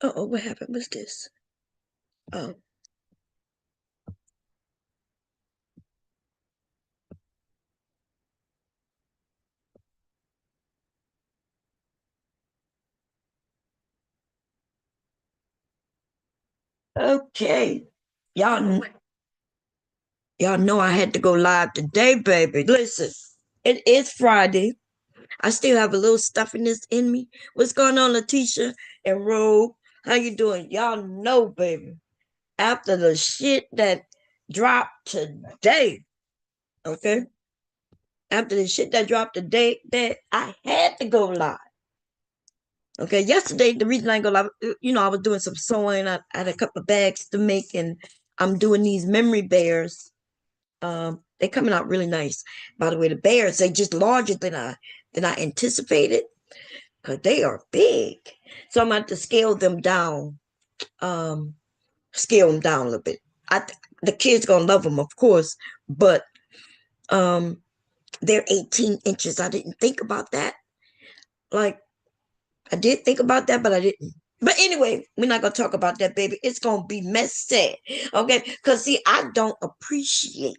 Uh-oh, what happened? What's this? Oh, okay. Y'all, y'all know I had to go live today, baby. Listen, it is Friday. I still have a little stuffiness in me. What's going on, Letitia and Rogue? How you doing? Y'all know, baby. After the shit that dropped today, okay? After the shit that dropped today, that I had to go live. Okay, yesterday the reason I go live, I was doing some sewing. I had a couple of bags to make, and I'm doing these memory bears. They're coming out really nice. By the way, the bears they just larger than I anticipated because they are big. So I'm going to scale them down. Um, Scale them down a little bit. The kids gonna love them, of course, but um, they're 18 inches. I didn't think about that. Like I did think about that, but I didn't. But anyway, we're not gonna talk about that, baby. It's gonna be messy, okay? Because see, I don't appreciate,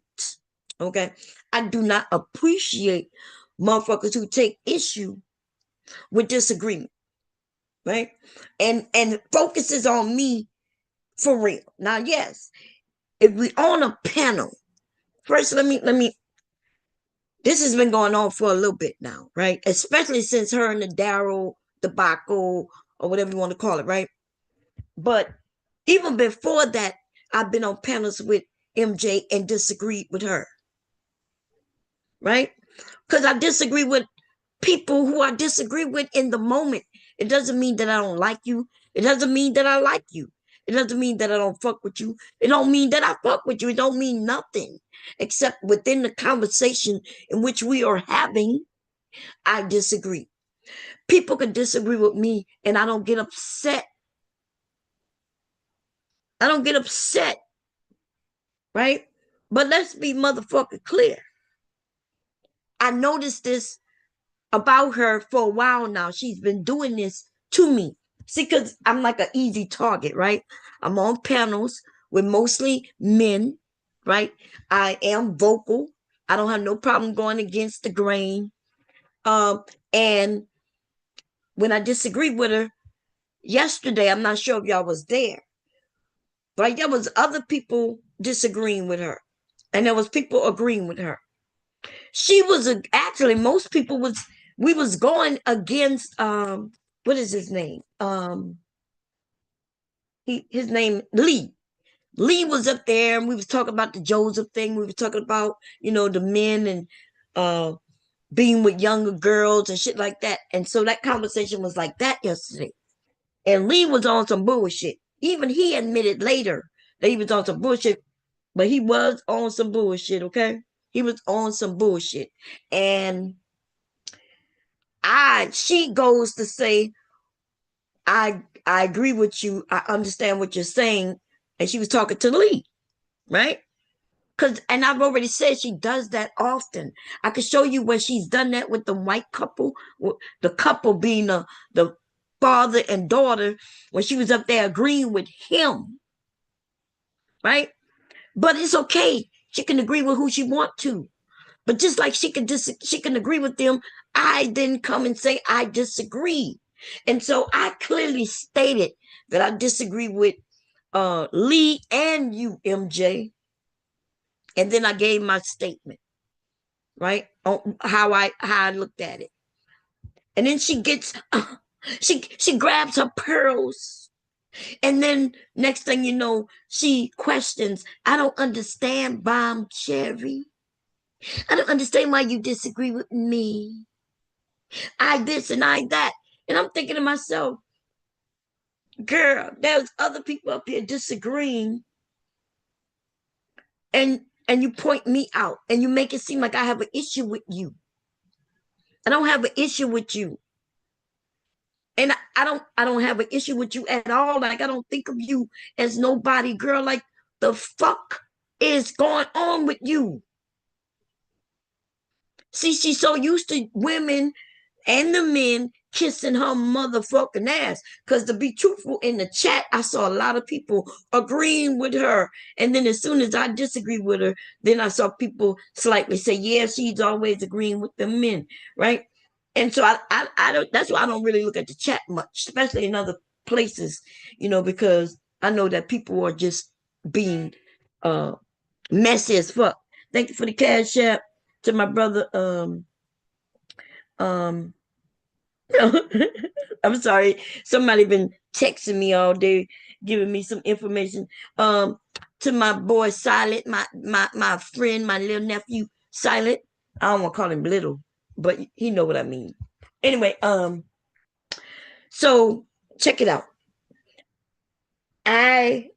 okay? I do not appreciate motherfuckers who take issue with disagreement, right? And focuses on me for real. Now, yes, if we on a panel, first let me. This has been going on for a little bit now, right? Especially since her and the Daryl debacle or whatever you want to call it, right? But even before that, I've been on panels with MJ and disagreed with her, right? Because I disagree with people who I disagree with in the moment. It doesn't mean that I don't like you. It doesn't mean that I like you. It doesn't mean that I don't fuck with you. It don't mean that I fuck with you. It don't mean nothing except within the conversation in which we are having, I disagree. People can disagree with me and I don't get upset. I don't get upset, right? But let's be motherfucking clear. I noticed this about her for a while now. She's been doing this to me. See, because I'm like an easy target, right? I'm on panels with mostly men, right? I am vocal. I don't have no problem going against the grain. And when I disagree with her yesterday, I'm not sure if y'all was there, but there was other people disagreeing with her, and there was people agreeing with her. She was actually most people was we was going against what is his name? His name Lee. Lee was up there and we was talking about the Joseph thing. We were talking about, the men and uh being with younger girls and shit like that. And so that conversation was like that yesterday. And Lee was on some bullshit. Even he admitted later that he was on some bullshit, but he was on some bullshit, okay? He was on some bullshit. And she goes to say, I agree with you. I understand what you're saying. And she was talking to Lee, right? And I've already said she does that often. I could show you when she's done that with the white couple, the couple being the father and daughter, when she was up there agreeing with him, right? But it's okay. She can agree with who she want to. But just like she can agree with them, I didn't come and say I disagree. And so I clearly stated that I disagree with Lee and you, MJ. And then I gave my statement, right? On how I looked at it. And then she gets she grabs her pearls. And then next thing you know, she questions, I don't understand, Bomb Cherry. I don't understand why you disagree with me. I this and I that. And I'm thinking to myself, girl, there's other people up here disagreeing, and you point me out and you make it seem like I have an issue with you. I don't have an issue with you. And I don't have an issue with you at all. Like I don't think of you as nobody, girl. Like the fuck is going on with you? See, she's so used to women and the men kissing her motherfucking ass. Because to be truthful, in the chat, I saw a lot of people agreeing with her. And then as soon as I disagree with her, then I saw people slightly say, yeah, she's always agreeing with the men, right? And so I don't, that's why I don't really look at the chat much, especially in other places, because I know that people are just being messy as fuck. Thank you for the cash app to my brother. Um, I'm sorry. Somebody been texting me all day, giving me some information. Um, to my boy Silent, my friend, my little nephew Silent. I don't want to call him little, but he know what I mean. Anyway, so check it out. I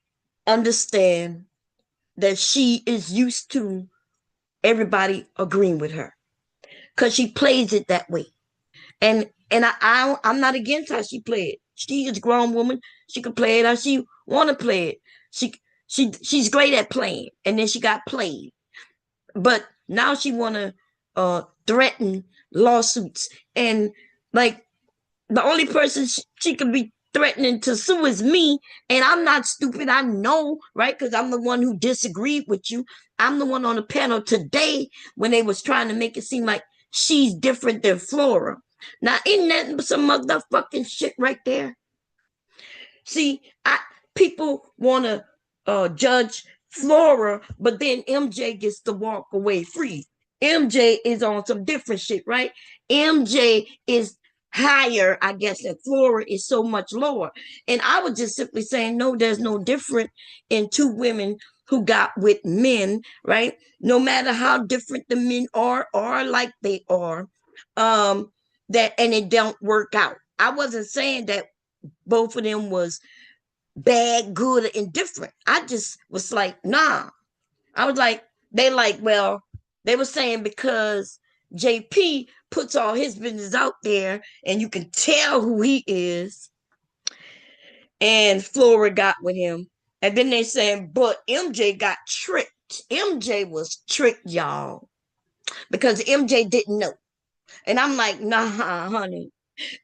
understand that she is used to everybody agreeing with her because she plays it that way. And I'm not against how she played. She is a grown woman. She can play it how she want to play it. She's great at playing, and then she got played. But now she want to threaten lawsuits, and like the only person she could be threatening to sue is me, and I'm not stupid. I know, right? Because I'm the one who disagreed with you. I'm the one on the panel today when they was trying to make it seem like she's different than Flora. Now, isn't that some motherfucking shit right there? See, people want to judge Flora, but then MJ gets to walk away free. MJ is on some different shit, right? MJ is higher, I guess, and Flora is so much lower. And I was just simply saying, no, there's no difference in two women who got with men, right? No matter how different the men are or like they are, that and it don't work out. I wasn't saying that both of them was bad, good, or indifferent. I just was like, nah. I was like, well, they were saying because JP puts all his business out there and you can tell who he is, and Flora got with him. And then they saying, but MJ got tricked. MJ was tricked, y'all, because MJ didn't know. And I'm like, nah, honey.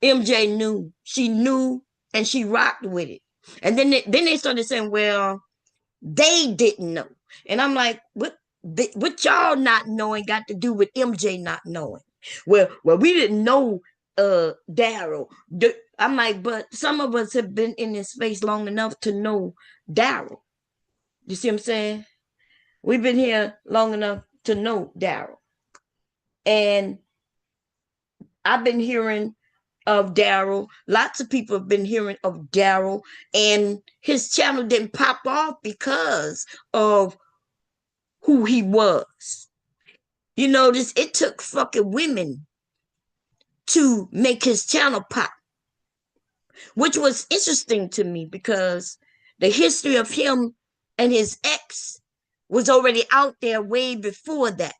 MJ knew. She knew and she rocked with it. And then they started saying, well, they didn't know. And I'm like, what y'all not knowing got to do with MJ not knowing? Well, we didn't know Daryl. I'm like, but some of us have been in this space long enough to know Daryl. You see what I'm saying? We've been here long enough to know Daryl. And I've been hearing of Daryl. Lots of people have been hearing of Daryl, and his channel didn't pop off because of who he was. You notice it took fucking women to make his channel pop, which was interesting to me because the history of him and his ex was already out there way before that.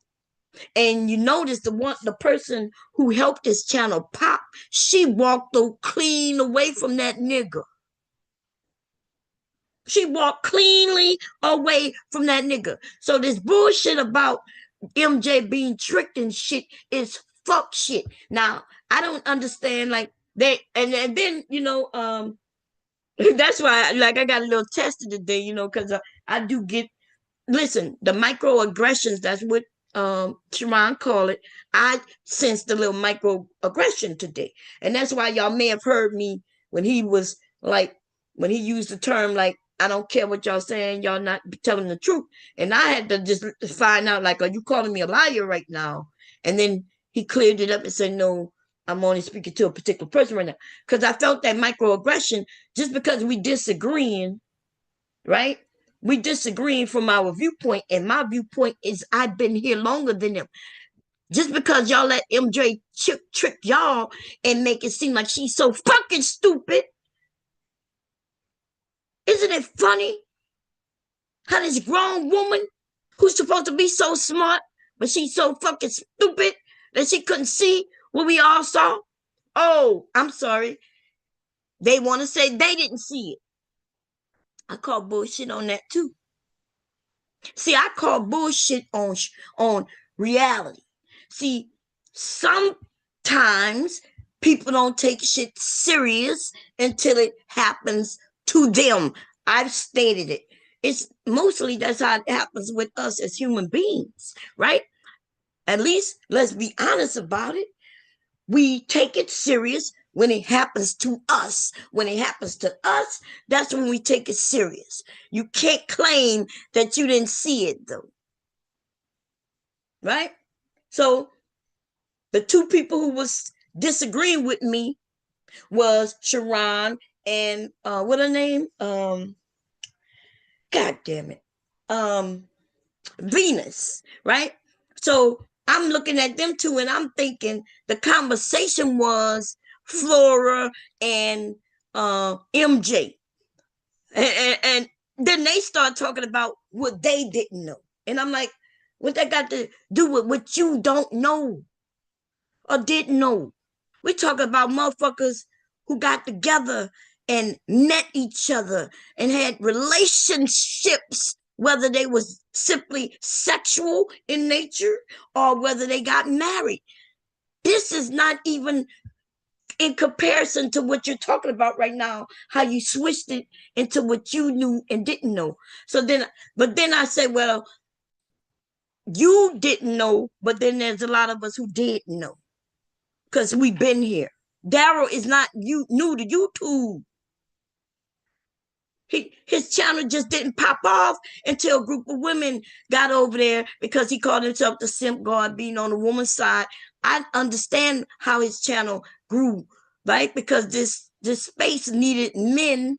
And you notice the person who helped his channel pop, she walked clean away from that nigga. She walked cleanly away from that nigga. So this bullshit about MJ being tricked and shit is fuck shit. Now, I don't understand like they and then that's why like I got a little tested today, because I do get listen, the microaggressions, that's what Sharon call it. I sensed a little microaggression today. And that's why y'all may have heard me when he was like when he used the term like I don't care what y'all saying, y'all not telling the truth. And I had to just find out like, are you calling me a liar right now? And then he cleared it up and said, no, I'm only speaking to a particular person right now. Because I felt that microaggression just because we disagreeing, right? We disagreeing from our viewpoint, and my viewpoint is I've been here longer than them. Just because y'all let MJ trick y'all and make it seem like she's so fucking stupid. Isn't it funny how this grown woman who's supposed to be so smart, but she's so fucking stupid that she couldn't see what we all saw? Oh, I'm sorry. They want to say they didn't see it. I call bullshit on that too. See, I call bullshit on reality. See, sometimes People don't take shit serious until it happens to them. I've stated it. It's mostly that's how it happens with us as human beings, right? At least let's be honest about it. We take it serious when it happens to us. When it happens to us, that's when we take it serious. You can't claim that you didn't see it though, right? So the two people who was disagreeing with me was Sharon and what her name? God damn it. Um Venus, right? So I'm looking at them two and I'm thinking the conversation was Flora and MJ. And then they start talking about what they didn't know. And I'm like, what that got to do with what you don't know or didn't know? We talking about motherfuckers who got together and met each other and had relationships, whether they was simply sexual in nature or whether they got married. This is not even in comparison to what you're talking about right now, how you switched it into what you knew and didn't know. So then, but then I say, well, you didn't know, but then there's a lot of us who did know because we've been here. Daryl is not you new to YouTube. His channel just didn't pop off until a group of women got over there because he called himself the simp god, being on the woman's side. I understand how his channel grew, right? Because this space needed men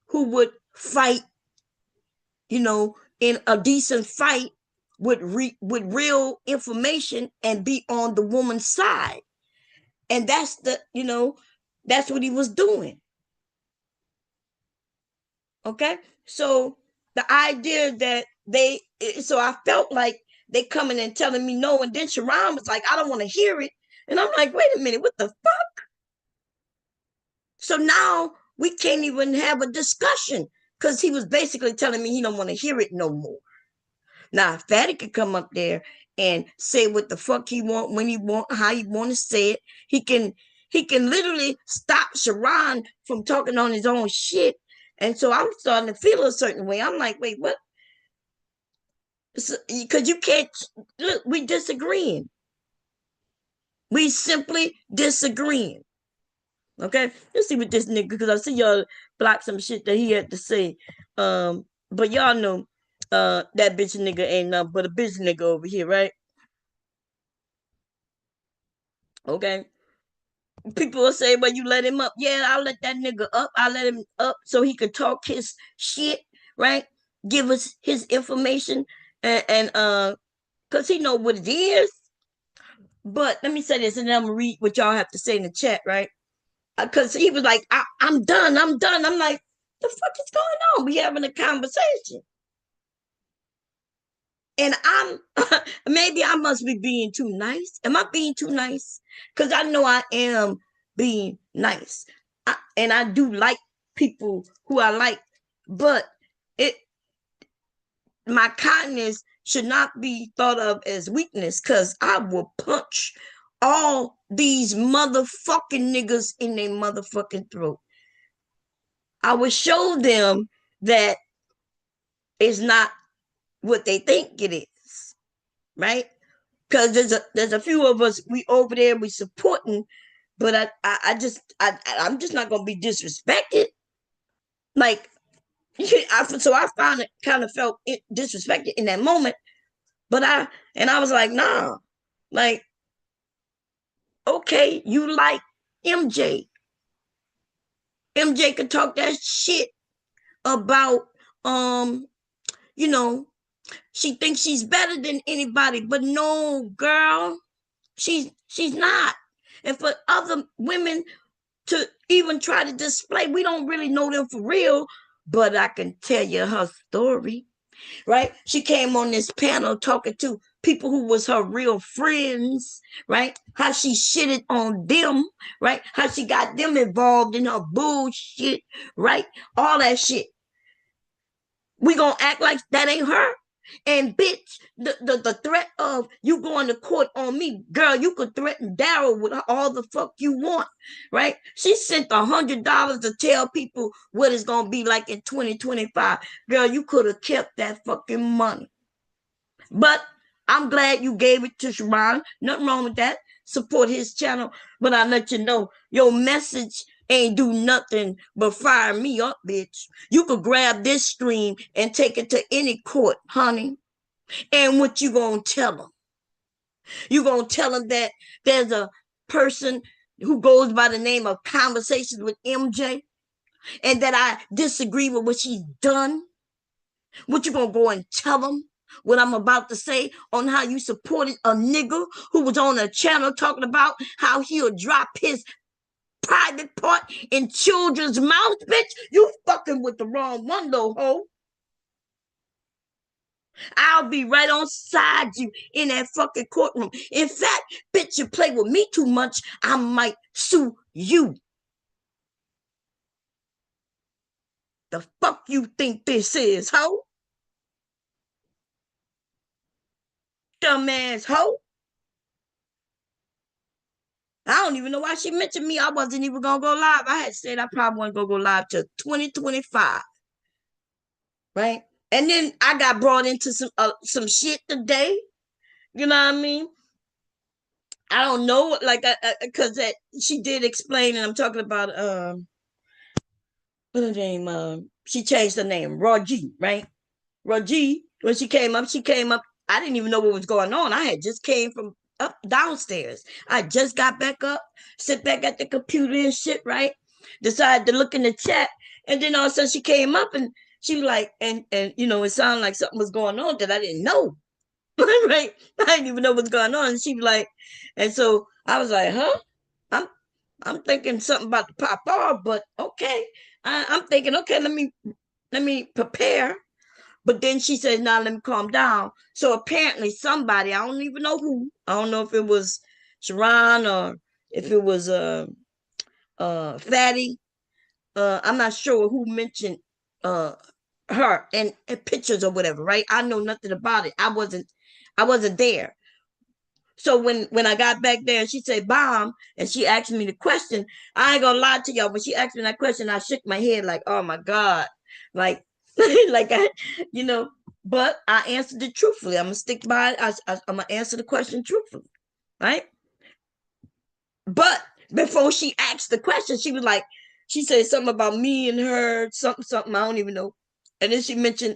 who would fight, you know, in a decent fight with real information and be on the woman's side. And that's that's what he was doing. Okay. So the idea that so I felt like they coming and telling me no. And then Sharon was like, I don't want to hear it. And I'm like, wait a minute, what the fuck? So now we can't even have a discussion because he was basically telling me he don't want to hear it no more. Now, if Fatty could come up there and say what the fuck he want, when he want, how he want to say it, he can literally stop Sharon from talking on his own shit. And so I'm starting to feel a certain way. I'm like, wait, what? Because you can't look, we disagreeing. We simply disagreeing. Okay, let's see what this nigga, because I see y'all block some shit that he had to say. But y'all know that bitch nigga ain't nothing but a bitch nigga over here, right? Okay. People will say, well, you let him up. Yeah, I'll let that nigga up. I let him up so he could talk his shit, right? Give us his information and because he know what it is. But let me say this, and then I'm gonna read what y'all have to say in the chat, right? Because he was like, I'm done, I'm done. I'm like, the fuck is going on? We having a conversation. And I'm maybe I must be being too nice. Am I being too nice? Because I know I am being nice. And I do like people who I like, but it my kindness should not be thought of as weakness because I will punch all these motherfucking niggas in their motherfucking throat. I will show them that it's not what they think it is, right? Because there's a few of us we over there we supporting, but I'm just not gonna be disrespected. Like so I found it kind of felt disrespected in that moment, but I was like, nah, like okay, you like MJ. MJ could talk that shit about you know, she thinks she's better than anybody, but no, girl, she's not. And for other women to even try to display, we don't really know them for real, but I can tell you her story, right? She came on this panel talking to people who was her real friends, right? How she shitted on them, right? How she got them involved in her bullshit, right? All that shit. We gonna act like that ain't her? And bitch, the threat of you going to court on me, girl, you could threaten Daryl with all the fuck you want, right? She sent $100 to tell people what it's gonna be like in 2025. Girl, you could have kept that fucking money. But I'm glad you gave it to Sharon. Nothing wrong with that. Support his channel. But I let you know your message ain't do nothing but fire me up, bitch. You could grab this stream and take it to any court, honey. And what you gonna tell them? You gonna tell them that there's a person who goes by the name of Conversations with MJ and that I disagree with what she's done? What you gonna go and tell them? What I'm about to say on how you supported a nigga who was on a channel talking about how he'll drop his private part in children's mouths, bitch? You fucking with the wrong one, little hoe. I'll be right on side you in that fucking courtroom. In fact, bitch, you play with me too much, I might sue you. The fuck you think this is, hoe? Dumbass hoe. I don't even know why she mentioned me. I wasn't even gonna go live. I had said I probably wasn't gonna go live till 2025, right? And then I got brought into some shit today. You know what I mean? I don't know, like, because that she did explain, and I'm talking about what her name? She changed her name, Raji, right? Raji. When she came up. I didn't even know what was going on. I had just came from up downstairs. I just got back up, sit back at the computer and shit, right? Decided to look in the chat, and then all of a sudden she came up and she was like, and you know, it sounded like something was going on that I didn't know. Right? I didn't even know what's going on. And she was like, and so I was like, huh? I'm I'm thinking something about to pop off, but okay. I'm thinking, okay, let me prepare. But then she said, "Now let me calm down." So apparently, somebody, I don't even know who. I don't know if it was Sharon or if it was Fatty. I'm not sure who mentioned uh her and pictures or whatever. Right? I know nothing about it. I wasn't there. So when I got back there and she said bomb and she asked me the question, I ain't gonna lie to y'all. When she asked me that question, I shook my head like, oh my God. Like like you know, but I answered it truthfully. I'm gonna stick by it. I'm gonna answer the question truthfully, right? But before she asked the question, she was like, she said something about me and her, something I don't even know. And then she mentioned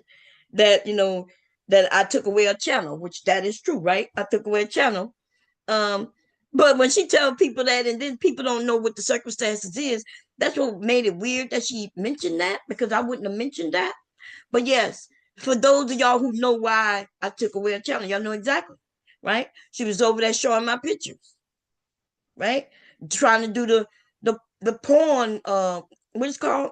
that, that I took away a channel, which that is true, right? I took away a channel. Um, but when she tell people that, and then people don't know what the circumstances is, that's what made it weird that she mentioned that, because I wouldn't have mentioned that. But yes, for those of y'all who know why I took away a channel, y'all know exactly, right? She was over there showing my pictures, right? Trying to do the porn, what it's called,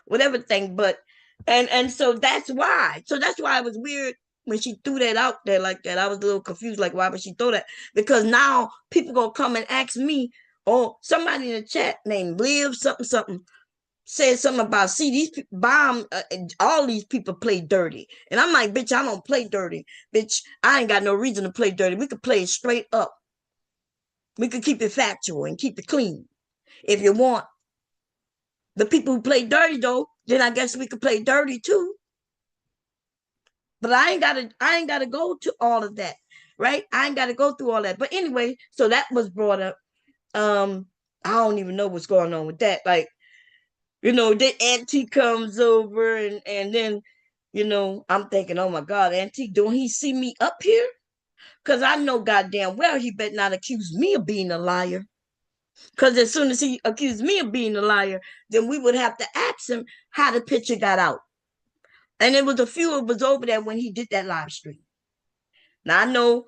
whatever thing. But and so that's why. So that's why it was weird when she threw that out there like that. I was a little confused, like why would she throw that? Because now people gonna come and ask me, or somebody in the chat named Live something something said something about, see, these people bomb, all these people play dirty. And I'm like, bitch, I don't play dirty. Bitch, I ain't got no reason to play dirty. We could play it straight up. We could keep it factual and keep it clean if you want. The people who play dirty though, then I guess we could play dirty too. But I ain't gotta go to all of that, right? I ain't gotta go through all that. But anyway, so that was brought up. I don't even know what's going on with that. Like, the auntie comes over and then, I'm thinking, oh my God, auntie, don't he see me up here? Because I know goddamn well he better not accuse me of being a liar. Because as soon as he accused me of being a liar, then we would have to ask him how the picture got out. And it was a few of us over there when he did that live stream. Now I know,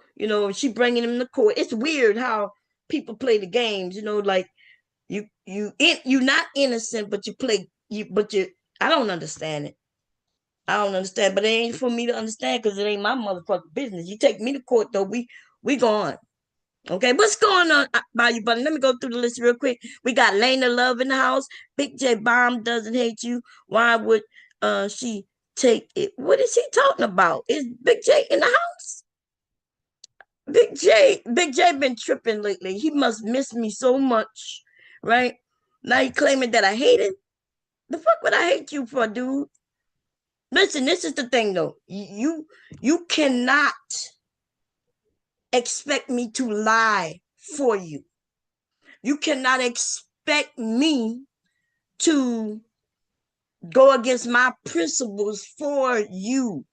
she bringing him to court. It's weird how people play the games, like you're not innocent, but you play you, but you. I don't understand it. I don't understand, but it ain't for me to understand because it ain't my motherfucking business. You take me to court though, we gone. Okay, what's going on by you, buddy? Let me go through the list real quick. We got Lena Love in the house. Big J Bomb doesn't hate you. Why would she take it. What is he talking about? Is Big J in the house? Big J been tripping lately. He must miss me so much, right? Now he claiming that I hate him. The fuck would I hate you for, dude? Listen, this is the thing though. You cannot expect me to lie for you. You cannot expect me to go against my principles for you.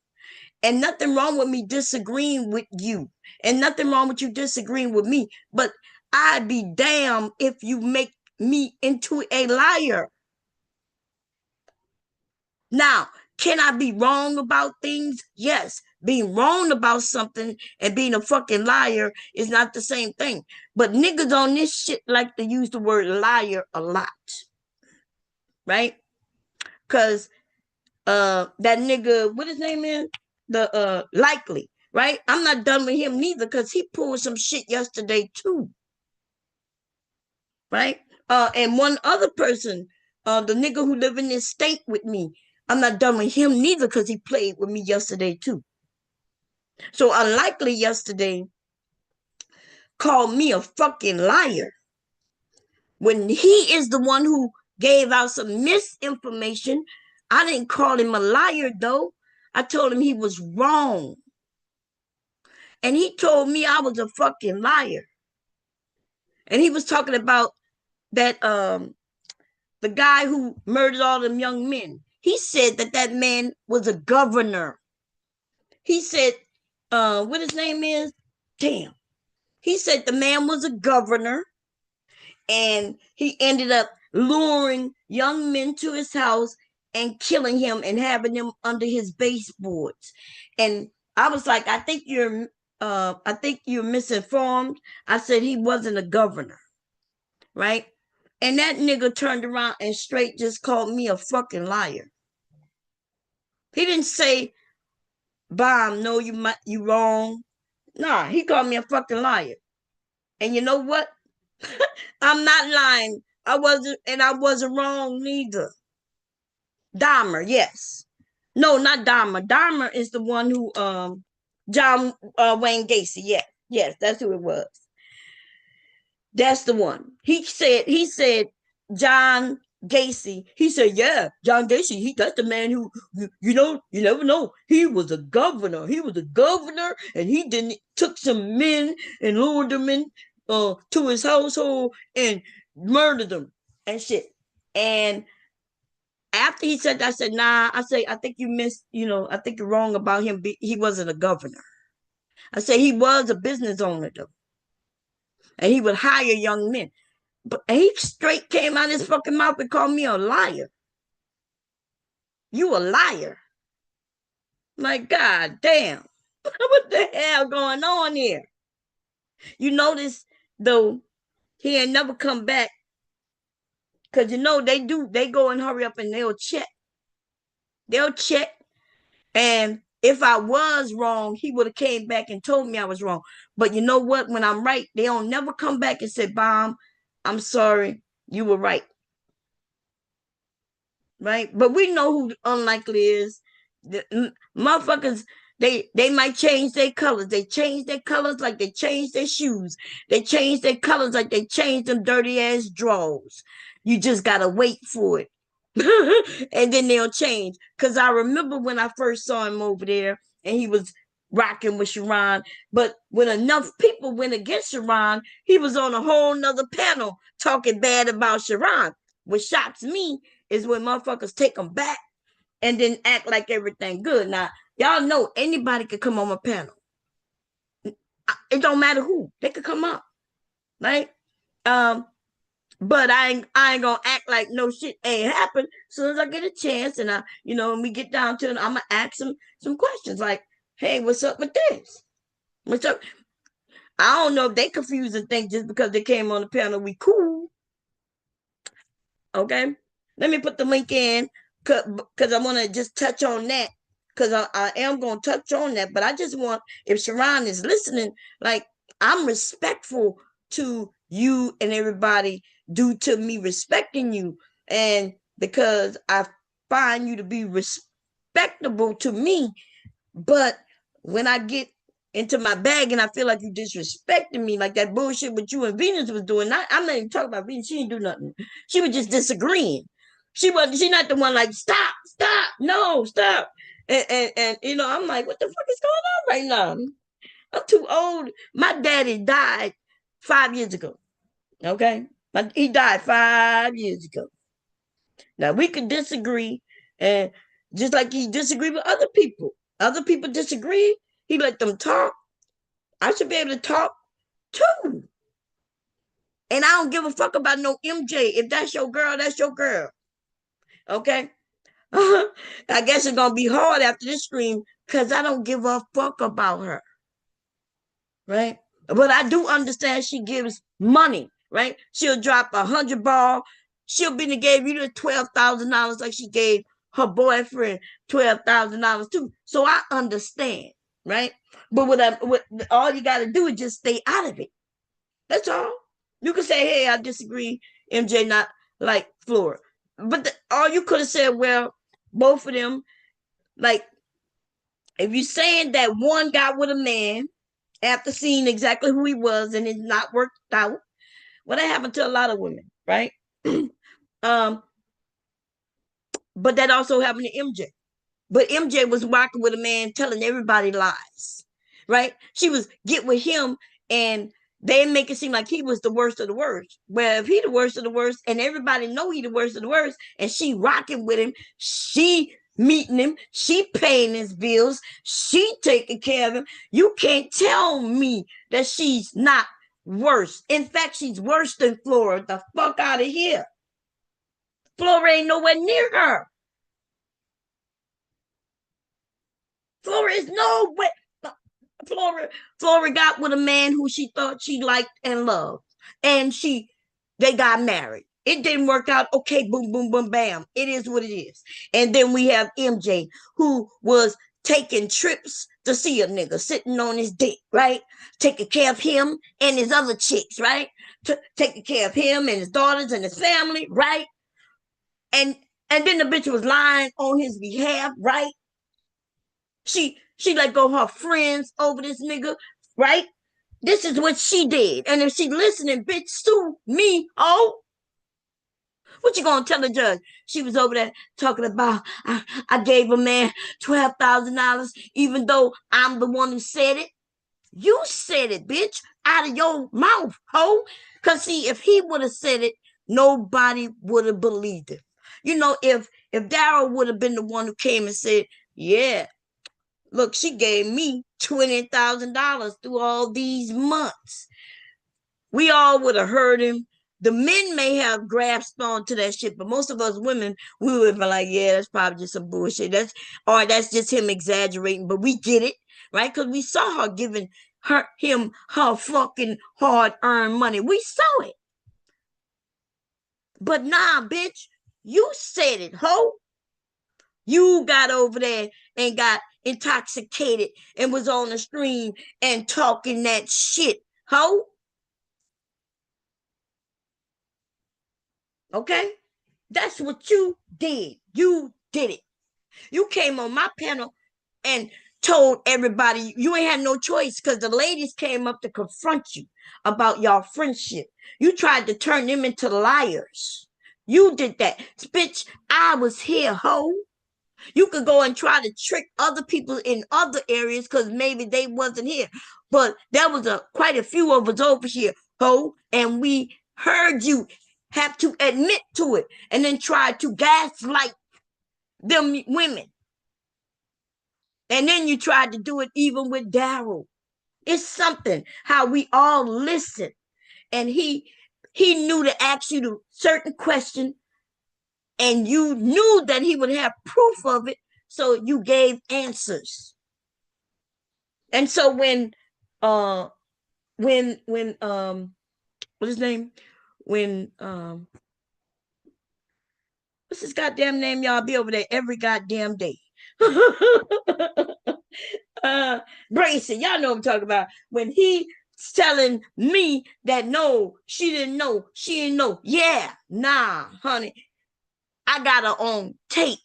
And nothing wrong with me disagreeing with you. And nothing wrong with you disagreeing with me. But I'd be damned if you make me into a liar. Now, can I be wrong about things? Yes. Being wrong about something and being a fucking liar is not the same thing. But niggas on this shit like to use the word liar a lot. Right? Because that nigga, what his name is? The Likely, right? I'm not done with him neither because he pulled some shit yesterday too. Right? And one other person, the nigga who live in this state with me, I'm not done with him neither because he played with me yesterday too. So Unlikely yesterday called me a fucking liar when he is the one who gave out some misinformation. I didn't call him a liar though. I told him he was wrong. And he told me I was a fucking liar. And he was talking about that the guy who murdered all them young men. He said that that man was a governor. He said, what his name is? Damn. He said the man was a governor and he ended up luring young men to his house and killing him and having them under his baseboards. And I was like, I think you're misinformed. I said he wasn't a governor, right? And that nigga turned around and straight just called me a fucking liar. He didn't say, Bomb, no, you wrong. Nah, he called me a fucking liar. And you know what? I'm not lying. I wasn't wrong neither. Dahmer, yes. No, not Dahmer. Dahmer is the one who John Wayne Gacy. Yes, that's who it was. That's the one. He said John Gacy. He said, yeah, John Gacy, that's the man who you never know. He was a governor. He was a governor and he didn't took some men and lured them in to his household and murdered them and shit. And after he said that, I said, nah, I think you missed, I think you're wrong about him. He wasn't a governor. I said he was a business owner though. And he would hire young men. But he straight came out his fucking mouth and called me a liar. You a liar. My God damn. What the hell going on here? You notice though, he ain't never come back. Cause they go and hurry up and they'll check. They'll check. And if I was wrong, he would have came back and told me I was wrong. But you know what? When I'm right, they don't never come back and say, Bomb, I'm sorry, you were right. Right? But we know who Unlikely is. The motherfuckers, they might change their colors. They change their colors like they change their shoes. They change their colors like they change them dirty ass drawers. You just gotta wait for it. And then they'll change. Cause I remember when I first saw him over there and he was rocking with Sharon. But when enough people went against Sharon, he was on a whole nother panel talking bad about Sharon. What shocks me is when motherfuckers take them back and then act like everything good. Now, y'all know anybody could come on my panel. It don't matter who. They could come up. Right? But I ain't gonna act like no shit ain't happened. As soon as I get a chance and when we get down to it, I'm gonna ask them some questions like, hey, what's up with this? What's up? I don't know if they confuse and think just because they came on the panel, we cool. Okay. Let me put the link in because I want to just touch on that because I am going to touch on that. But I just want, if Sharon is listening, like I'm respectful to you and everybody due to me respecting you. And because I find you to be respectful respectable to me, but when I get into my bag and I feel like you disrespecting me, like that bullshit what you and Venus was doing. I'm not even talking about Venus. She didn't do nothing. She was just disagreeing. She not the one like, stop, no, stop. And you know, I'm like, what the fuck is going on right now? I'm too old. My daddy died 5 years ago. Okay? He died 5 years ago. Now we could disagree, and just like he disagreed with other people. Other people disagree. He let them talk. I should be able to talk too. And I don't give a fuck about no MJ. If that's your girl, that's your girl. Okay? I guess it's gonna be hard after this stream because I don't give a fuck about her. Right? But I do understand she gives money, right? She'll drop 100 ball. She'll be gave you the $12,000 like she gave her boyfriend $12,000 too. So I understand, right? But what all you got to do is just stay out of it. That's all. You can say, "Hey, I disagree. MJ not like Flora," but all you could have said, well, both of them, like, if you're saying that one got with a man after seeing exactly who he was and it's not worked out, well, that happened to a lot of women, right? um, but that also happened to MJ. But MJ was rocking with a man telling everybody lies, right? She was get with him and they make it seem like he was the worst of the worst. Well, if he the worst of the worst and everybody know he the worst of the worst and she rocking with him, she meeting him, she paying his bills, she taking care of him, you can't tell me that she's not worse. In fact, she's worse than Flora. The fuck out of here. Flora ain't nowhere near her. Flora is nowhere. Flora got with a man who she thought she liked and loved. And they got married. It didn't work out. Okay, boom, boom, boom, bam. It is what it is. And then we have MJ, who was taking trips to see a nigga sitting on his dick, right? Taking care of him and his other chicks, right? Taking care of him and his daughters and his family, right? And then the bitch was lying on his behalf, right? She let go her friends over this nigga, right? This is what she did. And if she listening, bitch, sue me. Oh, what you gonna tell the judge? She was over there talking about I gave a man $12,000, even though I'm the one who said it. You said it, bitch, out of your mouth, ho. Cause see, if he would have said it, nobody would have believed it. You know, if Daryl would have been the one who came and said, yeah, look, she gave me $20,000 through all these months, we all would have heard him. The men may have grasped onto that shit, but most of us women, we would be like, yeah, that's probably just some bullshit. That's just him exaggerating, but we get it, right? Because we saw her giving him her fucking hard-earned money. We saw it. But nah, bitch, you said it, ho. You got over there and got intoxicated and was on the stream and talking that shit, ho. Okay? That's what you did. You did it. You came on my panel and told everybody you ain't had no choice because the ladies came up to confront you about your friendship. You tried to turn them into liars. You did that. Bitch, I was here, ho. You could go and try to trick other people in other areas because maybe they wasn't here. But there was quite a few of us over here, ho, and we heard you have to admit to it and then try to gaslight them women. And then you tried to do it even with Daryl. It's something how we all listen. And he knew to ask you the certain question, and you knew that he would have proof of it, so you gave answers. And so when what's his name? When what's his goddamn name? Y'all be over there every goddamn day. Brayson, y'all know what I'm talking about. When he's telling me that no, she didn't know. Yeah, nah, honey. I got her on tape.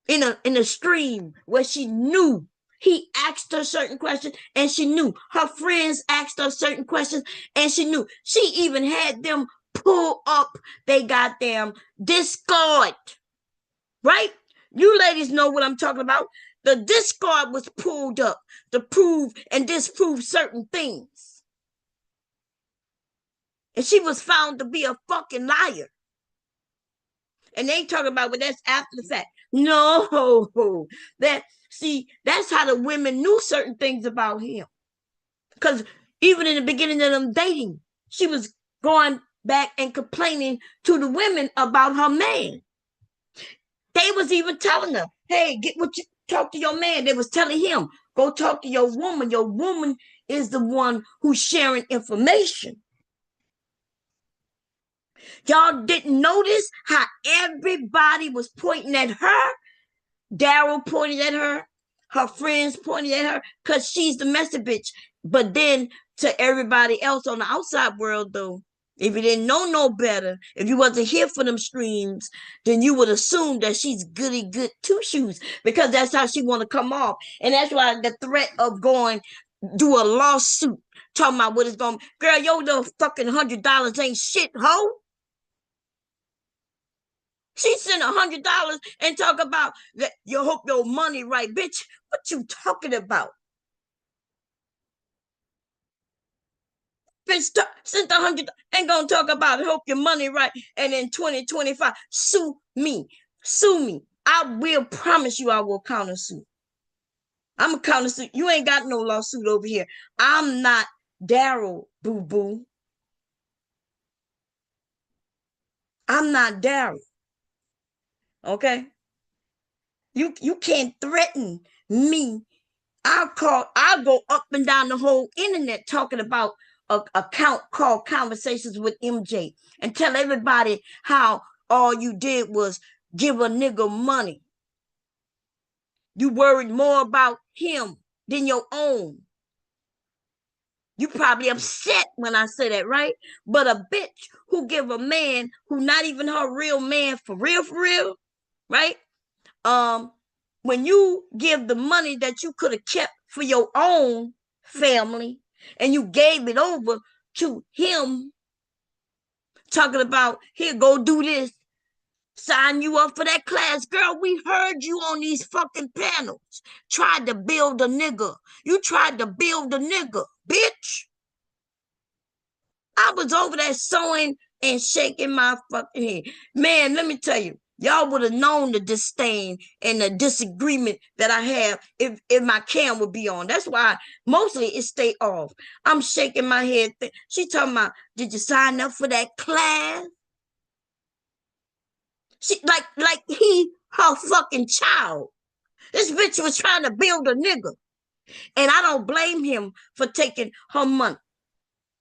in a stream where she knew he asked her certain questions and she knew her friends asked her certain questions and she knew she even had them pull up they goddamn Discord, right? You ladies know what I'm talking about. The Discord was pulled up to prove and disprove certain things. And she was found to be a fucking liar. And they talk about, well, that's after the fact. No, that's how the women knew certain things about him. Because even in the beginning of them dating, she was going back and complaining to the women about her man. They was even telling her, hey, get what you talk to your man. They was telling him, go talk to your woman. Your woman is the one who's sharing information. Y'all didn't notice how everybody was pointing at her? Daryl pointed at her friends pointed at her, because she's the messy bitch. But then to everybody else on the outside world, though, if you didn't know no better, if you wasn't here for them streams, then you would assume that she's goody good two shoes, because that's how she want to come off. And that's why the threat of going do a lawsuit, talking about what it's going, girl, your little fucking $100 ain't shit, hoe. She sent $100 and talk about that you hope your money right, bitch. What you talking about? Bitch sent $100 and gonna talk about hope your money right, and in 2025 sue me, sue me. I will promise you I will countersue. I'm a countersue. You ain't got no lawsuit over here. I'm not Daryl, boo boo. I'm not Daryl. Okay, you can't threaten me. I'll go up and down the whole internet talking about a account called Conversations with MJ and tell everybody how all you did was give a nigga money. You worried more about him than your own. You probably upset when I say that, right? But a bitch who give a man who not even her real man for real, right? When you give the money that you could have kept for your own family and you gave it over to him, talking about, here, go do this, sign you up for that class. Girl, we heard you on these fucking panels. Tried to build a nigga. You tried to build a nigga, bitch. I was over there sewing and shaking my fucking head. Man, let me tell you, y'all would have known the disdain and the disagreement that I have if my cam would be on. That's why mostly it stay off. I'm shaking my head. She talking about, did you sign up for that class? She like he her fucking child. This bitch was trying to build a nigga. And I don't blame him for taking her money.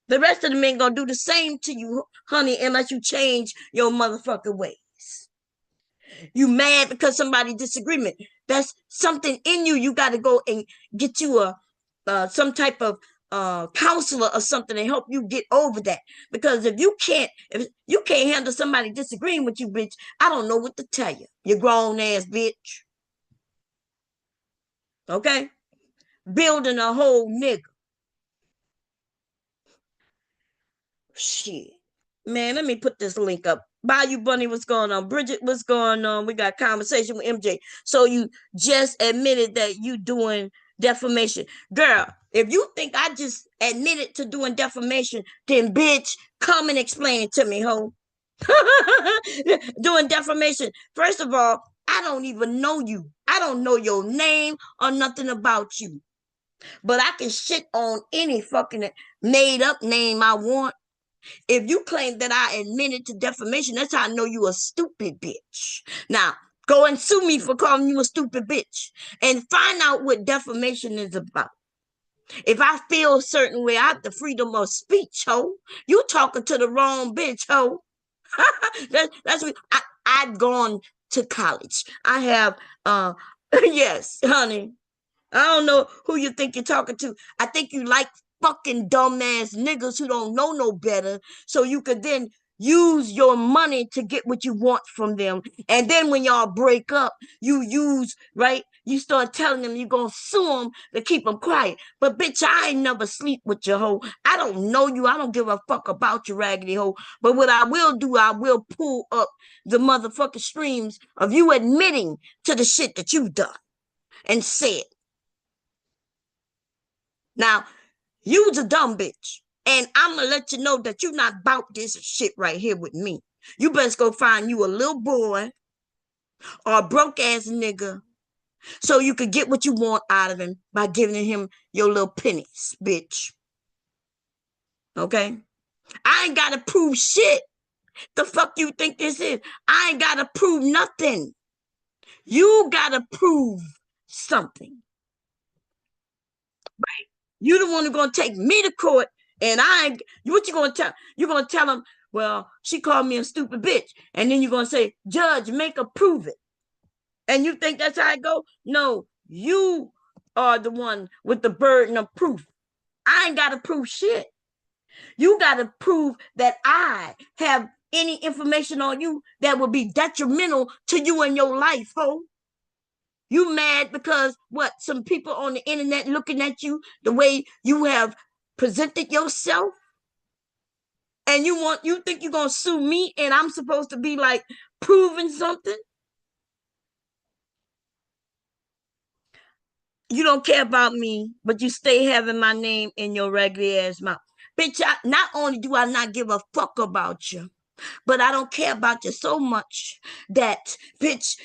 The rest of the men gonna do the same to you, honey, unless you change your motherfucking ways. You mad because somebody disagreement. That's something in you. You got to go and get you some type of counselor or something to help you get over that. Because if you can't handle somebody disagreeing with you, bitch, I don't know what to tell you. You grown ass bitch. Okay? Building a whole nigga. Shit. Man, let me put this link up. Bayou Bunny, what's going on? Bridget, what's going on? We got conversation with MJ. So you just admitted that you doing defamation. Girl, if you think I just admitted to doing defamation, then bitch, come and explain it to me, ho. Doing defamation. First of all, I don't even know you. I don't know your name or nothing about you. But I can shit on any fucking made up name I want. If you claim that I admitted to defamation, that's how I know you a stupid bitch. Now, go and sue me for calling you a stupid bitch and find out what defamation is about. If I feel a certain way, I have the freedom of speech, ho. You talking to the wrong bitch, ho. That's what I've gone to college. I have yes, honey. I don't know who you think you're talking to. I think you like fucking dumbass niggas who don't know no better, so you could then use your money to get what you want from them. And then when y'all break up, you use, right? You start telling them you're going to sue them to keep them quiet. But bitch, I ain't never sleep with your hoe. I don't know you. I don't give a fuck about your raggedy hoe. But what I will do, I will pull up the motherfucking streams of you admitting to the shit that you've done and said. Now, you's a dumb bitch. And I'm going to let you know that you're not about this shit right here with me. You best go find you a little boy or a broke ass nigga so you could get what you want out of him by giving him your little pennies, bitch. Okay? I ain't got to prove shit. The fuck you think this is? I ain't got to prove nothing. You got to prove something. Right? You the one who's going to take me to court, and I ain't, what you going to tell? You're going to tell them, well, she called me a stupid bitch. And then you're going to say, judge, make her prove it. And you think that's how it go? No, you are the one with the burden of proof. I ain't got to prove shit. You got to prove that I have any information on you that would be detrimental to you and your life, ho. You mad because what? Some people on the internet looking at you the way you have presented yourself? And you think you're going to sue me and I'm supposed to be like proving something? You don't care about me, but you stay having my name in your raggedy ass mouth. Bitch, not only do I not give a fuck about you, but I don't care about you so much that, bitch,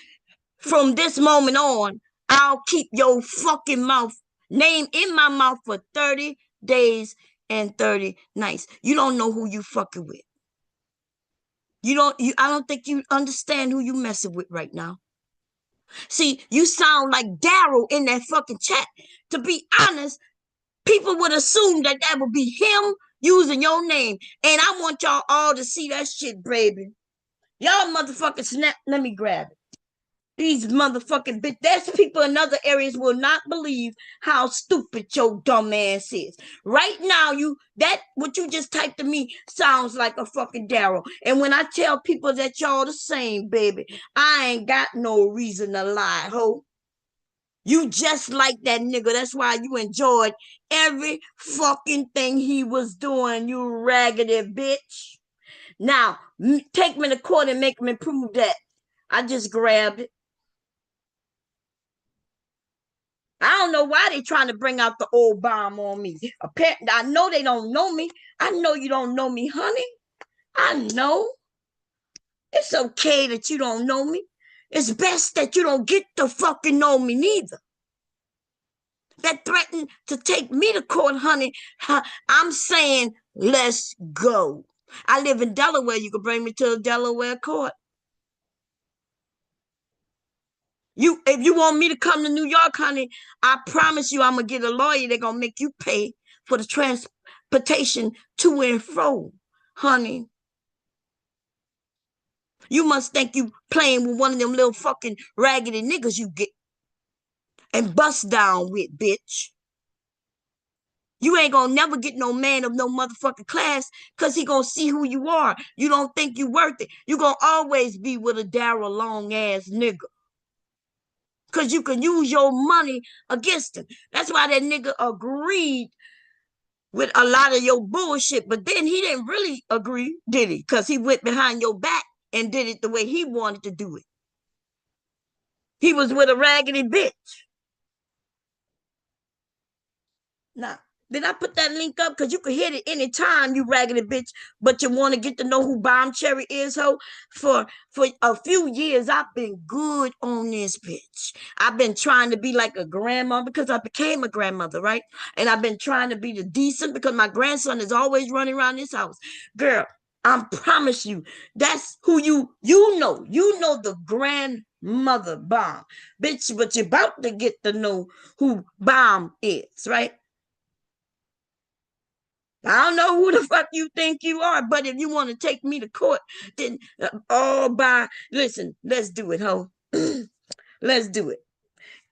from this moment on, I'll keep your fucking name in my mouth for 30 days and 30 nights. You don't know who you fucking with. I don't think you understand who you messing with right now. See, you sound like Daryl in that fucking chat. To be honest, people would assume that would be him using your name. And I want y'all all to see that shit, baby. Y'all motherfucking snap. Let me grab it. These motherfucking bitch. There's people in other areas will not believe how stupid your dumb ass is. Right now, what you just typed to me sounds like a fucking Daryl. And when I tell people that y'all the same, baby, I ain't got no reason to lie, ho. You just like that nigga. That's why you enjoyed every fucking thing he was doing, you raggedy bitch. Now, take me to court and make me prove that. I just grabbed it. I don't know why they trying to bring out the old bomb on me. Apparently, I know they don't know me. I know you don't know me, honey. I know. It's okay that you don't know me. It's best that you don't get to fucking know me neither. That threatened to take me to court, honey. I'm saying, let's go. I live in Delaware. You can bring me to a Delaware court. If you want me to come to New York, honey, I promise you I'm going to get a lawyer. They're going to make you pay for the transportation to and fro, honey. You must think you playing with one of them little fucking raggedy niggas you get and bust down with, bitch. You ain't gonna never get no man of no motherfucking class because he gonna see who you are. You don't think you worth it. You gonna always be with a Daryl long ass nigga. Because you can use your money against him. That's why that nigga agreed with a lot of your bullshit. But then he didn't really agree, did he? Because he went behind your back and did it the way he wanted to do it. He was with a raggedy bitch. Now, did I put that link up? Because you can hit it anytime, you raggedy bitch. But you want to get to know who Bomb Cherry is, ho? For a few years, I've been good on this bitch. I've been trying to be like a grandma because I became a grandmother, right? And I've been trying to be the decent because my grandson is always running around this house. Girl, I promise you, that's who you know. You know the grandmother Bomb. Bitch, but you're about to get to know who Bomb is, right? I don't know who the fuck you think you are, but if you want to take me to court, then listen, let's do it, ho. Let's do it.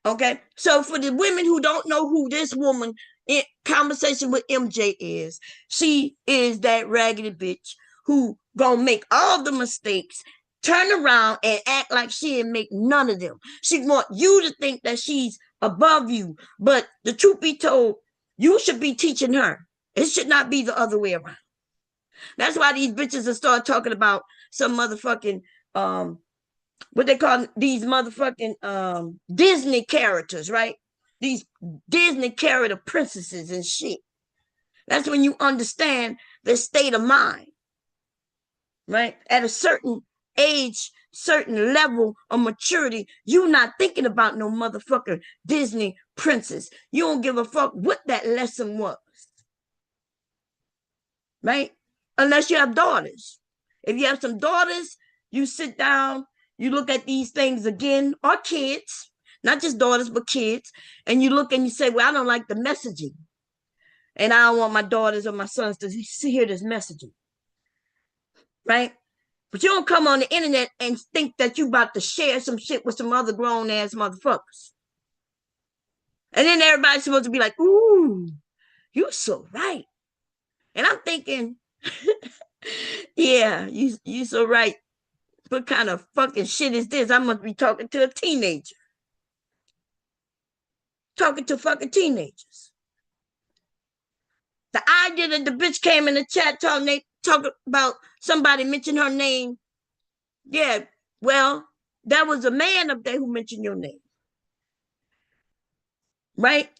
Okay. So for the women who don't know who this woman in conversation with MJ is, she is that raggedy bitch who gonna make all the mistakes, turn around and act like she didn't make none of them. She want you to think that she's above you, but the truth be told, you should be teaching her. It should not be the other way around. That's why these bitches will start talking about some motherfucking what they call these motherfucking Disney characters, right? These Disney character princesses and shit. That's when you understand their state of mind, right? At a certain age, certain level of maturity, you're not thinking about no motherfucker Disney princess. You don't give a fuck what that lesson was, right? Unless you have daughters. If you have some daughters, you sit down, you look at these things again, or kids, not just daughters, but kids, and you look and you say, well, I don't like the messaging. And I don't want my daughters or my sons to hear this messaging, right? But you don't come on the internet and think that you about to share some shit with some other grown ass motherfuckers. And then everybody's supposed to be like, ooh, you're so right. And I'm thinking, yeah, you so right. What kind of fucking shit is this? I must be talking to a teenager. Talking to fucking teenagers. The idea that the bitch came in the chat talking about somebody mentioned her name. Yeah, well, that was a man up there who mentioned your name. Right?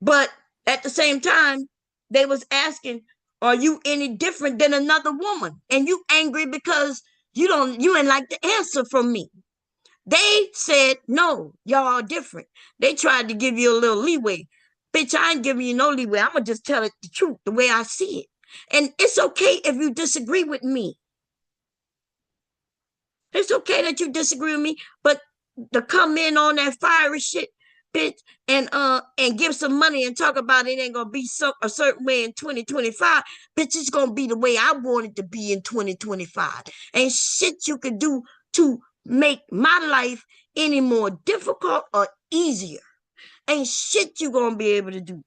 But at the same time, they was asking, are you any different than another woman? And you angry because you ain't like the answer from me. They said, no, y'all are different. They tried to give you a little leeway. Bitch, I ain't giving you no leeway. I'm going to just tell it the truth, the way I see it. And it's okay if you disagree with me. It's okay that you disagree with me, but to come in on that fiery shit, bitch, and give some money and talk about it ain't gonna be a certain way in 2025, bitch, it's gonna be the way I want it to be in 2025. And shit you can do to make my life any more difficult or easier. Ain't shit you gonna be able to do.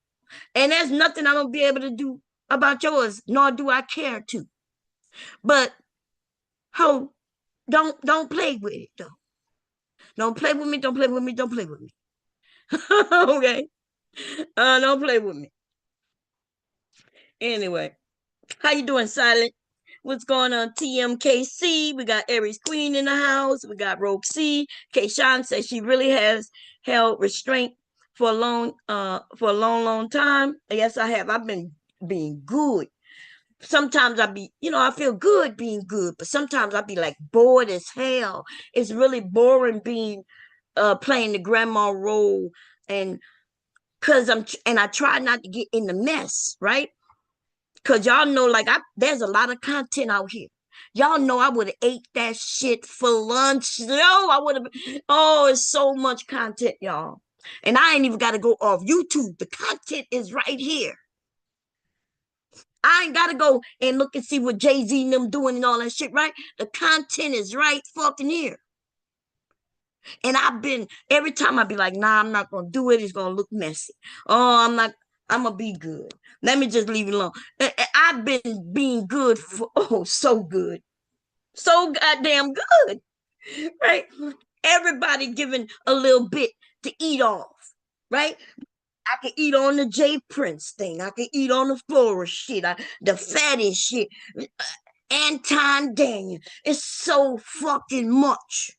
And there's nothing I'm gonna be able to do about yours, nor do I care to. But how don't play with it though. Don't play with me, don't play with me, don't play with me. Okay. Don't play with me. Anyway, how you doing, Silent? What's going on, TMKC? We got Aries Queen in the house. We got Rogue C. Kayshawn says she really has held restraint for a long time. Yes, I have. I've been being good. Sometimes I feel good being good, but sometimes I be like bored as hell. It's really boring being playing the grandma role, and I try not to get in the mess, right? Cause y'all know, like there's a lot of content out here. Y'all know I would have ate that shit for lunch. No, I would have. Oh, it's so much content, y'all. And I ain't even got to go off YouTube. The content is right here. I ain't got to go and look and see what Jay-Z and them doing and all that shit, right? The content is right fucking here. And every time I be like, nah, I'm not going to do it. It's going to look messy. Oh, I'm going to be good. Let me just leave it alone. I've been being good so good. So goddamn good. Right? Everybody giving a little bit to eat off. Right? I can eat on the J Prince thing. I can eat on the Flora shit. The fatty shit. Anton Daniel. It's so fucking much.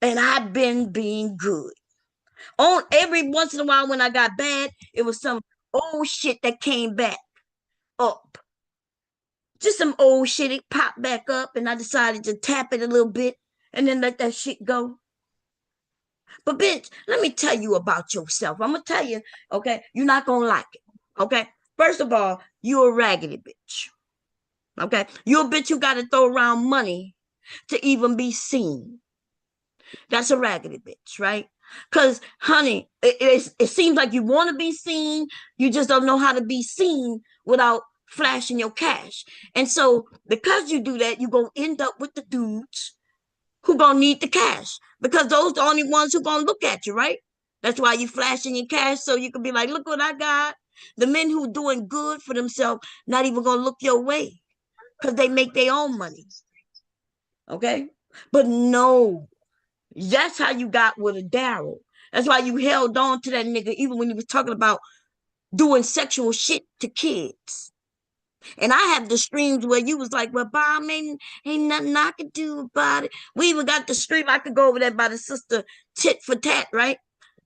And I've been being good. On every once in a while when I got bad, it was some old shit that came back up. Just some old shit, it popped back up, and I decided to tap it a little bit and then let that shit go. But bitch, let me tell you about yourself. I'm gonna tell you, okay, you're not gonna like it. Okay. First of all, you're a raggedy bitch. Okay. You're a bitch who gotta throw around money to even be seen. That's a raggedy bitch, right? Because, honey, it seems like you want to be seen. You just don't know how to be seen without flashing your cash. And so, because you do that, you're going to end up with the dudes who going to need the cash. Because those are the only ones who going to look at you, right? That's why you flashing your cash so you can be like, look what I got. The men who doing good for themselves, not even going to look your way. because they make their own money. Okay? But no, that's how you got with a Daryl. That's why you held on to that nigga even when you was talking about doing sexual shit to kids. And I have the streams where you was like, well, Bob, ain't nothing I could do about it. We even got the stream. I could go over there by the sister Tit for Tat, right?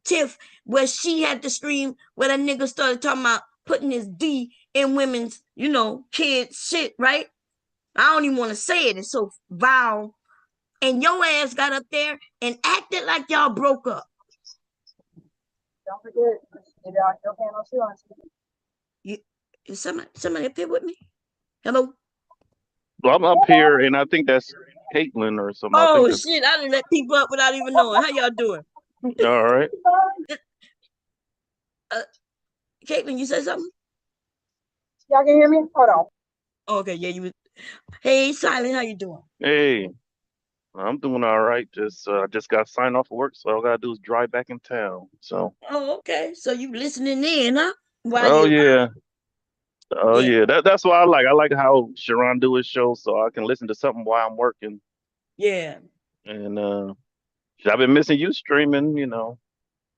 Tiff, where she had the stream where that nigga started talking about putting his D in women's, kids shit, right? I don't even want to say it. It's so vile. And your ass got up there and acted like y'all broke up. Don't forget, get out your panel too on TV. Is somebody up here with me? Hello? Well, I'm up here, and I think that's Caitlin or something. I Oh, think that's shit. I done let people up without even knowing. How y'all doing? all right. Caitlin, you said something? Y'all can hear me? Hold on. Oh, okay, yeah, you was. Hey, Silent, how you doing? Hey, I'm doing all right. I just got signed off of work, so all I gotta do is drive back in town. So, Oh, okay. So you listening in, huh? While oh you yeah, oh yeah, yeah. That's why I like. I like how Sharon do his show, so I can listen to something while I'm working. yeah. And I've been missing you streaming.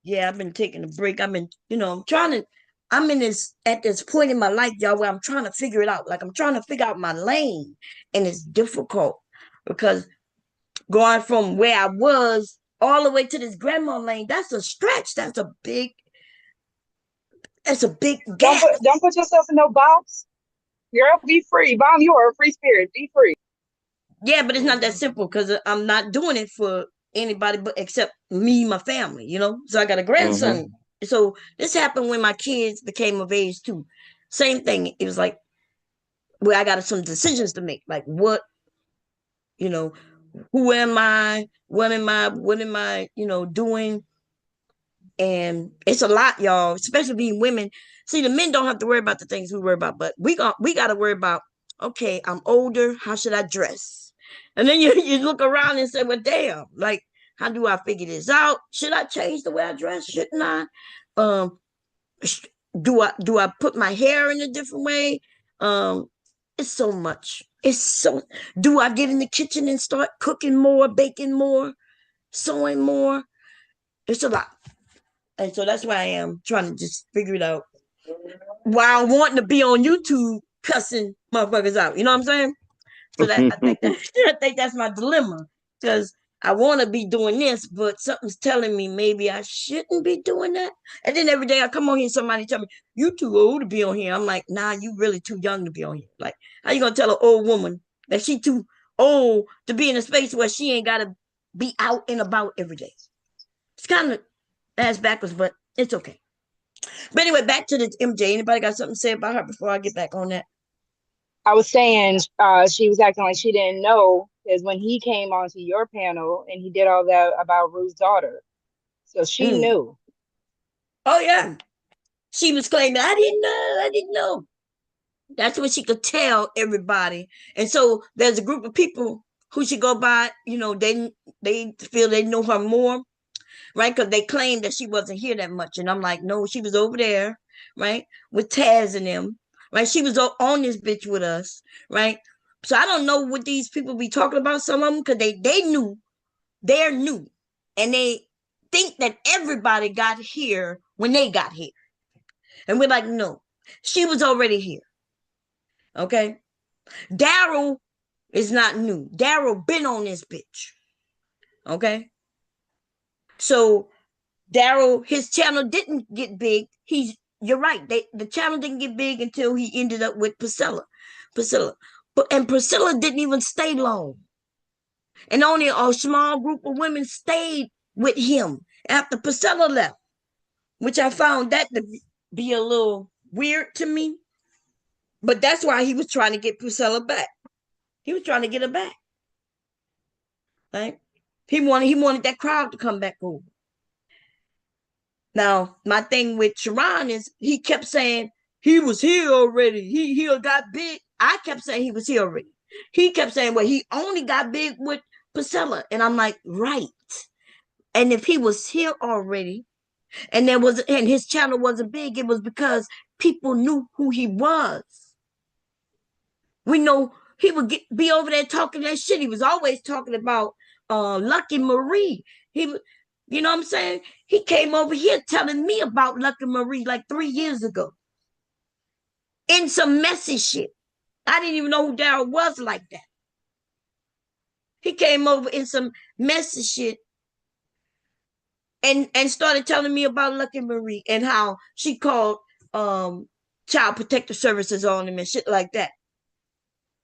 Yeah, I've been taking a break. I'm in this at this point in my life, y'all, where I'm trying to figure it out. Like I'm trying to figure out my lane. And it's difficult because going from where I was all the way to this grandma lane, that's a stretch. That's a big Don't gap. put yourself in no box. Girl, be free. Bomb, you are a free spirit. Be free. Yeah, but it's not that simple because I'm not doing it for anybody but except me, my family, So I got a Mm-hmm. grandson. So this happened when my kids became of age too. Same thing. It was like where I got some decisions to make. Like you know, who am I? What am I doing? And it's a lot, y'all, especially being women. See, the men don't have to worry about the things we worry about, but we got to worry about, okay, I'm older. How should I dress? And then you look around and say, well, damn, like, how do I figure this out? Should I change the way I dress? Shouldn't I? Um, do I put my hair in a different way? It's so much. Do I get in the kitchen and start cooking more, baking more, sewing more? It's a lot. And so that's why I am trying to just figure it out while wanting to be on YouTube cussing motherfuckers out. You know what I'm saying? So that I think that I think that's my dilemma. Because I want to be doing this, but something's telling me maybe I shouldn't be doing that. And then every day I come on here, somebody tell me, you too old to be on here. I'm like, nah, you really too young to be on here. Like, how you gonna tell an old woman that she too old to be in a space where she ain't gotta be out and about every day? It's kind of ass backwards, but it's okay. But anyway, back to the MJ. Anybody got something to say about her before I get back on that? I was saying she was acting like she didn't know because when he came onto your panel and he did all that about Ruth's daughter. So she Mm. knew. Oh yeah. She was claiming, I didn't know. That's what she could tell everybody. And so there's a group of people who should go by, they feel they know her more, right? Because they claim that she wasn't here that much. And I'm like, no, she was over there, right? With Taz and them, right? She was on this bitch with us, right? So I don't know what these people be talking about, some of them, because they're new. And they think that everybody got here when they got here. And we're like, no, she was already here. Okay. Daryl is not new. Daryl been on this bitch. Okay. So Daryl, his channel didn't get big. You're right. The channel didn't get big until he ended up with Priscilla. And Priscilla didn't even stay long. And only a small group of women stayed with him after Priscilla left, which I found that to be a little weird to me. But that's why he was trying to get Priscilla back. He was trying to get her back. Right? He wanted that crowd to come back over. Now, my thing with Sharon is he kept saying he was here already. He got big. I kept saying he was here already. He kept saying, well, he only got big with Priscilla. And I'm like, right. And if he was here already, and his channel wasn't big, it was because people knew who he was. We know he would be over there talking that shit. He was always talking about Lucky Marie. He would, you know what I'm saying? He came over here telling me about Lucky Marie like 3 years ago. In some messy shit. I didn't even know who Daryl was like that. He came over in some messy shit and started telling me about Lucky Marie and how she called child protective services on him and shit like that.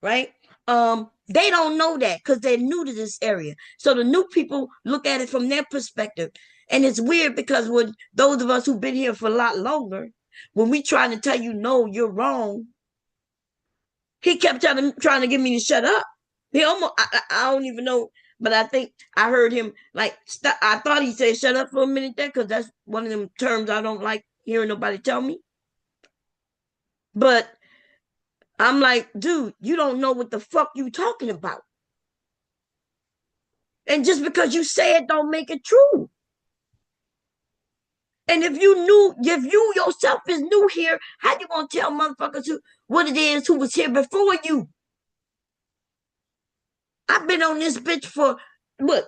Right? They don't know that because they're new to this area. So the new people look at it from their perspective. And it's weird because when those of us who've been here for a lot longer, when we trying to tell you, no, you're wrong, he kept trying to get me to shut up. He almost, I don't even know, but I think I heard him like, I thought he said shut up for a minute there because that's one of them terms I don't like hearing nobody tell me. But I'm like, dude, you don't know what the fuck you talking about. And just because you say it don't make it true. And if you yourself is new here, how you gonna tell motherfuckers what it is who was here before you? I've been on this bitch for look,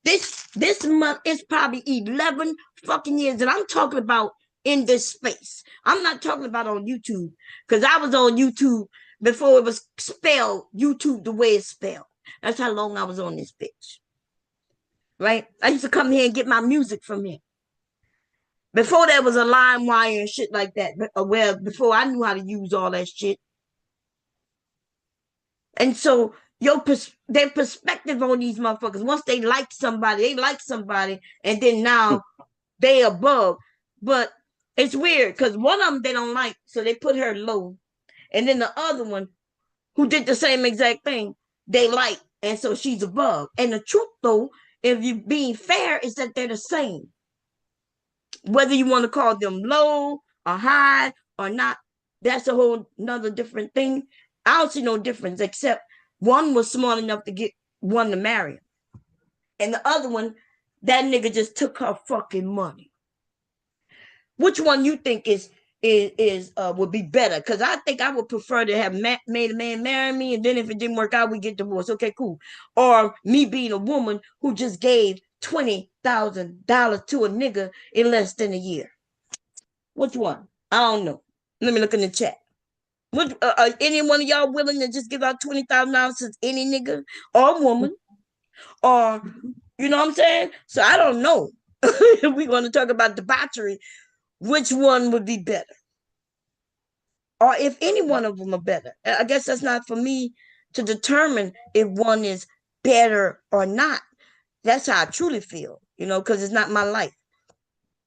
this month is probably 11 fucking years, and I'm talking about in this space. I'm not talking about on YouTube, because I was on YouTube before it was spelled YouTube the way it's spelled. That's how long I was on this bitch. Right? I used to come here and get my music from here. Before there was a line wire and shit like that. Well, before I knew how to use all that shit. And so their perspective on these motherfuckers, once they like somebody, and then now they above. But it's weird because one of them they don't like, so they put her low. And then the other one, who did the same exact thing, they like, and so she's above. And the truth, though, if you're being fair, is that they're the same. Whether you want to call them low or high or not, that's a whole another different thing. I don't see no difference except one was smart enough to get one to marry him. And the other one, that nigga just took her fucking money. Which one you think is would be better? Because I think I would prefer to have made a man marry me, and then if it didn't work out, we get divorced. Okay, cool. Or me being a woman who just gave $20,000 to a nigga in less than a year. Which one? I don't know. Let me look in the chat. What are any one of y'all willing to just give out $20,000 to any nigga or woman? Or you know what I'm saying? So I don't know. We're going to talk about debauchery. Which one would be better? Or if any one of them are better. I guess that's not for me to determine if one is better or not. That's how I truly feel, because it's not my life.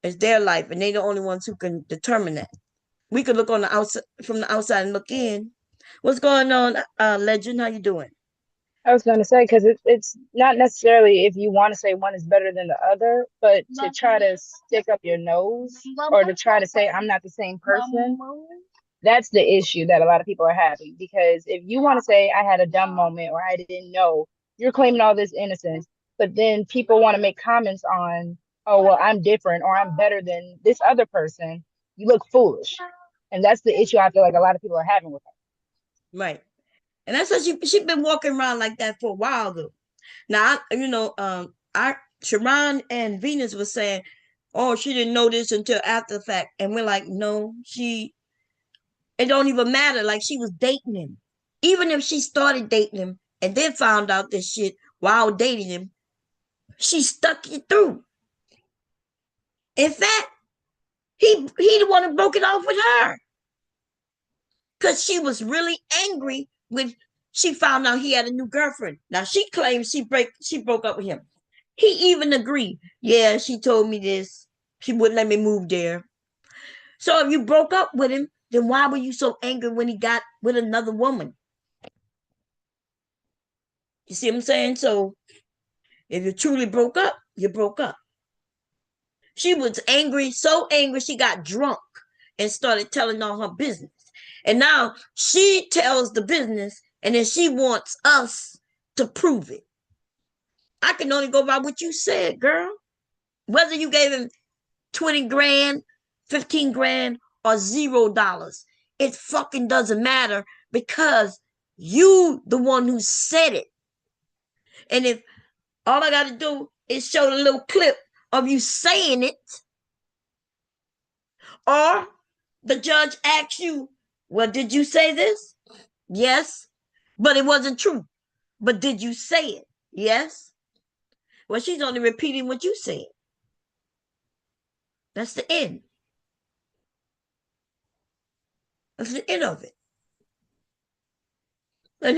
It's their life, and they're the only ones who can determine that. We could look on the outside from the outside and look in. What's going on, Legend? How you doing? I was going to say, because it's not necessarily if you want to say one is better than the other, but to try to stick up your nose or to try to say I'm not the same person, that's the issue that a lot of people are having. Because if you want to say I had a dumb moment or I didn't know, you're claiming all this innocence, but then people want to make comments on, oh, well, I'm different or I'm better than this other person. You look foolish. And that's the issue I feel like a lot of people are having with her. Right. And that's why she been walking around like that for a while though. Now, Sharon and Venus was saying, oh, she didn't know this until after the fact. And we're like, no, it don't even matter. Like, she was dating him. Even if she started dating him and then found out this shit while dating him, she stuck it through. In fact, he the one who broke it off with her. Because she was really angry when she found out he had a new girlfriend. Now, she claims she broke up with him. He even agreed. Yeah, she told me this. She wouldn't let me move there. So if you broke up with him, then why were you so angry when he got with another woman? You see what I'm saying? So if you truly broke up, you broke up. She was angry, so angry she got drunk and started telling all her business. And now she tells the business, and then she wants us to prove it. I can only go by what you said, girl. Whether you gave him 20 grand, 15 grand, or $0, it fucking doesn't matter because You, the one who said it. And if all I got to do is show the little clip of you saying it, or the judge asks you, well, did you say this? Yes, but it wasn't true. But did you say it? Yes. Well, she's only repeating what you said. That's the end. That's the end of it. And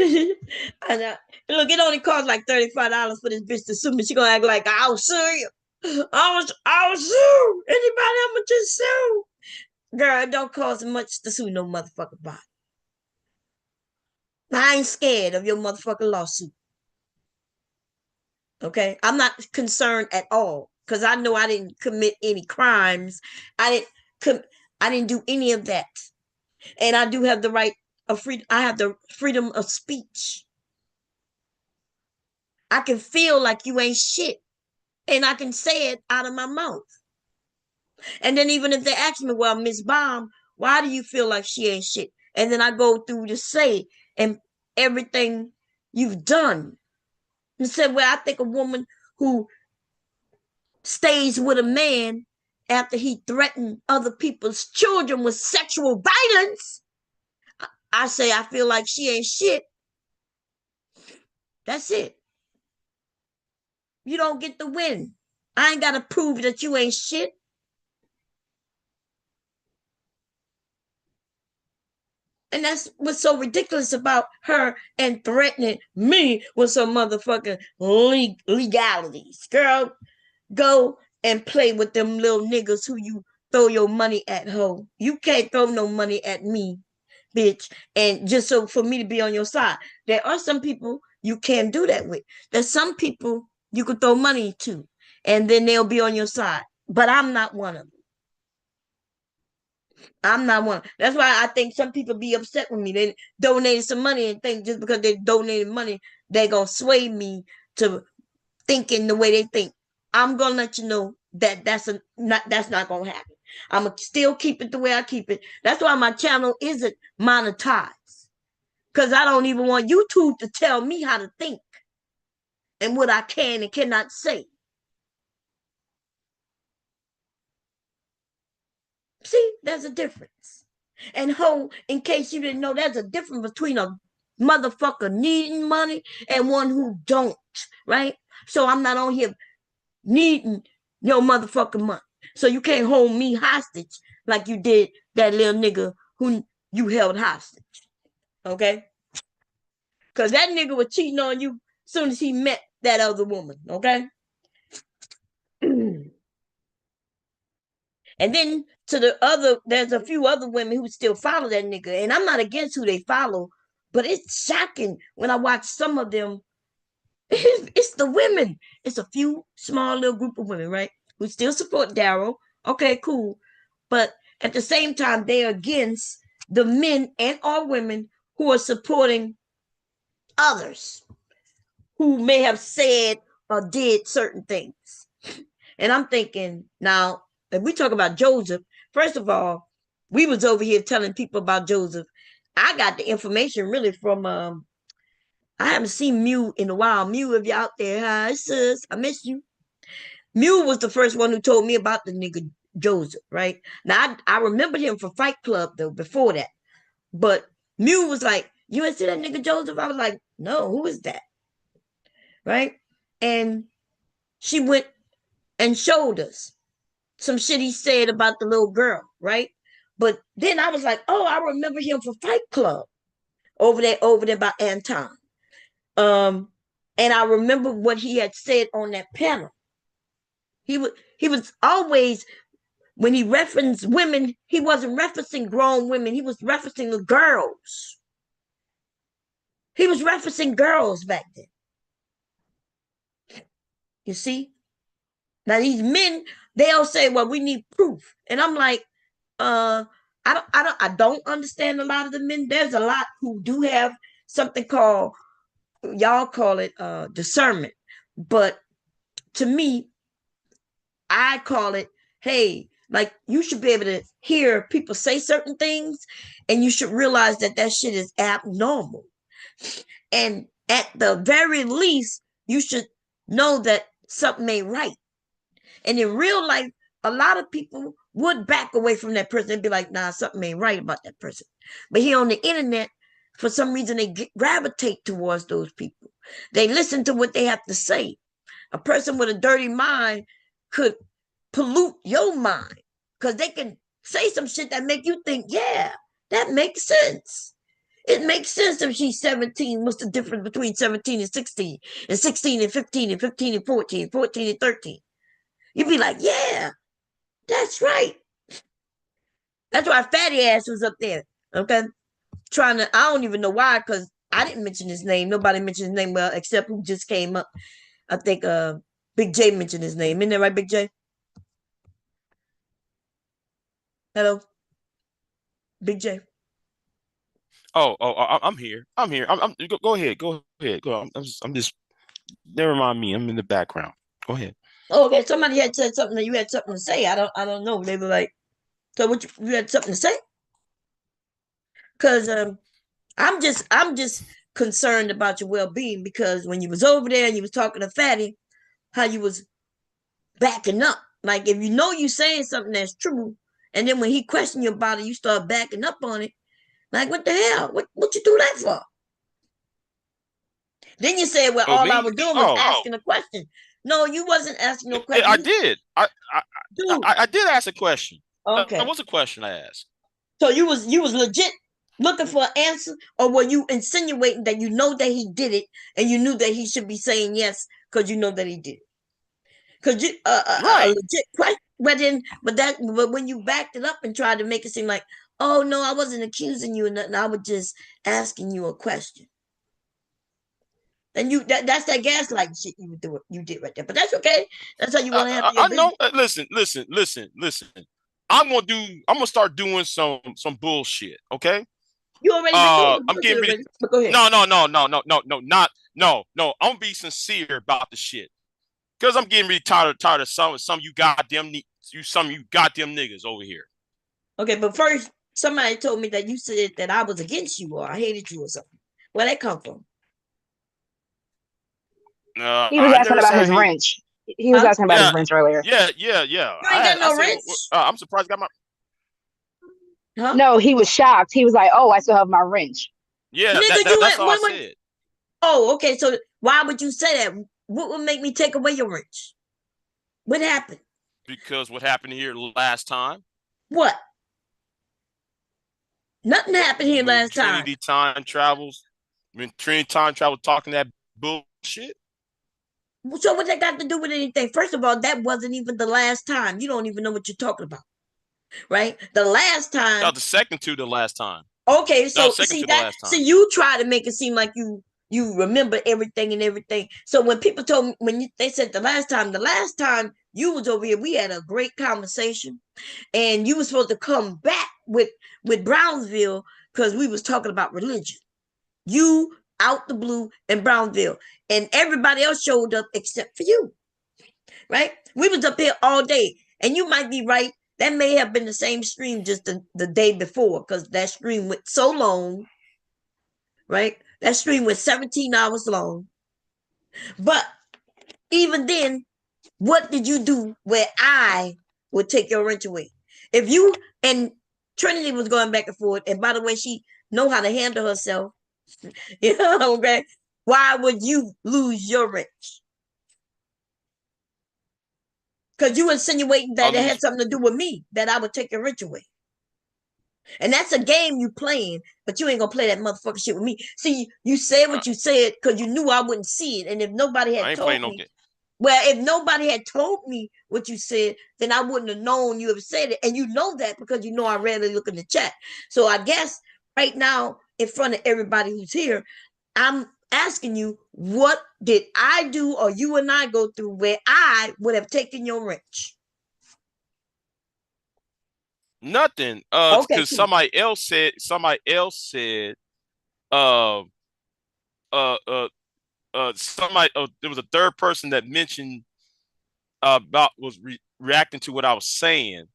look, it only costs like $35 for this bitch to sue me. She gonna act like I'll sue you. I'll sue anybody. I'ma just sue. Girl, it don't cost much to sue no motherfucking body. I ain't scared of your motherfucking lawsuit. Okay, I'm not concerned at all because I know I didn't commit any crimes. I didn't do any of that, and I do have the right of freedom. I have the freedom of speech. I can feel like you ain't shit, and I can say it out of my mouth. And then even if they ask me, well, Miss Baum, why do you feel like she ain't shit? And then I go through to say and everything you've done. And said, well, I think a woman who stays with a man after he threatened other people's children with sexual violence, I say I feel like she ain't shit. That's it. You don't get the win. I ain't got to prove that you ain't shit. And that's what's so ridiculous about her and threatening me with some motherfucking legalities. Girl, go and play with them little niggas who you throw your money at, ho. You can't throw no money at me, bitch. And just so for me to be on your side. There are some people you can't do that with. There's some people you could throw money to, and then they'll be on your side. But I'm not one of them. I'm not one. That's why I think some people be upset with me. They donated some money and think just because they donated money, they gonna sway me to thinking the way they think. I'm gonna let you know that that's not gonna happen. I'm gonna still keep it the way I keep it. That's why my channel isn't monetized, because I don't even want YouTube to tell me how to think and what I can and cannot say. See, there's a difference. And in case you didn't know, there's a difference between a motherfucker needing money and one who don't, right? So I'm not on here needing your motherfucking money. So you can't hold me hostage like you did that little nigga who you held hostage. Okay? Because that nigga was cheating on you as soon as he met that other woman. Okay? And then there's a few other women who still follow that nigga. And I'm not against who they follow, but it's shocking when I watch some of them. It's the women. It's a few small little group of women, right? Who still support Daryl. Okay, cool. But at the same time, they're against the men and or women who are supporting others who may have said or did certain things. And I'm thinking, now, if we talk about Joseph, first of all, we was over here telling people about Joseph. I got the information really from I haven't seen Mew in a while. Mew, if you're out there, hi sis, I miss you. Mew was the first one who told me about the nigga Joseph, right? Now I remember him from Fight Club though, before that. But Mew was like, you ain't see that nigga Joseph? I was like, no, who is that? Right? And she went and showed us some shit he said about the little girl, right? But then I was like, oh, I remember him from Fight Club over there by Anton. And I remember what he had said on that panel. He was always, when he referenced women, he wasn't referencing grown women. He was referencing the girls. He was referencing girls back then. You see? Now these men, they'll say, well, we need proof. And I'm like, I don't understand a lot of the men. There's a lot who do have something called, y'all call it discernment. But to me, I call it, hey, like you should be able to hear people say certain things and you should realize that that shit is abnormal. And at the very least, you should know that something ain't right. And in real life, a lot of people would back away from that person and be like, nah, something ain't right about that person. But here on the internet, for some reason, they gravitate towards those people. They listen to what they have to say. A person with a dirty mind could pollute your mind because they can say some shit that make you think, yeah, that makes sense. It makes sense if she's 17. What's the difference between 17 and 16 and 15 and 15 and 14, 14 and 13? You'd be like, yeah, that's right. That's why Fatty Ass was up there. Okay. Trying to, I don't even know why, because I didn't mention his name. Nobody mentioned his name, well, except who just came up. I think Big J mentioned his name. Isn't that right, Big J? Hello? Big J. I'm here. Go ahead. Go ahead. Go. I'm just. Never mind me. I'm in the background. Go ahead. Oh, okay. Somebody had said something that you had something to say. I don't know. They were like, so what you had something to say? Because I'm just concerned about your well-being, because when you was over there and you was talking to Fatty, how you was backing up. Like, if you know you saying something that's true, and then when he questioned you about it, you start backing up on it. Like, what the hell? What you do that for? Then you said, well, Oh, all I me? was doing was Oh, asking a question. No, you wasn't asking no I question. did. Dude. I did ask a question. That Okay. was a question I asked. So you was legit looking for an answer, or were you insinuating that you know that he did it and you knew that he should be saying yes because you know that he did it? Because you a Right. legit question, but when you backed it up and tried to make it seem like, oh no, I wasn't accusing you or nothing, I was just asking you a question. And that's that gaslighting shit you did right there. But that's okay. That's how you want to handle your I business. know. Listen. I'm gonna start doing some bullshit. Okay. You already been doing the I'm bullshit getting ready. already. But go ahead. No. I'm gonna be sincere about the shit because I'm getting really tired of some you goddamn some you goddamn niggas over here. Okay, but first, somebody told me that you said that I was against you or I hated you or something. Where that come from? He was I asking never about said I his hate. wrench. He was Huh? asking about his Yeah, wrench earlier. yeah. You ain't got I no said wrench? I'm surprised I got my. Huh? No, he was shocked. He was like, "Oh, I still have my wrench." Yeah, Nigga, you that's went all I what? said. Oh, okay. So why would you say that? What would make me take away your wrench? What happened? Because what happened here last time What? Nothing happened here when last time. Trinity time travels, when Trinity time travel talking that bullshit. So what that got to do with anything? First of all, that wasn't even the last time. You don't even know what you're talking about, right? The last That time. was the second to the last time. Okay, That was so second see to the that. last See, time. you try to make it seem like you remember everything and everything. So when people told me they said the last time you was over here, we had a great conversation, and you was supposed to come back with Brownsville because we was talking about religion. You out the blue in Brownsville, and everybody else showed up except for you, right? We was up here all day, and you might be right. That may have been the same stream just the day before, because that stream went so long, right? That stream was 17 hours long. But even then, what did you do where I would take your wrench away? If you and Trinity was going back and forth, and by the way, she know how to handle herself, you know, okay? Why would you lose your wrench? Because you insinuating I that it had lose. something to do with me, that I would take your wrench away. And that's a game you playing, but you ain't gonna play that motherfucking shit with me. See, you said Uh, what you said because you knew I wouldn't see it. And if nobody I had ain't playing told no me, game. well, if nobody had told me what you said, then I wouldn't have known you have said it. And you know that because you know I rarely look in the chat. So I guess right now, in front of everybody who's here, I'm asking you, what did I do or you and I go through where I would have taken your wrench? Nothing. Okay, Because cool. somebody else said, uh, uh, somebody. There was a third person that mentioned about was reacting to what I was saying,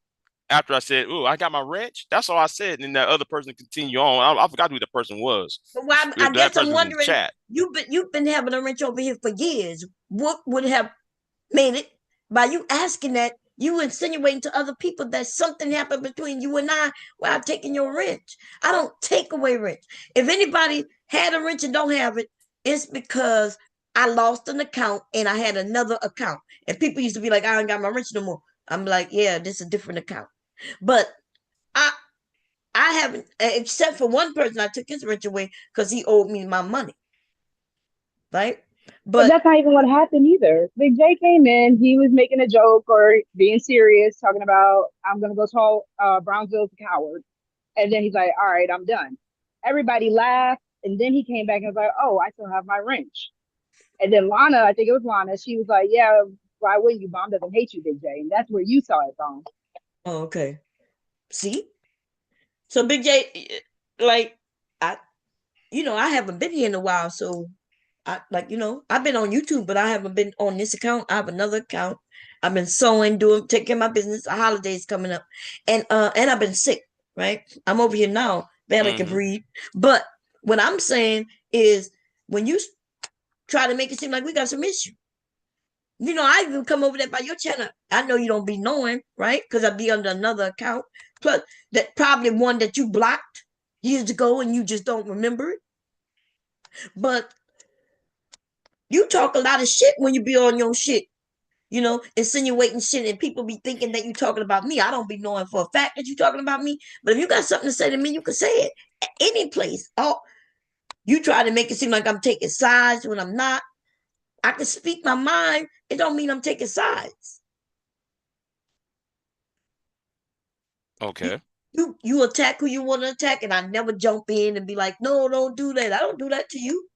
after I said, "Oh, I got my wrench." That's all I said, and then that other person continued on. I forgot who the person was. Well, I That guess I'm person was in the wondering. chat. You've been having a wrench over here for years. What would have made it by you asking that? You insinuating to other people that something happened between you and I while taking your wrench. I don't take away wrench. If anybody had a wrench and don't have it, it's because I lost an account and I had another account. And people used to be like, I ain't got my wrench no more. I'm like, yeah, this is a different account. But I I haven't, except for one person, I took his wrench away because he owed me my money, right? But But that's not even what happened either. Big J came in, he was making a joke or being serious, talking about I'm gonna go tell Brownsville's a coward. And then he's like, all right, I'm done. Everybody laughed, and then he came back and was like, oh, I still have my wrench. And then Lana, I think it was Lana, she was like, yeah, why wouldn't you? Mom doesn't hate you, Big J. And that's where you saw it from. oh, okay, see, so Big J, like I, I haven't been here in a while, so I like I've been on YouTube, but I haven't been on this account. I have another account. I've been sewing, taking care of my business. The holidays coming up, and I've been sick. Right, I'm over here now, barely can Mm-hmm. breathe. But what I'm saying is, when you try to make it seem like we got some issue, I even come over there by your channel. I know you don't be knowing, right? Because I be under another account. Plus, that probably one that you blocked years ago and you just don't remember it. But you talk a lot of shit when you be on your shit, insinuating shit, and people be thinking that you talking about me. I don't be knowing for a fact that you talking about me. But if you got something to say to me, you can say it at any place. Oh, you try to make it seem like I'm taking sides when I'm not. I can speak my mind. It don't mean I'm taking sides. You Okay. you attack who you want to attack, and I never jump in and be like, no, don't do that. I don't do that to you.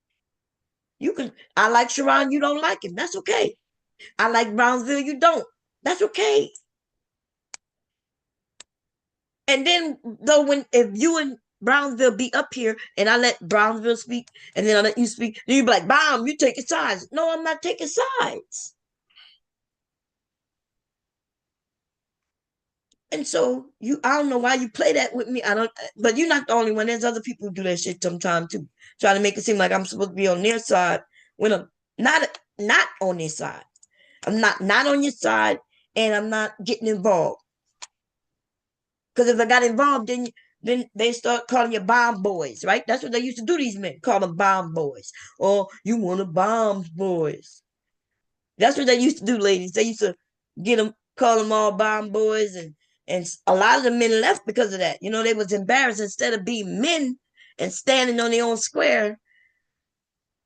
You can. I like Sharon, you don't like him. That's okay. I like Brownsville, you don't. That's okay. And then though, when if you and Brownsville be up here, and I let Brownsville speak, and then I let you speak, then you be like, "Bam, you taking sides." No, I'm not taking sides. And so I don't know why you play that with me. I don't, but you're not the only one. There's other people who do that shit sometimes too, trying to make it seem like I'm supposed to be on their side when I'm not on their side. I'm not on your side, and I'm not getting involved. Because if I got involved, then they start calling you bomb boys, right? That's what they used to do. These men call them bomb boys, or you want to bomb boys. That's what they used to do, ladies. They used to call them all bomb boys, and a lot of the men left because of that. They was embarrassed. Instead of being men and standing on their own square,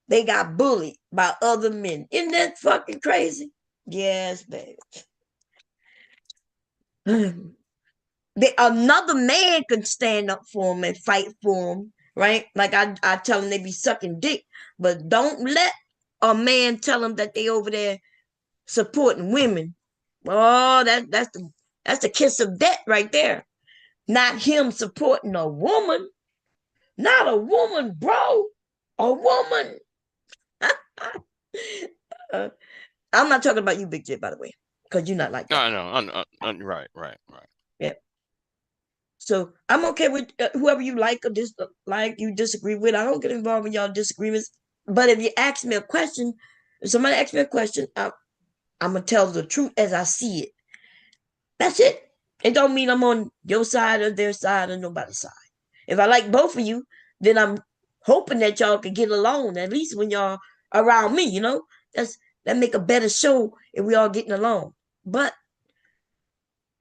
they got bullied by other men. Isn't that fucking crazy? Yes, baby. Another man could stand up for them and fight for them, right? Like I tell them they be sucking dick, but don't let a man tell them that they over there supporting women. Oh, that's the kiss of death right there. Not him supporting a woman, not a woman, bro, a woman. uh, I'm not talking about you, Big J, by the way, because you're not like that. No, no, right, right, right. Yeah. So I'm okay with whoever you like or dislike, you disagree with. I don't get involved in y'all disagreements. But if you ask me a question, if somebody asks me a question, I'm gonna tell the truth as I see it. That's it. It don't mean I'm on your side or their side or nobody's side. If I like both of you, then I'm hoping that y'all can get along, at least when y'all around me, that make a better show if we all getting along. But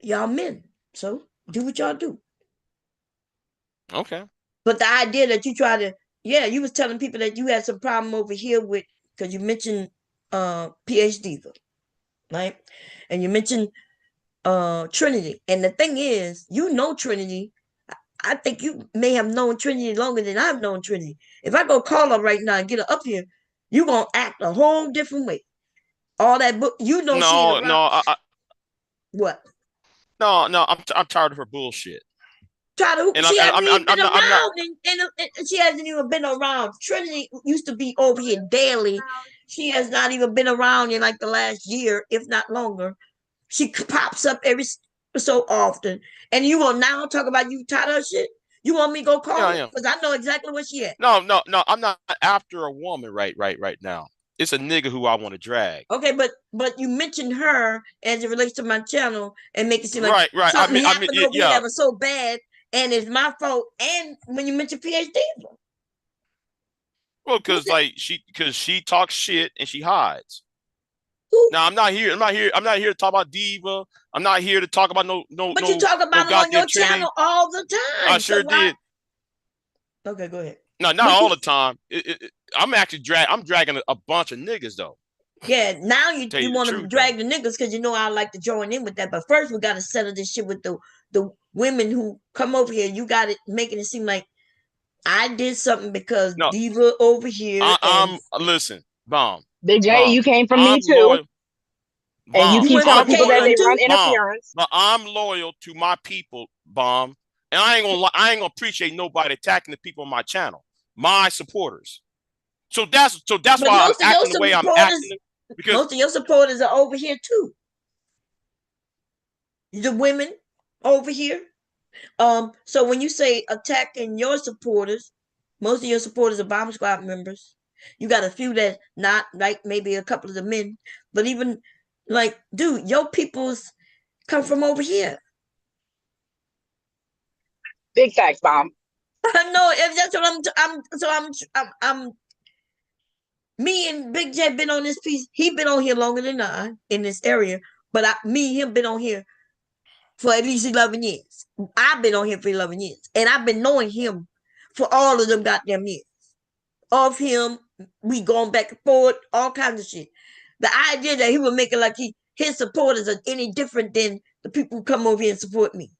y'all men, so do what y'all do. Okay. But the idea that you try to, yeah, you was telling people that you had some problem over here with, because you mentioned PhD, right? And you mentioned Trinity. And the thing is, Trinity. I think you may have known Trinity longer than I've known Trinity. If I go call her right now and get her up here, you gonna act a whole different way. All that book, she ain't No, around. no, What? no. I'm tired of her bullshit. Try to. And She hasn't even been I'm not. around, and she hasn't even been around. Trinity used to be over here daily. She has not even been around in like the last year, if not longer. She pops up so often, and you will now talk about you tired of shit? You want me to go Yeah, call I her? am. Because I know exactly where she at. No, no, no. I'm not after a woman right now. It's a nigga who I want to drag. Okay, but you mentioned her as it relates to my channel and make it seem like Right, right. something happened over here Yeah. that was so bad and it's my fault. And when you mentioned PhD, Well, who's because she talks shit and she hides. who? Now I'm not here. I'm not here to talk about Diva. I'm not here to talk about But you talk no about it on goddamn your Trinity. channel all the I time. So sure why? did. Okay, go ahead. No, not But all you, the time. I'm dragging a bunch of niggas though. yeah, now you, Tell you you the want to truth though. drag the niggas because you know I like to join in with that. But first, we got to settle this shit with the women who come over here. You got it making it seem like I did something because No, Diva over here and I'm listen, bomb, Big J, bomb. you came from I'm me too, loyal, and you bomb. you keep went from telling I'm people that loyal, Caitlyn they run too. bomb. interference. But I'm loyal to my people, bomb. And I ain't gonna appreciate nobody attacking the people on my channel, my supporters. So that's But why I'm most of your acting the way I'm supporters, acting because most of your supporters are over here too. The women over here. So when you say attacking your supporters, most of your supporters are bomb squad members. You got a few that not like maybe a couple of the men, but even like, dude, your peoples come from over here. Big facts, bomb. I know if that's what I'm me and Big J been on this piece. He been on here longer than I in this area, but me and him been on here for at least 11 years. I've been on here for 11 years, and I've been knowing him for all of them goddamn years. Of him, we going back and forth, all kinds of shit. The idea that he would make it like his supporters are any different than the people who come over here and support me.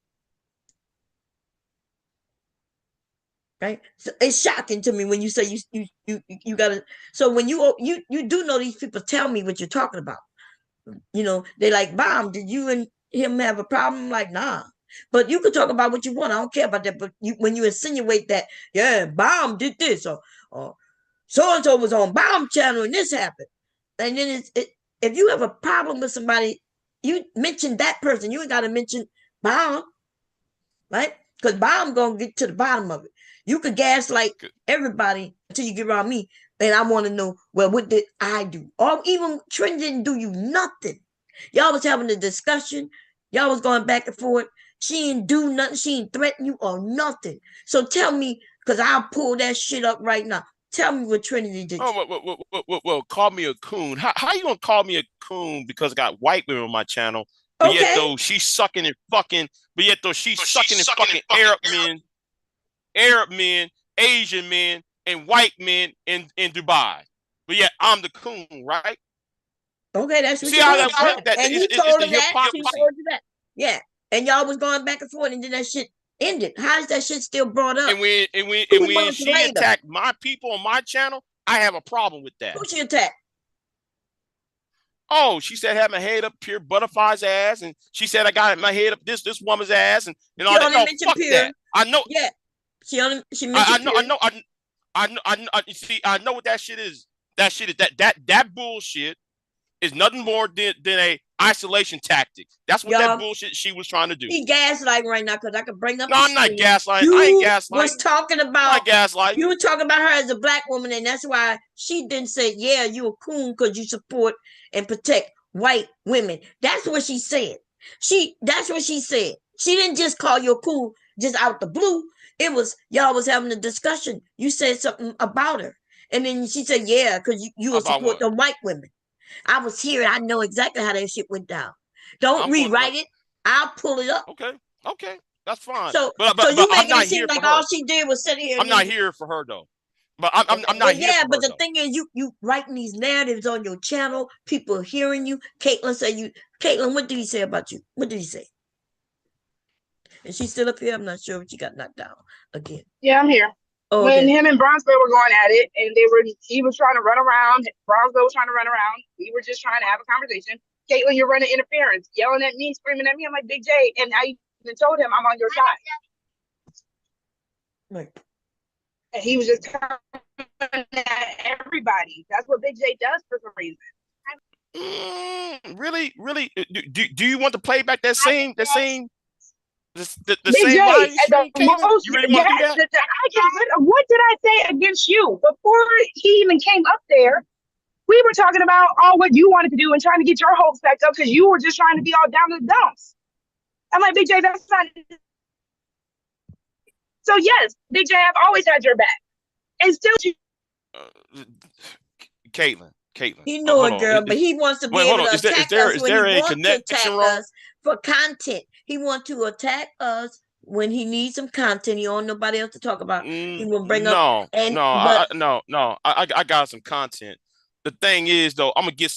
Right? So it's shocking to me when you say you gotta. So when you do know these people, tell me what you're talking about. You know, they like, Bomb, did you and him have a problem? Like, nah. But you can talk about what you want. I don't care about that. But when you insinuate that, yeah, Bomb did this, or so and so was on Bomb channel and this happened, and then if you have a problem with somebody, you mention that person. You ain't got to mention Bomb, right? Because Bomb gonna get to the bottom of it. You could gaslight everybody until you get around me, and I want to know, well, what did I do? Or even Trent didn't do you nothing. Y'all was having a discussion. Y'all was going back and forth. She didn't do nothing. She didn't threaten you or nothing. So tell me, because I'll pull that shit up right now. Tell me what Trinity did. well, call me a coon. How you gonna call me a coon because I got white women on my channel, but yet Okay. though she's sucking and fucking, but yet though she's sucking and fucking Arab men, Asian men, and white men in Dubai. But yet I'm the coon, right? Okay, that's You what see you how did. that worked? That And he it's told the her that. She hypocrisy. told you that. Yeah. And y'all was going back and forth, and then that shit ended. How is that shit still brought up? And 2 when months she later. attacked my people on my channel, I have a problem with that. Who she attacked? Oh, she said I had my head up Pure Butterfly's ass, and she said I got my head up this woman's ass, and She all that. only No, mentioned fuck Pure. that. I know. Yeah. She mentioned Pure. See, I know what that shit is. That bullshit is nothing more than a isolation tactic. That's what that Y'all, bullshit she was trying to do. he gaslighting right now because I can bring up No, the I'm not screen. gaslighting. I ain't You was gaslighting. talking I'm about not gaslighting. you were talking about her as a black woman, and that's why she didn't say, yeah, you a coon because you support and protect white women. That's what she said. That's what she said. She didn't just call you a coon just out the blue. It was y'all was having a discussion. You said something about her. And then she said, yeah, because you will About support what? the white women. I was here. I know exactly how that shit went down. Don't I'm going. rewrite it. I'll pull it up. Okay, okay, that's fine. So, But so you I'm making not it seem here for like all her. she did was sit here I'm and not then. here for her though. But I'm Well, not here yeah, for but her the though. thing is, you writing these narratives on your channel. People are hearing you. Caitlyn said you. Caitlyn, what did he say about you? What did he say? Is she still up here? I'm not sure, but she got knocked down again. Yeah, I'm here. Oh, When okay. him and Bronzeville were going at it, and he was trying to run around. Bronzeville was trying to run around. We were just trying to have a conversation. Caitlyn, you're running interference, yelling at me, screaming at me. I'm like, Big J, and I even told him I'm on your side. Right. And he was just coming at everybody. That's what Big J does for some reason. Really, really? Do you want to play back the same Big J, live at the stream, Caitlin? most, You really want to do yes, that? what did I say against you before he even came up there? We were talking about all what you wanted to do and trying to get your hopes back up because you were just trying to be all down to the dumps. I'm like, Big J, that's not. So yes, Big J, I've always had your back, and still. Caitlin, He know hold it, on. girl, but he wants to be Wait, hold able on. to attack us Is when he there a wants to connection attack wrong? us for content. He wants to attack us when he needs some content. He don't nobody else to talk about. He will bring up No, and no, but no. I got some content. The thing is, though, I'm gonna get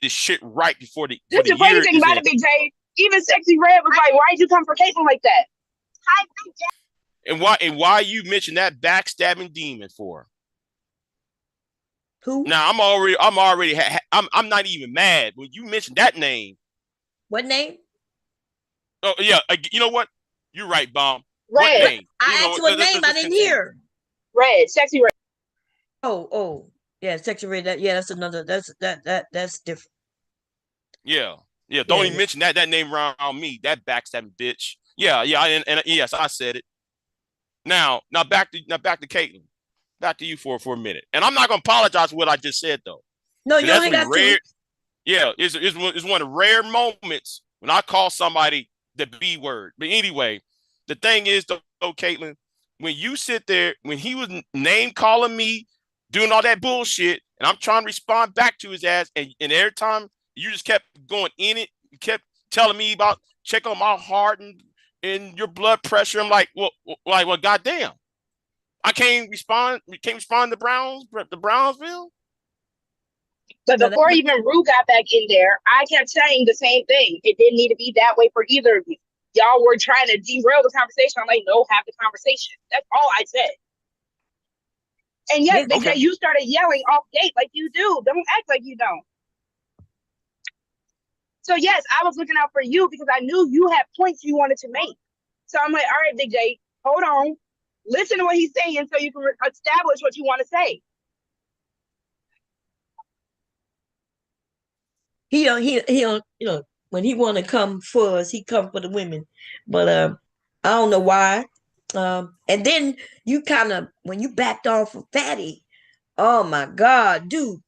this shit right before That's the the crazy year thing is about in. it, Big J. Even Sexy Red was like, "Why'd you come for Caitlyn like that?" Hi, Big J. And why you mentioned that backstabbing demon for? who? Now I'm not even mad when you mentioned that name. What name? Oh yeah, you know what? You're right, Bomb. What Red. name? You I know, asked what name. I let's didn't continue. hear. Red. Sexy Red. Oh, yeah, sexual rate. That's another. That's different. Yeah. Don't Yeah, even mention that name around me. That backstabbing bitch. Yeah. And yes, I said it. Now back to Caitlin. Back to you for a minute. And I'm not gonna apologize for what I just said though. no, you That's only gonna be got two. rare. Yeah, it's one of the rare moments when I call somebody the B word. But anyway, the thing is though, Caitlin, when you sit there, when he was name calling me, doing all that bullshit, and I'm trying to respond back to his ass, and every time you just kept going in it, you kept telling me about check on my heart and your blood pressure. I'm like, well, goddamn. I can't respond to the Brownsville. But No, before even Rue got back in there, I kept saying the same thing. It didn't need to be that way for either of you. Y'all were trying to derail the conversation. I'm like, no, have the conversation. That's all I said. And yes, Big J, you started yelling off gate like you do. Don't act like you don't. So yes, I was looking out for you because I knew you had points you wanted to make. So I'm like, all right, Big J, hold on. Listen to what he's saying so you can establish what you want to say. he don't. When he want to come for us, he come for the women. But I don't know why. And then you kind of when you backed off of Fatty. Oh my God, dude.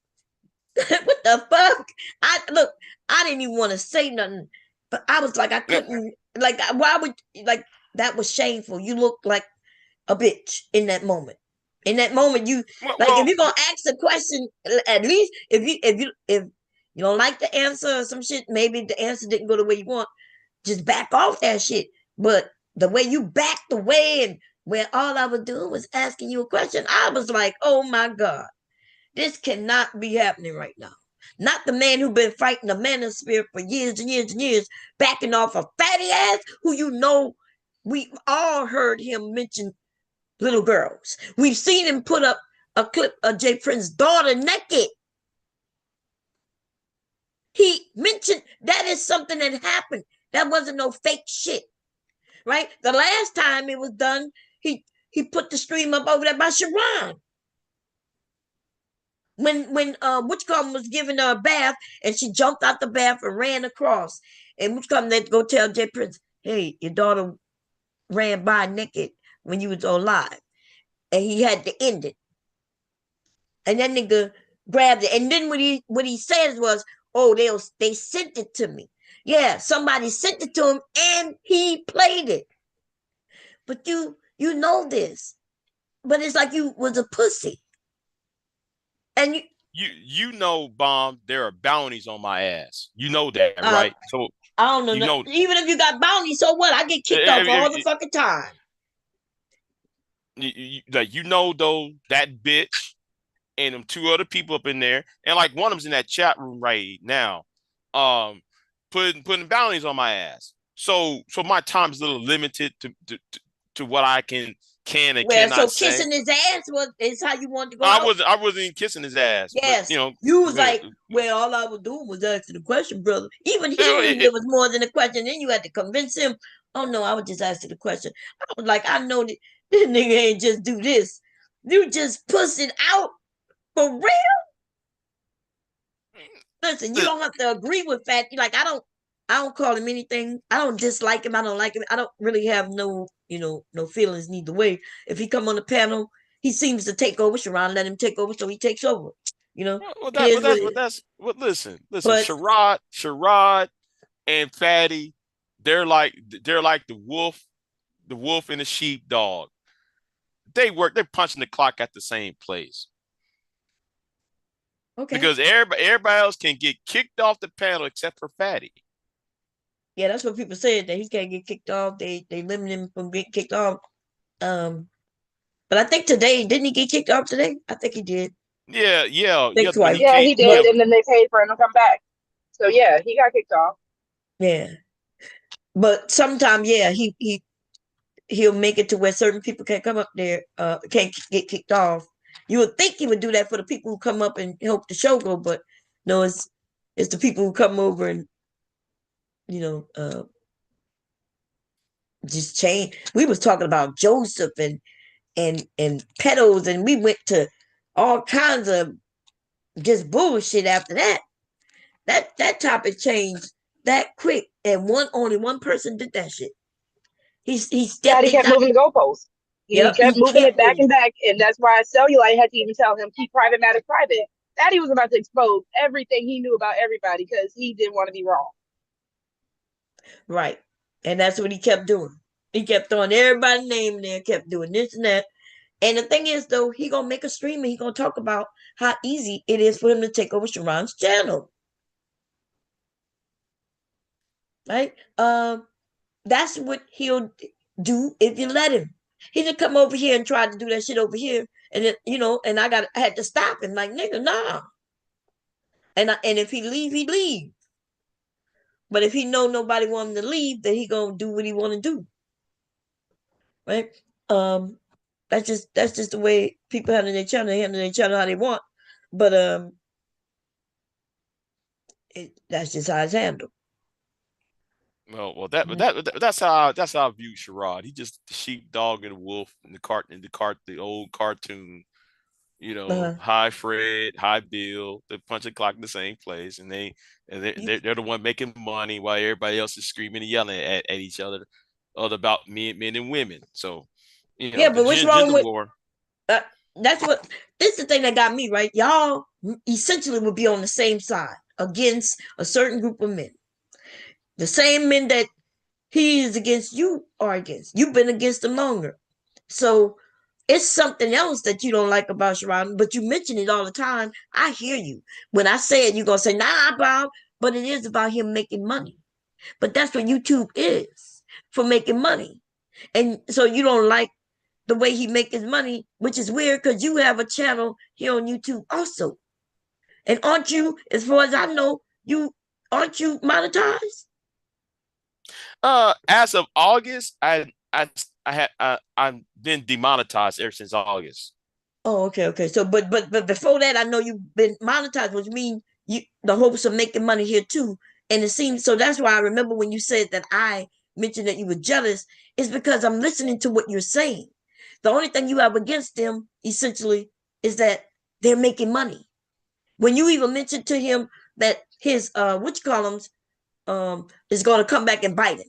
What the fuck? I didn't even want to say nothing, but I was like, I couldn't, like, why would, like, that was shameful. You look like a bitch in that moment. In that moment, you, like, if you're going to ask a question, at least if you don't like the answer or some shit, maybe the answer didn't go the way you want, just back off that shit. But the way you backed away and where all I was doing was asking you a question, I was like, oh my God. This cannot be happening right now. Not the man who been fighting the manosphere for years and years and years, backing off a fatty ass who we all heard him mention little girls. We've seen him put up a clip of Jay Prince's daughter naked. He mentioned that is something that happened. That wasn't no fake shit, right? The last time it was done, he put the stream up over there by Sharon. When Witchcom was giving her a bath and she jumped out the bath and ran across, and Witchcom then go tell Jay Prince, hey, your daughter ran by naked when you was alive, and he had to end it. And that nigga grabbed it, and then what he says was, oh, they sent it to me. Yeah, somebody sent it to him, and he played it. But you know this, but it's like you was a pussy, and you know, Bomb, there are bounties on my ass. You know that, right? So I don't know. You know, even if you got bounty, so what? I get kicked off all the fucking time. Like you know though, that bitch and them two other people up in there, and like one of them's in that chat room right now, putting bounties on my ass. So my time's a little limited to what I can and cannot say. So kissing his ass is how you want to go. I wasn't even kissing his ass. Yes, but, you was like, well, all I was doing was asking the question, brother. Even he knew there was more than a question. Then you had to convince him. Oh no, I was just asking the question. I was like, I know that this nigga ain't just do this. You just puss it out for real. Listen, you don't have to agree with Fatty. Like I don't call him anything. I don't dislike him. I don't like him. I don't really have no, no feelings neither way. If he come on the panel, he seems to take over. Sharon let him take over, so he takes over. Well, It that, is but what that's it what is. that's what. Listen. But Sherrod, and Fatty, they're like the wolf and the sheepdog. They're punching the clock at the same place okay, because everybody else can get kicked off the panel except for Fatty. yeah, that's what people said that he can't get kicked off. They limit him from getting kicked off. Um, but I think today didn't he get kicked off today? I think he did. Yeah. Think But twice. he Yeah, can't. he Yeah, did, and then they paid for him to come back. So yeah, he got kicked off. Yeah, but sometimes yeah, he'll make it to where certain people can't come up there, can't get kicked off. You would think he would do that for the people who come up and help the show go, but no, it's the people who come over and you know uh just change. We was talking about Joseph and pedos, and we went to all kinds of just bullshit after that. That topic changed that quick, and only one person did that shit. He stepped Daddy kept inside. moving the goalposts. He Yep, kept he moving kept it back moving. and back, and that's why Cellulite had to even tell him keep private matters private. Daddy was about to expose everything he knew about everybody because he didn't want to be wrong. Right. And that's what he kept doing. He kept throwing everybody's name in there, kept doing this and that. And the thing is, though, he gonna make a stream and he gonna talk about how easy it is for him to take over Sharon's channel. Right? That's what he'll do if you let him. He just come over here and try to do that shit over here, and then and I had to stop him. Like nigga, nah. And if he leave, he leave. But if he know nobody want him to leave, then he gonna do what he want to do. Right? Um, that's just the way people handle their channel. They handle their channel how they want. But that's just how it's handled. well, Right? that's how I view Sherrod. He just the sheepdog and the wolf in the old cartoon. Uh-huh. Hi Fred, hi Bill. They punch a clock in the same place, and You, they're the one making money while everybody else is screaming and yelling at each other, about men and women. So, yeah, the but what's wrong gender with war. uh, that's what this is the thing that got me right. Y'all essentially would be on the same side against a certain group of men. The same men that he is against, you are against. You've been against them longer. So it's something else that you don't like about Sharon, but you mention it all the time. I hear you. When I say it, you're gonna say, nah, Bob, but it is about him making money. But that's what YouTube is, for making money. And so you don't like the way he make his money, which is weird because you have a channel here on YouTube also. And aren't you, as far as I know, aren't you monetized? As of August, I've been demonetized ever since August. Oh, okay. So, but before that, I know you've been monetized, which means the hopes of making money here too. And it seems so. That's why I remember when you said that I mentioned that you were jealous, is because I'm listening to what you're saying. The only thing you have against them, essentially, is that they're making money. When you even mentioned to him that his which columns is going to come back and bite him.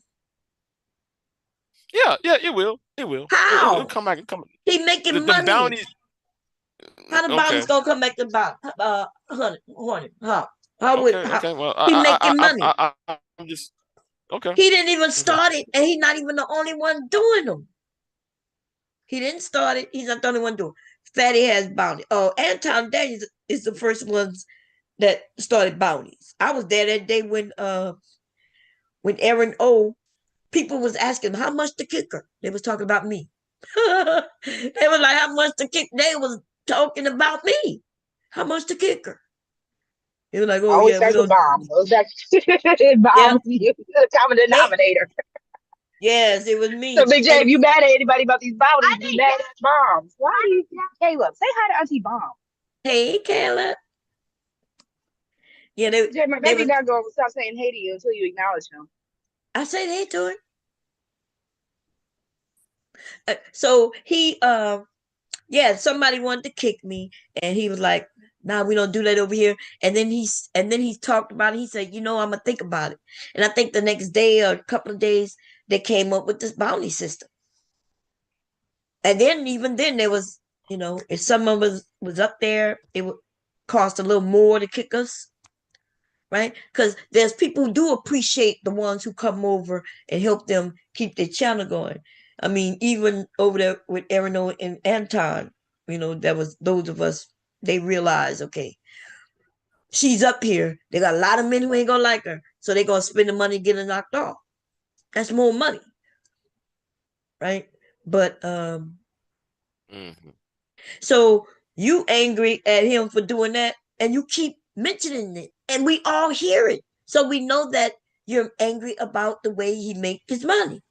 Yeah, it will. It will. It'll How? come back and come. He making The money. bounties. How the bounties Okay. gonna come back to about hundred? How would how Okay. Well, he making money? I'm just okay. He didn't even Okay. start it, and he's not even the only one doing them. He didn't start it. He's not the only one doing. Fatty has bounty. Oh, Anton Daniels is the first ones that started bounties. I was there that day when Aaron O. People was asking how much the kicker. They was talking about me. They was like, how much the kick? They was talking about me. How much the kicker? He was like, oh Always yeah, we starts with don't. bombs. Goes back Yep. bombs, the common They, denominator. yes, it was So me. Big J, And if you mad at anybody about these bounties, be mad at bombs. Why are you Caleb? Say hi to Auntie Bomb. hey, Kayla. Yeah, J, they maybe was. not going to stop saying hey to you until you acknowledge him. I said hey to him. So he yeah, somebody wanted to kick me, and he was like, Nah, we don't do that over here. And then he talked about it. He said, I'm gonna think about it. And I think the next day or a couple of days, they came up with this bounty system. And then even then there was, if someone was up there, it would cost a little more to kick us, right? Because there's people who do appreciate the ones who come over and help them keep their channel going. I mean, even over there with Erino and Anton, there was those of us, they realized, okay, she's up here. They got a lot of men who ain't gonna like her, so they gonna spend the money getting knocked off. That's more money, right? But so you angry at him for doing that, and you keep mentioning it, and we all hear it, so we know that you're angry about the way he make his money.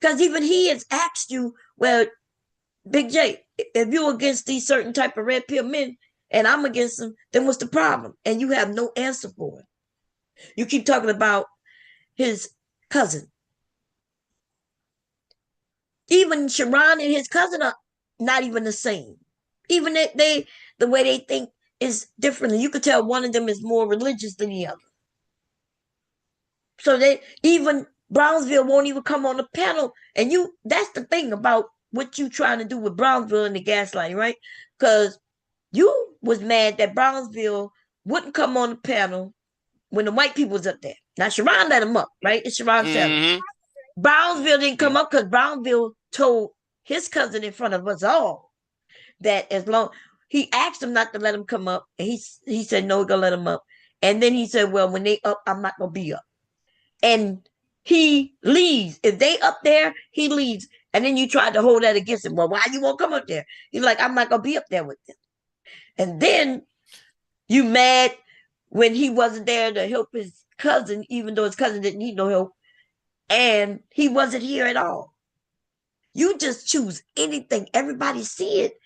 Because even he has asked you, well, Big J, if you're against these certain type of red pill men, and I'm against them, then what's the problem? And you have no answer for it. You keep talking about his cousin. Even Sharon and his cousin are not even the same. Even the way they think is different. You could tell one of them is more religious than the other. So even Brownsville won't even come on the panel. And that's the thing about what you trying to do with Brownsville and the gaslighting, right? Because you was mad that Brownsville wouldn't come on the panel when the white people was up there. Now Sharon let him up, right? It's Sharon's channel. Brownsville didn't come up because Brownsville told his cousin in front of us all that as long he asked him not to let him come up, and he said no, we're gonna let him up. And then he said, well, when they up, I'm not gonna be up. And he leaves. If they up there, he leaves. And then you tried to hold that against him. Well, why you won't come up there? He's like, I'm not gonna be up there with them. And then you mad when he wasn't there to help his cousin, even though his cousin didn't need no help. And he wasn't here at all. You just choose anything. Everybody see it.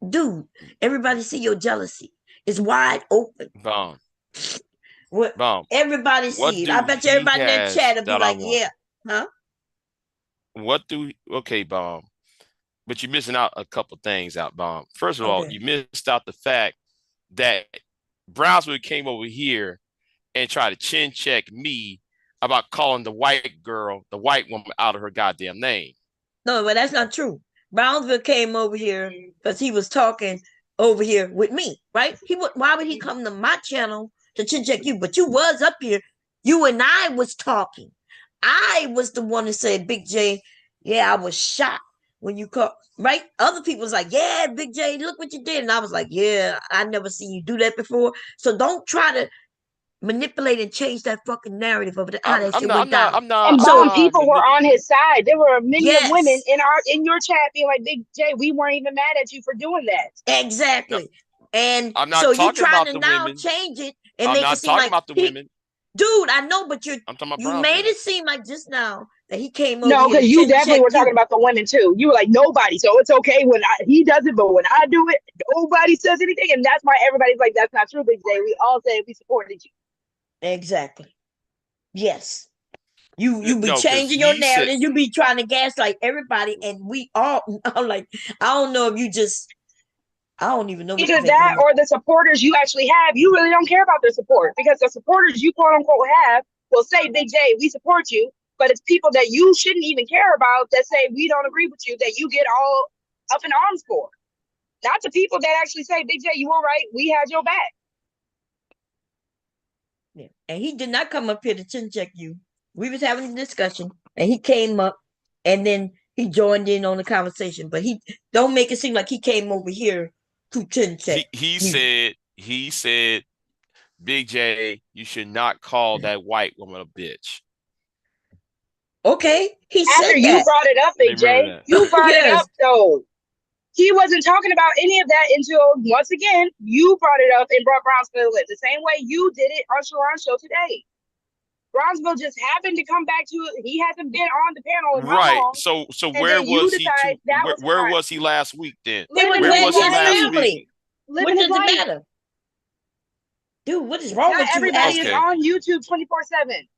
Dude, everybody see your jealousy. It's wide open. Bomb. What Bomb. everybody see it. I bet you everybody in that chat will be like, yeah. Huh? Okay, Bomb. But you're missing out a couple things out, Bomb. First of all, you missed out the fact that Brownsville came over here and tried to chin check me about calling the white woman out of her goddamn name. No, but that's not true. Brownsville came over here because he was talking over here with me, right? Why would he come to my channel to chin check you? But you was up here. You and I was talking. I was the one that said, Big J, yeah, I was shocked when you called, right? Other people was like, yeah, Big J, look what you did. And I was like, yeah, I never seen you do that before. So don't try to manipulate and change that fucking narrative of how that shit went down. And Bomb, people were on his side. There were many of women in your chat being like, Big J, we weren't even mad at you for doing that. Exactly. No, and I'm not so talking you trying about to the now women. change it and I'm make not it seem talking like about the women. Dude, I know, but you Brownsville. made it seem like just now that he came over. No, because you definitely were talking you. about the women too. You were like, nobody, so it's okay when he does it, but when I do it, nobody says anything, and that's why everybody's like, that's not true, Big J. We all said we supported you. Exactly. Yes. You be changing your narrative. You be trying to gaslight everybody, and we all. I'm like, I don't know if you just. I don't even know. Either that or the supporters you actually have, you really don't care about their support, because the supporters you quote unquote have will say, Big J, we support you, but it's people that you shouldn't even care about that say we don't agree with you that you get all up in arms for. Not the people that actually say, Big J, you were right, we had your back. Yeah. And he did not come up here to chin check you. We was having a discussion, and he came up, and then he joined in on the conversation. But he don't make it seem like he came over here to chin check. He said, Big J, you should not call that white woman a bitch. Okay, he said after you brought it up, Big J. You brought it up though. He wasn't talking about any of that until, once again, you brought it up and brought Brownsville in the same way you did it on Sharon's show today. Brownsville just happened to come back to it. He hasn't been on the panel in how long? So where was he? Where was he last week then? Where was he last week? What does it matter? Dude, what is wrong with you? Everybody is on YouTube 24/7.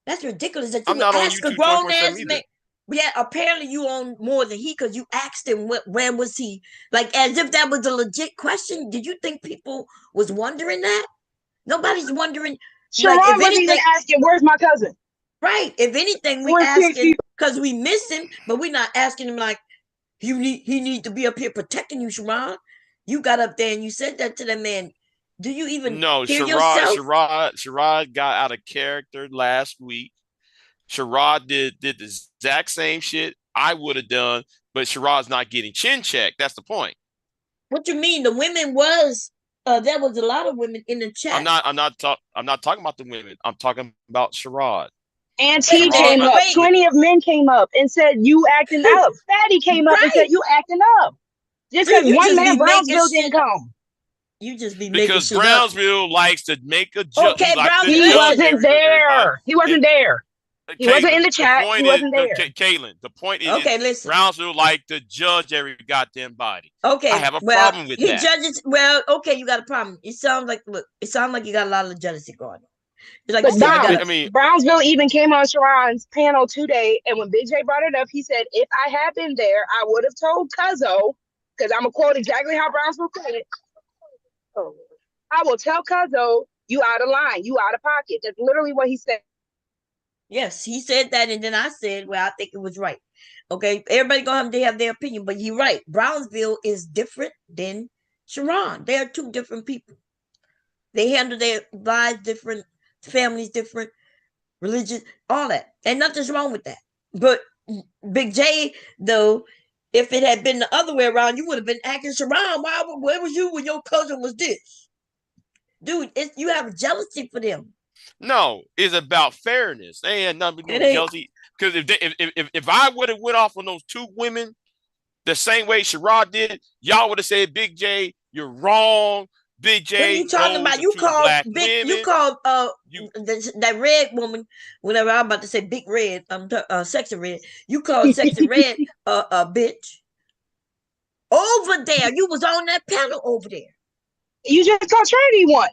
That's ridiculous that you would ask a grown ass man. Yeah, apparently you own more than he because you asked him where was he? Like as if that was a legit question. Did you think people was wondering that? Nobody's wondering. Like if Sharon wasn't even anything, asking, "Where's my cousin? right? If anything, we Where's asking PhD?" because we miss him, but we're not asking him like he need to be up here protecting you, Sharon. You got up there and you said that to that man. Do you even No, hear yourself? Sherrod got out of character last week. Sherrod did the exact same shit I would have done, but Sherrod's not getting chin checked. That's the point. What you mean? The women was there was a lot of women in the chat. I'm not talking about the women. I'm talking about Sherrod. And Wait a T minute, came up. wait. 20 of men came up and said, "You acting up." Fatty came up and said, Right. "You acting up." Just See, because you one just man be making Brownsville shit. didn't come. You just be making Because shit up. Brownsville likes to make a judge. Okay, He likes to He Brownsville. judge wasn't everybody. there. He wasn't there. He wasn't in Caitlin, the the chat. He point is, wasn't there. Caitlin, the point is, Okay, listen. Brownsville like to judge every goddamn body. Okay, I have a well, problem with he that. judges. Well, okay, you got a problem. It sounds like it sounds like you got a lot of jealousy going on. Like But you said, you Dom, got. I mean, Brownsville even came on Sharon's panel today, and when Big J brought it up, he said, "If I had been there, I would have told Cuzzo, because I'm gonna quote exactly how Brownsville said it. I will tell Cuzzo, you out of line, you out of pocket." That's literally what he said. Yes, he said that, and then I said, "Well, I think it was right." Okay, everybody gonna have their opinion, but you're right. Brownsville is different than Sharon. They are two different people. They handle their lives different, families different, religion, all that, and nothing's wrong with that. But Big J, though, if it had been the other way around, you would have been acting Sharon. Where was you when your cousin was this? Dude, you have jealousy for them. no, it's about fairness. They had nothing to do It with ain't. jealousy. Because if I would have went off on those two women the same way Sherrod did, y'all would have said, Big J, you're wrong. Big What are J, you talking those about? are You two called black big. You women. called You that red woman. Whenever I'm about to say big red, sexy red. You called sexy red a bitch. Over there, you was on that panel over there. You just called Trinity one.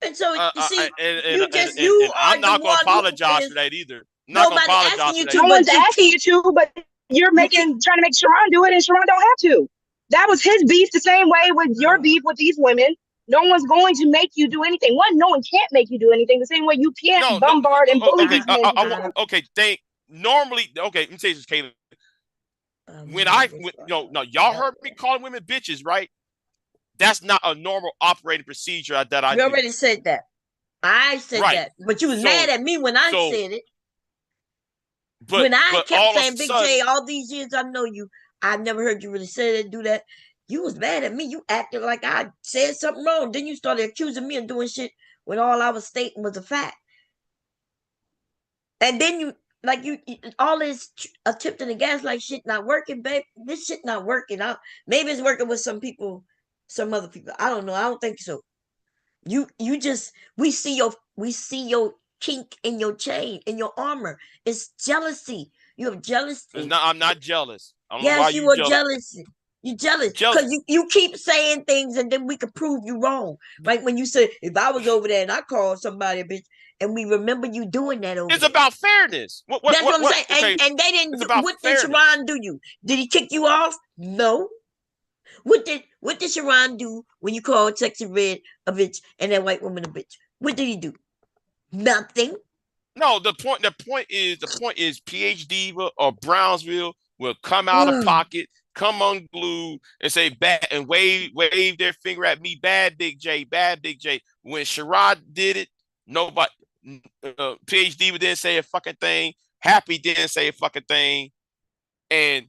And so you see, and you I'm are the not going to one who apologize is for that either. I'm not going to nobody apologize asking for you that to, No either. one's but you asking keep you to, but you're trying to make Sharon do it, and Sharon don't have to. That was his beef the same way with your beef with these women. No one's going to make you do anything. One, no one can't make you do anything. The same way you can't No, bombard and bully okay, these men to do anything. okay. Normally, okay, let me say this, Caleb. No, y'all heard me calling women bitches, right? That's not a normal operating procedure that I you do. already said that. I said Right. that, but you was mad at me when I So, said it. When I but kept all of saying a Big sudden, J all these years, I know you. I've never heard you really say that, do that. You was mad at me. You acted like I said something wrong. Then you started accusing me of doing shit when all I was stating was a fact. And then you all this attempting to gas like shit not working, babe. This shit not working. Maybe it's working with some people, some other people. I don't know. I don't think so. You just we see your kink in your chain, in your armor. It's jealousy. You have jealousy. I'm not jealous. I don't know why Yes, you you are jealous. jealous. You jealous Jealous. because you keep saying things and then we can prove you wrong. Like when you say, if I was over there and I called somebody a bitch, and we remember you doing that over It's there. about fairness. That's what I'm saying. Okay, And they didn't. it's about What did fairness. Sharon do you? Did he kick you off? No. What did Sharon do when you called Sexy Red a bitch and that white woman a bitch? What did he do? Nothing. No, the point is PhD Diva or Brownsville will come out of pocket, come unglued, and say bad and wave their finger at me, bad Big J, bad Big J. When Sherrod did it, nobody PhD didn't say a fucking thing. Happy didn't say a fucking thing, and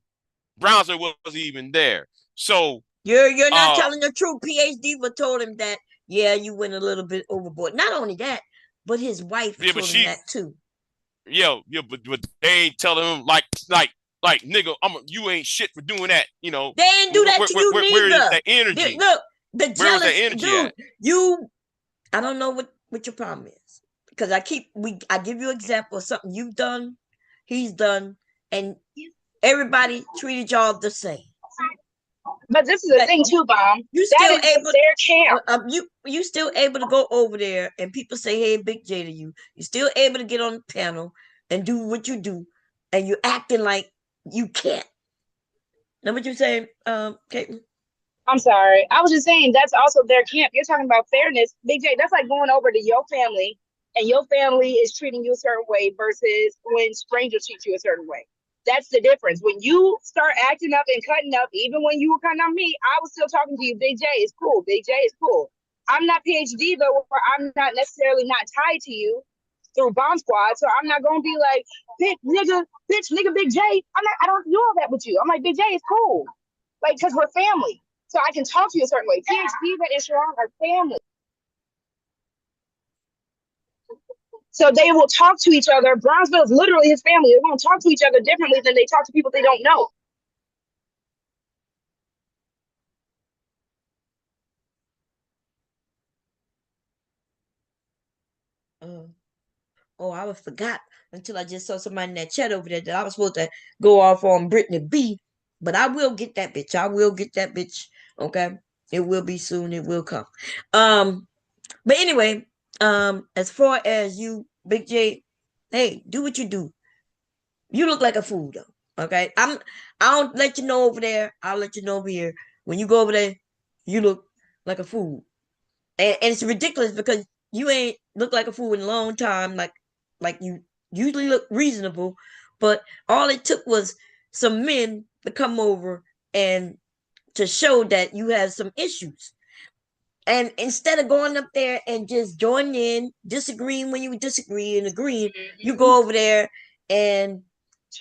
Brownsville wasn't even there. So you're not telling the truth. PhD told him that, yeah, you went a little bit overboard. Not only that, but his wife told him that too. But they ain't telling him like nigga, you ain't shit for doing that. You know, they ain't do that to you neither. Where is that energy? Look, the jealous where was that energy dude. At? I don't know what your problem is because I give you an example of something you've done, he's done, and everybody treated y'all the same. But this is the thing too, Bomb. You still able their camp. You still able to go over there and people say, "Hey, Big J" to you. You still able to get on the panel. and do what you do, and you're acting like you can't. Know what you're saying, Caitlin? I'm sorry. I was just saying that's also their camp. You're talking about fairness. Big J, that's like going over to your family and your family is treating you a certain way versus when strangers treat you a certain way. That's the difference. When you start acting up and cutting up, even when you were cutting on me, I was still talking to you. Big J is cool. Big J is cool. I'm not PhD though, where I'm not necessarily not tied to you through Bomb Squad. So I'm not gonna be like, bitch, nigga, Big J. I don't do all that with you. I'm like, Big J is cool. Like, because we're family. So I can talk to you a certain way. PhD and Sharon are family. So they will talk to each other. Brownsville is literally his family. They're going to talk to each other differently than they talk to people they don't know. Oh, I forgot until I just saw somebody in that chat over there that I was supposed to go off on Brittany B. But I will get that bitch. I will get that bitch. Okay. It will be soon. It will come. But anyway, as far as you, Big J, hey, do what you do. You look like a fool though. Okay. I don't let you know over there. I'll let you know over here. When you go over there, you look like a fool. And it's ridiculous because you ain't looked like a fool in a long time, like you usually look reasonable, but all it took was some men to come over and to show that you have some issues. And instead of going up there and just joining in, disagreeing when you disagree and agreeing, you go over there and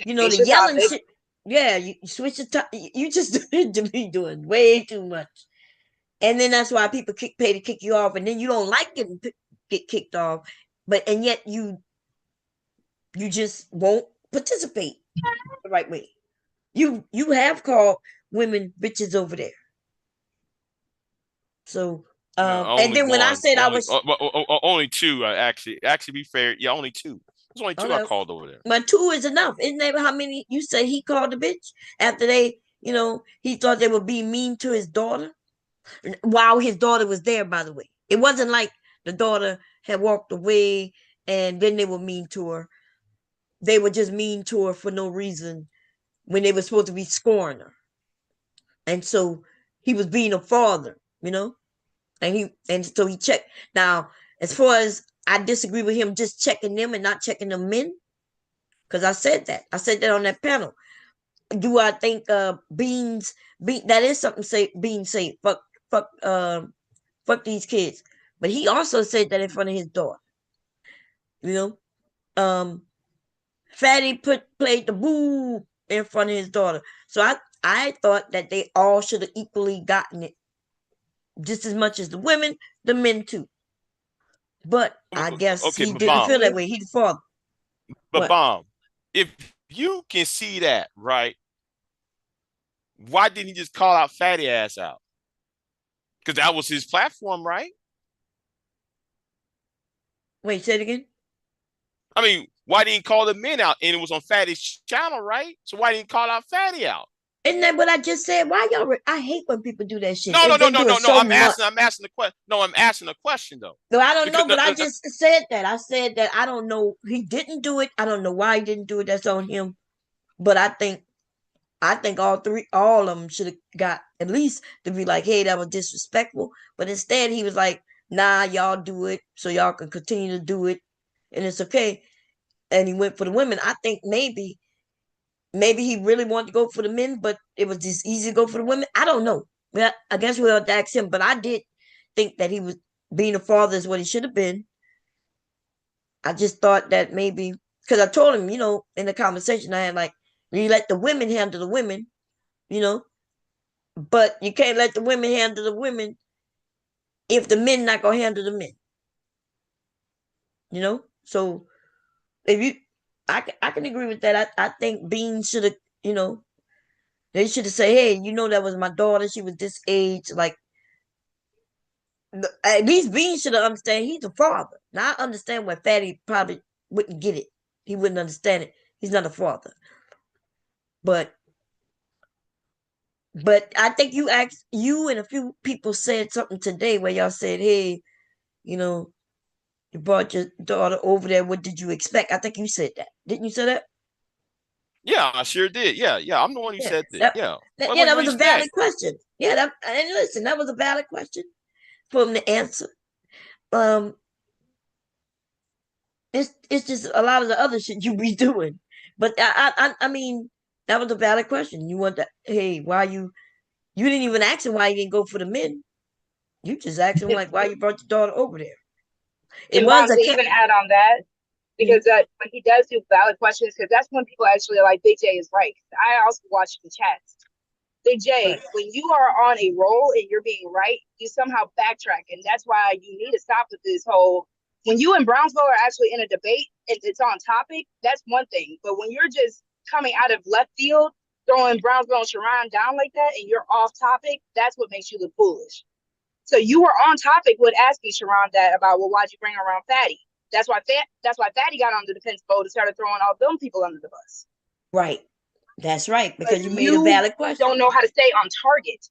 the yelling shit. Yeah, you switch the top. You just be doing way too much. And then that's why people pay to kick you off, and then you don't like get kicked off, and yet you just won't participate the right way. You have called women bitches over there. So and Only then when I one, said I was only two. Actually, be fair, yeah, only two. There's only two I okay, called over there. but two is enough. Isn't that how many you say he called the bitch after they, he thought they were being mean to his daughter while his daughter was there? By the way, it wasn't like the daughter had walked away and then they were mean to her. They were just mean to her for no reason when they were supposed to be scoring her. And so he was being a father, and so he checked. Now, as far as I disagree with him just checking them and not checking the men, because I said that on that panel. Do I think Beans that is something say Beans say fuck fuck these kids. But he also said that in front of his daughter. You know? Fatty played the boo in front of his daughter. So I thought that they all should have equally gotten it. Just as much as the women, the men too. But I guess Okay, he but didn't bomb, feel that way. He's the father. but What? bomb. If you can see that, right? Why didn't he just call out fatty ass out? Because that was his platform, right? Wait, say it again. I mean, why didn't he call the men out? And it was on Fatty's channel, right? So why didn't he call out Fatty out? Isn't that what I just said? Why y'all? I hate when people do that shit. No, no, no, They no, do it no, no. so much. I'm asking the question. No, I'm asking the question though. No, I don't Because know, but I just said that. I said that I don't know. He didn't do it. I don't know why he didn't do it. That's on him. But I think all of them should have got at least to be like, hey, that was disrespectful. But instead, he was like, nah, y'all do it so y'all can continue to do it, and it's okay. And he went for the women. I think maybe he really wanted to go for the men, but it was just easy to go for the women. I don't know. Well, I guess we'll have to ask him. But I did think that he was being a father is what he should have been. I just thought that maybe because I told him, in the conversation I had, like, you let the women handle the women, you know, but you can't let the women handle the women if the men not gonna handle the men. So if you, I can agree with that. I think Bean should have, they should have said, hey, that was my daughter. She was this age. Like, at least Bean should have understand he's the father. Now I understand why Fatty probably wouldn't get it. He wouldn't understand it. He's not a father. But I think you and a few people said something today where y'all said, hey, you know, You brought your daughter over there. What did you expect? I think you said that. Didn't you say that? Yeah, I sure did. Yeah, yeah. I'm the one who Yeah. said that. Yeah. Yeah, What that you was a expect? valid question. Yeah, and listen, that was a valid question for him to answer. Um, it's just a lot of the other shit you be doing. But I mean, that was a valid question. You want that? Hey, why you didn't even ask him why you didn't go for the men. You just asked him like why you brought your daughter over there. It And was Bomb, a to cat. even add on that, because when he does do valid questions, because that's when people actually are like, Big J is right. I also watch the chats. Big J, Right. when you are on a roll and you're being right, you somehow backtrack. And that's why you need to stop with this whole, when you and Brownsville are actually in a debate and it's on topic, that's one thing. But when you're just coming out of left field, throwing Brownsville and Sharon down like that, and you're off topic, that's what makes you look foolish. So you were on topic with asking Sharon that about, well, why'd you bring around Fatty? That's why Fatty got on the defense boat and started throwing all them people under the bus. Right. That's right. But Because you made a you valid question. don't know how to stay on target.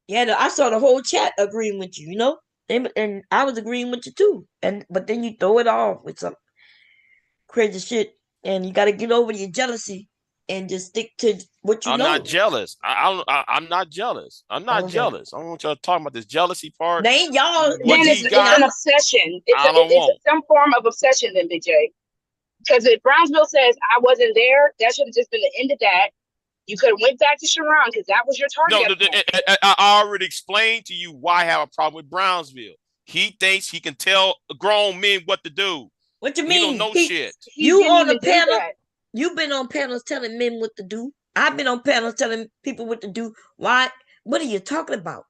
Yeah, I saw the whole chat agreeing with you, and I was agreeing with you too. But then you throw it off with some crazy shit, and you got to get over your jealousy and just stick to what you I'm know. not jealous. I'm not jealous. I'm not Okay. jealous. I don't want y'all talking about this jealousy part. They ain't y'all. What Then he it's got, an obsession. I don't It's want. some form of obsession then, Big J. Because if Brownsville says I wasn't there, that should have just been the end of that. You could have went back to Sharon because that was your target No, at the moment. I already explained to you why I have a problem with Brownsville. He thinks he can tell grown men what to do. What you He don't mean? know shit. He You didn't on the even do panel? that. You've been on panels telling men what to do. I've been on panels telling people what to do. Why? What are you talking about?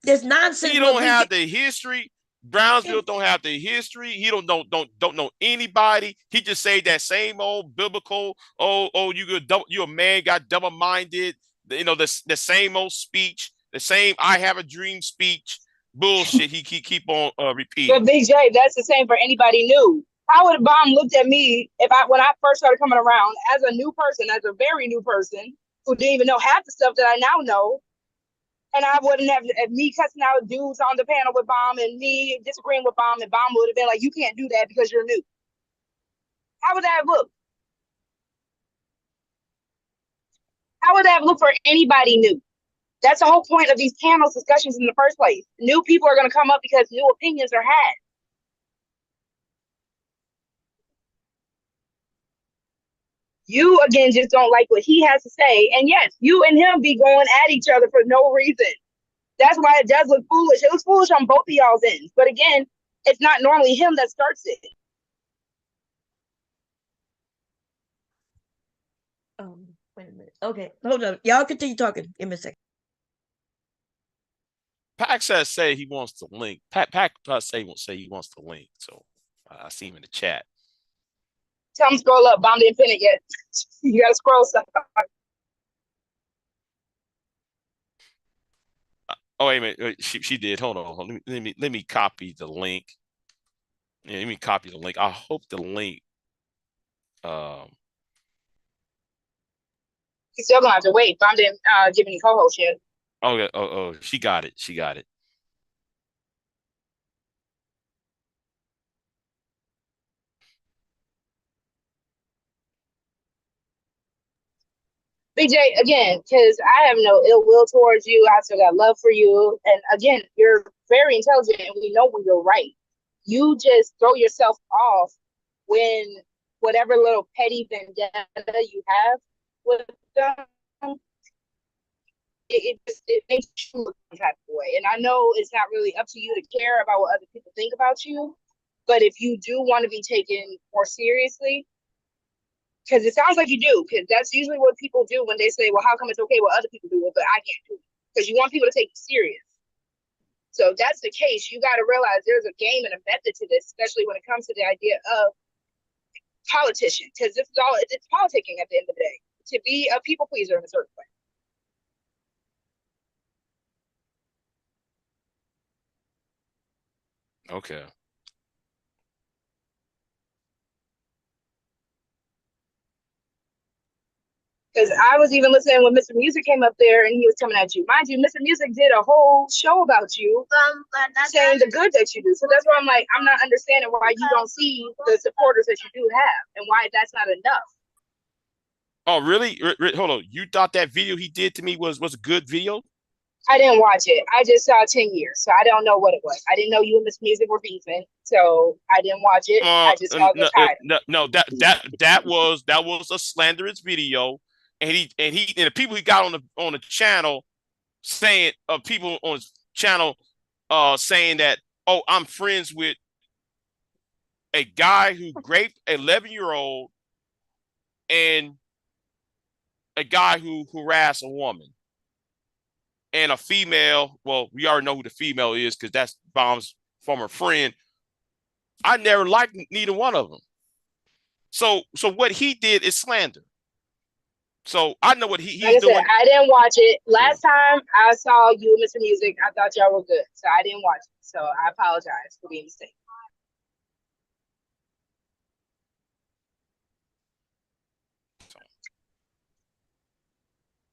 There's nonsense He what don't we have get. the history. Brownsville don't have the history. He don't know anybody. He just say that same old biblical. Oh, you a man got double minded. The same old speech, the same I have a dream speech bullshit. He keep on But repeating. Big J, that's the same for anybody new. How would a bomb looked at me when I first started coming around as a new person, as a very new person who didn't even know half the stuff that I now know, and I wouldn't have me cussing out dudes on the panel with Bomb and me disagreeing with Bomb, and Bomb would have been like, "You can't do that because you're new." How would that look? How would that look for anybody new? That's the whole point of these panels discussions in the first place. New people are going to come up because new opinions are had. You again just don't like what he has to say, and yes, you and him be going at each other for no reason. That's why it does look foolish. It looks foolish on both of y'all's ends, but again, it's not normally him that starts it. Wait a minute. Okay, hold on. Y'all continue talking. Give me a second. Pac says say he wants to link. Pac say he wants to link. So I see him in the chat. Tell him scroll up. Bomb didn't pin it yet. You gotta scroll stuff. Oh wait a minute, she did. Hold on. Let me copy the link. Yeah, let me copy the link. I hope the link. He's still gonna have to wait. Bomb didn't give any co-host yet. She got it. She got it. BJ, again, because I have no ill will towards you. I still got love for you. And again, you're very intelligent and we know when you're right. You just throw yourself off when whatever little petty vendetta you have with them, it makes you look some type of way. And I know it's not really up to you to care about what other people think about you. But if you do want to be taken more seriously, because it sounds like you do, because that's usually what people do when they say, well, how come it's okay what other people do it, but I can't do it? Because you want people to take you serious. So if that's the case, you got to realize there's a game and a method to this, especially when it comes to the idea of politician, because this is all, it's politicking at the end of the day, to be a people pleaser in a certain way. Okay. Because I was even listening when Mr. Music came up there and he was coming at you. Mind you, Mr. Music did a whole show about you, saying the good that you do. So that's why I'm like, I'm not understanding why you don't see the supporters that you do have and why that's not enough. Oh, really? Hold on. You thought that video he did to me was a good video? I didn't watch it. I just saw 10 years, so I don't know what it was. I didn't know you and Miss Music were beefing, so I didn't watch it. I just saw the title. No, that was a slanderous video, and the people he got on the channel saying people on his channel saying that, oh, I'm friends with a guy who raped an 11-year-old and a guy who harassed a woman. And a female, well, we already know who the female is because that's Bomb's former friend. I never liked neither one of them. So what he did is slander. So I know what he's doing. I didn't watch it. Last time I saw you and Mr. Music, I thought y'all were good. So I didn't watch it. So I apologize for being mistaken.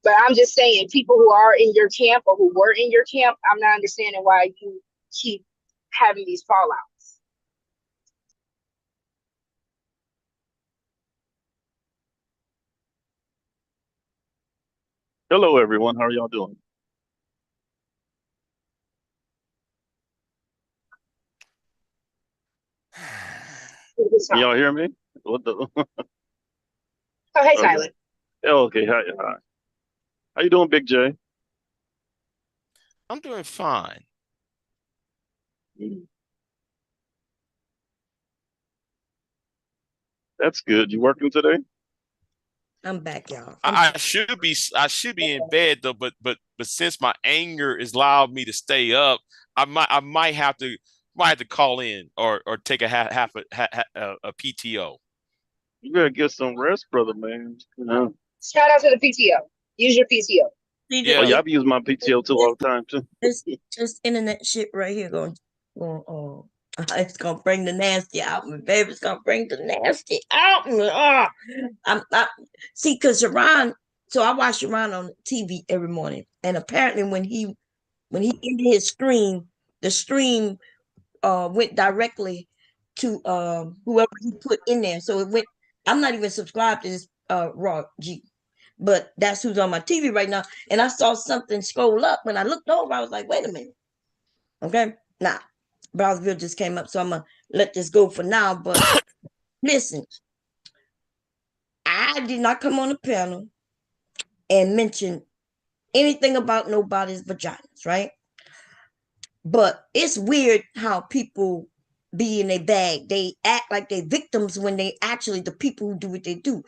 But I'm just saying, people who are in your camp or who were in your camp, I'm not understanding why you keep having these fallouts. Hello, everyone. How are y'all doing? Can y'all hear me? What the? Oh, hey, Okay. Silent. Okay. Hi. How you doing, Big J? I'm doing fine. That's good. You working today? I'm back, y'all. I should be in bed though, but since my anger has allowed me to stay up, I might have to call in or take a half a PTO. You better get some rest, brother, man. You know? Shout out to the PTO. Use your PTO. Oh, yeah, I've used my PTO too all the time too. This just internet shit right here going on. It's gonna bring the nasty out, my baby. It's gonna bring the nasty out. See, because Sharon. So I watch Sharon on TV every morning, and apparently when he ended his stream, the stream went directly to whoever he put in there. So it went. I'm not even subscribed to this Raw G, but that's who's on my TV right now. And I saw something scroll up. When I looked over, I was like, wait a minute. Okay, now Brownsville just came up, so I'm gonna let this go for now. But listen, I did not come on the panel and mention anything about nobody's vaginas, right? But it's weird how people be in their bag. They act like they're victims when they actually the people who do what they do.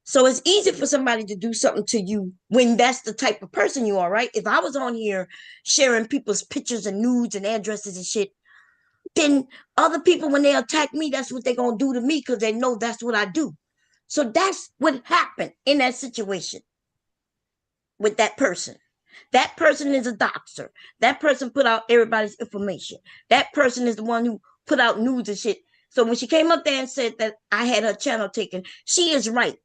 So it's easy for somebody to do something to you when that's the type of person you are, right? If I was on here sharing people's pictures and nudes and addresses and shit, then other people, when they attack me, that's what they're going to do to me because they know that's what I do. So that's what happened in that situation with that person. That person is a doctor. That person put out everybody's information. That person is the one who put out nudes and shit. So when she came up there and said that I had her channel taken, she is right.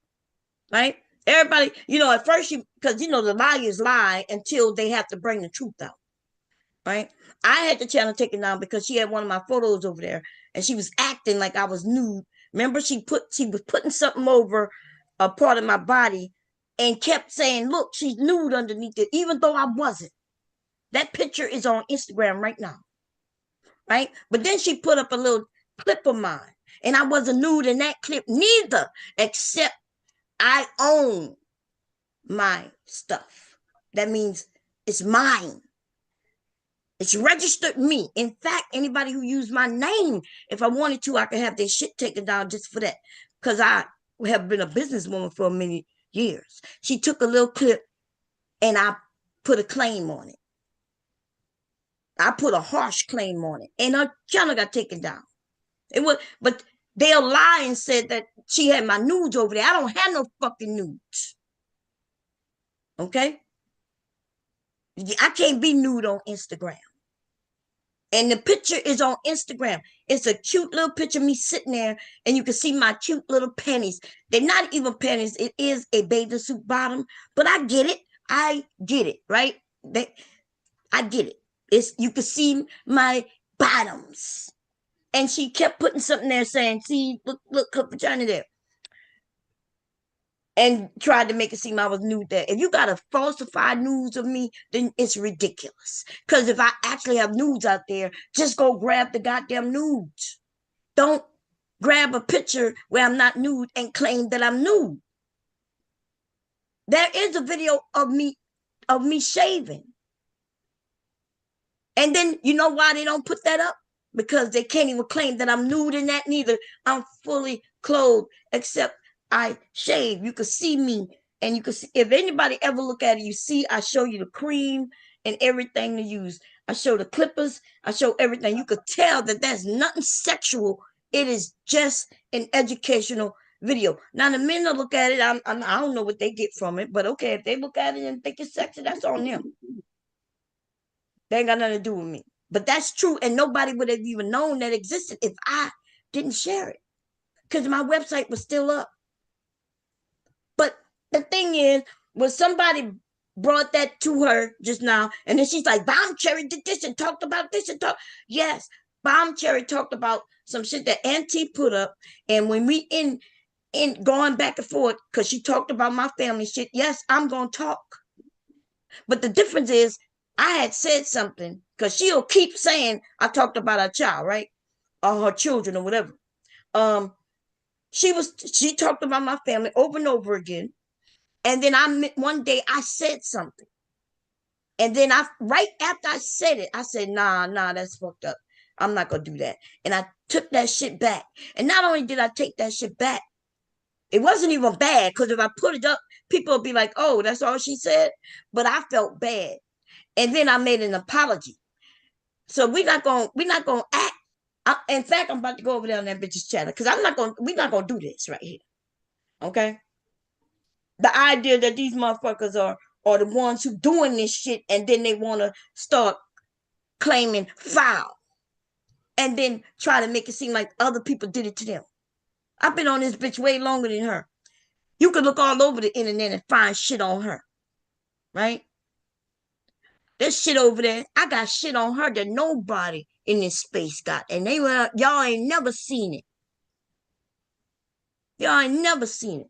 Right? Everybody, at first because the liars lie until they have to bring the truth out. Right? I had the channel taken down because she had one of my photos over there and she was acting like I was nude. Remember, she was putting something over a part of my body and kept saying, look, she's nude underneath it, even though I wasn't. That picture is on Instagram right now. Right? But then she put up a little clip of mine and I wasn't nude in that clip neither, except I own my stuff. That means it's mine. It's registered me. In fact, anybody who used my name, if I wanted to, I could have their shit taken down just for that. Because I have been a businesswoman for many years. She took a little clip and I put a claim on it. I put a harsh claim on it. And her channel got taken down. But they'll lie and said that she had my nudes over there. I don't have no fucking nudes. Okay? I can't be nude on Instagram. And the picture is on Instagram. It's a cute little picture of me sitting there, and you can see my cute little panties. They're not even panties. It is a bathing suit bottom, but I get it. I get it, right? I get it. It's you can see my bottoms. And she kept putting something there saying, see, look, her vagina there. And tried to make it seem I was nude there. If you got to falsify news of me, then it's ridiculous. Because if I actually have nudes out there, just go grab the goddamn nudes. Don't grab a picture where I'm not nude and claim that I'm nude. There is a video of me shaving. And then you know why they don't put that up? Because they can't even claim that I'm nude in that neither. I'm fully clothed, except I shave. You can see me, and you can see if anybody ever look at it, you see I show you the cream and everything to use. I show the clippers, I show everything. You could tell that there's nothing sexual. It is just an educational video. Now the men that look at it, I don't know what they get from it, but okay, if they look at it and think it's sexy, that's on them. They ain't got nothing to do with me. But that's true, and nobody would have even known that existed if I didn't share it, because my website was still up. But the thing is, when somebody brought that to her just now, and then she's like, Bomb Cherry did this and talked about this and talk. Yes, Bomb Cherry talked about some shit that Auntie put up, and when we in going back and forth, because she talked about my family shit, yes, I'm gonna talk. But the difference is, I had said something, because she'll keep saying I talked about her child, right? Or her children or whatever. She talked about my family over and over again. And then one day I said something. And then right after I said it, I said, nah, that's fucked up. I'm not gonna do that. And I took that shit back. And not only did I take that shit back, it wasn't even bad, because if I put it up, people would be like, oh, that's all she said. But I felt bad. And then I made an apology. So we're not gonna act. In fact, I'm about to go over there on that bitch's channel, because we're not gonna do this right here. Okay? The idea that these motherfuckers are the ones who doing this shit, and then they wanna start claiming foul. And then try to make it seem like other people did it to them. I've been on this bitch way longer than her. You could look all over the internet and find shit on her. Right? There's shit over there. I got shit on her that nobody in this space got. And y'all ain't never seen it. Y'all ain't never seen it.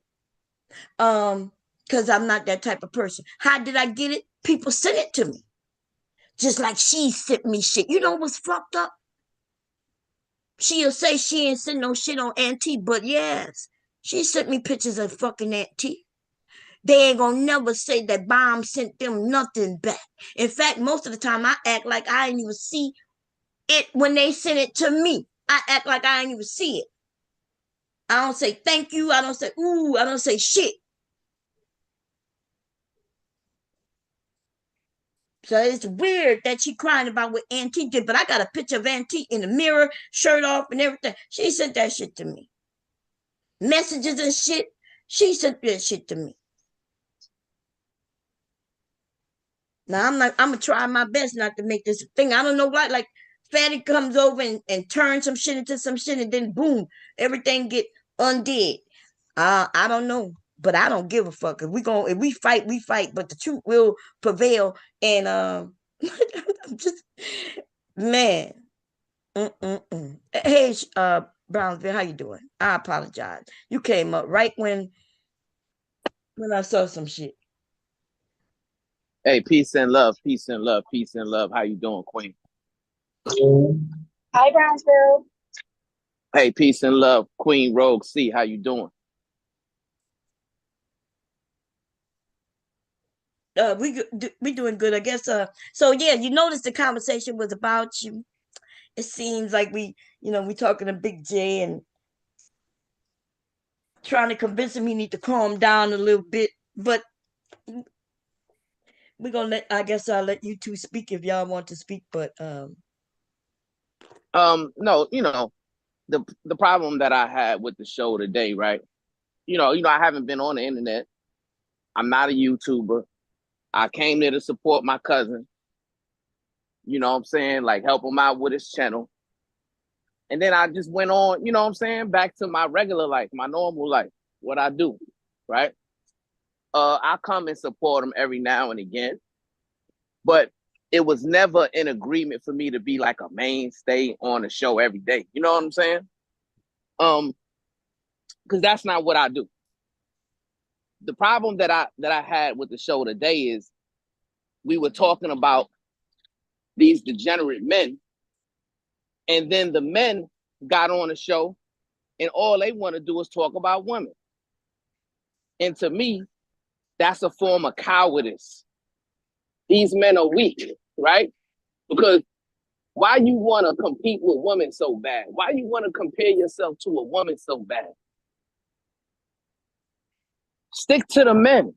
Because I'm not that type of person. How did I get it? People sent it to me. Just like she sent me shit. You know what's fucked up? She'll say she ain't sent no shit on Auntie, but yes, she sent me pictures of fucking Auntie. They ain't gonna never say that Bomb sent them nothing back. In fact, most of the time I act like I didn't even see it when they sent it to me. I act like I didn't even see it. I don't say thank you. I don't say ooh. I don't say shit. So it's weird that she crying about what Auntie did, but I got a picture of Auntie in the mirror, shirt off and everything. She sent that shit to me. Messages and shit. She sent that shit to me. Now I'm gonna try my best not to make this a thing. I don't know why. Like Fatty comes over and turns some shit into some shit, and then boom, everything get undid. I don't know, but I don't give a fuck. If we fight, we fight. But the truth will prevail. And I'm just man. Hey, Brownsville, how you doing? I apologize. You came up right when I saw some shit. Hey, peace and love, peace and love, peace and love. How you doing, Queen? Hi, Brownsville. Hey, peace and love, Queen Rogue C. How you doing? We doing good, I guess. So yeah, you notice the conversation was about you. It seems like we talking to Big J and trying to convince him he need to calm down a little bit. But we're gonna I'll let you two speak if y'all want to speak. But No, the problem that I had with the show today, right? I haven't been on the internet. I'm not a YouTuber. I came there to support my cousin. you know what I'm saying, like help him out with his channel. And then I just went on, you know what I'm saying, back to my regular life, my normal life, what I do, right? I come and support him every now and again, but it was never an agreement for me to be like a mainstay on the show every day. You know what I'm saying? Because that's not what I do. The problem that I had with the show today is we were talking about these degenerate men, and then the men got on the show and all they want to do is talk about women. And to me, that's a form of cowardice. These men are weak, right? Because why you want to compete with women so bad? Why you want to compare yourself to a woman so bad? Stick to the men,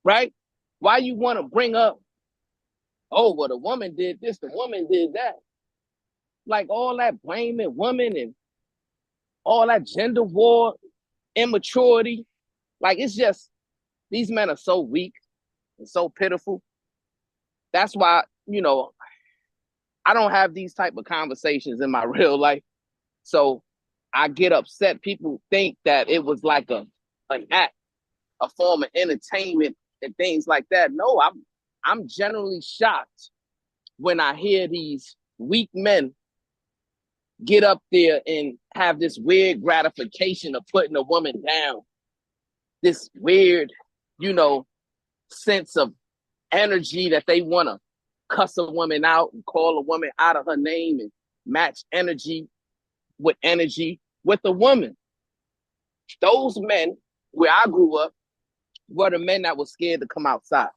right? Why you want to bring up, oh, well, the woman did this, the woman did that. Like all that blaming women and all that gender war, immaturity. Like it's just, these men are so weak and so pitiful. That's why, you know, I don't have these type of conversations in my real life. So I get upset. People think that it was like an act, a form of entertainment and things like that. No, I'm generally shocked when I hear these weak men get up there and have this weird gratification of putting a woman down. This weird, you know, sense of energy that they want to cuss a woman out and call a woman out of her name and match energy with a woman. Those men where I grew up were the men that were scared to come outside.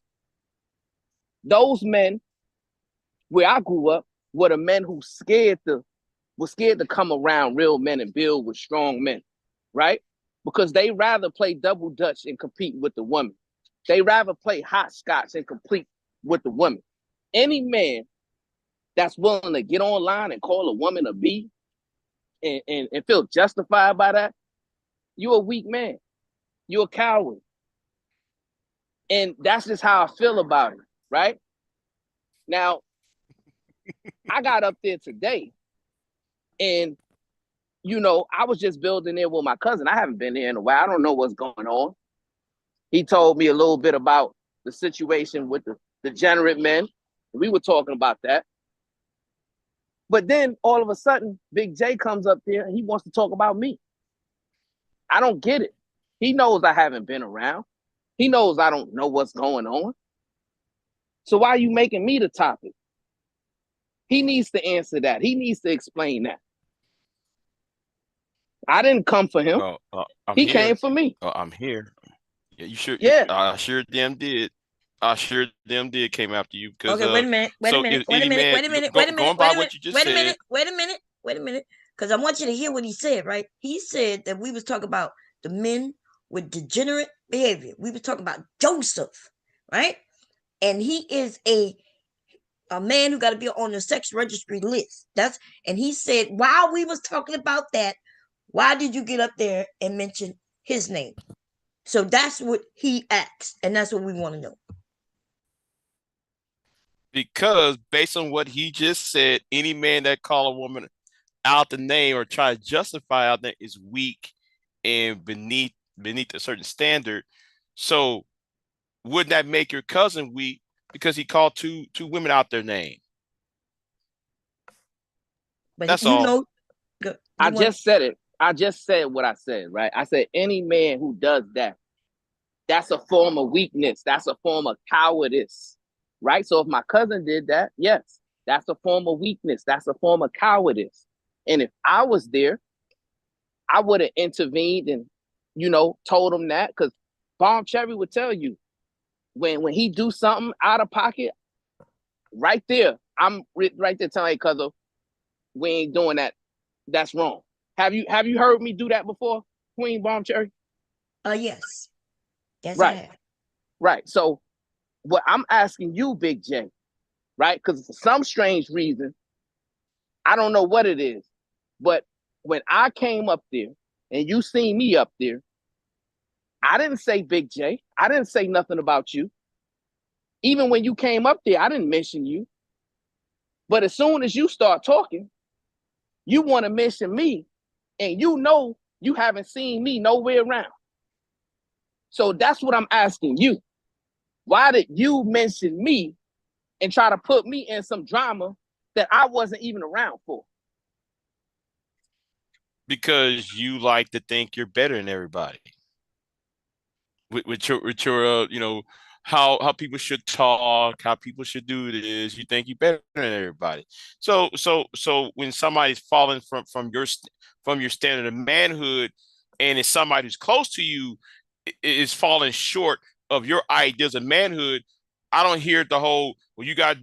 Those men where I grew up were the men who were scared to come around real men and build with strong men, right? Because they rather play double dutch and compete with the woman. They rather play hopscotch and compete with the woman. Any man that's willing to get online and call a woman a B and feel justified by that, you're a weak man. You're a coward. And that's just how I feel about it, right? Now, I got up there today and, you know, I was just building there with my cousin. I haven't been there in a while. I don't know what's going on. He told me a little bit about the situation with the degenerate men. We were talking about that. But then all of a sudden, Big J comes up there and he wants to talk about me. I don't get it. He knows I haven't been around. He knows I don't know what's going on. So why are you making me the topic? He needs to answer that. He needs to explain that. I didn't come for him. He came for me. I'm here. Yeah, you sure? Yeah. I sure them did. I sure them did came after you because Okay, wait a minute. Because I want you to hear what he said, right? He said that we was talking about the men with degenerate behavior. We was talking about Joseph, right? And he is a man who got to be on the sex registry list. And he said, while we was talking about that, why did you get up there and mention his name? So that's what he asked, and that's what we want to know. Because based on what he just said, any man that call a woman out the name or try to justify out there is weak and beneath a certain standard. So wouldn't that make your cousin weak because he called two women out their name? But that's all. I just said it. I just said what I said, right? I said any man who does that, that's a form of weakness. That's a form of cowardice, right? So if my cousin did that, yes, that's a form of weakness. That's a form of cowardice. And if I was there, I would have intervened and, you know, told him that, because Bomb Cherry would tell you when he do something out of pocket, right there, I'm right there telling, hey, cousin, we ain't doing that. That's wrong. Have you heard me do that before, Queen Bomb Cherry? Yes. Yes, right. I have. Right. So what I'm asking you, Big J, right? Because for some strange reason, I don't know what it is, but when I came up there and you seen me up there, I didn't say Big J. I didn't say nothing about you. Even when you came up there, I didn't mention you. But as soon as you start talking, you want to mention me, and you know you haven't seen me nowhere around. So that's what I'm asking you. Why did you mention me and try to put me in some drama that I wasn't even around for? Because you like to think you're better than everybody. With your how people should talk, how people should do this. You think you're better than everybody. So when somebody's falling from your standard of manhood, and it's somebody who's close to you is falling short of your ideas of manhood, I don't hear the whole, well, you got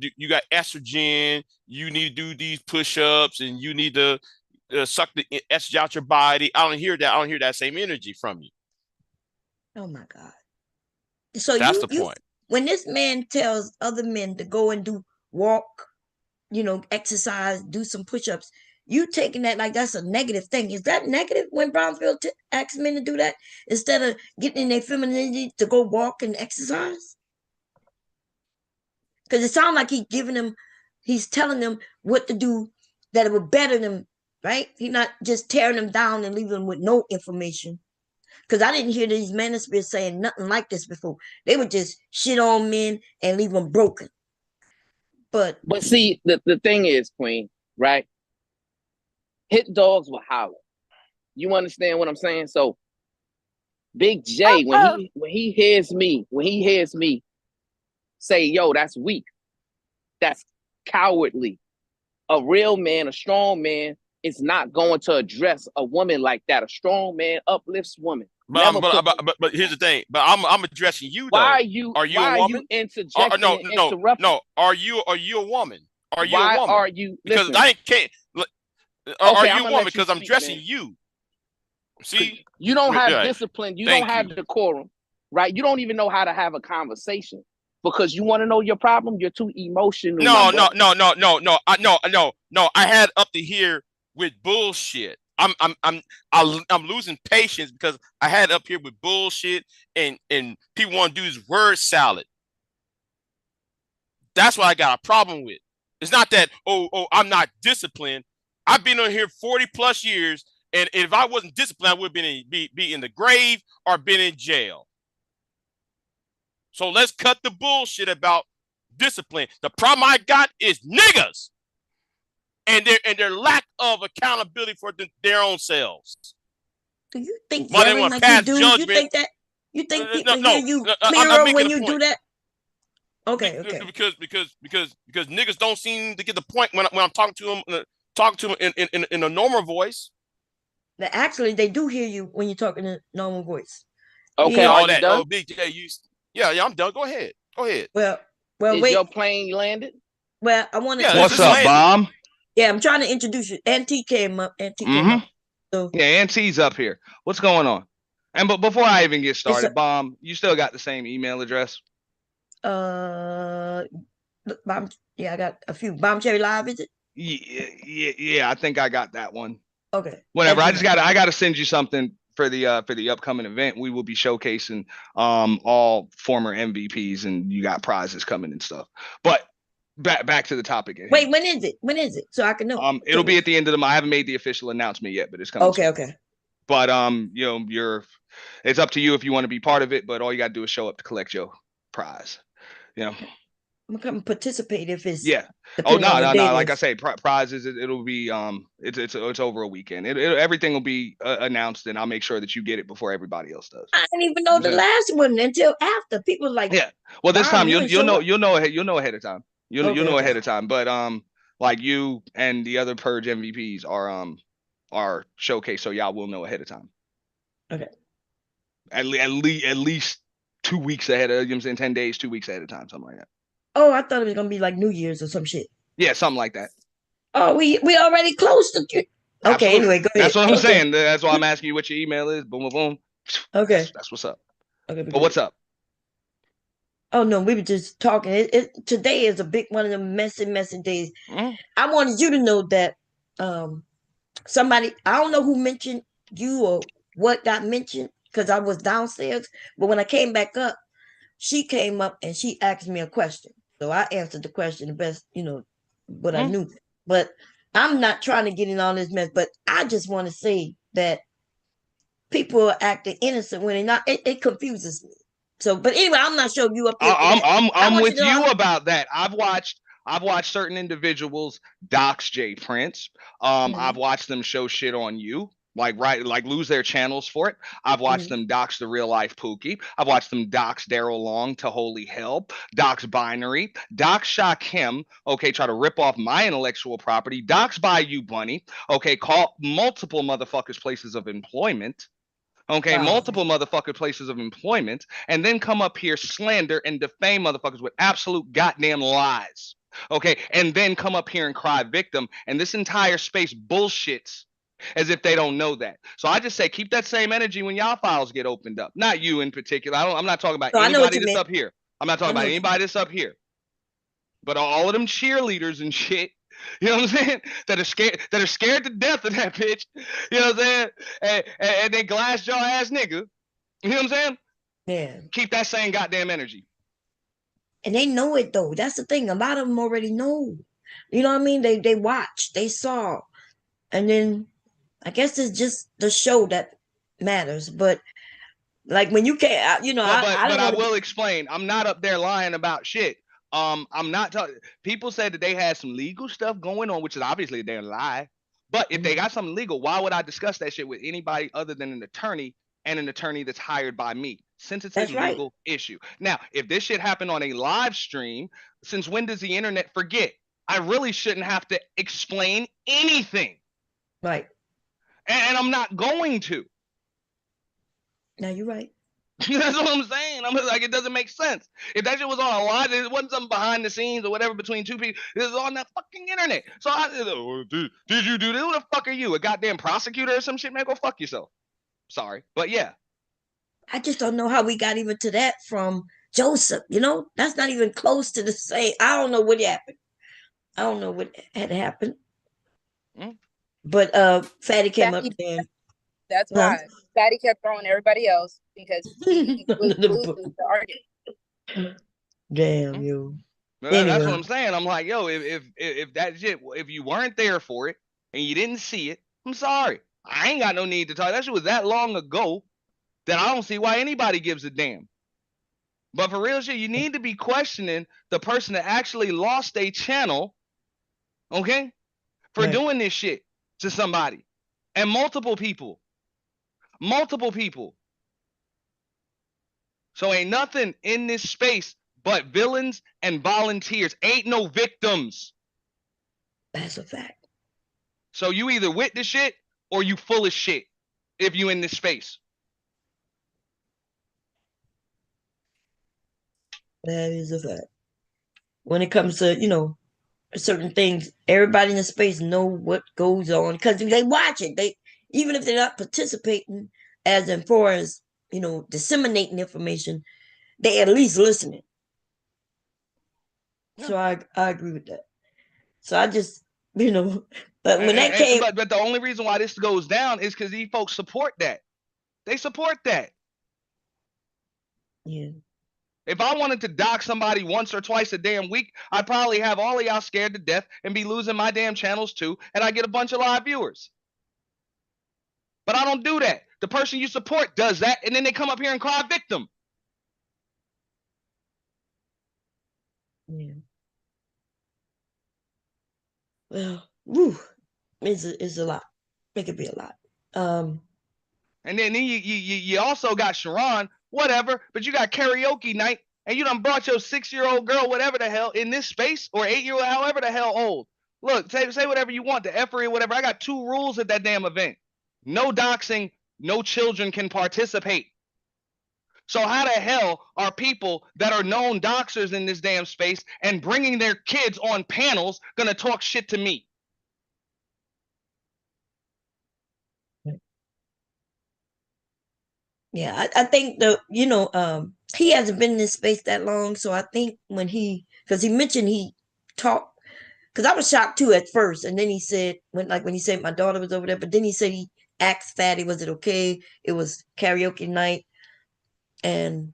estrogen, you need to do these push-ups, and you need to suck the estrogen out your body. I don't hear that. I don't hear that same energy from you. Oh my God. So that's the point. When this man tells other men to go and do walk, exercise, do some push-ups, you taking that like that's a negative thing. Is that negative when Brownfield asks men to do that instead of getting in their femininity to go walk and exercise? Because it sounds like he's telling them what to do that it would better them, right? He's not just tearing them down and leaving them with no information. Because I didn't hear these manospheres saying nothing like this before. They would just shit on men and leave them broken. But see, the thing is, Queen, right? Hit dogs will holler. You understand what I'm saying? So Big J, when he hears me say, yo, that's weak, that's cowardly. A real man, a strong man, is not going to address a woman like that. A strong man uplifts women. But here's the thing. But I'm addressing you though. Are you a woman? No. Are you a woman? Are you a woman? Are you? Because listen, I can't. Are you a woman? Because I'm addressing you. See, you don't have discipline. You don't have decorum, right? You don't even know how to have a conversation because you want to know your problem. You're too emotional. No. I had up to here with bullshit. I'm losing patience because I had up here with bullshit and people want to do this word salad. That's what I got a problem with. It's not that I'm not disciplined. I've been on here 40 plus years, and if I wasn't disciplined, I would be in the grave or been in jail. So let's cut the bullshit about discipline. The problem I got is niggas and their lack of accountability for their own selves. Do you think yelling like you do? You think that? You think people hear you clearer when you do that? Okay. Because niggas don't seem to get the point when I'm talking to them in a normal voice. Actually, they do hear you when you're talking in a normal voice. Okay, all that. Oh, Big J, yeah, I'm done. Go ahead. Well, is wait. your plane landed? Well, I want to. Yeah, what's up, Bomb? Yeah, I'm trying to introduce you. Auntie came up. So yeah, Auntie's up here. What's going on? And but before I even get started, Bomb, you still got the same email address? Bomb. Yeah, I got a few. Bomb Cherry Live, is it? Yeah. I think I got that one. Okay. Whatever. I got to send you something for the upcoming event. We will be showcasing all former MVPs, and you got prizes coming and stuff. But back to the topic. Wait, when is it? When is it? So I can know. It'll be at the end of the month. I haven't made the official announcement yet, but it's coming. Okay. But it's up to you if you want to be part of it. But all you got to do is show up to collect your prize. I'm gonna come participate if it's Oh no! Like I say, prizes. It'll be it's over a weekend. Everything will be announced, and I'll make sure that you get it before everybody else does. I didn't even know the last one until after. People like Well, this time you'll know ahead of time. You'll know ahead of time. But like you and the other Purge MVPs are showcased, so y'all will know ahead of time. Okay. At least 2 weeks ahead of, 10 days, 2 weeks ahead of time, something like that. Oh, I thought it was gonna be like New Year's or some shit. Yeah, something like that. Oh, we already close to. Okay, Absolutely. anyway, go ahead. That's what I'm saying. That's why I'm asking you what your email is. Boom, boom, boom. Okay, that's what's up. Okay, but what's up? Oh no, we were just talking. Today is a big one of the messy days. Mm-hmm. I wanted you to know that somebody, I don't know who mentioned you or what got mentioned because I was downstairs, but when I came back up, she came up and she asked me a question. So I answered the question the best, what I knew. But I'm not trying to get in all this mess. But I just want to say that people are acting innocent when they're not. It confuses me. So, but anyway, I'm not sure you up here for that. I I'm want you with to you know. about that. I've watched certain individuals dox Jay Prince. I've watched them show shit on you. Like lose their channels for it. I've watched them dox the real life Pookie. I've watched them dox Daryl Long to holy hell, dox Binary, dox Shakim, okay, try to rip off my intellectual property, dox Bayou Bunny, okay, call multiple motherfuckers places of employment. Okay, Wow. multiple motherfucker places of employment, and then come up here, slander and defame motherfuckers with absolute goddamn lies. Okay, and then come up here and cry victim, and this entire space bullshits as if they don't know that. So I just say keep that same energy when y'all files get opened up. Not you in particular. I'm not talking about So I know what anybody you that's meant. up here. I'm not talking I know about what you meant. anybody that's up here. But all of them cheerleaders and shit, you know what I'm saying? That are scared to death of that bitch. You know what I'm saying? And they glass jaw ass nigga. You know what I'm saying? Yeah. Keep that same goddamn energy. And they know it though. That's the thing. A lot of them already know. You know what I mean? They watched, they saw, and then I guess it's just the show that matters. But like when you can't, I But don't I want to will be. explain. I'm not up there lying about shit. I'm not talking. People said that they had some legal stuff going on, which is obviously their lie. But if they got something legal, why would I discuss that shit with anybody other than an attorney and an attorney that's hired by me? Since it's a That's right. legal issue. Now, if this shit happened on a live stream, since when does the internet forget? I really shouldn't have to explain anything. Right. And I'm not going to. Now you're right. That's what I'm saying. I'm like, it doesn't make sense. If that shit was on a live, it wasn't something behind the scenes or whatever between two people. It was on that fucking internet. So did you do this? Who the fuck are you? A goddamn prosecutor or some shit? Man, go fuck yourself. Sorry. But yeah. I just don't know how we got even to that from Joseph. That's not even close to the same. I don't know what happened. I don't know what had happened. But Fatty came up Fatty, there. that's Huh? why. Fatty kept throwing everybody else because he was losing the argument. Damn you. That's what Anyway, I'm saying. I'm like, yo, if that shit, if you weren't there for it and you didn't see it, I'm sorry. I ain't got no need to talk. That shit was that long ago that I don't see why anybody gives a damn. But for real shit, you need to be questioning the person that actually lost a channel, okay, for right. doing this shit to somebody. And multiple people. Multiple people. So ain't nothing in this space but villains and volunteers. Ain't no victims. That's a fact. So you either with the shit or you full of shit if you in this space. That is a fact. When it comes to, certain things, everybody in the space know what goes on because they watch it. They even if they're not participating as in far as, disseminating information, they at least listening. So I agree with that. So I just, but when that came, But the only reason why this goes down is because these folks support that. They support that. yeah, If I wanted to dock somebody once or twice a damn week, I'd probably have all of y'all scared to death and be losing my damn channels too, and I get a bunch of live viewers. But I don't do that. The person you support does that, and then they come up here and cry victim. yeah. Well, whew, it's a lot. It could be a lot. And then you also got Sharon, whatever, but you got karaoke night, and you done brought your 6-year-old girl, whatever the hell, in this space, or 8-year-old, however the hell old. Look, say whatever you want, the effery, whatever. I got 2 rules at that damn event. No doxing, no children can participate. So how the hell are people that are known doxers in this damn space and bringing their kids on panels gonna talk shit to me? Yeah, I think he hasn't been in this space that long, so I think because he mentioned he talked, because I was shocked too at first, and then he said when he said my daughter was over there, but then he said he asked Fatty, was it okay? It was karaoke night, and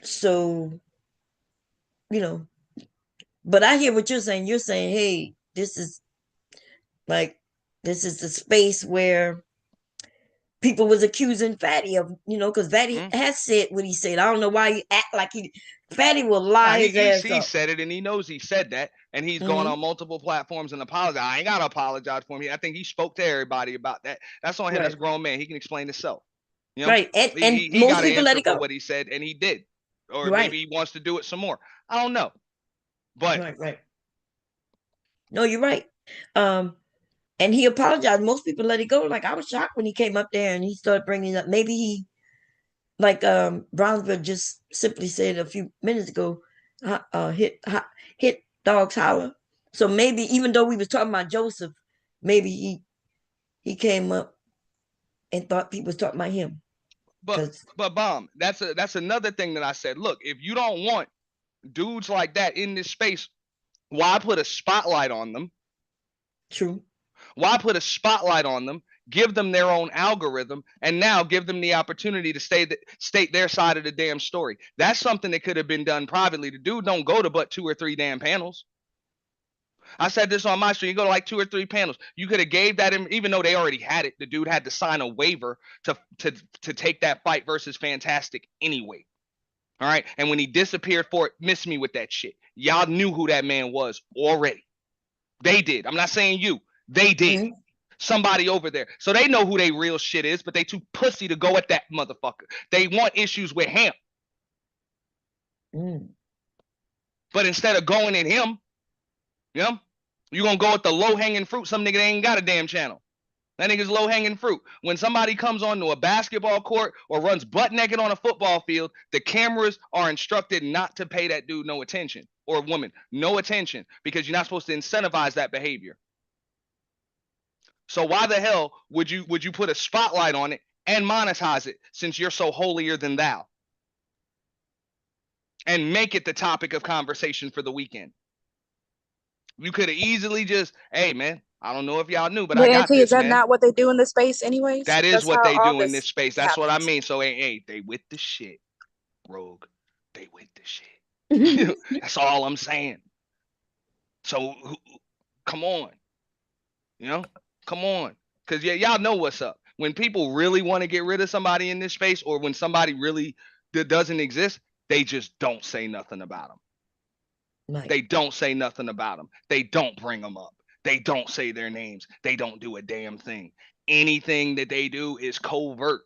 so, you know, But I hear what you're saying. You're saying, hey, this is the space where people was accusing Fatty of, because Fatty has said what he said. I don't know why he act like Fatty will lie his ass He up. said it, and he knows he said that, and he's gone on multiple platforms and apologized. I ain't gotta apologize for him. I think he spoke to everybody about that. That's on him. Right. That's a grown man. He can explain himself. Right. And he most got an people let answer it go. for what he said, and he did. Or Right. maybe he wants to do it some more. I don't know. But Right. No, you're right. And he apologized. Most people let it go. Like, I was shocked when he came up there and he started bringing up. Maybe he, like Brownsville just simply said a few minutes ago, hit dogs holler. So maybe even though we was talking about Joseph, maybe he came up and thought people was talking about him. But Bomb, that's another thing that I said. Look, if you don't want dudes like that in this space, why put a spotlight on them? True. Why put a spotlight on them? Give them their own algorithm, and now give them the opportunity to state their side of the damn story. That's something that could have been done privately. The dude don't go to but 2 or 3 damn panels. I said this on my stream. You go to like 2 or 3 panels. You could have gave that in, even though they already had it. The dude had to sign a waiver to take that fight versus Fantastic anyway. All right. And when he disappeared for it, miss me with that shit. Y'all knew who that man was already. They did. I'm not saying you. They did. Somebody over there. So they know who they real shit is, but they too pussy to go at that motherfucker. They want issues with him. But instead of going at him, you're going to go at the low-hanging fruit. Some nigga ain't got a damn channel. That nigga's low-hanging fruit. When somebody comes onto a basketball court or runs butt naked on a football field, the cameras are instructed not to pay that dude no attention, or woman no attention, because you're not supposed to incentivize that behavior. So why the hell would you put a spotlight on it and monetize it, since you're so holier than thou, and make it the topic of conversation for the weekend? You could have easily just, hey man, I don't know if y'all knew, but I got this, is that man. not what they do in this space anyways? That is That's what how they all do in this this space. That's what I happens. mean. So hey, they with the shit, Rogue. They with the shit. That's all I'm saying. So come on, come on, because y'all know what's up. When people really want to get rid of somebody in this space, or when somebody really doesn't exist, they just don't say nothing about them. Right. They don't say nothing about them. They don't bring them up. They don't say their names. They don't do a damn thing. Anything that they do is covert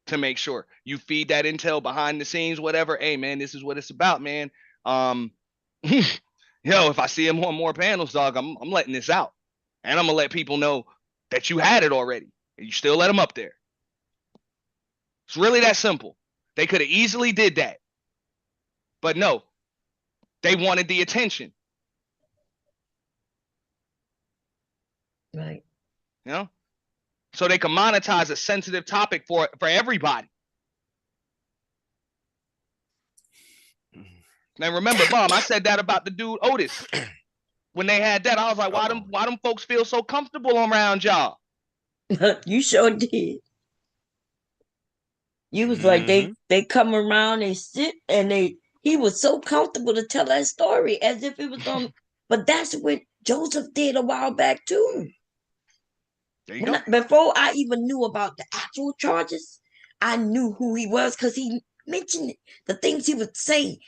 to make sure you feed that intel behind the scenes, whatever. Hey man, this is what it's about, man. If I see him on more panels, dog, I'm letting this out, and I'm gonna let people know that you had it already, and you still let them up there. It's really that simple. They could have easily did that, but no, they wanted the attention. Right. So they can monetize a sensitive topic for everybody. Now remember, Bomb, I said that about the dude Otis. When they had that, I was like, why them folks feel so comfortable around y'all? You sure did. You was like, they come around, they sit, and he was so comfortable to tell that story as if it was on. But that's what Joseph did a while back too. There you go. Before I even knew about the actual charges, I knew who he was because he mentioned it. The things he would say.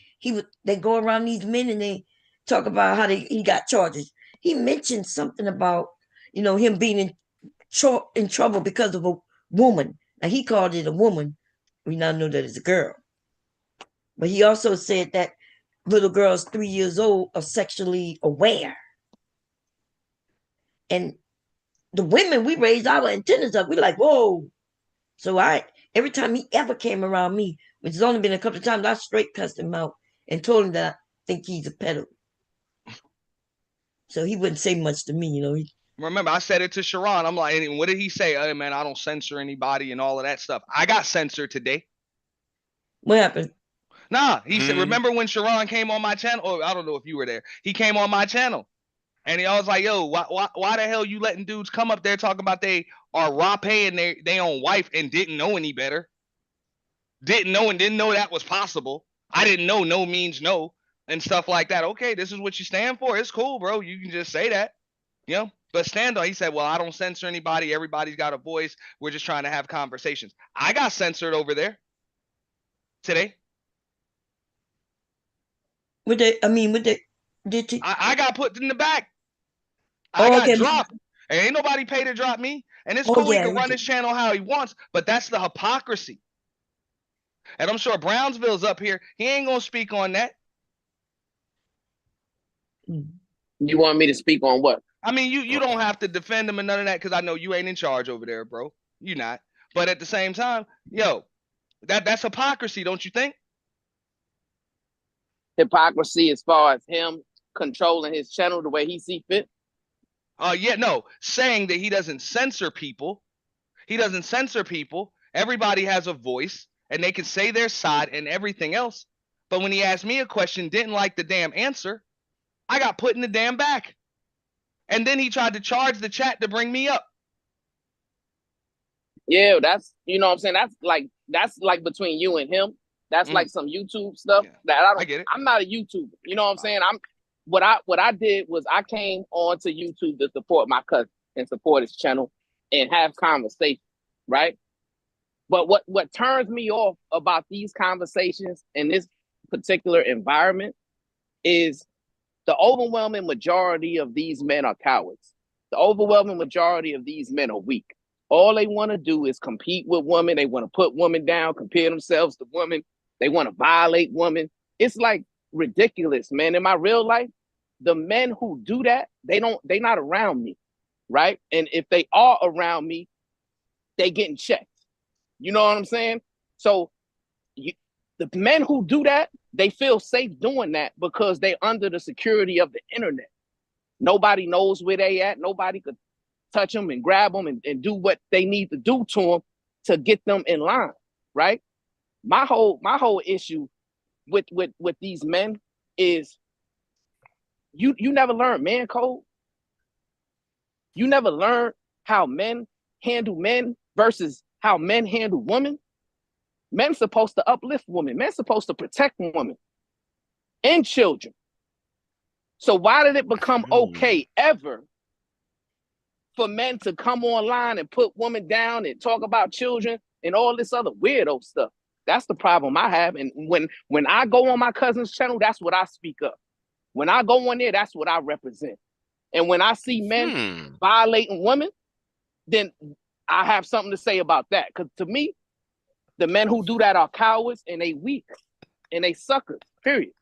They go around these men and they talk about how he got charges. He mentioned something about him being in trouble because of a woman. Now he called it a woman. We now know that it's a girl. But he also said that little girls 3 years old are sexually aware. And the women, we raised our antennas up. We're like, whoa. So every time he ever came around me, which has only been a couple of times, I straight cussed him out and told him that I think he's a pedo. So he wouldn't say much to me, Remember, I said it to Sharon. I'm like, what did he say? Hey, man, I don't censor anybody and all of that stuff. I got censored today. What happened? Nah, he said, remember when Sharon came on my channel? Oh, I don't know if you were there. He came on my channel. And he was like, yo, why the hell you letting dudes come up there talking about they are raw paying their own wife and didn't know any better? Didn't know that was possible. I didn't know no means no. and stuff like that. Okay, this is what you stand for. It's cool, bro. You can just say that, you know. But stand on. He said, "Well, I don't censor anybody. Everybody's got a voice. We're just trying to have conversations." I got censored over there today. Would they? I mean, would they? Did you? I got put in the back. I Oh, got okay. dropped. And ain't nobody paid to drop me. And it's Oh, cool. He yeah. can You run did. his channel how he wants, but that's the hypocrisy. And I'm sure Brownsville's up here. He ain't gonna speak on that. Mm. You want me to speak on what? I mean, you don't have to defend him and none of that because I know you ain't in charge over there, bro. You not. But at the same time, yo, that's hypocrisy, don't you think? Hypocrisy as far as him controlling his channel the way he see fit. Yeah, no, saying that he doesn't censor people. He doesn't censor people. Everybody has a voice and they can say their side and everything else. But when he asked me a question, didn't like the damn answer, I got put in the damn back. And then he tried to charge the chat to bring me up. Yeah, that's, you know what I'm saying? That's like between you and him. That's like some YouTube stuff that I get it. I'm not a YouTuber. You know what I'm saying? What I did was I came onto YouTube to support my cousin and support his channel and have conversations, right? But what turns me off about these conversations in this particular environment is the overwhelming majority of these men are cowards. The overwhelming majority of these men are weak. All they want to do is compete with women. They want to put women down, compare themselves to women. They want to violate women. It's like ridiculous, man. In my real life, the men who do that, they not around me, right? And if they are around me, they getting checked. You know what I'm saying? So the men who do that, they feel safe doing that because they're under the security of the internet. Nobody knows where they at. Nobody could touch them and grab them and do what they need to do to them to get them in line, right? My whole issue with these men is you never learn man code. You never learn how men handle men versus how men handle women. Men's supposed to uplift women. Men's supposed to protect women and children. So why did it become okay ever for men to come online and put women down and talk about children and all this other weirdo stuff? That's the problem I have. And when I go on my cousin's channel, that's what I speak up. When I go on there, that's what I represent. And when I see men violating women, then I have something to say about that. Because to me, the men who do that are cowards and they weak and they suckers, period.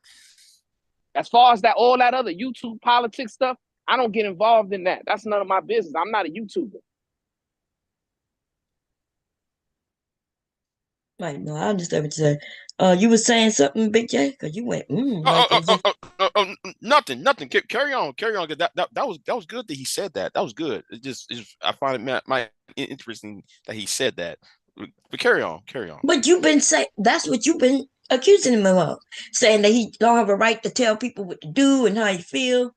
As far as that, all that other YouTube politics stuff, I don't get involved in that. That's none of my business. I'm not a YouTuber. Right. No, I understand what you're saying. You were saying something, Big J? Because you went, like as if. Nothing. Carry on. Cause that was good that he said that. That was good. I find it my interesting that he said that. But carry on. But you've been saying that's what you've been accusing him of, saying that he don't have a right to tell people what to do and how he feel.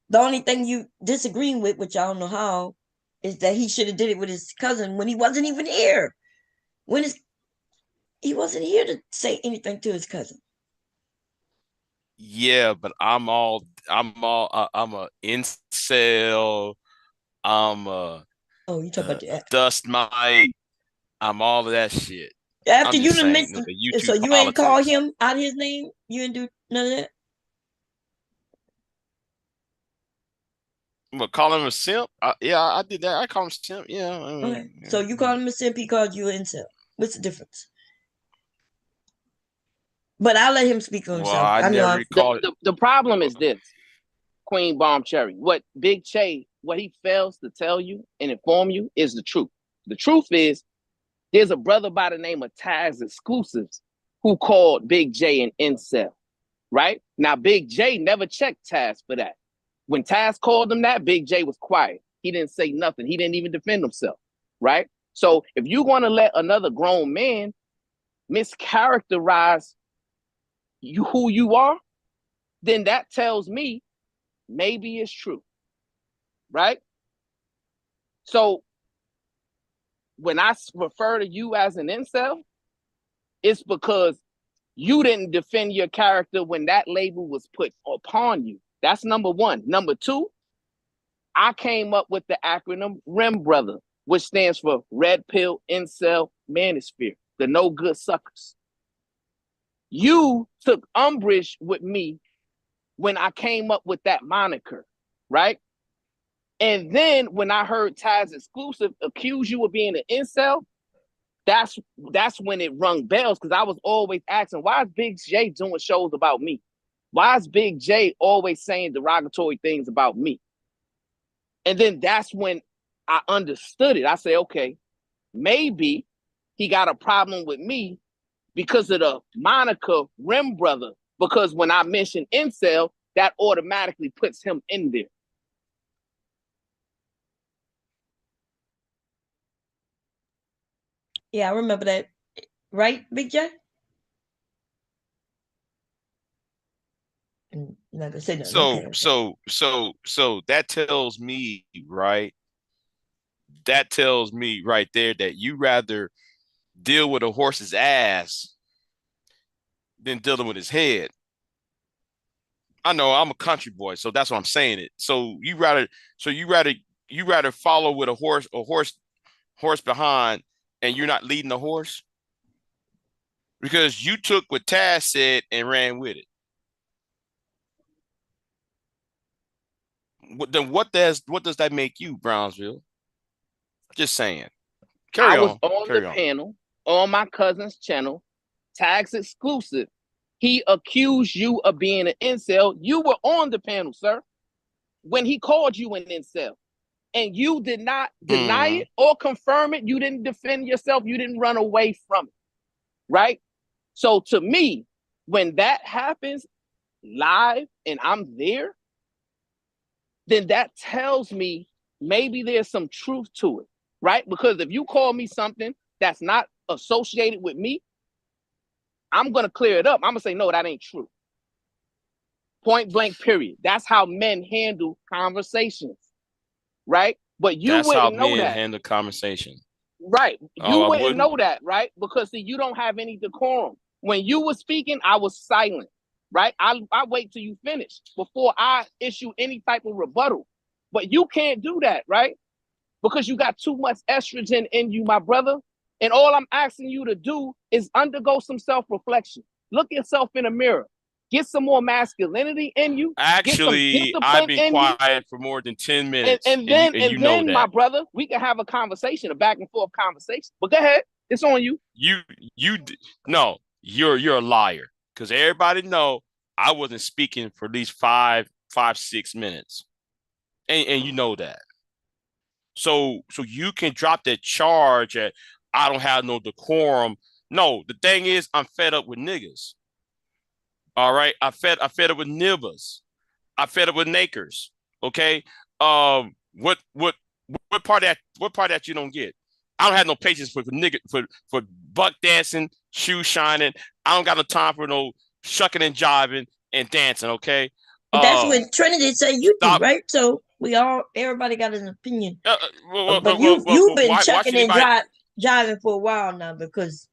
The only thing you disagreeing with, which I don't know how, is that he should have did it with his cousin when he wasn't even here. He wasn't here to say anything to his cousin. Yeah, but I'm a incel. I'm a you talk about that. dust mite. I'm all of that shit. After I'm you just done saying, mentioned, the YouTube so you ain't politics. call him out his name? You didn't do none of that? But call him a simp? Yeah, I did that. I call him simp. Yeah. Okay. So you call him a simp, he called you an incel. What's the difference? But I'll let him speak on Well, himself. I never recall it. The problem is this, Queen Bomb Cherry. What Big J, what he fails to tell you and inform you is the truth. The truth is there's a brother by the name of Taz Exclusives who called Big J an incel, right? Now, Big J never checked Taz for that. When Taz called him that, Big J was quiet. He didn't say nothing. He didn't even defend himself, right? So if you want to let another grown man mischaracterize who you are, then that tells me maybe it's true, right? So when I refer to you as an incel, it's because You didn't defend your character when that label was put upon you. That's number one. Number two, I came up with the acronym REM brother, which stands for Red Pill Incel Manosphere, the no good suckers. You took umbrage with me when I came up with that moniker, right? And then when I heard Taz Exclusive accuse you of being an incel, that's when it rung bells, because I was always asking, why is Big J doing shows about me? Why is Big J always saying derogatory things about me? And then that's when I understood it. I say, okay, maybe he got a problem with me because of the moniker Rim Brother, because when I mention incel, that automatically puts him in there. Yeah, I remember that. Right, Big J? Never say nothing. Okay. So that tells me, right? That tells me right there that you rather deal with a horse's ass than dealing with his head. I know I'm a country boy, so that's what I'm saying it. So you rather follow with a horse behind, and you're not leading the horse because you took what Taz said and ran with it. Then what does that make you, Brownsville? Just saying. I was on the panel on my cousin's channel, Tags Exclusive. He accused you of being an incel. You were on the panel, sir, when he called you an incel. And you did not deny it or confirm it. You didn't defend yourself. You didn't run away from it, right? So to me, when that happens live and I'm there, then that tells me maybe there's some truth to it, right? Because if you call me something that's not associated with me, I'm going to clear it up. I'm going to say, no, that ain't true. Point blank, period. That's how men handle conversations, right? But you wouldn't know that. That's how men handle conversation. Right. You wouldn't know that, right? Because see, you don't have any decorum. When you were speaking, I was silent, right? I wait till you finish before I issue any type of rebuttal. But you can't do that, right? Because you got too much estrogen in you, my brother. And all I'm asking you to do is undergo some self-reflection. Look yourself in the mirror. Get some more masculinity in you. Actually, I've been quiet for more than 10 minutes. And then, my brother, we can have a conversation, a back and forth conversation. But go ahead. It's on you. No, you're a liar. Because everybody know I wasn't speaking for at least 6 minutes. And you know that. So you can drop that charge at I don't have no decorum. No, the thing is, I'm fed up with niggas. All right, I fed up with nibbles. I fed up with nakers. Okay. What part of that you don't get? I don't have no patience for nigga for buck dancing, shoe shining. I don't got no time for no shucking and jiving and dancing. Okay. That's what Trinity say you do, right? So everybody got an opinion. But you've been chucking and jiving for a while now, because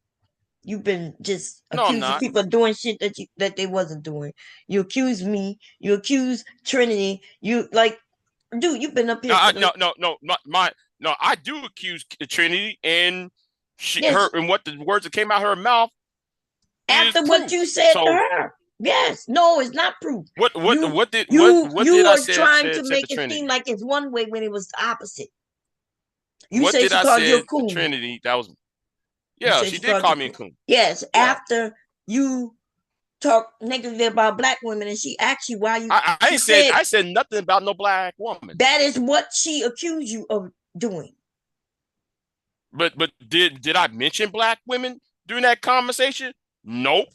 you've been just accusing people of doing shit that they wasn't doing. You accuse me. You accuse Trinity. You dude, you've been up here. No, I do accuse Trinity and her and what the words that came out of her mouth. After what you said to her. Yes, no, it's not proof. What did I say? You are trying to make it seem like it's one way when it was the opposite. You what say did she I called say you a coon. Trinity? That was she did call me a coon. Yes, yeah. After you talk negatively about black women, and she asked you why you. I said nothing about no black woman. That is what she accused you of doing. But did I mention black women during that conversation? Nope.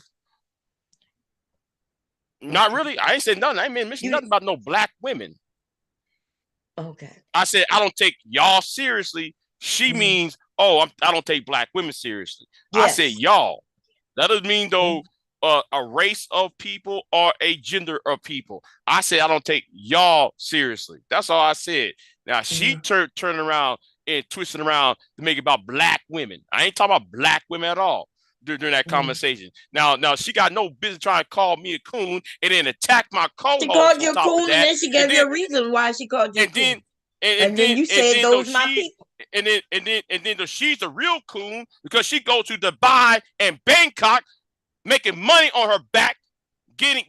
Not really. I ain't said nothing. I ain't mentioned nothing about no black women. Okay. I said I don't take y'all seriously. She means, I don't take black women seriously. Yes. I said y'all. That doesn't mean though a race of people or a gender of people. I said I don't take y'all seriously. That's all I said. Now she turned around and twisting around to make it about black women. I ain't talking about black women at all. during that conversation. Now she got no business trying to call me a coon and then attack my co-host. She called you a on top of coon, and that, then she gave you a reason why she called you a and coon. then And then you said those my people. And then she's a real coon because she goes to Dubai and Bangkok, making money on her back, getting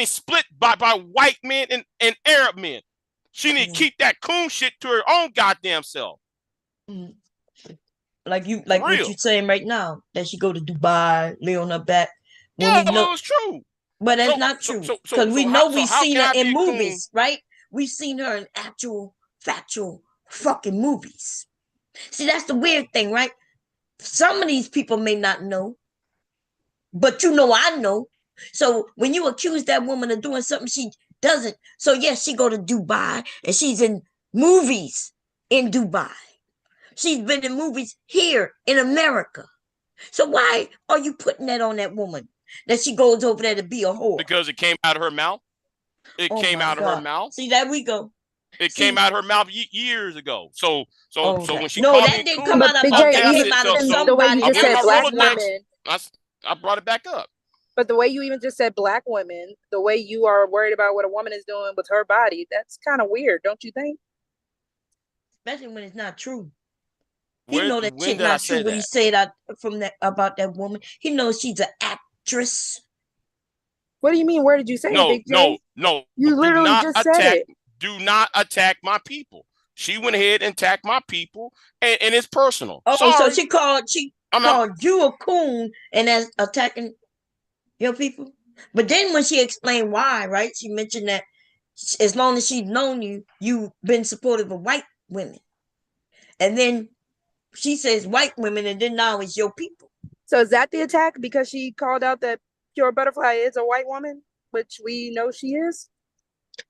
split by white men and Arab men. She need to keep that coon shit to her own goddamn self. Like what you're saying right now, that she go to Dubai, lay on her back. When Yeah, we know, it's true. but that's not true. Because we know we've seen her in movies, right? We've seen her in actual, factual fucking movies. See, that's the weird thing, right? Some of these people may not know, but you know I know. So when you accuse that woman of doing something she doesn't, so yes, she go to Dubai and she's in movies in Dubai. She's been in movies here in America. So why are you putting that on that woman, that she goes over there to be a whore? Because it came out of her mouth. It came out of her mouth. See, there we go. It came out of her mouth years ago. So when she no, called that me didn't coon, come out of Big her. J, That came out of the somebody. way you just said black women. I brought it back up. But the way you even just said black women, the way you are worried about what a woman is doing with her body, that's kind of weird, don't you think? Especially when it's not true. He know that shit not true when he said that about that woman. He knows she's an actress. What do you mean? Where did you say it, Big J? No. You literally just said it. Do not attack my people. She went ahead and attacked my people, and it's personal. Oh, sorry. So she called you a coon, and that's attacking your people. But then when she explained why, right? She mentioned that as long as she's known you, you've been supportive of white women. And then she says white women, and then now it's your people. So is that the attack? Because she called out that Pure Butterfly is a white woman, which we know she is?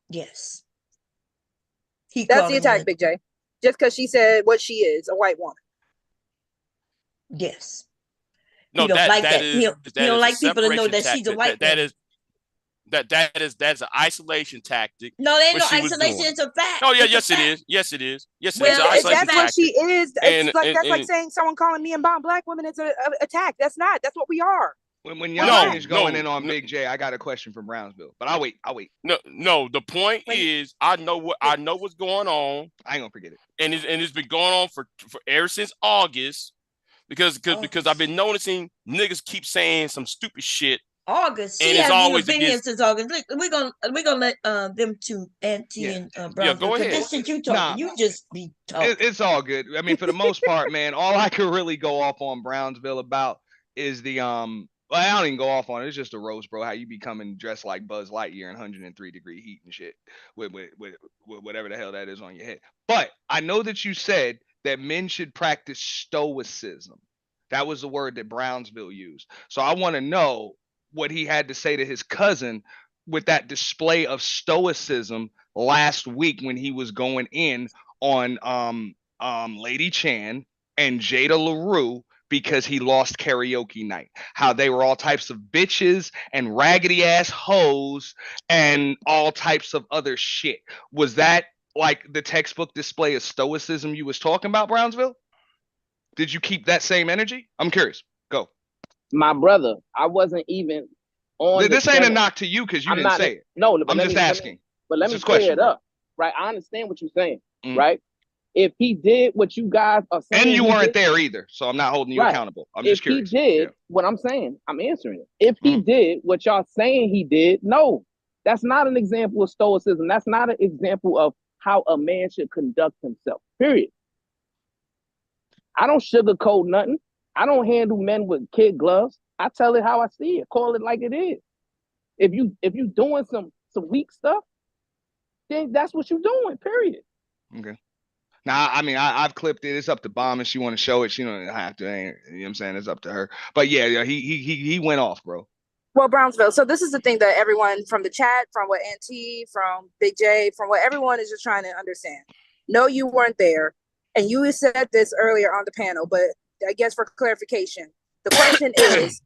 Yes. That's the attack, Big J. Just because she said what she is, a white woman. Yes. No, he don't like that. Is, he don't like people to know that tactic. She's a white woman. That's an isolation tactic. No, there ain't no isolation. It's a fact. Oh yeah, yes it is. Yes it is. Yes, well, it's an isolation that's tactic. what she is. It's that's like saying someone calling me and bomb black women is an attack. That's not. That's what we are. When y'all finish going in on Big J, I got a question from Brownsville, but I'll wait. No. The point is, I know what's going on. I ain't gonna forget it. And it's been going on for ever since August, because I've been noticing niggas keep saying some stupid shit. August. And it's always been here since August. Look, we're gonna let them two, Auntie and Brownsville. Yeah, go ahead. This shit you talking, you just be talking. It's all good. I mean, for the most part, man, all I could really go off on Brownsville about is the Well, I don't even go off on it. It's just a roast, bro. How you be coming dressed like Buzz Lightyear in 103-degree heat and shit with whatever the hell that is on your head. But I know that you said that men should practice stoicism. That was the word that Brownsville used. So I want to know what he had to say to his cousin with that display of stoicism last week when he was going in on Lady Chan and Jada LaRue because he lost karaoke night. How they were all types of bitches and raggedy ass hoes and all types of other shit. Was that like the textbook display of stoicism you was talking about, Brownsville? Did you keep that same energy? I'm curious. Go. My brother, I wasn't even on. This ain't a knock to you because you didn't say it. No, I'm just asking. But let me clear it up. Right? I understand what you're saying. Right? If he did what you guys are saying, and you weren't there either, so I'm not holding you accountable. I'm just curious. If he did what I'm saying, I'm answering it. If he did what y'all saying he did, no, that's not an example of stoicism. That's not an example of how a man should conduct himself. Period. I don't sugarcoat nothing. I don't handle men with kid gloves. I tell it how I see it. Call it like it is. If you doing some weak stuff, then that's what you're doing. Period. Okay. Now, I mean, I've clipped it. It's up to Bomb if she want to show it. She don't have to. You know what I'm saying? It's up to her. But yeah, he went off, bro. Well, Brownsville. So this is the thing that everyone from the chat, from what Auntie, from Big J, from what everyone is just trying to understand. No, you weren't there. And you said this earlier on the panel, but I guess for clarification, the question is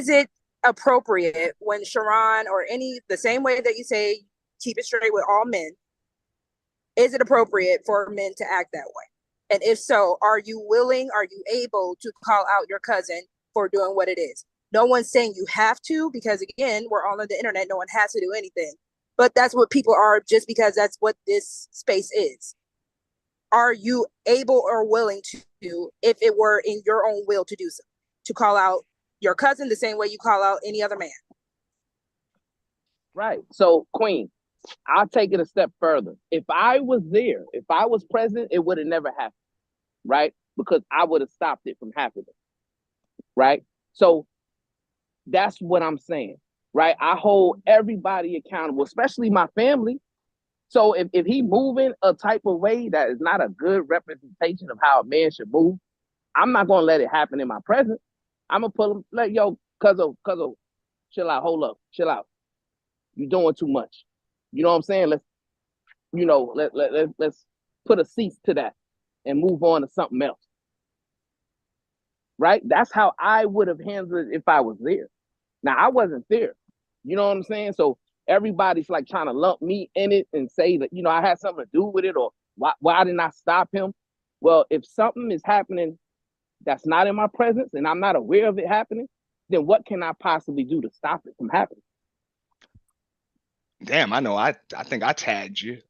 it appropriate when Sharon or the same way that you say, keep it straight with all men, is it appropriate for men to act that way? And if so, are you willing, are you able to call out your cousin for doing what it is? No one's saying you have to, because again, we're all on the internet. No one has to do anything. But that's what people are, just because that's what this space is. Are you able or willing to, if it were in your own will to do so, to call out your cousin the same way you call out any other man? Right. So, Queen, I'll take it a step further. If I was there, if I was present, it would have never happened, right? Because I would have stopped it from happening, right? So that's what I'm saying, right? I hold everybody accountable, especially my family. So if he moving a type of way that is not a good representation of how a man should move, I'm not gonna let it happen in my presence. I'm gonna pull him like, yo, cuz of, chill out, hold up, chill out. You're doing too much. You know what I'm saying? Let's put a cease to that and move on to something else. Right? That's how I would have handled it if I was there. Now, I wasn't there. You know what I'm saying? So everybody's like trying to lump me in it and say that, you know, I had something to do with it, or why didn't I stop him? Well, if something is happening that's not in my presence and I'm not aware of it happening, then what can I possibly do to stop it from happening? Damn, I know. I think I tagged you.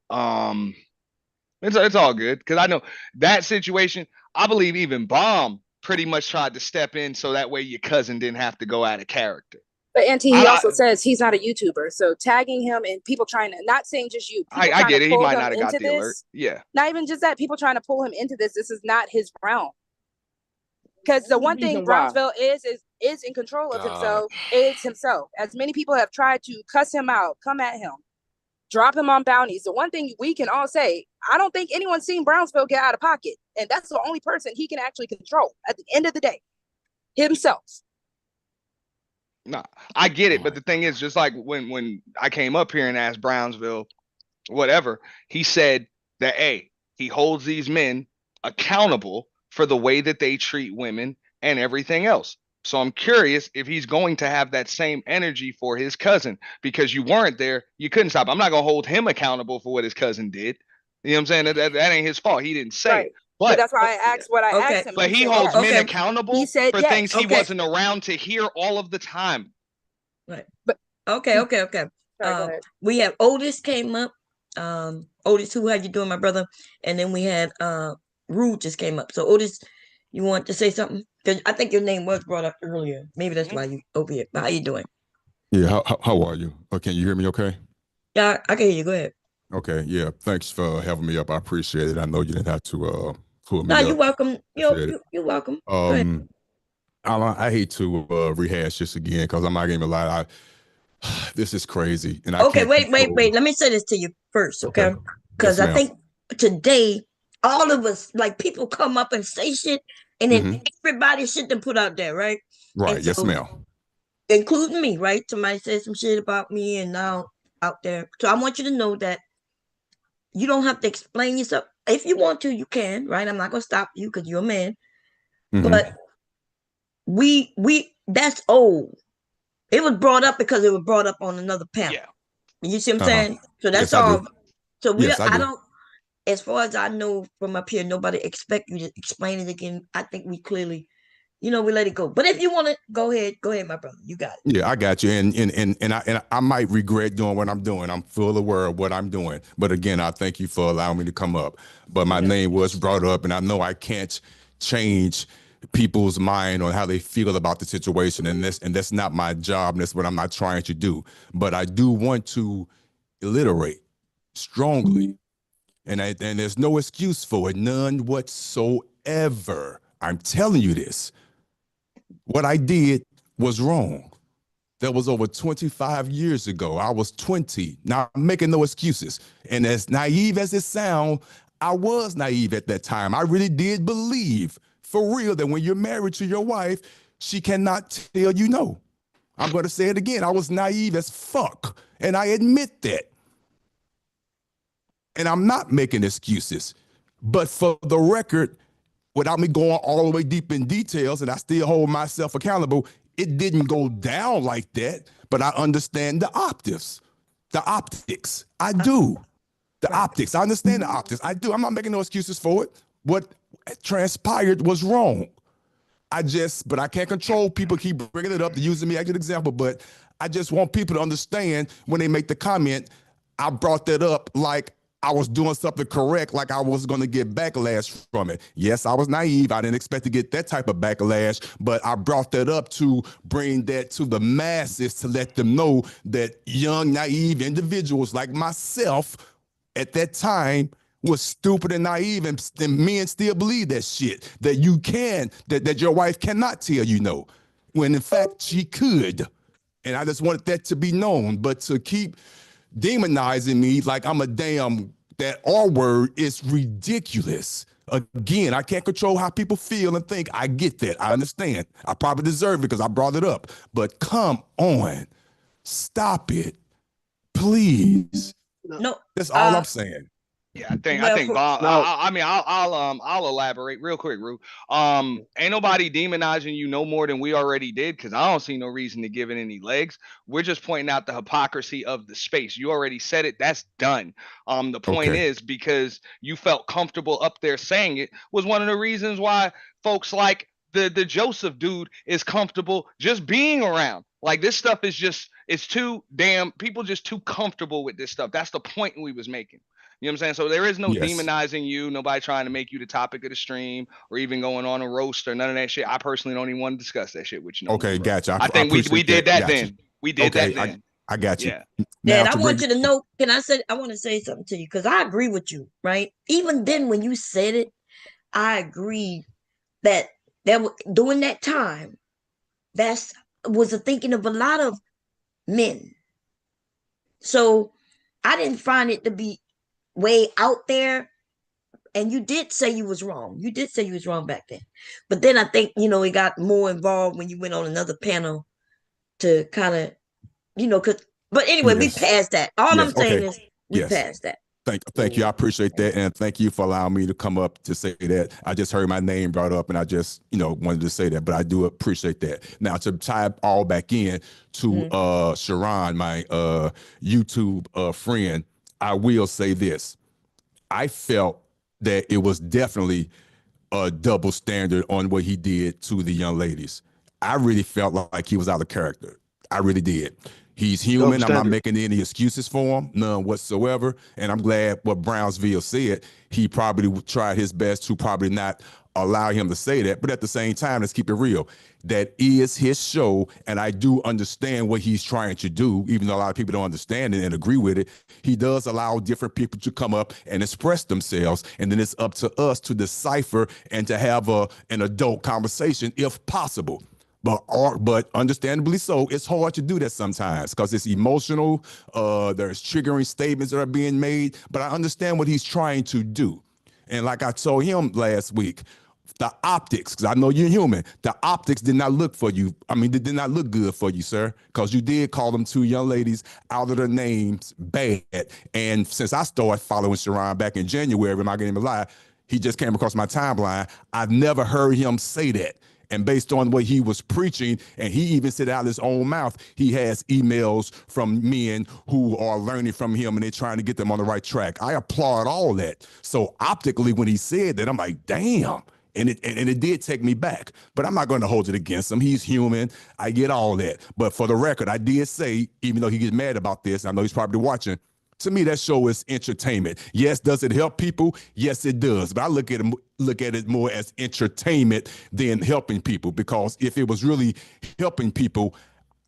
It's all good, because I know that situation. I believe even Bomb pretty much tried to step in so that way your cousin didn't have to go out of character. But Auntie, he also says he's not a YouTuber, so tagging him and people trying to, not saying just you, I get it. He might not have got the alert. Yeah. Not even just that, people trying to pull him into this. This is not his realm. Because the one thing Brownsville is in control of himself, is himself. As many people have tried to cuss him out, come at him, drop him on bounties. The one thing we can all say, I don't think anyone's seen Brownsville get out of pocket. And that's the only person he can actually control at the end of the day. Himself. No, I get it. But the thing is, just like when I came up here and asked Brownsville, whatever, he said that, hey, he holds these men accountable for the way that they treat women and everything else. So I'm curious if he's going to have that same energy for his cousin, because you weren't there. You couldn't stop. I'm not going to hold him accountable for what his cousin did. You know what I'm saying? That ain't his fault. He didn't say it. But that's why I asked what I asked him. But he holds men accountable for things he wasn't around to hear all of the time. Right. But okay. Sorry, we have Otis came up. Otis, how you doing, my brother? And then we had Rude just came up. So Otis, you want to say something? Because I think your name was brought up earlier. Maybe that's why you over here. But how you doing? Yeah, how are you? Can you hear me okay? Yeah, I can hear you. Go ahead. Okay, yeah. Thanks for having me up. I appreciate it. I know you didn't have to pull me No, up. you're welcome. You're welcome. I hate to rehash this again, because I'm not going to lie. This is crazy. And wait. Let me say this to you first, okay? Because yes, I think today, all of us, like, people come up and say shit, and then everybody shit them put out there, right? Right, yes, ma'am. Including me, right? Somebody said some shit about me, and now out there. So I want you to know that you don't have to explain yourself. If you want to, you can, right? I'm not going to stop you because you're a man. But we that's old. It was brought up because it was brought up on another panel. Yeah. You see what I'm saying? So that's all. So I don't, as far as I know from up here, nobody expect you to explain it again. I think we clearly, we let it go. But if you want to, go ahead, my brother. You got it. Yeah, I got you. And I might regret doing what I'm doing. I'm full aware of what I'm doing. But again, I thank you for allowing me to come up. But my name was brought up, and I know I can't change people's mind on how they feel about the situation, and that's not my job, and that's what I'm not trying to do. But I do want to iterate strongly, and there's no excuse for it, none whatsoever. I'm telling you this. What I did was wrong. That was over 25 years ago. I was 20. Now, I'm making no excuses. And as naive as it sounds, I was naive at that time. I really did believe, for real, that when you're married to your wife, she cannot tell you no. I'm going to say it again. I was naive as fuck, and I admit that. And I'm not making excuses. But for the record, without me going all the way deep in details, and I still hold myself accountable, it didn't go down like that, but I understand the optics. I do. The optics. I understand the optics. I do. I'm not making no excuses for it. transpired was wrong. But I can't control people keep bringing it up, using me as an example, but I just want people to understand when they make the comment, I brought that up like I was doing something correct, like I was going to get backlash from it. Yes, I was naive. I didn't expect to get that type of backlash, but I brought that up to bring that to the masses to let them know that young, naive individuals like myself at that time was stupid and naive, and men still believe that shit, that you can, that your wife cannot tell you no, when in fact she could. And I just wanted that to be known. But to keep demonizing me like I'm a damn, that R word is ridiculous. Again, I can't control how people feel and think. I get that. I understand. I probably deserve it because I brought it up. But come on, stop it, please. No, That's all I'm saying. Yeah, I think well, Bob. I mean, I'll elaborate real quick, Rue. Ain't nobody demonizing you no more than we already did, because I don't see no reason to give it any legs. We're just pointing out the hypocrisy of the space. You already said it. That's done. The point Okay. is, because you felt comfortable up there saying it, was one of the reasons why folks like the Joseph dude is comfortable just being around. Like, this stuff is just, it's too damn, people just too comfortable with this stuff. That's the point we was making. You know what I'm saying? So there is no Yes. demonizing you, nobody trying to make you the topic of the stream or even going on a roast or none of that shit. I personally don't even want to discuss that shit with you no Okay, more, bro. gotcha. I think we appreciate did that Gotcha. then. We did Okay, that then. I got you. Yeah. Now Dad, I to bring want you to know, I want to say something to you because I agree with you, right? Even then, when you said it, I agree that during that time, that's was the thinking of a lot of men. So I didn't find it to be way out there. And you did say you was wrong. You did say you was wrong back then. But then I think, it got more involved when you went on another panel to kind of, but anyway, we Yes. passed that. All I'm Yes. saying Okay. is we Yes. passed that. Thank you. I appreciate that. And thank you for allowing me to come up to say that. I just heard my name brought up and I just, wanted to say that, but I do appreciate that. Now to tie it all back in to Sharon, my YouTube friend, I will say this. I felt that it was definitely a double standard on what he did to the young ladies. I really felt like he was out of character. I really did. He's human. I'm not making any excuses for him, none whatsoever. And I'm glad what Brownsville said. He probably tried his best to probably not allow him to say that. But at the same time, let's keep it real. That is his show. And I do understand what he's trying to do, even though a lot of people don't understand it and agree with it. He does allow different people to come up and express themselves. And then it's up to us to decipher and to have an adult conversation if possible. But understandably so, it's hard to do that sometimes because it's emotional. There's triggering statements that are being made, but I understand what he's trying to do. And like I told him last week, the optics, because I know you're human, the optics did not look for you. I mean, they did not look good for you, sir, because you did call them two young ladies out of their names bad. And since I started following Sharon back in January, am I going to lie? He just came across my timeline. I've never heard him say that. And based on what he was preaching, and he even said out of his own mouth, he has emails from men who are learning from him and they're trying to get them on the right track. I applaud all that. So optically, when he said that, I'm like, damn. And it did take me back. But I'm not going to hold it against him. He's human. I get all that. But for the record, I did say, even though he gets mad about this, I know he's probably watching, to me, that show is entertainment. Yes, does it help people? Yes, it does. But I look at it more as entertainment than helping people, because if it was really helping people,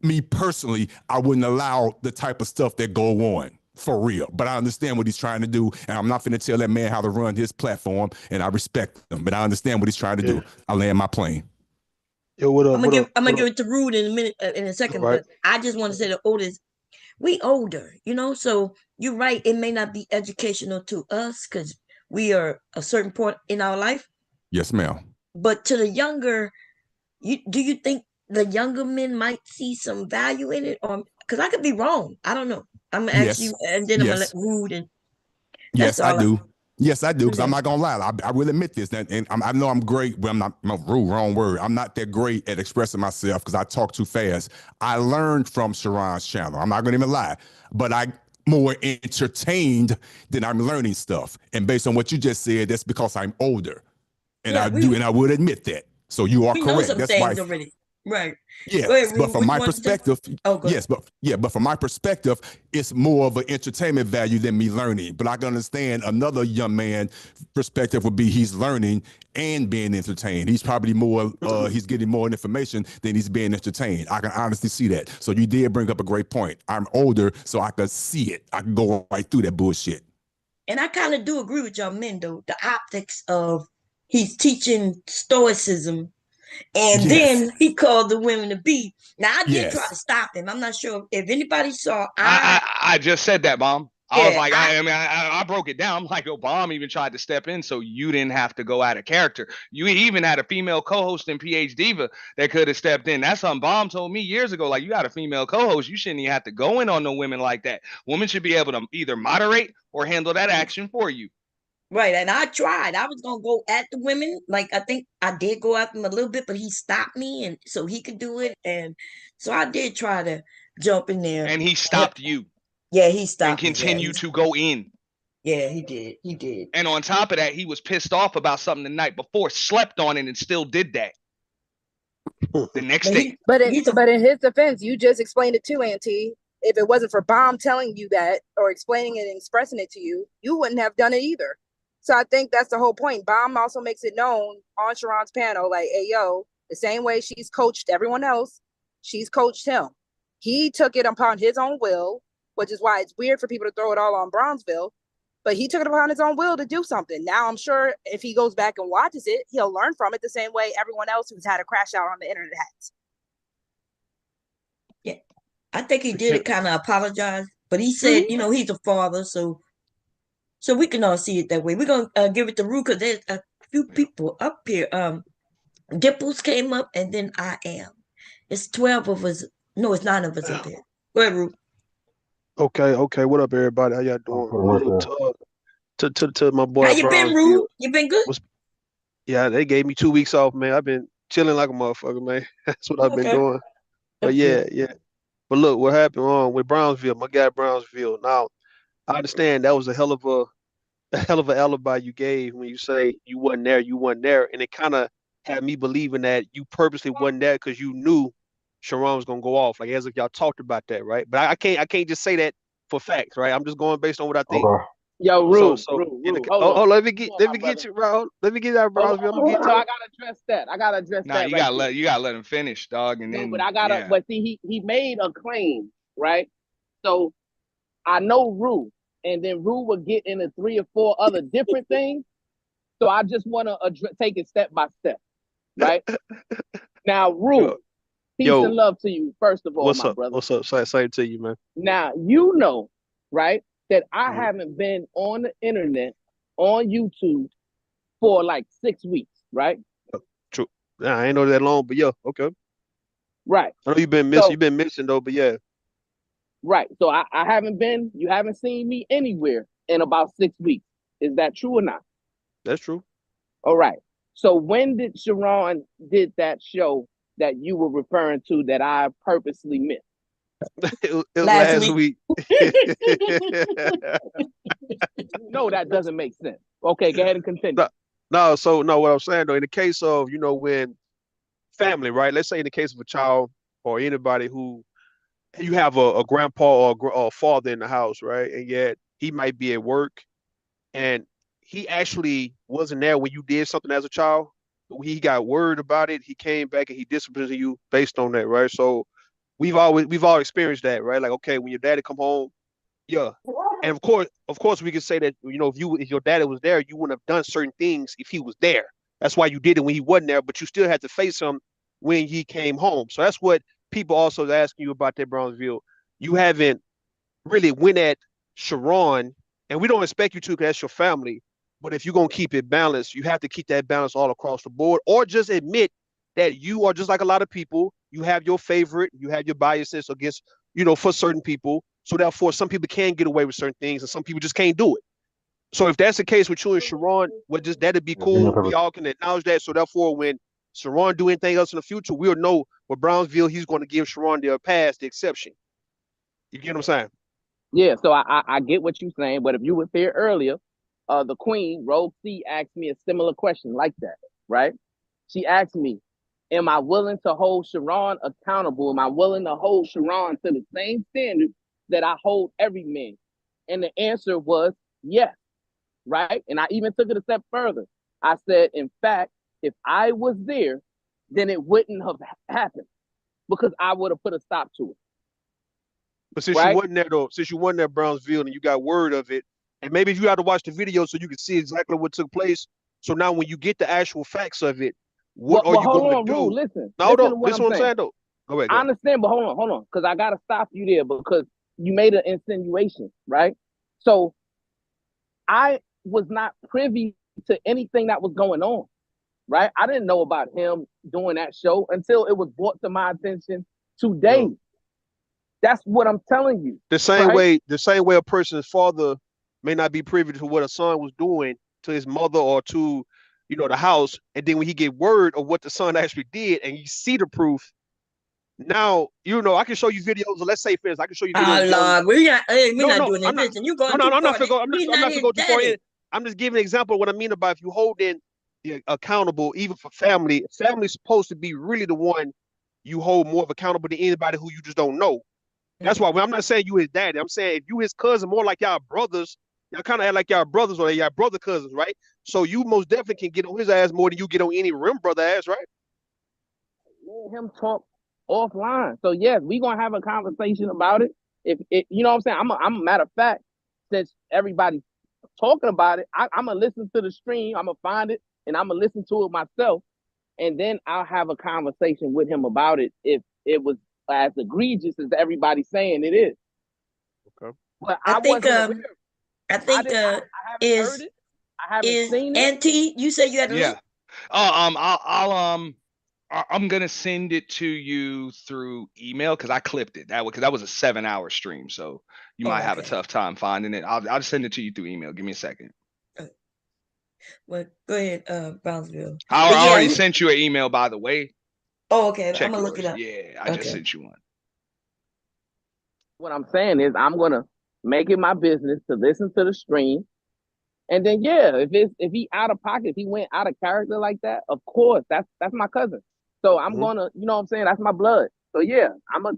me personally, I wouldn't allow the type of stuff that go on for real. But I understand what he's trying to do, and I'm not going to tell that man how to run his platform, and I respect him. But I understand what he's trying to do. I land my plane. Yo, what up? I'm gonna give it to Rude in a minute, in a second. Right. But I just want to say the oldest. We older, so you're right. It may not be educational to us because we are a certain point in our life. Yes, ma'am. But to the younger, do you think the younger men might see some value in it? Or because I could be wrong. I don't know. I'm gonna ask you, and then I'm gonna let Rude and yes, I do. Yes, I do. Because Okay. I'm not gonna lie. I will admit this, and I know I'm great, but I'm not. Wrong word. I'm not that great at expressing myself because I talk too fast. I learned from Sharon's channel. I'm not gonna even lie, but I more entertained than I'm learning stuff. And based on what you just said, that's because I'm older. And Yeah, I would admit that. So you are we know correct. some That's why things already. Right. Go ahead, yes, but Rue. from What you my want to say? perspective, Oh, go yes, but from my perspective, it's more of an entertainment value than me learning. But I can understand another young man perspective would be he's learning and being entertained. He's probably more he's getting more information than he's being entertained. I can honestly see that. So you did bring up a great point. I'm older, so I could see it. I can go right through that bullshit. And I kind of do agree with y'all men, though. The optics of he's teaching stoicism, and Yes. then he called the women to be. Now, I did try to Yes. stop him. I'm not sure if anybody saw. I just said that, Mom. I was Yeah, like, I broke it down. I'm like, yo, Bomb even tried to step in so you didn't have to go out of character. You even had a female co-host in PH Diva that could have stepped in. That's something Bomb told me years ago. Like, you got a female co-host, you shouldn't even have to go in on no women like that. Women should be able to either moderate or handle that action for you. right. And I tried. I was gonna go at the women. Like I think I did go at them a little bit, but he stopped me, and so he could do it. And so I did try to jump in there. And he stopped you Yeah, he and stopped me. Yeah, continued to go in. yeah, he did. He did. And on top of that, he was pissed off about something the night before, slept on it, and still did that the next But day. But he's a, but in his defense, you just explained it too, Auntie. If it wasn't for Bomb telling you that or explaining it and expressing it to you, you wouldn't have done it either. So I think that's the whole point. Bomb also makes it known on Sharon's panel, like, hey, yo, the same way she's coached everyone else, she's coached him. He took it upon his own will, which is why it's weird for people to throw it all on Brownsville. But he took it upon his own will to do something. Now I'm sure if he goes back and watches it, he'll learn from it the same way everyone else who's had a crash out on the internet has. yeah. I think he did kind of apologize, but he said, he's a father, so we can all see it that way. We're gonna give it to Rue because there's a few people up here. Dimples came up, and then I am. It's 12 of us. No, it's 9 of us up here. Go ahead, Rue. Okay. What up, everybody? How y'all doing? To my boy How you been, Brownsville. Rue? You been good? Yeah, they gave me 2 weeks off, man. I've been chilling like a motherfucker, man. That's what I've been Okay. doing. But That's yeah. But look, what happened with Brownsville, my guy Brownsville. Now, I understand that was a hell of a alibi you gave when you say you wasn't there, and it kind of had me believing that you purposely wasn't there because you knew Sharon was gonna go off, like as if y'all talked about that, right? But I can't just say that for facts, right? I'm just going based on what I think. Okay. Yo, Rue, Let me get you, bro. Let me get that, bro. So I gotta address that. Nah, you gotta let him finish, dog. And no, then but I gotta. But see, he made a claim, right? So I know Rue, and then Rue will get into 3 or 4 other different things. So I just want to take it step by step, right? Now, Rue, peace and love to you, first of all, my brother. What's up? Same to you, man. Now, right, that I haven't been on the internet, on YouTube, for like 6 weeks, right? True. Nah, I ain't know that long, but yeah, okay. Right. I know you've been missing. You've been missing though, but yeah. Right. So I haven't been. You haven't seen me anywhere in about 6 weeks. Is that true or not? That's true. All right. So when did Sharon did that show that you were referring to that I purposely missed? It was last week. No, that doesn't make sense. Okay, go ahead and continue. No, what I'm saying though, in the case of, when family, right? Let's say in the case of a child or anybody who you have a grandpa or a father in the house, right? And yet he might be at work and he actually wasn't there when you did something as a child. He got worried about it. He came back and he disciplined you based on that, right? So we've all experienced that, right? Like, okay, when your daddy come home, yeah. And of course we can say that, if your daddy was there, you wouldn't have done certain things if he was there. That's why you did it when he wasn't there, but you still had to face him when he came home. So that's what people also asking you about that, Brownsville. You haven't really went at Sharon, and we don't expect you to because that's your family. But if you're going to keep it balanced, you have to keep that balance all across the board, or just admit that you are just like a lot of people. You have your favorite, you have your biases against, for certain people. So therefore, some people can get away with certain things and some people just can't do it. So if that's the case with you and Sharon, that'd be cool. We all can acknowledge that. So therefore, when Sharon do anything else in the future, we'll know with Brownsville, he's going to give Sharon the pass, the exception. You get what I'm saying? Yeah, so I get what you're saying, but if you were there earlier, the Queen, Rogue C, asked me a similar question like that. right? She asked me, am I willing to hold Sharon accountable? Am I willing to hold Sharon to the same standard that I hold every man? And the answer was yes, right? And I even took it a step further. I said, in fact, if I was there, then it wouldn't have happened because I would have put a stop to it. But since you Right? wasn't there though, since you wasn't at Brownsville and you got word of it, and maybe if you had to watch the video so you can see exactly what took place. So now when you get the actual facts of it, what are Well, you hold going to on, do? Rule. Listen No, to no, what listen I'm what I'm saying. saying though. Go ahead, I go. understand, but hold on, because I gotta stop you there because you made an insinuation, right? So I was not privy to anything that was going on, right? I didn't know about him doing that show until it was brought to my attention today. No. That's what I'm telling you. The same right? way a person's father may not be privy to what a son was doing to his mother or to, the house, and then when he get word of what the son actually did and you see the proof, now I can show you videos. Let's say, for instance, I can show you videos Oh of young. Lord, we're No, not no, doing this. I'm not. Listen, you No, going no, too I'm not far. finna go. I'm We not not finna his go too far in. daddy. I'm just giving an example of what I mean about if you holding accountable, even for family. Family's supposed to be really the one you hold more of accountable than anybody who you just don't know. That's why when I'm not saying you his daddy. I'm saying if you his cousin, more like y'all brothers, y'all kind of act like y'all brothers or y'all brother cousins, right? So you most definitely can get on his ass more than you get on any rim brother ass, right? Me and him talk offline. So yes, we gonna have a conversation about it. If it, you know what I'm saying, I'm a matter of fact, since everybody's talking about it, I'm gonna listen to the stream. I'm gonna find it and I'm gonna listen to it myself, and then I'll have a conversation with him about it if it was as egregious as everybody's saying it is. Okay. But I I think wasn't aware. I think I haven't heard is it. I haven't seen it. Auntie. You said you had a Yeah. link. I'm gonna send it to you through email because I clipped it because that was a 7-hour stream, so you might Oh, have a okay. tough time finding it. I'll just send it to you through email. Give me a second. Well, go ahead, Brownsville. I But yeah. already sent you an email, by the way. Oh, okay. I'm Check gonna look it yours. up. Yeah, I just Okay. sent you one. What I'm saying is I'm gonna make it my business to listen to the stream. And then if he out of pocket, if he went out of character like that, of course, that's my cousin. So I'm gonna, you know what I'm saying, that's my blood. So yeah, I'ma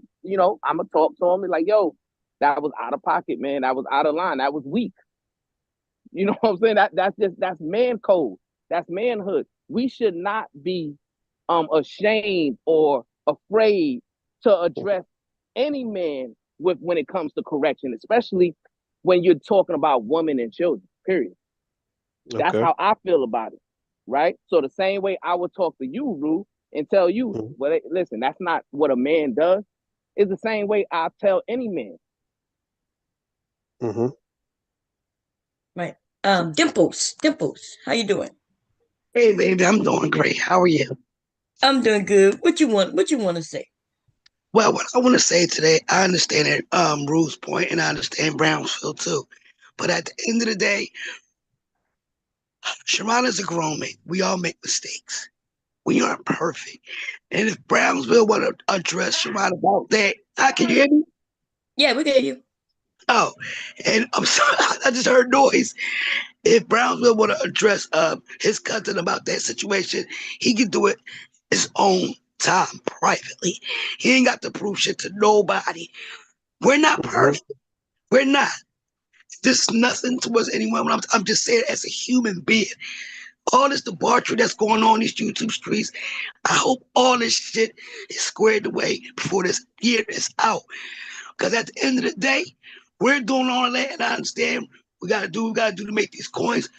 talk to him and like, yo, that was out of pocket, man. That was out of line. That was weak. You know what I'm saying? That's man code. That's manhood. We should not be ashamed or afraid to address any man with when it comes to correction, especially when you're talking about women and children, period. That's Okay. how I feel about it, right? So the same way I would talk to you, Rue, and tell you, well, listen, that's not what a man does. It's the same way I tell any man. Right. Dimples, how you doing? Hey, baby, I'm doing great. How are you? I'm doing good. What you want to say? Well, what I want to say today, I understand that Rue's point, and I understand Brownsville too. But at the end of the day, Sharon is a grown man. We all make mistakes. We aren't perfect. And if Brownsville want to address Sharon about that, can you hear me? Yeah, we can hear you. Oh, and I'm sorry, I just heard noise. If Brownsville want to address his cousin about that situation, he can do it his own time privately. He ain't got to prove shit to nobody. We're not perfect. We're not. This is nothing towards anyone. I'm just saying, as a human being, all this debauchery that's going on in these YouTube streets, I hope all this shit is squared away before this year is out. Because at the end of the day, we're doing all of that, and I understand we gotta do to make these coins.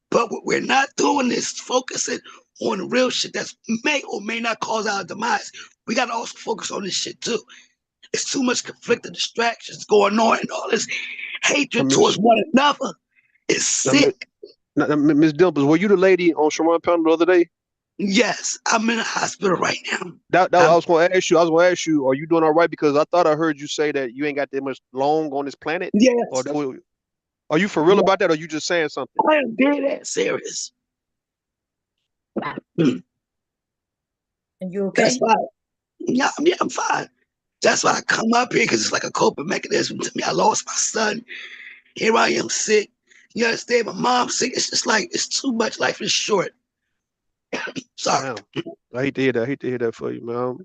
But what we're not doing is focusing on the real shit that may or may not cause our demise. We gotta also focus on this shit too. It's too much conflict and distractions going on, and all this hatred towards one another is sick. Miss Dimples, were you the lady on Sharon panel the other day? Yes, I'm in the hospital right now. I was going to ask you, are you doing all right? Because I thought I heard you say that you ain't got that much long on this planet. Yes. Are you for real about that, or are you just saying something? I am dead ass serious. And you okay? That's why, I'm fine. That's why I come up here, because it's like a coping mechanism to me. I lost my son. Here I am sick. You understand? My mom's sick. It's just like, it's too much. Life is short. Sorry. Damn. I hate to hear that. I hate to hear that for you, man.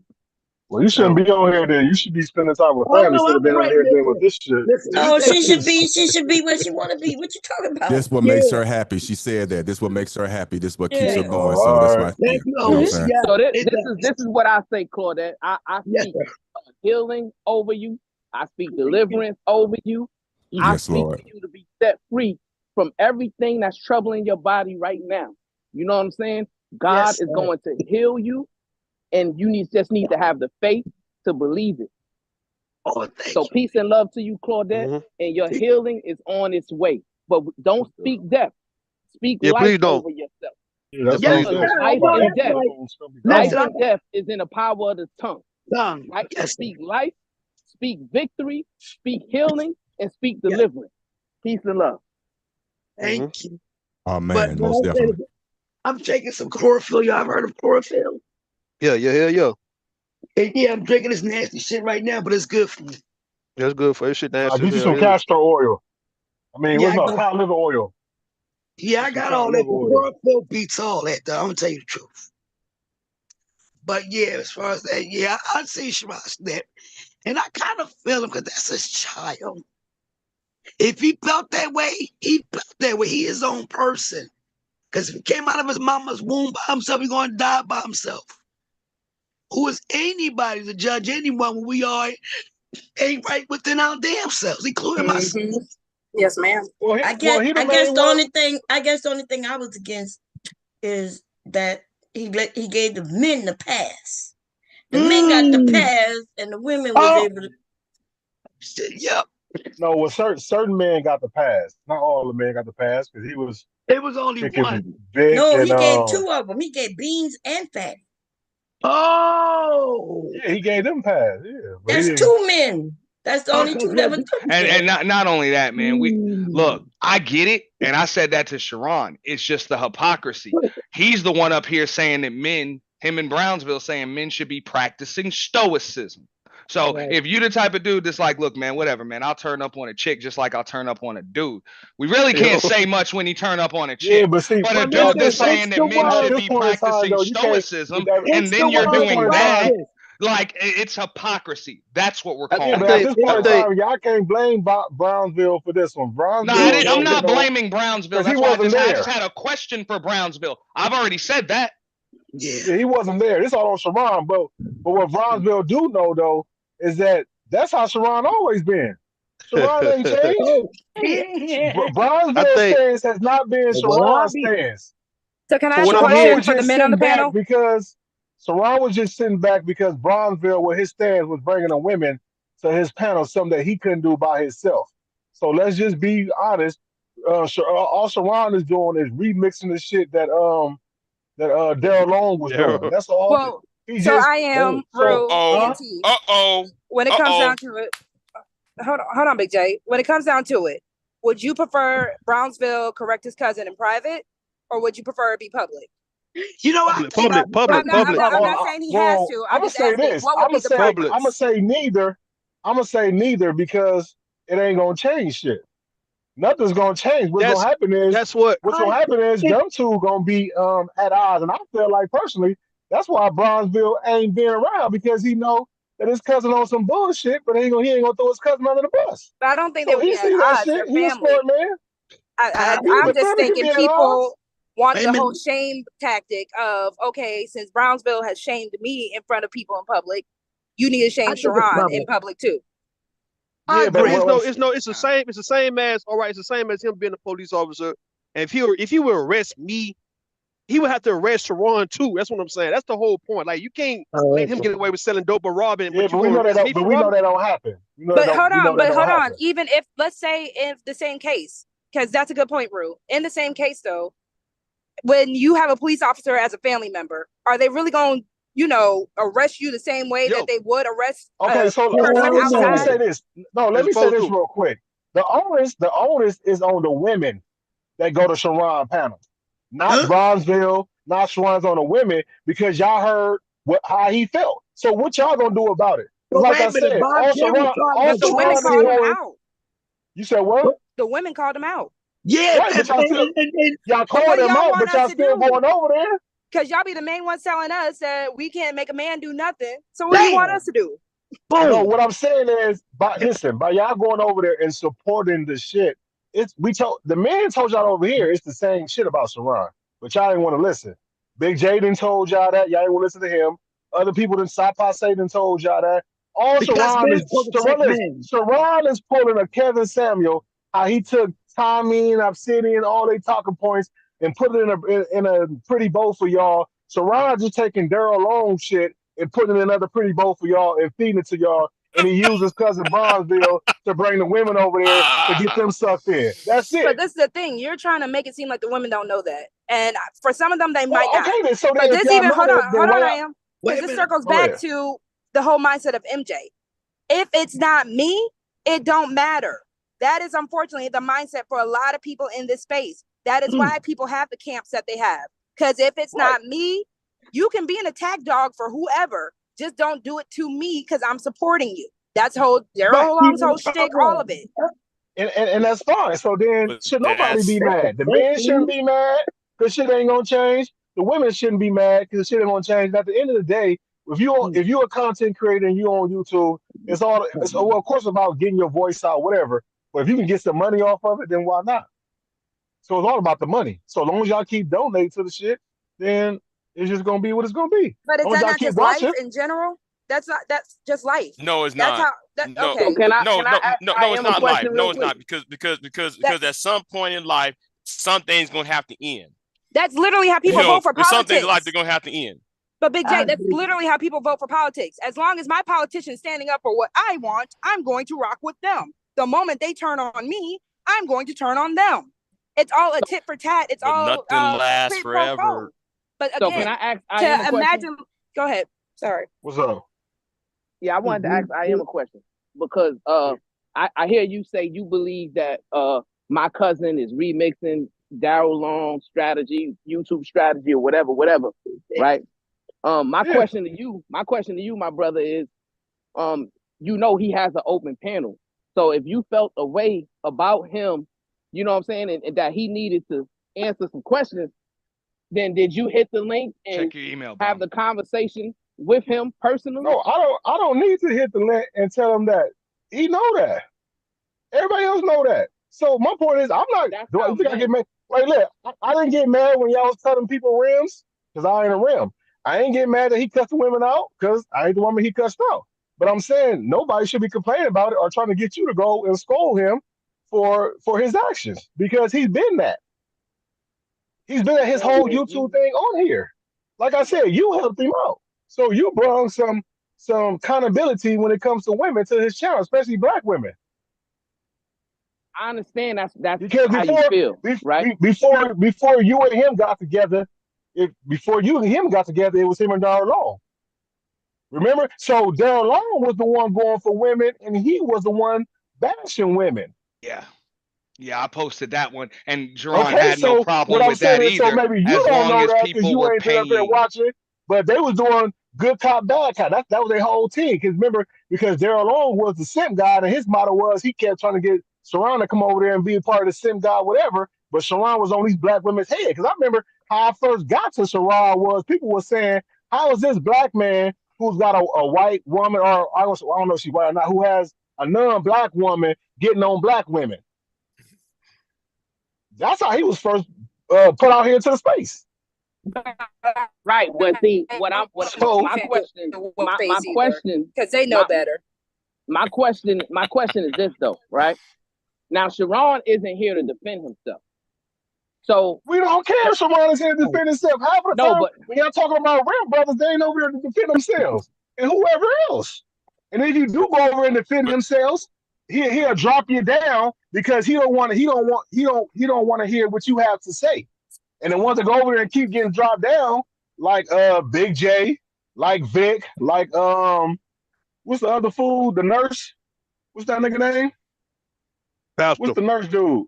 Well, you shouldn't be on here then. You should be spending time with Oh family no, instead of I'm being on great. here dealing with this shit. Listen, let me Oh, tell she you should something. be. She should be where she want to be. What you talking about? This what makes her happy. She said that. This what makes her happy. This what keeps her Yeah. going. Oh, So all that's right. why, Thank you. you know Oh, what I'm Mhm. saying? yeah. So It this is what I say, Claudette. I yes, speak sir. healing over you. I speak deliverance over you. I Yes, speak Lord. for you to be set free from everything that's troubling your body right now. You know what I'm saying? God Yes, is sir. going to heal you, and you just need to have the faith to believe it. Oh, thank So you. peace and love to you, Claudette, Mhm. and your healing is on its way. But don't speak death. Speak Yeah, life please don't. over yourself. Yeah, that's Yeah, what I'm Yes, please sir. saying. don't. So I Life my know and healing, that's death. right. is gonna be Life Listen, gone. I'm and death is in the power of the tongue. done. Right? Yes, sir. Speak life, speak victory, speak healing, and speak Yes. deliverance. Peace and love. Thank Mhm. you. Oh But man, like most I said, definitely. I'm taking some chlorophyll. Y'all have heard of chlorophyll? Yeah. And yeah, I'm drinking this nasty shit right now, but it's good for me. That's good for you. Shit nasty as Get you hell. some It is. castor oil. I mean, Yeah, what's not cod liver oil? I Get some got cod all that. liver The oil. chlorophyll beats all that, though. I'm gonna tell you the truth. But yeah, as far as that, yeah, I see Shiraz snap. And I kind of feel him because that's his child. If he felt that way, he felt that way. He is his own person. Because if he came out of his mama's womb by himself, he's going to die by himself. Who is anybody to judge anyone when we are ain't right within our damn selves, including myself? Mm-hmm. Yes, ma'am. Well, I guess. he the I guess main the one. only thing. I guess the only thing I was against is that he gave the men the pass. The men got the Mm. pass, and the women was Oh, able to. yep. No, well, certain men got the pass. Not all the men got the pass because he was It was only kicking one. Vic No, and he gave two of them. He gave Beans and Fatty. Oh, yeah, he gave them pass. Yeah, but he That's didn't. two men. That's the only because two that was And there. not only that, man. We look, mm. I get it, and I said that to Sharon. It's just the hypocrisy. He's the one up here saying that men, him in Brownsville, saying men should be practicing stoicism. So Right. if you the type of dude that's like, look, man, whatever, man, I'll turn up on a chick just like I'll turn up on a dude. We really can't Yo. say much when he turn up on a Yeah, chick. but see, But a But dude listen, that's it's saying that the men now at word. should this be point in time practicing though, you can't. stoicism, At and It's the then you're this word doing point in that, time, practice. like it's hypocrisy. That's what we're I, yeah, I calling but at it. think this I point in think time, y'all can't blame Brownsville for this one. No, Brownsville, I'm don't, not blaming Brownsville. because he That's why wasn't I just there. had a question for Brownsville. I've already said that. Yeah. Yeah, he wasn't there. This all on Sharon. But what Brownsville do know though is that that's how Sharon always been. Sharon ain't changed. Oh, shit. I Brownsville's think stance has not been But what I Sharon's be, stance. So can I for ask what a I'm Sharon hearing. question was for the just men on the sitting back panel? because Sharon was just sitting back because Brownsville, with his stance, was bringing the women to his panel, something that he couldn't do by himself. So let's just be honest. All Sharon is doing is remixing the shit that Daryl Long was doing. Daryl. That's all. Well, He so just I am so Rue Uh-oh. and huh? T. Uh-oh. When it comes Uh-oh. down to it, hold on, Big J. When it comes down to it, would you prefer Brownsville correct his cousin in private, or would you prefer it be public? You know, I Public, think I public, public, I'm not. I'm public, not. I'm well, not saying he has well, to. I'm I'm gonna just say asking this. what would be the public. I'm gonna preference. say neither. I'm gonna say neither because it ain't gonna change shit. Nothing's gonna change. That's that's what What's I gonna happen is think them two gonna be at odds, and I feel like personally that's why Bronzeville ain't been around because he know that his cousin on some bullshit, but he ain't gonna throw his cousin under the bus. But I don't think they So would be he at see that odds. shit. They're He a family. smart man. I Yeah, I'm but just family can thinking be at odds. people want wait a the whole minute. shame tactic of, okay, since Brownsville has shamed me in front of people in public, you need to I shame think it's Sharon in public. public too. I Yeah, but But agree. what I'm it's the same. It's the same as all right. It's the same as him being a police officer. And if he would arrest me, he would have to arrest Sharon too. That's what I'm saying. That's the whole point. Like you can't Oh, let him get away with selling dope or robbing, yeah, but you but we gonna know that arrest me but for we know robbing? that don't happen. We know that But don't hold on. happen. Even if, let's say, if the same case, because that's a good point, Rue. In the same case, though, when you have a police officer as a family member, are they really going to, arrest you the same way that Yo, they would arrest Okay, a so person hell let me outside? no. say this. No, let it's me say supposed this to. real quick. The onus is on the women that go to Sharon panel, not Huh? Bronzeville, not Sharon's on the women because y'all heard how he felt. So what y'all gonna do about it? Because But like I wait a minute. said, Bob Cameron tried all But the to women arrest Sharon is called him. him doing. out. You said what? The women called him out. Yeah, Right, but y'all still and y'all So what calling do him y'all out, want but us y'all to still do? going over there. Because y'all be the main ones telling us that we can't make a man do nothing. So what do you want us to do? No, what I'm saying is, by y'all going over there and supporting the shit, the man told y'all over here it's the same shit about Sharon, but y'all didn't want to listen. Big J done told y'all that, y'all didn't want to listen to him. Other people than Sapa Satan told y'all that. All Because men protect men. Sharon is pulling a Kevin Samuel, how he took Tommy, Obsidian, all they talking points, and put it in a pretty bowl for y'all. Sharon just taking Daryl Long shit and putting it in another pretty bowl for y'all and feeding it to y'all. And he uses cousin Bronzeville to bring the women over there to get them sucked in. That's it. But this is the thing. You're trying to make it seem like the women don't know that. And for some of them, they might not. Okay, then, so but this even, hold on, I am. Wait a Because this minute. circles back to the whole mindset of MJ. If it's not me, it don't matter. That is unfortunately the mindset for a lot of people in this space. That is why people have the camps that they have. Because if it's not me, you can be an attack dog for whoever. Just don't do it to me because I'm supporting you. That's Daryl Long's whole shtick, all of it. And that's fine. So then should nobody be mad? The men shouldn't be mad because shit ain't gonna change. The women shouldn't be mad because shit ain't gonna change. And at the end of the day, if you're a content creator and you on YouTube, it's of course about getting your voice out, whatever. But if you can get some money off of it, then why not? So it's all about the money. So as long as y'all keep donating to the shit, then it's just gonna be what it's gonna be. But is that not just life in general? That's just life. No, it's that's not. Okay. It's not life. No, it's not because at some point in life, something's gonna have to end. That's literally how people vote for politics. Some things in life they're gonna have to end. But Big J, that's literally how people vote for politics. As long as my politician's standing up for what I want, I'm going to rock with them. The moment they turn on me, I'm going to turn on them. It's all a tit for tat. It's all nothing lasts forever. But again, can I ask to imagine? Go ahead. Sorry. What's up? Yeah, I wanted to ask I am a question because I hear you say you believe that my cousin is remixing Daryl Long's strategy, YouTube strategy, or whatever, right? My question to you, my brother, is he has an open panel. So if you felt a way about him, you know what I'm saying, and that he needed to answer some questions, then did you hit the link and check your email, have the conversation with him personally? No, I don't need to hit the link and tell him that. He know that. Everybody else know that. So my point is, I'm not. Do I think I get mad? Like, look, I didn't get mad when y'all was telling people rims because I ain't a rim. I ain't get mad that he cussed the women out because I ain't the woman he cussed out. But I'm saying nobody should be complaining about it or trying to get you to go and scold him for his actions because he's been that. He's been at his whole YouTube thing on here. Like I said, you helped him out. So you brought some accountability when it comes to women to his channel, especially black women. I understand that's because how you feel, right? Before you and him got together, it was him and Daryl Long. Remember? So Daryl Long was the one going for women, and he was the one bashing women. Yeah, I posted that one, and Jerron had no problem with that either. So maybe you don't know that because you ain't been up there watching, but they was doing good cop, bad cop. That was their whole team. Because remember, because Daryl Long was the simp guy, and his motto was he kept trying to get Sharon to come over there and be a part of the simp guy, whatever. But Sharon was on these black women's head. Because I remember how I first got to Sharon was people were saying, how is this black man who's got a white woman, or I don't know if she's white or not, who has a non-black woman getting on black women? That's how he was first put out here to the space. Right. But see, my question, because they know better. My question is this though, right? Now, Sharon isn't here to defend himself. So we don't care if Sharon is here to defend himself. Half of the time, when y'all talking about real brothers, they ain't over here to defend themselves and whoever else. And if you do go over and defend themselves, he'll drop you down because he don't want to hear what you have to say. And the ones that go over there and keep getting dropped down, like Big J, like Vic, like what's the other fool? The nurse? What's that nigga name? Pastor. What's the nurse dude?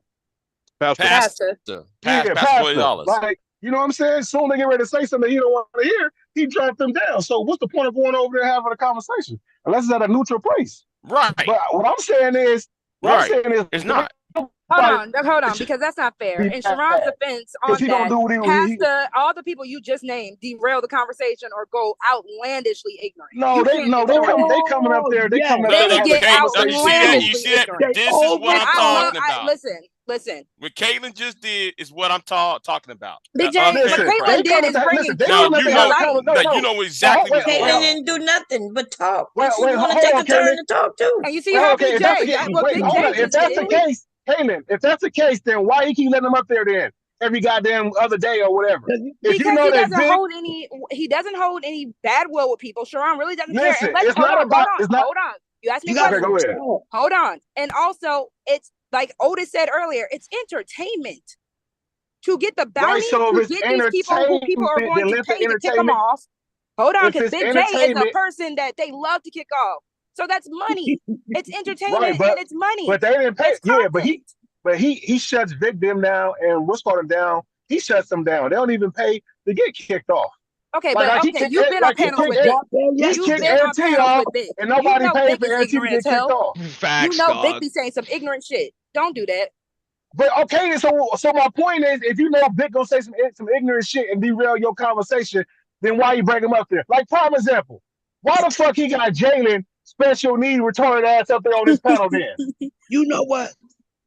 Pastor. Pastor. Like, you know what I'm saying? Soon they get ready to say something he don't want to hear, he dropped them down. So what's the point of going over there having a conversation? Unless it's at a neutral place. Right. But what I'm saying is, it's not. hold on, because that's not fair. In Sharon's defense on he that, don't do what all the people you just named derail the conversation or go outlandishly ignorant. No, they coming up there. They coming up there to have a conversation. You see that? You see that? This is what I'm talking about. Listen. What Caitlin just did is what I'm talking about. Big J, what Caitlin did is bringing you know exactly what's going Caitlin on. didn't do nothing but talk. Wait, She's going to take a turn to talk too. And you see how Big J, if that's the case, Caitlin, if that's the case, then why you keep letting them up there then? Every goddamn other day or whatever. Because he doesn't hold any bad will with people. Sharon really doesn't care. And hold on. You asked me a question. Go ahead. Hold on. And also, it's like Otis said earlier, it's entertainment. To get the bounty, to get these people who people are going to pay to kick them off. Hold on, because Big J is a person that they love to kick off. So that's money. It's entertainment and it's money. But they didn't pay. Yeah, but he shuts victim down and what's called them down. He shuts them down. They don't even pay to get kicked off. Okay, but you've been on panels with Big. He's kicked NT off, and nobody paid for NT to get kicked off. Facts, Big be saying some ignorant shit. Don't do that. But okay, so my point is, if you know Big gonna say some ignorant shit and derail your conversation, then why you bring him up there? Like prime example, why the fuck he got Jalen special need retarded ass up there on this panel then? You know what?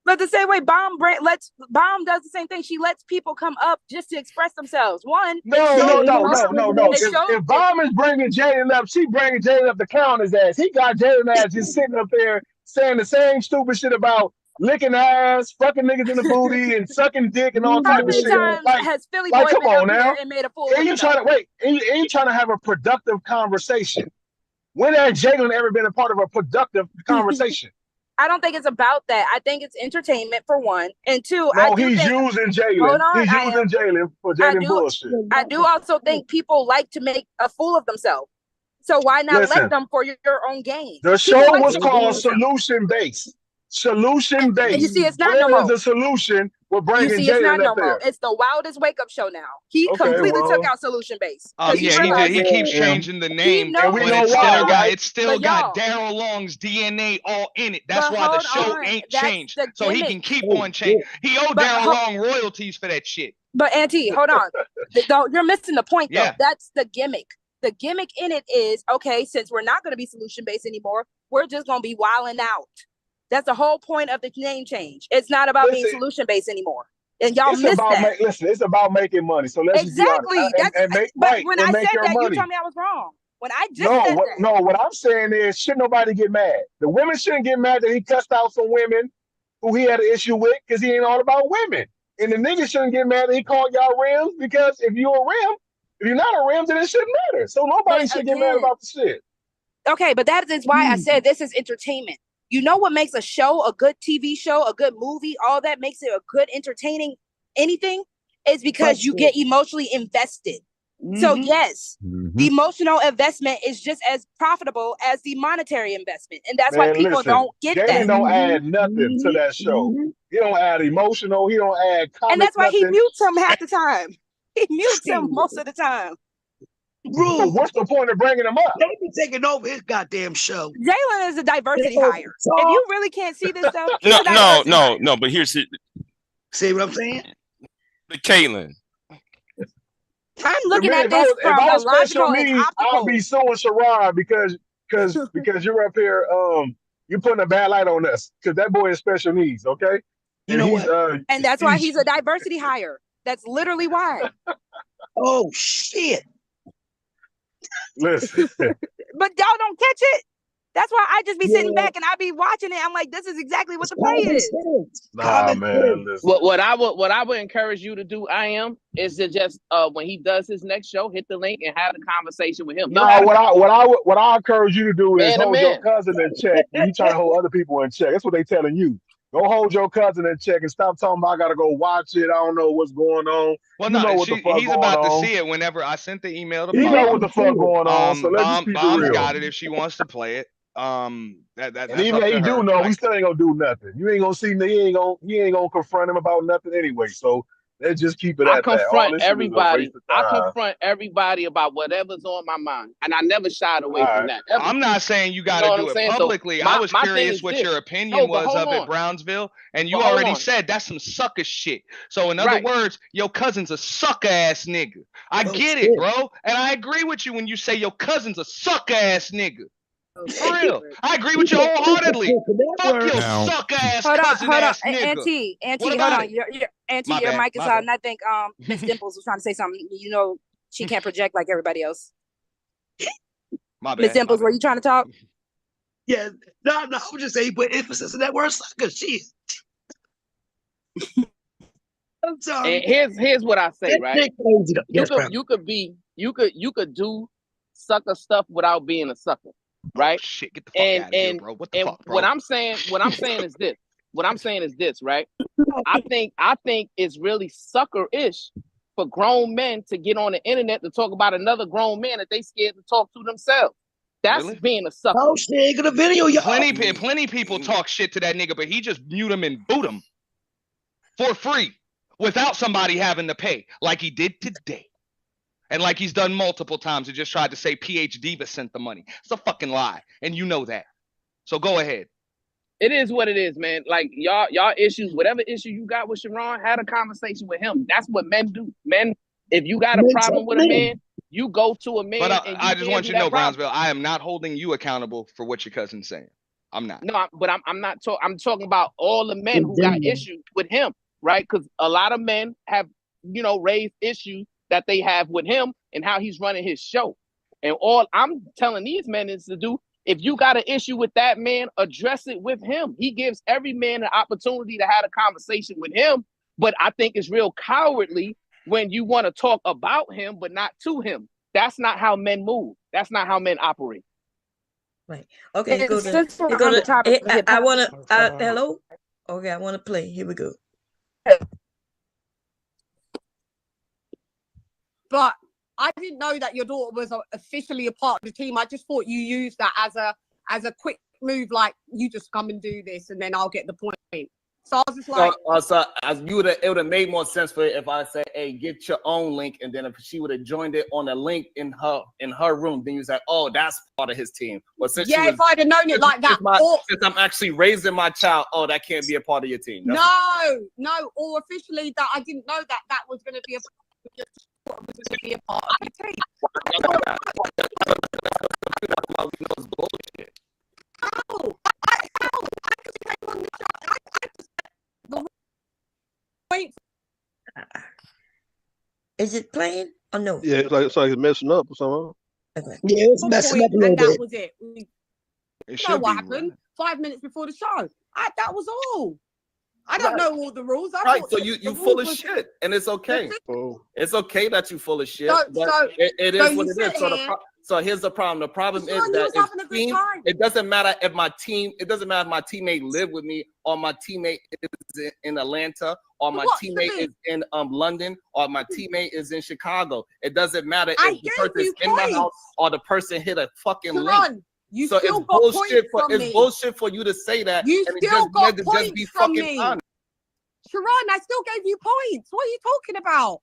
But the same way Bomb does the same thing. She lets people come up just to express themselves. No. If Bomb is bringing Jalen up, she bringing Jalen up to clown his ass. He got Jalen ass just sitting up there saying the same stupid shit about licking ass, fucking niggas in the booty, and sucking dick and all type of shit. How many times has Philly Boy come on now and made a fool? And you trying to have a productive conversation. When has Jalen ever been a part of a productive conversation? I don't think it's about that. I think it's entertainment for one, and two. He's using Jalen. He's using Jalen for Jalen bullshit. I do also think people like to make a fool of themselves. So why not let them for your own gain? The show was called Solution Based. Solution Based. And you see, it's not no more. The solution. We're bringing Jalen up there. It's the wildest wake up show now. He completely took out Solution Based. He keeps changing the name, but it's still got Daryl Long's DNA all in it. That's why the show ain't changed. So he can keep on changing. He owed Daryl Long royalties for that shit. But Auntie, hold on. You're missing the point though. That's the gimmick. The gimmick in it is, okay, since we're not going to be solution based anymore, we're just going to be wilding out. That's the whole point of the name change. It's not about being solution based anymore. And y'all missed that. It's about making money. So let's exactly. But when I said that, you told me I was wrong. When I just said that. No, what I'm saying is, should nobody get mad? The women shouldn't get mad that he cussed out some women who he had an issue with because he ain't all about women. And the niggas shouldn't get mad that he called y'all rims because if you're a rim, if you're not a rim, then it shouldn't matter. So nobody should get mad about the shit. Okay, but that is why I said this is entertainment. You know what makes a show, a good TV show, a good movie, all that makes it a good entertaining anything is because you get emotionally invested. So yes, the emotional investment is just as profitable as the monetary investment. And that's why people don't get that. Jalen don't add nothing to that show. He don't add emotional. He don't add comic. And that's why he mutes him half the time. He mutes him most of the time. So what's the point of bringing him up? They be taking over his goddamn show. Jalen is a diversity hire. If you really can't see this stuff, no. But here's it. See what I'm saying? But Caitlin, I'm looking at this from a logical and optical. I'll be suing Sharon because you're up here. You're putting a bad light on us because that boy is special needs. Okay, you know what? And that's why he's a diversity hire. That's literally why. Oh shit. Listen. But y'all don't catch it. That's why I just be sitting back and I be watching it. I'm like, this is exactly what the play is. Nah, man. Listen. What I would encourage you to do, is to just when he does his next show, hit the link and have a conversation with him. No, what I encourage you to do is hold your cousin in check. And you try to hold other people in check. That's what they telling you. Go hold your cousin in check and stop talking about I gotta go watch it. I don't know what's going on. Well, no, he's about to see it whenever I sent the email to Bob. He know what the fuck going on. So let's just keep it real. Got it if she wants to play it. And even if he do know, we still ain't gonna do nothing. You ain't gonna see me. He ain't gonna confront him about nothing anyway. So Let's just keep it I at that. All confront this shit is a everybody. waste of I time. confront everybody about whatever's on my mind, and I never shied away All from right. that. Ever. I'm not saying you got know to what do I'm it saying? So publicly. I was my thing curious is what this. your opinion No, but was hold of it, on. Brownsville, and you But hold already on. said that's some sucker shit. So in other Right. words, your cousin's a sucker ass nigga. I Oh, get shit. it, bro, and I agree with you when you say your cousin's a sucker ass nigga. For real, I agree with you wholeheartedly. Fuck your Now- suck ass Hold on, cousin hold on, ass nigga. Auntie, What hold about on. it? Your Auntie, My your bad, mic is my on. bad. And I think Miss Dimples was trying to say something. You know, she can't project like everybody else. My Miss bad. Dimples, my were bad. you trying to talk? Yeah, no, I would just say he put emphasis on that word sucker. Shit. I'm sorry. And here's what I say, right? Crazy though. Yes, bro. You could do sucker stuff without being a sucker, right? Oh, shit, get the fuck out of here, bro. What the fuck, bro? What I'm saying is this. What I'm saying is this, right? I think it's really sucker-ish for grown men to get on the internet to talk about another grown man that they scared to talk to themselves. That's Really? being a sucker. Oh shit, get a video, y'all. Plenty people talk shit to that nigga, but he just mute him and boot him for free without somebody having to pay, like he did today. And like he's done multiple times and just tried to say Diva sent the money. It's a fucking lie. And you know that. So go ahead. It is what it is, man. Like y'all issues, whatever issue you got with Sharon, had a conversation with him. That's what men do. Men, if you got a problem with a man, you go to a man. But and I just want you to know, problem. Brownsville, I am not holding you accountable for what your cousin's saying. I'm not. No, I'm not talking. I'm talking about all the men who got issues with him, right? Because a lot of men have, raised issues that they have with him and how he's running his show. And all I'm telling these men is to do, if you got an issue with that man, address it with him. He gives every man an opportunity to have a conversation with him. But I think it's real cowardly when you want to talk about him, but not to him. That's not how men move. That's not how men operate. Right. Okay, And go since to, we're go on the to topic of I hip-hop- want to, hello? Okay, I want to play. Here we go. But I didn't know that your daughter was officially a part of the team. I just thought you used that as a quick move, like you just come and do this and then I'll get the point. So I was just like, it would have made more sense for it if I said, "Hey, get your own link," and then if she would have joined it on a link in her room, then you say, "Oh, that's part of his team." But since if I'd have known it like that, since I'm actually raising my child, oh, that can't be a part of your team. No, or officially that I didn't know that was going to be a part of your team. Is it playing or no? Yeah, it's like it's messing up or something. Okay. Yeah, it's messing up a little And that bit. was it. It You know should what be happened? right. 5 minutes before the show. That was all. I don't know all the rules. I Right, thought so the you rules full of was- shit, and it's okay. Oh. It's okay that you full of shit, So- but so- it so is you what it sit is. So here- so here's the problem. The problem Sean, is you that was having a good time. it doesn't matter if my team, it doesn't matter if my teammate live with me or my teammate is in Atlanta or my what's the teammate big- is in London or my teammate is in Chicago. It doesn't matter I if the gave person's you in the points. house or the person hit a fucking link. Sharon, you So still it's got bullshit points from it's be bullshit for you to say that. You and it still just got need to points just be from fucking me. honest. Sharon, I still gave you points. What are you talking about?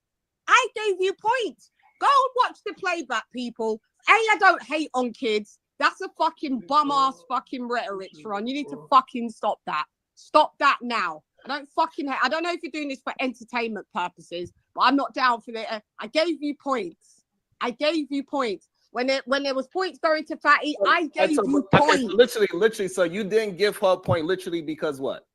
I gave you points. Go and watch the playback, people. I don't hate on kids. That's a fucking bum-ass fucking rhetoric, Sharon. You need to fucking stop that. Stop that now. I don't fucking hate. I don't know if you're doing this for entertainment purposes, but I'm not down for that. I gave you points. I gave you points. When there was points going to Fatty, I gave you points. Literally. So you didn't give her a point literally because what?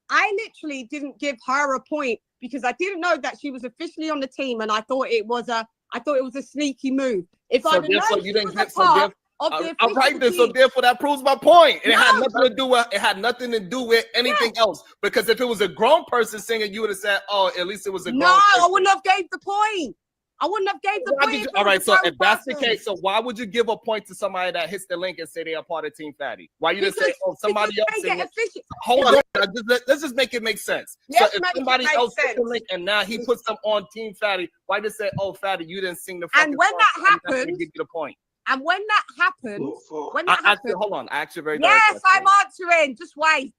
I literally didn't give her a point because I didn't know that she was officially on the team, and I thought it was a sneaky move. If I'd have known you she didn't was get a part of the all right, official then. So team- therefore, that proves my point. It No, had nothing to do with. It had nothing to do with anything else. Because if it was a grown person singing, you would have said, "Oh, at least it was a grown." No, I wouldn't have gave the point. I wouldn't have gave the Why point. did you, if it all was right, a so grown if that's the person. case, so why would you give a point to somebody that hits the link and say they are part of Team Fatty? Why you didn't say, "Oh, somebody because else"? they get singing? efficient. Hold on, let's just make it make sense. Let's so if make it somebody make else hits the sense. link and now he puts them on Team Fatty, why just say, "Oh, Fatty, you didn't sing the fucking And when song, that so I'm not gonna happened, give you the point." And when that happened, Hold on. I asked you a very yes, direct question. I'm answering. Just wait.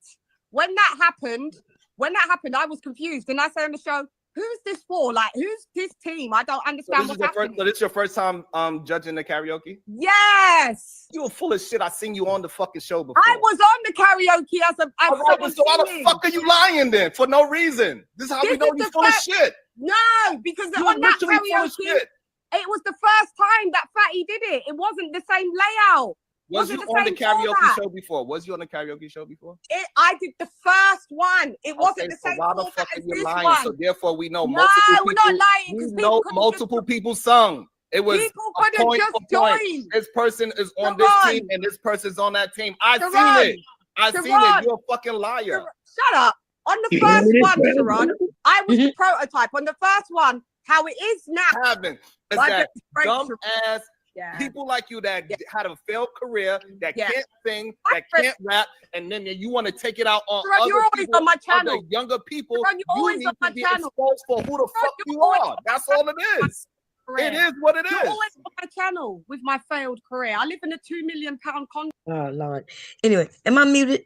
When that happened, I was confused. And I say on the show, who's this for? Like, who's this team? I don't So understand this what's is your happening. first. So this your first time judging the karaoke? Yes. You were full of shit. I seen you on the fucking show before. I was on the karaoke as a All right, but so why the fuck are you lying then? For no reason. This is how we know you full of shit. No, because You on that literally full of karaoke, shit. it was the first time that Fatty did it. It wasn't the same layout. Was you on the karaoke show before? Was you on the karaoke show before? I did the first one. It wasn't the So same why the format fuck are as you this lying? one. So therefore we know No, multiple we're people. not lying. We 'Cause know people could've multiple people sung. It was People a could've point just for point. joined. This person is on this Sharon. team and this person's on that team. I Sharon. seen it. I seen Sharon. it. You're a fucking liar. Shut up. On the first one, Sharon, I was the prototype. On the first one, how it is now. Haven't. It's Like that it's great, dumb Sharon. ass Yeah. people like you that had a failed career, that Yeah. can't sing, that can't rap, and then you want to take it out on Sharon, other you're always people, on my other channel. younger people. Sharon, you're You always need on to my be channel. exposed for who the fuck you're you always are. on That's my all it is. career. It is what it You're is. always on my channel with my failed career. I live in a £2 million contract. Oh Lord. Anyway, am I muted?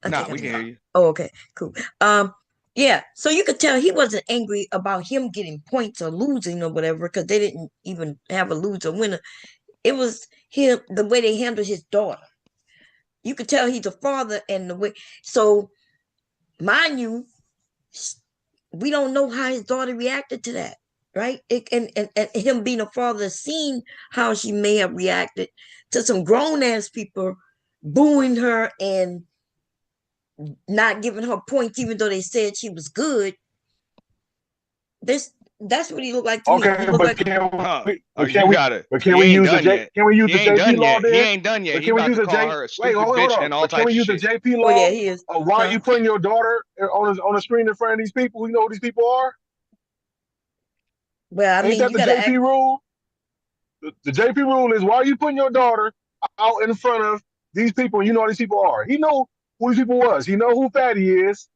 I Nah, think we I'm can hear muted. you. Oh, okay, cool. Yeah. So you could tell he wasn't angry about him getting points or losing or whatever, because they didn't even have a loser winner. It was him, the way they handled his daughter. You could tell he's a father, and the way. So, mind you, we don't know how his daughter reacted to that, right? And him being a father, seeing how she may have reacted to some grown ass people booing her and not giving her points, even though they said she was good. That's what he looked like to me. He Okay, looked but like can we got it. can we He ain't use the done J yet. can we use He the ain't JP done law yet. He then? ain't done yet. But He can we about use to the call J her a wait, stupid hold bitch on. and all But can type we of use the shit. JP oh yeah, law he is. of why you putting your daughter on the screen in front of these people? You know who these people are? Well, I Ain't mean, that you the gotta JP rule? The JP rule is why are you putting your daughter out in front of these people? You know who these people are. He know who these people was. He know who Fatty is.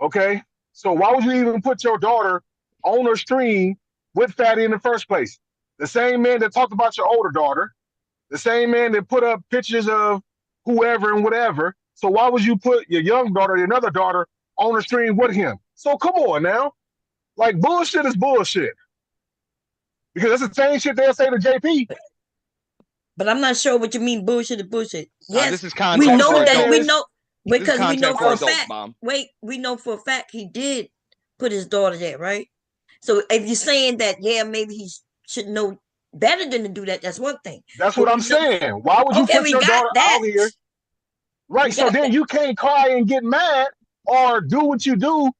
Okay, so why would you even put your daughter on her stream with Fatty in the first place? The same man that talked about your older daughter, the same man that put up pictures of whoever and whatever. So why would you put your young daughter, your another daughter, on the stream with him? So come on now, like bullshit is bullshit. Because that's the same shit they'll say to JP. But I'm not sure what you mean bullshit is bullshit. Yes, This is we content know for that we adults. know This is because we know content for for a adults, fact. Mom. Wait, we know for a fact he did put his daughter there, right? So if you're saying that, yeah, maybe he should know better than to do that, that's one thing. That's But what I'm we know, saying. Why would you okay, put we your got daughter that. out here? Right. We So got then that. you can't cry and get mad or do what you do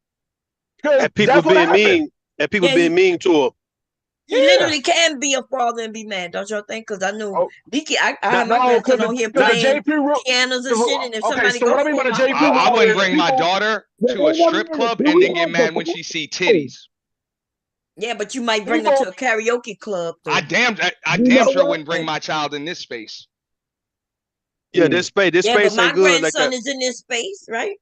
because And people that's what being happened. mean, and people Yeah, being mean to him. he literally can be a father and be mad, don't y'all think? Because I know Leaky, I have my No, grandson because on here the playing JP rule. pianos and shit, and if Okay, somebody so go what I mean for by him, the JP I rule wouldn't is bring my people. daughter to a strip club and then get mad when she see titties. Yeah, but you might bring her to a karaoke club. Though. I damn sure wouldn't bring my child in this space. Yeah, this space Yeah, but ain't my good like grandson that. is in this space, right?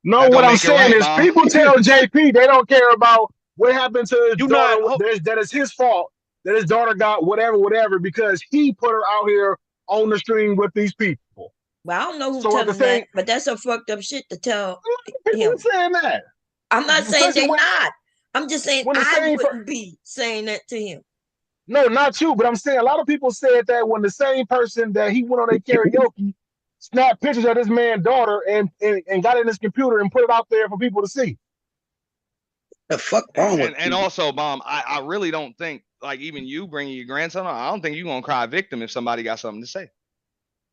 No, That what don't I'm make it saying right, is Mom. people tell JP they don't care about what happened to his You daughter. not That is his fault that his daughter got whatever because he put her out here on the stream with these people. Well, I don't know who's So at the telling that, same, but that's some fucked up shit to tell people him. are saying that. I'm not saying Especially they're when, not. I'm just saying when the I same. wouldn't be saying that to him. No, not you, but I'm saying a lot of people said that when the same person that he went on a karaoke snapped pictures of this man's daughter and got in his computer and put it out there for people to see. The fuck wrong with And also, Mom, I really don't think, like, even you bringing your grandson on, I don't think you're going to cry victim if somebody got something to say.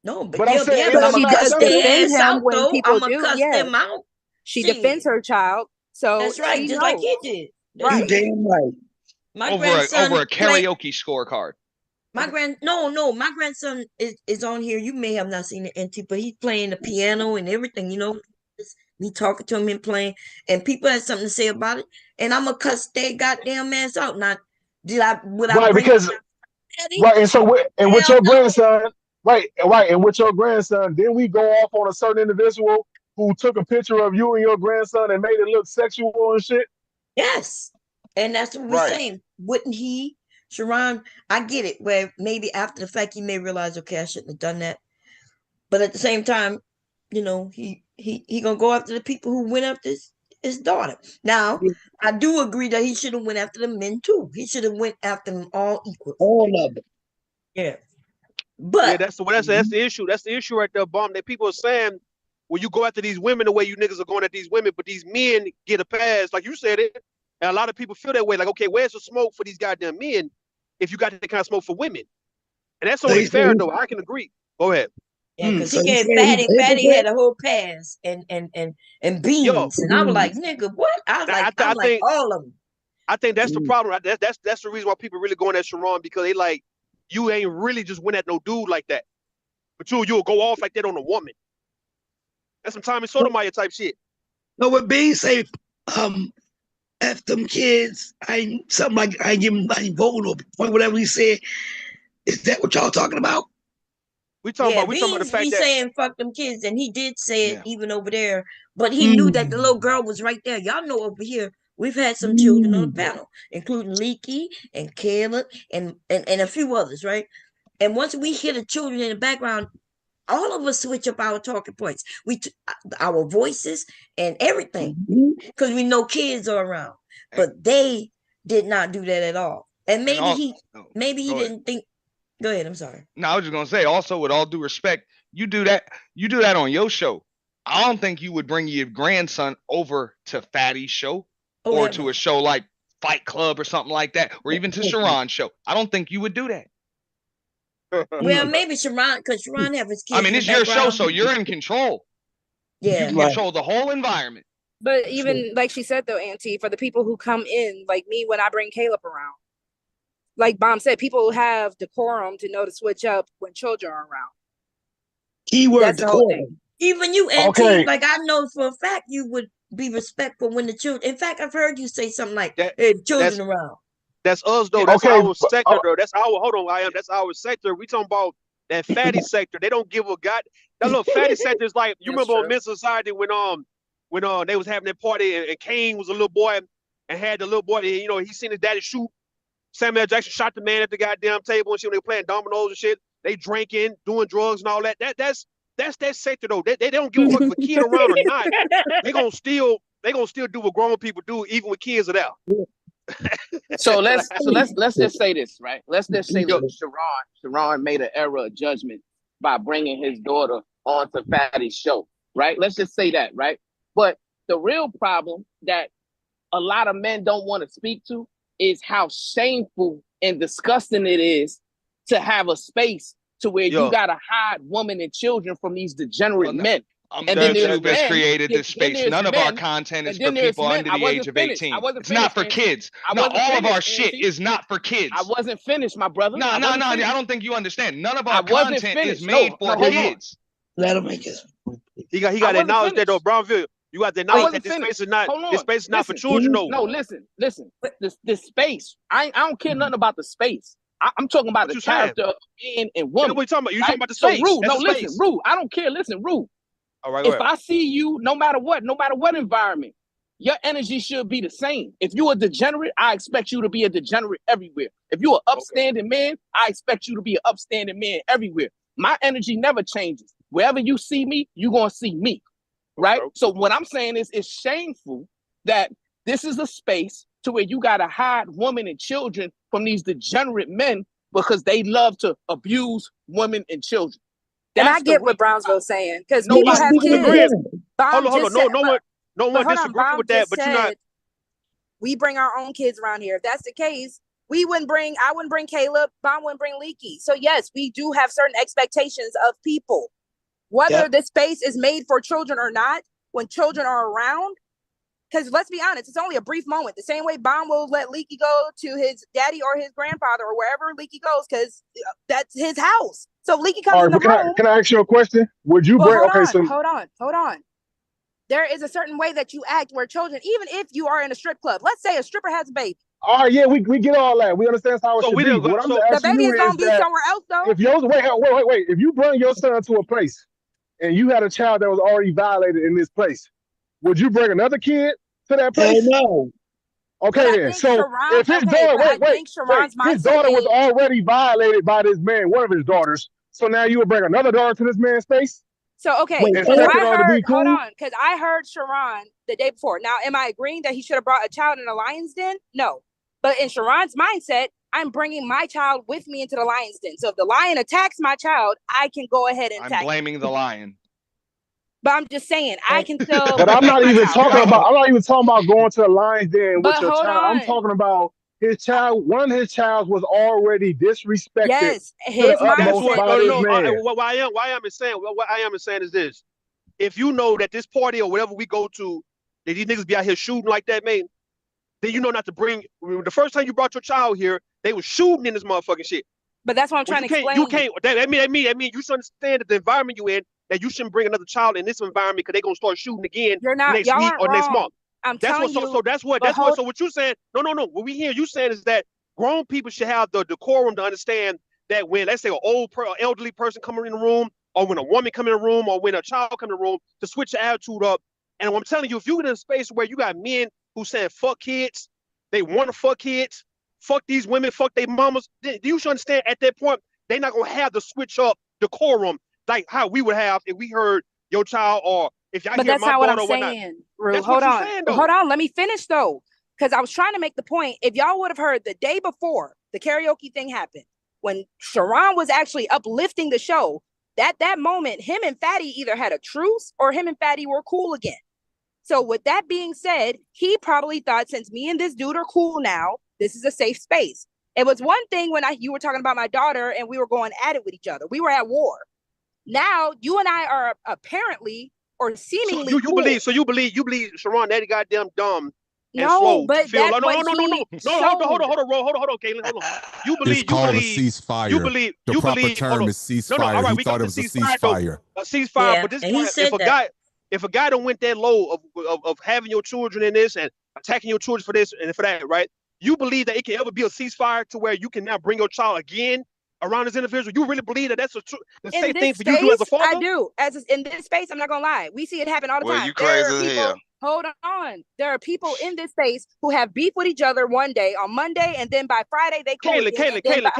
No, But I'm saying, but I'm she gonna cuss does their defend ass him out when though. people I'm gonna do. cuss Yes, them out. she Shit. defends her child, so That's right, she just knows. like he did. you Right. damn right. My Over grandson a karaoke scorecard. my grandson is on here. You may have not seen the NT, but he's playing the piano and everything, you know. Me talking to him and playing, and people had something to say about it, and I'm gonna cuss their goddamn ass out. Not would I right, bring because Daddy? right, and so with Hell your no. grandson, right, and with your grandson, then we go off on a certain individual who took a picture of you and your grandson and made it look sexual and shit. Yes, and that's what we're Right. saying. Wouldn't he, Sharon? I get it. Where maybe after the fact he may realize, okay, I shouldn't have done that. But at the same time, you know, he gonna go after the people who went after his his daughter. Now, I do agree that he should have went after the men too. He should have went after them all equally. All of them. Yeah. Yeah, But that's the issue. That's the issue right there, Bomb. That people are saying when you go after these women the way you niggas are going at these women, but these men get a pass, like you said it. And a lot of people feel that way. Like, okay, where's the smoke for these goddamn men if you got that kind of smoke for women? And that's So only he's fair saying, though. I can agree. Go ahead. yeah, because so he he's gave saying he's Fatty had hypocrite? a whole pass and Yo, beans. And I was like, nigga, what? I was like, I I'm like think all of them. I think that's the problem. That's the reason why people really going at Sharon, because they like, you ain't really just went at no dude like that. But you'll go off like that on a woman. That's some Tommy Sotomayor type shit. No, what Bean say, F them kids, I ain't something like I ain't give him I ain't voting or whatever he said. Is that what y'all talking about? We talking Yeah, about the Beans fact be that saying fuck them kids, and he did say it Yeah. even over there. But he knew that the little girl was right there. Y'all know over here we've had some children on the panel, including Leaky and Caleb and a few others, right? And once we hear the children in the background, all of us switch up our talking points. Our voices and everything, because we know kids are around. But they did not do that at all. And maybe all, he go didn't think. Go ahead. I'm sorry. No, I was just gonna say. Also, with all due respect, you do that on your show. I don't think you would bring your grandson over to Fatty's show or to a show like Fight Club or something like that, or even to Sharon's show. I don't think you would do that. Well, maybe Sharon, because Sharon have his kids. I mean, it's your show, so you're in control. Yeah, you can control the whole environment. But even like she said though, Auntie, for the people who come in, like me when I bring Caleb around, like Bomb said, people have decorum to know to switch up when children are around. Keyword decorum. Even you, Auntie, Okay. like I know for a fact you would be respectful when the children. In fact, I've heard you say something like, that. "Hey, children around." That's us though. That's Okay, our sector though. That's our hold on, I am. That's our sector. We talking about that fatty sector. They don't give a god. That little fatty sector is like you remember on Men's Society when they was having that party and Kane was a little boy and had the little boy. And, you know, he seen his daddy shoot. Samuel Jackson shot the man at the goddamn table and shit. When they were playing dominoes and shit. They drinking, doing drugs and all that. That's that sector though. They don't give a fuck if a kid around or not. They gonna still do what grown people do even when kids are there. So let's just say this, right? Let's just say look, Sharon made an error of judgment by bringing his daughter onto Fatty's show, right? Let's just say that, right? But the real problem that a lot of men don't want to speak to is how shameful and disgusting it is to have a space to where you gotta hide women and children from these degenerate men. And then YouTube has created this space. None of our content is for people under the age of 18. It's not for kids. No, all of our shit is not for kids. I wasn't finished, my brother. No. I don't think you understand. None of our content is made for kids. Let him make his. He got to acknowledge that though, Brownville. You got to acknowledge that this space is not for children though. No, listen. This space. I don't care nothing about the space. I'm talking about the character of man and woman. What you talking about? You talking about the space? Rude. No, listen, Rude. I don't care. Listen, Rude. All right. If I see you, no matter what environment, your energy should be the same. If you're a degenerate, I expect you to be a degenerate everywhere. If you're an upstanding man, I expect you to be an upstanding man everywhere. My energy never changes. Wherever you see me, you're going to see me, right? Okay. So what I'm saying is it's shameful that this is a space to where you got to hide women and children from these degenerate men because they love to abuse women and children. And I get what Brownsville's saying because no people have kids. Hold on. No one disagrees with that, but you're not. We bring our own kids around here. If that's the case, I wouldn't bring Caleb. Bomb wouldn't bring Leaky. So yes, we do have certain expectations of people, whether the space is made for children or not. When children are around, because let's be honest, it's only a brief moment. The same way Bomb will let Leaky go to his daddy or his grandfather or wherever Leaky goes, because that's his house. So if Leaky comes in the room. Can I ask you a question? Would you bring? Hold on. There is a certain way that you act where children, even if you are in a strip club, let's say a stripper has a baby. All right, yeah, we get all that. We understand how it should be. What I'm the baby is gonna be somewhere else though. If yours, wait. If you bring your son to a place and you had a child that was already violated in this place, would you bring another kid to that place? No. Okay then. So if his daughter was already violated by this man, one of his daughters. So now you would bring another daughter to this man's space? So okay, Wait, because expected her to be hold cool? on, because I heard Sharon the day before. Now, am I agreeing that he should have brought a child in a lion's den? No, but in Sharon's mindset, I'm bringing my child with me into the lion's den. So if the lion attacks my child, I can go ahead and I'm attack. blaming the lion. But I'm just saying, I can still. But I'm not protect my even child. talking about. I'm not even talking about going to the lion's den with But your hold child. I'm on. talking about his child. One of his child was already disrespected Yes, to his the utmost mindset by this is. man. What I am saying, what I am saying is this: if you know that this party or whatever we go to, that these niggas be out here shooting like that, man, then you know not to bring. The first time you brought your child here, they was shooting in this motherfucking shit. But that's what I'm trying to explain. You can't. That mean you should understand that the environment you in, that you shouldn't bring another child in this environment because they're gonna start shooting again You're not. next Y'all week aren't or next wrong. month. I'm That's telling what. you. So that's what. but That's hold- what. So what you saying? No. What we hear you saying is that grown people should have the decorum to understand that when, let's say, an elderly person come in the room, or when a woman come in the room, or when a child come in the room, to switch your attitude up. And I'm telling you, if you're in a space where you got men who saying fuck kids, they want to fuck kids, fuck these women, fuck their mamas, then you should understand at that point they're not gonna have the switch up decorum like how we would have if we heard your child, or if y'all But hear that's my not what daughter I'm or whatnot. saying, Rue. That's Hold what on. you're saying, though. Hold on. Let me finish though, because I was trying to make the point. If y'all would have heard the day before the karaoke thing happened, when Sharon was actually uplifting the show, that moment, him and Fatty either had a truce or him and Fatty were cool again. So with that being said, he probably thought, since me and this dude are cool now, this is a safe space. It was one thing when you were talking about my daughter and we were going at it with each other. We were at war. Now you and I are apparently or seemingly you cool. believe Sharon that goddamn dumb and No, slow but to feel that's like, no, what hold on, Caitlin, hold on. You It's believe called a ceasefire. The proper term is all ceasefire. right, He we thought got it the was a ceasefire though. ceasefire. A ceasefire, Yeah, but this and he guy, said that. if a guy done went that low of having your children in this and attacking your children for this and for that, right? You believe that it can ever be a ceasefire to where you can now bring your child again around this individual? You really believe that that's the safe thing for you to do as a father? I do. In this space, I'm not gonna lie. We see it happen all the Well, time. you crazy as hell. Hold on. There are people in this space who have beef with each other one day on Monday, and then by Friday they cool again. Caitlin.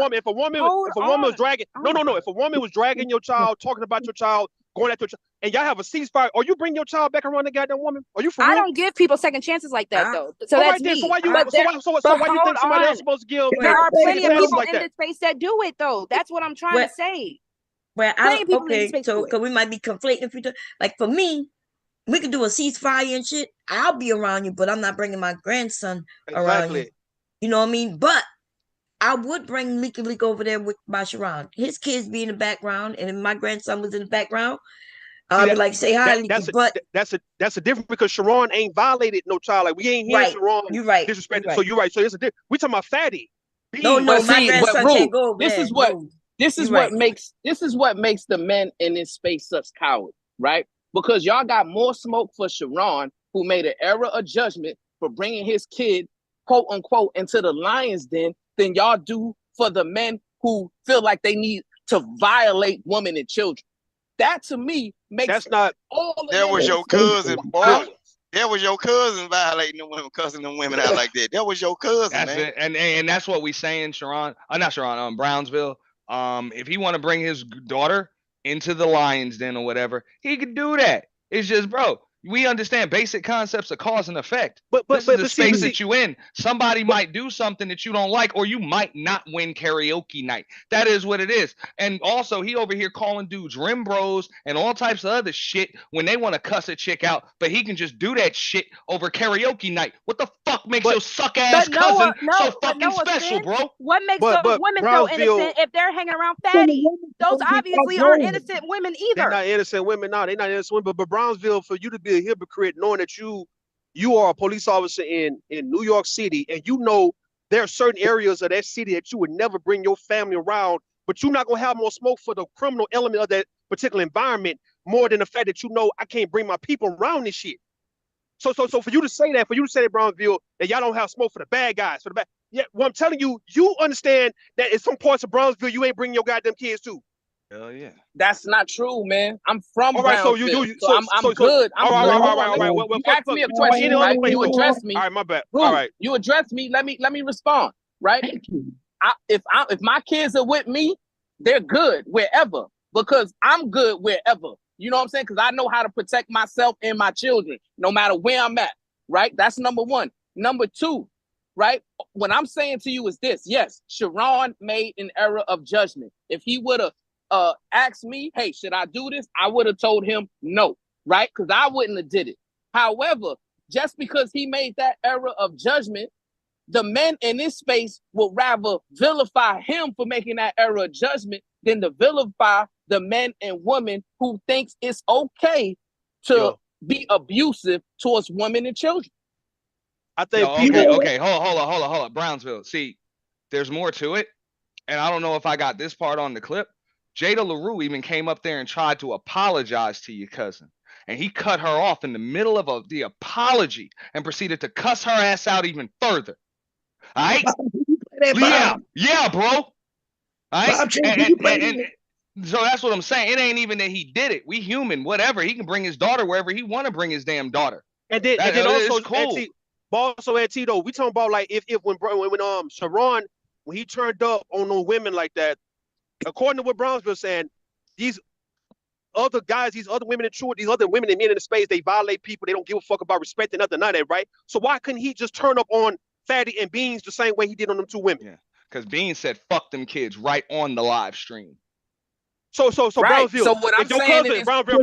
If a woman was dragging, if a woman was dragging your child, talking about your child, going at your child, and y'all have a ceasefire, or you bring your child back around the goddamn woman? Are you for real? I don't give people second chances like that though. So All that's right, then. me. So why you? But So why you think somebody else is supposed to give? There are plenty of people like in this space that do it though. That's what I'm trying to say. Well, Plenty of people in this okay, space so do it. because we might be conflating if you like for me, we could do a ceasefire and shit. I'll be around you, but I'm not bringing my grandson around you. You know what I mean? But I would bring Leak over there with my Sharon. His kids be in the background, and if my grandson was in the background, I'd be like, say hi, Leaky. But that's a difference because Sharon ain't violated no child. Like we ain't hearing Sharon disrespected. So you're right. So it's a difference. We talking about Fatty. No, my grandson can't go over this there. is what No. this is what makes the men in this space such cowards, right? Because y'all got more smoke for Sharon, who made an error of judgment for bringing his kid, quote unquote, into the lion's den, than y'all do for the men who feel like they need to violate women and children. That to me makes that's not all of that was your cousin, boy. Huh? That was your cousin violating them women, cussing them women out like that. That was your cousin, That's man. it. And that's what we saying, Sharon. Not Sharon, Brownsville. If he want to bring his daughter into the lion's den or whatever, he could do that. It's just, bro, we understand basic concepts of cause and effect. But this is the space that you in. Somebody might do something that you don't like, or you might not win karaoke night. That is what it is. And also, he over here calling dudes rim bros and all types of other shit when they want to cuss a chick out, but he can just do that shit over karaoke night. What the fuck makes your suck ass cousin so fucking special, bro? What makes those women so innocent if they're hanging around Fatty? Those obviously aren't innocent women either. They're not innocent women. No, they're not innocent women. But Brownsville, for you to be a hypocrite, knowing that you are a police officer in New York City, and you know there are certain areas of that city that you would never bring your family around, but you're not gonna have more smoke for the criminal element of that particular environment more than the fact that you know I can't bring my people around this shit. So for you to say that, Brownsville, that y'all don't have smoke for the bad guys, for the bad. Yeah, well, I'm telling you, you understand that in some parts of Brownsville, you ain't bringing your goddamn kids too. Hell yeah. That's not true, man. I'm from Brownsville. I'm good. I'm all good. right. Well, you asked me a question, right? You addressed me. All right, my bad. Rude. All right. You addressed me. Let me respond, right? If my kids are with me, they're good wherever. because I'm good wherever. You know what I'm saying? Because I know how to protect myself and my children, no matter where I'm at, right? That's number one. Number two, right? What I'm saying to you is this. Yes, Sharon made an error of judgment. If he would have asked me, hey, should I do this? I would have told him no, right? Because I wouldn't have did it. However, just because he made that error of judgment, the men in this space will rather vilify him for making that error of judgment than to vilify the men and women who thinks it's okay to be abusive towards women and children. I think okay. Hold on. Brownsville. See, there's more to it, and I don't know if I got this part on the clip. Jada LaRue even came up there and tried to apologize to your cousin, and he cut her off in the middle of the apology and proceeded to cuss her ass out even further. All right? Yeah, bro. All right? And so that's what I'm saying. It ain't even that he did it. We human, whatever. He can bring his daughter wherever he want to bring his damn daughter. And then also, cool. Also, at Tito, we talking about like if when Sharon, when he turned up on those women like that, according to what Brownsville saying, these other guys, these other women these other women and men in the space, they violate people. They don't give a fuck about respecting nothing, none of that, right? So why couldn't he just turn up on Fatty and Beans the same way he did on them two women? Yeah, because Beans said "fuck them kids" right on the live stream. So right. Brownsville, so what if your cousin, Brownsville,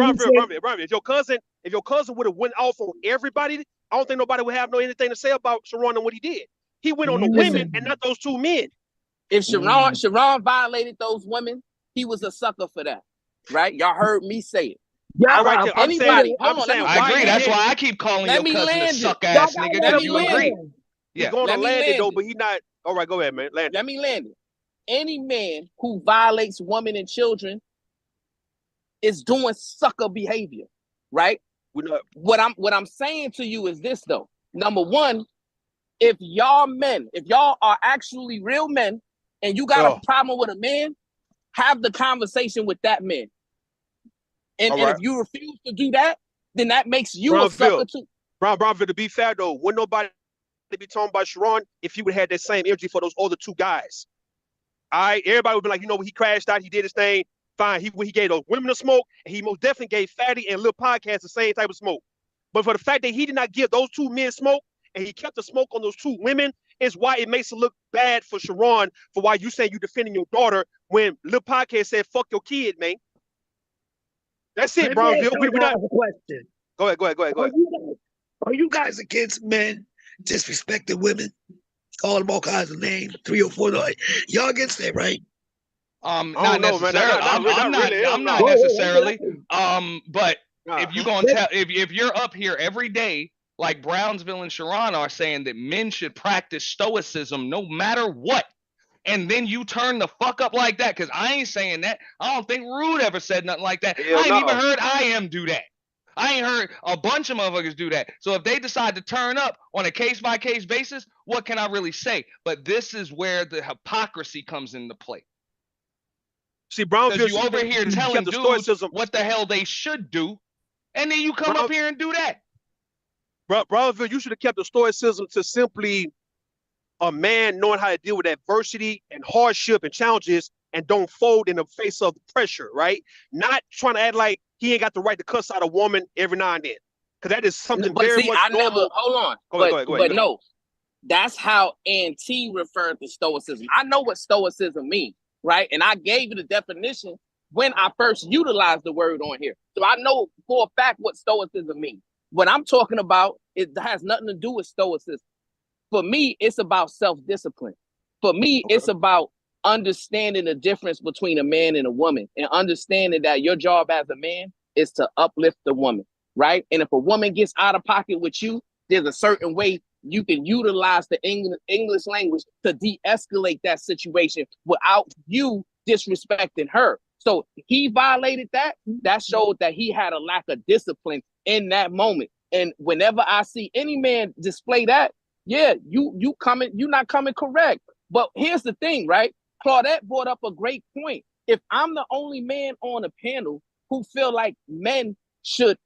if your cousin would have went off on everybody, I don't think nobody would have anything to say about Sharon and what he did. He went on the women and not those two men. If Sharon violated those women, he was a sucker for that, right? Y'all heard me say it. Yeah, I agree. That's why I keep calling your cousin a suck ass nigga, because you agree. He's going to land it though, but he's not. All right, go ahead, man. Let me land it. Any man who violates women and children is doing sucker behavior, right? What I'm saying to you is this though. Number one, if y'all are actually real men and you got a problem with a man, have the conversation with that man. And if you refuse to do that, then that makes you a sucker too. Brownsville, to be fair though, wouldn't nobody be talking about Sharon if he would have had that same energy for those other two guys? All right, everybody would be like, you know, he crashed out, he did his thing, fine. He gave those women a smoke, and he most definitely gave Fatty and Lil Podcast the same type of smoke. But for the fact that he did not give those two men smoke, and he kept the smoke on those two women, is why it makes it look bad for Sharon for why you saying you defending your daughter when Lil Podcast said, fuck your kid, man. That's it, Brownsville. We're not. Question. Go ahead. Are you guys against men disrespecting women? Call them all kinds of names, 3 or 4. Y'all against that, right? Not necessarily. I'm not necessarily. But if you gonna tell, if you're up here every day, like Brownsville and Sharon are saying that men should practice stoicism no matter what, and then you turn the fuck up like that, because I ain't saying that. I don't think Rude ever said nothing like that. I ain't even heard I Am do that. I ain't heard a bunch of motherfuckers do that. So if they decide to turn up on a case-by-case basis, what can I really say? But this is where the hypocrisy comes into play. See, Brownsville, you over here telling dudes what the hell they should do, and then you come up here and do that. Brownsville, you should have kept the stoicism to simply a man knowing how to deal with adversity and hardship and challenges and don't fold in the face of pressure, right? Not trying to act like he ain't got the right to cuss out a woman every now and then. Because that is something much normal. Hold on. Go ahead. No, that's how T referred to stoicism. I know what stoicism means, right? And I gave it a definition when I first utilized the word on here. So I know for a fact what stoicism means. What I'm talking about, it has nothing to do with stoicism. For me, it's about self-discipline. For me, it's about understanding the difference between a man and a woman and understanding that your job as a man is to uplift the woman, right? And if a woman gets out of pocket with you, there's a certain way you can utilize the English language to de-escalate that situation without you disrespecting her. So he violated that. That showed that he had a lack of discipline in that moment. And whenever I see any man display that, yeah, you're not coming correct. But here's the thing, right? Claudette brought up a great point. If I'm the only man on a panel who feel like men should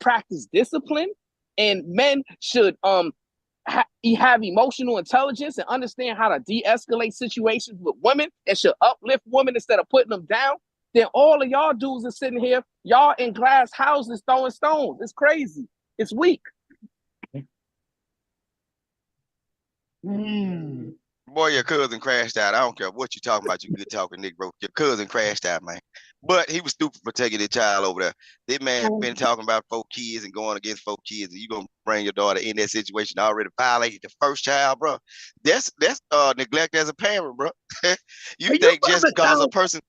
practice discipline and men should have emotional intelligence and understand how to de-escalate situations with women and should uplift women instead of putting them down, then all of y'all dudes are sitting here, y'all in glass houses throwing stones. It's crazy. It's weak. Boy, your cousin crashed out. I don't care what you talking about, you good talking nigga, bro. Your cousin crashed out, man. But he was stupid for taking his child over there. This man been talking about 4 kids and going against 4 kids, and you gonna bring your daughter in that situation already violated the first child, bro. That's neglect as a parent, bro. You think just because a person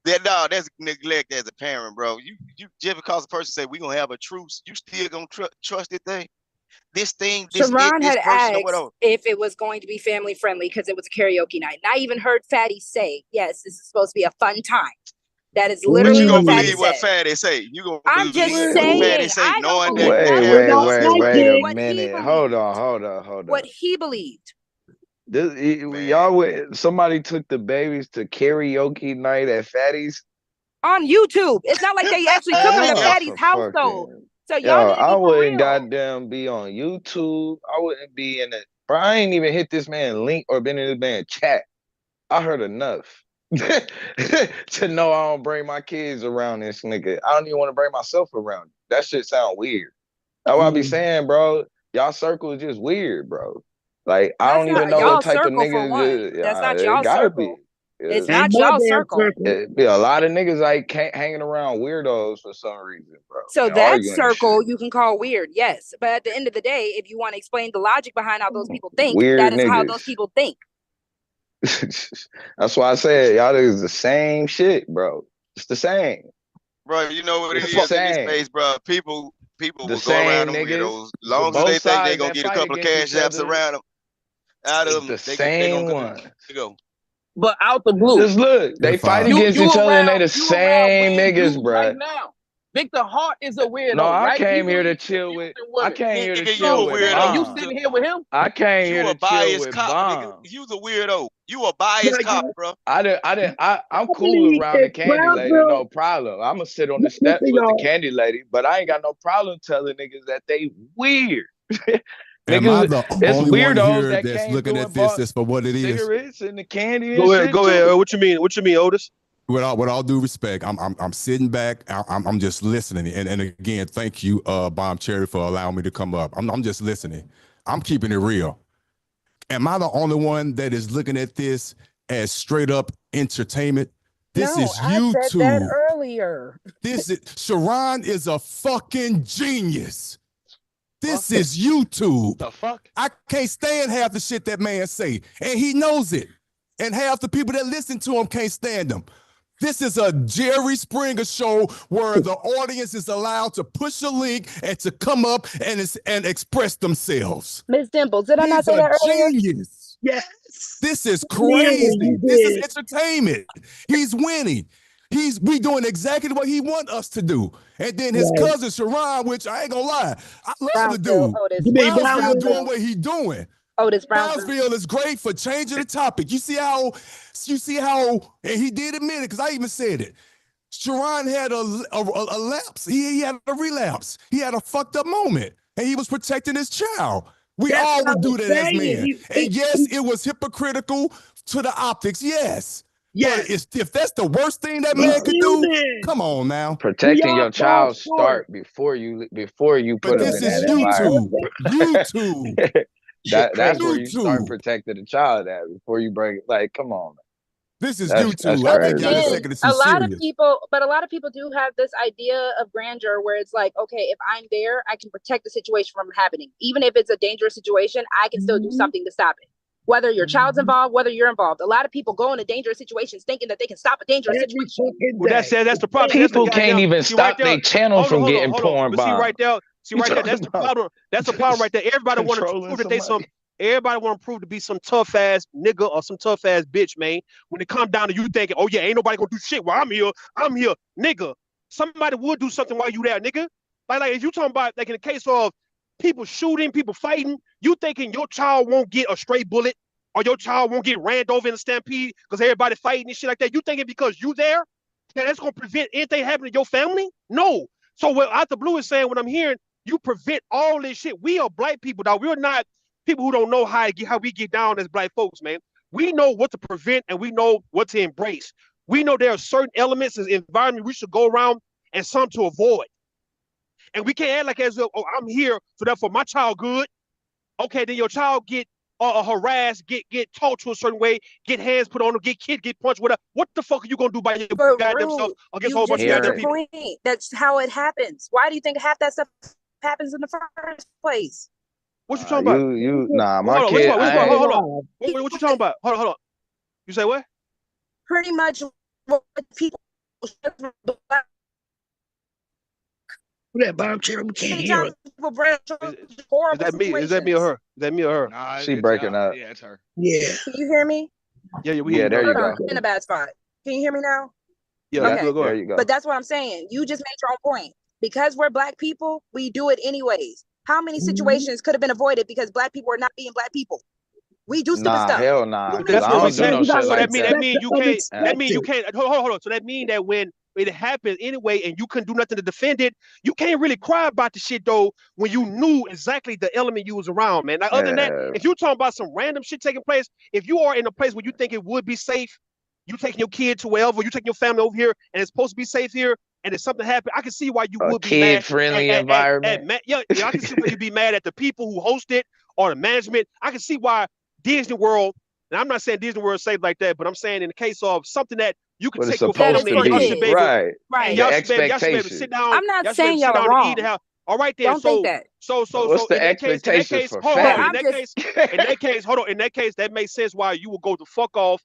that's neglect as a parent, bro. You just because a person say we gonna have a truce, you still gonna trust this thing? This Sharon had person or asked whatever. if it was going to be family friendly because it was a karaoke night. And I even heard Fatty say, yes, this is supposed to be a fun time. That is But literally you gonna what Fatty believe what said. Fatty say? You gonna I'm just believe what saying, Fatty say, I don't knowing believe that that. Wait a What he minute. believed. Hold on. What he believed. Somebody took the babies to karaoke night at Fatty's On YouTube. It's not like they actually took him to Fatty's house, though. So y'all need to I be for wouldn't real. goddamn be on YouTube. I wouldn't be in it. Bro, I ain't even hit this man link or been in this man chat. I heard enough to know I don't bring my kids around this nigga. I don't even want to bring myself around. That shit sound weird. That's what I be saying, bro. Y'all circle is just weird, bro. Like, I don't even know what type of niggas. That's not It y'all gotta circle. be. It's not y'all circle. It be a lot of niggas like hanging around weirdos for some reason, bro. So and that arguing and circle shit. you can call weird, yes. But at the end of the day, if you want to explain the logic behind how those people think, Weird that is how niggas. those people think. That's why I said y'all is the same shit, bro. It's the same. Bro, you know what it It's is the in this same. space, bro. People The will go same around them niggas. weirdos. Long as Both they think they sides gonna that get a fight couple of against cash each apps other. around them, out It's of them, the they same gonna one. go. But out the blue. Just look, they fight You against each other and they the around same weird niggas, dudes bruh. right now. Victor Hart is a weirdo, No, I right? came here to chill with. I came here to Nigga, you chill a with weirdo. And you Bomb. sitting here with him? I came here You a to chill biased with cop, nigga. Bomb. You's a weirdo. You a biased cop, bro. I'm cool around the candy lady, no problem. I'm gonna sit on the steps with the candy lady, but I ain't got no problem telling niggas that they weird. Am I Niggas, the it's only one weirdos here that that's came looking through at and this bought as for what it is? cigarettes and the candy and Go ahead, shit go too. ahead. What you mean? What you mean, Otis? With all due respect, I'm sitting back. I'm just listening. And again, thank you, Bomb Cherry, for allowing me to come up. I'm just listening. I'm keeping it real. Am I the only one that is looking at this as straight up entertainment? This No, is I said that YouTube. earlier. Sharon is a fucking genius. This is YouTube. The fuck? I can't stand half the shit that man say, and he knows it. And half the people that listen to him can't stand him. This is a Jerry Springer show where the audience is allowed to push a link and to come up and express themselves. Miss Dimples, did I not He's say a that earlier? genius. Yes. This is Yeah, crazy. you This is did. entertainment. He's winning. We doing exactly what he want us to do. And then his Right. cousin Sharon, which I ain't gonna lie, I love the Brownsville, dude. Otis. You mean Brownsville Brownsville? doing what he doing. Otis Brownsville. Brownsville is great for changing the topic. You see how, and he did admit it because I even said it. Sharon had a lapse. He had a relapse. He had a fucked up moment, and he was protecting his child. We That's all what I would do was that as saying. men. And yes, it was hypocritical to the optics. Yes. Yes. But if that's the worst thing that He's man could do, human. come on now. Protecting We all your fall child short. start before you But put them this in that is environment. YouTube. YouTube. That's where you start YouTube. protecting the child at before you bring it. Like, come on, man. This is That's YouTube. I But think y'all just again, taking it too a lot of serious. people do have this idea of grandeur where it's like, okay, if I'm there, I can protect the situation from happening. Even if it's a dangerous situation, I can still do something to stop it. Whether your child's involved, whether you're involved. A lot of people go into dangerous situations thinking that they can stop a dangerous situation. Well, that's the problem. People That's the can't even see right stop there. their channel from getting Hold on. porn But see right bombed. there. That's the problem. That's the problem right there. Everybody want to Controlling prove that they some. somebody. Everybody want to prove to be some tough ass nigga or some tough ass bitch, man. When it come down to you thinking, oh yeah, ain't nobody gonna do shit while I'm here, nigga. Somebody would do something while you there, nigga. Like if you talking about like in the case of people shooting, people fighting, you thinking your child won't get a stray bullet or your child won't get ran over in a stampede because everybody fighting and shit like that. You thinking because you there, that's gonna prevent anything happening to your family? No. So what Out the Blue is saying, what I'm hearing, you prevent all this shit. We are black people, dog. We're not people who don't know how we get down as black folks, man. We know what to prevent and we know what to embrace. We know there are certain elements in the environment we should go around and some to avoid. And we can't act like as if, oh, I'm here, so therefore my child good. Okay, then your child get harassed, get taught to a certain way, get hands put on them, get kicked, get punched, whatever. What the fuck are you gonna do by your goddamn self against a whole bunch of goddamn people? Point. That's how it happens. Why do you think half that stuff happens in the first place? What you talking about? Nah, my hold on, kid. hold on. What you talking about? Hold on. You say what? Pretty much what people. That bomb chair, we can't hear it. Is that me? Is that me or her? Is that me or her? Nah, she breaking up. Yeah, it's her. Yeah. Can you hear me? Yeah, there you go. I'm in a bad spot. Can you hear me now? Yeah, okay. Go there you go. But that's what I'm saying. You just made your own point. Because we're black people, we do it anyways. How many situations could have been avoided because black people are not being black people? We do stupid stuff. Hell nah. That's I what we don't do said. no shit So like that mean you can't. That mean you can't. Hold on. So that mean that when it happened anyway, and you couldn't do nothing to defend it, you can't really cry about the shit though when you knew exactly the element you was around, man. Now, other than that, if you're talking about some random shit taking place, if you are in a place where you think it would be safe, you taking your kid to wherever, you taking your family over here, and it's supposed to be safe here, and if something happened, I can see why you would be mad. Kid-friendly environment. Yeah, I can see why you'd be mad at the people who host it or the management. I can see why Disney World, and I'm not saying Disney World is safe like that, but I'm saying in the case of something that you can take your family and y'all should be able, right. And y'all should be able to sit down. I'm not saying y'all are wrong. All right then. Don't think that. So what's the expectations for family? In that case, that makes sense why you will go the fuck off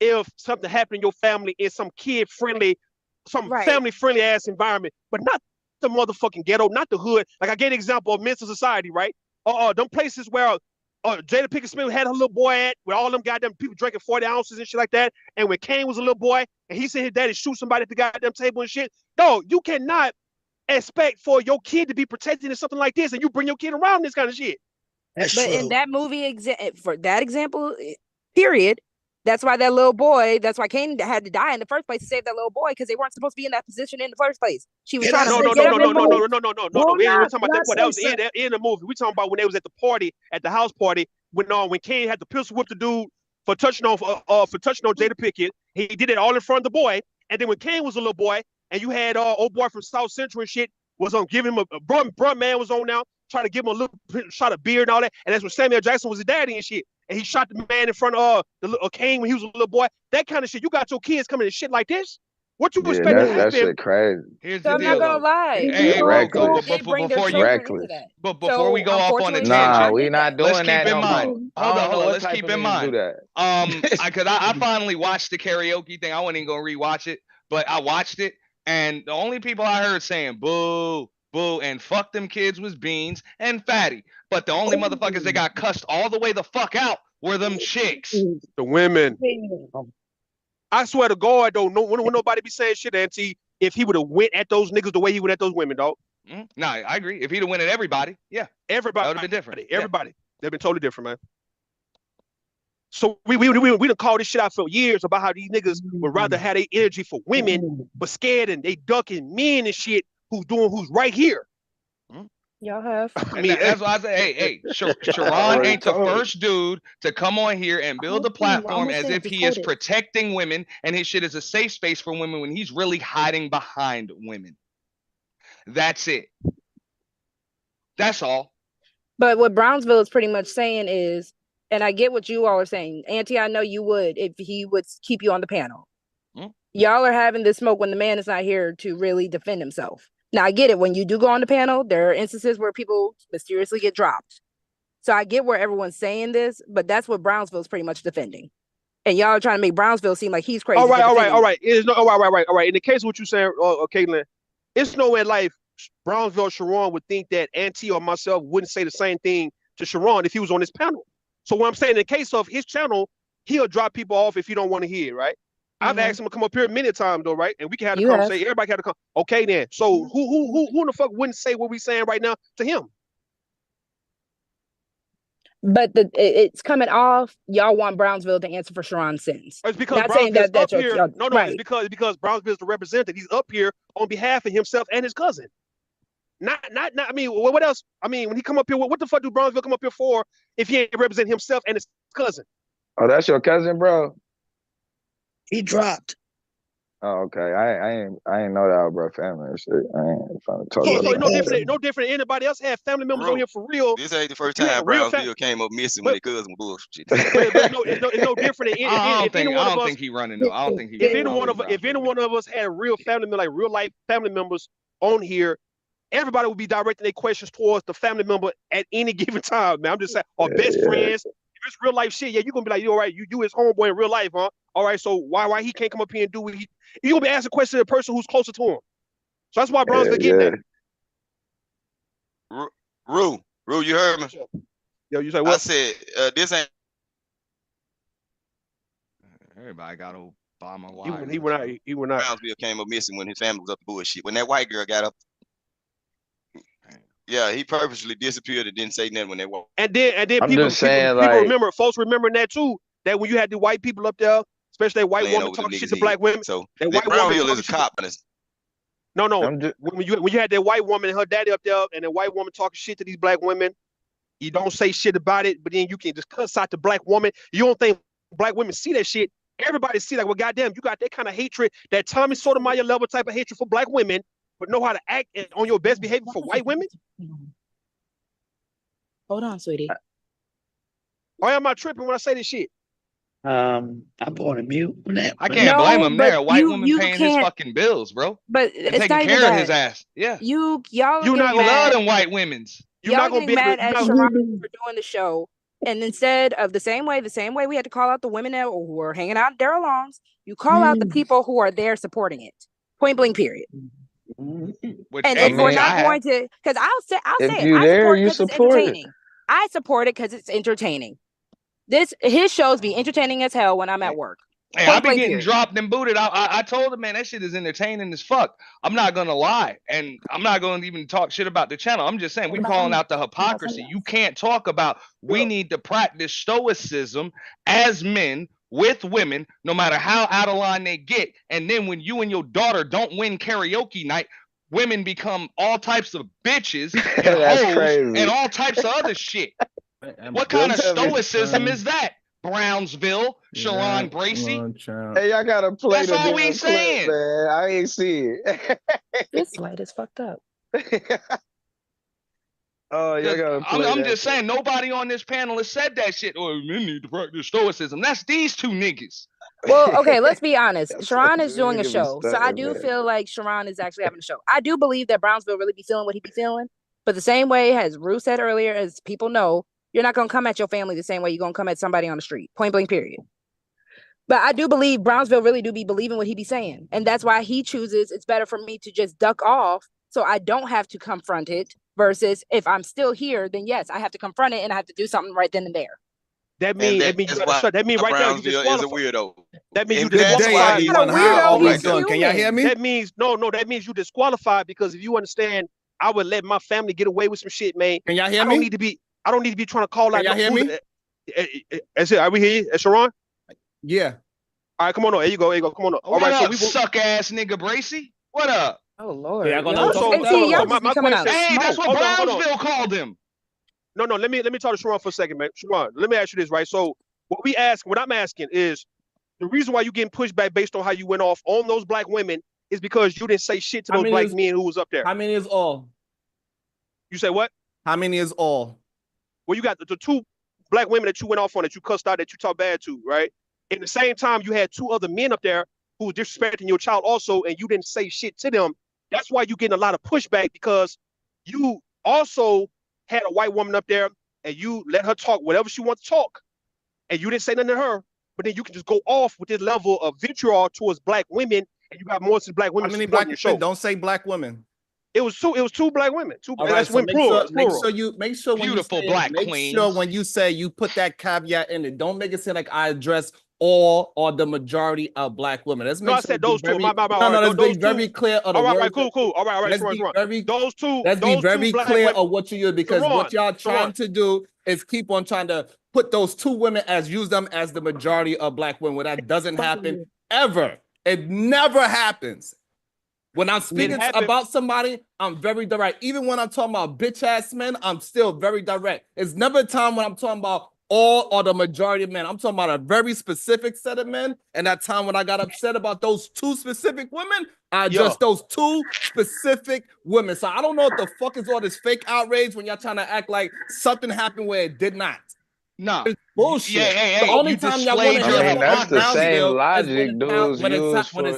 if something happened in your family in some kid-friendly, family-friendly ass environment, but not the motherfucking ghetto, not the hood. Like I gave an example of Mental Society, right? Them places where Jada Pinkett Smith had her little boy at, where all them goddamn people drinking 40 ounces and shit like that. And when Kane was a little boy and he seen his daddy shoot somebody at the goddamn table and shit, no, you cannot expect for your kid to be protected in something like this, and you bring your kid around this kind of shit. That's but true. in that movie, for that example, period, that's why that little boy, that's why Kane had to die in the first place to save that little boy, because they weren't supposed to be in that position in the first place. She was trying to No. get him We removed. we're talking about that part. That was in the movie. We talking about when they was at the party, at the house party, when Kane had the pistol whip the dude for touching on Jada Pinkett. He did it all in front of the boy. And then when Kane was a little boy, and you had old boy from South Central and shit was on giving him a bruh man was on now, trying to give him a little shot of beer and all that. And that's when Samuel Jackson was his daddy and shit. And he shot the man in front of the little Kane when he was a little boy. That kind of shit. You got your kids coming and shit like this? What you expect to happen? That shit crazy. Here's So the I'm deal, not gonna lie. Reckless. But before we go off on a tangent, nah, we not doing let's that keep in no mind. more. Hold on. what Let's type keep of in niggas mind. do that. I finally watched the karaoke thing. I wasn't even gonna rewatch it, but I watched it, and the only people I heard saying boo, boo, and fuck them kids was Beans and Fatty. But the only motherfuckers that got cussed all the way the fuck out were them chicks. The women. I swear to God, though, when nobody be saying shit, Auntie, if he would have went at those niggas the way he went at those women, dog. No, I agree. If he'd have went at everybody, yeah. Everybody. That would have been different. Everybody. They've been totally different, man. So we done called this shit out for years about how these niggas would rather have their energy for women, but scared and they ducking men and shit who's right here. Y'all have. I mean, that's why I say, hey, Sharon ain't the first dude to come on here and build a platform as if he is protecting women and his shit is a safe space for women when he's really hiding behind women. That's it. That's all. But what Brownsville is pretty much saying is, and I get what you all are saying, Auntie, I know you would if he would keep you on the panel. Y'all are having this smoke when the man is not here to really defend himself. Now, I get it. When you do go on the panel, there are instances where people mysteriously get dropped. So I get where everyone's saying this, but that's what Brownsville is pretty much defending. And y'all are trying to make Brownsville seem like he's crazy. All right. All right. In the case of what you're saying, Caitlin, it's nowhere in life Brownsville or Sharon would think that Auntie or myself wouldn't say the same thing to Sharon if he was on this panel. So what I'm saying, in the case of his channel, he'll drop people off if you don't want to hear it, right? I've asked him to come up here many times though, right? And we can have the conversation. Everybody can have the conversation. Okay, then. So who in the fuck wouldn't say what we saying right now to him? But it's coming off. Y'all want Brownsville to answer for Sharon's sins. It's because not saying Brownsville's that's up here. No, right. it's because Brownsville's the representative. He's up here on behalf of himself and his cousin. Not. I mean, what else? I mean, when he come up here, what the fuck do Brownsville come up here for if he ain't represent himself and his cousin? Oh, that's your cousin, bro. He dropped. Oh, okay. I ain't know that about family and shit. I ain't trying to talk So about so no family. different no different than anybody else had family members on Bro, here for real. this ain't the first You had time real family, Brownsville came up missing when but their cousin bullshit. it's no different than if any I one of don't us think he running though. I don't think he. if I any don't one think of if any Brownsville. one of us had a real family member, like real life family members on here, everybody would be directing their questions towards the family member at any given time, man. I'm just saying, or best Yeah. friends. If it's real life shit, yeah, you're gonna be like, you all right, you his homeboy in real life, huh? All right, so why he can't come up here and do what you're gonna be asking questions to the person who's closer to him. So that's why Brownsville getting Yeah. Rue, Rue, you heard me? that. Yo, you say I what? said this ain't. Everybody got Obama He wires. went out. He went out. Brownsville came up missing when his family was up to bullshit. When that white girl got up, yeah, he purposely disappeared and didn't say nothing when they walked. And then I'm people just saying, like, remember, folks remembering that too. That when you had the white people up there, especially that white Playing woman over the talking shit niggas' to head. black women, So that Nick white woman Brownville is talking a shit. cop. And No. I'm just, When you had that white woman and her daddy up there, and the white woman talking shit to these black women, you don't say shit about it, but then you can just cuss out the black woman. You don't think black women see that shit. Everybody see like, well, goddamn, you got that kind of hatred, that Tommy Sotomayor level type of hatred for black women, but know how to act on your best behavior for white women. Hold on, sweetie. Why am I tripping when I say this shit? I'm on a mute on that. I can't blame him but there. A white woman you paying his can't. fucking bills, bro, But and it's taking not even care of his that. ass. Yeah, Y'all are You're not getting he love mad. them white women's. You're Y'all not are gonna getting be able mad to. at Sharon for doing the show. And instead of the same way we had to call out the women that were hanging out in Daryl Long's, you call out the people who are there supporting it. Point blank, period. Which, And hey, if we're which I not have. going to, because I'll say if it, you I there, support it you because it's support it. entertaining. I support it because it's entertaining. His shows be entertaining as hell when I'm at work. Hey, I Point be blank, getting period. dropped and booted. I told him, man, that shit is entertaining as fuck. I'm not gonna lie, and I'm not gonna even talk shit about the channel. I'm just saying we calling out the hypocrisy. You can't talk about we need to practice stoicism as men with women, no matter how out of line they get. And then when you and your daughter don't win karaoke night, women become all types of bitches and That's hoes crazy. and all types of other shit. What kind of Don't tell me- stoicism is that? Brownsville, Sharon Bracy. Hey, y'all gotta play That's the all we damn clip, saying. man. I ain't see it. This light is fucked up. Oh, y'all gotta play I'm that. just saying, nobody on this panel has said that shit. Oh, men need to practice stoicism. That's these two niggas. Well, okay, let's be honest. That's Sharon what is doing a niggas be show. So I stunting, do man. feel like Sharon is actually having a show. I do believe that Brownsville really be feeling what he be feeling. But the same way, as Rue said earlier, as people know, you're not going to come at your family the same way you're going to come at somebody on the street. Point blank, period. But I do believe Brownsville really do be believing what he be saying. And that's why he chooses it's better for me to just duck off so I don't have to confront it versus if I'm still here, then yes, I have to confront it and I have to do something right then and there. That means you gotta shut. That means right there you Brownsville is a disqualified. weirdo. That means you And that's why disqualified. he What kind of weirdo right he's there. Can y'all hear That means no. That means you disqualified because if you understand, I would let my family get away with some shit, man. Can y'all hear I me? don't need to be trying to call out. Can y'all hear me? That's it. Are we here? Sharon? Yeah. All right, come on. There you go. Come on. All What right, up, so we suck ass nigga Bracy? What up? Oh Lord. Yeah, gonna No, talk so about that. my question. Hey, that's what Hold on. Brownsville called him. No. Let me talk to Sharon for a second, man. Sharon, let me ask you this, right? So what I'm asking is the reason why you getting pushed back based on how you went off on those black women is because you didn't say shit to those black men who was up there. How many is all? You say what? How many is all? Well, you got the two black women that you went off on, that you cussed out, that you talked bad to, right? At the same time, you had two other men up there who were disrespecting your child also, and you didn't say shit to them. That's why you're getting a lot of pushback because you also had a white woman up there and you let her talk whatever she wants to talk, and you didn't say nothing to her. But then you can just go off with this level of vitriol towards black women, and you got more than black women How many supporting black your show. women? Don't say black women. It was two black women. Two. All And right, that's so women plural. It's make plural. sure when Beautiful you say black make queens. sure when you say you put that caveat in it. Don't make it seem like I address all or the majority of black women. Let's make No, I sure said be those two. very, My. No, let's Those be very two. clear of the All right, words. cool. All right, Let's Sharon. be very Those two. Let's be Those very two black clear women. of what you do because what y'all trying to do is keep on trying to put those two women as use them as the majority of black women. That doesn't happen ever. It never happens. When I'm speaking about somebody, I'm very direct. Even when I'm talking about bitch ass men, I'm still very direct. It's never a time when I'm talking about all or the majority of men. I'm talking about a very specific set of men. And that time when I got upset about those 2 specific women, I addressed those 2 specific women. So I don't know what the fuck is all this fake outrage when y'all trying to act like something happened where it did not. No. It's bullshit. Yeah, The only you time y'all want to displayed hear your from that's the same Brownsville is logic dudes use when for.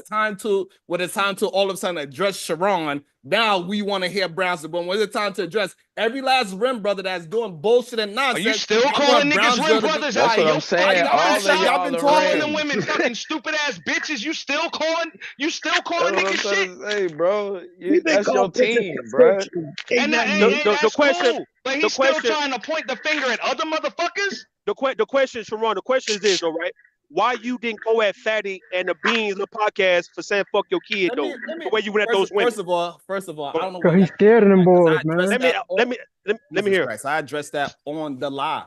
it's time to all of a sudden address Sharon. Now we want to hear Brownsville, but when it's time to address every last rim brother that's doing bullshit and Are nonsense, you still y'all calling want niggas rim Brownsville to be brothers That's out what of I'm your saying. fucking All mouth? of y'all y'all been are Calling talking. them rims. women fucking stupid ass bitches. You still calling That's what I'm niggas shit? trying to say, bro. We've been That's your called bitches team, since bro. 13. Ain't And that, nothing hey, new. hey, The that's question, cool. But the he's still question, trying to point the finger at other motherfuckers. the question, Sharon. The question is this, though, right? Why you didn't go at Fatty and the Beans the podcast for saying fuck your kid though? Let me The way you went at those women. first of all, I don't know Cause why he's y'all scared of them boys, I addressed man. that on Let me Jesus hear. Christ. I addressed that on the live.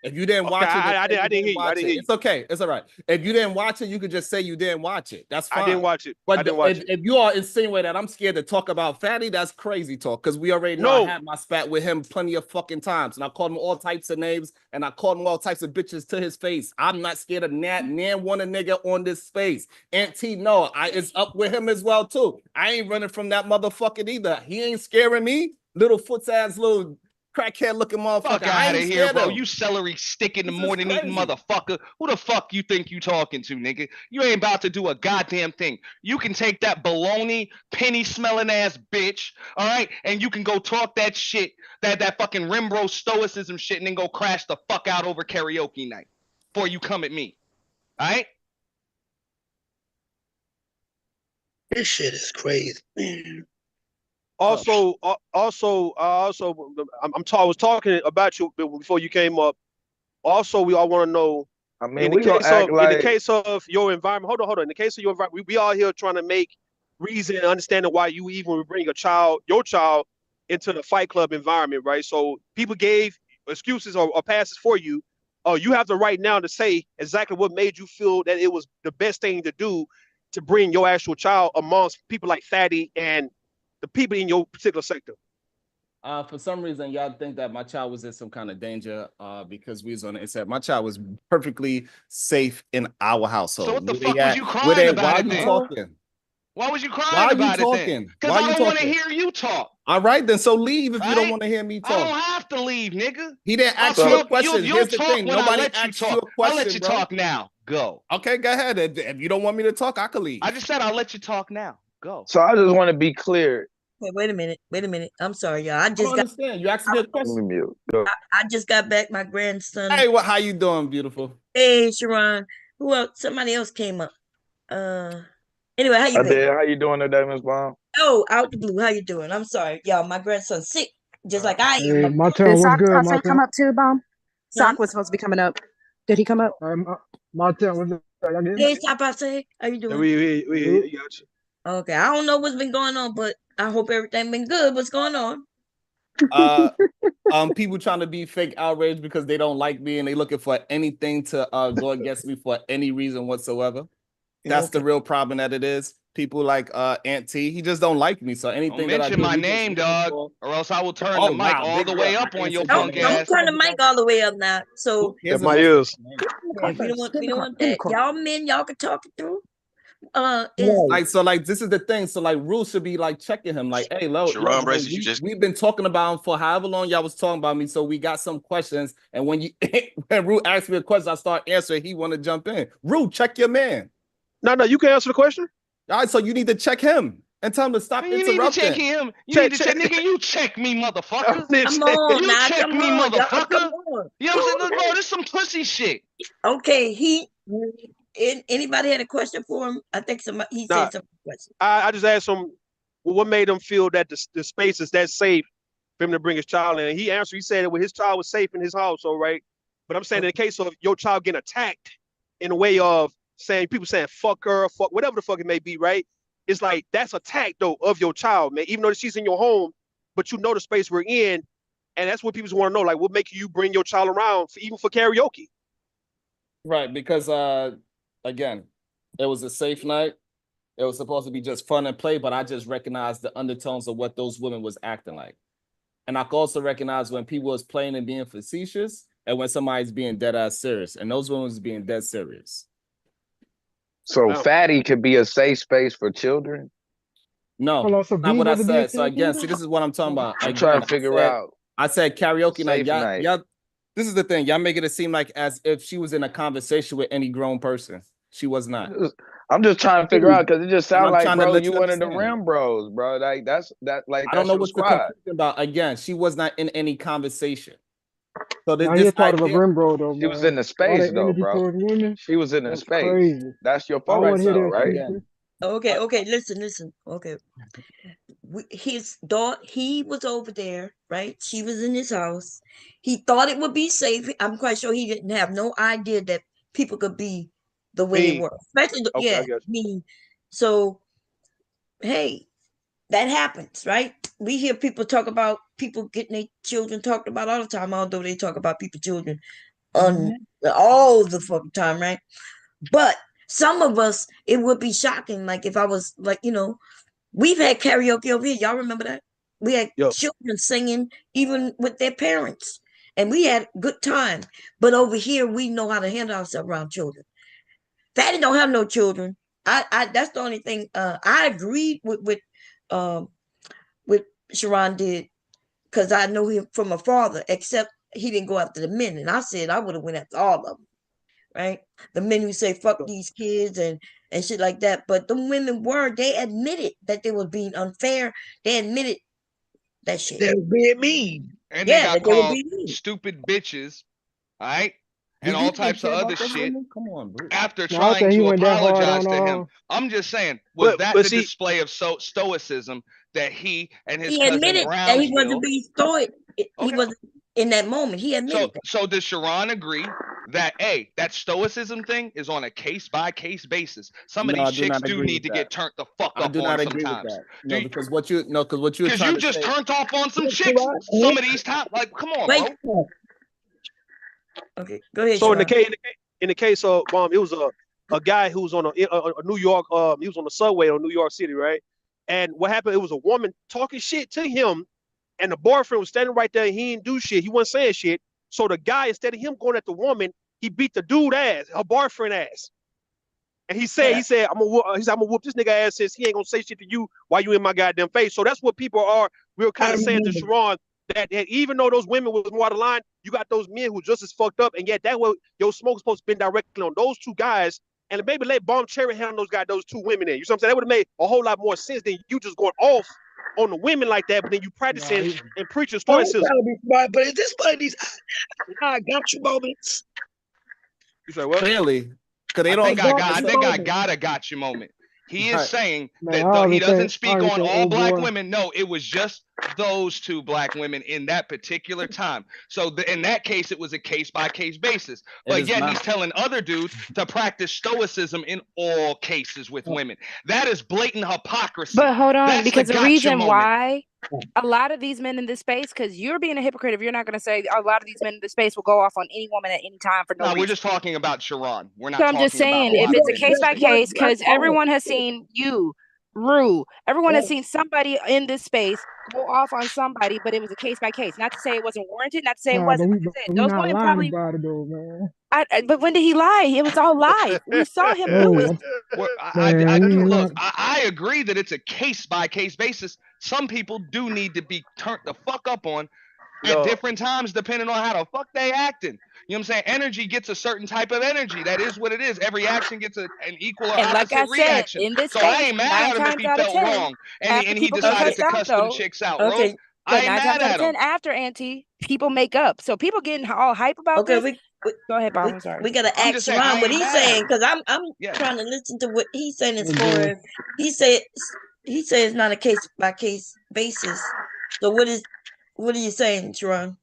If you didn't Okay, watch it, then I say you didn't hear you. I watch didn't it. hear you. It's okay. It's all right. If you didn't watch it, you could just say you didn't watch it. That's fine. I didn't watch it. But I didn't watch it. if you are insinuating that I'm scared to talk about Fatty, that's crazy talk. Because we already know I No. had my spat with him plenty of fucking times. And I called him all types of names and I called him all types of bitches to his face. I'm not scared of nan one a nigga on this space. Aunt T, no, it's up with him as well, too. I ain't running from that motherfucker either. He ain't scaring me. Little foot ass little crackhead looking motherfucker. Fuck I out of ain't here, scared bro. of. You celery sticking the This is morning eating crazy. motherfucker. Who the fuck you think you talking to, nigga? You ain't about to do a goddamn thing. You can take that baloney, penny smelling ass bitch, all right, and you can go talk that shit, that fucking Rimbro stoicism shit, and then go crash the fuck out over karaoke night before you come at me. All right? This shit is crazy. Also, I was talking about you before you came up. Also, we all want to know. I mean, we gonna act in like the case of your environment. Hold on. In the case of your environment, we all here trying to make reason and understanding why you even would bring your child, into the Fight Club environment, right? So people gave excuses or passes for you. You have the right now to say exactly what made you feel that it was the best thing to do to bring your actual child amongst people like Fatty and the people in your particular sector. For some reason, y'all think that my child was in some kind of danger because we was on the internet. My child was perfectly safe in our household. So what the fuck was you crying about why it are you then? talking? Why was you Why crying are you about it then? talking? Because Why I you don't want to talking? hear you talk. All right, then so leave if you don't Right? want to hear me I don't talk. have to leave, nigga. He didn't I'll ask you a talk. question. You'll Here's the talk thing. when I Nobody let you asked you talk. a question, I'll let you bro. talk now. Go. Okay, go ahead. If you don't want me to talk, I can leave. I just said I'll let you talk now. Go. So I just want to be clear. Okay, wait a minute. I'm sorry, y'all. I I don't just got understand. You asked me a question. Mute. Go. I just got back my grandson. Hey, how you doing, beautiful? Hey, Sharon. Who else? Somebody else came up. Anyway, how you I been? did. How you doing today, Miss Bomb? Oh, out the blue. How you doing? I'm sorry, y'all. My grandson's sick, just like I Hey, am. Martel, Did what's Sock good, say come Martel? up too, Bomb? Huh? Sock was supposed to be coming up. Did he come up? Martel, what's up? Y'all getting Hey, stop! I say, how you doing? We got you. Okay, I don't know what's been going on, but I hope everything been good. What's going on? People trying to be fake outraged because they don't like me and they looking for anything to go against me for any reason whatsoever. That's the real problem that it is. People like Aunt T, he just don't like me. So anything Don't that I mention do, my he just name, looking dog, for. or else I will turn Oh, the mic wow, all big the rep. way I up on your answered your punk name. Don't ass. turn the mic all the way up now. So Here's my ears. if you don't want, y'all men, y'all can talk it through. Like this is the thing. So like Rue should be like checking him. Like, hey, look, Sharon Braces, you just we've been talking about him for however long y'all was talking about me. So we got some questions. And when Rue asked me a question, I start answering. He want to jump in. Rue, check your man. No, you can answer the question. All right, so you need to check him and tell him to stop You need to check interrupting. him. You need to check, nigga. You check me, motherfucker. Come on, You now, check come me, on, y'all, come motherfucker. on. You know what I'm saying? Bro, this some pussy shit. Okay, anybody had a question for him? I think he Nah, said some question. I just asked him what made him feel that the space is that safe for him to bring his child in. And he answered. He said that his child was safe in his household, right? But I'm saying in the case of your child getting attacked in a way of people saying fuck her, fuck whatever the fuck it may be, right? It's like that's attack though of your child, man. Even though she's in your home, but you know the space we're in, and that's what people want to know. Like, what makes you bring your child around, even for karaoke? Right, because again, it was a safe night. It was supposed to be just fun and play, but I just recognized the undertones of what those women was acting like. And I could also recognize when people was playing and being facetious, and when somebody's being dead ass serious, and those women was being dead serious. So Wow. fatty could be a safe space for children. No, Hold on, so not B what I about to be a said. So again, therapeutic? see, this is what I'm talking about. I'm Again, trying to figure out I said karaoke night. safe night. Y'all, this is the thing. Y'all making it seem like as if she was in a conversation with any grown person. She was not. I'm just trying to figure out because it just And sounds I'm like, trying to bro, let you you one of the understand. rim bros, bro. Like I don't that's know your what's the squad. confusion about. Again, she was not in any conversation. So Now this he a part of a idea, rim bro though, She was man. in the All space that though, energy bro. towards women, She was in the that's space. crazy. That's your I want focus to hear though, that right? shit. again, Okay, listen. Okay. His daughter, he was over there, right? She was in his house. He thought it would be safe. I'm quite sure he didn't have no idea that people could be the way they Mean. were. Especially, Okay, I guess. mean. So, hey, that happens, right? We hear people talk about people getting their children talked about all the time, although they talk about people's children on all the fucking time, right? But some of us, it would be shocking. Like if I was like, we've had karaoke over here. Y'all remember that? We had Yo. children singing even with their parents, and we had good time. But over here, we know how to handle ourselves around children. Fatty don't have no children. I that's the only thing. I agreed with Sharon did because I know him from a father. Except he didn't go after the men, and I said I would have went after all of them. Right? The men who say fuck these kids and shit like that. But the women they admitted that they were being unfair. They admitted that shit. They're being mean. And they got that they were called being mean. stupid bitches, all right? do And you all really types of care about other those shit women? Come on, bro. after No, I don't trying think he to went that hard apologize on to him. I'm just saying, was that but the see, display of stoicism that he and his He cousin admitted that he Brownsville? wasn't being stoic. He Okay. wasn't in that moment. He admitted that. So does Sharon agree that that stoicism thing is on a case by case basis? Some of No, I these do chicks not do agree need with to that. get turned the fuck I up do on not agree with sometimes. that. No, because what you're Because trying you to just say. turned off on some chicks some of these times. Like, come on, Wait. bro. Okay, go ahead, so in the Sharon. case of it was a guy who was on a New York he was on the subway on New York City, right? And what happened? It was a woman talking shit to him, and the boyfriend was standing right there. And he didn't do shit. He wasn't saying shit. So the guy, instead of him going at the woman, he beat the dude ass, her boyfriend ass. And he said, I'm gonna whoop this nigga ass since he ain't gonna say shit to you while you in my goddamn face. So that's what people are. We were kind of saying to Sharon that even though those women was more out of line, you got those men who just as fucked up, and yet that way your smoke's supposed to be directly on those two guys, and maybe let Bomb Cherry handle those two women in. You know what I'm saying? That would have made a whole lot more sense than you just going off on the women like that, but then you practicing and preaching stoicism. Trying to be smart, but is this one of these I got you moments? You say what? Clearly, because they I don't. think I got a gotcha moment. He is Right. saying Man, that I already he doesn't think- I speak already on think all old black boy- women. No, it was just those two black women in that particular time. So in that case, it was a case by case basis. But is yet not. he's telling other dudes to practice stoicism in all cases with women. That is blatant hypocrisy. But hold on, That's because the gotcha reason moment. why a lot of these men in this space, because you're being a hypocrite if you're not going to say a lot of these men in this space will go off on any woman at any time for no No, reason. we're just talking about Sharon. We're not So I'm just talking about saying, a if lot it's of a men in case this by space. case, because everyone has seen you, Rue, everyone has seen somebody in this space go off on somebody, but it was a case by case. Not to say it wasn't warranted, not to say it Nah, wasn't. but Like I said, we those not women lying probably. about it though, man. But when did he lie? It was all live. We saw him do Hey, it. Well, man, we look, not. I agree that it's a case by case basis. Some people do need to be turned the fuck up on at No. different times, depending on how the fuck they acting. You know what I'm saying? Energy gets a certain type of energy. That is what it is. Every action gets an equal or And like I opposite said, reaction. in this So I space, ain't mad 9 at him if times he out of felt 10, wrong and after he people get decided cussed to out, cuss them though. chicks out, Okay. Rose. I But ain't 9 mad times out at of 10, him. after Auntie, people make up. So people getting all hype about Okay, this. Go ahead, Bob. I'm sorry. we gotta I'm ask just saying I Sharon what ain't he's mad at saying him. because I'm Yeah. trying to listen to what he's saying as Hey, far boy. as he said it's not a case by case basis. So what are you saying, Sharon?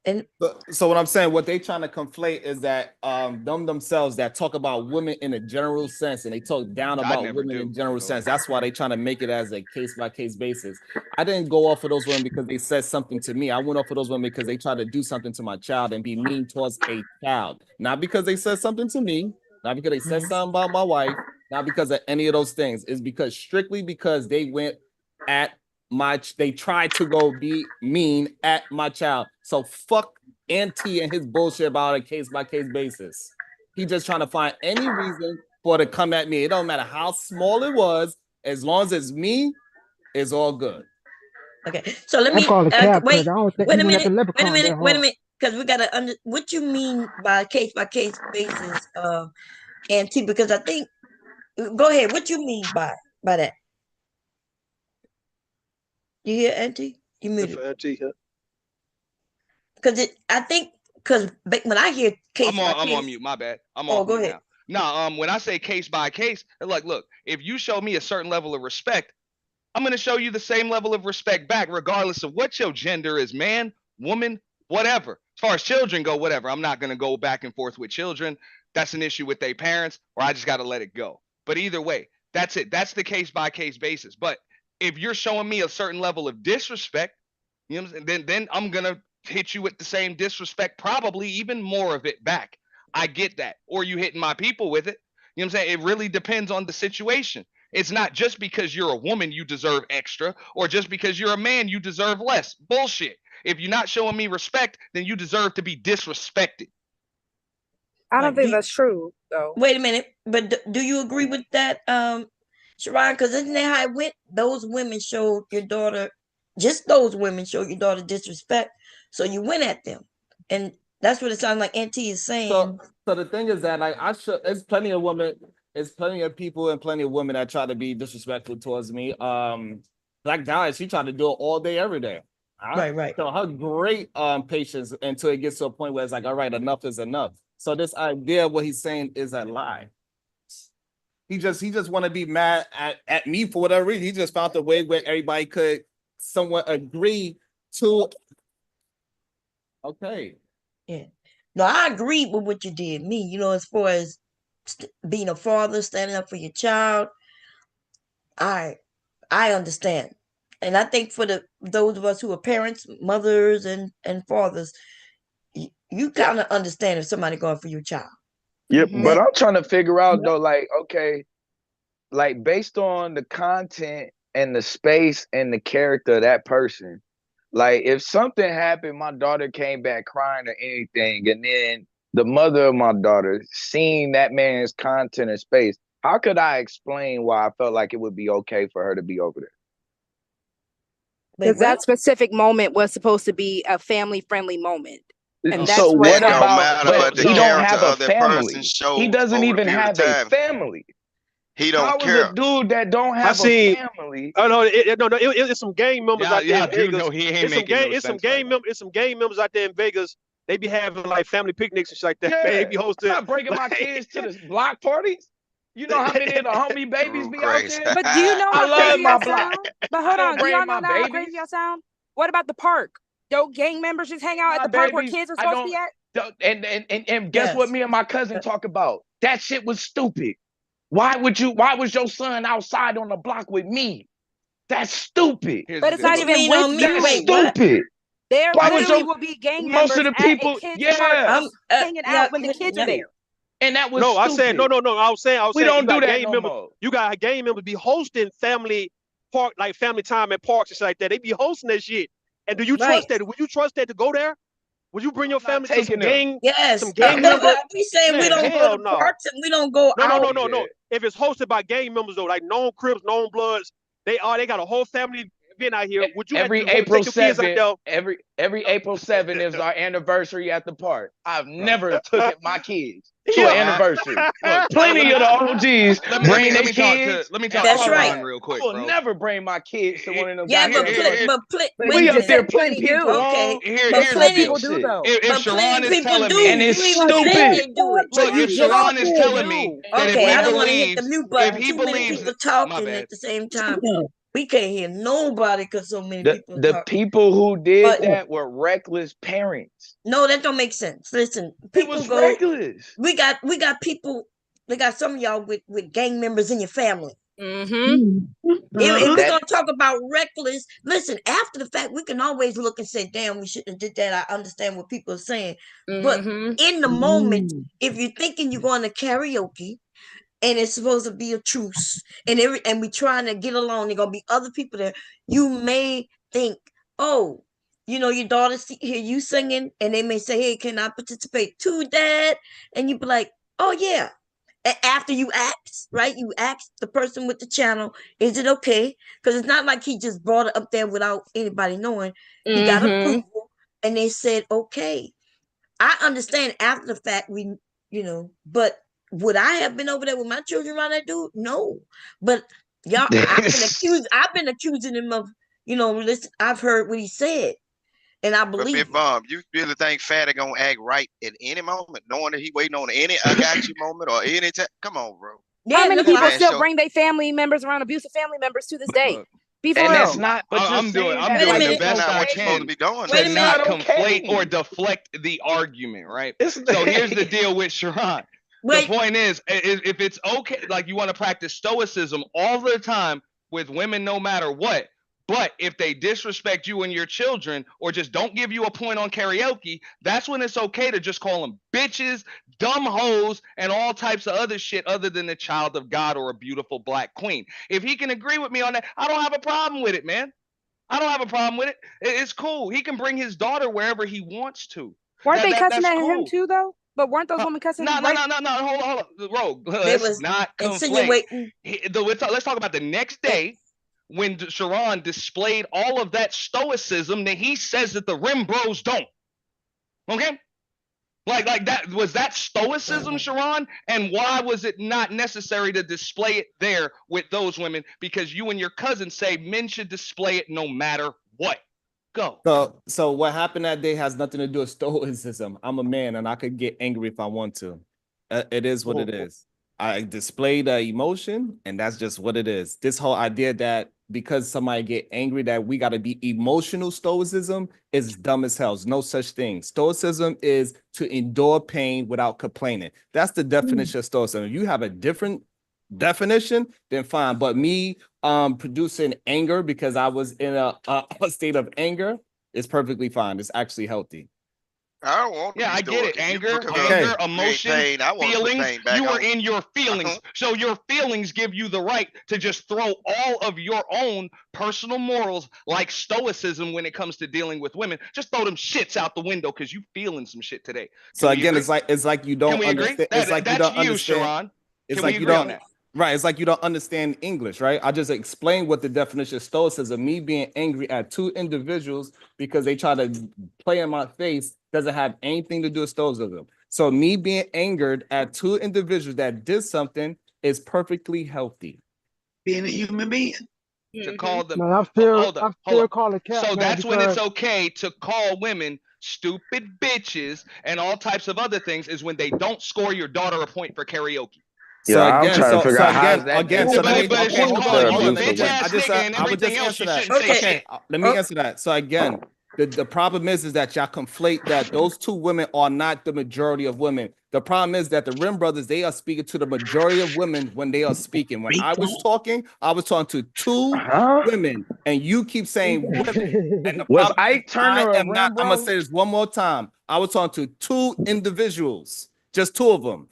And So what I'm saying, what they trying to conflate is that them themselves that talk about women in a general sense and they talk down I about never women do. in general sense. That's why they trying to make it as a case by case basis. I didn't go off of those women because they said something to me. I went off of those women because they tried to do something to my child and be mean towards a child. Not because they said something to me, not because they said something about my wife, not because of any of those things. It's because strictly because they went at they tried to go be mean at my child. So fuck Auntie and his bullshit about a case-by-case basis. He just trying to find any reason for it to come at me. It don't matter how small it was, as long as it's me, it's all good. Okay, so let I me call it cap because wait. I don't think Wait he a went at minute. the Wait a leprechaun minute. that Wait a hard. minute. Because we gotta under what you mean by case basis, Auntie. Because I think. Go ahead. What you mean by that? You hear Auntie? You muted. Auntie, huh? Because I think because when I hear case I'm by on case. mute. My bad. I'm Oh, off go mute ahead. now. When I say case by case, like, look, if you show me a certain level of respect, I'm gonna show you the same level of respect back, regardless of what your gender is, man, woman, whatever. As far as children go, whatever. I'm not gonna go back and forth with children. That's an issue with their parents, or I just gotta let it go. But either way, that's it. That's the case by case basis. But if you're showing me a certain level of disrespect, you know what I'm saying, then I'm gonna hit you with the same disrespect, probably even more of it back. I get that. Or you hitting my people with it. You know what I'm saying? It really depends on the situation. It's not just because you're a woman you deserve extra, or just because you're a man you deserve less. Bullshit. If you're not showing me respect, then you deserve to be disrespected. I don't think that's true, though. Wait a minute, but do you agree with that, Sharon? Because isn't that how it went? Those women showed your daughter, just those women showed your daughter disrespect, so you went at them, and that's what it sounds like Auntie is saying. So the thing is that like there's plenty of women, there's plenty of people and plenty of women that try to be disrespectful towards me. Black Diamond, she tried to do it all day, every day. Right. So her great patience until it gets to a point where it's like, all right, enough is enough. So this idea of what he's saying is a lie. He just want to be mad at me for whatever reason. He just found a way where everybody could somewhat agree to. Okay. Yeah. No, I agree with what you did. Me, as far as being a father, standing up for your child, I understand, and I think for those of us who are parents, mothers, and fathers, you kind of understand if somebody going for your child. Yep, but I'm trying to figure out though, like, okay, like based on the content and the space and the character of that person, like if something happened, my daughter came back crying or anything, and then the mother of my daughter seeing that man's content and space, how could I explain why I felt like it would be okay for her to be over there? Because that specific moment was supposed to be a family-friendly moment. And that's So what what Don't about, matter, but but the he don't character have a of that person family. shows He doesn't over the even period of have a time. family. He don't How is care. a dude that don't I have a see. family? Oh no, it's some gang members out there in do Vegas. know he ain't making no sense right now. It's some gang members out there in Vegas. They be having like family picnics and shit like that. Yeah, Man, they be hosting. I'm not bringing my kids to the block parties. You know how many of the homie babies be out Crazy. there? But do you know I how love crazy my that block. sound? But I hold don't on, do bring y'all my know how babies. crazy that sound? What about the park? Don't gang members just hang out at My the park where babies. kids are I supposed to be don't. at? And guess what? Me and my cousin talk about that shit was stupid. Why was your son outside on the block with me? That's stupid. But it's not even with you. That's stupid. There Why was literally your will be gang most members of the at a people? kid's Yeah, park hanging out when the kids are there. and that was No, stupid. I said no. I was saying We you don't do got that gang no members. more. You got gang members be hosting family family time at parks and shit like that. They be hosting that shit. And do you trust that? Would you trust that to go there? Would you bring your family to some gang? Yes. Some gang member? We saying we Man, don't go hell to no. parks and we don't go out. No. If it's hosted by gang members though, like known Crips, known Bloods, they got a whole family event out here. Would you Every want to April take your kids out 7th, there? every April 7th is our anniversary at the park. I've never took my kids to Yeah. an anniversary. Look, Plenty of the OGs bring their kids. Let me talk That's to right. Sharon real quick, I will bro. never bring my kids to one of them Yeah, goddamn things. but We up there putting people on. Here's That's the some deal. bullshit. If Sharon is telling do. me, And it's You even think stupid. they do it. look, if Sharon is telling me that Okay, I if he don't want to hit the believes, mute if button. he Too many believes, people my talking bad. at the same time. We can't hear nobody because so many people The talking. people who did But that were reckless parents. no, that don't make sense. Listen, It people was go. reckless. We got people. We got some of y'all with gang members in your family. If we're That- gonna talk about reckless, listen. After the fact, we can always look and say, "Damn, we shouldn't have did that." I understand what people are saying, but in the moment, if you're thinking you're going to karaoke and it's supposed to be a truce, and we trying to get along, there gonna be other people there. You may think, "Oh, your daughter hear you singing, and they may say, "Hey, can I participate too, Dad?" And you be like, "Oh yeah." After you ask, right? You ask the person with the channel, "Is it okay?" Because it's not like he just brought it up there without anybody knowing. He got approval, and they said okay. I understand after the fact, but would I have been over there with my children around that dude? No. But y'all, I've been accusing him of, listen, I've heard what he said, and I But believe Big it. Bomb, you really think Fatty gonna act right at any moment, knowing that he waiting on any "I got you" moment or any time? Come on, bro. How many That people man still show. bring their family members around, abusive family members to this day? Be for And real. that's not. But I'm just doing saying I'm that, Wait a doing like, the minute. it's That's best not I what you're supposed to can be doing. Wait to a it's not not minute. conflate okay. or deflect the argument, right? It's So here's the deal with Sharon. The Wait. point is, if it's okay, like you want to practice stoicism all the time with women, no matter what. But if they disrespect you and your children, or just don't give you a point on karaoke, that's when it's okay to just call them bitches, dumb hoes, and all types of other shit other than a child of God or a beautiful black queen. If he can agree with me on that, I don't have a problem with it, man. I don't have a problem with it. It's cool. He can bring his daughter wherever he wants to. Weren't they cussing That's at him cool. too, though? But weren't those women cussing No, no, right? no, no, no. Hold on. Rogue, They let's was not conflate. insinuating. Let's talk about the next day when Sharon displayed all of that stoicism that he says that the Rim Bros don't. Okay? Like that, was that stoicism, Sharon? And why was it not necessary to display it there with those women? Because you and your cousin say men should display it no matter what. Go. So what happened that day has nothing to do with stoicism. I'm a man and I could get angry if I want to. It is what it is. I display the emotion, and that's just what it is. This whole idea that because somebody get angry that we got to be emotional stoicism is dumb as hell. There's no such thing. Stoicism is to endure pain without complaining. That's the definition of stoicism. If you have a different definition, then fine. But me producing anger because I was in a state of anger is perfectly fine. It's actually healthy. I don't want to Yeah, be I get it. stoic. Anger, Okay. emotion, pain. I want to put feelings. pain back You were on. in your feelings. So your feelings give you the right to just throw all of your own personal morals, like stoicism when it comes to dealing with women. Just throw them shits out the window because you feeling some shit today. So Can we again, agree? it's like you Can don't we agree? understand. It's like you That's don't understand. Sharon. It's Can like we you agree on don't. that? Right. It's like you don't understand English, right? I just explained what the definition of stoicism, me being angry at two individuals because they try to play in my face, doesn't have anything to do with stoicism. So me being angered at two individuals that did something is perfectly healthy. Being a human being. To call them. Man, I'm Hold still up. calling cat, So man, that's when it's because okay to call women stupid bitches and all types of other things is when they don't score your daughter a point for karaoke. So Yeah, I'm again, trying to figure out how's that so But let if, me, but if she's hold calling on, you hold a on. Let me bitch just, ass I nigga and would everything just else, answer you that. shouldn't say Okay. shit. Let me answer that. So again, the problem is that y'all conflate that those two women are not the majority of women. The problem is that the Rim brothers, they are speaking to the majority of women when they are speaking. When I was talking to two women, and you keep saying women. And the Was problem is Ike Turner a I'm Rim gonna bro? say this one more time. I was talking to two individuals, just two of them,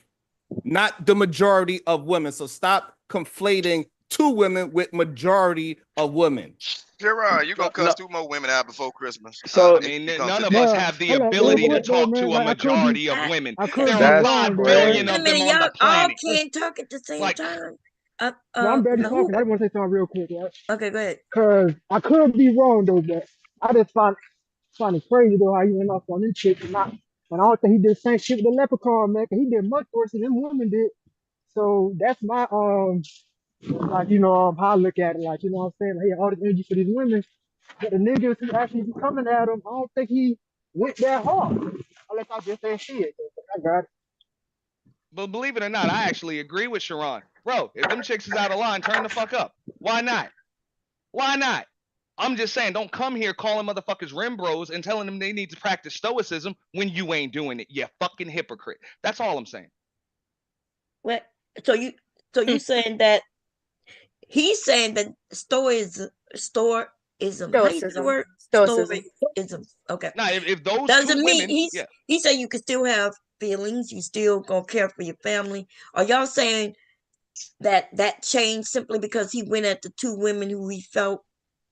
not the majority of women. So stop conflating two women with majority of women. Gerard, you gonna cuss two more women out before Christmas. So I mean, You come none to of us that. have the hold up, ability to wait, talk man, to a like majority of women. I There could be are that's wrong, 5 man. billion Wait a of them minute, on the y'all all planet. can't talk at the same Like, time. No, I'm barely Who? talking. I just want to say something real quick, right? Okay, go ahead. Cause I could be wrong though, but I just find it crazy though how you went off on this chick and not. And I don't think he did the same shit with the leprechaun, man. 'Cause he did much worse than them women did. So that's my like how I look at it, like what I'm saying, like, he had all this energy for these women, but the niggas who actually be coming at him, I don't think he went that hard. Unless I just ain't see it. I got it. but believe it or not, I actually agree with Sharon. Bro, if them chicks is out of line, turn the fuck up. Why not? Why not? I'm just saying, don't come here calling motherfuckers rim bros and telling them they need to practice stoicism when you ain't doing it. You fucking hypocrite. That's all I'm saying. What? So you saying that he's saying that stoicism. How you say the word? Stoicism. Okay. Now, if those Doesn't two mean women, he said you can still have feelings. You still gonna care for your family. Are y'all saying that changed simply because he went at the two women who he felt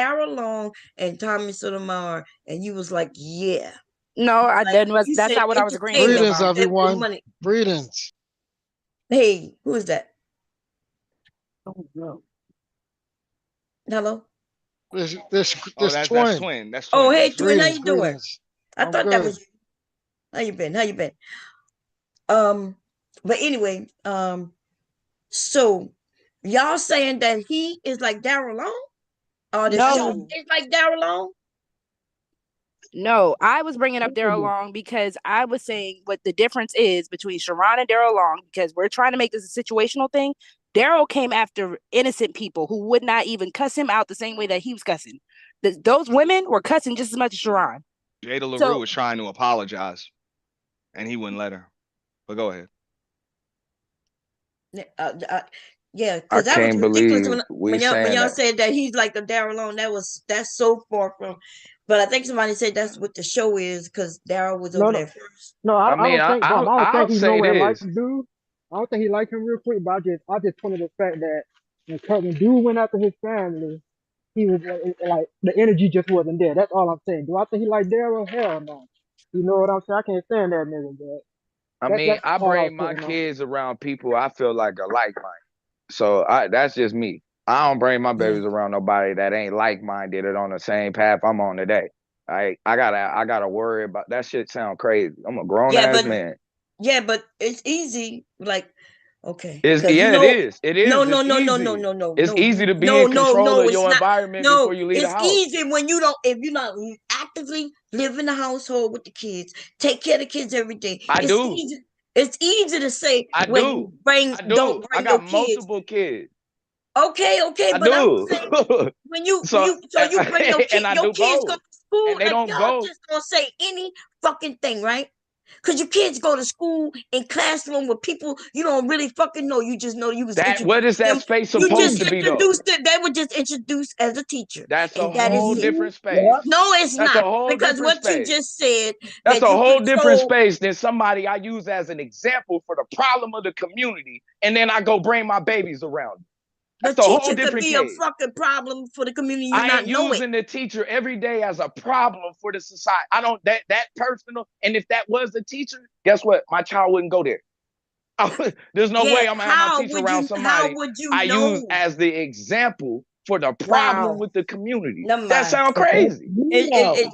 Sarah Long and Tommy Sotomayor, and you was like, yeah. No, I Like, didn't. you That's said not what I was agreeing to, entertainment. Greetings, Barbara. You said for everyone. money. Greetings. Hey, who is that? Oh, no. Hello? This Oh, that's twin. twin. That's Oh, twin. hey, That's twin. twin, how you doing? Greetings. I I'm thought that good. was. How you been? How you been? But anyway, so y'all saying that he is like Daryl Long, or the show No, is like Daryl Long? no, I was bringing up Daryl Long because I was saying what the difference is between Sharon and Daryl Long, because we're trying to make this a situational thing. Daryl came after innocent people who would not even cuss him out the same way that he was cussing. Those women were cussing just as much as Sharon. Jada LaRue So was trying to apologize, and he wouldn't let her. But go ahead. Yeah, I because that was can't ridiculous believe we when saying y'all that. said that he's like a Daryl Long. That's so far from. But I think somebody said that's what the show is because Daryl was over No, no, there first. no. I I mean, don't think, Bob. I don't I'll think he say nowhere like this. dude. I don't think he like him real quick. But I just pointed the fact that when dude went after his family, he was like the energy just wasn't there. That's all I'm saying. Do I think he like Daryl? Hell no. You know what I'm saying? I can't stand that nigga, but I mean, that's I all I was bring my putting on. kids around people I feel like are like minded. So that's just me. I don't bring my Yeah. babies around nobody that ain't like minded or on the same path I'm on today. I gotta worry about that shit. Sound crazy. I'm a grown Yeah, ass but man. yeah, but it's easy. Like, okay, It's because yeah, it is. It no, is. no, It's no, no, no, easy. no, no, It's no, easy to be no, in no, control no. of It's your not. environment No, before you leave the it's house. easy when you don't. If you're not actively live in the household with the kids, take care of the kids every day. I It's do. easy. It's easy to say I when you do. I don't do. I bring your got kids. multiple kids. Okay, okay, I but I'm do. saying when you so so you bring and I your do kids go both. to school, And they like don't y'all go. just gonna say any fucking thing, right? Because your kids go to school in classroom with people you don't really fucking know. You just know you was That what is introduced that them. space You supposed just to be though? introduced them. They were just introduced as a teacher, That's a and that is whole it. different space. No, it's That's a not whole because different what you space. just said That's that a you whole different control. space than somebody I use as an example for the problem of the community, and then I go bring my babies around. The That's a whole teacher could different be a case. fucking problem for the community. You I not ain't know it. using the teacher every day as a problem for the society. I don't that personal. And if that was the teacher, guess what? My child wouldn't go there. There's no Yeah, way I'm gonna have my teacher around how somebody would you I use know? as the example for the problem Wow. with the community. Never That mind. sound crazy.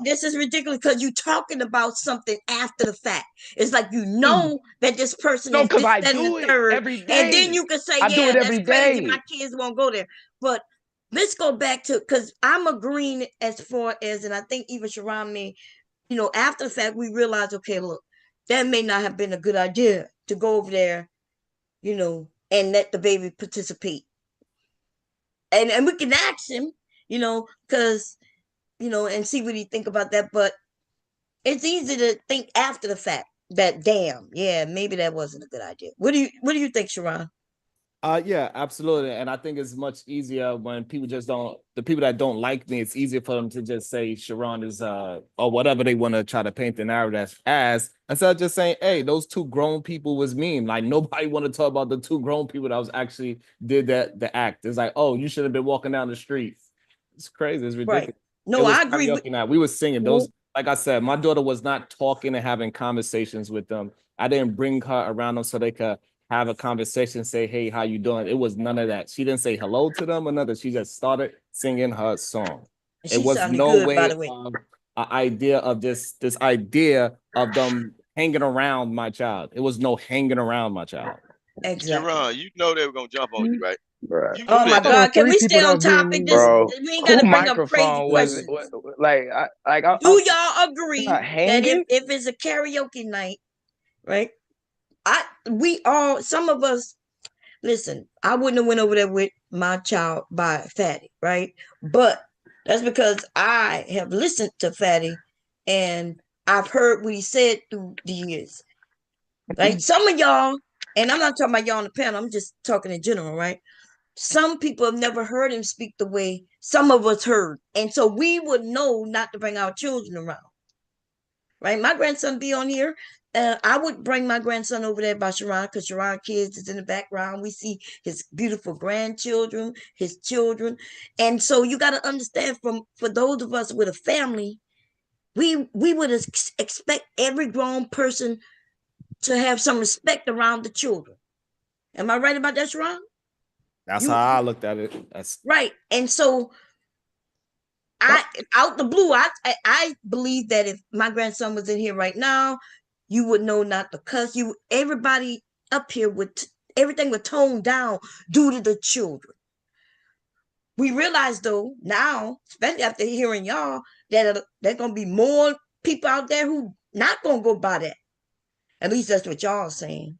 This is ridiculous because you're talking about something after the fact. It's like you know that this person No, is because this, I that, and the do it third, every and then day. you can say, I do "Yeah, it that's every crazy. My day. kids won't go there." But let's go back to because I'm agreeing as far as, and I think even Sharon may, after the fact, we realize, okay, look, that may not have been a good idea to go over there, and let the baby participate, and we can ask him, because and see what he think about that. But it's easy to think after the fact that damn, yeah, maybe that wasn't a good idea. What do you think, Sharon? Yeah, absolutely. And I think it's much easier when people the people that don't like me, it's easier for them to just say Sharon is or whatever they want to try to paint the narrative as instead of just saying, hey, those two grown people was mean. Like nobody want to talk about the two grown people that was actually did the act. It's like, oh, you should have been walking down the street. It's crazy, it's ridiculous. Right. No, It was I agree with karaoke night. We were singing those, like I said, my daughter was not talking and having conversations with them. I didn't bring her around them so they could have a conversation, say, hey, how you doing? It was none of that. She didn't say hello to them or nothing. She just started singing her song. It she was sounded no good, by way the way. of an idea of this idea of them hanging around my child. It was no hanging around my child. Exactly. Sharon, you know they were gonna jump on you, right? Right. You knew Oh my that, don't God, you? can we stay on topic? This Bro, we ain't got who to bring up crazy microphone was it? questions. I'm Do y'all agree not that if hanging? it's a karaoke night, right? Some of us, listen, I wouldn't have went over there with my child by Fatty, right? But that's because I have listened to Fatty and I've heard what he said through the years. Right? Some of y'all, and I'm not talking about y'all on the panel, I'm just talking in general, right? Some people have never heard him speak the way some of us heard. And so we would know not to bring our children around. Right? My grandson be on here. I would bring my grandson over there by Sharon because Sharon kids is in the background. We see his beautiful grandchildren, his children. And so you got to understand for those of us with a family, we would expect every grown person to have some respect around the children. Am I right about that, Sharon? That's how I looked at it. That's right. And so out the blue, I believe that if my grandson was in here right now, you would know not to cuss. Everybody up here everything would tone down due to the children. We realize though now, especially after hearing y'all, that there's gonna be more people out there who not gonna go by that. At least that's what y'all are saying.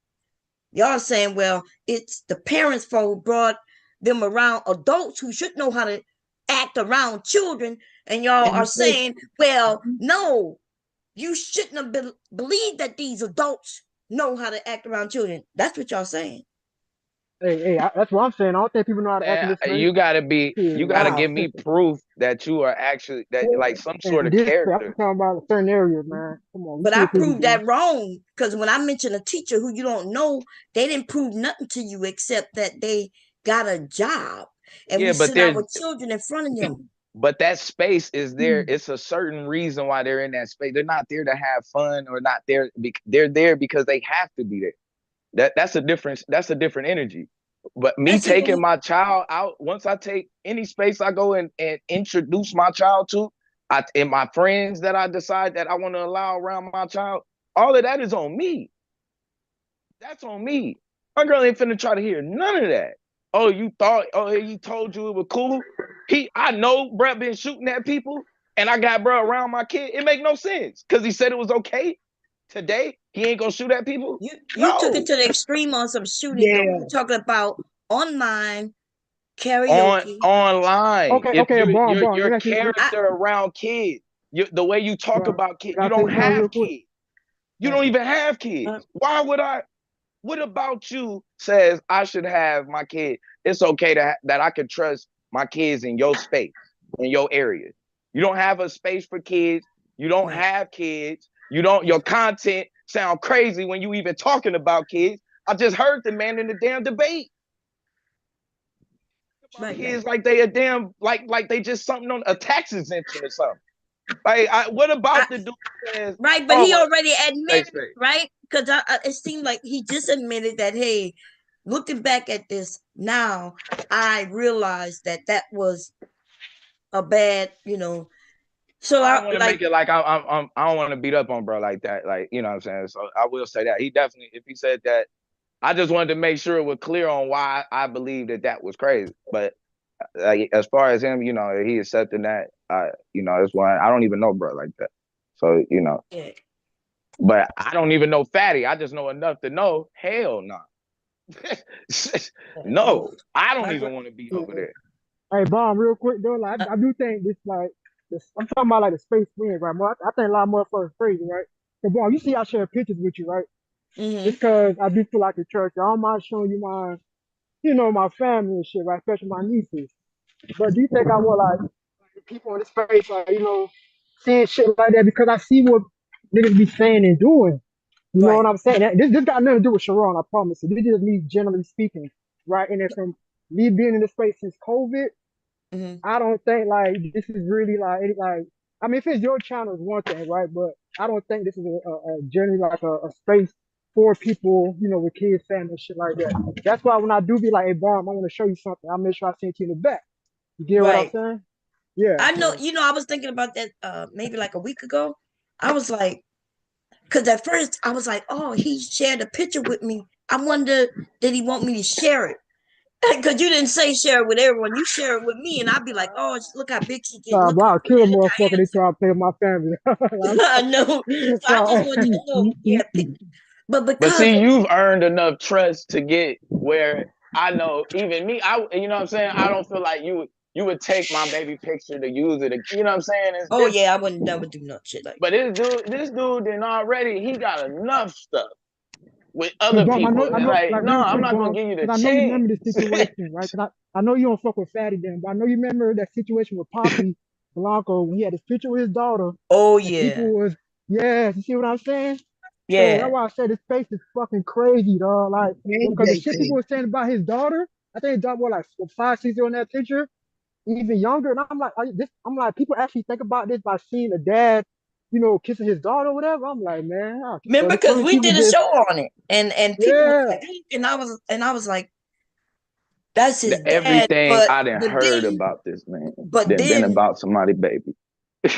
Y'all saying, well, it's the parents' fault who brought them around adults who should know how to act around children, and y'all are saying, well, no, you shouldn't have believed that these adults know how to act around children. That's what y'all saying. Hey, that's what I'm saying. I don't think people know how to act in this place. You gotta Wow. give me proof that you are actually like some sort of I'm character. talking about certain areas, man. Come on. But I proved that wrong, because when I mentioned a teacher who you don't know, they didn't prove nothing to you except that they got a job, and Yeah, we but sit out with children in front of them. But that space is there. It's a certain reason why they're in that space. They're not there to have fun or not there. They're there because they have to be there. That's a different energy. But me taking my child out, once I take any space I go and introduce my child to, and my friends that I decide that I want to allow around my child, all of that is on me. That's on me. My girl ain't finna try to hear none of that. Oh, he told you it was cool. I know bruh been shooting at people, and I got bruh around my kid. It make no sense because he said it was okay. Today he ain't gonna shoot at people. You took it to the extreme on some shooting. Yeah. We're talking about online karaoke. Online. Okay, Your character around kids, the way you talk about kids, you don't have kids. You don't even have kids. Why would I? What about you says I should have my kid? It's okay that I can trust my kids in your space, in your area. You don't have a space for kids. You don't have kids. Your content sound crazy when you even talking about kids. I just heard the man in the damn debate. Kids like they a damn, like they just something on a tax exemption or something. Like, what about the dude says, right? But he already admitted, right? Because it seemed like he just admitted that, hey, looking back at this now, I realized that was a bad, So I don't want to make it like I don't want to beat up on bro like that, like you know what I'm saying. So I will say that he definitely, if he said that, I just wanted to make sure it was clear on why I believe that was crazy. But like, as far as him, he accepting that. It's one I don't even know bro like that. So yeah. But I don't even know Fatty. I just know enough to know. Hell no. No, I don't even want to be over there. Hey, Bomb, real quick though, like I do think this like this. I'm talking about like the space friends, right? I think a lot of motherfuckers crazy, right? So, Bomb, you see, I share pictures with you, right? Mm-hmm. It's because I do feel like a church. I don't mind showing you my family and shit, right? Especially my nieces. But do you think I want like people in the space, like saying shit like that because I see what niggas be saying and doing. You know what I'm saying? This got nothing to do with Sharon, I promise you. This is just me generally speaking, right? And then from me being in the space since COVID, I don't think like this is really like I mean, if it's your channel, it's one thing, right? But I don't think this is a generally like a space for people, with kids, family, and shit like that. That's why when I do be like, hey, Bomb, I want to show you something, I'll make sure I send it to you in the back. You get what I'm saying? Yeah. I know, I was thinking about that maybe like a week ago. I was like, because at first I was like, oh, he shared a picture with me. I wonder, did he want me to share it? Because you didn't say share it with everyone. You share it with me, and I'd be like, oh, look how big she gets. Look I'll kill a motherfucker. They try to play with my family. I know. So I just want you to know, but because see, you've earned enough trust to get where I know even me. You know what I'm saying? I don't feel like you would take my baby picture to use it. You know what I'm saying? It's different. Yeah, I would never do no shit like. But this dude then already he got enough stuff with other people. I'm not gonna give you the chance. I know you remember the situation, right? Because I know you don't fuck with Fatty then, but I know you remember that situation with Poppy Blanco when he had his picture with his daughter. Oh yeah. People you see what I'm saying? Yeah. So that's why I said his face is fucking crazy, dog. Like because the shit people were saying about his daughter, I think his daughter was like 5, 6 on that picture, even younger. And I'm like, people actually think about this by seeing a dad, kissing his daughter or whatever. I'm like, man. Remember, because we did a show on it, and people were like, and I was like, That's his dad. Everything But I done but heard then, about this man, but been then about somebody baby.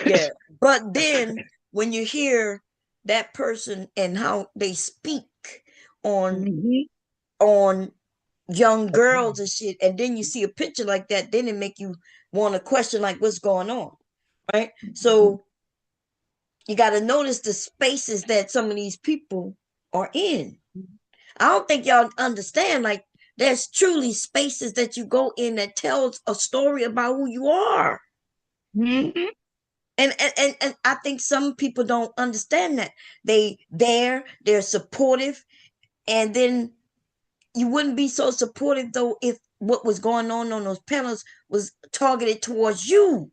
yeah. But then when you hear that person and how they speak on on young girls and shit, and then you see a picture like that, then it make you want to question like what's going on, right? So you got to notice the spaces that some of these people are in. I don't think y'all understand, like there's truly spaces that you go in that tells a story about who you are. And I think some people don't understand that. They're supportive, and then you wouldn't be so supportive though if what was going on those panels was targeted towards you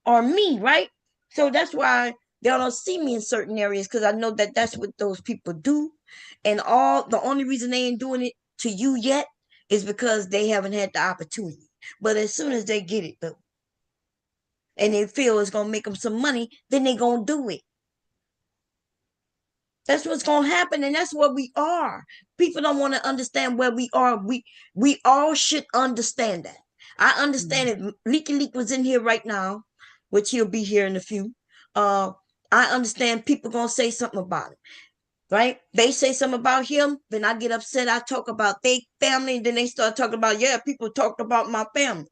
or me, right? So that's why y'all don't see me in certain areas, because I know that that's what those people do, and the only reason they ain't doing it to you yet is because they haven't had the opportunity. But as soon as they get it though, and they feel it's gonna make them some money, then they gonna do it. That's what's gonna happen, and that's where we are. People don't want to understand where we are. We all should understand that. I understand if Leaky Leak was in here right now, which he'll be here in a few. I understand people gonna say something about it, right? They say something about him, then I get upset. I talk about their family, and then they start talking about, yeah, people talked about my family.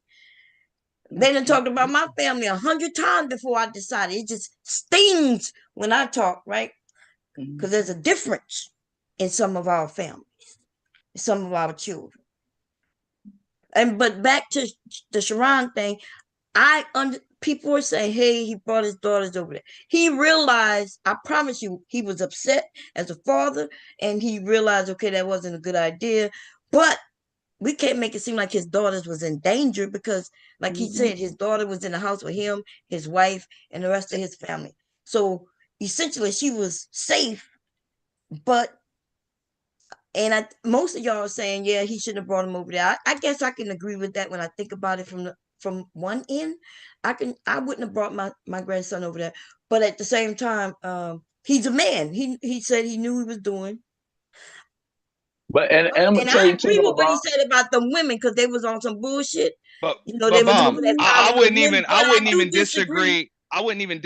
They done talked about my family 100 times before I decided. It just stings when I talk, right? Because there's a difference in some of our families, some of our children. But back to the Sharon thing, people were saying, hey, he brought his daughters over there. He realized, I promise you, he was upset as a father, and he realized, okay, that wasn't a good idea. But we can't make it seem like his daughters was in danger, because like he said, his daughter was in the house with him, his wife, and the rest of his family. So essentially she was safe. But most of y'all are saying, yeah, he shouldn't have brought him over there. I guess I can agree with that when I think about it from one end. I wouldn't have brought my grandson over there. But at the same time, he's a man. He said he knew he was doing. But and I'm gonna And tell I you too, agree though, with what he Bob. said about the women, because they was on some bullshit. But They was Bomb, over there I filing wouldn't the even men, but I do disagree. I wouldn't even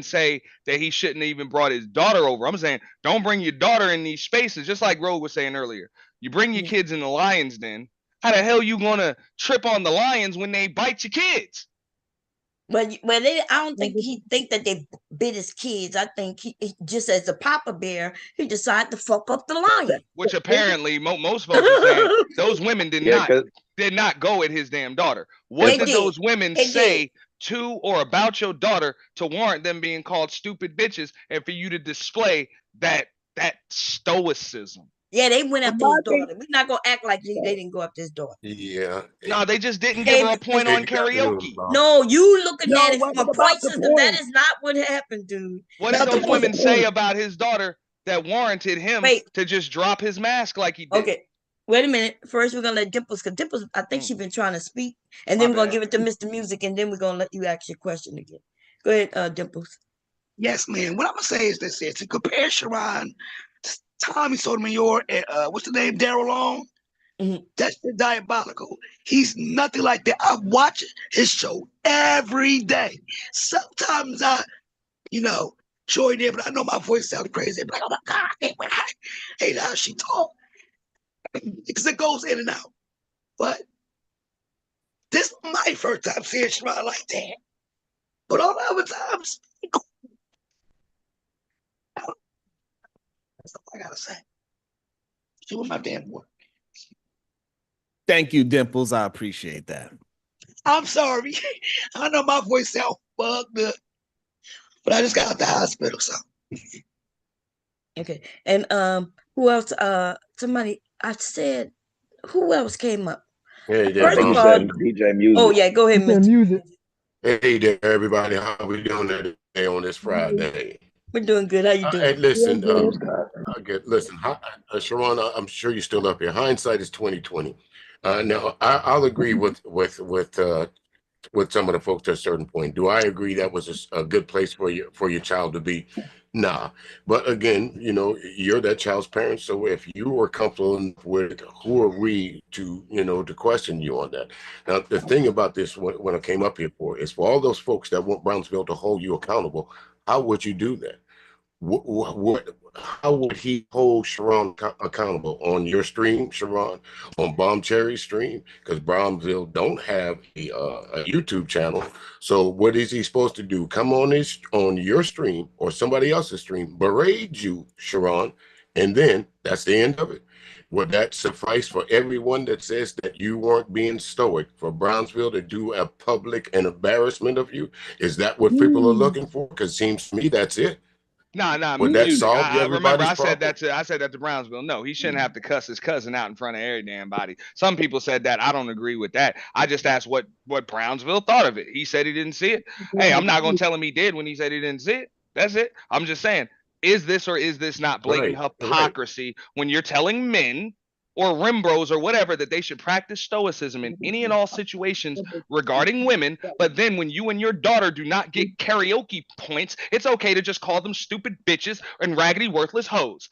say that he shouldn't have even brought his daughter over. I'm saying don't bring your daughter in these spaces, just like Rogue was saying earlier. You bring your kids in the lion's den. How the hell you gonna trip on the lions when they bite your kids? I don't think he think that they bit his kids. I think he just as a papa bear, he decided to fuck up the lion. Which apparently most folks are saying those women did not go at his damn daughter. What did those women say to or about your daughter to warrant them being called stupid bitches and for you to display that stoicism? Yeah, they went after his daughter. We're not gonna act like they didn't go after his daughter. Yeah. No, they just didn't give her a point on karaoke. No, you looking at it what from a about point the system. That point? is not what happened, dude. What did those women say about his daughter that warranted him to just drop his mask like he did? Okay, wait a minute. First, we're gonna let Dimples, because Dimples, I think she's been trying to speak, and then we're gonna give it to Mr. Music, and then we're gonna let you ask your question again. Go ahead, Dimples. Yes, man. What I'm gonna say is this: to compare Sharon, Tommy Sotomayor, and what's the name, Daryl Long. That's diabolical. He's nothing like that. I watch his show every day. Sometimes join in, but I know my voice sounds crazy. I'm like, oh my God, I hate how she talk. Because it goes in and out. But this is my first time seeing Sharon like that. But all the other times, that's all I gotta say. She was my damn boy. Thank you, Dimples. I appreciate that. I'm sorry. I know my voice sounds fucked up, but I just got out the hospital, so. Okay, and who else? Somebody I said, who else came up? Hey there, First of Bob. all, DJ Music. Oh yeah, go ahead, Mr. Music. Hey there, everybody. How we doing today on this Friday? We're doing good. How you doing? Hey, listen, listen, Sharon, I'm sure you're still up here. Hindsight is 2020. Now, I'll agree with some of the folks at a certain point. Do I agree that was a good place for your child to be? Nah, but again, you're that child's parent. So if you were comfortable enough with it, who are we to, to question you on that? Now, the thing about this, when I came up here for, is for all those folks that want Brownsville to hold you accountable. How would you do that? How would he hold Sharon accountable on your stream, Sharon, on Bomb Cherry's stream? Because Brownsville don't have a YouTube channel. So what is he supposed to do? Come on your stream or somebody else's stream, berate you, Sharon, and then that's the end of it. Would that suffice for everyone that says that you weren't being stoic for Brownsville to do a public and embarrassment of you? Is that what people are looking for? Because it seems to me that's it. Nah, Would that music. solve I remember everybody's I said problem? that to Brownsville. No, he shouldn't have to cuss his cousin out in front of every damn body. Some people said that. I don't agree with that. I just asked what Brownsville thought of it. He said he didn't see it. Hey, I'm not gonna tell him he did when he said he didn't see it. That's it. I'm just saying, is this or is this not blatant Right. hypocrisy when you're telling men or rimbros or whatever that they should practice stoicism in any and all situations regarding women, but then when you and your daughter do not get karaoke points, it's okay to just call them stupid bitches and raggedy worthless hoes.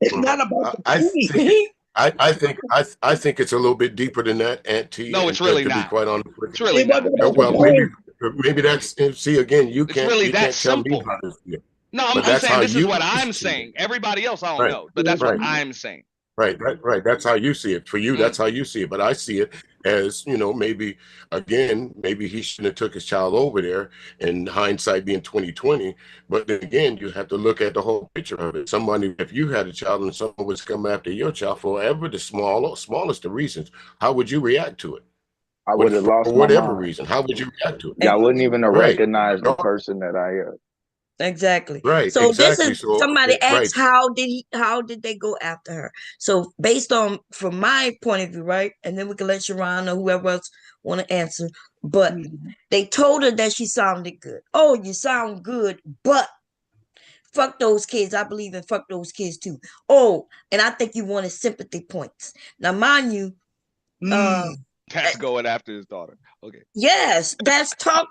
It's not about I the think I think it's a little bit deeper than that, Auntie. No, it's really to be not. quite honest with It's you. really It not. wasn't about the Well, point. maybe that's, see, again, you It's really that can't tell me simple. how to feel. No, But I'm that's saying how this is you what I'm see it. saying. Everybody else, I don't Right. know, but that's what Right. I'm saying. Right. That's how you see it. For you, that's how you see it. But I see it as, maybe maybe he shouldn't have took his child over there, and hindsight being 2020. But then again, you have to look at the whole picture of it. Somebody, if you had a child and someone was coming after your child for whatever the smallest of reasons, how would you react to it? I would have lost For my whatever mind. reason, how would you react to it? Y'all wouldn't even have Right. recognized the person that I am. Exactly. Right. So this Exactly. is So, somebody right. asked how did they go after her? So based on from my point of view, right? And then we can let Sharon or whoever else want to answer. But they told her that she sounded good. Oh, you sound good, but fuck those kids. I believe in fuck those kids too. Oh, and I think you wanted sympathy points. Now, mind you, That's going after his daughter. Okay. yes, that's talk.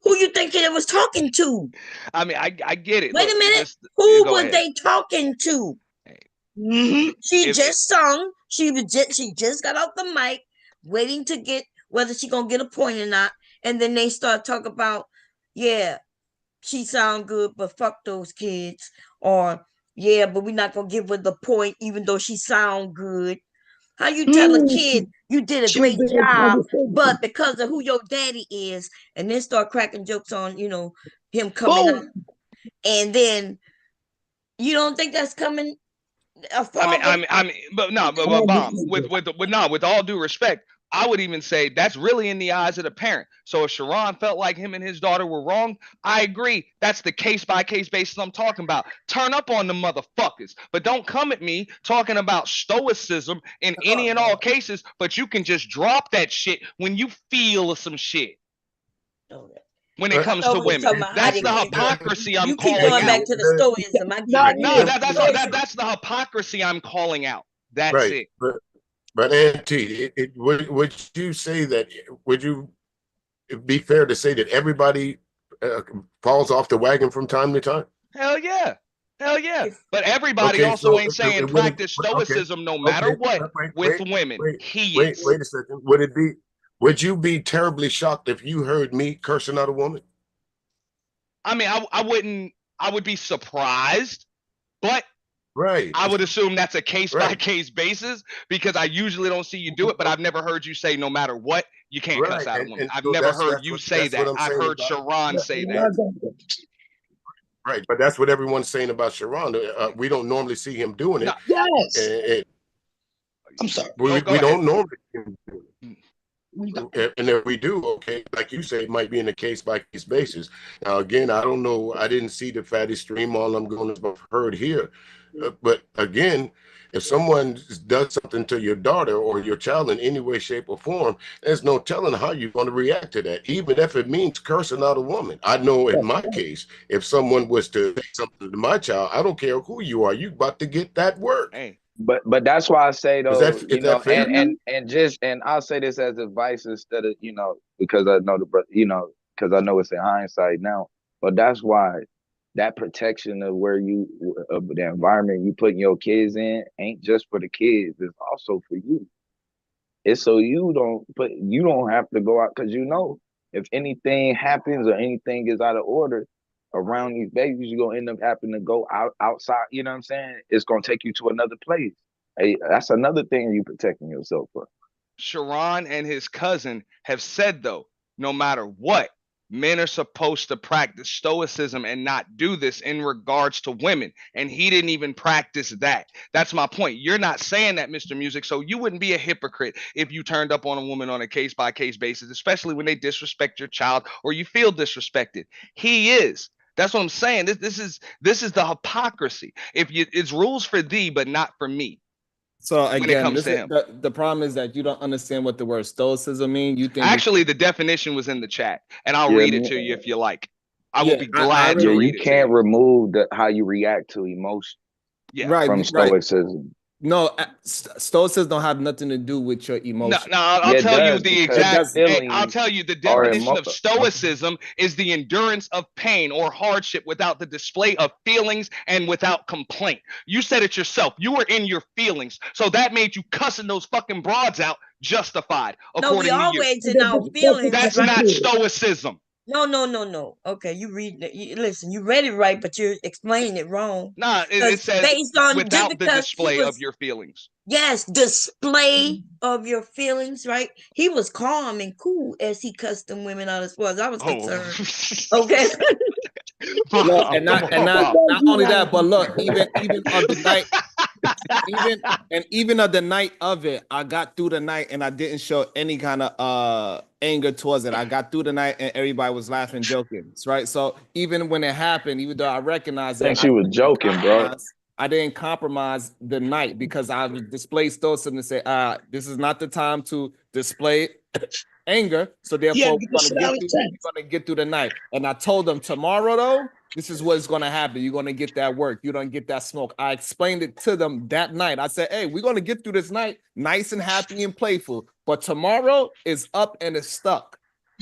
Who you think it was talking to? I mean, I get it. Wait Look, a minute. just Who go were ahead. they talking to? She just sung. She just got off the mic, waiting to get whether she gonna get a point or not. And then they start talking about, yeah, she sound good, but fuck those kids. Or yeah, but we're not gonna give her the point, even though she sound good. How you tell a kid you did a She was great being job, condescending. but because of who your daddy is, and then start cracking jokes on, him coming up, and then you don't think that's coming a father? I mean, but no, but Bomb, with all due respect, I would even say that's really in the eyes of the parent. So if Sharon felt like him and his daughter were wrong, I agree. That's the case by case basis I'm talking about. Turn up on the motherfuckers, but don't come at me talking about stoicism in any and all cases. But you can just drop that shit when you feel some shit. When it comes to women, that's the hypocrisy I'm You keep calling going out. back to the stoicism. I get it. No, that's the hypocrisy I'm calling out. That's Right. it. But Auntie, would you say that? Would you be fair to say that everybody falls off the wagon from time to time? Hell yeah. But everybody Okay, also so ain't saying practice stoicism no matter what with women. Wait a second. Would you be terribly shocked if you heard me cursing out a woman? I mean, I would be surprised, but right. I would assume that's a case by case basis because I usually don't see you do it, but I've never heard you say no matter what, you can't cuss out a woman. I've never heard you say that. I've heard Sharon say that. Right, but that's what everyone's saying about Sharon. We don't normally see him doing it. Yes. I'm sorry. We don't normally see him doing it. And if we do, okay, like you say, it might be in a case by case basis. Now, again, I don't know. I didn't see the fatty stream. All I'm going to have heard here. But again, if someone does something to your daughter or your child in any way, shape, or form, there's no telling how you're going to react to that, even if it means cursing out a woman. I know in my case, if someone was to say something to my child, I don't care who you are, you about to get that word. Hey. But that's why I say though, is that fair? And I'll say this as advice instead of because I know because I know it's in hindsight now. But that's why that protection of where you of the environment you putting your kids in ain't just for the kids, it's also for you. It's so you don't have to go out, because you know if anything happens or anything is out of order around these babies, you're gonna end up having to go outside, you know what I'm saying? It's gonna take you to another place. Hey, that's another thing you protecting yourself for. Sharon and his cousin have said, though, no matter what, men are supposed to practice stoicism and not do this in regards to women. And he didn't even practice that. That's my point. You're not saying that, Mr. Music. So you wouldn't be a hypocrite if you turned up on a woman on a case by case basis, especially when they disrespect your child or you feel disrespected. He is. That's what I'm saying. This is the hypocrisy. It's rules for thee, but not for me. So when it again, comes this to is him. the problem is that you don't understand what the word stoicism means. You think Actually, the definition was in the chat, and I'll read it to you if you like. I will be glad to read you it. can't remove how you react to emotion from stoicism. No, stoicism don't have nothing to do with your emotion. No, I'll tell you the exact. I'll tell you the definition of stoicism is the endurance of pain or hardship without the display of feelings and without complaint. You said it yourself. You were in your feelings, so that made you cussing those fucking broads out justified. No, we According to you, always in our feelings. that's right? not stoicism. No. Okay, you read it. Listen, you read it right, but you're explaining it wrong. Nah, it says based on without the because display of your feelings. Yes, display of your feelings, right? He was calm and cool as he cussed them women out as far as I was concerned. Okay. Look, and not only that, but look, even of the night, even of the night of it, I got through the night and I didn't show any kind of anger towards it. I got through the night and everybody was laughing, joking, right? So even when it happened, even though I recognized I think it, she was joking, bro. I didn't compromise the night because I was displayed stoicism to say, this is not the time to display anger. So therefore, we're gonna get through the night. And I told them tomorrow, though, this is what's gonna happen. You're gonna get that work. You're gonna get that smoke. I explained it to them that night. I said, hey, we're gonna get through this night nice and happy and playful. But tomorrow is up and it's stuck.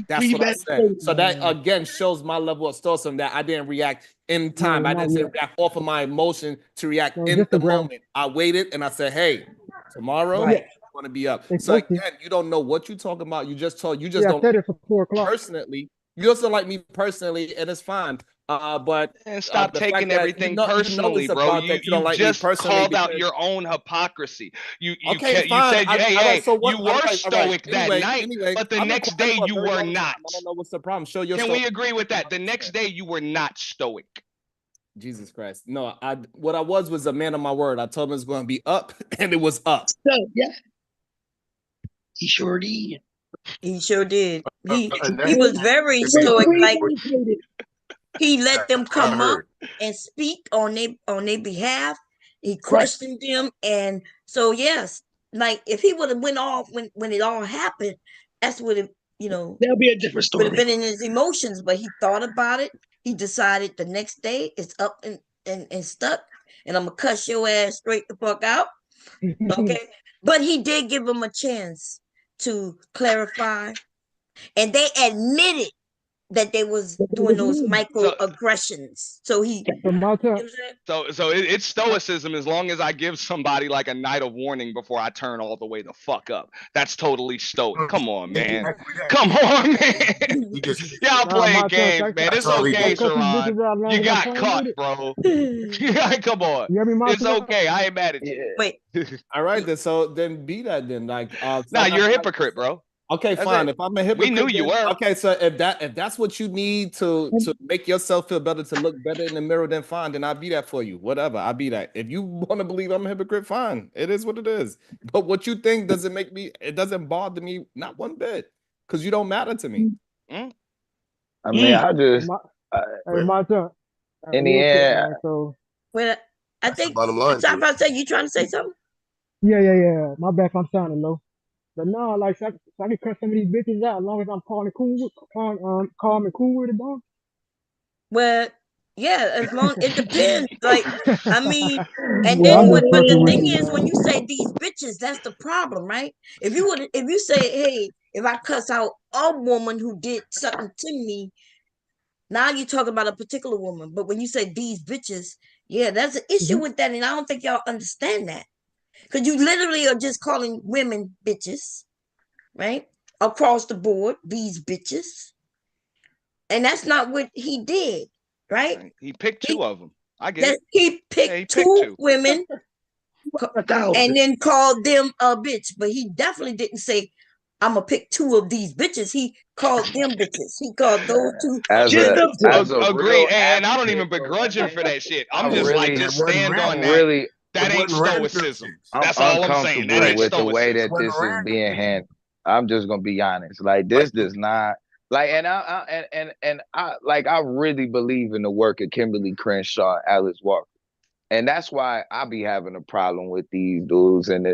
That's what I said. So that again shows my level of stoicism that I didn't react in time. I didn't react off of my emotion to react in the moment. I waited and I said, hey, tomorrow I'm gonna be up. So again, you don't know what you're talking about. You just don't said it for 4 o'clock. personally. You also like me personally, and it's fine. But stop taking everything personally, bro. You like just called out your own hypocrisy. You said, hey, you were stoic that night, but the next day you were not. I don't know what's the problem. Show your. Can we agree with that? The next day you were not stoic. Jesus Christ. No, what I was a man of my word. I told him it was going to be up, and it was up. So, yeah. He sure did. He sure did. He was very stoic. Like he let them come up and speak on their behalf. He questioned them, and so yes, like if he would have went off when it all happened, that's what it there'll be a different story. Would have been in his emotions, but he thought about it. He decided the next day it's up and stuck, and I'm gonna cuss your ass straight the fuck out. Okay, but he did give him a chance to clarify, and they admitted that they was doing those microaggressions. So it's stoicism as long as I give somebody like a night of warning before I turn all the way the fuck up. That's totally stoic. Come on, man. Come on, man. Y'all playing games, man. It's okay, Sharon. You got caught, bro. Come on. It's okay. I ain't mad at you. Wait. All right, then be that then. Like nah, you're a hypocrite, bro. Okay, That's fine. it. If I'm a hypocrite, we knew you were. Okay, so if that's what you need to make yourself feel better, to look better in the mirror, then fine. Then I'll be that for you. Whatever, I'll be that. If you want to believe I'm a hypocrite, fine. It is what it is. But what you think it doesn't bother me not one bit, because you don't matter to me. I mean, I just my turn. In the end. So well, I think I say you trying to say something. Yeah. My bad if I'm sounding low. But no, like so I can cut some of these bitches out as long as I'm calm and cool with it, dog. Well, yeah, as long it depends. Like, I mean, and then but the thing is, when you say these bitches, that's the problem, right? If you say, hey, if I cuss out a woman who did something to me, Now you talk about a particular woman, but when you say these bitches, yeah, that's an issue with that, and I don't think y'all understand that. Because you literally are just calling women bitches, right? Across the board, these bitches. And that's not what he did, right? He picked two of them. I get That it. he picked Yeah, he two two. women and then called them a bitch. But he definitely didn't say, I'm gonna pick two of these bitches. He called them bitches. He called those two Agreed. And I don't advocate even begrudge him for that shit. I'm I just like, really, just stand on I'm that. really, That ain't stoicism. I'm That's all I'm saying. That uncomfortable ain't with the way stoicism. that this is being handled. I'm just gonna be honest. Like this does not like, and I like I really believe in the work of Kimberly Crenshaw, Alice Walker, and that's why I be having a problem with these dudes and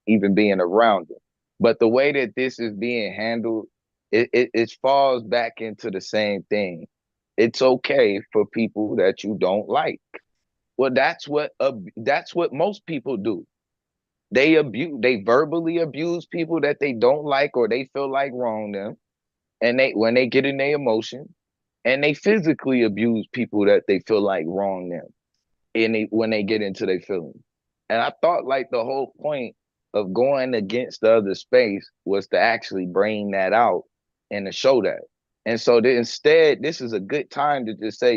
even being around them. But the way that this is being handled, it falls back into the same thing. It's okay for people that you don't like. Well, that's what most people do. They verbally abuse people that they don't like or they feel like wrong them, and when they get in their emotion, and they physically abuse people that they feel like wrong them, and when they get into their feelings. And I thought like the whole point of going against the other space was to actually bring that out and to show that. And so instead, this is a good time to just say,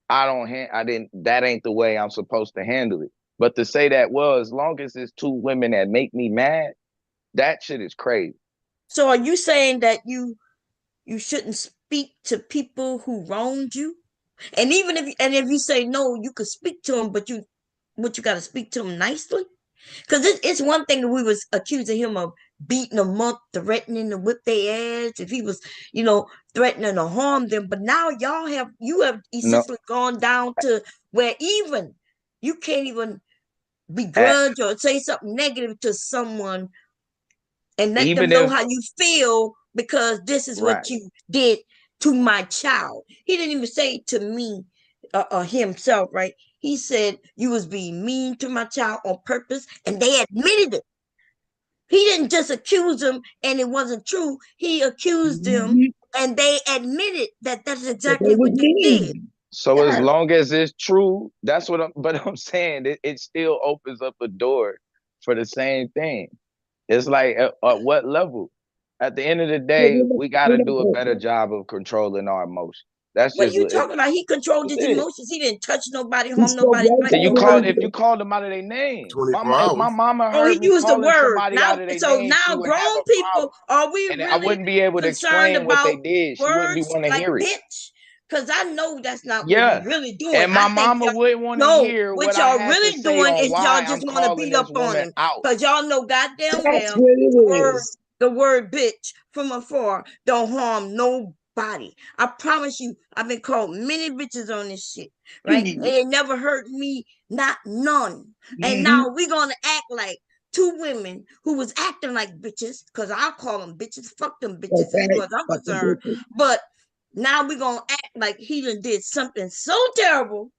that ain't the way I'm supposed to handle it. But to say that, well, as long as it's two women that make me mad, that shit is crazy. So are you saying that you shouldn't speak to people who wronged you? And even if you say no, you could speak to them, but you got to speak to them nicely. Because it's one thing that we was accusing him of beating them up, threatening to whip their ass, if he was, threatening to harm them. But now you have essentially gone down to where even you can't even begrudge or say something negative to someone and let them know how you feel because this is what you did to my child. He didn't even say to me himself, right? He said you was being mean to my child on purpose, and they admitted it. He didn't just accuse them and it wasn't true. He accused them and they admitted that that's exactly what they did. So as long as it's true, that's what I'm saying it still opens up a door for the same thing. It's like at what level? At the end of the day, we got to do a better job of controlling our emotions. That's What just are you talking about? He controlled his it. emotions. He didn't touch nobody, harm nobody. If you called them out of their name, if my mama heard he me used the calling word. somebody Now, out of their so name, she now would have grown a people, problem. are we And really I wouldn't be able to concerned explain what they about did. She wouldn't be words want to like hear it. bitch? Because I know that's not what Yeah. we're really doing. And my I think mama wouldn't want to no, hear what what I y'all had to really say doing on is y'all why I'm just want to calling beat this up on woman him. out. Because y'all know goddamn That's well what it is. the word bitch from afar don't harm nobody. I promise you, I've been called many bitches on this shit, right? It never hurt me, not none. And now we're gonna act like two women who was acting like bitches, because I'll call them bitches, fuck them bitches as far as I'm concerned. But now we're gonna act like he done did something so terrible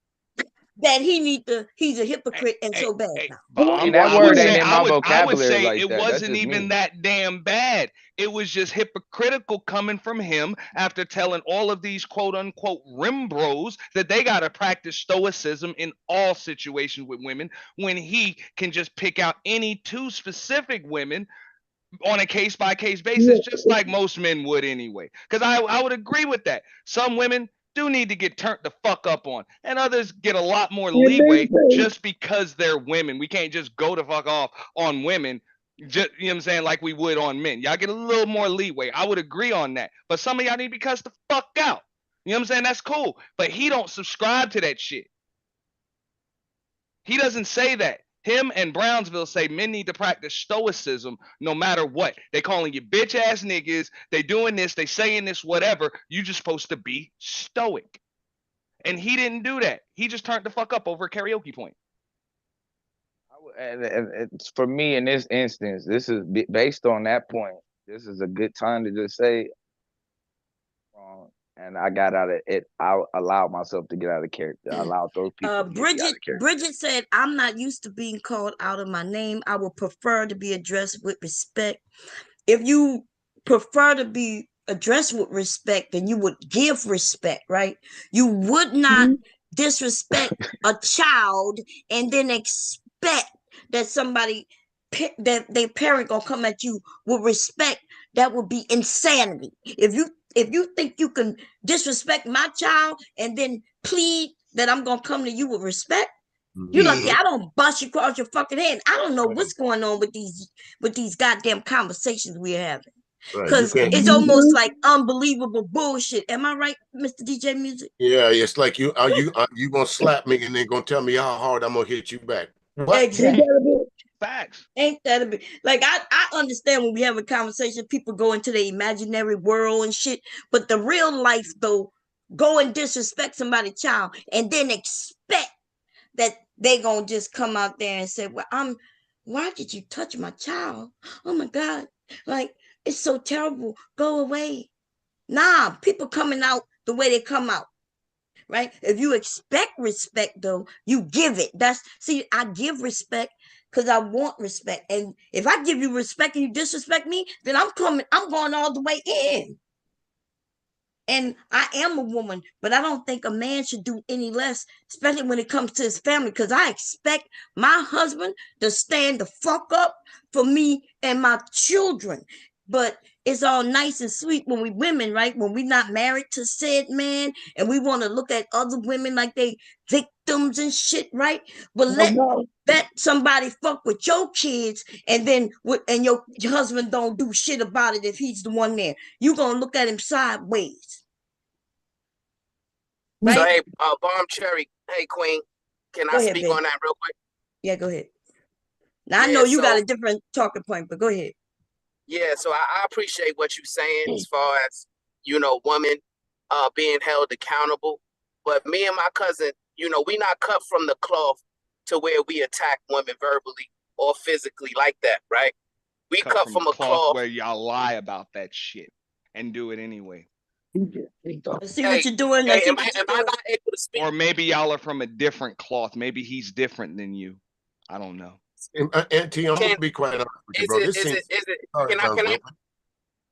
that he's a hypocrite and so bad now. And that word ain't in my vocabulary say like it that. That's wasn't just even me. that damn bad. It was just hypocritical coming from him after telling all of these quote unquote rim bros that they got to practice stoicism in all situations with women when he can just pick out any two specific women on a case by case basis, just like most men would anyway. Because I would agree with that. Some women do need to get turned the fuck up on, and others get a lot more leeway just because they're women. We can't just go the fuck off on women, just, you know what I'm saying, like we would on men. Y'all get a little more leeway. I would agree on that. But some of y'all need to be cussed the fuck out. You know what I'm saying? That's cool. But he don't subscribe to that shit. He doesn't say that. Him and Brownsville say men need to practice stoicism no matter what. They calling you bitch ass niggas. They doing this. They saying this, whatever. You just supposed to be stoic. And he didn't do that. He just turned the fuck up over a karaoke point. And it's for me in this instance, this is based on that point. This is a good time to just say, and I got out of it. I allowed myself to get out of character. I allowed those people to get me out of character. Bridget said, I'm not used to being called out of my name. I would prefer to be addressed with respect. If you prefer to be address with respect, and you would give respect, right? You would not disrespect a child and then expect that somebody that their parent gonna come at you with respect. That would be insanity. If you think you can disrespect my child and then plead that I'm gonna come to you with respect, you're lucky I don't bust you across your fucking head. I don't know what's going on with these goddamn conversations we're having. Right. You Because can't. it's almost like unbelievable bullshit. Am I right, Mr. DJ Music? Yeah, it's like you gonna slap me and then gonna tell me how hard I'm gonna hit you back. What? Exactly. Facts. Ain't that a bit like I understand when we have a conversation, people go into their imaginary world and shit, but the real life though, go and disrespect somebody's child and then expect that they gonna just come out there and say, well, why did you touch my child? Oh my God. Like, it's so terrible. Go away. Nah, people coming out the way they come out. Right? If you expect respect, though, you give it. I give respect because I want respect. And if I give you respect and you disrespect me, then I'm going all the way in. And I am a woman, but I don't think a man should do any less, especially when it comes to his family, because I expect my husband to stand the fuck up for me and my children. But it's all nice and sweet when we women, right? When we're not married to said man and we want to look at other women like they victims and shit, right? But let somebody fuck with your kids and then your husband don't do shit about it if he's the one there. You gonna look at him sideways. Right? So hey, Bomb Cherry, hey Queen, can I speak on that real quick? Yeah, go ahead. Now I know you got a different talking point, but go ahead. Yeah, so I appreciate what you're saying as far as, women being held accountable. But me and my cousin, we not cut from the cloth to where we attack women verbally or physically like that, right? We cut from a cloth where y'all lie about that shit and do it anyway. See what you're doing. Am I not able to speak? Or maybe y'all are from a different cloth. Maybe he's different than you. I don't know. Auntie, I'm gonna be quite honest with you, bro.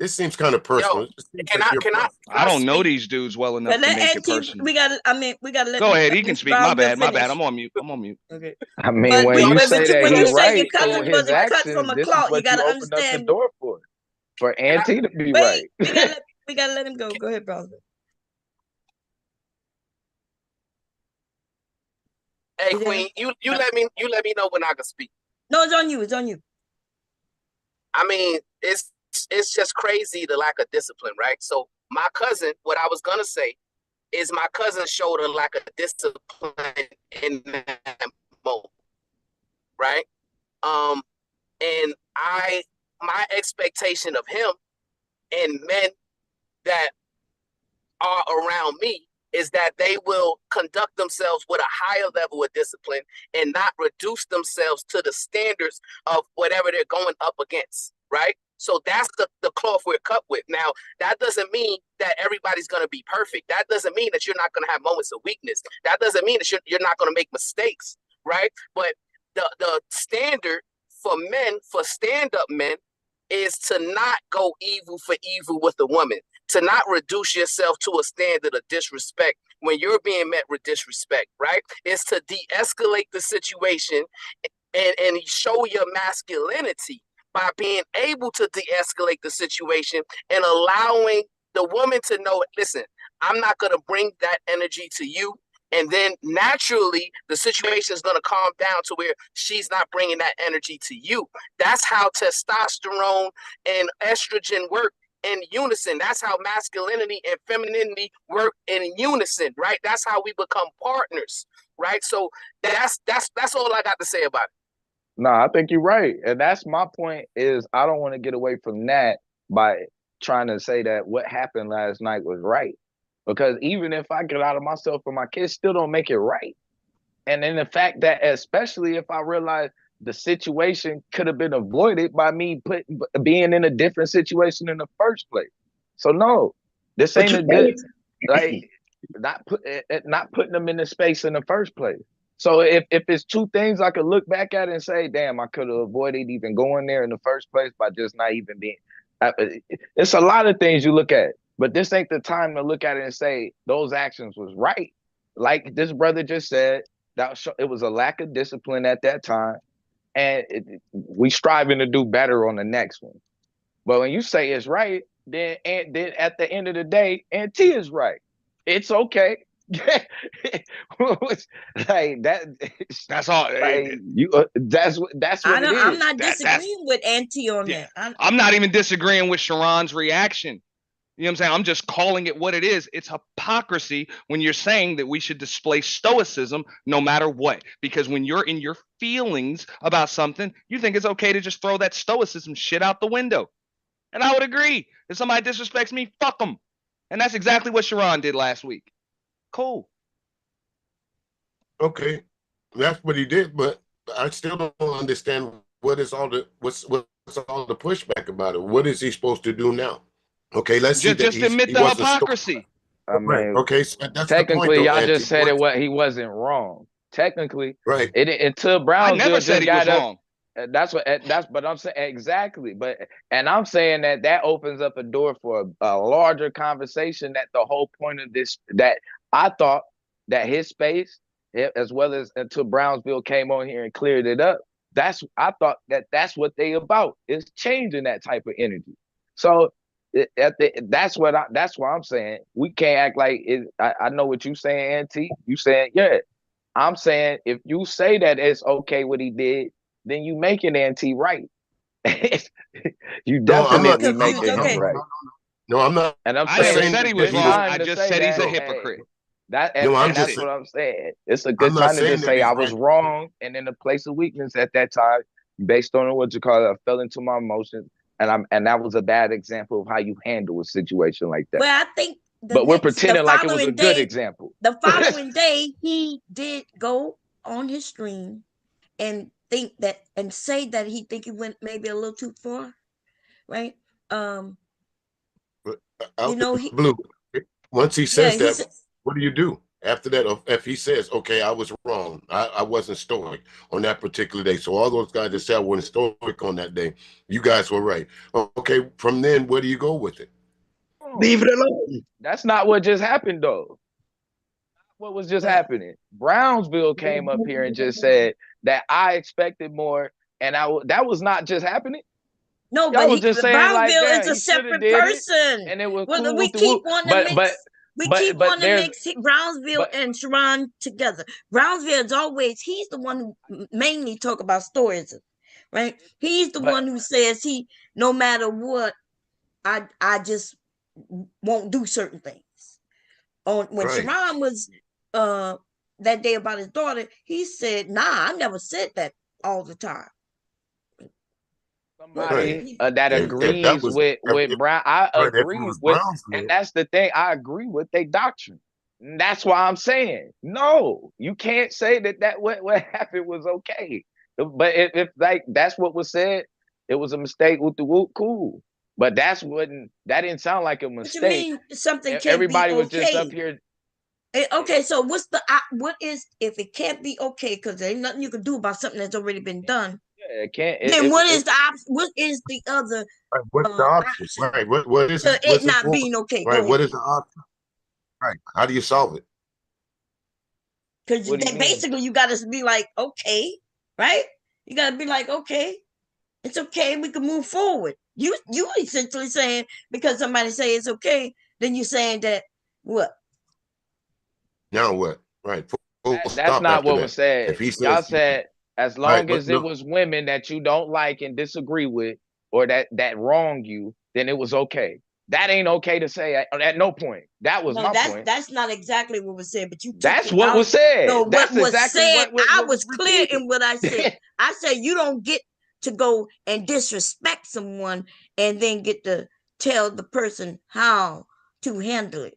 This seems kind of personal. I don't know these dudes well enough to make it personal. We gotta let. Go ahead. He can speak. My bad. I'm on mute. Okay. I mean, when you say that he's right, your cousin his wasn't cut actions, from a this is cloth, what you gotta you open up the understand. door for Auntie to be right. We gotta let him go. Go ahead, brother. Hey, Queen, you let me know when I can speak. No, it's on you. It's on you. I mean, it's just crazy the lack of discipline, right? So my cousin, what I was gonna say is my cousin showed a lack of discipline in that moment, right? And my expectation of him and men that are around me is that they will conduct themselves with a higher level of discipline and not reduce themselves to the standards of whatever they're going up against, right? So that's the cloth we're cut with. Now, that doesn't mean that everybody's going to be perfect. That doesn't mean that you're not going to have moments of weakness. That doesn't mean that you're not going to make mistakes, right? But the standard for men, for stand-up men, is to not go evil for evil with a woman, to not reduce yourself to a standard of disrespect when you're being met with disrespect, right? It's to de-escalate the situation and show your masculinity by being able to de-escalate the situation and allowing the woman to know, listen, I'm not going to bring that energy to you. And then naturally, the situation is going to calm down to where she's not bringing that energy to you. That's how testosterone and estrogen work in unison. That's how masculinity and femininity work in unison, right? That's how we become partners, right? So that's all I got to say about it. No, I think you're right. And that's my point is I don't want to get away from that by trying to say that what happened last night was right. Because even if I get out of myself for my kids, still don't make it right. And then the fact that, especially if I realize the situation could have been avoided by me being in a different situation in the first place. So no, this ain't a good, like, not putting them in the space in the first place. So if it's two things I could look back at and say, damn, I could have avoided even going there in the first place by just not even It's a lot of things you look at, but this ain't the time to look at it and say those actions was right. Like this brother just said, it was a lack of discipline at that time, and we striving to do better on the next one. But when you say it's right, then at the end of the day, T is right. It's okay. Like that. That's all. Like you. That's what it is. I'm not disagreeing with Auntie on that. I'm not even disagreeing with Sharon's reaction. You know what I'm saying? I'm just calling it what it is. It's hypocrisy when you're saying that we should display stoicism no matter what. Because when you're in your feelings about something, you think it's okay to just throw that stoicism shit out the window. And I would agree. If somebody disrespects me, fuck them. And that's exactly what Sharon did last week. Cool. Okay, that's what he did, but I still don't understand what's all the pushback about it. What is he supposed to do now? Okay, let's see that Just admit the hypocrisy. I mean, okay, so that's technically, the point, y'all just said he wasn't wrong. Technically, right? Until Brownsville I never said he was wrong. But I'm saying exactly. And I'm saying that opens up a door for a larger conversation. That the whole point of this, that I thought that his space, as well as until Brownsville came on here and cleared it up. I thought that's what they about, is changing that type of energy. So that's why I'm saying we can't act like it. I know what you saying, Auntie. You saying, yeah. I'm saying if you say that it's okay what he did, then you making Auntie right. You definitely making him right. No, I'm not. And I never said he was wrong. I just said he's a hypocrite. That's what I'm saying. It's a good time to just say I was wrong and in a place of weakness at that time, based on what you call it, I fell into my emotions, and that was a bad example of how you handle a situation like that. Well, I think. But we're pretending like it was a good example. The following day, he did go on his stream and say that he think he went maybe a little too far, right? Blue. Once he says that, what do you do after that? If he says, "Okay, I was wrong. I wasn't stoic on that particular day," so all those guys that said I wasn't stoic on that day, you guys were right. Okay, from then, where do you go with it? Leave it alone. That's not what just happened, though. What was just happening? Brownsville came up here and just said that I expected more, and that was not just happening. No, but Brownsville is a separate person, and it was cool. We keep wanting to mix. We keep wanting to mix Brownsville and Sharon together. Brownsville is always, he's the one who mainly talk about stories, right? He's the one who says no matter what, I just won't do certain things. When Sharon was that day about his daughter, he said, "Nah, I never said that all the time." Somebody that agrees with Brown, I agree with, and that's the thing. I agree with their doctrine. And that's why I'm saying no. You can't say that what happened was okay. But if like that's what was said, it was a mistake with the whoop. Cool. But that didn't sound like a mistake. What you mean something can't Everybody be was just up here. Okay, so what is if it can't be okay because there ain't nothing you can do about something that's already been done? Yeah, it can't. Then what is the option? What is the other? What's the option? Right. What is it not being okay? Right. What is the option? Right. How do you solve it? Because basically you got to be like, okay, right? You got to be like, okay, it's okay. We can move forward. You essentially saying because somebody say it's okay, then you're saying that what? Now what? Right. That's not what was said. If he says, y'all said as long as it was women that you don't like and disagree with, or that wrong you, then it was okay. That ain't okay to say at no point. That was my point. That's not exactly what was said, but you. That's what was said. No, that's what was exactly said. What I was clear in what I said. I said you don't get to go and disrespect someone and then get to tell the person how to handle it.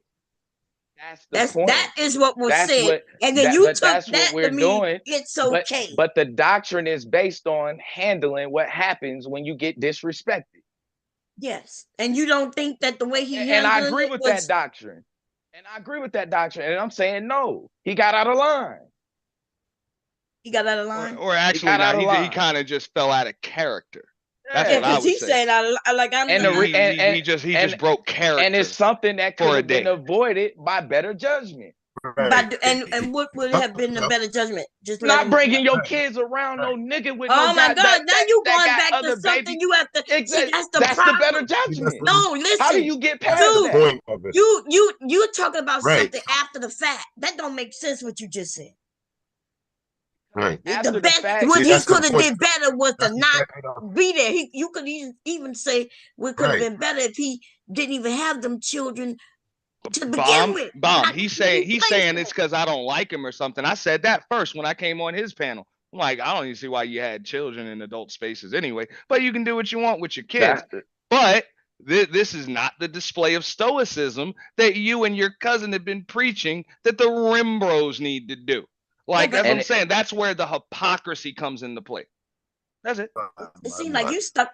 That's the point. That is what was said. And then you took that's that what we're to doing. mean it's okay. But the doctrine is based on handling what happens when you get disrespected. Yes. And you don't think that the way he handled it and I agree with that doctrine. And I agree with that doctrine. And I'm saying no. He got out of line. He got out of line? Or actually, he kind of just fell out of character. That's Yeah, what I because would he's say. saying I'm And the not. re- He just and broke character and it's something that for could a have been day. avoided by better judgment. But and what would have been the better judgment? Just let Not him. bringing your kids around no nigga with no Oh my god God! Now you that going got back to other something babies. you have to see. Exactly. That's the That's the better problem. judgment. No, How do listen, you get That's past the dude. that? point of it. You're talking about Right. something after the fact. That don't make sense. What you just said. Right. After The the best fact, what See, he that's the could have point. did better was to That's not exactly the be there. You could even say what could have right. been better if he didn't even have them children to begin with. Bomb. Not He's put in saying place. it's because I don't like him or something. I said that first when I came on his panel. I'm like, I don't even see why you had children in adult spaces anyway. But you can do what you want with your kids. that's the But this is not the display of stoicism that you and your cousin have been preaching that the rim bros need to do. Like but that's what and I'm saying. That's where the hypocrisy comes into play. That's it. It seems like you stuck.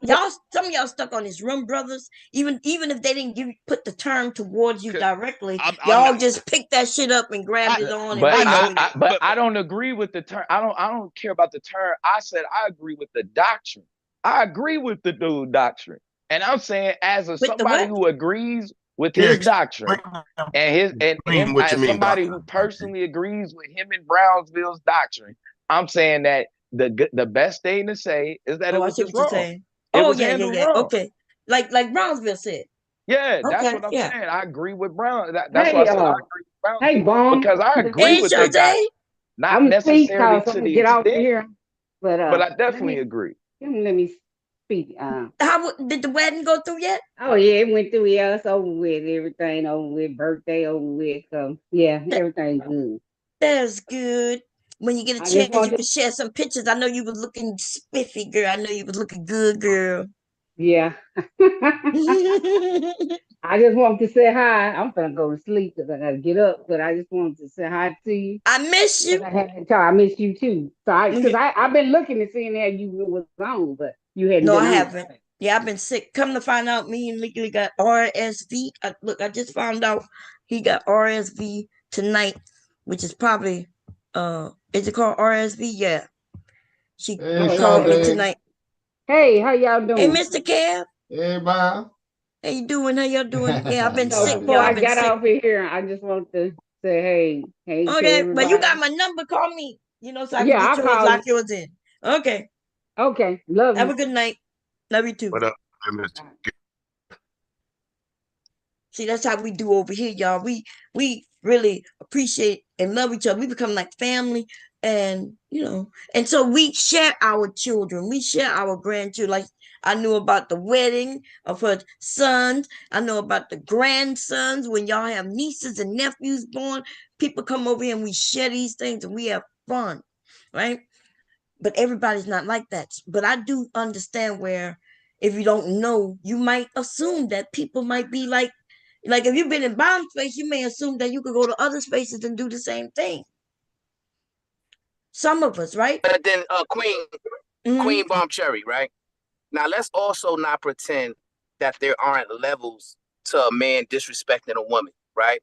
Some of y'all stuck on his room brothers. Even if they didn't put the term towards you directly, I'm y'all not. just picked that shit up and grabbed it on and but ran I know, with it. but I don't agree with the term. I don't care about the term. I said I agree with the doctrine. I agree with the dude doctrine. And I'm saying as With the somebody what? who agrees with Yeah, his doctrine and explain him what you as mean, somebody doctor. who personally agrees with him and Brownsville's doctrine, I'm saying that the best thing to say is that it Oh, I was see just what you're wrong. saying. It Oh was yeah, yeah, handled yeah. wrong. Okay, like Brownsville said. Yeah, that's Okay, what I'm yeah. saying. I agree with Brown. That's why I Hey, said I agree with hey, Brownsville Bone. because I agree Hey, with their doctrine. Shante. Not I'm gonna speak necessarily cause I'm to gonna the get off of extent, here. But but I let definitely me agree. let me speak. How did the wedding go through yet? Oh yeah, it went through. Yeah, it's over with. Everything over with. Birthday over with. So yeah, everything good. That's good. When you get a I just chance, you wanted, can share some pictures. I know you was looking spiffy, girl. I know you was looking good, girl. yeah. I just wanted to say hi. I'm gonna go to sleep because I gotta get up. But I just wanted to say hi to you. I miss you. Because I had time. I miss you too. So Okay. I've been looking and seeing that you was on, but you hadn't No, been I on. haven't. Yeah, I've been sick. Come to find out, me and Legally got RSV. Look, I just found out he got RSV tonight, which is probably is it called RSV? Yeah. She Oh, called me okay. tonight. Hey, how y'all Hey, doing? Mr. Kev. Hey, Bob. How you doing? How y'all doing? Yeah, I've been So sick, before y'all. I I've been got sick. off of here, I just wanted to say hey to Okay, but you everybody. got my number. Call me. So I can Yeah, get I'll yours, call lock you. yours in. Okay. Okay, love Have you. a good night. Love you too. What up, Mr. See, that's how we do over here, y'all. We really appreciate and love each other. We become like family, and and so we share our children. We share our grandchildren. Like I knew about the wedding of her sons. I know about the grandsons. When y'all have nieces and nephews born, people come over here and we share these things and we have fun, right? But everybody's not like that. But I do understand where if you don't know, you might assume that people might be like if you've been in bomb space, you may assume that you could go to other spaces and do the same thing. Some of us, right? But then Queen Bomb Cherry, right? Now let's also not pretend that there aren't levels to a man disrespecting a woman, right?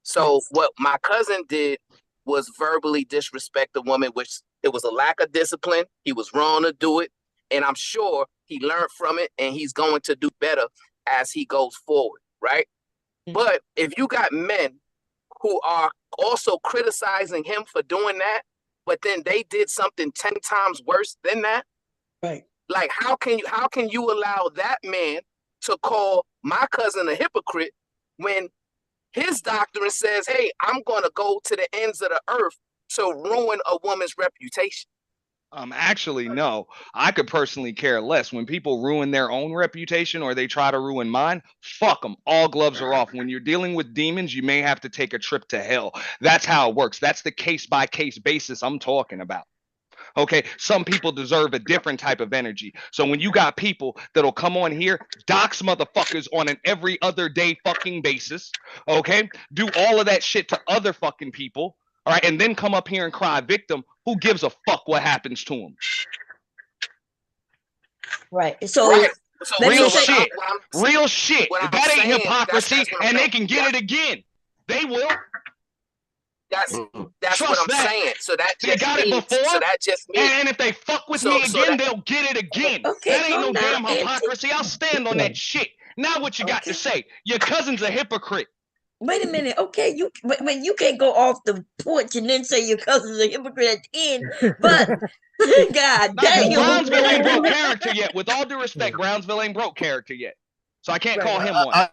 So what my cousin did was verbally disrespect the woman, which it was a lack of discipline. He was wrong to do it. And I'm sure he learned from it and he's going to do better as he goes forward, right? But if you got men who are also criticizing him for doing that, but then they did something 10 times worse than that, right? Like how can you allow that man to call my cousin a hypocrite when his doctrine says, hey, I'm going to go to the ends of the earth to ruin a woman's reputation? Actually, no. I could personally care less. When people ruin their own reputation or they try to ruin mine, fuck them. All gloves are off. When you're dealing with demons, you may have to take a trip to hell. That's how it works. That's the case-by-case basis I'm talking about. Okay, some people deserve a different type of energy. So when you got people that'll come on here, dox motherfuckers on an every other day fucking basis, okay, do all of that shit to other fucking people, all right, and then come up here and cry victim, who gives a fuck what happens to them? Right. So real shit. Real shit. That ain't hypocrisy, and they can get it again. They will. Mm-hmm. That's what Trust I'm that. saying. So that They just got it means. before. So that just means. And if they fuck with So me so again, that. they'll get it again. Okay, That ain't calm no down, damn Auntie. hypocrisy. I'll stand on that shit. Now what you got to say? Your cousin's a hypocrite. Wait a minute. Okay, when you can't go off the porch and then say your cousin's a hypocrite at the end. But God Nah, because damn. Brownsville ain't broke character yet. With all due respect, Brownsville ain't broke character yet. So I can't call him one.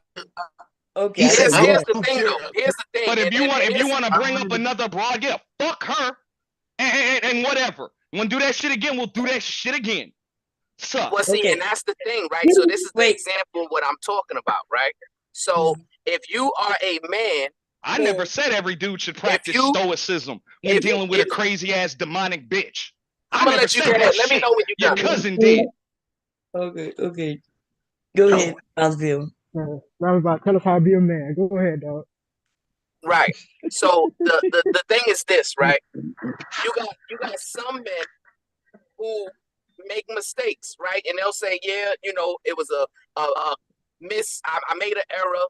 Okay. He said, Here's the thing, though. Here's the thing. But if you here's- want to bring up another broad, yeah, fuck her and whatever. Want to do that shit again? We'll do that shit again. Suck. Well, see, and that's the thing, right? So this is the example of what I'm talking about, right? So if you are a man, I never said every dude should practice stoicism when dealing with a crazy ass demonic bitch. I I'ma never let you said go that ahead. Let me shit. know when you Your done. cousin did. Okay. Go ahead, Brownsville. Roundabout, tell us how to be a man. Go ahead, dog. Right. So the thing is this, right? You got some men who make mistakes, right? And they'll say, yeah, it was a miss. I made an error.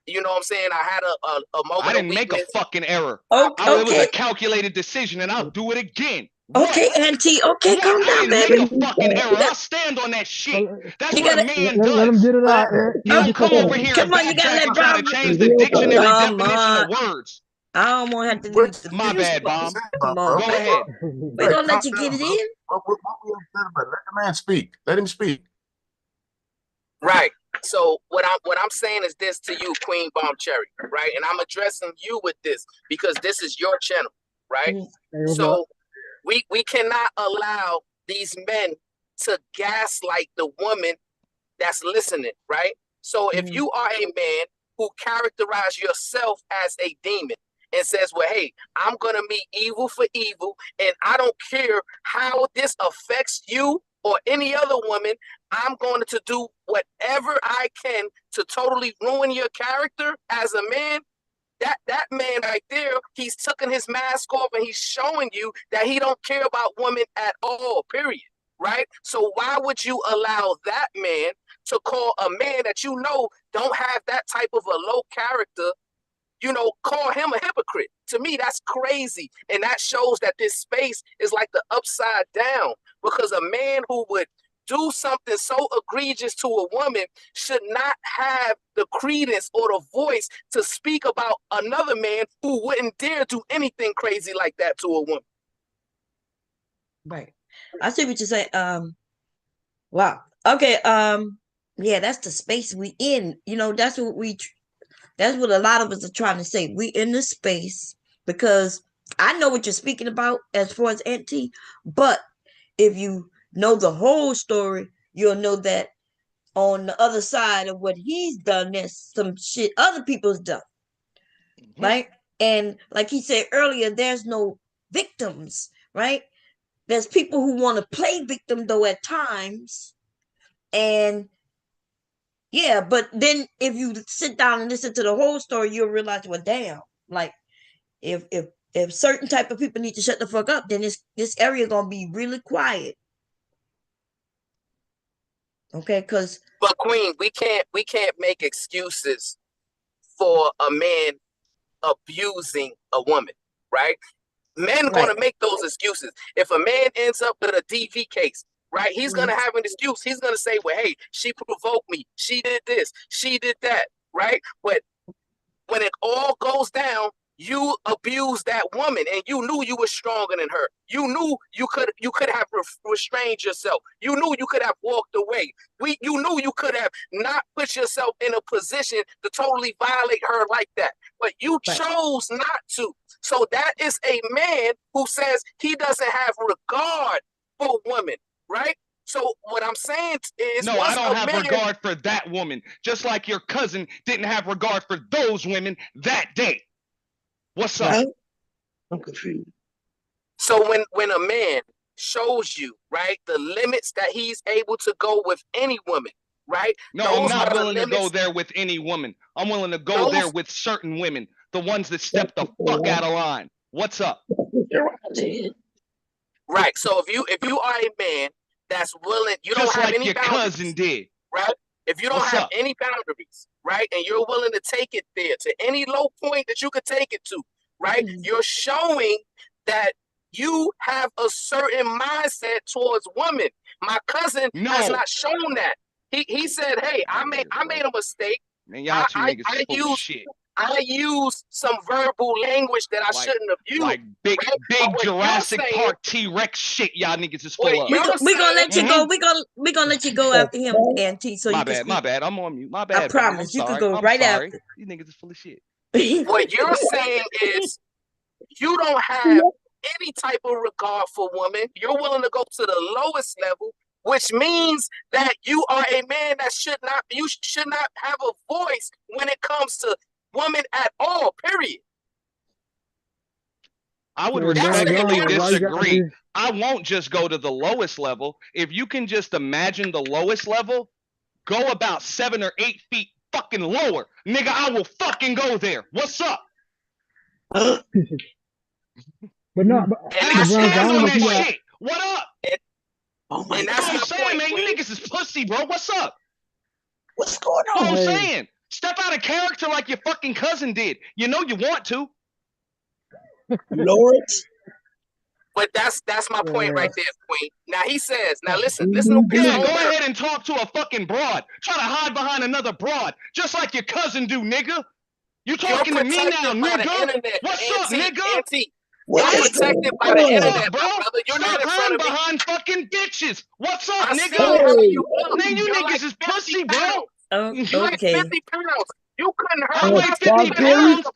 You know what I'm saying? I had a moment I didn't of make a weakness. fucking error. Okay. It was a calculated decision, and I'll do it again. Okay, Auntie. Okay, calm I down, didn't baby. make a fucking error. I'll stand on that shit. That's what a man does. Let him get it out, man. You don't come over here Come and on, you gotta backtrack let and try to Brownsville. change the dictionary Come definition on. of words. I don't want to have to leave the My bad, Bomb. Come on. Go ahead. We're gonna let you get it in. Let the man speak. Let him speak. Right. So what I'm saying is this to you, Queen Bomb Cherry, right? And I'm addressing you with this because this is your channel, right? So we cannot allow these men to gaslight the woman that's listening, right? So if you are a man who characterize yourself as a demon and says, well, hey, I'm gonna meet evil for evil, and I don't care how this affects you or any other woman, I'm going to do whatever I can to totally ruin your character as a man. That man right there, he's taking his mask off and he's showing you that he don't care about women at all, period. Right? So why would you allow that man to call a man that you know don't have that type of a low character, call him a hypocrite? To me, that's crazy. And that shows that this space is like the upside down, because a man who would do something so egregious to a woman should not have the credence or the voice to speak about another man who wouldn't dare do anything crazy like that to a woman. Right. I see what you say. Wow. Okay. Yeah, that's the space we in. That's what a lot of us are trying to say. We in the space because I know what you're speaking about as far as Auntie, but if you know the whole story, you'll know that on the other side of what he's done, there's some shit other people's done. Right? And like he said earlier, there's no victims, right? There's people who want to play victim though at times. And yeah, but then if you sit down and listen to the whole story, you'll realize, well, damn, like if certain type of people need to shut the fuck up, then this area gonna be really quiet. Okay, because but Queen, we can't make excuses for a man abusing a woman, right? Men gonna make those excuses. If a man ends up with a DV case, right, he's gonna have an excuse. He's gonna say, well, hey, she provoked me, she did this, she did that, right? But when it all goes down, you abused that woman and you knew you were stronger than her. You knew you could have restrained yourself. You knew you could have walked away. You knew you could have not put yourself in a position to totally violate her like that. But you chose not to. So that is a man who says he doesn't have regard for women, right? So what I'm saying is, no, I don't have regard for that woman. Just like your cousin didn't have regard for those women that day. What's up? I'm confused. So when a man shows you, right, the limits that he's able to go with any woman, right? No, I'm not willing to go there with any woman. I'm willing to go there with certain women, the ones that step the fuck out of line. What's up? Right. So if you are a man that's willing, you don't have any boundaries. Just like your cousin did. Right? If you don't have any boundaries, right, and you're willing to take it there to any low point that you could take it to, right? You're showing that you have a certain mindset towards women. My cousin has not shown that. He said, "Hey, I made a mistake. Man, y'all two niggas is full of shit. I used some verbal language that I shouldn't have used." Like big what Jurassic you're saying, Park T-Rex shit y'all niggas is what full of. We're gonna let you go. Mhm. We're gonna let you go after him, Auntie. So My you can bad, my speak. bad. I'm on mute. My I bad, Bob. I'm promise you could sorry. go I'm right sorry. after. These niggas is full of shit. what you're saying is you don't have any type of regard for women. You're willing to go to the lowest level, which means that you are a man that should not have a voice when it comes to women at all, period. I would Yeah, respectfully Bronzano, why you gotta disagree. be- I won't just go to the lowest level. If you can just imagine the lowest level, go about 7 or 8 feet fucking lower. Nigga, I will fucking go there. What's up? But no, but And Bronze, I stand don't on know if that you got. shit. What up? Oh my And that's what I'm saying, man. You niggas is pussy, bro. What's up? What's going That's what on? I'm saying. Step out of character like your fucking cousin did. You know you want to. Lord. But that's my point right there, Queen. Now he says, now listen to Yeah, go ahead and talk to a fucking broad. Try to hide behind another broad, just like your cousin do, nigga. You talking to me now, nigga? What's up, nigga? You're protected by the What's internet, up, bro? my brother. You're not Stop in front hiding of me. behind fucking bitches. What's up, I nigga? seen how you look. Man, you You're niggas like is 50 pussy, bro. pounds. You're like Okay. 50 pounds. You couldn't hurt I me. weigh 50 pounds.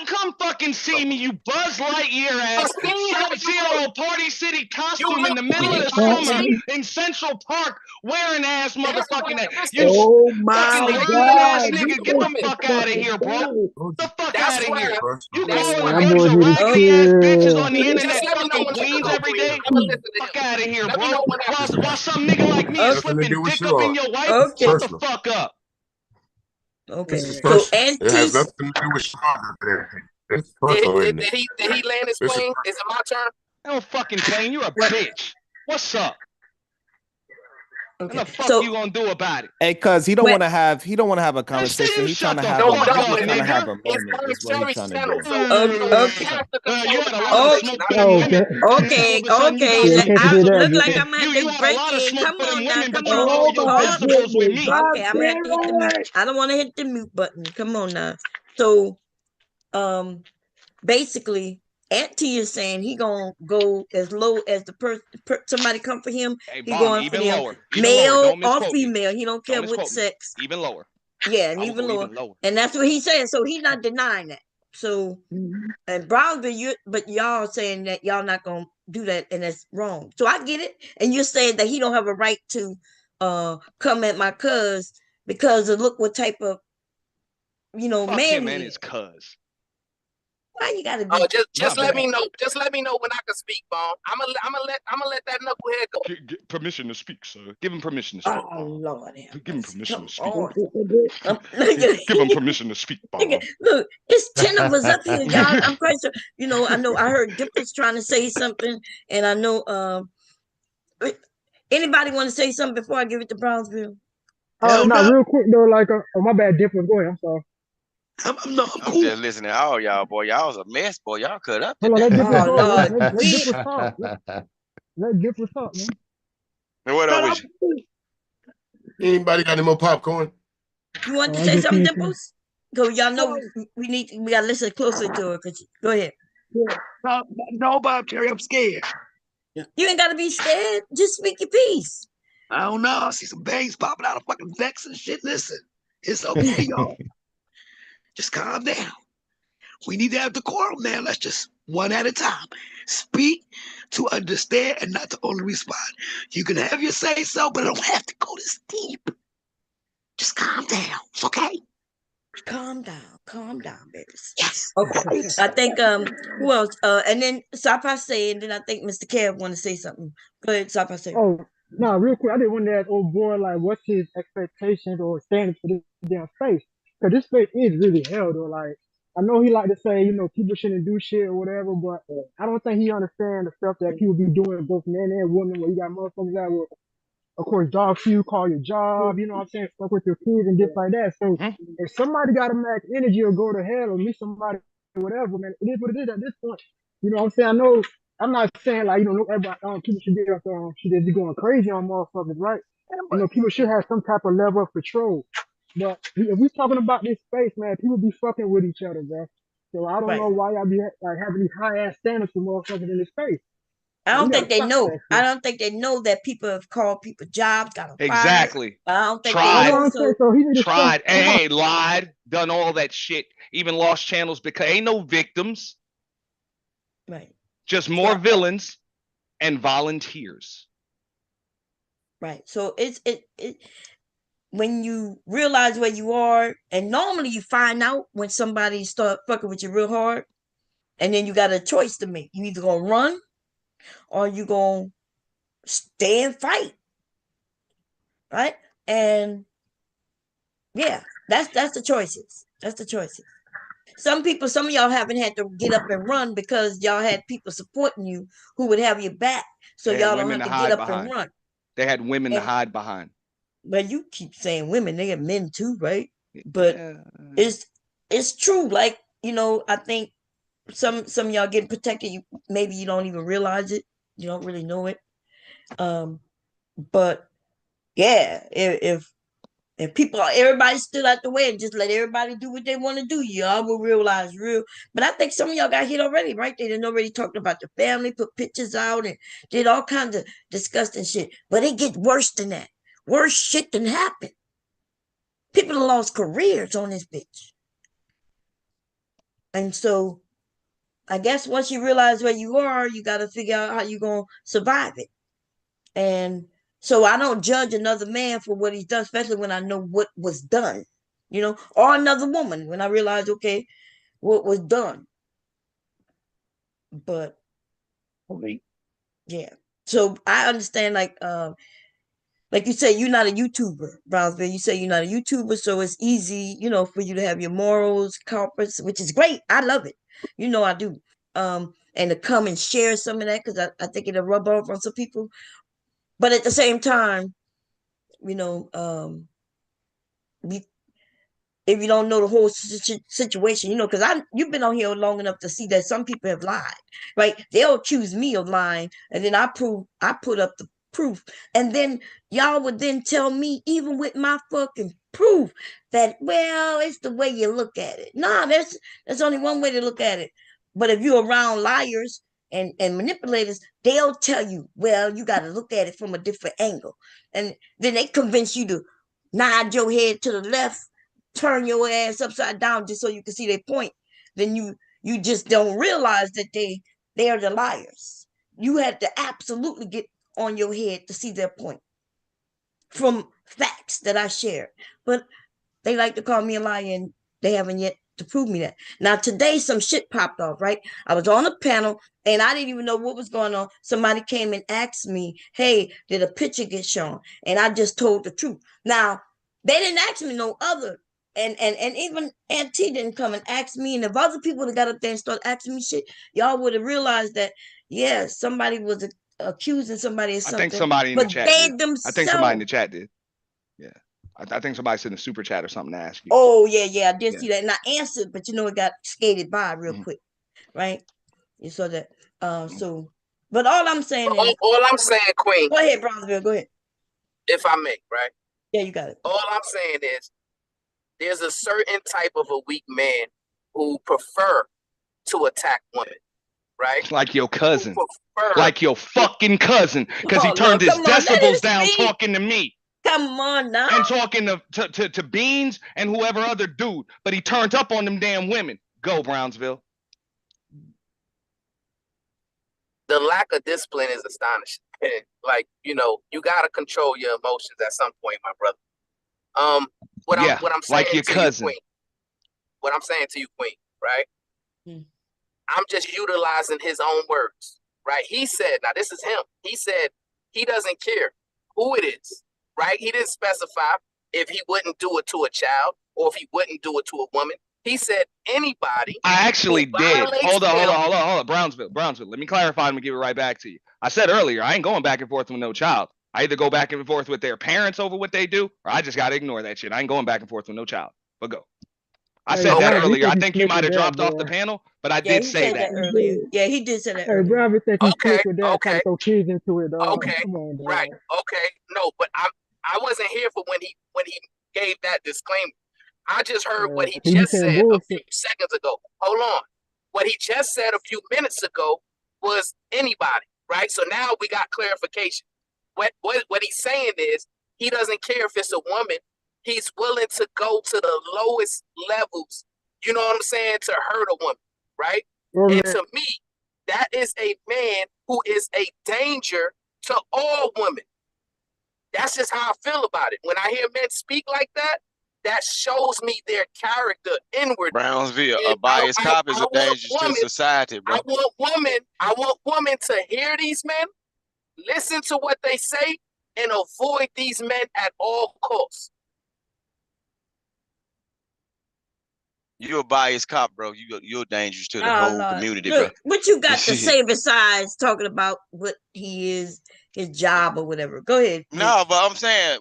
Come fucking see me, you Buzz Lightyear ass Sub-Zero Party City costume in the middle of the summer in Central Park wearing ass motherfucking ass. You Oh my fucking lying ass God. nigga. Get the fuck out of here, bro. The fuck out of here. You calling a That bunch boy of need to raggedy ass bitches on the chill. internet fucking queens every day? Fuck out of here, bro. While some nigga like me is Nothing to flipping do with dick up in you. your wife, Okay. shut the Personal. fuck up. Okay. This is So personal. It has Auntie's nothing to do with Chicago. It's personal, isn't it? Did he land his This is plane? Is it my turn? I don't fucking plane. You're a bitch. What's up? What the fuck So- you gonna do about it? Hey, cuz he don't want to have a Man, conversation. you He's shut trying to the have fuck a up, he's trying to have a nigga. moment. Is what he's trying to do. So Okay. you have to control You had a the lot of Oh, smoke for them women, and now all okay, of a sudden you okay. got some I decibels. look like I'm at You the had a break lot of in. smoke Come for them on now, women, come but you on. lower your Pause. decibels with me. Okay, I'm gonna have to hit the mute. I don't want to hit the mute button. Come on now. So, basically, Auntie is saying he gonna go as low as the person somebody come for him. Hey, He Bomb, going for even them, lower. male Don't or misquote me. female. He don't care Don't what misquote me. sex. Even lower. Yeah, and I will even go lower. even lower. And that's what he's saying. So he's not denying that. So, and Brownsville, but y'all saying that y'all not gonna do that, and that's wrong. So I get it. And you're saying that he don't have a right to come at my cuz because of look what type of Fuck man him he and is. his cuz. Why you gotta be? Oh, just My let bad. me know. Just let me know when I can speak, Bone. I'm gonna let that knucklehead go. Get permission to speak, sir. Give him permission to speak, Oh Bomb. Lord, Give him permission to speak. on. Give him permission to speak, Bomb. Look, it's 10 of us up here, y'all. I'm quite sure. I know I heard Dimples trying to say something, and I know anybody want to say something before I give it to Brownsville? Not real quick though, like oh my bad, Dip was going. I'm sorry. I'm just listening to all y'all, boy. Y'all was a mess, boy. Y'all cut up Hold on, let today. Dip was talk. Lord. Let Dip was talk. Let Dip was talk, man. And what up with you? Anybody got any more popcorn? You want to say something, Dimples? Because y'all know we gotta listen closer to her. Go ahead. No, Bob Terry, I'm scared. You ain't gotta be scared. Just speak your piece. I don't know. I see some bangs popping out of fucking Vex and shit. Listen, it's okay, y'all. Just calm down. We need to have decorum, man. Let's just one at a time. Speak to understand and not to only respond. You can have your say so, but it don't have to go this deep. Just calm down. It's okay. Calm down, babies. Yes. Okay. I think who else? And then Sapa say, and then I think Mr. Kev want to say something. Go ahead, Sapa say. Oh, no, real quick. I didn't want to ask old boy like what's his expectations or standards for this damn space. Cause this space is really hell though. Like I know he like to say, people shouldn't do shit or whatever, but I don't think he understands the stuff that people be doing, both men and women, where you got motherfuckers that will, of course, dog you, call your job, you know what I'm saying, fuck with your kids and just like that. So if somebody got to match energy or go to hell, or meet somebody whatever, man. It is what it is at this point. You know what I'm saying? I know I'm not saying like, no everybody people should be should just be going crazy on motherfuckers, right? People should have some type of level of control. But if we talking about this space, man, people be fucking with each other, bro. So I don't know why y'all be like having these high ass standards for motherfuckers in this space. I don't think they know. I don't think they know that people have called people jobs, got them Exactly. fired. I don't think Tried. they know. Tried. Hey, lied, done all that shit, even lost channels because ain't no victims. Right. Just more villains and volunteers. Right. So it's when you realize where you are, and normally you find out when somebody start fucking with you real hard, and then you got a choice to make. You either gonna run or you gonna stay and fight. Right? And yeah, that's the choices. That's the choices. Some of y'all haven't had to get up and run because y'all had people supporting you who would have your back. So y'all don't have to get up and run. They had women to hide behind. But you keep saying women, they have men too, right? But it's true. Like, I think some of y'all getting protected, maybe you don't even realize it. You don't really know it. But yeah, if everybody stood out the way and just let everybody do what they want to do, y'all will realize real. But I think some of y'all got hit already, right? They done already talked about the family, put pictures out, and did all kinds of disgusting shit. But it gets worse than that. Worse shit than happened. People have lost careers on this bitch. And so I guess once you realize where you are, you got to figure out how you're going to survive it. And so I don't judge another man for what he's done, especially when I know what was done, or another woman when I realize, okay, what was done. But yeah. So I understand, like you say, you're not a YouTuber, Brownsville. You say you're not a YouTuber, so it's easy, for you to have your morals, compass, which is great. I love it. I do. And to come and share some of that, because I think it'll rub off on some people. But at the same time, if you don't know the whole situation, because you've been on here long enough to see that some people have lied, right? They'll accuse me of lying, and then I put up the proof, and then y'all would then tell me, even with my fucking proof, that, well, it's the way you look at it. Nah, there's only one way to look at it. But if you're around liars and manipulators, they'll tell you, well, you got to look at it from a different angle, and then they convince you to nod your head to the left, turn your ass upside down just so you can see their point. Then you just don't realize that they are the liars. You had to absolutely get on your head to see their point from facts that I shared. But they like to call me a liar, and they haven't yet to prove me that. Now today some shit popped off, right? I was on a panel and I didn't even know what was going on. Somebody came and asked me, hey, did a picture get shown? And I just told the truth. Now they didn't ask me no other, and even Auntie didn't come and ask me. And if other people that got up there and started asking me shit, y'all would have realized that, yeah, somebody was accusing somebody of something. I think somebody in the chat did. I think somebody in the chat did. Yeah. I think somebody sent a super chat or something to ask you. Oh, yeah, I did see that. And I answered, but it got skated by real quick, right? You saw that. So, but all I'm saying is... All I'm saying, Queen. Go ahead, Brownsville, go ahead. If I may, right? Yeah, you got it. All I'm saying is there's a certain type of a weak man who prefer to attack women, right? Like your cousin. Like your fucking cousin. Because he turned his decibels down talking to me. Come on now. And talking to Beans and whoever other dude. But he turned up on them damn women. Go, Brownsville. The lack of discipline is astonishing. Like, you got to control your emotions at some point, my brother. What I'm saying like your to cousin. you, Queen. What I'm saying to you, Queen, right? I'm just utilizing his own words, right? He said, now this is him. He said he doesn't care who it is, right? He didn't specify if he wouldn't do it to a child or if he wouldn't do it to a woman. He said anybody. I actually did. Hold on. Brownsville. Let me clarify and give it right back to you. I said earlier, I ain't going back and forth with no child. I either go back and forth with their parents over what they do, or I just got to ignore that shit. I ain't going back and forth with no child. But go. I Hey, said that Brown, he earlier. think I he think you slick might with have that, dropped off boy. the panel, but I Yeah, did he say said that. that earlier. Yeah, he did say that Hey, earlier. Brown, he think he Okay, slick with that, trying to okay, throw kids into it, dog. okay, Come on, right, dog. okay. No, but I wasn't here for when he gave that disclaimer. I just heard what he He be just saying said a few bullshit. seconds ago. Hold on. What he just said a few minutes ago was anybody, right? So now we got clarification. What he's saying is he doesn't care if it's a woman. He's willing to go to the lowest levels, you know what I'm saying, to hurt a woman, right? Well, And man, to me, that is a man who is a danger to all women. That's just how I feel about it. When I hear men speak like that, that shows me their character inward. Brownsville, And a biased cop is I a want danger to women, society, bro. I want women to hear these men, listen to what they say, and avoid these men at all costs. You're a biased cop, bro. You're dangerous to the Oh whole Lord. community, Look, bro. what you got to say besides talking about what he is, his job or whatever? Go ahead. No, but I'm saying,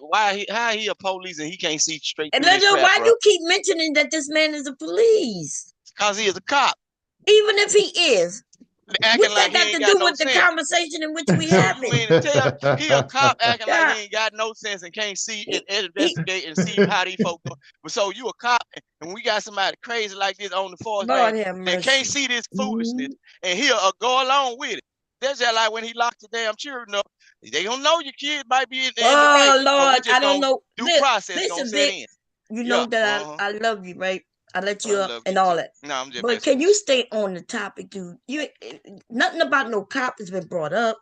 how he a police and he can't see straight And through this crap, why bro? you keep mentioning that this man is a police? Because he is a cop. Even if he is. Acting What like that he got ain't to got do no with the sense. conversation in which we So having? you mean to tell he a cop acting like Yeah. he ain't got no sense and can't see and investigate and see how these folks doing. But so you a cop and we got somebody crazy like this on the force Lord man have that can't mercy. see this foolishness and he'll go along with it. That's just like when he locked the damn children up. They don't know your kid might be in the right, Oh but we Lord, I just don't gonna know. due process gonna Listen, set Vic, in. you Yeah, know that I love you, right? I let you I up love and you all too. that. No, I'm just But messing can with you stay on the topic, dude? Nothing about no cop has been brought up.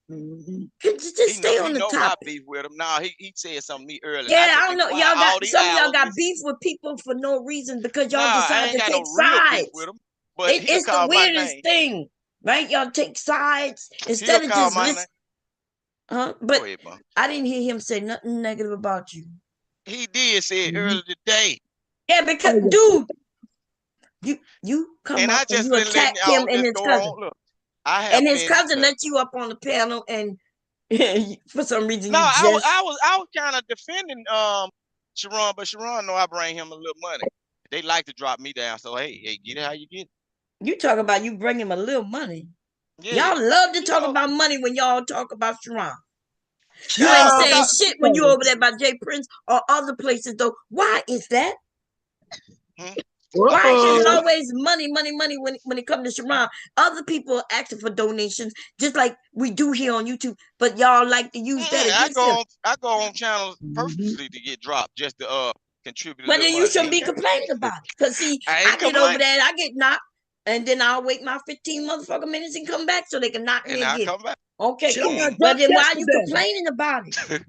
Can you just stay on he the know my topic? beef with him. Nah, he said something to me earlier. Yeah, I I just don't been know. quiet Y'all all got these some of y'all hours. got beef with people for no reason because Nah, y'all I decide ain't to got take no real beef sides. with him. But he'll It's the call my weirdest name. thing, right? Y'all take sides He'll instead of call just my listen. name. But Go ahead, bro. I didn't hear him say nothing negative about you. He did say it earlier today. Yeah, because dude, you come And up I and just you been letting attack him all and this his go cousin. on. Look, I have And his been cousin let you up on the panel, and for some reason No, you just I was kind of defending Sharon, but Sharon know I bring him a little money. They like to drop me down, so hey, get it how you get it. you talk about you bring him a little money. Yeah. Y'all love to talk about money when y'all talk about Sharon. You Yeah, ain't saying because shit when you over there by Jay Prince or other places though. Why is that? Why is it always money, money, money when it comes to Sharon? Other people are asking for donations, just like we do here on YouTube, but y'all like to use that against him. I go on channels purposely to get dropped just to contribute a But little then you money. shouldn't be complaining about it. Because see, I I ain't get over complaining. there and I get knocked, and then I'll wait my 15 motherfucking minutes and come back so they can knock me And I again. come back. Okay, Shit, I cool. got But dropped then why are you yesterday. complaining about it?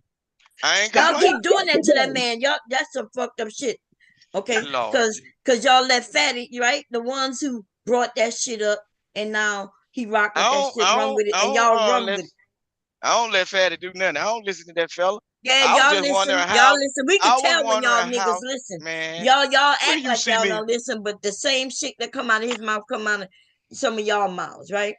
I ain't Y'all complaining. keep doing that to that man. Y'all, that's some fucked up shit. Okay, Lord. because y'all let Fatty, right? The ones who brought that shit up, and now he rock with that shit, run with it, and y'all run with it. I don't let Fatty do nothing. I don't listen to that fella. Yeah, I was y'all just listen. wondering Y'all how. listen. We I can was tell when y'all wondering niggas how, listen. man. Y'all Where act you like see y'all me? don't listen, but the same shit that come out of his mouth come out of some of y'all mouths, right?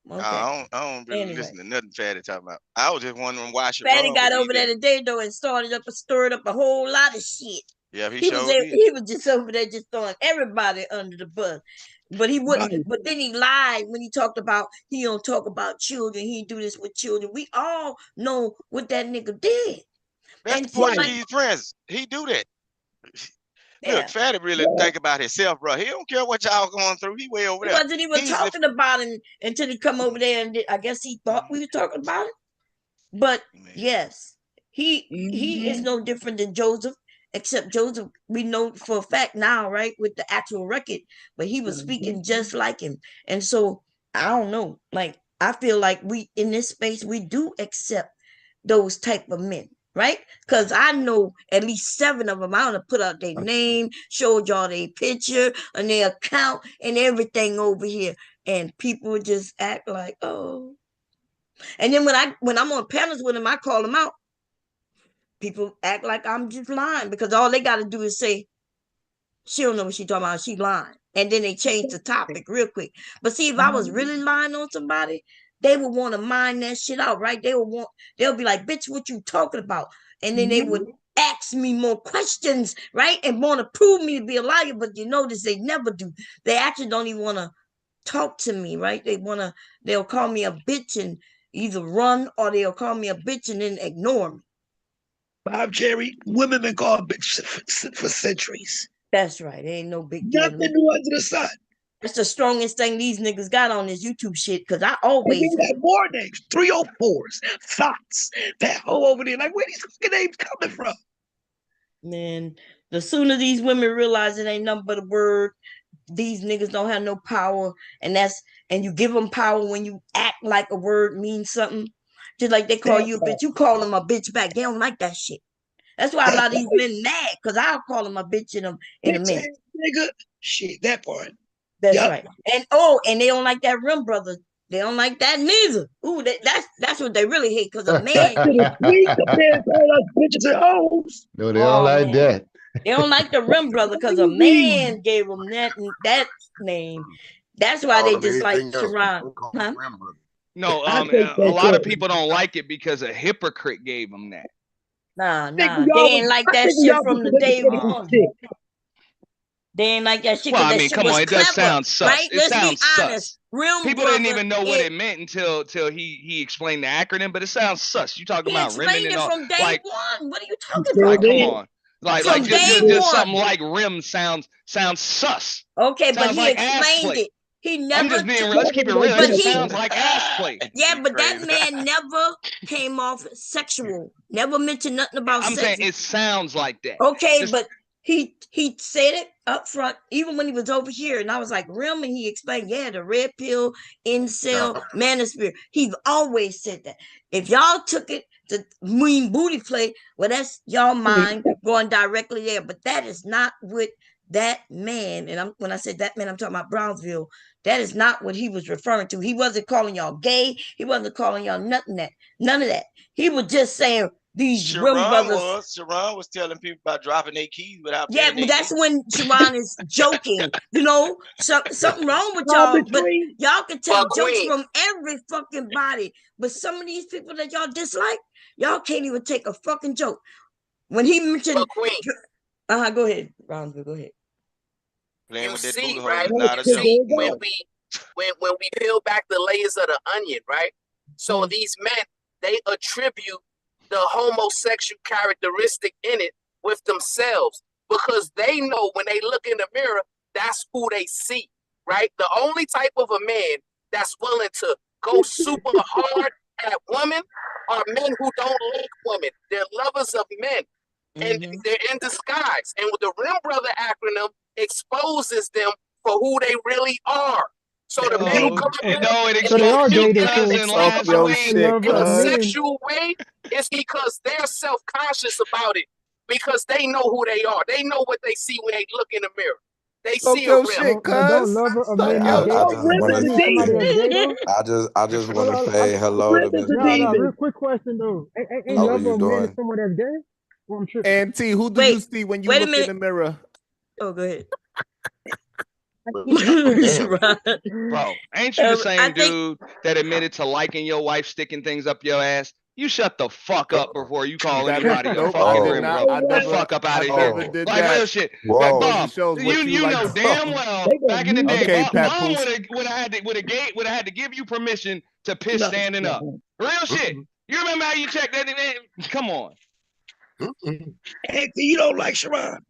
Okay. I don't really Anyway. listen to nothing Fatty talking about. I was just wondering why Fatty Sharon got would over there even. today though and stirred up a whole lot of shit. Yeah, he He was sure did. he was just over there just throwing everybody under the bus. But he wouldn't. Right. But then he lied when he talked about he don't talk about children. He do this with children. We all know what that nigga did. That's And the see, like, Portuguese prince. He do that. yeah. Look, Fatty really think about himself, bro. He don't care what y'all going through. He way over He there. wasn't even talking about him until he come over there, and I guess he thought we were talking about it. But yes, he is no different than Joseph, except Joseph we know for a fact now, right, with the actual record, but he was speaking just like him. And so I don't know, like I feel like we in this space we do accept those type of men. Right? Because I know at least 7 of them. I want to put out their name, showed y'all their picture and their account and everything over here. And people just act like, oh. And then when I'm on panels with them, I call them out. People act like I'm just lying because all they got to do is say, she don't know what she talking about. She lying. And then they change the topic real quick. But see, if I was really lying on somebody, they would want to mine that shit out, right? They'll be like, bitch, what you talking about? And then they would ask me more questions, right? And want to prove me to be a liar, but you notice they never do. They actually don't even want to talk to me, right? They'll call me a bitch and either run, or they'll call me a bitch and then ignore me. Bob Cherry, women been called bitch for centuries. That's right. There ain't no big deal. Nothing new under the sun. That's the strongest thing these niggas got on this YouTube shit, because I And always we got more names, 304s, thoughts, that whole over there. Like, where these fucking names coming from? Man, the sooner these women realize it ain't nothing but a word, these niggas don't have no power, and you give them power when you act like a word means something. Just like they call you a bitch, you call them a bitch back. They don't like that shit. That's why a lot of these men mad, because I'll call them a bitch in a minute. Nigga, shit, that part. That's right. And they don't like that rim brother. They don't like that neither. Ooh, that's what they really hate, because a man. No, they don't like that. They don't like the rim brother because a man gave them that name. That's why they dislike Sharon. Huh? No, a lot of people don't like it because a hypocrite gave them that. Nah, they ain't like that shit from the day one. They ain't like that shit. Well, I mean, come on, it does sound sus. Right? It sounds honest. Sus. People didn't even know what it meant until he explained the acronym, but it sounds sus. You talking about rimming and all? From day like, one. What are you talking about? Like, come on. Like just something like rim sounds sus. Okay, sounds but he like explained it. He never. I'm just being real. Let's keep it real. It sounds like ass play. Yeah, but that man never came off sexual. Never mentioned nothing about sex. I'm saying it sounds like that. Okay, but he said it up front, even when he was over here, and I was like, rim, and he explained, yeah, the red pill, incel, manosphere. He's always said that. If y'all took it to mean booty play, well, that's y'all mind going directly there. But that is not what that man, and when I said that man, I'm talking about Brownsville. That is not what he was referring to. He wasn't calling y'all gay. He wasn't calling y'all none of that. He was just saying these rim brothers. Sharon was telling people about dropping their keys without paying. Yeah, but that's when Sharon is joking. Something wrong with y'all. But y'all can take jokes from every fucking body. But some of these people that y'all dislike, y'all can't even take a fucking joke. When he mentioned, go ahead, Brownsville, go ahead. You see, right? When we peel back the layers of the onion, right? So these men, they attribute the homosexual characteristic in it with themselves, because they know when they look in the mirror, that's who they see, right? The only type of a man that's willing to go super hard at women are men who don't like women. They're lovers of men, and they're in disguise. And with the Rim Brother acronym exposes them for who they really are. So the men who come in, so they are gay. in a sexual way, it's because they're self-conscious about it, because they know who they are. They know what they see when they look in the mirror. They see a rim. I just want to say hello to Miss No, real quick question though. Ain't love a man someone that's gay? Well, I'm tripping. And T, who do you see when you look in the mirror? Oh, go ahead. Bro, ain't you the same dude that admitted to liking your wife sticking things up your ass? You shut the fuck up before you call anybody a fucking rim, bro. Get the fuck up out of here. Like real shit. Bob, you know damn well back in the day, Bob would have had to give you permission to piss standing up. Real shit. You remember how you checked that? Come on. Hey, you don't like Sharon?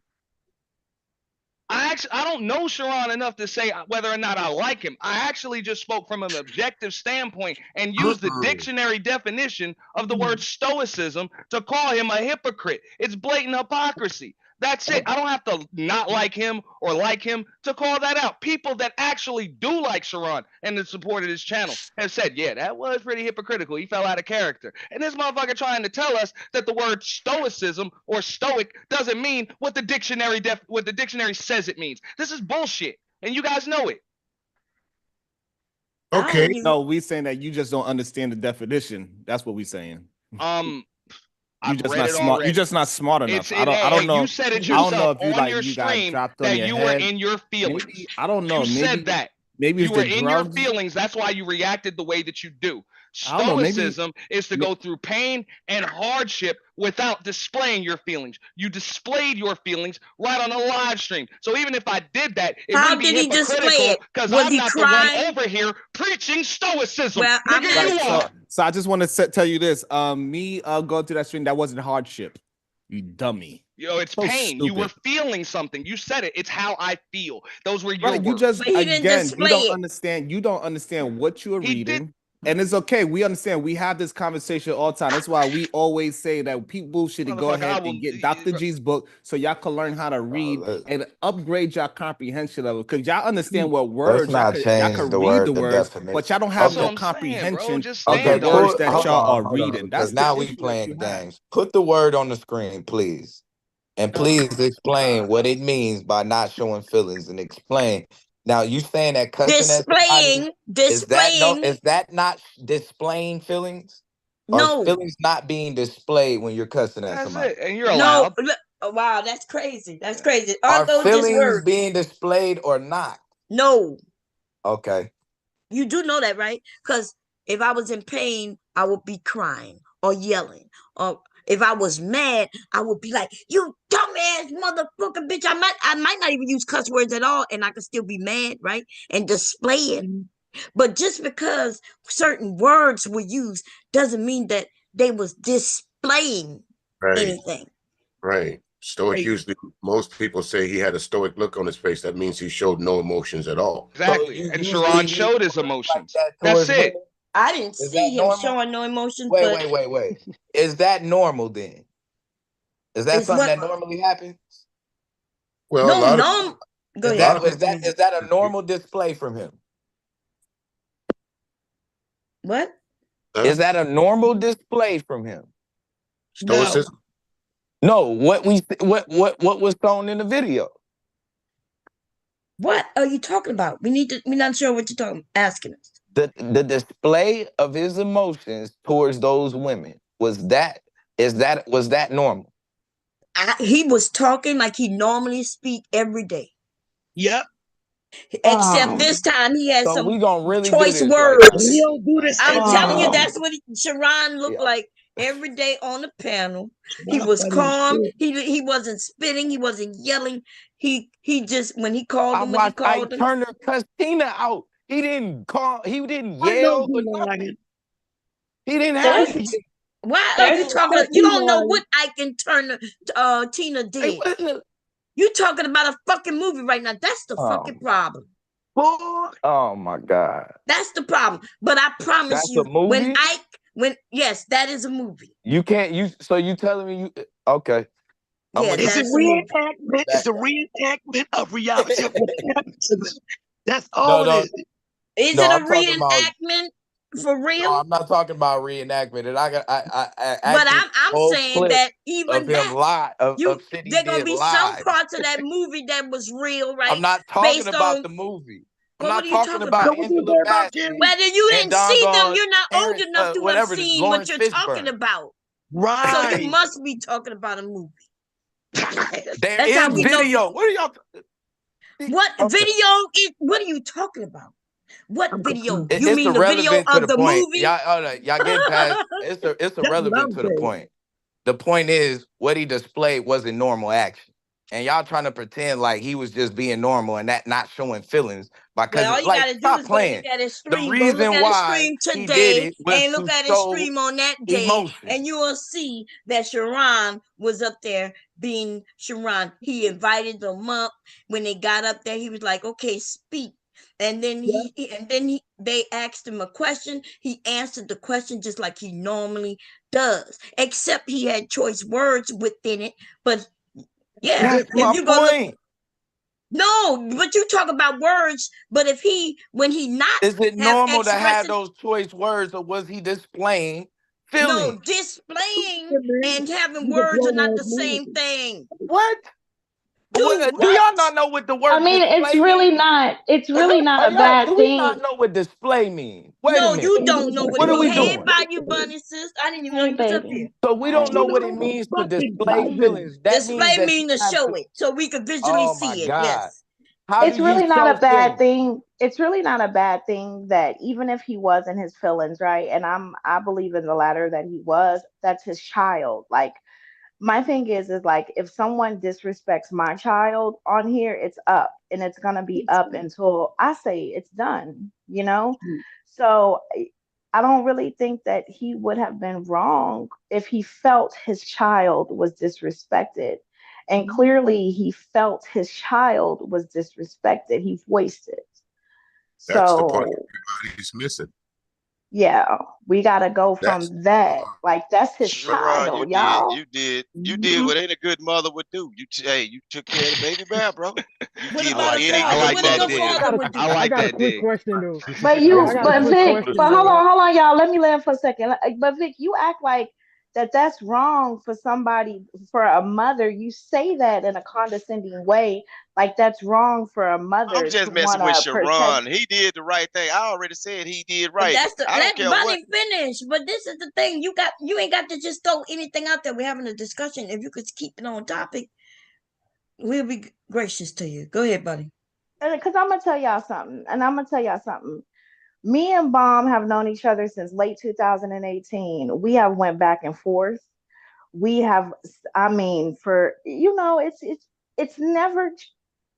I don't know Sharon enough to say whether or not I like him. I actually just spoke from an objective standpoint and used the dictionary definition of the word stoicism to call him a hypocrite. It's blatant hypocrisy. That's it. I don't have to not like him or like him to call that out. People that actually do like Sharon and that supported his channel have said, yeah, that was pretty hypocritical. He fell out of character. And this motherfucker trying to tell us that the word stoicism or stoic doesn't mean what the dictionary says it means. This is bullshit. And you guys know it. Okay. No, we saying that you just don't understand the definition. That's what we saying. You're just not smart. You're just not smart enough. I don't know. You said it yourself on your got stream dropped on that your you head. were in your feelings. Maybe, I don't know. You said that. Maybe you it's were the in drugs. your feelings. That's why you reacted the way that you do. I don't know, maybe Stoicism is to go through pain and hardship without displaying your feelings. You displayed your feelings right on a live stream. So even if I did that, it How wouldn't be did he display hypocritical it? because Was I'm he not the one crying? over here preaching stoicism. Well, I'm Nigga, Right, you so, are. so I just want to tell you this. Me going through that stream, that wasn't hardship. You dummy. Yo, it's So pain. You were stupid. feeling something. You said it. It's how I feel. Those were your Right, you words. just But he didn't again, you display don't it. understand. You don't understand what you are He did. reading, and it's okay. We understand. We have this conversation all the time. That's why we always say that people should go Motherfucker, ahead I will. and get Dr. G's book so y'all can learn how to read and upgrade your comprehension level. Because y'all understand what Let's words not y'all change can the read the word, the words, definition. but y'all don't have That's no what I'm saying, bro. comprehension Just of the Okay, stand on words it. that hold y'all are on, reading. That's because the now we issue that playing you have. games. Put the word on the screen, please. And please explain what it means by not showing feelings and explain. Now, you saying that cussing at somebody, Displaying. is that not displaying feelings? Or No. feelings not being displayed when you're cussing at That's somebody? it. And you're No. allowed. Look, oh, wow, that's crazy. That's crazy. Are Aren't those just feelings words? being displayed or not? No. Okay. You do know that, right? Because if I was in pain, I would be crying or yelling. Or if I was mad, I would be like, "You dumbass motherfucker, bitch!" I might not even use cuss words at all, and I could still be mad, right? And display it. But just because certain words were used doesn't mean that they was displaying Right, anything. right. Stoic usually, most people say he had a stoic look on his face. That means he showed no emotions at all. Exactly. So And usually Sharon use showed his words like emotions. that That's towards it. women? I didn't Is see that him normal? showing no emotions, Wait, but wait. Is that normal then? Is that it's something what that normally happens? Well, a no, lot of no. Go a ahead. lot of people. Is that a normal display from him? What? Is that a normal display from him? Stoicism. No, what was shown in the video? What are you talking about? We're not sure what you're talking asking us. The display of his emotions towards those women was that normal? He was talking like he normally speak every day. Yep. Except this time he had So some we gonna really do choice this words. right now. We don't do this I'm every telling you, day. that's what Sharon looked Yeah. like every day on the panel. He Sharon was funny as calm. shit. He wasn't spitting. He wasn't yelling. He just when he called I him, when he watched called him. Turner cuss Tina out. He didn't call. He didn't I know yell he or nothing. lying. He didn't have What? to. Why are you talking? That's You he don't know lying. what Ike and Turner, Tina did. Hey, You talking about a fucking movie right now. That's the fucking problem. oh my God. That's the problem. But I promise That's you, a movie? yes, that is a movie. You can't so you telling me okay. Yeah, It's a that's a movie. reenactment. It's a reenactment of reality of what happened to them. That's No, all no, it is. Is no, it a I'm talking about reenactment for real? no, I'm not talking about reenactment. And I But actually I'm whole saying clip that of even him that live of shit he there gonna did be some live. parts of that movie that was real, right? I'm not talking Based about on the movie. I'm what not are you talking talking about about? So what you Angela say about Bassett Jerry? Whether you and didn't see them, doggone you're not old Terrence, enough to have whatever, this seen what Lawrence you're talking Fishburne. about. So Right. you must be talking about a movie. There That's is how we know. video. What are y'all? What Okay. video is? What are you talking about? What video? You It's mean the video irrelevant to of the the point. movie? Y'all getting past. It's That's what irrelevant I'm to the saying. point. The point is what he displayed wasn't normal action, and y'all trying to pretend like he was just being normal and that not showing feelings Well, all because you like gotta do stop is go look playing. at his The stream. Go look reason at his why stream he did today it was and look to at his show stream on that day, emotion. and you will see that Sharon was up there being Sharon. He invited them up. When they got up there, he was like, "Okay, speak." And then they asked him a question. He answered the question just like he normally does, except he had choice words within it. But yeah, That's if my you go look. point. No, but you talk about words. But if when he not Is it have normal to have expressing, those choice words, or was he displaying feelings? no, displaying Yeah, man. and having You can words blow are not my the mind. same thing. What? Do Do y'all what? not know what the I word mean, it's display really means? not. It's really not a bad Do we thing. not know what display means? Wait a No, minute. you don't know what What it are means. we Hey, doing? by you, bunny sis. I didn't even know Hey, you was up baby. here. So we don't know what it You means to fucking display driving. feelings. That means Display that you mean to have show to. it so we could visually Oh my see it. God. Yes. How It's do you really not a self bad think? thing. It's really not a bad thing that even if he was in his feelings, right? And I believe in the latter that he was, that's his child. Like my thing is like if someone disrespects my child on here, it's up and it's gonna be up until I say it's done, you know? So I don't really think that he would have been wrong if he felt his child was disrespected. And clearly he felt his child was disrespected. He voiced it. That's the part So everybody's missing. yeah, we gotta go That's from that. Like that's his Sharon, child, y'all. you did what any good mother would do. You took care of the baby bear, bro. You What did I what about a like that. any I father? good like What a that mother good would dig. do. father would I do? like got a that quick dig. question though. But I you, got a but quick Vic, question but hold though. on, y'all. Let me land for a second. But Vic, you act like that's wrong for somebody, for a mother. You say that in a condescending way, like that's wrong for a I'm mother to just want messing with to protect. Sharon. He did the right thing. I already said he did But right. that's the I don't let care what. Bunny finish. But this is the thing. You ain't got to just throw anything out there. We're having a discussion. If you could keep it on topic, we'll be gracious to you. Go ahead, buddy. Because I'm gonna tell y'all something, and I'm gonna tell y'all something. Me and Bomb have known each other since late 2018. We have went back and forth. We have, I mean, for it's never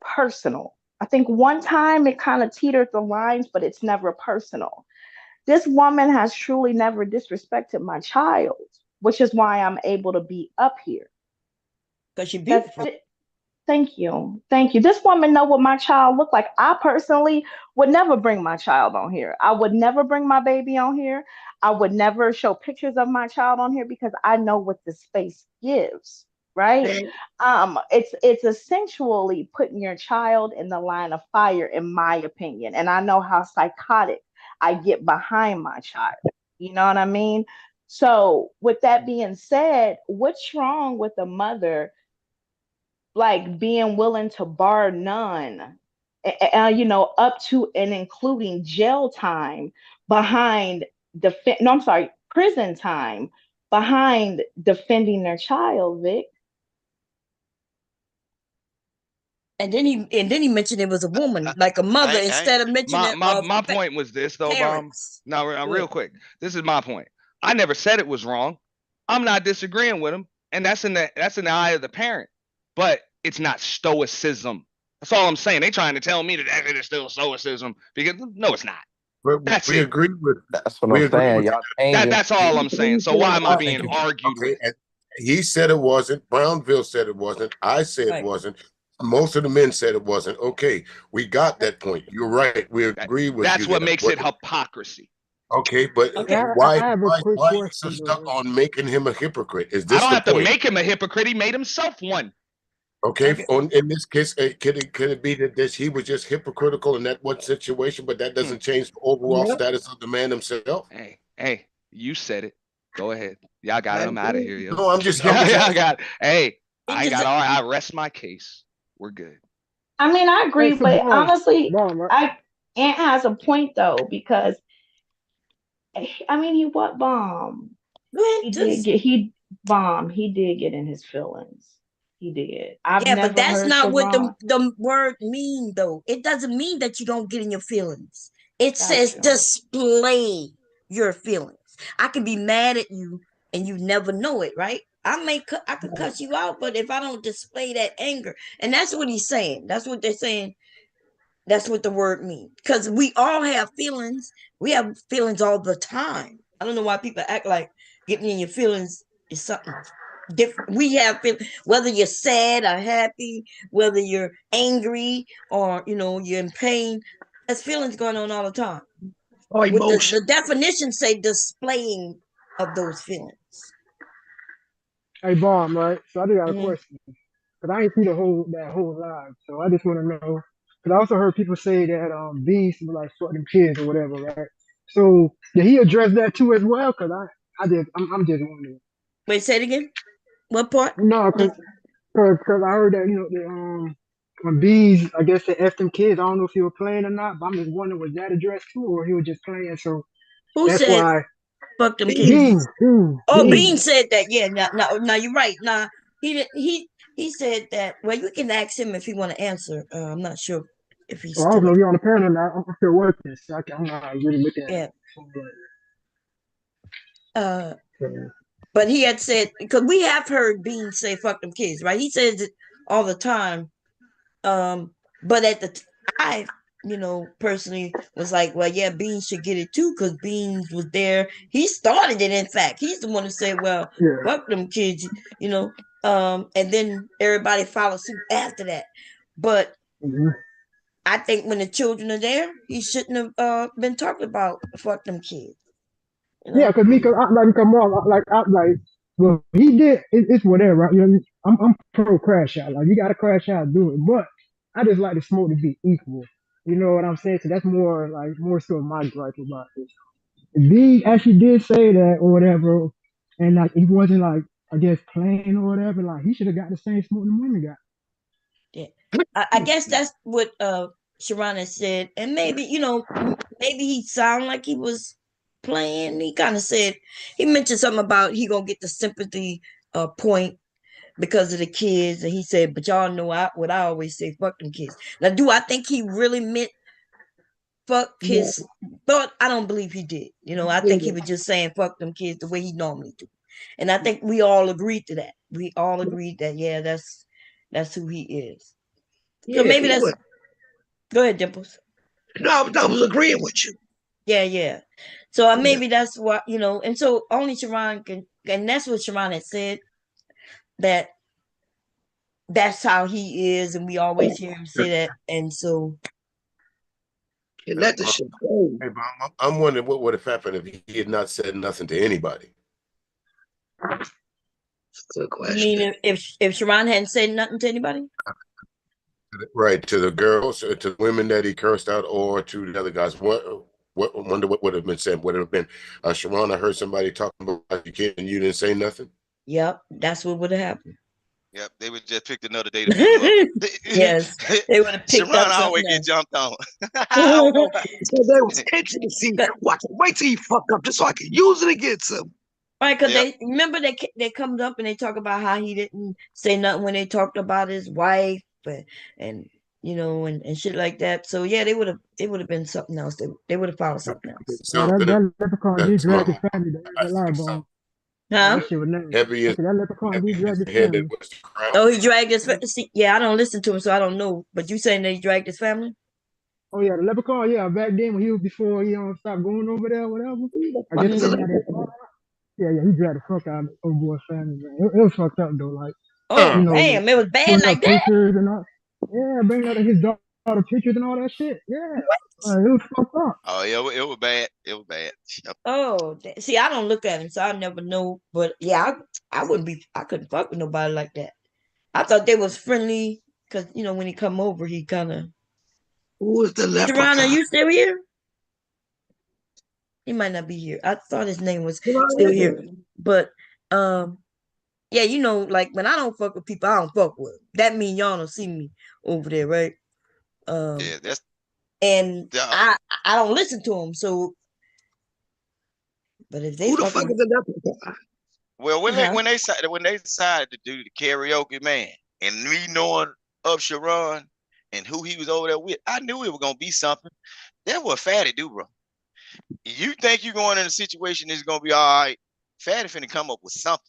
personal. I think one time it kind of teetered the lines, but it's never personal. This woman has truly never disrespected my child, which is why I'm able to be up here. Because you're That's beautiful. Thank you. Thank you. This woman know what my child looked like. I personally would never bring my child on here. I would never bring my baby on here. I would never show pictures of my child on here because I know what the space gives, right? Okay. It's essentially putting your child in the line of fire, in my opinion. And I know how psychotic I get behind my child. You know what I mean? So, with that being said, what's wrong with a mother like being willing to bar none, up to and including jail time behind no, I'm sorry, prison time behind defending their child, Vic. And then he mentioned it was a woman, like a mother, I instead of mentioning My point was this though, Bomb. parents. Now, Go real ahead. quick, this is my point. I never said it was wrong. I'm not disagreeing with him, and that's in the eye of the parent. But it's not stoicism. That's all I'm saying. They trying to tell me that it is still stoicism because no, it's not. But That's we it. agree with That's what we I'm agree saying. with Y'all changing. That's all I'm saying. So why am I being okay. argued Okay, with? and he said it wasn't. Brownville said it wasn't. I said it Right. wasn't. Most of the men said it wasn't. Okay, we got that point. You're right. We agree with you That's what there. makes it hypocrisy. Okay, but Okay. why I have a why quick why are you so question stuck though. on making him a hypocrite? Is I this don't the have to point? make him a hypocrite. He made himself one. Okay, Okay. in this case, could it be that he was just hypocritical in that one situation, but that Hmm. doesn't change the overall Yep. status of the man himself? Hey, you said it. Go ahead. Y'all got I it. I'm out of agree. here, yo. No, I'm just Y'all asking. got. Hey, He I ain't just got all. I rest my case. We're good. I mean, I Hey, agree, so but honestly, bomb, right? Ant has a point though, because I mean, he what bomb? go ahead. He did Just get he bomb. He did get in his feelings. He did. I've yeah, but never that's heard not what Sharon. the word mean though. It doesn't mean that you don't get in your feelings. It says Gotcha. display your feelings. I can be mad at you and you never know it, right? I could cuss you out, but if I don't display that anger, and that's what he's saying. That's what they're saying. That's what the word means. Because we all have feelings. We have feelings all the time. I don't know why people act like getting in your feelings is something different. We have feelings, whether you're sad or happy, whether you're angry or you're in pain. There's feelings going on all the time. Or With emotion. the definition say displaying of those feelings. Hey, bomb, right? So I do got a Hmm. question because I ain't see that whole live, so I just want to know. Because I also heard people say that bees were like fuck them kids or whatever, right? So did he address that too as well? Because I'm just wondering. Wait, say it again. What part? No, because I heard that when bees, I guess they asked them kids. I don't know if he was playing or not, but I'm just wondering was that addressed too, or he was just playing. So Who that's said why fuck them kids? bees, Oh, bees. Bean said that. Yeah, now you're right. Now he did, he said that. Well, you can ask him if he want to answer. I'm not sure. if he's Well, I don't know still. if you're on the panel now. I'm still working, so I'm not really looking at Yeah. it. But he had said, because we have heard Bean say "fuck them kids," right? He says it all the time. But at the I, personally was like, well, yeah, Beans should get it too, because Beans was there. He started it. In fact, he's the one who said, well, Yeah. fuck them kids, and then everybody followed suit after that. But I think when the children are there, he shouldn't have been talking about fuck them kids. Yeah, because me, cause I like come on, well, he did. It's whatever. Right? I'm pro crash out. Like you got to crash out, do it. But I just like the smoke to be equal. You know what I'm saying? So that's more so my gripe about this. If he actually did say that or whatever, and like he wasn't like I guess playing or whatever. Like he should have got the same smoke the women got. Yeah, I guess that's what Sharana said, and maybe maybe he sounded like he was playing. He kind of said he mentioned something about he gonna get the sympathy point because of the kids, and he said, "But y'all know what I always say, fuck them kids." Now, do I think he really meant fuck his thought? I don't believe he did. I think he was just saying fuck them kids the way he normally do, and I think we all agreed to that. We all agreed that yeah, that's who he is. So maybe that's. Go ahead, Dimples. No, I was agreeing with you. Yeah. So maybe that's what and so only Sharon can, and that's what Sharon had said, that that's how he is, and we always hear him say that, and so let the shit go. Hey, Bob, I'm wondering what would have happened if he had not said nothing to anybody. Good question. You mean if Sharon hadn't said nothing to anybody? Right, to the girls, to the women that he cursed out, or to the other guys. Wonder what would have been said? Would it have been, Sharon, I heard somebody talking about your kid and you didn't say nothing? Yep, that's what would have happened. Yep, they would just picked another day to beat him up. Yes, they would have picked Sharon up always something get else. jumped on. I don't know about So they was itching to see. Wait till he fuck up just so I can use it against him. Right, because they remember they come up and they talk about how he didn't say nothing when they talked about his wife and and shit like that. So yeah, it would have been something else. They would have found something else. That leprechaun did That's drag my his family to the lie bomb. Huh? That shit was nasty. heavy I as said that leprechaun did drag his head family. that was the crown. Oh, he dragged his family. Yeah, I don't listen to him, so I don't know. But you saying that he dragged his family? Oh yeah, the leprechaun. Yeah, back then when he was before he stopped going over there, or whatever. I guess when he had that. Yeah, he dragged the fuck out of the old boy's family, man. It was fucked up though, like Oh damn, it was bad showing like up that. pictures and all. Yeah, bringing out his daughter pictures and all that shit. Yeah, it was fucked up. Oh, it was bad. It was bad. Yep. Oh, see, I don't look at him, so I never know. But yeah, I couldn't fuck with nobody like that. I thought they was friendly because when he come over, he kind of. Who is the leprechaun? Sharon, are you still here? He might not be here. I thought his name was still here, but yeah, like when I don't fuck with people, I don't fuck with them. That means y'all don't see me over there, right? Yeah, that's and I don't listen to them. So, but if they who the fuck is the leprechaun? Well, when they decided to do the karaoke, man, and me knowing of Sharon and who he was over there with, I knew it was gonna be something. That was Fatty do, bro. You think you're going in a situation that's gonna be all right? Fatty finna come up with something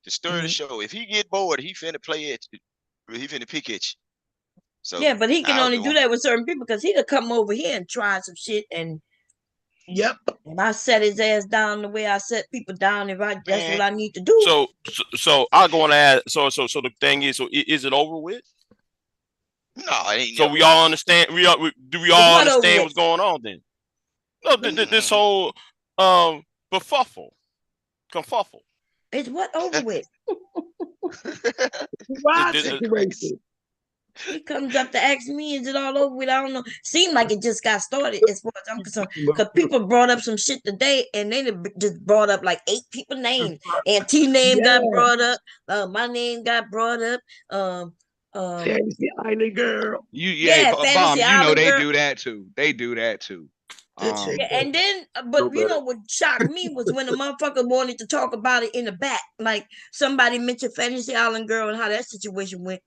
to stir the show. If he get bored, he finna play it. He finna pick at you. So yeah, but he can only do that with certain people because he'd come over here and try some shit and. Yep. And I set his ass down the way I set people down. That's what I need to do. So I go and add. So the thing is, so is it over with? No, it ain't. So we all understand. Do we all understand what's going on then? No, this whole kerfuffle. It's what over with. He comes up to ask me, is it all over with? I don't know. Seemed like it just got started as far as I'm concerned. Because people brought up some shit today and they just brought up like 8 people names. And T name got brought up. My name got brought up. Fantasy Island Girl. Bomb, Fantasy Island they Girl. do that too. They do that too. Yeah, and then, but what shocked me was when the motherfucker wanted to talk about it in the back. Like somebody mentioned Fantasy Island Girl and how that situation went.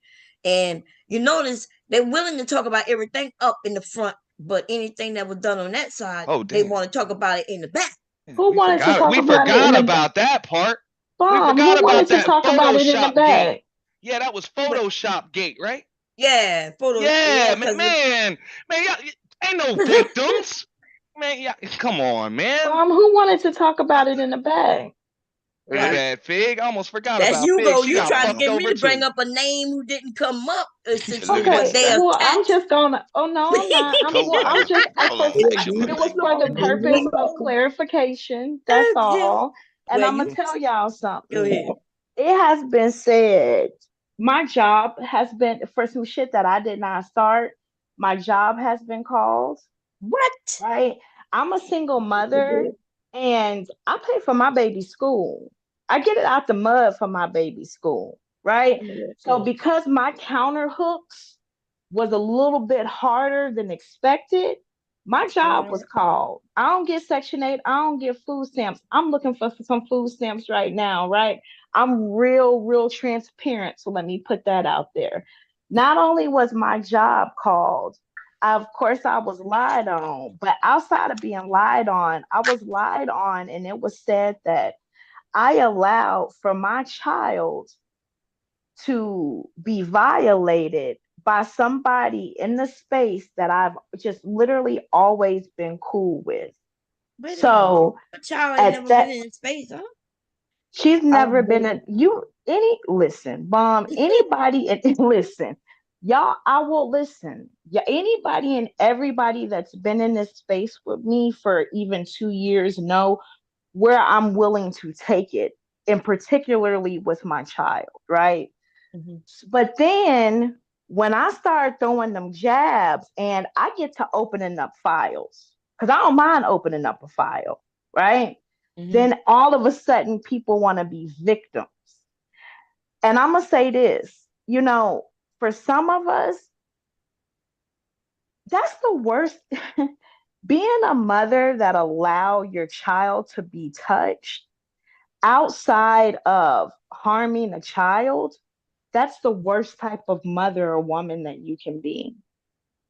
And you notice they're willing to talk about everything up in the front, but anything that was done on that side, they want to talk about it in the back. Who wanted to talk We about it in forgot the about that part. We Bomb? forgot Who wanted about to that talk about it in the Photoshop gate. back? Yeah, that was Photoshop gate, right? Yeah, Yeah, because man, y'all, ain't no victims. Man, yeah, come on, man. Who wanted to talk about it in the back? My bad, Fig. I almost forgot That's about you, Fig. go. She You got trying to fucked get me over to bring too. up a name who didn't come up since Okay, they well, attacked. I'm just gonna. Oh no, I'm not. I'm just. It was for the purpose of clarification. That's all. And Well, I'm gonna tell y'all something. Go ahead. It has been said. My job has been for some shit that I did not start. My job has been called. What? Right? I'm a single mother, and I pay for my baby's school. I get it out the mud for my baby's school, right? So because my counter hooks was a little bit harder than expected, my job was called. I don't get Section 8. I don't get food stamps. I'm looking for some food stamps right now, right? I'm real transparent. So let me put that out there. Not only was my job called, of course, I was lied on, but outside of being lied on, I was lied on, and it was said that I allowed for my child to be violated by somebody in the space that I've just literally always been cool with. So a child ain't at never that, been in space, huh? she's never been a bomb, anybody and listen, y'all, I will listen. Yeah, anybody and everybody that's been in this space with me for even 2 years know where I'm willing to take it, and particularly with my child, right? But then when I start throwing them jabs and I get to opening up files, because I don't mind opening up a file, right? Then all of a sudden people want to be victims. And I'm going to say this, for some of us, that's the worst. Being a mother that allow your child to be touched outside of harming a child, that's the worst type of mother or woman that you can be.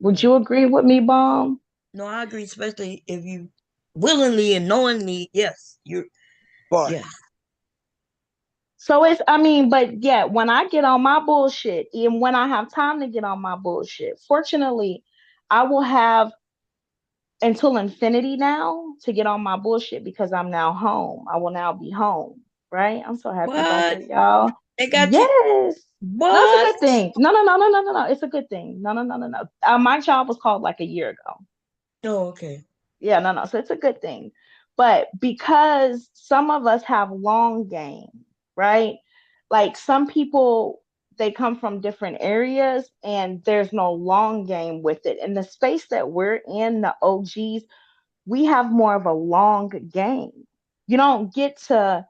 Would you agree with me, Bomb? No, I agree, especially if you willingly and knowingly, yes, you're. Yeah. So but yeah, when I get on my bullshit, and when I have time to get on my bullshit, fortunately, I will have until infinity now to get on my bullshit because I'm now home. I will now be home, right? I'm so happy about that, y'all. They got yes. What? No, it's a good thing. No. It's a good thing. No. My job was called like a year ago. Oh, okay. Yeah, no. So it's a good thing. But because some of us have long game, right? Like some people, they come from different areas and there's no long game with it. In the space that we're in, the OGs, we have more of a long game. You don't get to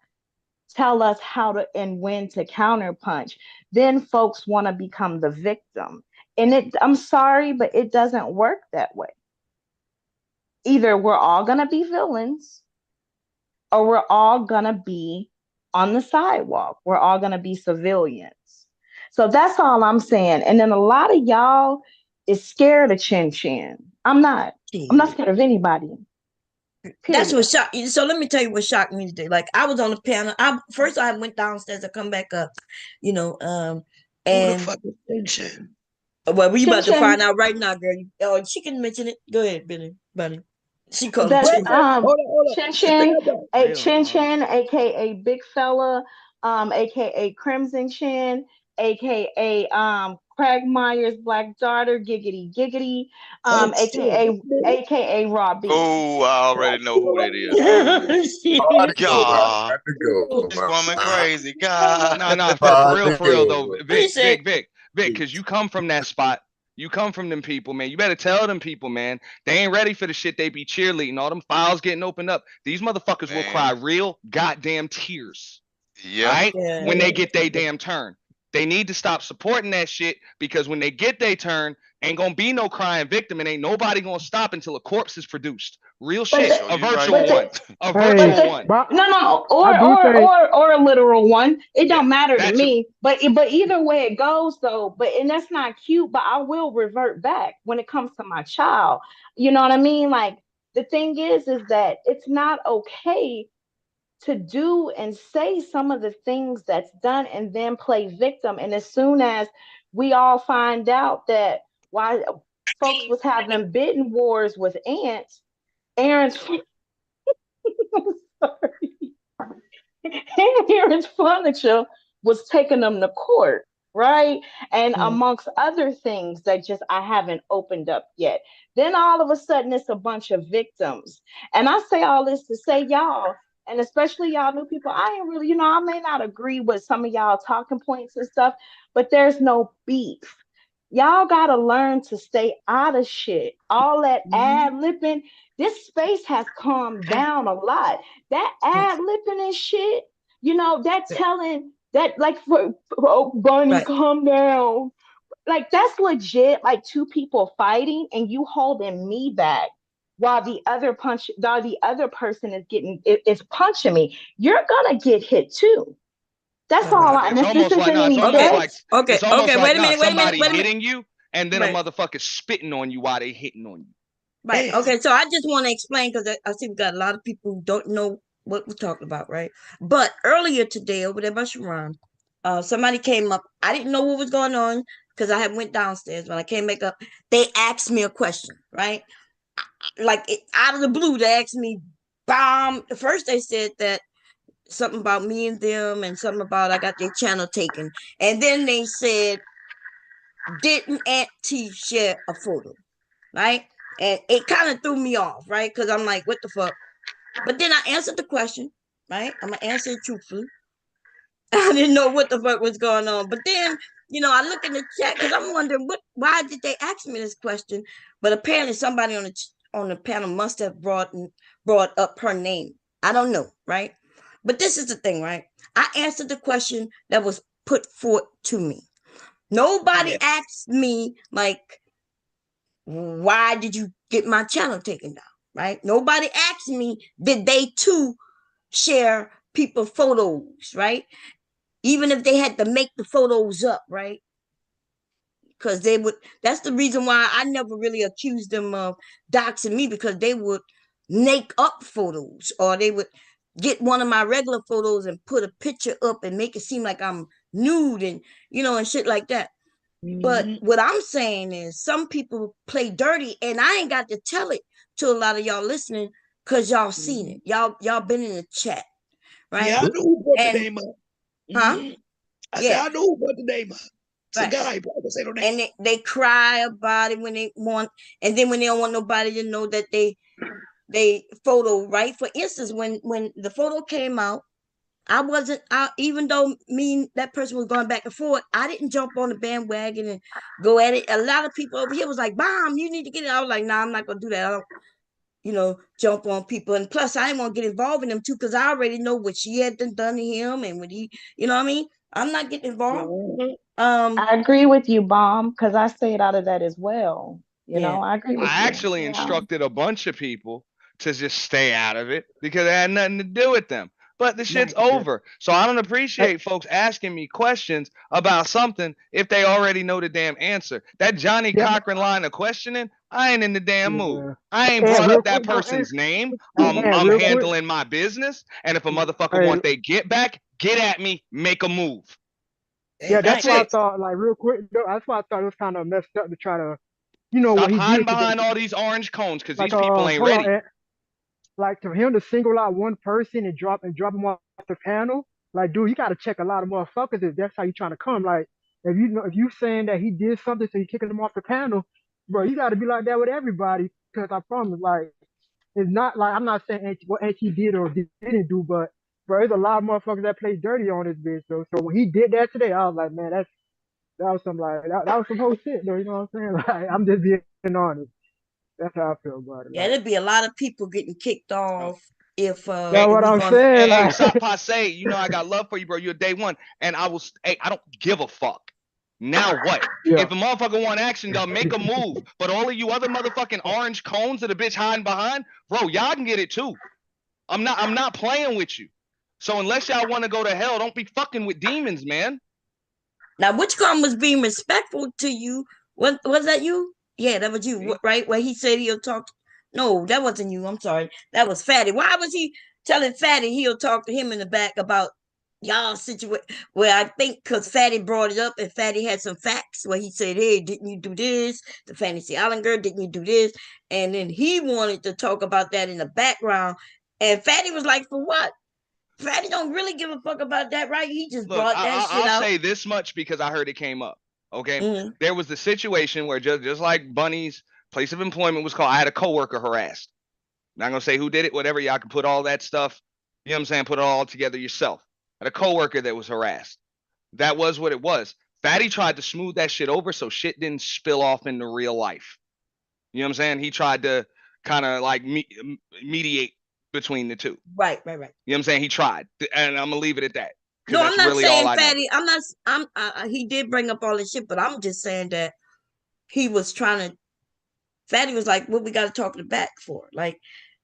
tell us how to and when to counterpunch. Then folks want to become the victim. And I'm sorry, but it doesn't work that way. Either we're all going to be villains or we're all going to be on the sidewalk. We're all going to be civilians. So that's all I'm saying. And then a lot of y'all is scared of Chin Chin. I'm not. I'm not scared of anybody. That's what shocked you. So let me tell you what shocked me today. Like I was on the panel. I went downstairs to come back up, and Who the fuck is Chin Chin? Well, we about to Chin find out right now, girl. Oh, she can mention it. Go ahead, Billy, Bunny. She called him Chin Chin, aka Big Fella, aka Crimson Chin, aka Craig Myers' Black Daughter, Giggity Giggity, aka Robbie. Oh, I already know who that is. Oh, God. This woman crazy. God. No, for real though. Vic, because you come from that spot. You come from them people, man. You better tell them people, man. They ain't ready for the shit they be cheerleading. All them files getting opened up. These motherfuckers will cry real goddamn tears. Yeah. Right? When they get their damn turn. They need to stop supporting that shit, because when they get their turn, ain't gonna be no crying victim, and ain't nobody gonna stop until a corpse is produced. Real shit. So A you right. virtual one. A Hey, virtual one. but No, I do think or a literal one. It don't matter to That too. me. But either way it goes though. But and that's not cute. But I will revert back when it comes to my child. You know what I mean? Like the thing is that it's not okay to do and say some of the things that's done and then play victim. And as soon as we all find out that why folks was having bidding wars with ants, Aaron's Aaron's furniture was taking them to court, right? And amongst other things that just I haven't opened up yet. Then all of a sudden it's a bunch of victims. And I say all this to say, y'all, and especially y'all new people, I ain't really, I may not agree with some of y'all talking points and stuff, but there's no beef. Y'all gotta learn to stay out of shit. All that ad lipping, this space has calmed down a lot. That ad lipping and shit, that telling that like oh, Bunny, calm down. Like that's legit, like two people fighting and you holding me back while the other person is punching me. You're gonna get hit too. That's all I, and It's this almost like isn't it's any almost like threats. it's almost like wait a minute, somebody wait a minute. hitting you and then a motherfucker spitting on you while they hitting on you. Right. Okay. So I just want to explain because I see we got a lot of people who don't know what we're talking about, right? But earlier today over there by Sharon, somebody came up. I didn't know what was going on because I had went downstairs. When I came back up, they asked me a question, right? Out of the blue, they asked me, "Bomb." First, they said that something about me and them, and something about I got their channel taken, and then they said, "Didn't Aunt T share a photo?" Right? And it kind of threw me off, right? Because I'm like, what the fuck? But then I answered the question, right? I'm gonna answer it truthfully. I didn't know what the fuck was going on. But then, I look in the chat because I'm wondering why did they ask me this question? But apparently somebody on the panel must have brought up her name. I don't know, right? But this is the thing, right? I answered the question that was put forth to me. Nobody asked me like, why did you get my channel taken down? Right? Nobody asked me, did they too share people photos, right? Even if they had to make the photos up, right? Because that's the reason why I never really accused them of doxing me, because they would make up photos, or they would get one of my regular photos and put a picture up and make it seem like I'm nude and and shit like that. But what I'm saying is some people play dirty, and I ain't got to tell it to a lot of y'all listening because y'all seen it. Y'all been in the chat, right? Yeah, I know who brought the And name up. huh? I said, I know who brought the name up. It's a Right. guy, but I can say no name. And they cry about it when they want, and then when they don't want nobody to know that they photo, right? For instance, when the photo came out, I wasn't out, even though that person was going back and forth, I didn't jump on the bandwagon and go at it. A lot of people over here was like, "Bomb, you need to get it." I was like, "Nah, I'm not gonna do that. I don't, jump on people." And plus, I didn't want to get involved in them too, because I already know what she had done to him, and what he, what I mean. I'm not getting involved. I agree with you, Bomb, because I stayed out of that as well. I agree with I you. actually instructed a bunch of people to just stay out of it because it had nothing to do with them. But the shit's over. So I don't appreciate folks asking me questions about something if they already know the damn answer. That Johnny Cochran line of questioning, I ain't in the damn mood. I ain't brought up that person's name. I'm handling my business. And if a motherfucker want they get back, get at me, make a move. Yeah, that's why I it. thought, like, real quick, that's why I thought it was kind of messed up to try to, Stop what he hiding did. behind all these orange cones because Like, these people ain't hold ready. on, like, to him to single out one person and drop him off the panel, like, dude, you got to check a lot of motherfuckers if that's how you trying to come. Like, if you saying that he did something, so you kicking him off the panel, bro, you got to be like that with everybody. Because I promise, like, it's not like, I'm not saying what Anti did or didn't do, but bro, there's a lot of motherfuckers that play dirty on this bitch though. So when he did that today, I was like, man, that was some like that was some whole shit though. You know what I'm saying? Like, I'm just being honest. That's how I feel about it. Yeah, there'd be a lot of people getting kicked off if That's what we I'm going saying. Hey, Like, stop passe. You know I got love for you, bro. You're day one, and I will. Hey, I don't give a fuck. Now what? yeah. If a motherfucker want action, dog, make a move. But all of you other motherfucking orange cones that a bitch hiding behind, bro, y'all can get it too. I'm not playing with you. So unless y'all want to go to hell, don't be fucking with demons, man. Now, which one was being respectful to you? Was that you? Yeah, that was you, right? Where he said he'll talk. No, that wasn't you. I'm sorry. That was Fatty. Why was he telling Fatty he'll talk to him in the back about y'all situation? Well, I think because Fatty brought it up and Fatty had some facts where he said, hey, didn't you do this? The Fantasy Island girl, didn't you do this? And then he wanted to talk about that in the background. And Fatty was like, for what? Fatty don't really give a fuck about that, right? He just Look, brought that shit I'll out. say this much because I heard it came up. Okay, Mhm. there was the situation where just like Bunny's place of employment was called, I had a coworker harassed. Not gonna say who did it, whatever. Y'all can put all that stuff. You know what I'm saying? Put it all together yourself. I had a coworker that was harassed. That was what it was. Fatty tried to smooth that shit over so shit didn't spill off into real life. You know what I'm saying? He tried to kind of like mediate between the two. Right. You know what I'm saying? He tried, and I'm gonna leave it at that because No, I'm that's not really all saying I know. Fatty. I'm not. He did bring up all this shit, but I'm just saying that he was trying to. Fatty was like, "What we got to talk to the back for?" Like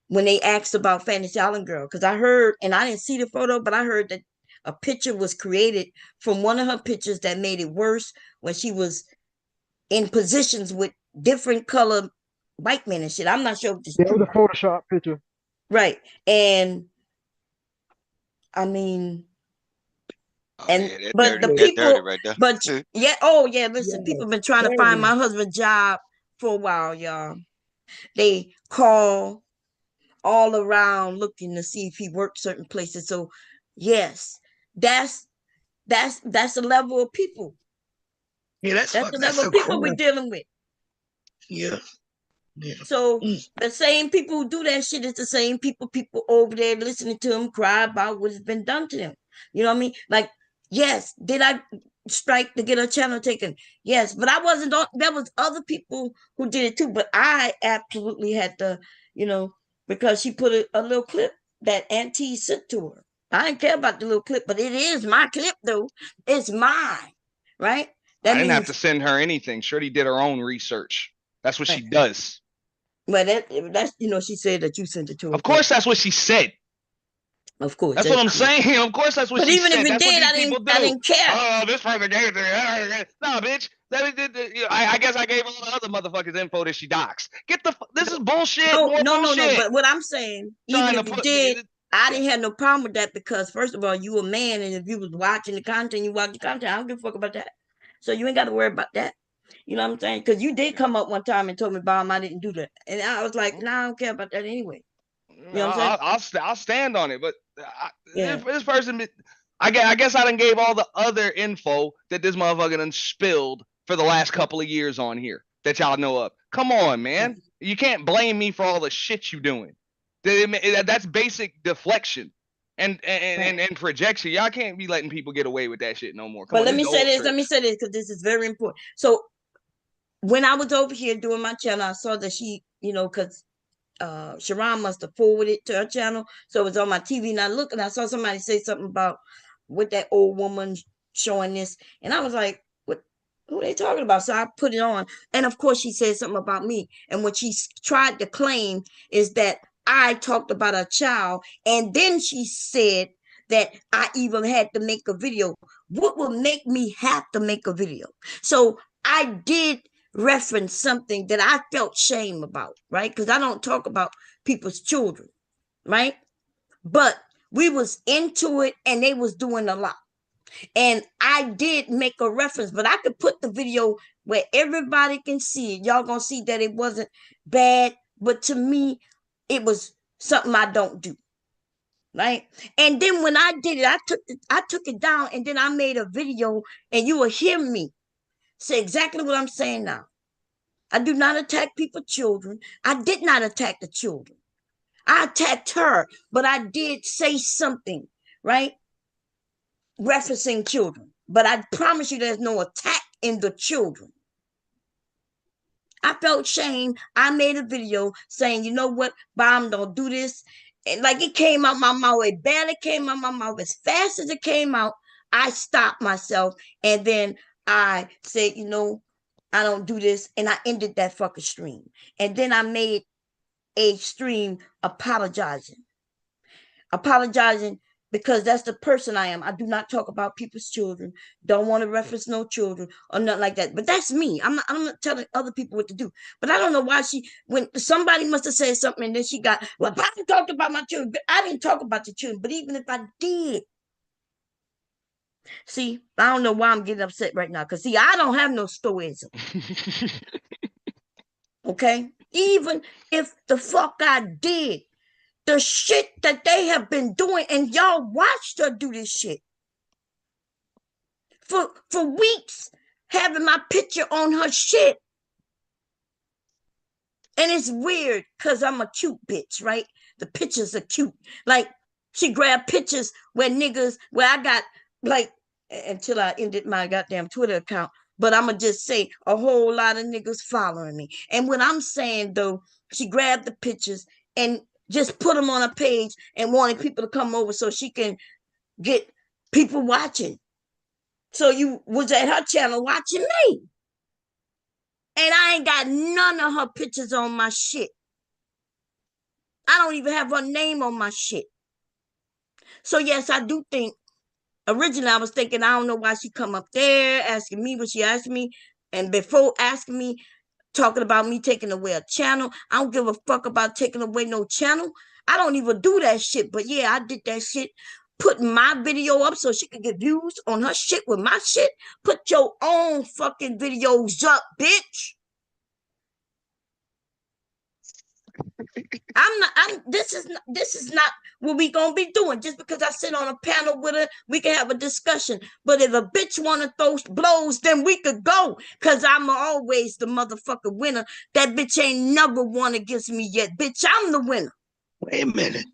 when they asked about Fantasy Island girl, because I heard, and I didn't see the photo, but I heard that a picture was created from one of her pictures that made it worse when she was in positions with different color white men and shit. I'm not sure if this Yeah, it true. was a Photoshop picture. Right. And I mean, and Yeah, that but dirty, the that dirty people, right there. but yeah, oh yeah, listen, Yeah, people been trying to find crazy. my husband job for a while, y'all. They call all around looking to see if he worked certain places. So yes, that's the level of people. Yeah, That's the that's level a of people we're crime. dealing with. Yeah. Yeah. So the same people who do that shit is the same people over there listening to them cry about what has been done to them. You know what I mean? Like, yes, did I strike to get a channel taken? Yes, but I wasn't on. There was other people who did it too, but I absolutely had to, because she put a little clip that Auntie sent to her. I didn't care about the little clip, but it is my clip though. It's mine, right? I That didn't have to means, send her anything. Shorty did her own research. That's what she does. well, that's she said that you sent it to her, Of but course, that's what she said. of course, That's what I'm saying. Of course, that's what but she even if said. it That's what did, these people I do. didn't care. Oh, this person gave it to me. No, bitch. I guess I gave all the other motherfuckers info that she docs. This is bullshit. No, More no, no, no. bullshit. But what I'm saying, even Trying to if you put did, I yeah. didn't have no problem with that because first of all, you a man, and if you was watching the content, you watch the content. I don't give a fuck about that. So you ain't got to worry about that. You know what I'm saying? Because you did come up one time and told me, "Bomb, I didn't do that," and I was like, "Nah, I don't care about that anyway." You know what I'm saying? I'll stand on it. But Yeah. this person, I guess I done gave all the other info that this motherfucker done spilled for the last couple of years on here that y'all know of. Come on, man. You can't blame me for all the shit you doing. That's basic deflection and projection. Y'all can't be letting people get away with that shit no more. Come But on, let this me is say old this. Let me tricks. say this because this is very important. So when I was over here doing my channel, I saw that she, because Sharon must have forwarded to her channel, so it was on my TV. And I looked and I saw somebody say something about with that old woman showing this, and I was like, "What? Who are they talking about?" So I put it on, and of course she said something about me. And what she tried to claim is that I talked about a child, and then she said that I even had to make a video. What would make me have to make a video? So I did reference something that I felt shame about, right? Because I don't talk about people's children, right? But we was into it and they was doing a lot. And I did make a reference, but I could put the video where everybody can see it. Y'all gonna see that it wasn't bad, but to me, it was something I don't do. Right. And then when I did it, I took it down and then I made a video and you will hear me say exactly what I'm saying now. I do not attack people's children. I did not attack the children. I attacked her, but I did say something, right? Referencing children. But I promise you there's no attack in the children. I felt shame. I made a video saying, you know what, Bomb, don't do this. And like it came out my mouth, it barely came out my mouth. As fast as it came out, I stopped myself. And then I said, you know, I don't do this. And I ended that fucking stream. And then I made a stream apologizing because that's the person I am. I do not talk about people's children. Don't want to reference no children or nothing like that. But that's me. I'm not telling other people what to do. But I don't know why when somebody must have said something and then she got, well, I talked about my children. But I didn't talk about the children. But even if I did, see, I don't know why I'm getting upset right now. Because, see, I don't have no stoicism. Okay? Even if the fuck I did, the shit that they have been doing, and y'all watched her do this shit for weeks, having my picture on her shit. And it's weird because I'm a cute bitch, right? The pictures are cute. Like, she grabbed pictures where I got, like, until I ended my goddamn Twitter account. But I'm going to just say a whole lot of niggas following me. And what I'm saying, though, she grabbed the pictures and just put them on a page and wanted people to come over so she can get people watching. So you was at her channel watching me. And I ain't got none of her pictures on my shit. I don't even have her name on my shit. So yes, I do think, originally I was thinking, I don't know why she come up there asking me what she asked me. And before asking me, talking about me taking away a channel. I don't give a fuck about taking away no channel. I don't even do that shit. But yeah, I did that shit. Put my video up so she could get views on her shit with my shit. Put your own fucking videos up, bitch. This is not what we gonna be doing. Just because I sit on a panel with her, we can have a discussion. But if a bitch wanna throw blows, then we could go. Cause I'm always the motherfucking winner. That bitch ain't never won against me yet. Bitch, I'm the winner. Wait a minute.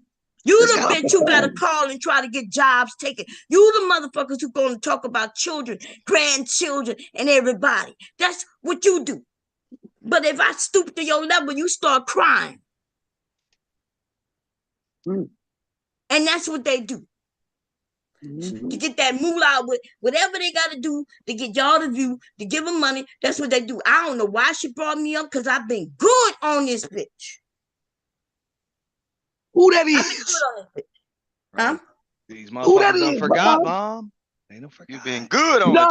You the bitch who gotta call and try to get jobs taken. You the motherfuckers who gonna talk about children, grandchildren, and everybody. That's what you do. But if I stoop to your level, you start crying. And that's what they do. To get that moolah with whatever they got to do to get y'all to view, to give them money. That's what they do. I don't know why she brought me up because I've been good on this bitch. Who that is? Huh? These motherfuckers done forgot, Mom. They don't forget. You've been good on the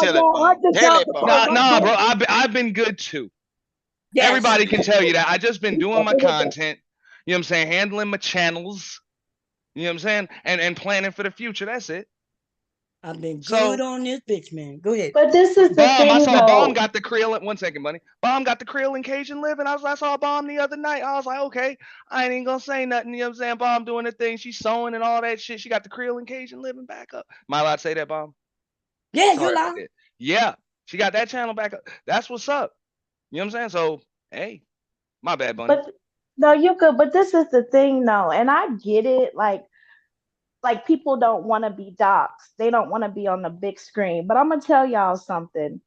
telephone. Nah, bro. I've been good too. Yes. Everybody can tell you that. I just been doing my content. You know what I'm saying? Handling my channels. You know what I'm saying? And planning for the future. That's it. I've been good on this bitch, man. Go ahead. But this is the thing, I saw though. Bomb got the Creole. 1 second, buddy. Bomb got the Creole and Cajun living. I saw Bomb the other night. I was like, okay, I ain't even gonna say nothing. You know what I'm saying? Bomb doing the thing. She's sewing and all that shit. She got the Creole and Cajun living back up. Am I allowed to say that, Bomb? Yeah, you're allowed. Yeah, she got that channel back up. That's what's up. You know what I'm saying? So, hey, my bad, Bunny. But no, you could. But this is the thing, though, and I get it. Like people don't want to be doxxed. They don't want to be on the big screen. But I'm gonna tell y'all something.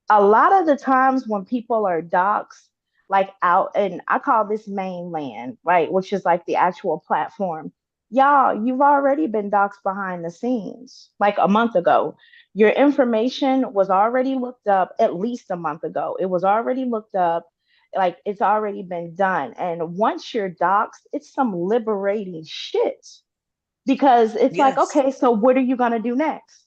A lot of the times when people are doxxed, like out, and I call this mainland, right, which is like the actual platform. Y'all, you've already been doxxed behind the scenes, like a month ago. Your information was already looked up at least a month ago. It was already looked up, like it's already been done. And once you're doxxed, it's some liberating shit. Because it's like, okay, so what are you gonna do next?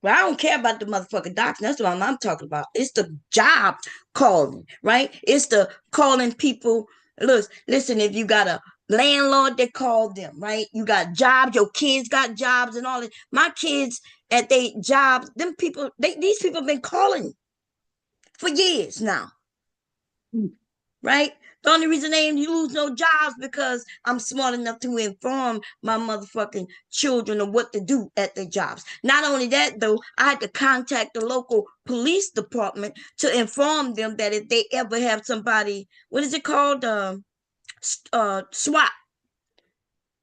Well, I don't care about the motherfucking docs. That's what I'm talking about. It's the job calling, right? It's the calling people. Look, listen, if you got a landlord, they call them, right? You got jobs, your kids got jobs and all that. My kids at their jobs, these people have been calling for years now. Right? The only reason they ain't lose no jobs because I'm smart enough to inform my motherfucking children of what to do at their jobs. Not only that, though, I had to contact the local police department to inform them that if they ever have somebody, what is it called? SWAT.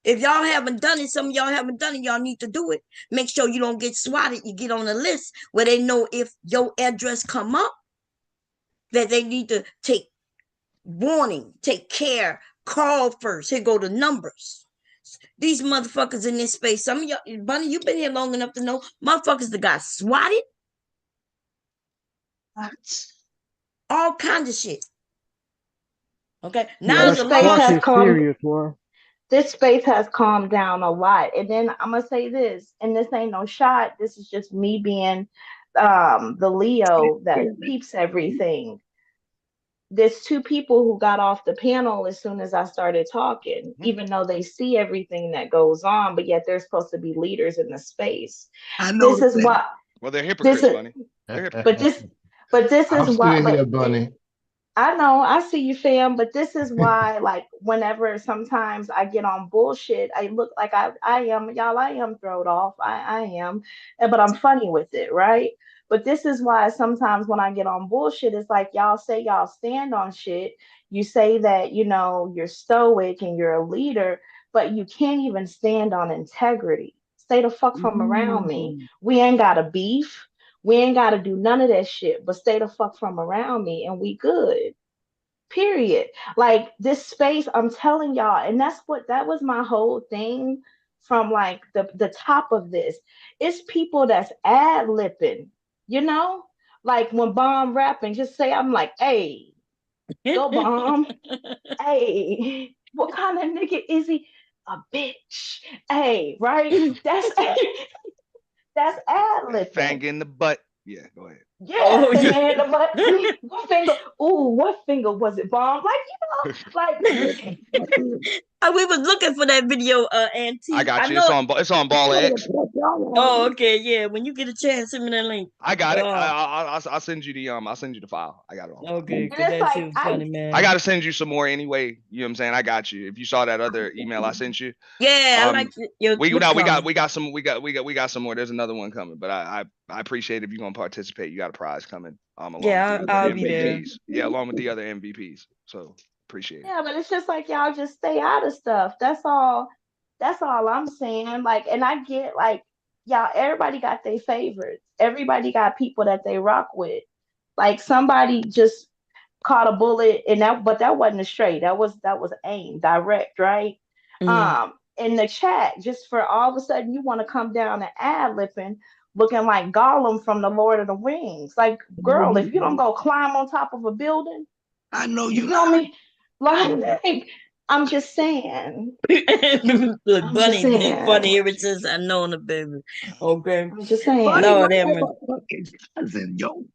If y'all haven't done it, some of y'all haven't done it, y'all need to do it. Make sure you don't get swatted. You get on a list where they know if your address come up, that they need to take warning, take care call first. Here go the numbers. These motherfuckers in this space. Some of y'all, Bunny, you've been here long enough to know motherfuckers that got swatted. What? All kinds of shit. Okay. Yeah, Now This the that's space laws. has fucking calmed. serious, boy. This space has calmed down a lot. And then I'm gonna say this, and this ain't no shot. This is just me being the Leo that peeps everything. There's two people who got off the panel as soon as I started talking, even though they see everything that goes on, but yet they're supposed to be leaders in the space. I know This is that. what Well, they're this hypocrites, is, Bunny. They're but hypocrites. this I'm is still why. here, But Bunny. I know, I see you, fam, but this is why, like, whenever sometimes I get on bullshit, I look like I am, y'all, I am throwed off. I am, but I'm funny with it, right? But this is why sometimes when I get on bullshit, it's like y'all say y'all stand on shit. You say that, you're stoic and you're a leader, but you can't even stand on integrity. Stay the fuck from around me. Mm. We ain't got a beef. We ain't got to do none of that shit, but stay the fuck from around me and we good. Period. Like this space, I'm telling y'all, and that was my whole thing from like the top of this. It's people that's ad lipping, you know? Like when Bomb rapping, just say, I'm like, hey, go Bomb. Hey, what kind of nigga is he? A bitch. Hey, right? That's ad lipping. Fang in the butt. Yeah, go ahead. Yeah, finger in the butt. What finger? Ooh, what finger was it, Bomb? Like, We was looking for that video, Auntie. I got I you. know. It's on Ball X. Oh, okay, yeah. When you get a chance, send me that link. I got it. Oh, I'll send you I'll send you the file. I got it on file. okay, and because it's that like shit was funny, man. I gotta send you some more anyway. You know what I'm saying? I got you. If you saw that other email I sent you, Yeah, I like your we lip comment. got some more. There's another one coming, but I appreciate if you're gonna participate. You got a prize coming. Along Yeah, with the other I'll be there. MVPs. Yeah, along with the other MVPs. So appreciate it. yeah, but it's just like y'all just stay out of stuff. That's all. That's all I'm saying. Like, and I get like y'all. Everybody got their favorites. Everybody got people that they rock with. Like somebody just caught a bullet and but that wasn't a straight. That was aimed direct, right? Mm. In the chat, just for all of a sudden you want to come down and ad lipping, looking like Gollum from the Lord of the Rings. Like, girl, if you don't go climb on top of a building, I know you you feel lying. me? Like, I'm just saying. Look, I'm just Bunny, funny saying. ever since I known the baby. Okay. I'm just Bunny, saying. what Lord have about mercy. my fucking cousin, yo?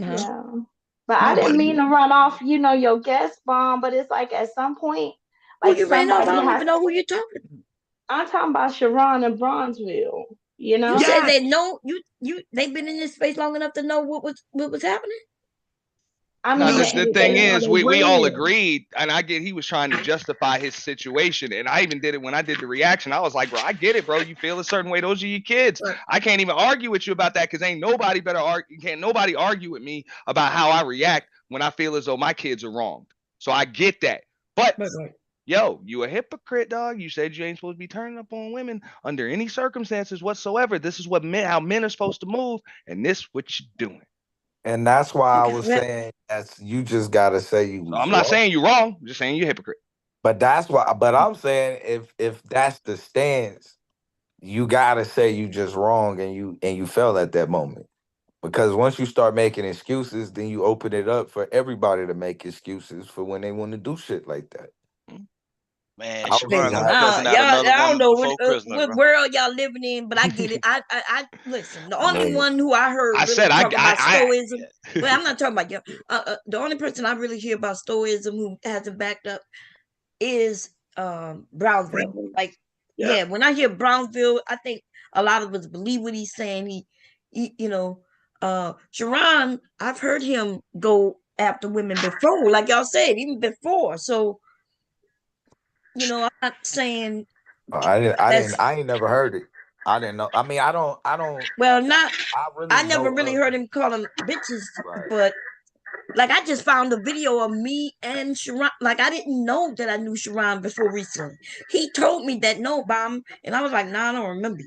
Huh? Yeah. But I My didn't buddy. mean to run off, your guest bomb, but it's like at some point, Who like you ran off? I somebody don't has. even know who you're talking about. I'm talking about Sharon and Bronzeville, You said Yes. they know they've been in this space long enough to know what was happening. I No, mean, No, the she thing said how is, they we all ran. agreed, and I get he was trying to justify his situation, and I even did it when I did the reaction. I was like, bro, I get it, bro. You feel a certain way. Those are your kids. Right. I can't even argue with you about that because ain't nobody better argue. Can't nobody argue with me about how I react when I feel as though my kids are wronged. So I get that. But Right. yo, you a hypocrite, dog. You said you ain't supposed to be turning up on women under any circumstances whatsoever. This is what how men are supposed to move, and this what you doing. And that's why I Okay. was saying that's you just gotta say you So was I'm not wrong. saying you're wrong. I'm just saying you're a hypocrite. But I'm saying if that's the stance, you gotta say you just wrong and you fell at that moment. Because once you start making excuses, then you open it up for everybody to make excuses for when they want to do shit like that. Man, I was just Sharon Listen, gonna be happy. y'all, cussing out another I don't woman know before Christmas, what bro. world y'all living in, but I get it. I listen. The I only mean, one who I heard I really said talking about stoicism. I Well, I'm not talking about you. The only person I really hear about stoicism who hasn't backed up is Brownsville. Like, Yeah. yeah, when I hear Brownsville, I think a lot of us believe what he's saying. He Sharon, I've heard him go after women before, like y'all said, even before. So, I'm not saying that's I ain't never heard it. I didn't know. I mean, well, not. I really I never know really of heard him call them bitches, right. but like I just found a video of me and Sharon. Like I didn't know that I knew Sharon before recently. He told me that no bomb, and I was like, nah, I don't remember.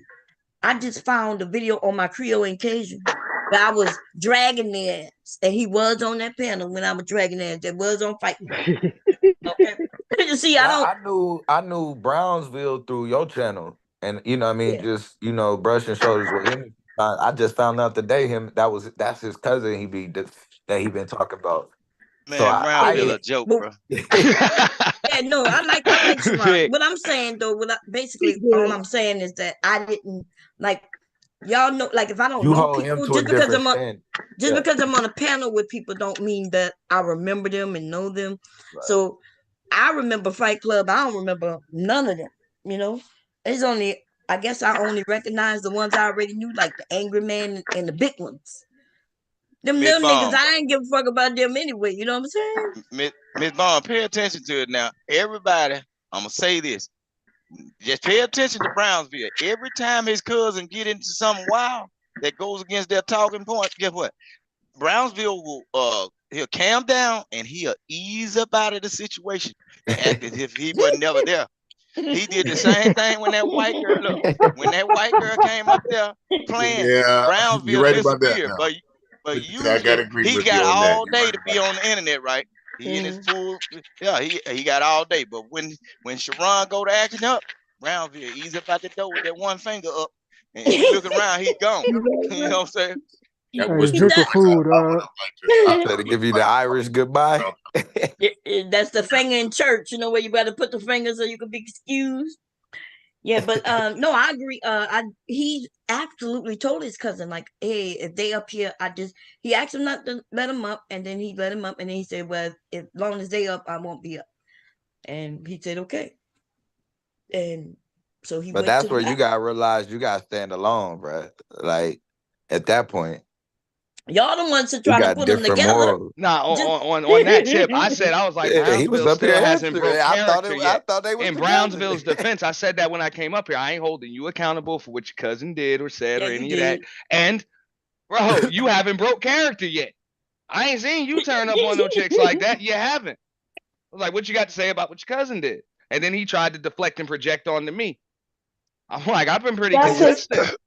I just found a video on my Creole occasion where I was dragging their ass, and he was on that panel when I was dragging their ass. That was on Fight Club. Okay. You see, I knew Brownsville through your channel, and you know what I mean, Yeah. just brushing shoulders with him. I just found out today that's his cousin that he been talking about. So Man, Brownsville a joke, But bro. yeah, no, I like Sharon. Vic. What I'm saying though, basically all I'm saying is that I didn't like y'all know, like if I don't you know hold him people, to a different stand. just because I'm on a panel with people don't mean that I remember them and know them. Right. So I remember Fight Club. I don't remember none of them. You know, it's only I guess I only recognize the ones I already knew, like the Angry Man and the big ones. Them Miss little niggas, Bond, I ain't give a fuck about them anyway. You know what I'm saying? Miss Bond, pay attention to it now. Everybody, I'm gonna say this. Just pay attention to Brownsville. Every time his cousin get into something wild that goes against their talking point, guess what? Brownsville will he'll calm down and he'll ease up out of the situation and act as if he wasn't never there. He did the same thing when that white girl when that white girl came up there playing, Yeah, you're Brownsville right about that disappeared. now. But I usually gotta agree he with you got on that. all You're day right to about be on the internet, right? He in his full he got all day. But when Sharon go to acting up, Brownsville ease up out the door with that one finger up, and you look around, he gone. You know what I'm saying? That Hey, was He the Vic a does. voice fool, I would dog. have liked to. I said to give you the Irish goodbye. That's the finger in church, you know, where you got to put the finger so you can be excused. Yeah, but no, I agree. He absolutely told his cousin, like, hey, if they up here, he asked him not to let him up, and then he let him up, and then he said, well, as long as they up, I won't be up. And he said, okay. And so he But went to that's the where you back. gotta realize you gotta stand alone, bro. Like at that point, Y'all the ones that you trying to got put them different together. morals. Nah, Just on that tip, I said I was like Yeah, he was Brownsville up here still hasn't answering. broke character I yet. thought they was In together. Brownsville's defense, I said that when I came up here. I ain't holding you accountable for what your cousin did or said yeah, or you any of that. did. And bro, you haven't broke character yet. I ain't seen you turn up on no chicks like that. You haven't. I was like, what you got to say about what your cousin did? And then he tried to deflect and project onto me. I'm like, I've been pretty That's his consistent.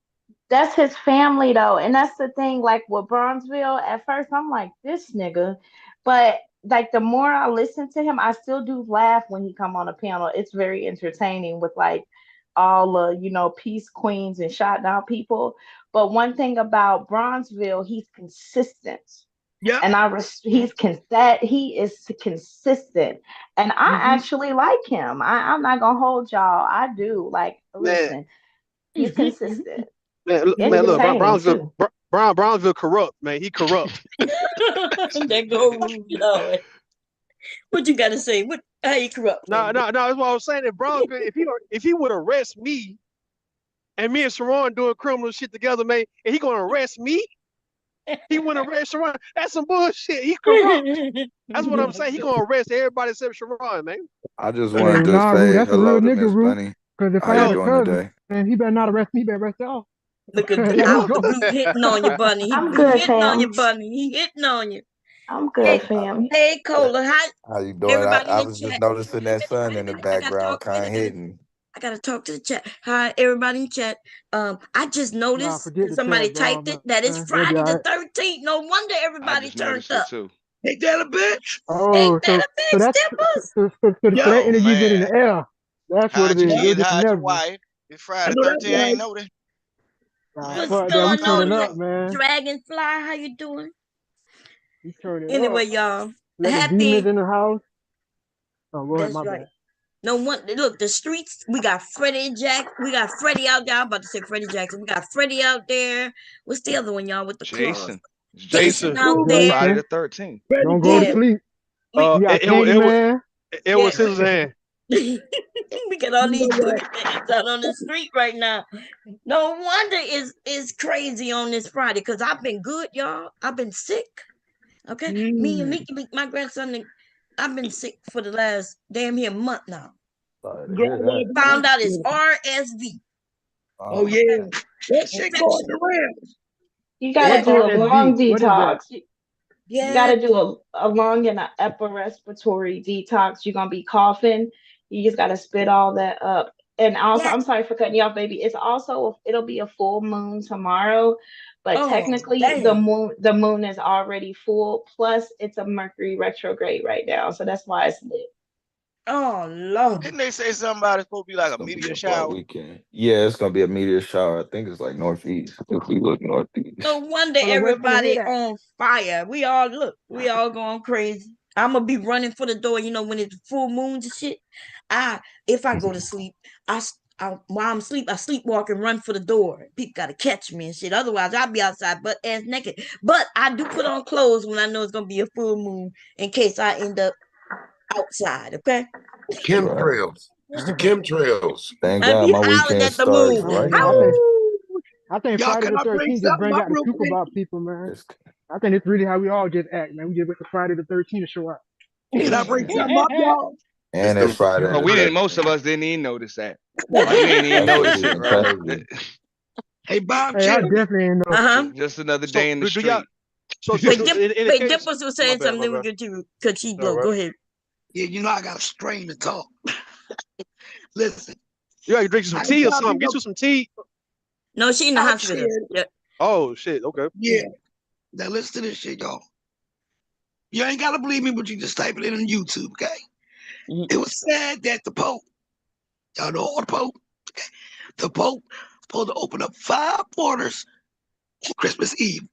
that's his family though, and that's the thing. Like with Bronzeville, at first I'm like this nigga, but like the more I listen to him, I still do laugh when he come on a panel. It's very entertaining with like all peace queens and shot down people. But one thing about Bronzeville, he's consistent. Yeah. And that he is consistent, and I actually like him. I'm not gonna hold y'all. I do like. Man, Listen, he's consistent, man, look, entertaining Brownsville, too. Brownsville corrupt, man. He corrupt. There go Lord. What you got to say? How you corrupt? No, no, no. That's what I was saying. That Brownsville, if he would arrest me and me and Sharon doing criminal shit together, man, and he gonna arrest me, he wouldn't arrest Sharon. That's some bullshit. He corrupt. That's what I'm saying. He gonna arrest everybody except Sharon, man. I just Hey, wanted to nah, Rue, say that's a real hello to nigga, Miss Rue. Bunny. Because if How I you had a Yo, doing cousin, today? man, he better not arrest me. He better arrest y'all. Look at Let's out go. Root hitting on you, Bunny. He I'm be good, hitting on you, fam. Bunny. He hitting on you. I'm Hey, good, fam. hey, Cola. Hi, How you doing? everybody in I the was just chat. noticing that sun Wait a in the minute. I gotta background, talk. Wait, kind of hitting. I gotta talk to the chat. Hi, everybody in chat. I just Nah, noticed forget the somebody chat, bro, typed it that it's It'll be Friday all the right. 13th. No wonder I everybody just turned noticed it up. too. Ain't that a bitch? Ain't Oh, that so a so bitch, that's Dippers? Yo, that Oh energy been in man, the air. That's what it hide your is. yeah, A little kids, different hide your level. wife. It's I Friday know that's 13. I right. ain't know that. Nah, What's fuck that. We going turning on, up, man. Dragonfly? How you doing? We turning Anyway, up. y'all, Let the demons happy. in the house. Oh, Lord, That's my right. bad. No one. Look, the streets. We got Freddie Jack. We got Freddie out there. I'm about to say Freddie Jackson. We got Freddie out there. What's the other one, y'all, with the claws? Jason. It's Jason Jason. out From there. Friday Jason, the 13th. don't go to Yeah. sleep. We We got Edward, Candyman. Edward yeah. Scissorhands. We got all these boogeymen out on the street right now. No wonder it's crazy on this Friday because I've been good, y'all. I've been sick. Okay, me and Mickey, my grandson, I've been sick for the last damn near month now. Sorry to hear that. Found out it's RSV. Oh Oh, yeah, Okay, that shit going infection. around. You What gotta do a long RSV? What is that? detox. You Yeah, gotta do a lung and an upper respiratory detox. You're gonna be coughing. You just gotta spit all that up. And also, yeah. I'm sorry for cutting you off, baby. It'll be a full moon tomorrow, but Oh technically damn. the moon is already full. Plus, it's a Mercury retrograde right now, so that's why it's lit. Oh Lord. Didn't they say something about it's supposed to be like a meteor shower? Weekend. Yeah, it's gonna be a meteor shower. I think it's like northeast. If we look northeast. No wonder Hold on, where can I hear everybody that? on fire. We all going crazy. I'm gonna be running for the door. You know when it's full moons and shit. If I go to sleep, while I'm asleep, I sleepwalk and run for the door. People gotta catch me and shit. Otherwise, I'll be outside butt ass naked. But I do put on clothes when I know it's gonna be a full moon in case I end up outside. Okay. Chemtrails. It's the chemtrails. Thank I God be my howling weekend at the starts moon. right Yeah, now. I think Y'all, Friday can the I bring 13th just something bring up out the real truth quick? about people, man. I think it's really how we all just act, man. We just wait for Friday the 13th to show up. Can I bring something up, y'all? And it's Friday Oh, the we didn't. 13th. Most of us didn't even notice that. Like we ain't even That's notice the it, shit bro. crazy. Hey, Bob Hey, I Cherry. definitely ain't know. Just another So day in the do y'all? street. So Wait, in the case, Dimples was my saying bad, something. my We bad. get to because she All go. right. Go ahead. Yeah, you know I got a strain to talk. Listen, You gotta drink you some I tea or thought something. you Get know, you some tea. No, she in the I hospital. shared. Yeah. Oh shit. Okay. Yeah. Now listen to this shit, y'all. You ain't gotta believe me, but you just type it in on YouTube, okay? It was said that the Pope, y'all know all the Pope, okay? The Pope supposed to open up 5 borders on Christmas Eve.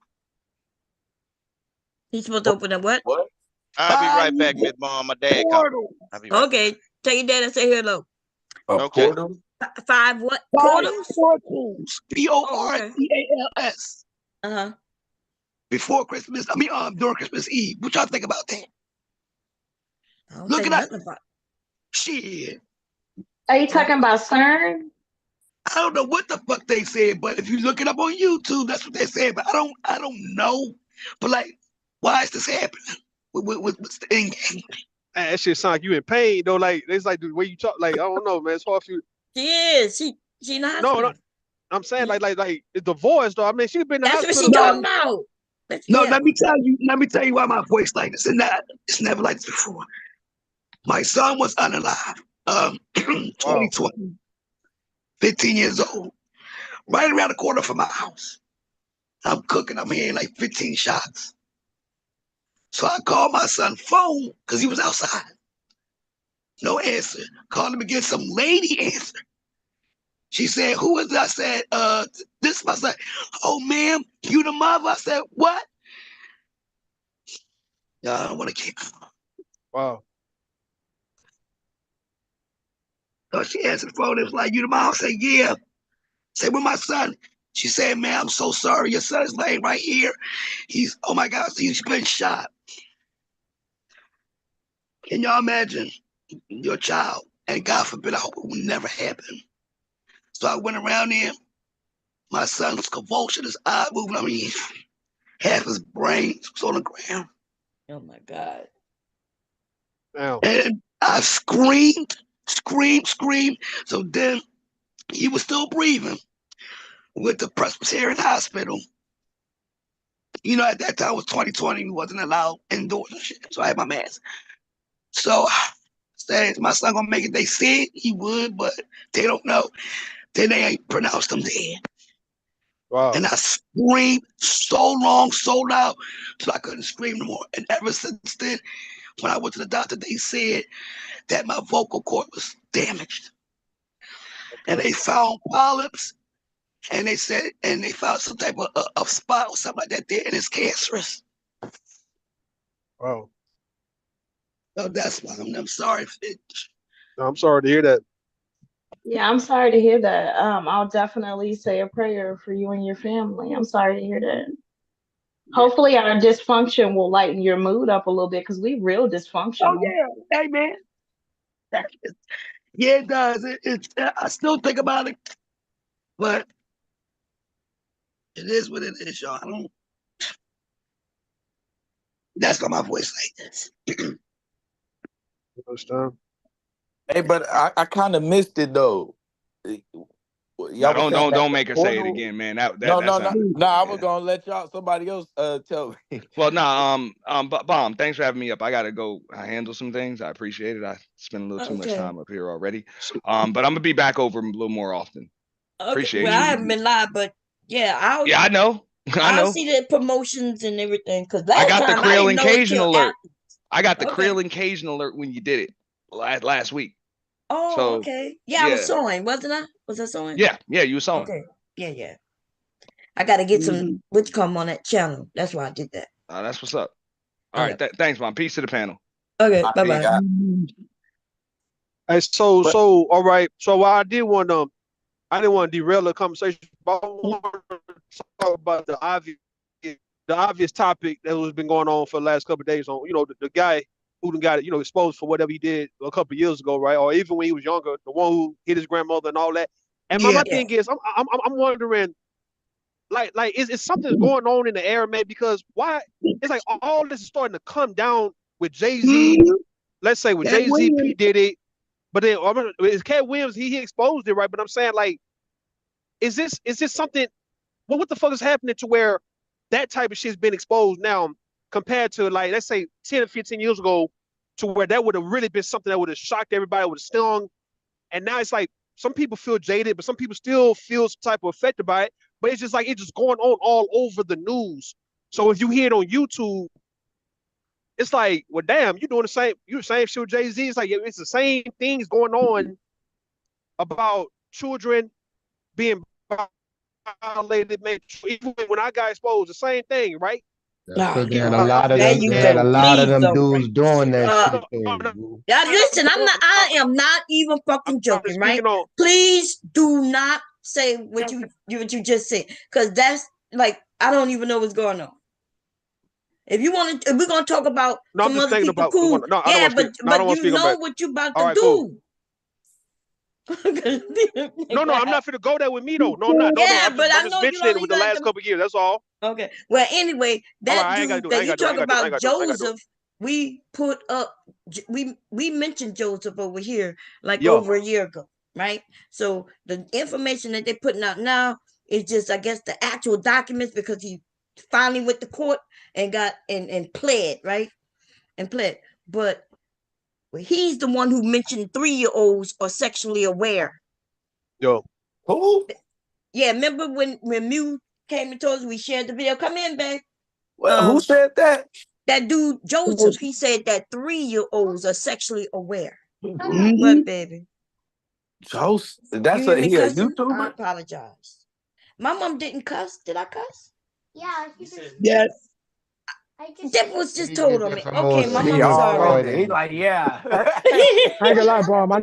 He's supposed to open up what? What? I'll be 5 right back, Miss Mom. My dad calling. portals. I'll be right back. Okay. Tell your dad I say hello. A Okay. portal? 5 what? 5 Portals? portals. Oh, okay. Portals. Uh-huh. Before Christmas, during Christmas Eve. What y'all think about that? I don't Look think it up. nothing about Shit. Are you talking about CERN? I don't know what the fuck they said, but if you look it up on YouTube, that's what they said. But I don't know. But like, why is this happening? What's the end game? Man, that shit sound like you in pain though. Like it's like the way you talk. Like I don't know, man. It's hard for you. She is. She in the No, hospital. I'm saying like it's the voice though. I mean, she been in the That's what she hospital. talking No, about. no. Yeah. Let me tell you why my voice like this. It's never like this before. My son was unalive. 2020, 15 years old, right around the corner from my house. I'm cooking. I'm hearing like 15 shots. So I called my son's phone because he was outside. No answer. Called him again. Some lady answered. She said, "Who is that?" I said, this is my son. "Oh, ma'am, you the mother?" I said, "What?" No, I don't want to keep. Wow. So she answered the phone. It was like, "You the mom?" I said, "Yeah." I said, "With my son?" She said, "Man, I'm so sorry. Your son is laying right here. Oh my God, he's been shot." Can y'all imagine your child? And God forbid, I hope it will never happen. So I went around there. My son was convulsing, his eye moving. I mean, half his brain was on the ground. Oh my God. Damn. And I screamed. So then he was still breathing with the Presbyterian Hospital. You know, at that time it was 2020, we wasn't allowed indoors and shit. So I had my mask. So I said, my son gonna make it. They said he would, but they don't know. Then they ain't pronounced him dead. Wow. And I screamed so long, so loud, so I couldn't scream no more. And ever since then, when I went to the doctor, they said that my vocal cord was damaged. And they found polyps, and they found some type of spot or something like that there, and it's cancerous. Wow. So that's why I'm sorry. I'm sorry to hear that. Yeah, I'm sorry to hear that. I'll definitely say a prayer for you and your family. I'm sorry to hear that. Hopefully, our dysfunction will lighten your mood up a little bit because we real Oh dysfunctional. yeah, hey man. Yeah, it does. I still think about it, but it is what it is, y'all. I don't. That's why my voice like this. Hey, but I kind of missed it though. Now Y'all was saying that don't the make her say it portal. again, man. No, That's no. I was gonna let somebody else tell me. well, but Bomb, thanks for having me up. I gotta go handle some things. I appreciate it. I spent a little too much Okay. time up here already. But I'm gonna be back over a little more often. Okay. Appreciate Well, I you. haven't been live, but yeah, Yeah, I know. I'll see the promotions and everything. Cause I last got the time I Krill didn't and know it Cajun till alert. after. I got the Okay. Krill and Cajun alert when you did it. last week. Oh, So okay. Yeah, I was sewing, wasn't I? Was I sewing? Yeah, you were sewing. Okay. Yeah. I got to get some which come on that channel. That's why I did that. That's what's up. All right, thanks, man. Peace to the panel. Okay, bye-bye. Hey, so all right. So I didn't want to derail the conversation, but I want to talk about the obvious topic that has been going on for the last couple of days on, the guy who got exposed for whatever he did a couple of years ago, right? Or even when he was younger, the one who hit his grandmother and all that. And my thing is, I'm wondering, like is something going on in the air, man? Because why? It's like all this is starting to come down with Jay-Z. Let's say with Jay-Z, P did it, but then it's Cat Williams. He exposed it, right? But I'm saying, like, is this something? Well, what the fuck is happening to where that type of shit's been exposed now compared to, like, let's say 10 or 15 years ago, to where that would have really been something that would have shocked everybody, would have stung. And now it's like some people feel jaded, but some people still feel some type of affected by it. But it's just like it's just going on all over the news. So if you hear it on YouTube, it's like, well, damn, you're the same shit with Jay-Z. It's like it's the same things going on about children being violated. Man, even when I got exposed, the same thing, right? Because they had a lot of them. They had a lot of them dudes doing that shit. Yeah, listen, I am not even fucking joking, right? Please do not say what you just said, because that's like, I don't even know what's going on. If we're gonna talk about some other people, cool. Yeah, but you know what you about to do. No, I'm not finna go there with me though. No, I'm not. But I know you don't with the last couple of years. That's all. Okay. Well, anyway, that dude that you talk about, Joseph, we put up, we mentioned Joseph over here like over a year ago, right? So the information that they're putting out now is just, I guess, the actual documents, because he finally went to court and got and pled, right? And pled, but he's the one who mentioned 3-year-olds are sexually aware. Who? Yeah, remember when Mew came and told us, we shared the video. Come in, babe. Who said that? That dude Joseph. He said that 3-year-olds are sexually aware. What, baby? Joseph? That's he a YouTuber? I apologize. My mom didn't cuss.Id I cuss? Yeah. Yes. That was just told on me. Okay, my mom's sorry. He's like, yeah. I ain't gonna lie, Bob. I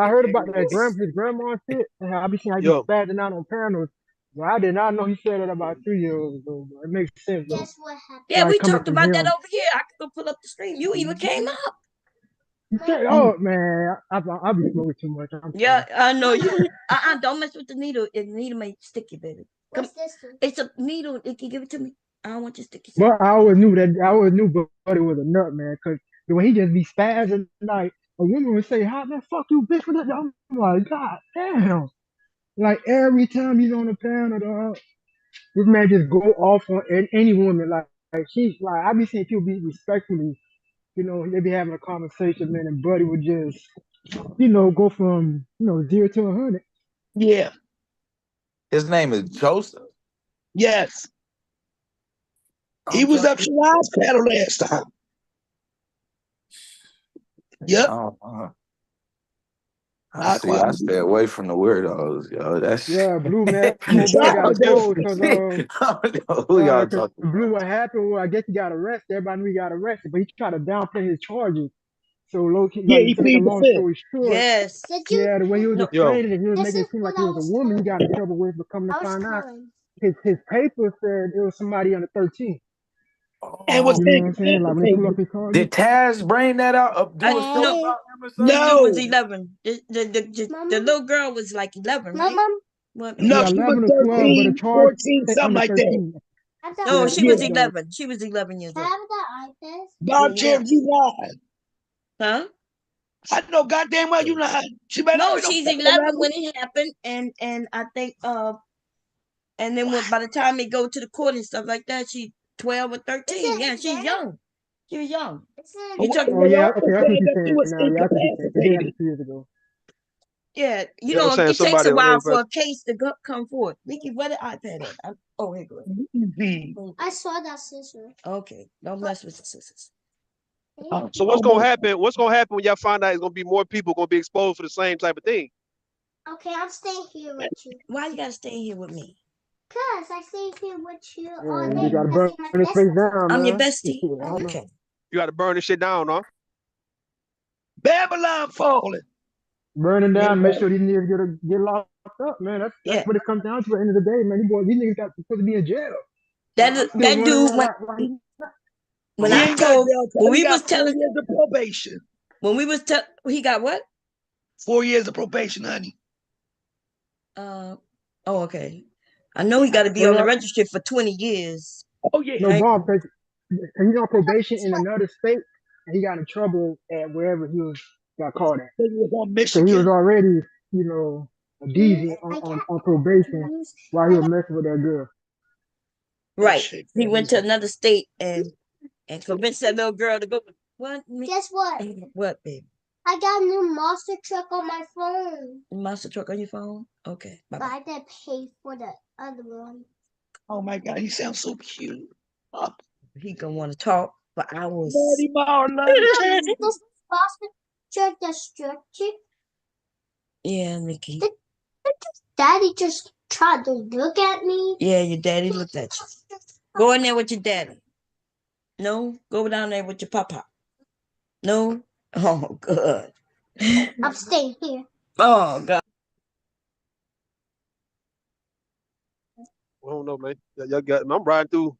heard about that his grandma shit, and I be seeing how you spazzing out on panels. But I did not know he said that about 3-year-olds ago. It makes sense though. Yeah, we talked about that over here. I could go pull up the stream. You even came up. Oh man, I be smoking too much. Yeah, I know you. Don't mess with the needle. The needle may stick you, baby. What's this one? It's a needle. Can you give it to me? I don't want you to stick your. But I always knew Buddy was a nut, man, because when he just be spazzing like a woman would say, "How man, fuck you, bitch!" For that, I'm like, God damn! Like every time he's on the panel, dog, this man just go off on any woman. Like she's like, I be seeing people be respectfully, they be having a conversation, man, and Buddy would just, go from 0 to 100. Yeah. His name is Joseph. Yes. He was up Shalon's panel last time. Yep. I stay away from the weirdos, yo. That's Blue man. Blue got exposed because who y'all talking Blue, what happened was, I guess he got arrested. Everybody knew he got arrested, but he tried to downplay his charges. So low key, he to make a long story short, yes, the way he was explaining it, he was making it seem like he was a woman. He got in trouble with, but coming to find out, his paper said it was somebody under 13. And was you know what I'm saying? Like when he pulled up his car. Did Taz bring that out? No, no, was 11. The little girl was like 11, right? No, yeah, she 11 was or 12, 13, but the charge 14, something like 13. that. No, she was 11. She was 11 years old. Bob Cherry, you lied. Huh? I know goddamn well you lied. She's 11 when it happened, and I think and then by the time it go to the court and stuff like that, she 12 or 13. Yeah, she's young. She was young. Oh yeah, okay, that's what you're saying now. Yeah, that's what you're saying. It happened 2 years ago. Yeah, it takes a while for a case to come forward. Nikki, where the iPad at? Oh, here goes. I saw that scissor. Okay, don't mess with the scissors. So what's gonna happen? What's gonna happen when y'all find out it's gonna be more people gonna be exposed for the same type of thing? Okay, I'm staying here with you. Why you gotta stay here with me? Cause I stay here with you all Yeah, day. you gotta Because burn you're my this best place friend. down, I'm your man. bestie. Yeah, I know. Okay. You got to burn this shit down, huh? Babylon falling. Burning Yeah, down, make sure these niggas get locked up, man. That's Yeah. what it comes down to at the end of the day, man. These niggas got supposed to be in jail. I'm That still that wondering dude when He I ain't got told jail time. when He we got was 4 telling years of probation. when we was tell he got what? 4 years of probation, honey. Oh, okay. I know he got to be on the registry for 20 years. Oh yeah. No bomb because he's on probation in another state and he got in trouble at wherever he got caught at. He was on So he was Michigan. already, a DZ on probation while he was messing with that girl. Right. He went to another state and convinced that little girl to go. What? Guess what? What, baby? I got a new monster truck on my phone. Monster truck on your phone? Okay. But I didn't pay for the other one. Oh my God, he sounds so cute. He gonna want to talk for hours. Daddy This monster truck destructive. Yeah, Nikki. Daddy just tried to look at me. Yeah, your daddy looked at you. Go in there with your daddy. No, go down there with your papa. No. Oh, good. I'm staying here. Oh God. I don't know, man. Y'all got. I'm riding through.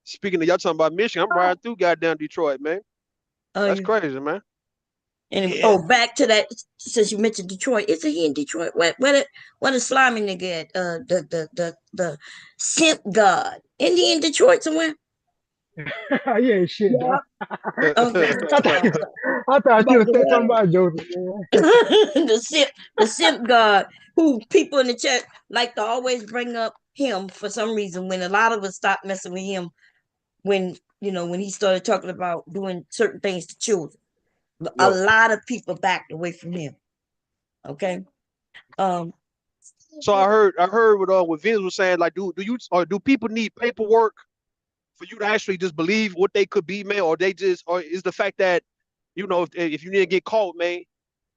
Speaking of y'all talking about Michigan, I'm riding through goddamn Detroit, man. That's crazy, man. Anyway, back to that. Since you mentioned Detroit, isn't he in Detroit? What a slimy nigga at? The simp god. Isn't he in Detroit somewhere? Yeah, shit, dog. Okay. I thought you would say something about Joseph. the simp god, who people in the chat like to always bring up him for some reason. When a lot of us stopped messing with him, when he started talking about doing certain things to children, a lot of people backed away from him. Okay. So I heard what Vince was saying. Like, do people need paperwork for you to actually just believe what they could be, man, or is the fact that if you didn't get caught, man,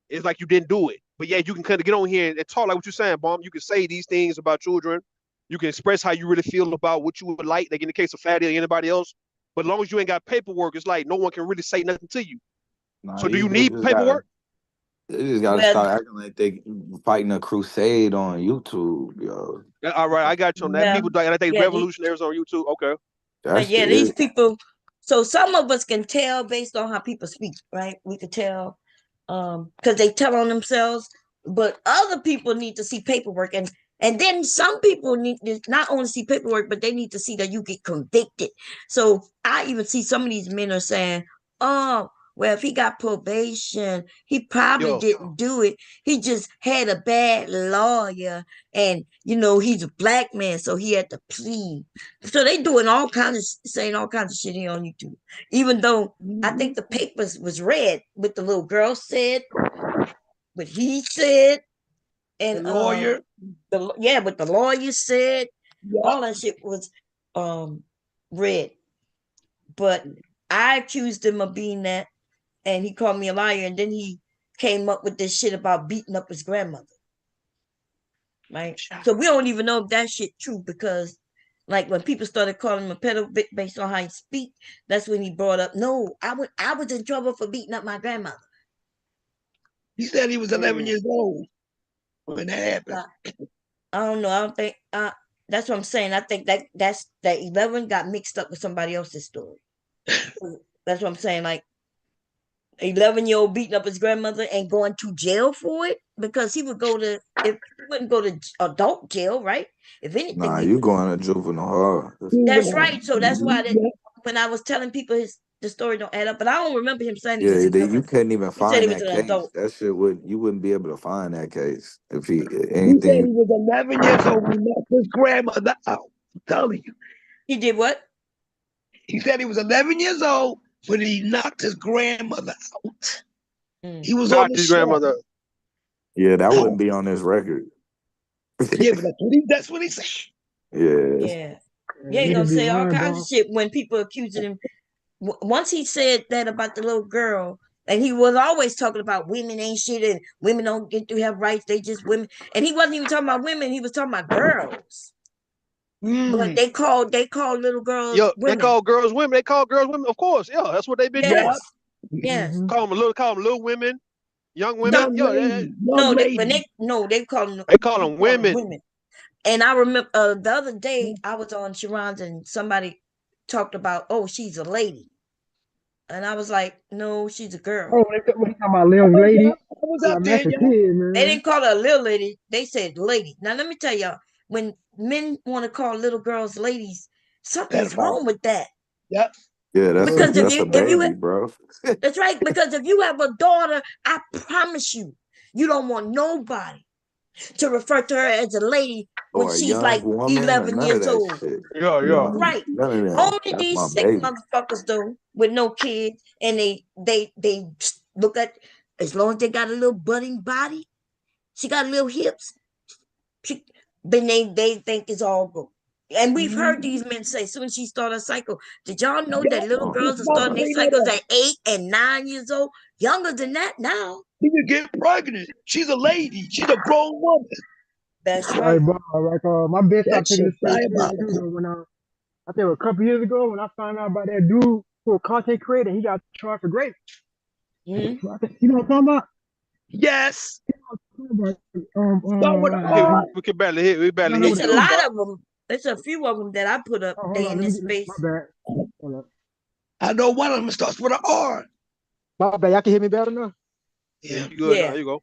it's like you didn't do it. But yeah, you can kind of get on here and talk like what you're saying, Bomb. You can say these things about children. You can express how you really feel about what you would like in the case of Fatty or anybody else. But as long as you ain't got paperwork, it's like no one can really say nothing to you. So do you need paperwork? They just gotta start acting like they fighting a crusade on YouTube, yo. All right, I got you on that. People like they revolutionaries on YouTube. Okay. These people. So some of us can tell based on how people speak, right? We could tell because they tell on themselves, but other people need to see paperwork, and then some people need to not only see paperwork, but they need to see that you get convicted. So I even see some of these men are saying, "Oh, well, if he got probation, he probably didn't do it. He just had a bad lawyer, and he's a black man, so he had to plead." So they doing saying all kinds of shit here on YouTube. Even though I think the papers was read what the little girl said, what he said, and the lawyer. What the lawyer said. All that shit was read. But I accused him of being that. And he called me a liar, and then he came up with this shit about beating up his grandmother. Right? So we don't even know if that shit true, because like when people started calling him a pedo based on how he speak, that's when he brought up, no, I was in trouble for beating up my grandmother. He said he was 11 years old when that happened. I don't know. I don't think that's what I'm saying. I think that 11 got mixed up with somebody else's story. That's what I'm saying. Like 11-year-old beating up his grandmother and going to jail for it, because he wouldn't go to adult jail, right? If anything, Nah, you going to juvenile hall. That's right. So that's why when I was telling people the story don't add up, but I don't remember him saying you couldn't even find that case. Adult. That shit you wouldn't be able to find that case if He said anything. he was 11 years old when he knocked his grandmother out. I'm telling you. He did what? He said he was 11 years old when he knocked his grandmother out. He was on his grandmother. Yeah, that wouldn't be on his record. Yeah, but that's what he said. Yeah. Yeah. Yeah, he's gonna say all kinds of shit when people accusing him. once he said that about the little girl, and he was always talking about women ain't shit and women don't get to have rights, they just women. And he wasn't even talking about women, he was talking about girls. But they called little girls Yo, they women. call girls women. They call girls women. Of course, yeah, that's what they've been doing. Yes. Call them little women, young women. Young Yo, lady, they call them women. And I remember the other day I was on Sharon's and somebody talked about, oh, she's a lady. And I was like, no, she's a girl. Oh, they talking about little lady. Yeah, man, that's a kid, man. They didn't call her a little lady. They said lady. Now, let me tell y'all, when men want to call little girls ladies, something's wrong with that. Yep. Yeah, that's Because that's a baby, bro. that's right. Because if you have a daughter, I promise you, you don't want nobody to refer to her as a lady when Or a she's young like woman, or 11 none of years that old. shit. Yeah. Right. None of that. Only That's these my sick baby. motherfuckers though with no kids, and they look at, as long as they got a little budding body, she got little hips, then they think it's all good. And we've heard these men say, as soon as she started her cycle, did y'all know that little girls are starting their cycles at 8 and 9 years old? Younger than that now. She can get pregnant. She's a lady. She's a grown woman. That's Right, right. bro. Like my bitch That stopped taking shit this shit serious too. diabolical. Though, when I think a couple years ago when I found out about that dude who a content creator, he got charged for rape. Mm-hmm. You know what I'm talking about? Yes. Start with R. We can barely hear. We barely hear It's you. a Though, lot Doc. of them. It's a few of them that I put up hold there on, in let me this get space. my bad. Hold up. I know one of them starts with an R. My bad. Y'all can hear me better now? Yeah. You good now? You go.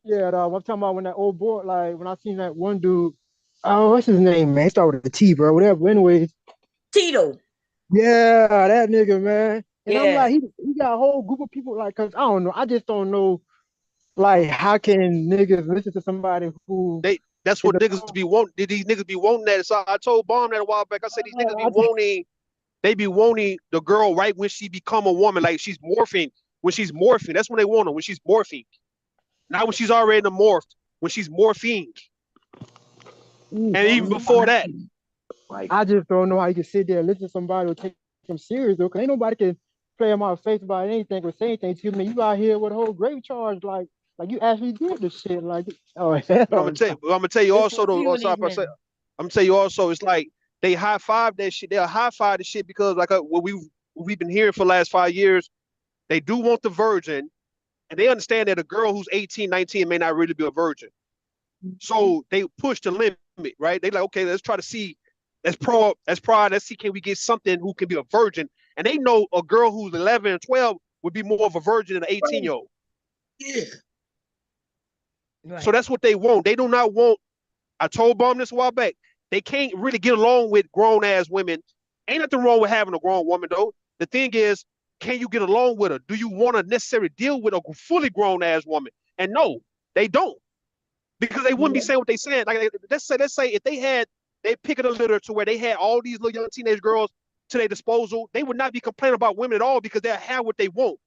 Yeah, I'm talking about when that old boy, like when I seen that one dude, oh, what's his name, man? He started with a T, bro. Whatever. Anyways, Tito. yeah, that nigga, man. And I'm Yeah. like, he got a whole group of people, like, cause I don't know, I just don't know, like, how can niggas listen to somebody who That's what niggas be wanting. These niggas be wanting that. So I told Bomb that a while back. I said these niggas be wanting. They be wanting the girl right when she become a woman, like she's morphing. When she's morphing, that's when they want her. When she's morphing, not when she's already in the morphed. When she's morphing, and even before that. I just don't know how you can sit there and listen to somebody who take them serious, though, because ain't nobody can play in my face about anything or say anything to me. You out here with a whole grave charge, like you actually did this shit. Like, oh, hell. But I'm gonna tell you also though, I'm gonna tell you also, it's like they high five that shit. They'll high five the shit because like what we've been hearing for the last 5 years, they do want the virgin, and they understand that a girl who's 18, 19 may not really be a virgin. So they push the limit, right? They like, okay, let's try to see, let's see, can we get something who can be a virgin? And they know a girl who's 11 and 12 would be more of a virgin than an 18-year-old. Yeah. Right. So that's what they want. They do not want, I told Bomb this a while back, they can't really get along with grown-ass women. Ain't nothing wrong with having a grown woman, though. The thing is, can you get along with her? Do you want to necessarily deal with a fully grown-ass woman? And no, they don't. Because they wouldn't be saying what they saying. Like let's say if they pick it a litter to where they had all these little young teenage girls to their disposal, they would not be complaining about women at all because they'll have what they want.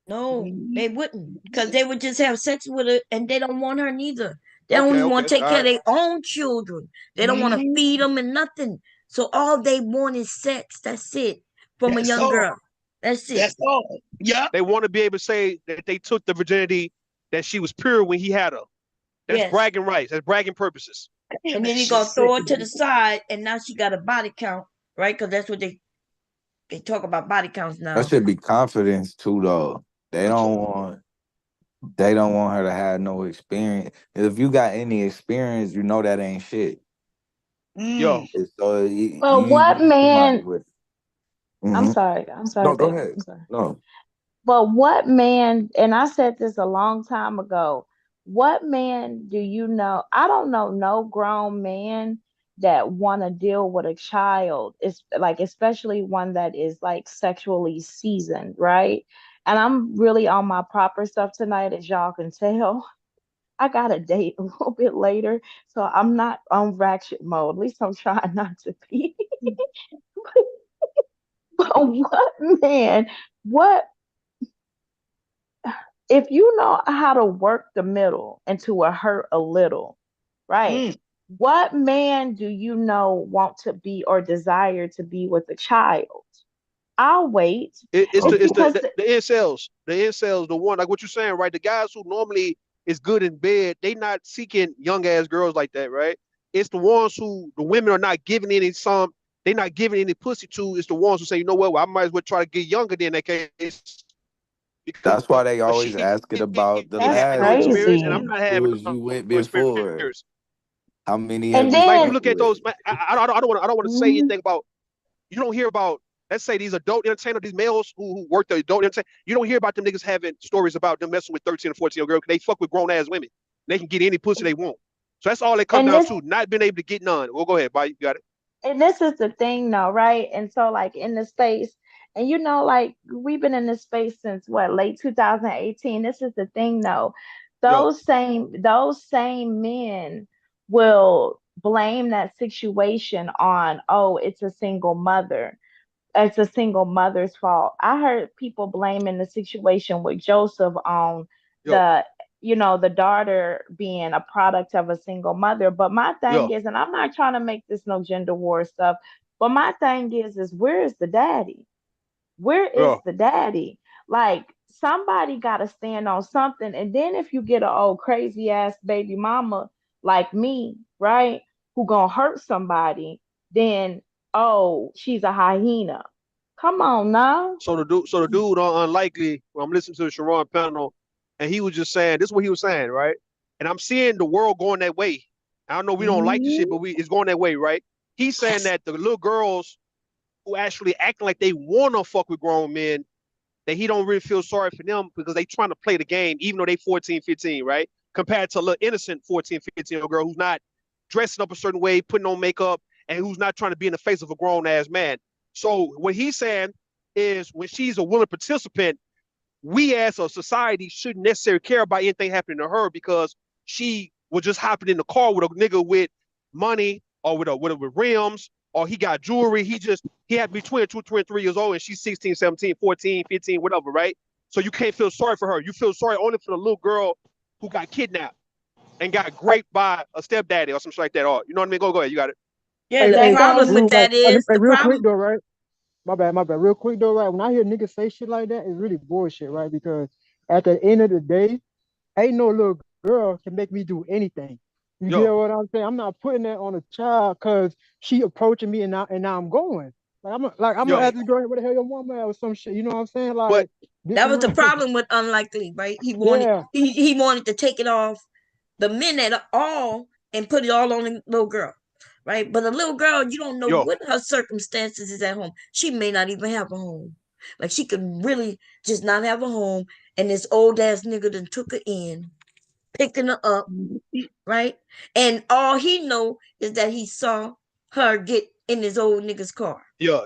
No, they wouldn't, because they would just have sex with her, and they don't want her neither. They don't even want to take care of their own children. They don't want to feed them and nothing. So all they want is sex. That's it. From a young girl. That's it. That's all. Yeah. They want to be able to say that they took the virginity, that she was pure when he had her. That's bragging rights. That's bragging purposes. And then you're going to throw her to the side, and now she got a body count, right? Because that's what they talk about, body counts now. That should be confidence too, though. They don't want her to have no experience. If you got any experience, you know that ain't shit. Yo. So But what man? I'm Mhm. sorry. No, go baby. ahead. I'm sorry. No. But what man, and I said this a long time ago, what man do you know? I don't know no grown man that want to deal with a child. It's like, especially one that is like sexually seasoned, right? And I'm really on my proper stuff tonight, as y'all can tell. I got a date a little bit later, so I'm not on ratchet mode. At least I'm trying not to be. But what man, what if you know how to work the middle into a hurt a little, right? What man do you know want to be or desire to be with a child? I'll wait. It's It's the because the incels, the one like what you're saying, right? The guys who normally is good in bed, they not seeking young ass girls like that, right? It's the ones who the women are not giving any they not giving any pussy to. It's the ones who say, you know what, well, I might as well try to get younger than that case because That's why they always she asking about the that's having no last experience and crazy. I'm not who having was you with no before. experience. How many And have you Like you then, look slept at with? those, I don't want to say mhm. anything about. You don't hear about, let's say these adult entertainers, these males who work the adult entertainment. You don't hear about them niggas having stories about them messing with 13 or 14-year-old girls because they fuck with grown ass women. They can get any pussy they want. So that's all they come and down this to, not being able to get none. Well, go ahead, bye. You got it. and this is the thing though, right? And so like in the space, and like we've been in this space since what, late 2018. This is the thing though. Yo, Those same men will blame that situation on, oh, it's a single mother's fault. I heard people blaming the situation with Joseph on yo, the the daughter being a product of a single mother. But my thing yo, is, and I'm not trying to make this no gender war stuff, but my thing is where is the daddy? Where is yo. the daddy? Like somebody got to stand on something. And then if you get an old crazy ass baby mama like me, right, who gonna hurt somebody, then oh, she's a hyena. Come on now. So the dude on Unlikely, well, I'm listening to the Sharon panel, and he was just saying, this is what he was saying, right? And I'm seeing the world going that way. I don't know, we don't like the shit, Mhm. but it's going that way, right? He's saying that the little girls who actually acting like they wanna fuck with grown men, that he don't really feel sorry for them because they trying to play the game, even though they 14, 15, right? Compared to a little innocent 14, 15-year-old girl who's not dressing up a certain way, putting on makeup, and who's not trying to be in the face of a grown ass man. So what he's saying is when she's a willing participant, we as a society shouldn't necessarily care about anything happening to her because she was just hopping in the car with a nigga with money or with rims or he got jewelry. He had to be 22, 23 years old and she's 16, 17, 14, 15, whatever, right? So you can't feel sorry for her. You feel sorry only for the little girl who got kidnapped and got raped by a stepdaddy or something like that. Or you know what I mean? Go ahead, you got it. Yeah, Hey, the hey, That problem goes. with real, like, that is hey, the real quick problem. though, right? My bad. Real quick though, right? When I hear niggas say shit like that, it's really bullshit, right? Because at the end of the day, ain't no little girl can make me do anything. You get Yo, what I'm saying? I'm not putting that on a child because she approaching me and now I'm going. I'm gonna yo. ask this girl where the hell your mama at or some shit. You know what I'm saying? But Like get That some was the real. problem with Unlikely, right? Yeah. He wanted to take it off the men at all and put it all on the little girl, right? But the little girl, you don't know yo, what her circumstances is at home. She may not even have a home. Like she could really just not have a home, and this old ass nigga done took her in, picking her up, right? And all he know is that he saw her get in his old nigga's car. yo.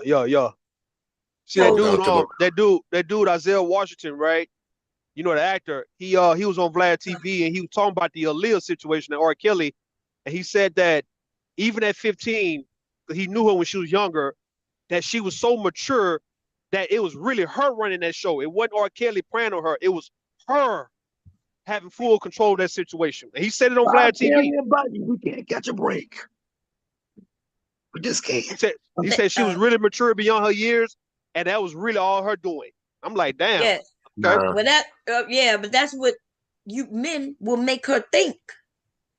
See that Broke So dude, down to the that dude Isaiah Washington, right? You know the actor. He was on Vlad TV and he was talking about the Aaliyah situation at R. Kelly, and he said that even at 15, because he knew her when she was younger, that she was so mature that it was really her running that show. It wasn't R. Kelly preying on her. It was her having full control of that situation. And he said it on Vlad 5 TV. billion buddy, we can't catch a break. We just can't. He said she was really mature beyond her years, and that was really all her doing. I'm like, damn. yeah, Okay. well yeah, but that's what you men will make her think.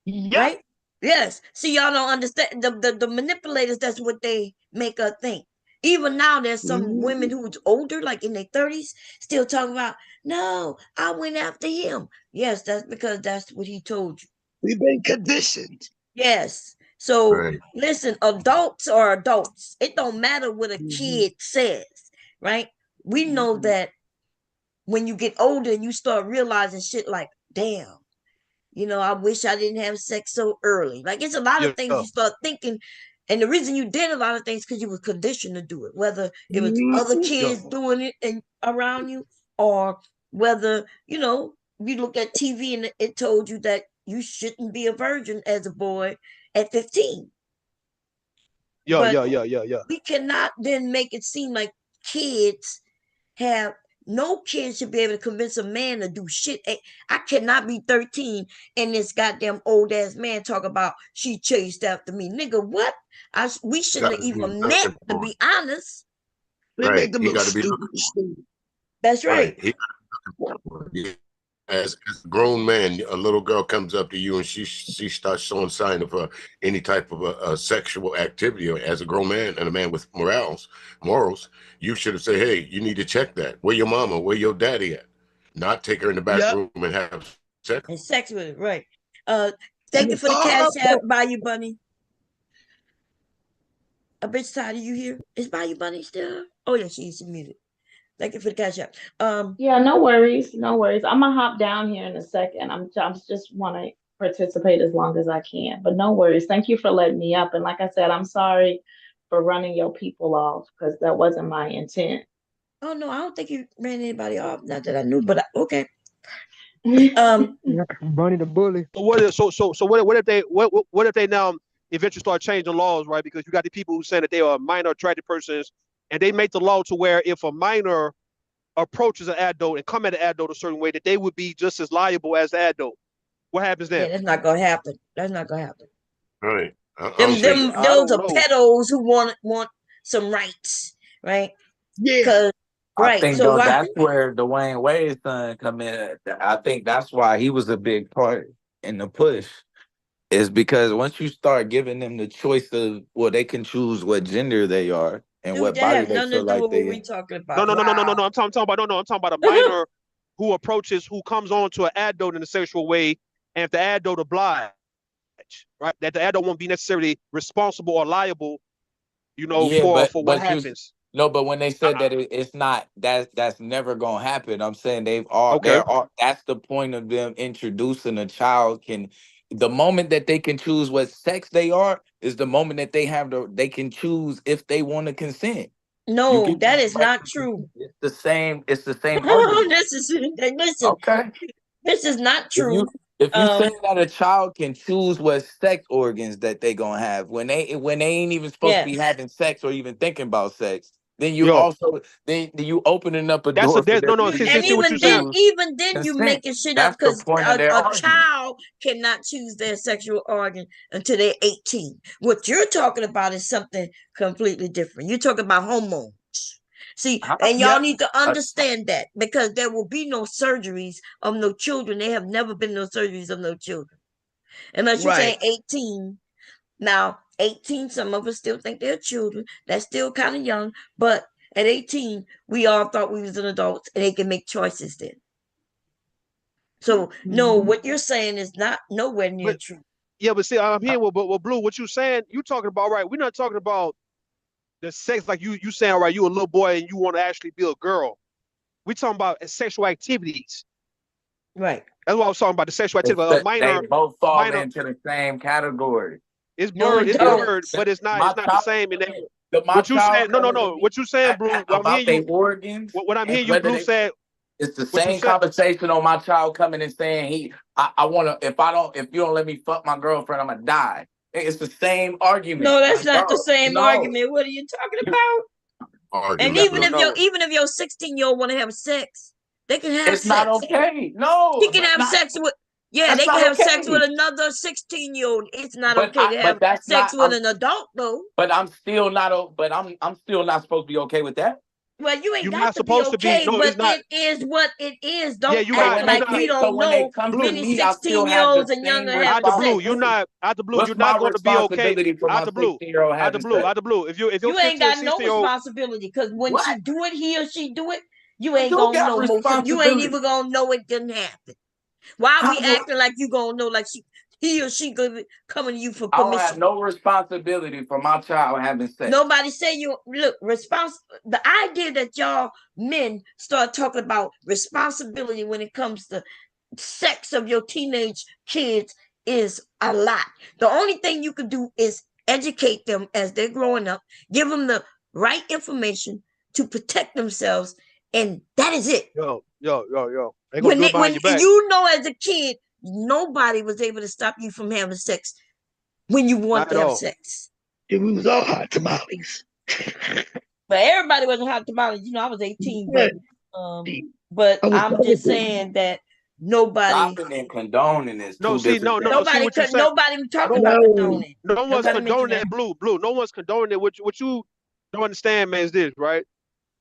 Yeah. Right? Yes. See, y'all don't understand the manipulators. That's what they make her think. Even now, there's some women who's older, like in their 30s, still talking about, no, I went after him. Yes, that's because that's what he told you. We've been conditioned. Yes. So right. listen, adults are adults. It don't matter what a kid says, right? We know that when you get older and you start realizing shit like, damn, I wish I didn't have sex so early. Like it's a lot of things Yeah. you start thinking. And the reason you did a lot of things because you were conditioned to do it, whether it was other Yeah. kids doing it and around you, or whether, you look at TV and it told you that you shouldn't be a virgin as a boy at 15. Yeah. But Yeah. Yeah. Yeah. Yeah. we cannot then make it seem like kids have no kid should be able to convince a man to do shit. I cannot be 13 and this goddamn old ass man talk about she chased after me. Nigga, what? We shouldn't Got have to be even met, nothing to for be honest. They make Right. them He look got to be stupid. looking. That's right. Right. He as a grown man, a little girl comes up to you and she starts showing sign of any type of a sexual activity. As a grown man and a man with morals, you should have said, "Hey, you need to check that. Where your mama? Where your daddy at?" Not take her in the back room and have sex. And sex with it, right? Thank you for the cash app, Bayou Bunny. A bitch tired of you here. Is Bayou Bunny still? Oh yeah, she's muted. Thank you for the cash app. Yeah, no worries, no worries. I'm gonna hop down here in a second. I'm just want to participate as long as I can, but no worries. Thank you for letting me up. And like I said, I'm sorry for running your people off because that wasn't my intent. Oh no, I don't think you ran anybody off. Not that I knew, but okay. Bunny the bully. What if they now eventually start changing laws, right? Because you got the people who say that they are minor attracted persons, and they make the law to where if a minor approaches an adult and come at an adult a certain way, that they would be just as liable as the adult. What happens then? Yeah, that's not gonna happen. That's not gonna happen. Right. Those are pedos who want some rights, right? Yeah. I Right. think So though why? that's where Dwayne Wade's son come in. I think that's why he was a big part in the push. Is because once you start giving them the choice of, well, they can choose what gender they are and Dude, what that body has they nothing feel to do like with what they we in. talking No. about. I'm talking about a minor who comes on to an adult in a sexual way, and if the adult oblige, right, that the adult won't be necessarily responsible or liable, Yeah, for what but you happens. no, but when they said that it's not that's never gonna happen. I'm saying Okay. that's the point of them introducing a child can the moment that they can choose what sex they are is the moment that they can choose if they want to consent. You No, get that is not true. it's the same argument. Listen. Okay. This is not If you true. if you say that a child can choose what sex organs that they gonna have when they ain't even supposed to be having sex or even thinking about sex, then you Yo, also then you opening up a door for them to And even even then, choose you consent. making shit up That's the because point of their a argument. child cannot choose their sexual organ until they're 18. What you're talking about is something completely different. You're talking about hormones. See, and y'all need to understand that because there will be no surgeries of no children. There have never been no surgeries of no children. Unless you're saying 18. Now, 18, some of us still think they're children. That's still kind of young. But at 18, we all thought we was an adult and they can make choices then. So, no, what you're saying is not nowhere near true. Yeah, but see, I'm hearing what Blue, what you saying, you talking about, right? We're not talking about the sex like you saying, right, you a little boy and you want to actually be a girl. We talking about sexual activities. Right. That's what I was talking about, the sexual activity. A minor, They both fall into the same category. It's blurred, but it's not the same in that. What you saying? No. What you saying, Blue? About their organs. What I'm hearing you, Blue, said. It's the same conversation on my child coming and saying I wanna if you don't let me fuck my girlfriend, I'm gonna die. It's the same argument. No, that's not the same argument. What are you talking about? And even if your 16-year-old want to have sex, they can have it's sex. Not okay. No, he can have sex with. Yeah, they can have sex with another 16-year-old. It's not okay to have sex with an adult though. But I'm still not. But I'm still not supposed to be okay with that. Well, you ain't You're got not to be supposed okay, to be. No, but it's not. it is what it is. Don't you act like we don't know many 16-year-olds and younger have Out the sex. blue, you're not What's you're not going to be okay. For Out my the blue, 16-year-old out the blue, out the blue. If your you 15 ain't got 16 no year old responsibility because when she do it, he or she do it, you I ain't do gonna got know most of you ain't responsibility. even gonna know it didn't happen. Why are we acting like you gonna know like he or she coming to you for I permission? don't have no responsibility for my child having sex. Nobody say you look the idea that y'all men start talking about responsibility when it comes to sex of your teenage kids is a lot. The only thing you can do is educate them as they're growing up, give them the right information to protect themselves, and that is it. Yo. Ain't When gonna do it behind your back. you know, as a kid, nobody was able to stop you from having sex when you want to have sex. It was all hot tamales. But everybody wasn't hot tamales. You know, I was 18, but I'm just saying that nobody stopping and condoning is No, two see, different things. nobody talking about condoning. No one's condoning that, Blue. No one's condoning it. What you don't understand, man, is this, right?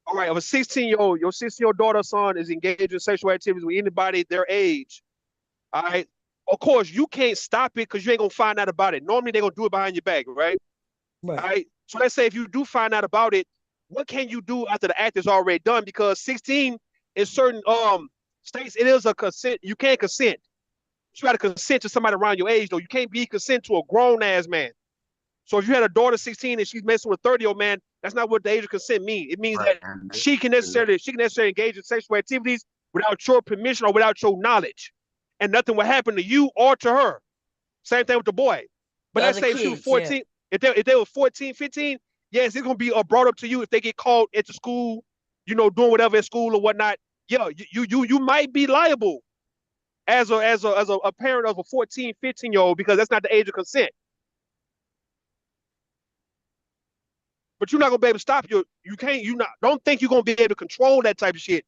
All right, of a 16-year-old, your 16-year-old daughter or son is engaged in sexual activities with anybody their age. All right. Of course, you can't stop it because you ain't gonna find out about it. Normally, they're gonna do it behind your back, right? Right. All right. So let's say if you do find out about it, what can you do after the act is already done? Because 16 in certain states, it is a consent. You can't consent. You got to consent to somebody around your age, though. You can't be consent to a grown ass man. So if you had a daughter 16 and she's messing with a 30-year-old man, that's not what the age of consent means. It means that she can necessarily engage in sexual activities without your permission or without your knowledge. And nothing will happen to you or to her. Same thing with the boy. But let's say if she was 14, if they were 14, 15, yes, it's gonna be brought up to you if they get caught at the school, doing whatever at school or whatnot. Yeah, you might be liable as a parent of a 14, 15-year-old because that's not the age of consent. But you're not gonna be able to stop you. Don't think you're gonna be able to control that type of shit.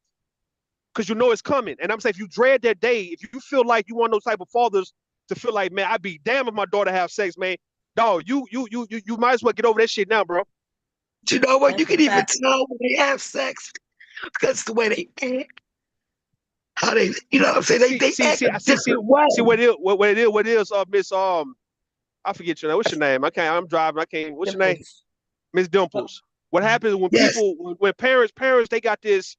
Because you know it's coming. And I'm saying if you dread that day, if you feel like you want those type of fathers to feel like, man, I'd be damned if my daughter have sex, man. Dog, you might as well get over that shit now, bro. You know what? You can even tell when they have sex because the way they act. How they, you know what I'm saying? They act a different way. See what it is, Miss I forget your name. What's your name? I'm driving. I can't. What's your name? Miss Dimples. What happens when people, when parents, they got this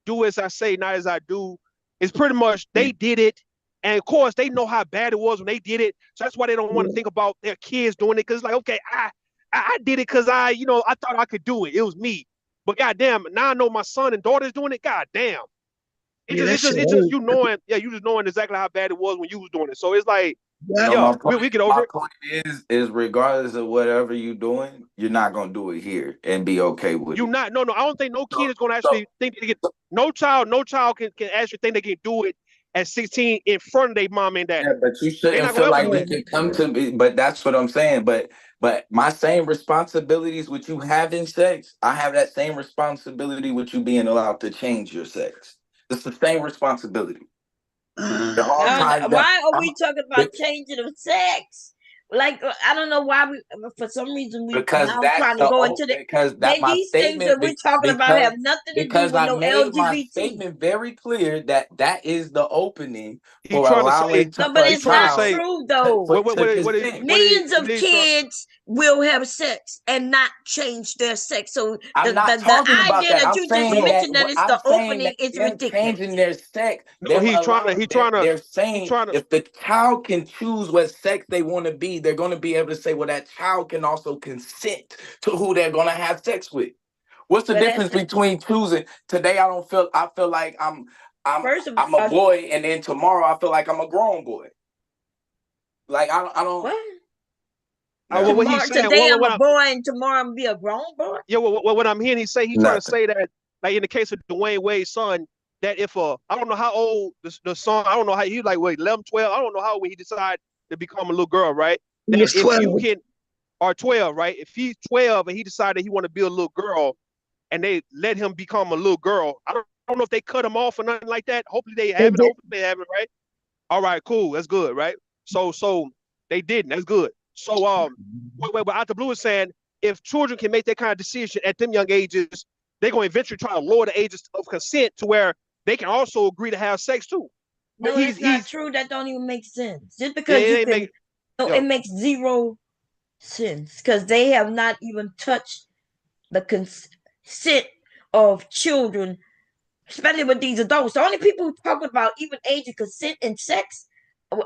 do as I say, not as I do. It's pretty much they did it. And of course, they know how bad it was when they did it. So that's why they don't want to think about their kids doing it. Because it's like, okay, I did it because I thought I could do it. It was me. But goddamn, now I know my son and daughter's doing it. Goddamn. It's just you knowing, you just knowing exactly how bad it was when you was doing it. So it's like, we get over it. My point is regardless of whatever you're doing, you're not gonna do it here and be okay with it. You're not. No. I don't think no kid is gonna actually think they can. No child can actually think they can do it at 16 in front of their mom and dad. Yeah, but you shouldn't feel like you can come to me. But that's what I'm saying. But my same responsibilities with you having sex, I have that same responsibility with you being allowed to change your sex. It's the same responsibility. Why are we talking about changing of sex? Like, I don't know why for some reason we now trying to go into these things that we're talking about have nothing to do with no LGBT. My statement very clear that is the opening for allowing. No, but it's not true though. Millions of kids will have sex and not change their sex. So I'm not talking about that. I'm you just mentioned that it's the opening is ridiculous. Changing their sex. No, they're saying if the child can choose what sex they want to be, they're going to be able to say, well, that child can also consent to who they're going to have sex with. What's the difference between choosing today? I feel like I'm a boy, and then tomorrow I feel like I'm a grown boy. Like I don't. What? Today I'm a boy, and tomorrow I'm be a grown boy. Yeah, what I'm hearing he's trying to say that, like in the case of Dwayne Wade's son, that if I don't know how old the son, I don't know how he like 11, 12, I don't know how old when he decided to become a little girl, right? That if 12. you can, or 12, right? If he's 12 and he decided he want to be a little girl, and they let him become a little girl, I don't know if they cut him off or nothing like that. Hopefully they haven't. Hopefully they haven't, right? All right, cool. That's good, right? So they didn't. That's good. So what Out the Blue is saying, if children can make that kind of decision at them young ages, they're going to eventually try to lower the ages of consent to where they can also agree to have sex too. No, it's not true. That don't even make sense. Just because it makes zero sense because they have not even touched the consent of children, especially with these adults. The only people who talk about even age of consent and sex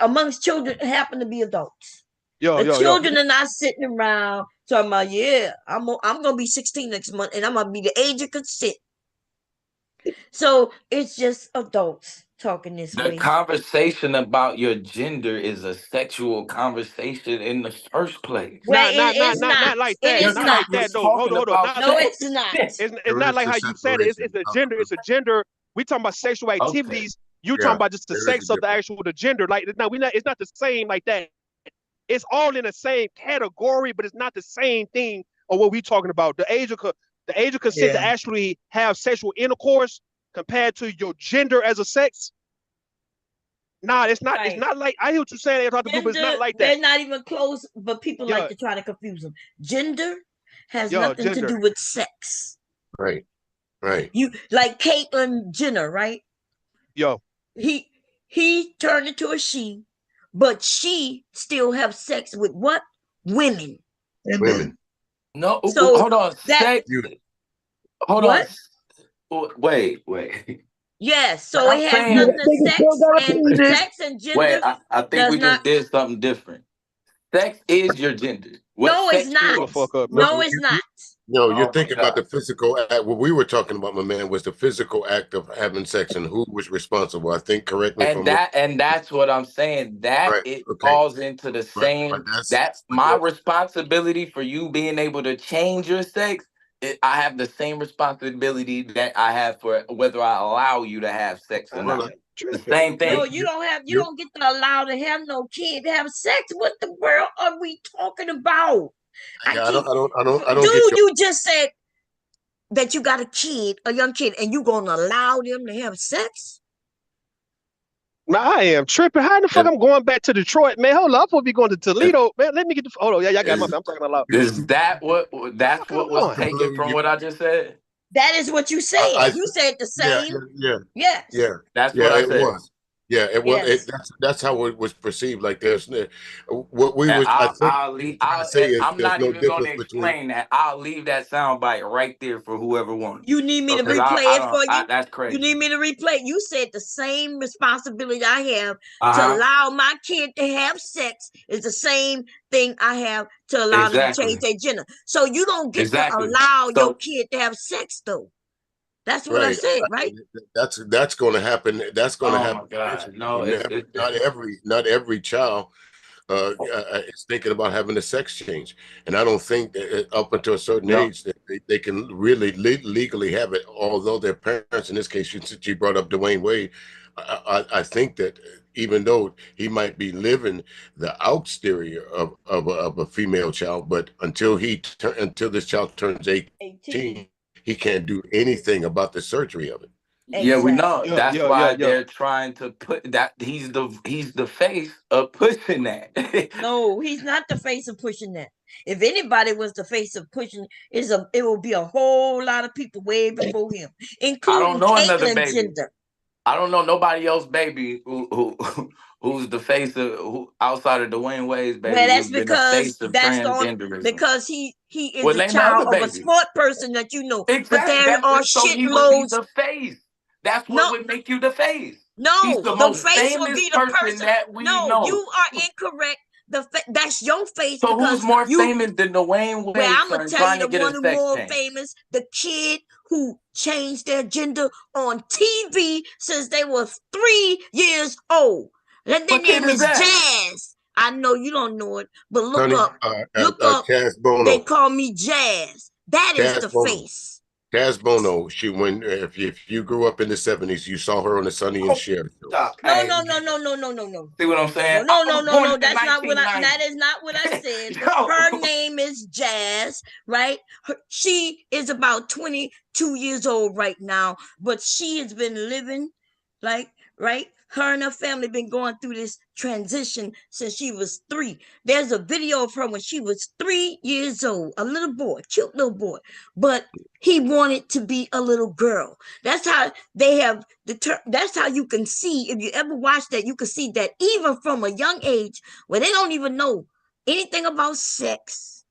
amongst children happen to be adults. The children are not sitting around talking about, I'm gonna be 16 next month and I'm gonna be the age of consent. So it's just adults talking this way. The conversation about your gender is a sexual conversation in the first place. Well, not like that. It is not like that, though. Hold on. No, it's not. It's not like how you said it. It's a gender. It's a gender. We talking about sexual activities. You talking about just the sex of the gender. Like, no, it's not the same like that. It's all in the same category, but it's not the same thing of what we talking about. The age of consent to actually have sexual intercourse compared to your gender as a sex. Nah, it's not. Right. It's not like I hear what you're saying. But it's not like that. They're not even close. But people like to try to confuse them. Gender has nothing to do with sex. Right. Right. You like Caitlyn Jenner, right? Yo. He turned into a she, but she still have sex with what? Women. Women. No, So hold on. that Sex. Hold what? on. Wait. Yes. Like So I'm it has saying, nothing to wait, sex and gender I think does we not. just did something different. Sex is your gender. What No, it's sex not. Hold the is? fuck up, man. No, it's not. No, you're Oh my thinking about the God. physical act. What we were talking about, my man, was the physical act of having sex and who was responsible. I think, correct me if I'm wrong. And that's what I'm saying. That Right. it Okay. falls into the But same. That's my that's responsibility for you being able to change your sex. I have the same responsibility that I have for whether I allow you to have sex or well, not. The same No, thing. you don't get to allow to have no kid to have sex. What the world are we talking about? Yeah, I don't get Dude, your. you just said that you got a young kid, and you gonna allow them to have sex? Man, I am tripping. How the fuck I'm going back to Detroit, man? Hold up, I'm supposed to be going to Toledo, man. Let me get the. Hold on, yeah, y'all got my. I'm talking a lot. Is that what? That's Fuck, I'm what was going. taken from what I just said. That is what you said. You said the same. Yes. That's what Yeah, I it said. was. Yeah, it was. Yes. That's how it was perceived. Like there's what we And was. I think I'll we leave. were trying to say is I'm there's not no even going difference to between. explain that. I'll leave that soundbite right there for whoever wants. You need me to Because replay it for you? That's You crazy. need me to replay? You said the same responsibility I have to Uh-huh. allow my kid to have sex is the same thing I have to allow them to change Exactly. their gender. So you don't get to Exactly. allow your So kid to have sex, though. That's what I Right. said, right? That's going to happen. That's going to oh my happen God. eventually. No, it's Not every child is thinking about having a sex change, and I don't think that up until a certain no. age that they can really legally have it. Although their parents, in this case, you brought up Dwayne Wade, I think that even though he might be living the exterior of a female child, but until this child turns 18, he can't do anything about the surgery of it. Yeah, we know. Yeah, That's yeah, yeah, why yeah. they're trying to put that he's the face of pushing that. No, he's not the face of pushing that. If anybody was the face of pushing, it will be a whole lot of people way before him, I don't including know another Caitlyn baby. Jenner. I don't know nobody else baby who's the face of outside of Dwayne Wade's baby Well, who's that's been the because face of transgenderism. he is Well, a name the child other of a baby. sport person that you know. But Exactly. there are So he would be shitloads. the face. That's what No, would make you the face. He's no, the the most face will famous be the person person. that we No, you know. are incorrect. That's your face So who's because more you. famous than Dwayne Well, Wade's I'm gonna son tell you trying to the get a one who sex more change? famous, the kid who changed their gender on TV since they were 3 years old. And their What kid name is is that? Jazz. I know you don't know it, but look Honey, up. Look up. Cass They Bono, call me Jazz. That is Cass the Bono, face. Cass Bono. She when if you grew up in the '70s, you saw her on the Sonny and Oh, Cher show. stop. No, Hey, no, no, no, no, no, no, no. see what I'm No, saying? no, I no, was no, born no. in That's not what I. That 1990. is not what I said. Her Yo. name is Jazz, right? She is about 22 years old right now, but she has been living, like, right. Her and her family been going through this transition since she was 3. There's a video of her when she was 3 years old, a little boy, cute little boy, but he wanted to be a little girl. That's how they have that's how you can see, if you ever watch that, you can see that even from a young age where they don't even know anything about sex,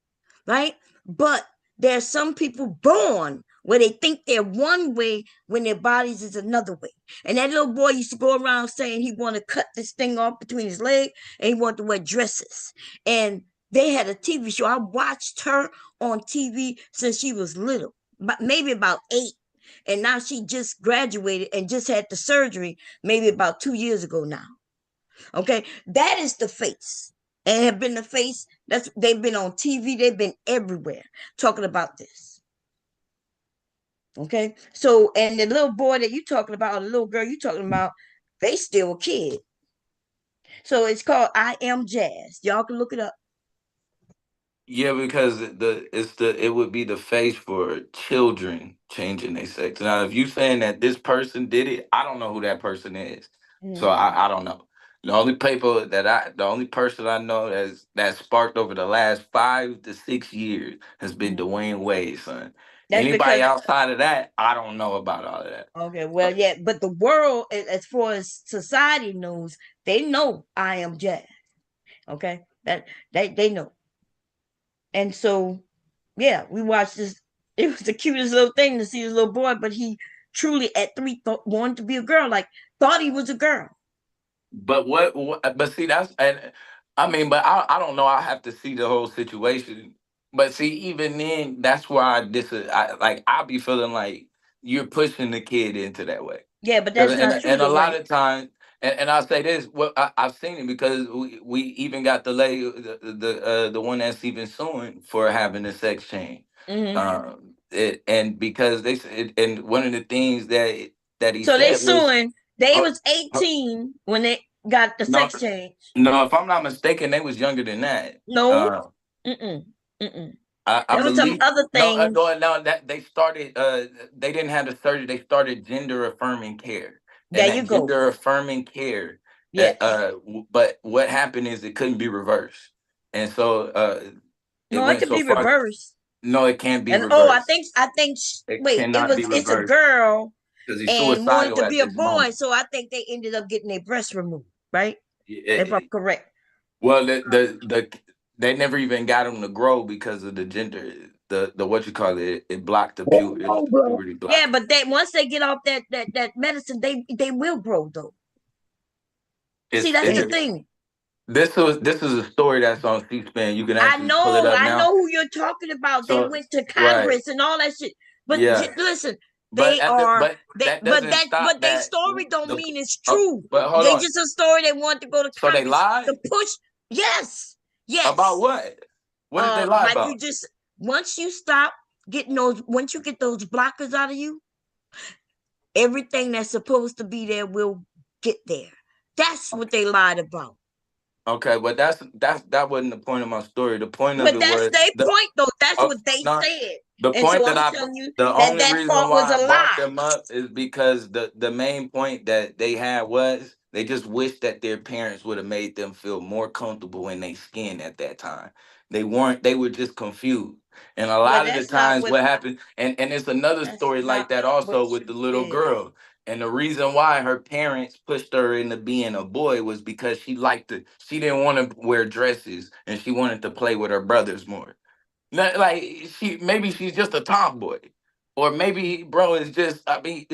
right? But there's some people born where they think they're one way when their bodies is another way. And that little boy used to go around saying he wanted to cut this thing off between his leg and he wanted to wear dresses. And they had a TV show. I watched her on TV since she was little, but maybe about 8. And now she just graduated and just had the surgery maybe about 2 years ago now. Okay, that is the face, and have been the face. They've been on TV. They've been everywhere talking about this. Okay, so and the little boy that you talking about, or the little girl you talking about, they still a kid. So it's called I Am Jazz. Y'all can look it up. Yeah, because it would be the face for children changing their sex. Now, if you saying that this person did it, I don't know who that person is, so I don't know. The only person I know that sparked over the last 5 to 6 years has been Dwayne Wade, son. That's Anybody because outside of that, I don't know about all of that. okay, well, yeah, but the world, as far as society knows, they know I am Jazz. Okay, that they know, and so yeah, we watched this. It was the cutest little thing to see this little boy, but he truly at 3 wanted to be a girl, like thought he was a girl. But but see, that's and I mean, but I don't know. I have to see the whole situation. But see, even then, that's why I'll be feeling like you're pushing the kid into that way. Yeah, but 'Cause- that's not true, and a though, lot right? of times, and I'll say this, well, I've seen it because we even got the lady, the one that's even suing for having a sex change. And because they said, and one of the things that he So they said was, suing. They uh, was 18 when they got the no, sex change. no, if I'm not mistaken, they was younger than that. No, mm-mm. I There was some believe other things. no, that they started. They didn't have the surgery. They started gender affirming care, and There you that go. gender affirming care. Yes. But what happened is it couldn't be reversed, and so it No, it went could so be far. reversed. No, it can't be And oh, I reversed. think. It Wait, cannot be it's a reversed girl because he's and wanted suicidal to at be a this boy, moment. so I think they ended up getting their breast removed, right? If Yeah, I'm correct. well, they never even got him to grow because of the gender. The what you call it? It blocked the puberty block. Yeah, but once they get off that medicine, they will grow though. See, that's the thing. This is a story that's on C-SPAN. You can actually pull it up I now. know who you're talking about. They So went to right, Congress and all that shit. But yeah. listen, But they are that doesn't stop their that. story don't mean it's true. But hold They on. just a story they want to go to So they Congress lied to push. Yes. about what? What did they lie like about? you just once you stop getting once you get those blockers out of you, everything that's supposed to be there will get there. That's what they lied about. Okay, but that wasn't the point of my story. The point of But it that's was their point, though. That's what they no, said. the And point so that I'm telling you the that only reason part was why a I brought lie. them up is because the main point that they had was they just wished that their parents would have made them feel more comfortable in their skin at that time. They weren't. They were just confused. And a lot of the That's not times, what what happened, and it's another story like that also with the little girl. And the reason why her parents pushed her into being a boy was because she didn't want to wear dresses and she wanted to play with her brothers more. Like maybe she's just a tomboy. Or maybe bro is just I think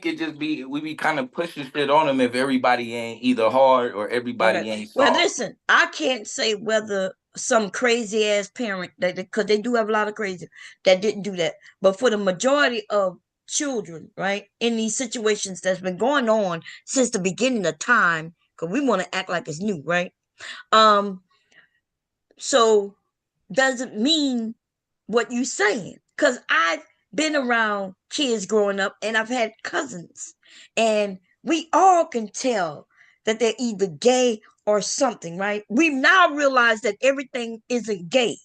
it just we be kind of pushing shit on them if everybody ain't either hard or everybody Okay. ain't Well, soft. listen, I can't say whether some crazy ass parent that because they do have a lot of crazy that didn't do that, but for the majority of children, right, in these situations that's been going on since the beginning of time, because we want to act like it's new, right? So doesn't mean what you saying because I've been around kids growing up and I've had cousins and we all can tell that they're either gay or something, right? We've now realized that everything isn't gay.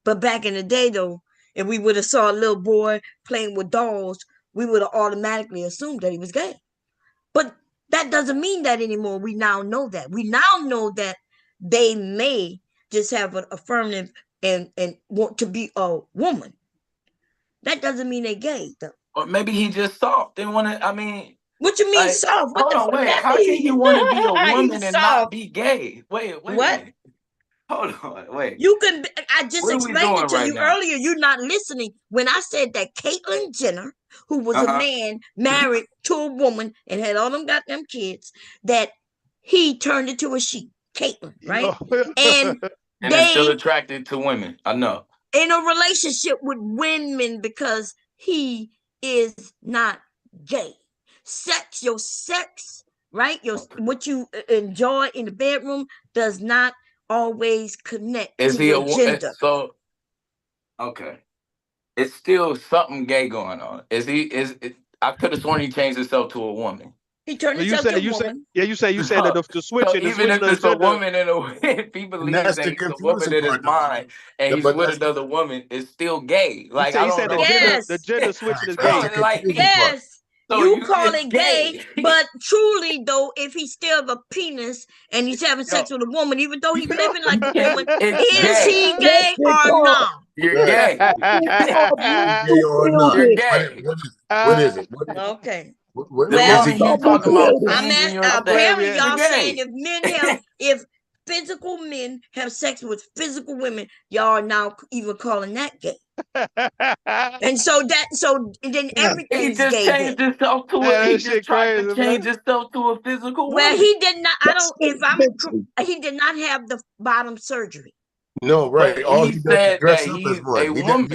But back in the day though, if we would have saw a little boy playing with dolls, we would have automatically assumed that he was gay. But that doesn't mean that anymore. We now know that. We now know that they may just have an affirmative and want to be a woman. That doesn't mean they're gay, though. Or maybe he just soft. Didn't want to. I mean, what you mean soft? What hold the on, fuck wait. that How can mean? you want to be a woman and not soft. be gay? Wait a What? minute. Hold on, wait. You can. I just What are we explained it doing to right you now? earlier. You're not listening when I said that Caitlyn Jenner, who was a man married to a woman and had all them goddamn kids, that he turned into a she. Caitlyn, right? And And is still attracted to women. I know. In a relationship with women because he is not gay. Your sex, right? What you enjoy in the bedroom does not always connect Is to he your gender. So okay. It's still something gay going on. I could have sworn he changed himself to a woman. He turned himself to a woman. You said that the switching, So even if the it's gender, a woman and if he believes that he's a woman in his mind and he's with another woman, it's still gay. Like I he don't said know. the gender switching is gay. Like yes. you call it gay, but truly though, if he still have a penis and he's having sex with a woman, even though he's living like a woman, is he gay or not? You're gay. Gay or not? You're gay. What is it? Okay. The moment you talking about changing your sex, apparently you're y'all gay. saying if physical men have sex with physical women, y'all are now even calling that gay. And so then everything He is just gay. changed Then. himself to Man, a. He that just shit tried crazy, to change man. himself to a physical Well, woman. he did not. I don't. If I'm, he did not have the bottom surgery. No, right. But All he he does is said dress that up he's as one. a woman.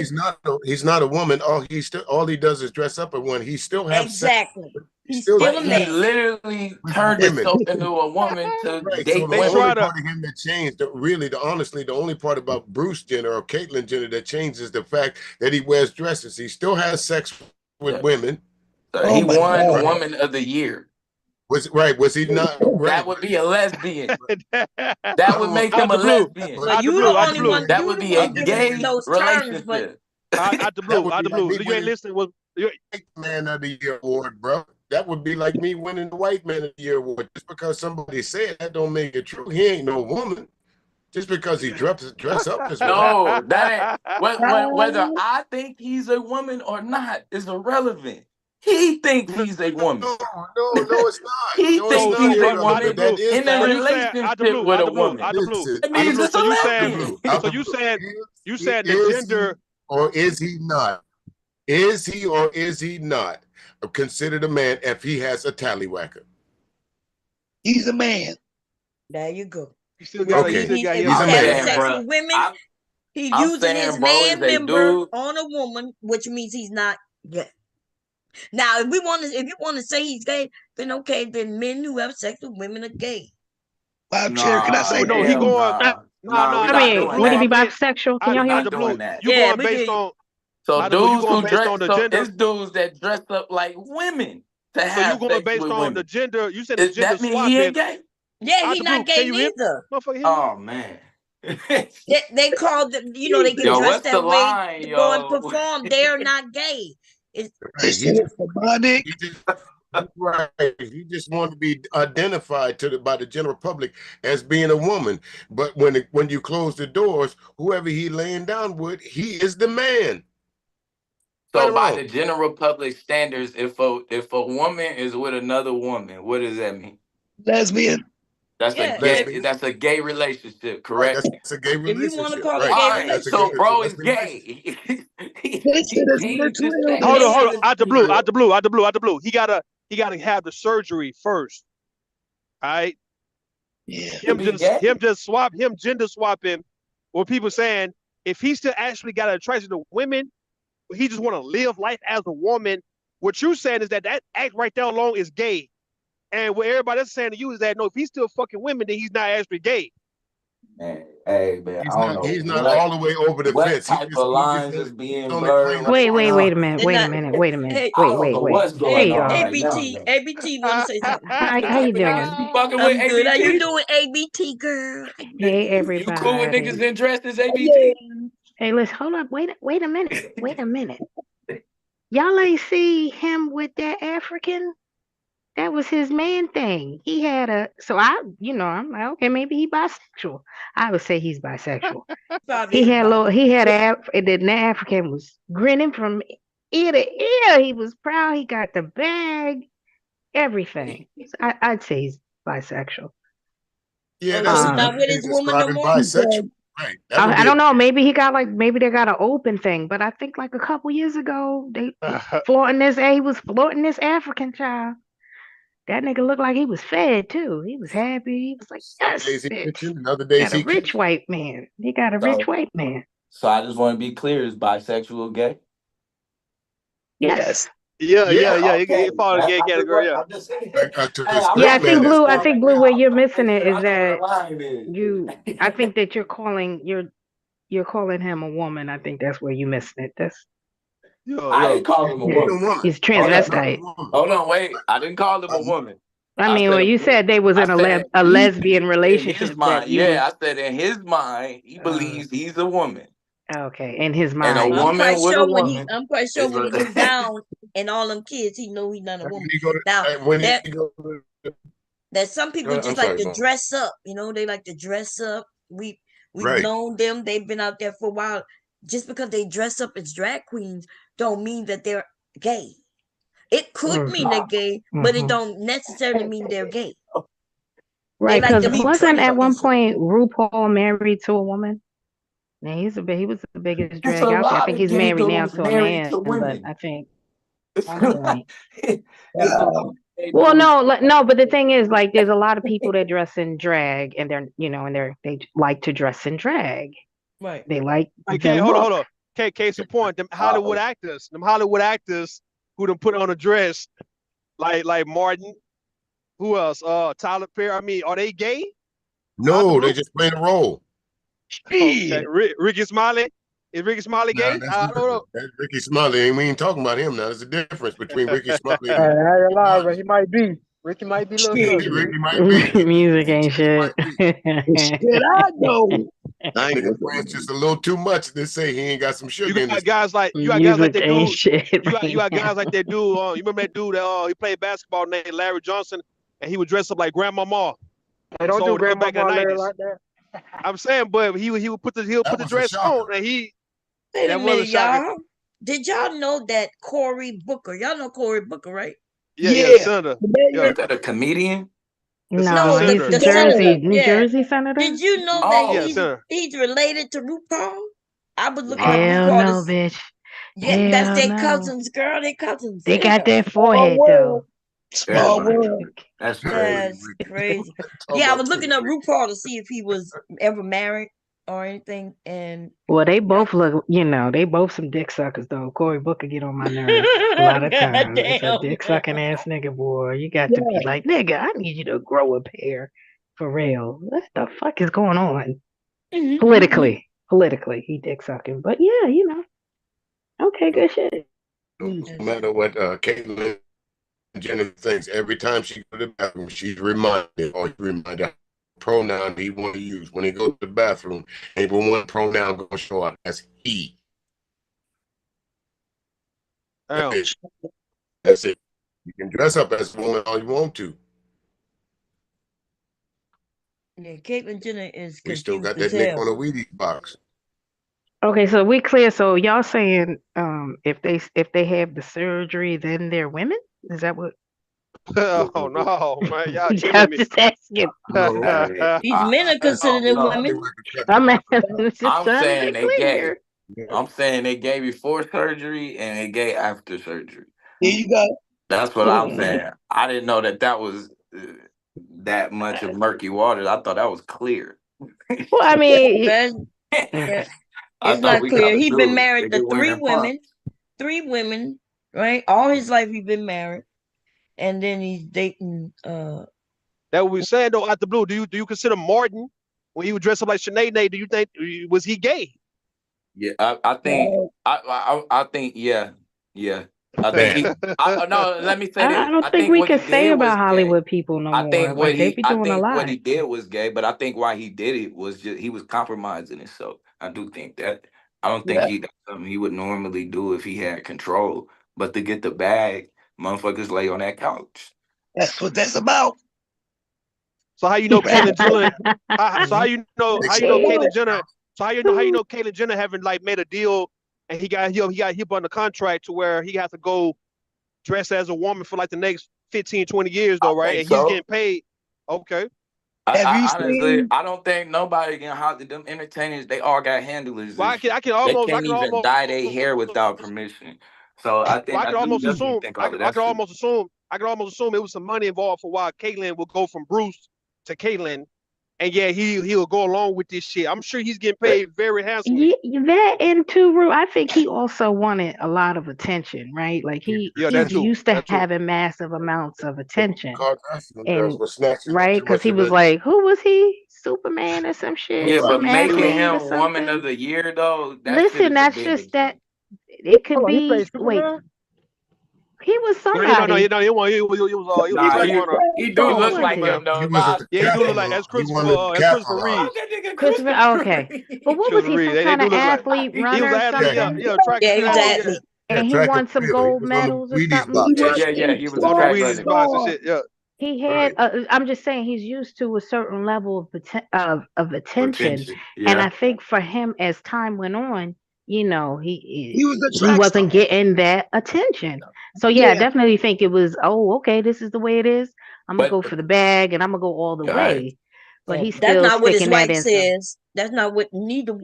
He's not a woman. All he does is dress up as one. He still has Exactly. sex. He's still But a he man. literally with turned women. himself into a woman to Right. date So the women. only part of him that changed, honestly, the only part about Bruce Jenner or Caitlyn Jenner that changed is the fact that he wears dresses. He still has sex with women. So he won Woman of the Year. Was he not? Right. That would be a lesbian. That would make him a lesbian. Well, you the only one. That would be a gay those terms, but relationship. Out the blue. You ain't listening. White Man of the Year award, bro. That would be like me winning the White Man of the Year award. Just because somebody said that don't make it true. He ain't no woman. Just because he dress up as one. No, that ain't. Whether I think he's a woman or not is irrelevant. He thinks he's a woman. No, it's not. He No, thinks it's not he's a irrelevant, woman but that is in a fact. relationship with a woman. That means it's a lesbian. So you said the Is gender, he or is he not? Is he or is he not considered a man if he has a tallywhacker? He's a man. There you go. You still got Okay. If he's He's a having man. sex with women, he's I'm using saying, his bro, man is a member dude. on a woman, which means he's not gay. Now, if you want to say he's gay, then okay, then men who have sex with women are gay. Bob Chair, can I say? no, he going. No, I mean, would he be bisexual? Can y'all hear out me? the blue. that. You Yeah, going we based hear you. on. So Out the blue, you dudes going who based dress on the so gender. it's dudes that dress up like women to So you have going sex based with on women. the gender? You said the Is gender that mean he ain't swapping. gay? Yeah, Out he the not blue. gay Can you hear me? neither. Motherfucker, hear me? Oh man. They call them, they get Yo, dressed what's the that way line, to go and yo? perform. They're not gay. Right. He just want to be identified by the general public as being a woman. But when you close the doors, whoever he laying down with, he is the man. So by the general public standards, if a woman is with another woman, what does that mean? Lesbian. That's Yeah, that's a gay relationship, correct? Right, that's a gay If you want to relationship. call it Right. gay All right, relationship. so bro is lesbian gay. He Hold changed his sex. Hold on. Out the blue. He gotta have the surgery first. All right. Yeah. Him gender swapping, or people saying if he still actually got an attraction to women, he just want to live life as a woman. What you're saying is that act right there alone is gay, and what everybody else is saying to you is that no, if he's still fucking women, then he's not actually gay. Man, hey man, He's not all the way over the what fence. type of lines is being blurred. Wait a They're minute. Hey, I don't know what's Hey, going on y'all. right now. ABT want to say something. How you doing? You fucking with I'm good. How you ABT? doing, ABT girl? Hey, You cool with niggas everybody. in dresses, ABT? Hey, listen, hold up. Wait a minute. Wait a minute. Y'all ain't see him with that African? That was his man thing. He had I'm like, okay, maybe he bisexual. I would say he's bisexual. Probably The African was grinning from ear to ear. He was proud. He got the bag, everything. So I'd say he's bisexual. Yeah, so that's he's a not good with way his to woman no describe him, more. bisexual. Right. I don't know. Maybe he got maybe they got an open thing, but I think like a couple years ago he was floating this African child. That nigga looked like he was fed too. He was happy. He was like, yes, days he bitch. kitchen, other days Got a he rich kitchen. white man. He got a rich white man. So I just want to be clear: is bisexual gay? Yes. Yeah. Okay. He fall in the gay category. Yeah. I'm just saying. Yeah, I think Blue. I think Blue. Where you're missing it is I know that where the line is. I think that you're calling him a woman. I think that's where you're missing it. I didn't call him a woman. He's transvestite. Hold on, wait. I didn't call him a woman. I mean, when you said they was in a lesbian In relationship, his mind, that I said in his mind, he believes he's a woman. okay, in his And mind. a woman with a woman. I'm quite sure when he looked down and all them kids, he know he's not a When woman. he go to, Now when he that go that some people I'm just like sorry, to Mom. dress up. They like to dress up. We've Right. known them. They've been out there for a while. Just because they dress up as drag queens don't mean that they're gay. It could mean they're gay, but it don't necessarily mean they're gay. Right, They like because to be wasn't pretty at one and shit. point RuPaul married to a woman? Yeah, he was the biggest It's drag a out there. I lot think of he's gay married now dudes to a married man, to but women. I think It's one a lot, point. it's a lot of gay Well, dudes. no, but the thing is, like, there's a lot of people that dress in drag, and they like to dress in drag. Right. They like Okay, the hold look. on. Case in point, them Hollywood actors who done put on a dress, like Martin. Who else? Tyler Perry. I mean, are they gay? No, they just playing a role. Okay, Ricky Smiley. Is Ricky Smiley Nah, gay? that's I don't know. different. That's Ricky Smiley, and we ain't talking about him now. There's a difference between Ricky Smiley I and ain't gonna lie, but he might be. Ricky might be a little Shit, suspect. Ricky might be. Music ain't shit. shit, I know. I ain't Nigga press just a little too much. They say he ain't got some You sugar in got his. guys like Music that ain't dude. shit You got right guys now. like that dude. You remember that dude that he played basketball named Larry Johnson, and he would dress up like Grandmama. Hey, don't do So grandma back in the Larry 90s. like that. I'm saying, but he would put the That was a dress shocker. on, and Wait a that was a minute, shocker. y'all. Did y'all know that Cory Booker? Y'all know Cory Booker, right? Yeah, the senator. Yeah, Is that a comedian? No, he's senator. the senator. New Yeah. Jersey senator. Did you know that Oh, Yeah, senator. he's related to RuPaul? I was looking up Hell RuPaul. no, bitch. Yeah, that's Hell their no. cousins, girl. They cousins. They Yeah. got that Small forehead world. though. Small that's world. that's crazy. That's crazy. Talking Yeah, I about was looking up RuPaul to see if he was ever married or anything. And Well, they both look, they both some dick suckers though. Cory Booker get on my nerves a lot of times. It's a dick sucking ass nigga, boy. You got to be like, nigga, I need you to grow a pair for real. What the fuck is going on? Politically, he dick sucking. But yeah, okay, good shit. No matter what Caitlyn Jenner thinks, every time she go to the bathroom, she's reminded, or you remind her pronoun he want to use. When he go to the bathroom, ain't but one pronoun gonna show up. That's he. That's it. You can dress up as a woman all you want to. yeah, Caitlyn Jenner is We still confused got that as Nick hell. on the Wheaties box. Okay, so we clear. So y'all saying if they have the surgery, then they're women? Is that what? Oh no, man, y'all I'm killing me. just asking. These men are considered them women. I'm just I'm trying to saying be they gay. clear. I'm saying they gay before surgery and they gay after surgery. There you go. That's what I'm saying. I didn't know that was that much of murky waters. I thought that was clear. Well, I mean, Yeah, I it's thought not we clear. gotta He's do been it. married They to wearing pumps. three women, right? All his life he's been married, and then he's dating. That what we saying though, out the blue. Do you consider Martin when he would dress up like Sinead? Do you think was he gay? Yeah, I think I think yeah. I think he. No, let me say I this. don't I think think we what can he say did was about gay. Hollywood people no more. Like they be I doing a think what lot. he did was gay, but I think why he did it was just he was compromising himself. I do think that. I don't think that's something he would normally do if he had control. But to get the bag, motherfuckers lay on that couch. That's what that's about. So how you know Caitlyn Jenner? So how you know Caitlyn Jenner? So how you know Caitlyn Jenner having like made a deal and he got hip on the contract to where he has to go dress as a woman for like the next 15, 20 years though, right? And he's getting paid. Okay. I honestly, I don't think nobody can hardly them entertainers. They all got handlers. Well, I can They almost can't even dye their hair without permission. So I think I could almost assume think all of that shit. I could almost assume it was some money involved for why Caitlyn will go from Bruce to Caitlyn, and yeah, he'll go along with this shit. I'm sure he's getting paid very handsomely. That and too, I think he also wanted a lot of attention, right? Like he's used to having massive amounts of attention, and right because he was like, who was he? Superman or some shit? Yeah, but Some making athlete or him Woman something. of the Year though, Listen, that's just that. It could be. Wait, he was somebody. No, he was a track runner. He do look like him though. Yeah, he do look like that's Christopher Reeves. Christopher, okay. But what was he? Some kind of athlete, runner, something? Track and field. athlete. Yeah, and he track and won some field. He gold was on the medals or Wheaties something. box. He He was a On the track Wheaties runner. spots and shit. Yeah. He had. Right. I'm just saying he's used to a certain level of attention, Attention. and I Yeah. think for him, as time went on, He was the he track star. wasn't getting that attention. So yeah, I Yeah. definitely think it was. Oh, okay, this is the way it is. I'm gonna But go for the bag, and I'm gonna go all the right. way. But Yeah, he's that's still not what his sticking that wife as a. says. That's not what neither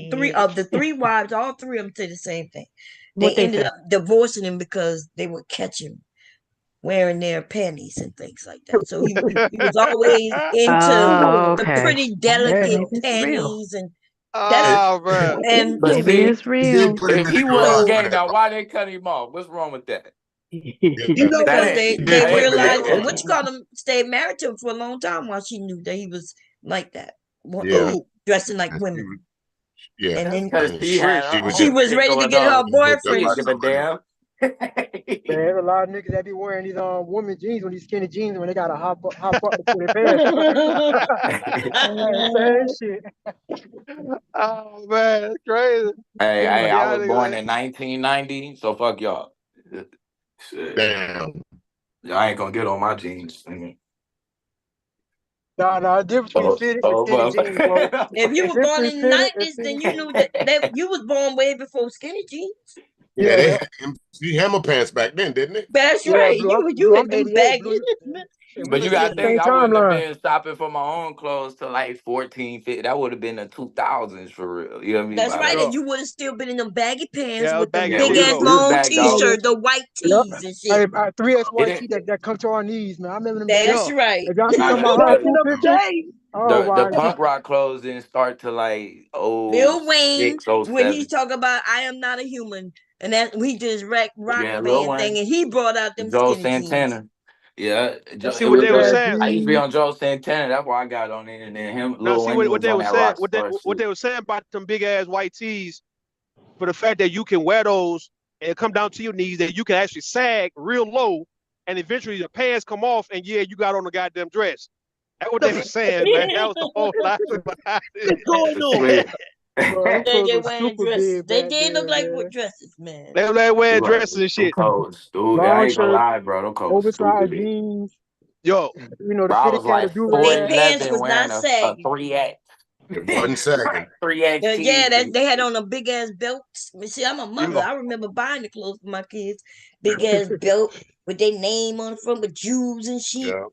three of the three wives, all three of them say the same thing. They What they ended say? up divorcing him because they would catch him wearing their panties and things like that. So he was always into Oh, the okay. pretty Well, delicate maybe it's real. panties and that's Oh man. and But Maybe see, it's He did real. put him if in he the was garage so for gay, that now though. why they cut him off? What's wrong with that? You Yeah, know That because what? ain't they he they did put him in realized that and garage. which called him stayed married to him for a long time while she knew that he was like that, Yeah, Who? dressing like and women. yeah, And That's then because That's she had crazy. her she was she just own was shit ready to going get her on. hooked She up boyfriend. by didn't give a somebody else. damn. Man, there's a lot of niggas that be wearing these women jeans when these skinny jeans when they gotta hop up to pull their pants down. Same shit. Oh man, that's crazy. Hey, But I yeah, was born in 1990, so fuck y'all. Shit. Damn. Y'all ain't gonna get on my jeans. Nah, the difference between Oh, fitted and oh, skinny jeans, bro. If you The were difference born between in the fitted and 90s, then skinny. you knew that you was born way before skinny jeans. Yeah, they Yeah, had MC Hammer pants back then, didn't they? That's yeah, right. blue. You I'm had them 88. baggy. Blue. Shit, we But you lived in gotta the think same I wouldn't have timeline. been shopping for my own clothes till like 14, 15. That would have been the 2000s for real. You know what I mean? That's By right. that. yeah, And you would have still been in them baggy pants yeah, it was with them baggy Yeah, big too we ass though. we was long back Yeah, dog. yeah. t-shirt, the white Yep. tees and shit. Hey, 3X It white didn't tee that come to our knees, man. I remember them days. That's Yeah. right. If y'all see now some of the, my high Back the in school the pictures, day. oh the my punk god. rock clothes didn't start to like oh Lil Wayne, six, oh when he seven. talk about I am not a human, and that he did his rock Yeah, Lil band thing, Wayne, and he brought out them Joe skinny jeans. Santana. Yeah, Now see it what was they Big were ass saying. I used to be jeans. on Joe Santana. That's why I got on it. And then him, Now Lil see Wayne, he what was they on were that saying. rock star What shit. they were saying about them big ass white tees for the fact that you can wear those and it come down to your knees, that you can actually sag real low, and eventually the pants come off, and yeah, you got on the goddamn dress. That's what The they were saying, man. That was the whole logic behind f- going It's on? sweet. Bro, them clothes They was wearing super dresses. big They back did look then, like what man. dresses, man. They were like wearing Right. dresses and Them shit. codes, stupid. I Long ain't gonna shirt, lie, bro. Them codes oversized stupid. jeans. Yo, The Bro, I fitted was cap, the like do They rag. pants 4'11" was not wearing a sagging. 3X. It wasn't sagging. 3X Yeah, tees and they had shit. on a big ass belt. See, I'm a mother. yo, I remember buying the clothes for my kids. Big ass belt with their name on the front with jewels and shit. Yeah.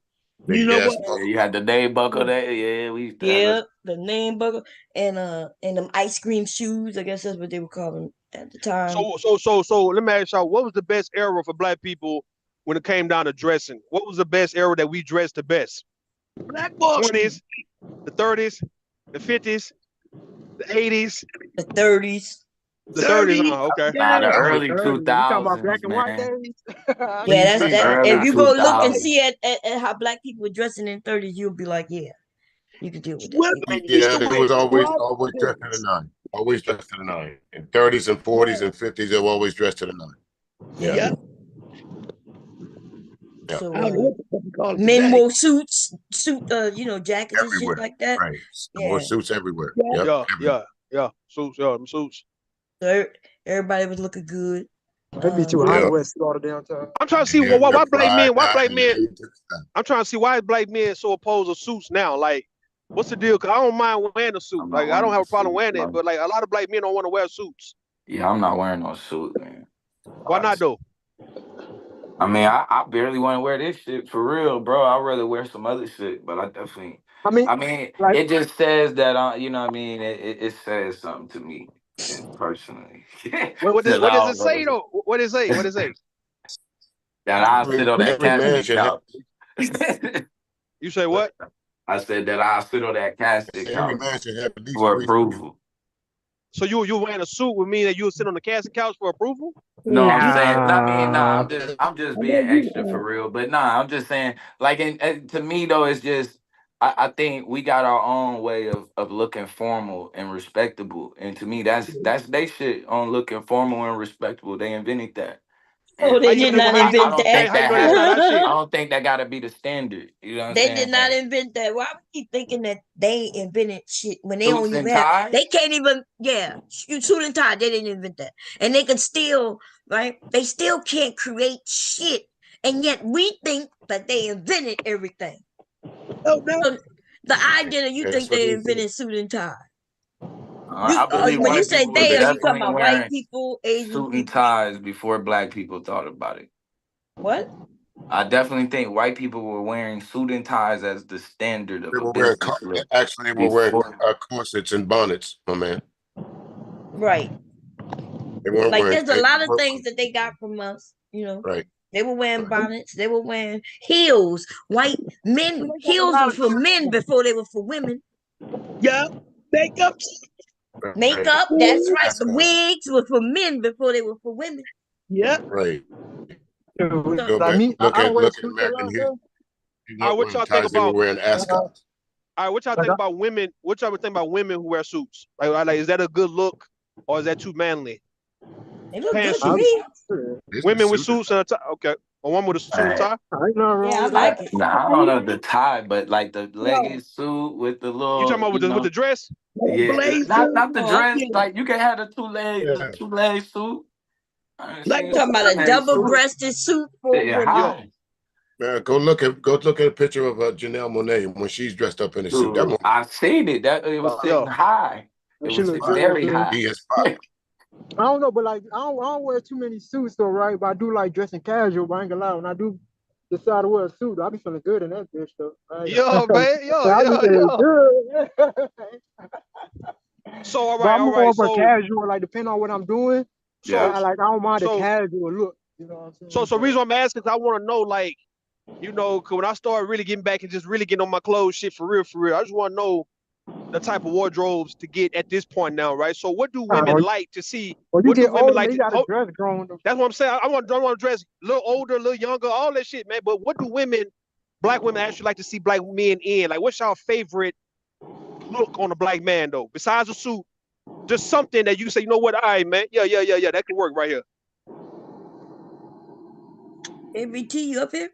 You Big know ass what? Yeah, buckle. you had the name buckle there. Yeah, we used to have Yeah, us. the name buckle and them ice cream shoes. I guess that's what they were calling at the time. so let me ask y'all, what was the best era for black people when it came down to dressing? What was the best era that we dressed the best? Black The Wall Street. 20s, the 30s, the 50s, the 80s, The 30s. the 30s. 30. Okay. Nah, the Oh, the early 30s. You talking about black 2000s, and white man. days? Yeah, that's The that. early If you go look and 2000s. see at how black people were dressing in 30s, you'll be like, yeah, you can deal with that. Women used Yeah, to it wear was crop always dressed to the tops. nine. Always dressed to the nine. In 30s and 40s and 50s, they were always dressed to the nine. Yeah. Yeah. Yep. Yeah. So I don't know what the fuck you call it men today. wore jackets and shit Everywhere. like that. Right. More Yeah. suits everywhere. Yeah. Yep. Yeah, Everywhere. Suits, yeah, them suits. So everybody was looking good. It'd be too hot Yeah. to wear Slaughter downtown. I'm trying to see And you why had black pride men, that and they took that. I'm trying to see why black men so opposed to suits now. Like, what's the deal? Cause I don't mind wearing a suit. I'm not Like, I don't wearing have no a problem suit, wearing it. bro. But like, a lot of black men don't want to wear suits. Yeah, I'm not wearing no suit, man. Why not though? I mean, I barely want to wear this shit for real, bro. I'd rather wear some other shit, but I definitely. I mean, I mean, like, it just says that you know what I mean. It says something to me, and personally, because What I does it don't say know though? What does it say? What does it say? that I sit on that Every man casting should have. couch. You say what? I said that I sit on that casting Every couch man should have at least for 3 suits. approval. So you wearing a suit would mean that you would sit on the casting couch for approval? No, I'm saying, I mean, No. I'm just being extra for real. But nah, I'm just saying, like, to me though, it's just, I think we got our own way of looking formal and respectable, and to me, that's they shit on looking formal and respectable. They invented that. Oh, they did not invent that. Think How you that know that's not our I shit? don't think that gotta be the standard. You know what I'm They saying? did not invent that. Why we keep thinking that they invented shit when they Suits don't even and have? ties? They can't even. Yeah, suit and tie. They didn't invent that, and they could still right. They still can't create shit, and yet we think that they invented everything. Oh no. So the idea that you That's think what they they do. invented suit and tie. I believe When you white say people were they, are you talking definitely about white wearing people, Asian suit and people? ties before black people thought about it. What? I definitely think white people were wearing suit and ties as the standard of They a were wearing business look actually they were wearing before. corsets and bonnets, my man. Right. They weren't Like wearing there's a lot of things that they got from us, right. They were wearing bonnets, they were wearing heels. White men, heels were for men before they were for women. Yeah. Makeup. Makeup, that's right. The wigs were for men before they were for women. Yeah. Right. So, Go back. Look I don't at wear look at suits a American lot history. though. All right, what One of y'all the think ties they were about? wearing ascots. All right, what y'all Like think about women? What y'all think about women who wear suits? Like, is that a good look, or is that too manly? they look good to Pantsuits. me. Women with suits and a tie. Okay, a woman with a suit and Right. tie. Yeah, I like it. Nah, I don't know the tie, but like the No. leggings suit with the You talking little, about with the dress? yeah, Blazer. not the dress. Yeah. Like you can have the two leg suit. I ain't Like seen Talking about a two-leg suit. double-breasted suit for Yeah, women. Yo, high. Man, go look at a picture of Janelle Monae when she's dressed up in a suit. That Dude, woman, I seen it. That it was sitting yo. high. It She was look sitting good very too. high. he is fine. I don't know, but like I don't wear too many suits though, right? But I do like dressing casual. But I ain't gonna lie, when I do decide to wear a suit, I be feeling good in that bitch though. Yo, man, I be feeling yo. good. So But I'm all more right. of a casual, like depending on what I'm doing. Yeah. I don't mind the So, casual look. You know what I'm saying? so reason I'm asking is I want to know, like, cause when I start really getting back and just really getting on my clothes, shit for real, I just want to know the type of wardrobes to get at this point now, right? So, what do women like to see? When you What do get women older, like man, you to? gotta dress grown. That's what I'm saying. I want to dress a little older, a little younger, all that shit, man. But what do black women, actually like to see black men in? Like, what's your favorite look on a black man though? Besides a suit, just something that you can say, you know what? All right, man. Yeah. That can work right here. ABT, you up here?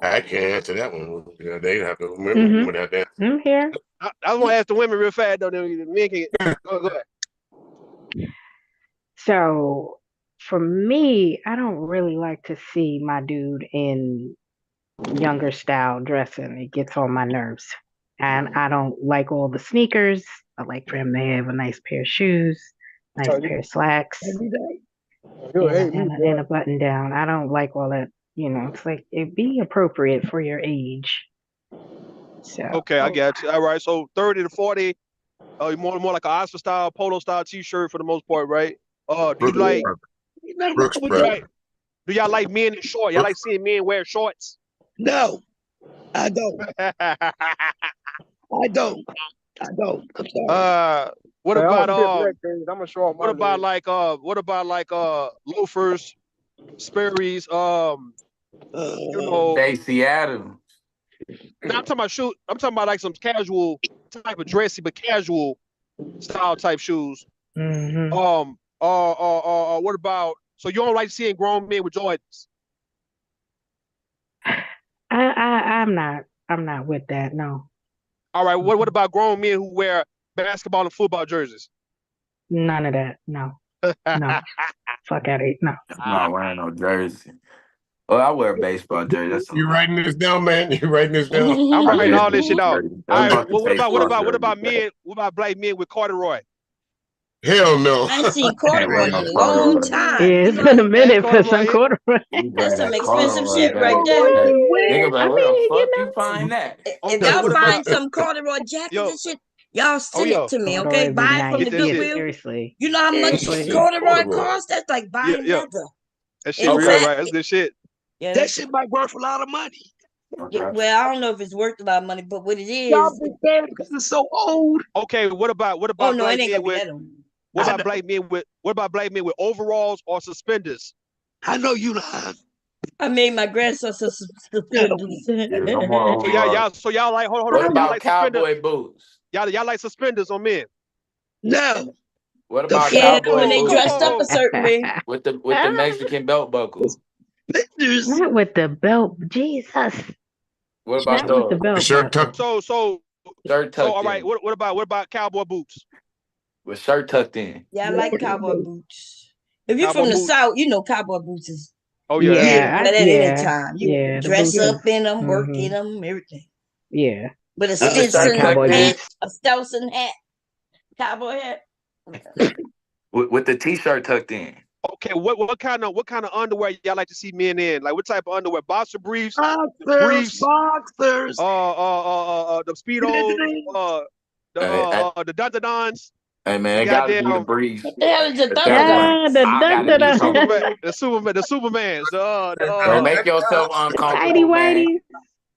I can't answer that one. Yeah, they have to Mm-hmm. would have to answer. I'm here. I want to ask the women real fast though. The men can go ahead. So for me, I don't really like to see my dude in younger style dressing. It gets on my nerves. And I don't like all the sneakers. I like for him to have a nice pair of shoes, nice pair of slacks, and a button down. I don't like all that, it's like it be appropriate for your age. So Okay, I got you. All right, so 30 to 40, more like an Oxford style, polo style T-shirt for the most part, right? Do you like? Brooks Do Brothers. y'all like men in short? Y'all like seeing men wear shorts? No, I don't. I don't. I'm sorry. What I'm about a short what about like loafers, Sperry's, Stacey Adams. Now I'm talking about shoes. I'm talking about like some casual type of dressy but casual style type shoes. Mm-hmm. What about? So you don't like seeing grown men with Jordans? I'm not with that. No. All right. What about grown men who wear basketball and football jerseys? None of that. No. No. Fuck out of it. No. I'm not wearing no jersey. Well, I wear a baseball jersey. That's You writing this down, man? You writing this down? I'm I writing did all this shit out. jersey. All That's right. about the What baseball about jersey. men? What about black men with corduroy? Hell no. I ain't seen Can't corduroy wear in no a long corduroy. time. Yeah, You it's know, been a minute for corduroy some here. corduroy. You that's wear some that expensive corduroy shit right thing. there. Nigga, like, I where the mean, fuck you find that? If Okay. y'all What find about? some corduroy jackets Yo. and shit, y'all Oh send it yeah. to me, okay? Corduroy be Buy it from nice. the Get that Yeah, shit. Goodwill. seriously. You know how much Seriously. corduroy costs? That's like Yeah. buying Yeah. leather. That shit real, right? That's good shit. Yeah, That shit might worth a lot of money. well, I don't know if it's worth a lot of money, but what it Y'all is, been bad because it's so old. Okay. What about oh no, it black ain't men gonna be with? that old. What about black men with overalls or suspenders? I know you lying. I made my grandson some suspenders. No more So overalls. y'all like hold What on. Y'all about like suspenders? cowboy boots? Y'all like suspenders on men? No. What The about Yeah, cowboy when they boots dressed up then? a certain way. With the Mexican belt buckle? pictures. Not with the belt. Jesus. What about Not with the those? belt Shirt buckle. tucked. Shirt tucked all right. in. What about cowboy boots? With shirt tucked in. Yeah, I like cowboy boots. If you're Cowboy from the boots. South, you know cowboy boots is Oh yeah, that's you Yeah, can wear that yeah, anytime. You yeah. can The dress boots up is. in them, work in Mm-hmm. them, everything. Yeah. With a With the shirt Stetson tucked Cowboy in. hat, boots. a Stetson hat, cowboy hat. With the t-shirt tucked in. okay. What kind of underwear y'all like to see men in? Like what type of underwear? Boxer briefs, Boxers, boxers. the speedos, the Dun-Dun-Duns, Hey man, the it gotta be the goddamn breeze What the hell is a at that point. Ah, the I dun gotta dun do the something. Superman, the Supermans, Don't make yourself tidy uncomfortable, man. whitey.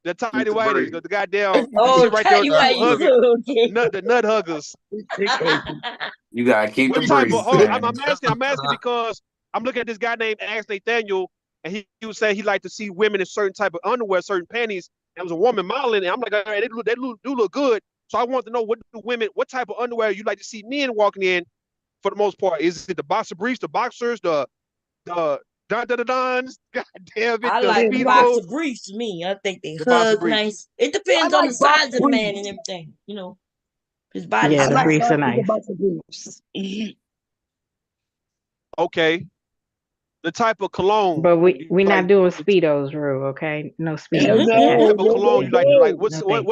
the tidy Keep the whities, breeze. the goddamn. You see Oh, right there, tidy two whities. hugging, Okay. the nut huggers. You gotta keep the What type of? breeze, Hold on, man. I'm asking because I'm looking at this guy named Ash Nathaniel, and he was saying he liked to see women in certain type of underwear, certain panties. There was a woman modeling, and I'm like, all right, they do look good. So I want to know what type of underwear you like to see men walking in. For the most part, is it the boxer briefs, the boxers, the Dun-Dun-Duns? God damn it, I the like the speedos, boxer briefs to me. I think they the boxer hug briefs. nice. It I depends on like the boxer size of the man and briefs. everything, his body Yeah, I the like briefs size. are boxers and nice. boxer briefs. Okay, the type of cologne. But we not Like doing speedos, Rue. Okay, no Hell speedos. what Okay. no, type of no, cologne no, you like? no. No, thank you.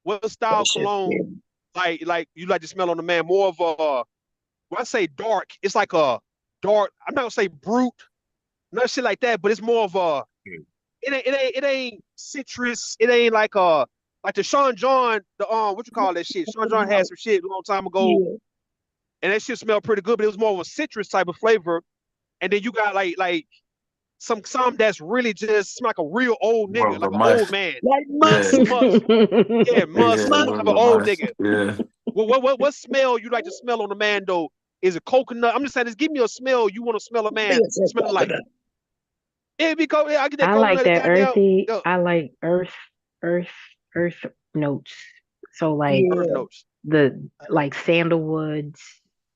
What That style shit cologne scary. like you like to smell on the man? More of a when I say dark, it's like a dark. I'm not gonna say brute, not shit like that, but it's more of a it ain't citrus. It ain't like the Sean John the what you call that shit? Sean John had some shit a long time ago, Yeah. and that shit smelled pretty good, but it was more of a citrus type of flavor. And then you got like some that's really just smell like a real old More nigga, of a like an old musk. man. Like Yeah. musty. Musk. Yeah, musk, Yeah, some Musk. more type of of a old musk. nigga. Yeah. What smell you like to smell on a man though? Is it coconut? I'm just saying, just give me a smell you want to smell a I think man it's a smelling like. coconut. Yeah, because I get that I like coconut, that goddamn earthy. yeah, I like earth, earth notes. So like earth Yeah. notes. the like sandalwoods,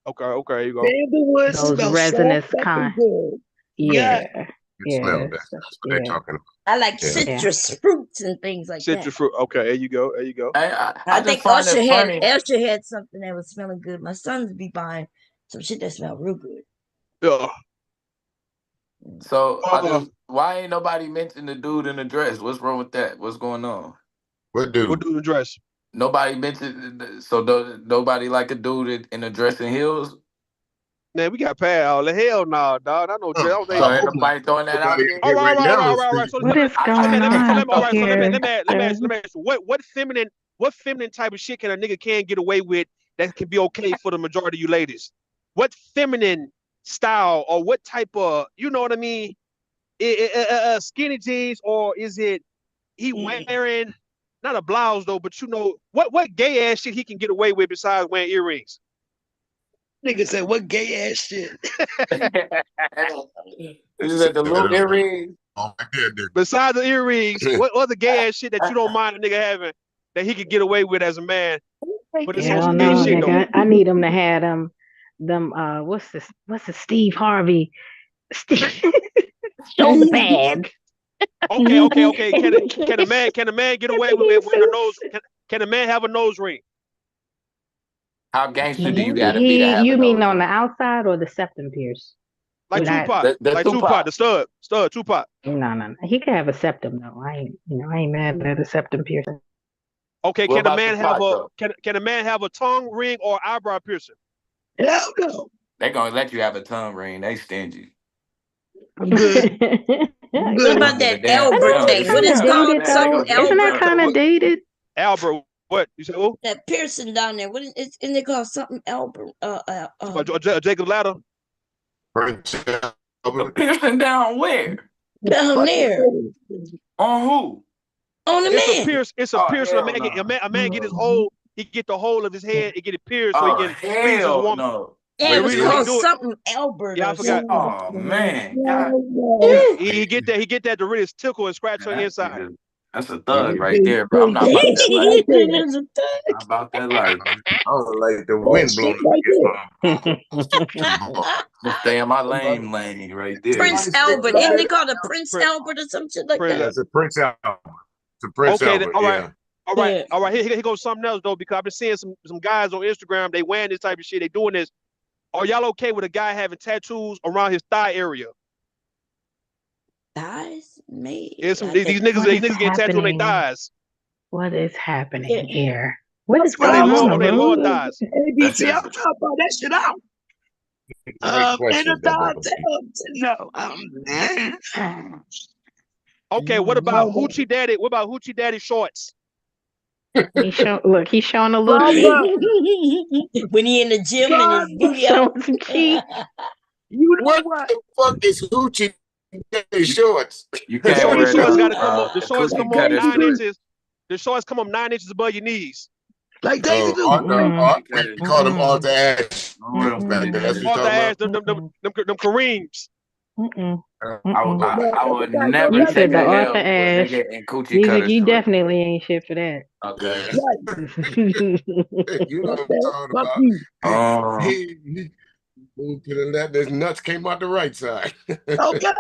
Okay, there you go. Sandalwood those smells soft resinous fucking kind. good. Yeah. Yeah, Good smell. yeah, That's what they're yeah, talking about. I like Yeah. yeah. citrus fruits and things like that. Citrus fruit. Okay, there you go. There you go. I I just think find it funny. Usher had something that was smelling good. My sons be buying some shit that smelled real good. Yeah. So why ain't nobody mentioned the dude in the dress? What's wrong with that? What's going on? What dude? What do the dress? Nobody mentioned. So nobody like a dude in the dress and heels. Man, we got past all the hell no, dog. I know. I don't think. So ain't nobody throwing that out Nobody there. All right, right now is all right. So What let me is going on all right. So here, let me sir? ask you, what feminine type of shit can a nigga can get away with that can be okay for the majority of you ladies? What feminine style or what type of, you know what I mean? Skinny jeans, or is it he wearing not a blouse though, but you know what gay ass shit he can get away with besides wearing earrings? Nigga said, what gay ass shit? Is that the little earrings? Oh, my goodness. Besides the earrings, what other gay ass shit that you don't mind a nigga having that he could get away with as a man? But it's Hell some gay no, shit though. nigga. I need them to have them what's this? What's the Steve Harvey? So bad. Okay. Can a man get away with wearing a nose? Can a man have a nose ring? How gangster do you gotta be to have You a mean nose on the ring? outside or the septum pierce? Like Not, Tupac, Tupac. the stud Tupac. no. He could have a septum though. I ain't mad at a septum piercing. Okay, What can a about man have Tupac a though? can a man have a tongue ring or eyebrow piercing? Hell no. They gonna let you have a tongue ring. They stingy. I'm good. I'm What good. about Give a that damn. They Albert don't That's thing? give a What kind is of damn. called dated They though. something gonna give a Isn't that Albert? kind damn. of dated? Albert, what you say? Who? That piercing down there. What is it? Isn't it called something Albert? Jacob Ladder. A piercing down where? Down there. On who? On the It's a man. pierce. It's a Oh piercing. hell no. A man get his whole. He get the whole of his head. He get it pierced so he Oh can please his hell woman. no. Yeah, The it was reason why he called do it. something Albert Yeah, I or forgot. something. Oh man. God. Yeah. He get that. He get that to really tickle and scratch her inside. That's a thug right there, bro. I'm not about that life. Not about that life. Oh, like the Oh wind shit, blowing. right there. Just stay in my lane right there. Prince Albert. Isn't they called a Prince Albert or some shit like that? It's a Prince Albert. It's a Prince Okay, Albert. all right. Yeah. All right, Yeah. all right. Here goes something else though, because I've been seeing some guys on Instagram. They wearing this type of shit. They doing this. Are y'all okay with a guy having tattoos around his thigh area? Thighs, me. These What niggas is getting tattooed on their happening? thighs. What is happening Yeah. here? What That's is what On I going their was on, lower, on their lower Arun? thighs. ABC. I'm trying to find that shit out. Great And the questions that dog brother. no. Okay, what about Hoochie Daddy? What about Hoochie Daddy shorts? He's showing a little cheek. Father, When he in the gym and his Father, booty out. Showing some cheek. you know What what? the fuck is Hoochie Daddy shorts? You The can't shorty wear shorts them. got to come up. The shorts Cookie come up cutter 9 shorts. inches. The shorts come up 9 inches above your knees. Like Daisy do. We call them Arthur Ashe back then. That's what you're Arthur talking Ashe, about? them Kareems. I would never You take said the a Arthur L for a Ashe. nigga in coochie Music, cutter you shorts. definitely ain't shit for that. Okay. You know what I'm talking Fuck about. you. He moved to the left. His nuts came out the right side. Okay.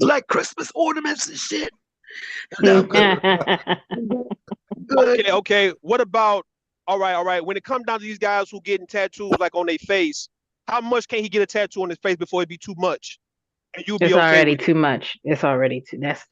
Like Christmas ornaments and shit. No, good. Good. Okay. What about all right. When it comes down to these guys who getting tattoos like on their face, how much can he get a tattoo on his face before it be too much? And you'll be It's okay already with it. too much. It's already too. That's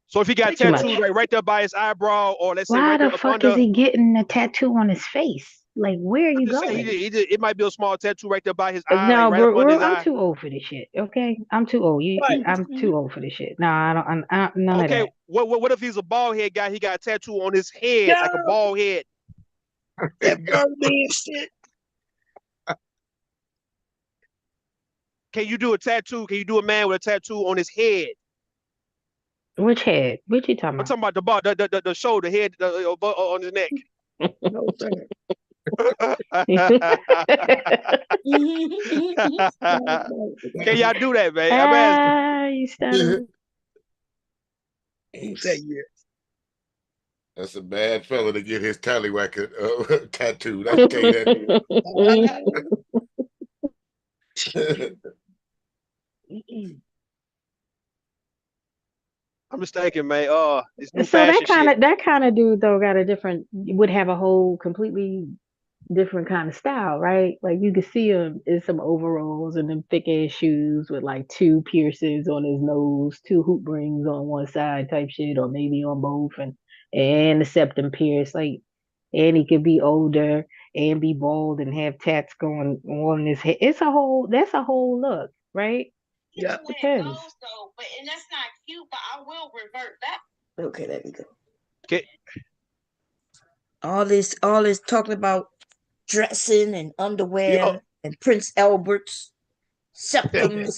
So if he got too much. tattoos right there by his eyebrow, or let's say Why right there the up fuck under, is he getting a tattoo on his face? Like, where are I'm you just saying, going? it might be a small tattoo right there by his eye, like No, right up under bro, his I'm eye. too old for this shit. Okay, I'm too old. I'm too old for this shit. No, I don't. None of Okay, that. what if he's a bald head guy? He got a tattoo on his head, like a bald head. That Birdman shit. Can you do a tattoo? Can you do a man with a tattoo on his head? Which head? What you talking I'm about? talking about the shoulder, head, on his neck. No, sir. Can y'all do that, man? I'm asking. You stuttering. Who said yes? That's a bad fella to get his tallywhacker tattooed. I can tell you that. I'm mistaken, man. This new So fashion shit. that kind of dude though would have a whole completely different kind of style, right? Like you could see him in some overalls and them thick ass shoes with like 2 piercings on his nose, 2 hoop rings on one side type shit, or maybe on both, and the septum pierced. Like, and he could be older and be bald and have tats going on his head. That's a whole look, right? Yeah. Depends. Okay, there we go. Okay. All this talking about dressing and underwear and Prince Albert's septums.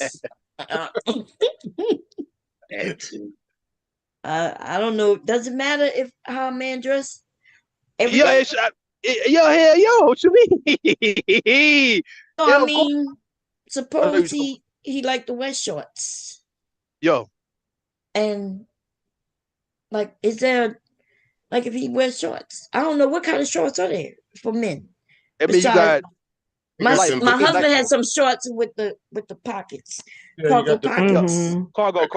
I don't know. Does it matter if how a man dress? Hell, what you mean? No, I mean, suppose he like to wear shorts. Yo. And like, is there like if he wears shorts? I don't know what kind of shorts are there for men. I mean, you got my husband has some shorts with the pockets, cargo pockets. Cargo.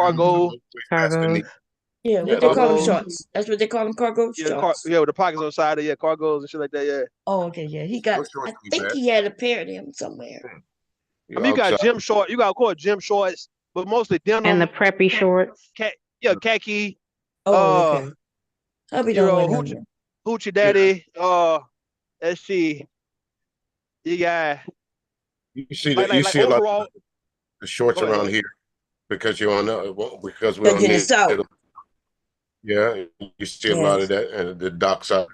Yeah, what they call them shorts? That's what they call them, cargo shorts. Yeah, with the pockets on the side, cargos and shit like that. Yeah. Oh, okay, yeah. He got. I think he had a pair of them somewhere. I mean, you got gym shorts. You got gym shorts, but mostly denim and the preppy shorts. Khaki. Oh, okay. Hubby don't wear them. Hoochie Daddy. Let's see. You got. You see that? You see overall, a lot of the shorts around here because you're on because we're on the south. Yeah, you see a lot of that, and the dockside,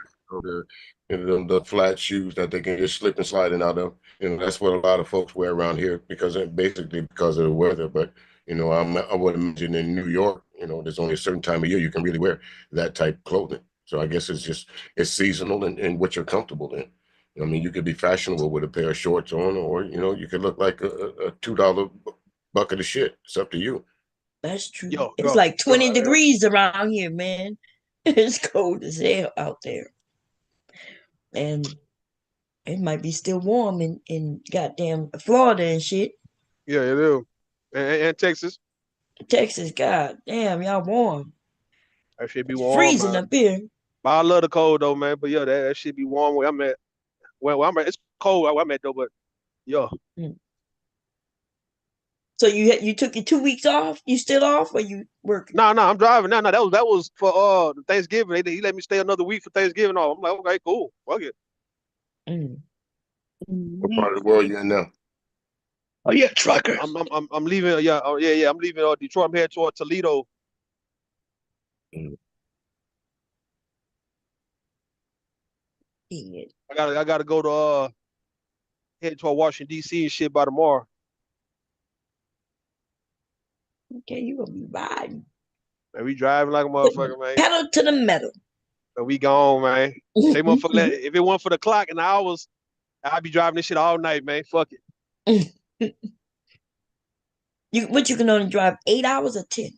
the flat shoes that they can just slip and slide in out of. That's what a lot of folks wear around here because of the weather. But I would imagine in New York, there's only a certain time of year you can really wear that type of clothing. So I guess it's seasonal and what you're comfortable in. I mean, you could be fashionable with a pair of shorts on, or you could look like a $2 bucket of shit. It's up to you. That's true. Yo, It's yo, like 20 yo, degrees around here, man. It's cold as hell out there. And it might be still warm in goddamn Florida and shit. yeah, it is. And Texas. Texas, god damn, y'all warm. That should be It's warm, freezing man. up here. But I love the cold though, man. But yeah, that should be warm where I'm at. Well, I'm at, it's cold where I'm at though, but yeah. So you took your 2 weeks off? You still off or you working? No, I'm driving. No, that was for Thanksgiving. He let me stay another week for Thanksgiving. I'm like, okay, cool, fuck it. What part of the world you in now? Oh yeah, trucker. I'm leaving. Yeah, yeah. I'm leaving Detroit. I'm headed toward Toledo. Yeah. I gotta go to head toward Washington D.C. and shit by tomorrow. Okay, you gonna be riding. And we driving like a motherfucker, man. Pedal to the metal. And we gone, man. They motherfucker. If it weren't for the clock and the hours, I'd be driving this shit all night, man. Fuck it. But you can only drive 8 hours or 10?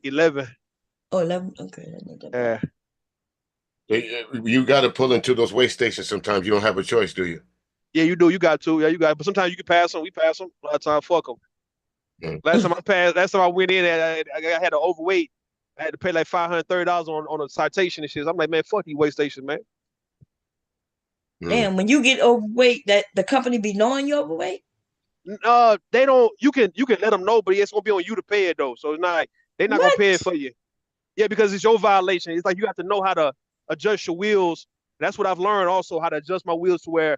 11. Oh, 11? Okay. Yeah. You got to pull into those way stations sometimes. You don't have a choice, do you? Yeah, you do. You got to. Yeah, you got. But sometimes you can pass them. We pass them. A lot of times, fuck them. Last time I went in, I had an overweight. I had to pay like $530 on a citation and shit. I'm like, man, fuck these way stations, man. Damn, when you get overweight, that the company be knowing you overweight? They don't. You can let them know, but it's gonna be on you to pay it though. So it's not like they're not gonna pay it for you. Yeah, because it's your violation. It's like you have to know how to adjust your wheels. That's what I've learned also, how to adjust my wheels to where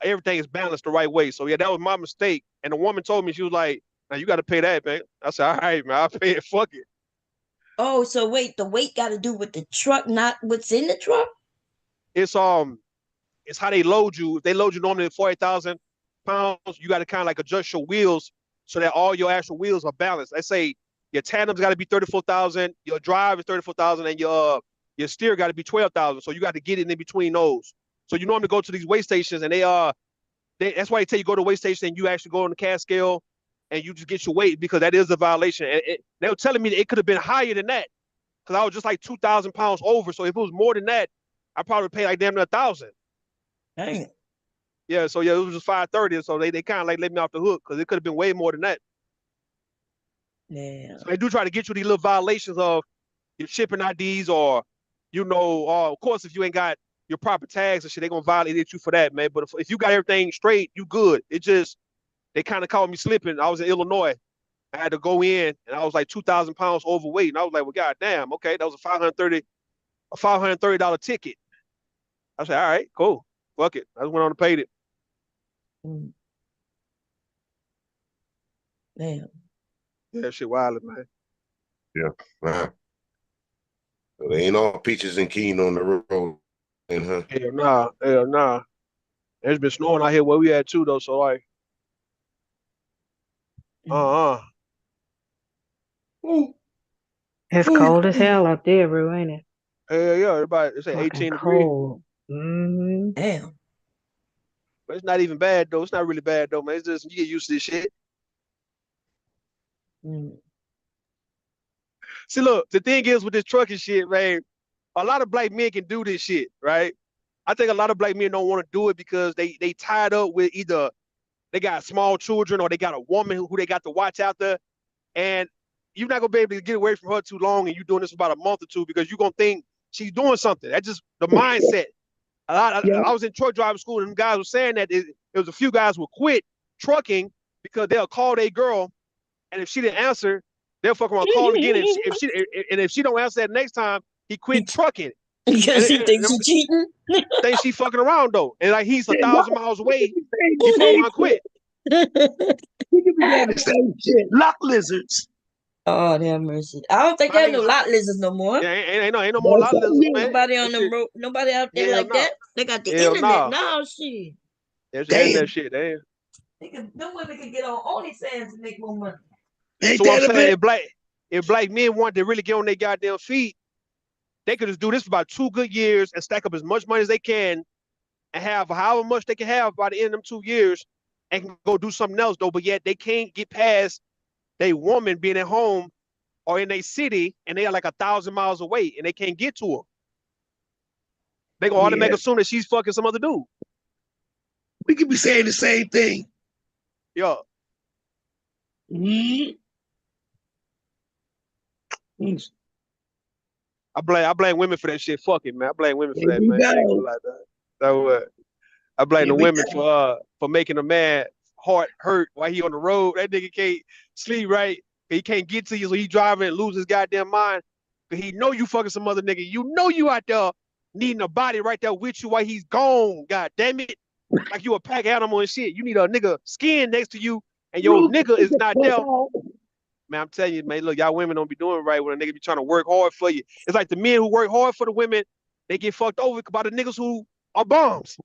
everything is balanced the right way. So yeah, that was my mistake. And the woman told me, she was like, "Now you got to pay that, man." I said, "All right, man, I'll pay it. Fuck it." Oh, so wait, the weight got to do with the truck, not what's in the truck? It's how they load you. If they load you normally at 40,000 pounds, you got to kind of like adjust your wheels so that all your actual wheels are balanced. Let's say your tandem's got to be 34,000, your drive is 34,000, and your steer got to be 12,000. So you got to get it in between those. So you normally go to these weigh stations, and that's why they tell you go to a weigh station and you actually go on the cash scale and you just get your weight, because that is a violation. And they were telling me that it could have been higher than that because I was just like 2,000 pounds over. So if it was more than that, I probably pay like damn near 1,000. Dang. Yeah, so yeah, it was just 530, so they kind of like let me off the hook because it could have been way more than that. Yeah. So they do try to get you these little violations of your shipping IDs, or of course, if you ain't got your proper tags and shit, they gonna violate you for that, man. But if you got everything straight, you good. It just they kind of caught me slipping. I was in Illinois. I had to go in, and I was like 2,000 pounds overweight, and I was like, well, goddamn, okay, that was a $530 ticket. I said, all right, cool, fuck it. I just went on and paid it. Damn. Yeah, shit wild, man. Yeah. Wow. So they ain't all peaches and keen on the road, huh? Hell nah. It's been snowing out here where we at too, though. So like, It's cold as hell up there, bro, ain't it? Yeah, everybody, it's like 18 degrees. Cold. Damn. But it's not even bad though. It's not really bad though, man. It's just you get used to this shit. See, look, the thing is with this trucking shit, man, a lot of black men can do this shit, right? I think a lot of black men don't want to do it because they tied up with either they got small children or they got a woman who they got to watch out there, and you're not gonna be able to get away from her too long, and you're doing this for about a month or two because you're gonna think she's doing something. That's just the mindset. I was in truck driving school, and them guys were saying that it was a few guys who quit trucking because they'll call their girl, and if she didn't answer, they'll fuck around call again. If she don't answer that next time, he quit trucking. Because he thinks she's cheating. Think she fucking around though, and like he's 1,000 miles away, he fuck around quit. We could be doing the same shit. Lock lizards. Oh, damn mercy. I don't think there's no lot lizards no more. Yeah, ain't no more lot lizards, man. Nobody on the road, nobody out there like that. They got the internet now, shit. There's that shit, damn. No women can get on OnlyFans and make more money. So what I'm saying, if black men want to really get on their goddamn feet, they could just do this for about 2 good years and stack up as much money as they can and have however much they can have by the end of them 2 years and can go do something else though. But yet they can't get past they woman being at home are in a city and they are like 1,000 miles away and they can't get to her. They gonna automatically assume that she's fucking some other dude. We could be saying the same thing. Yo. I blame women for that shit. Fuck it, man. I blame women for that, man. I ain't gonna lie to that. That what I blame the women for making a man heart hurt while he on the road. That nigga can't sleep right. He can't get to you, so he driving and lose his goddamn mind. Cause he know you fucking some other nigga. You know you out there needing a body right there with you while he's gone. God damn it. Like you a pack animal and shit. You need a nigga skin next to you and your nigga is not there. Man, I'm telling you, man, look, y'all women don't be doing right when a nigga be trying to work hard for you. It's like the men who work hard for the women, they get fucked over by the niggas who are bums.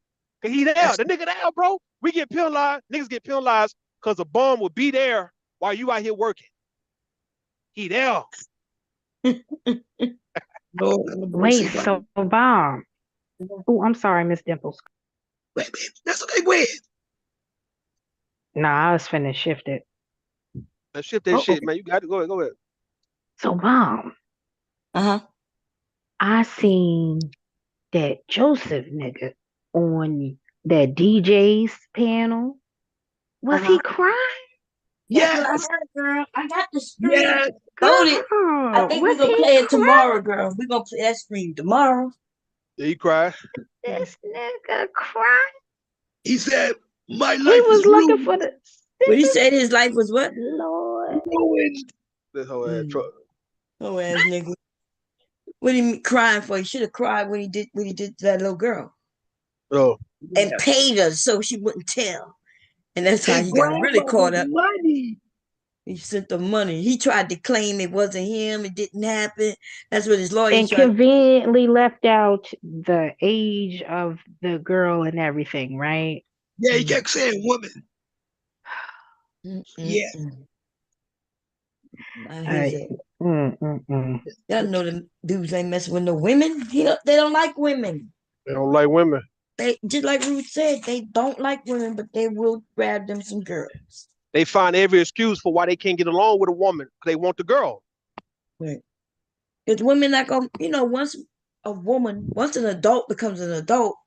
Cause he there, the nigga there, bro. We get penalized, niggas get penalized because a bum will be there while you out here working. He there. Wait, so bomb. Oh, I'm sorry, Miss Dimples. Wait, that's okay. Wait. Nah, I was finna shift it. Let's shift that shit, man. You got to go ahead. Go ahead. So bomb. I seen that Joseph nigga on that DJ's panel. Was he crying? Yes, I heard, girl. I got the stream loaded. I think we're gonna play it tomorrow, girl. We're gonna play that stream tomorrow. Yeah, he cried. This nigga cried. He said, "My life he was is looking ruined." for the. But he said his life was what? Lord. Ruined. This whole ass truck. Oh ass nigga. What he crying for? He should have cried when he did to that little girl. Oh. And paid her so she wouldn't tell. And that's how he got really caught up. Money. He sent the money. He tried to claim it wasn't him. It didn't happen. That's what his lawyer And conveniently left out the age of the girl and everything, right? Yeah, he kept saying woman. Yeah. I hate it. Y'all know the dudes ain't messing with no women. They don't like women. They don't like women. They just like Ruth said, they don't like women, but they will grab them some girls. They find every excuse for why they can't get along with a woman because they want the girl. Right. Because women not gonna, once an adult becomes an adult,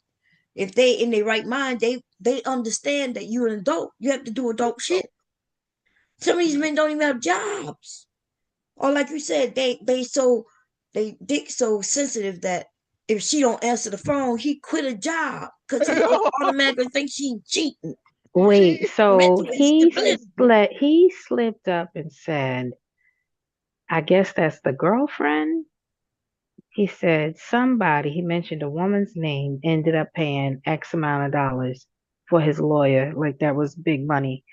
if they in their right mind, they understand that you're an adult. You have to do adult shit. Some of these men don't even have jobs. Or like you said, they dick so sensitive that if she don't answer the phone, he quit a job because he automatically thinks she's cheating. Wait, so he slipped up and said, I guess that's the girlfriend. He said he mentioned a woman's name, ended up paying X amount of dollars for his lawyer. Like that was big money.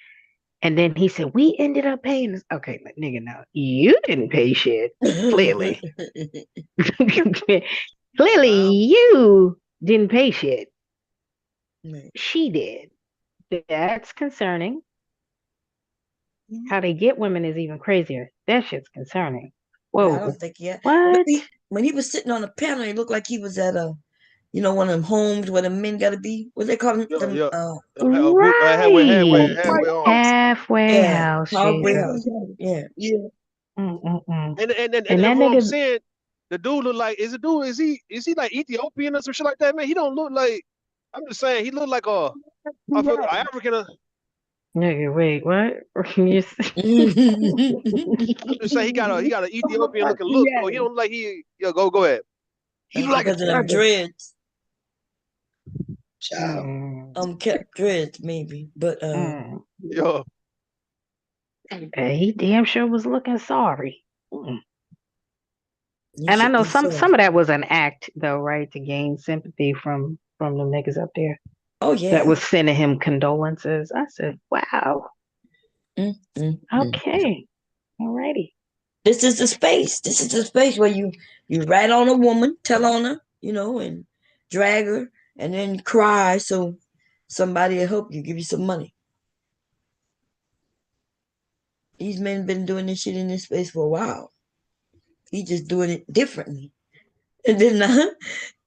And then he said, we ended up paying this. Okay, nigga, no, you didn't pay shit. Clearly. Clearly, you didn't pay shit. She did. That's concerning. How they get women is even crazier. That shit's concerning. Whoa. I don't think yet. What? When he was sitting on the panel, it looked like he was at one of them homes where the men gotta be. What they call them? Halfway house. Halfway house. Yeah. And that's what I'm saying. The dude look like is he like Ethiopian or some shit like that, man? He don't look like. I'm just saying he look like a African. Nigga, wait, what? I'm just saying he got an Ethiopian looking look. So he don't like go ahead. He look like a dreads. Child. Kept dreads maybe, but yo. He damn sure was looking sorry. And I know some of that was an act though, right? To gain sympathy from the niggas up there. Oh yeah. That was sending him condolences. I said, wow. Okay. Alrighty. This is the space. This is the space where you rat on a woman, tell on her, and drag her, and then cry so somebody will help you, give you some money. These men been doing this shit in this space for a while. He just doing it differently. And then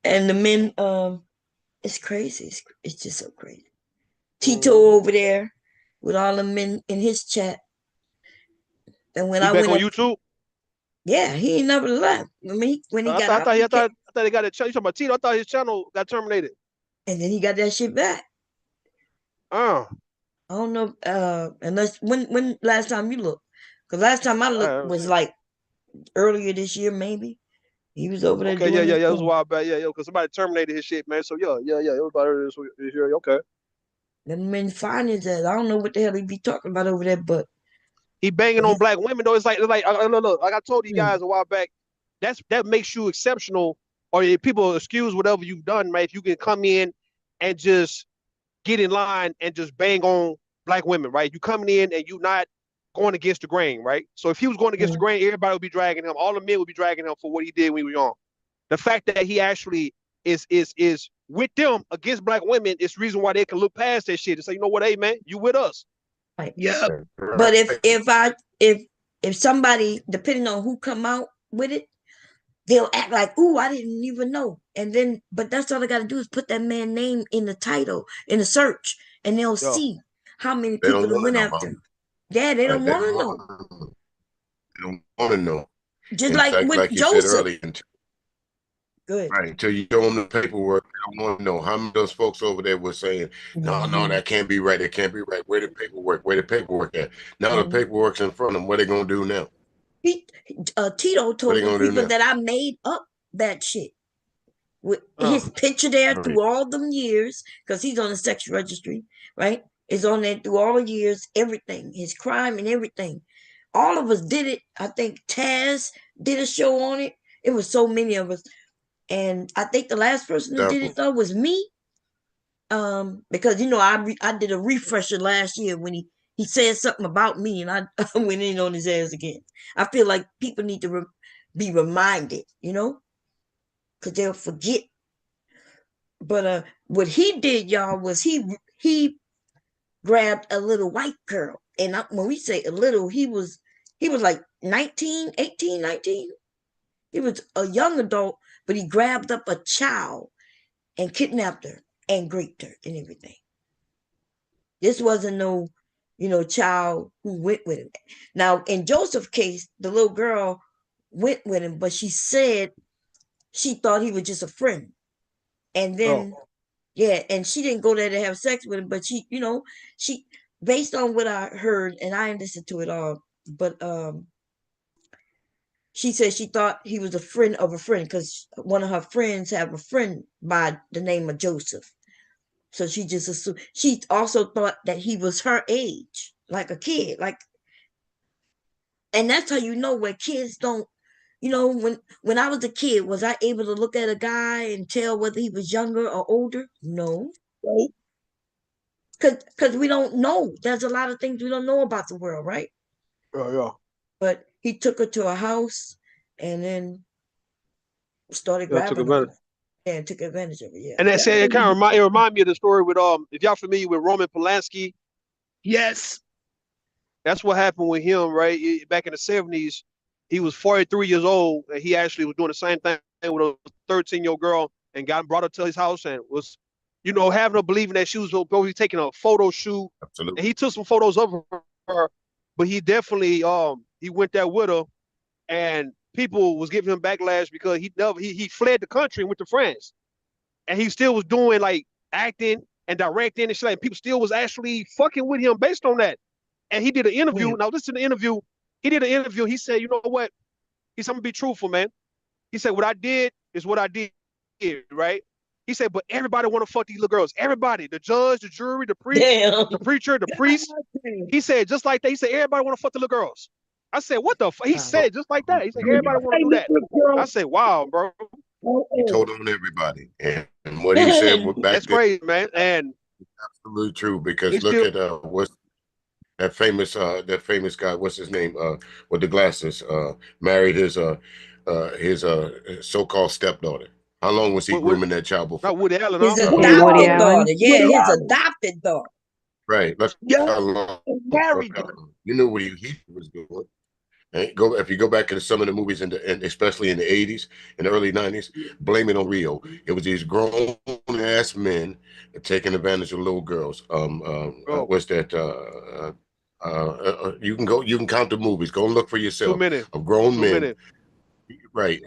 and the men, it's crazy. It's just so crazy. Tito over there with all the men in his chat. And when he I back went on YouTube? Yeah, he ain't never left. I mean, when he got out, I thought they got it. You talking about Tito? I thought his channel got terminated. and then he got that shit back. Oh. I don't know, unless when last time you looked, because last time I looked was like earlier this year, maybe. He was over there Okay, doing his it was a thing. while back, because somebody terminated his shit, man. So it was about earlier this year. Okay. Them men fine his ass. I don't know what the hell he be talking about over there, but he banging on black women though. It's like look, like I told you Hmm. guys a while back, that makes you exceptional, or if people excuse whatever you've done, right? If you can come in and just get in line and just bang on black women, right? You coming in and you not going against the grain, right? So if he was going against the grain, everybody would be dragging him. All the men would be dragging him for what he did when he was young. The fact that he actually is with them against black women is the reason why they can look past that shit and say, you know what, hey man, you with us. Right. Yeah. But if somebody, depending on who come out with it, they'll act like, "Ooh, I didn't even know," and then, but that's all they got to do is put that man name in the title in the search, and they'll see how many They people don't that want to went know, after. Mom. Yeah, they Right, don't they want don't to know. want to know. They don't want to know. Just In like fact, with like you said Joseph. earlier, Good. right, until you show them the paperwork, they don't want to know. How many of those folks over there were saying, no, that can't be right. It can't be right. Where the paperwork? Where the paperwork at? Now the paperwork's in front of them. What are they going to do now? Tito What told they the gonna do people now? that I made up that shit. With his picture there through all them years, because he's on the sex registry, right? It's on there through all the years, everything, his crime and everything. All of us did it. I think Taz did a show on it. It was so many of us. And I think the last person who did it though was me. Because I did a refresher last year when he said something about me, and I went in on his ass again. I feel like people need to be reminded, because they'll forget. But what he did, y'all, was he grabbed a little white girl, and when we say a little, he was like 19, 18, 19. He was a young adult, but he grabbed up a child and kidnapped her and raped her and everything. This wasn't no, child who went with him. Now, in Joseph's case, the little girl went with him, but she said she thought he was just a friend. And then, yeah, and she didn't go there to have sex with him, but she, based on what I heard, and I didn't listen to it all, but she said she thought he was a friend of a friend because one of her friends have a friend by the name of Joseph. So she just assumed. She also thought that he was her age, like a kid, and that's how you know where kids don't. When I was a kid, was I able to look at a guy and tell whether he was younger or older? No, right? Because we don't know. There's a lot of things we don't know about the world, right? Yeah. But he took her to a house and then started took grabbing her. advantage. Yeah, took advantage of it. Yeah. And that said, it kind of remind me of the story with if y'all familiar with Roman Polanski. Yes. That's what happened with him, right? Back in the 70s, he was 43 years old, and he actually was doing the same thing with a 13-year-old girl, and brought her to his house and was, having her believing that she was supposed to be taking a photo shoot. Absolutely. And he took some photos of her, but he definitely he went there with her, and people was giving him backlash because he fled the country and went to France, and he still was doing like acting and directing and shit. And people still was actually fucking with him based on that. And he did an interview. Now listen to the interview. He did an interview. He said, you know what? He said, I'm gonna be truthful, man. He said, what I did is what I did, right? He said, but everybody want to fuck these little girls. Everybody, the judge, the jury, the preacher, the priest. He said, just like that. He said, everybody want to fuck the little girls. I said, what the fuck? He said just like that. He said, everybody want to do that. I said, wow, bro. He told on everybody. And what he said back That's crazy, man. And absolutely true, because look at what's that famous guy, what's his name? With the glasses, married his so-called stepdaughter. How long was he grooming that child before? Not Woody Allen. His adopted daughter. Yeah, his adopted daughter. Right. Look how long. You knew what he was doing. And if you go back to some of the movies and especially in the 80s and the early 90s, blame it on Rio. It was these grown ass men taking advantage of little girls. What's that? You can count the movies. Go and look for yourself. Too many. Of grown men Right.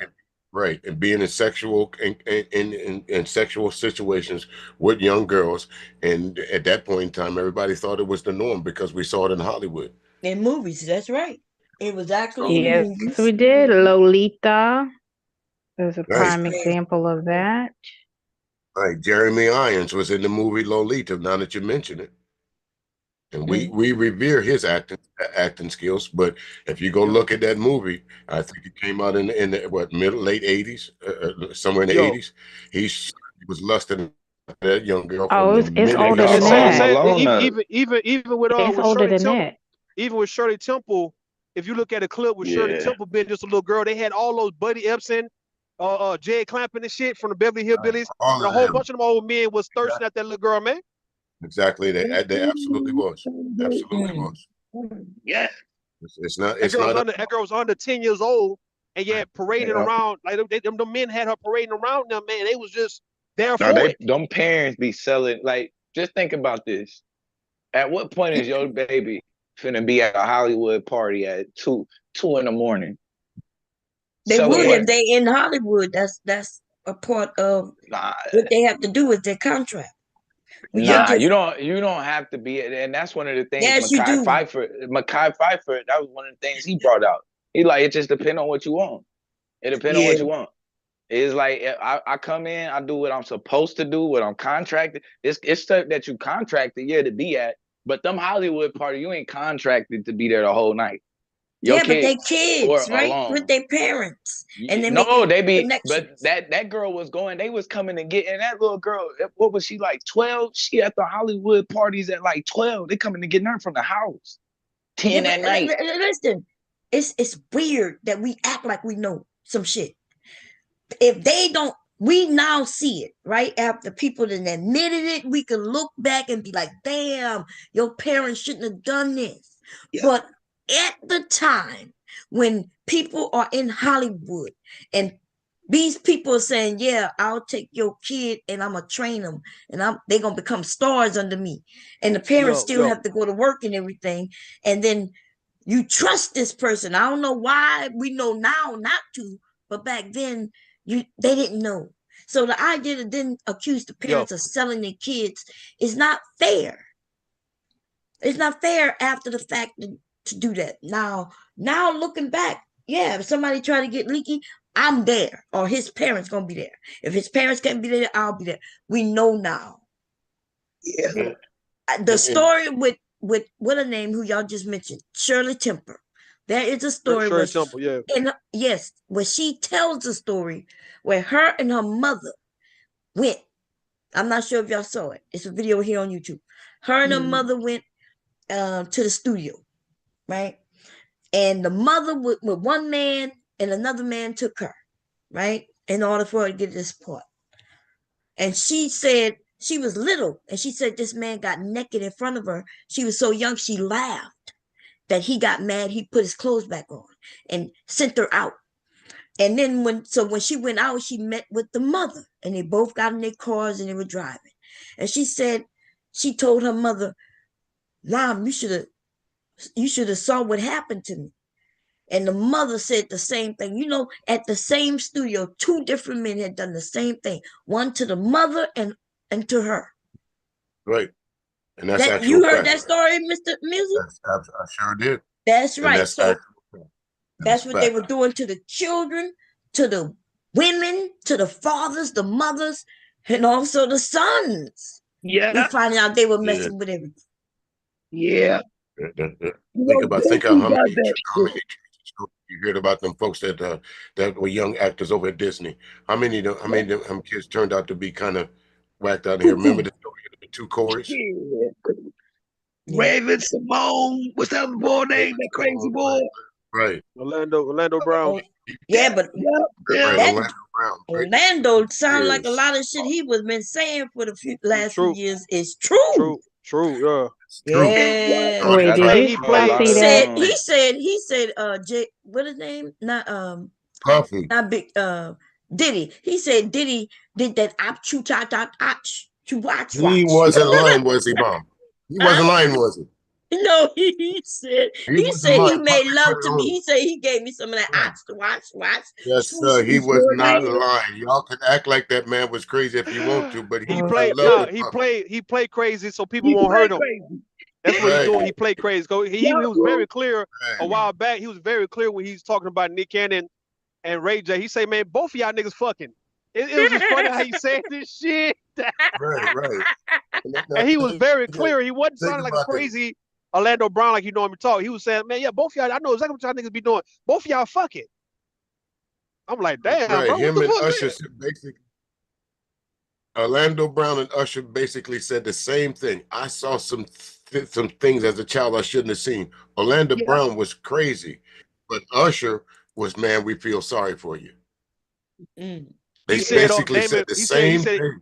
Right. And being in sexual in sexual situations with young girls. And at that point in time, everybody thought it was the norm because we saw it in Hollywood. In movies, that's right. It was actually in the Yes, movies. we did. Lolita is a Right. prime example of that. Right. Jeremy Irons was in the movie Lolita, now that you mention it. And we revere his acting skills, but if you go look at that movie, I think it came out in the what late 80s, somewhere in the Yo, 80s. He was lusting at that young girl from Oh, the it's minute he older than it's saw same, her. that. same. Malone. Even with It's with older Shirley than Temple, that. even with Shirley Temple, if you look at a clip with Shirley Yeah. Temple being just a little girl, they had all those Buddy Epson, Jay Clampton and shit from the Beverly Right. Hillbillies, All and a of whole them. bunch of them old men was thirsting at that little girl, man. Exactly. They absolutely was. Absolutely was. Yeah. It's not. That It's girl was not. under that girl was under 10 years old, and yet parading Yeah. around like them men had her parading around them, man. They was just there No, for it. them parents be selling. Like, just think about this. At what point is your baby finna be at a Hollywood party at two in the morning? They Selling would what? if they in Hollywood. That's a part of Nah, what they have to do with their contract. We can't nah, just. you don't have to be, and that's one of the things Yes, you do. Mekhi Phifer, that was one of the things he brought out. He like, it just depends on what you want. It depends on Yeah. what you want. It's like I come in, I do what I'm supposed to do, what I'm contracted. It's stuff that you contracted, yeah, to be at. But them Hollywood party, you ain't contracted to be there the whole night. Your Yeah, but they or kids, right? With alone. their parents, and they No, making they be, but connections. that girl was going, they was coming and getting that little girl. What was she, like 12? She at the Hollywood parties at like 12. They coming to get her from the house. Yeah, 10 but at night. listen, it's weird that we act like we know some shit. If they don't, we now see it, right? After people that admitted it, we can look back and be like, damn, your parents shouldn't have done this. Yeah. But at the time when people are in Hollywood and these people are saying, yeah, I'll take your kid and I'm gonna train them and they're gonna become stars under me. And the parents still have to go to work and everything. And then you trust this person. I don't know why we know now not to, but back then they didn't know. So the idea to then accuse the parents of selling their kids is not fair. It's not fair after the fact to do that. Now looking back, yeah, if somebody try to get leaky, I'm there, or his parents gonna be there. If his parents can't be there, I'll be there. We know now. Yeah. The story with what a name who y'all just mentioned, Shirley Temple. There is a story where Temple, yeah. Yes, where she tells the story where her and her mother went. I'm not sure if y'all saw it. It's a video here on YouTube. Her and her mother went to the studio, right? And the mother with one man and another man took her, right? In order for her to get this part. And she said she was little, and she said this man got naked in front of her. She was so young, she laughed that he got mad. He put his clothes back on and sent her out. And then when she went out, she met with the mother, and they both got in their cars and they were driving. And she said, she told her mother, Mom, you should have saw what happened to me. And the mother said the same thing. You know, at the same studio, two different men had done the same thing. One to the mother and to her. Right. And that's That actual you heard fact. that story, Mr. Music? I sure did. That's And right. that's So that's what they fact. were doing to the children, to the women, to the fathers, the mothers, and also the sons. Yeah. We finding out they were messing with everything. Yeah. Think of how many you heard about them folks that were young actors over at Disney. How many of them kids turned out to be kind of whacked out here? Remember the story of the two Corys? Raven Simone, what's that other boy name? That crazy boy. Right. Orlando Brown. Yeah, but Orlando Brown. Orlando sound like a lot of shit he was been saying for the last few years is true. True, yeah. Yeah. Wait, did you see that? He said, Jay, what his name? Puffy. Not big, Diddy. He said Diddy did that opchu ta ta ach to watch. He wasn't lying, was he, Bomb? He wasn't lying, was he? No, he said He wasn't he lying. made Puppy love put it to me. on. He said he gave me some of that Right. watch, Yes, swoosh, sir. He swoosh, was not coordinator. lying. Y'all can act like that man was crazy if you want to, but he He was played in love with he played crazy so people He won't play hurt him. crazy. That's what he Right. doing. He played crazy. He Yup. was very clear a Right. while back. He was very clear when he's talking about Nick Cannon and Ray J. He say, man, both of y'all niggas fucking. It was just funny how he said this shit. Right. And he was very Think clear. He wasn't sounding like a about this. crazy Orlando Brown like he normally talk. He was saying, man, yeah, both of y'all, I know exactly what y'all niggas be doing. Both of y'all fucking. I'm like, damn, Right. bro, what Him the and fuck, Usher man? said basically Orlando Brown and Usher basically said the same thing. I saw some things as a child I shouldn't have seen. Orlando Yeah. Brown was crazy, but Usher was, man, we feel sorry for you. Mm. They He said, basically Damon, said the same thing.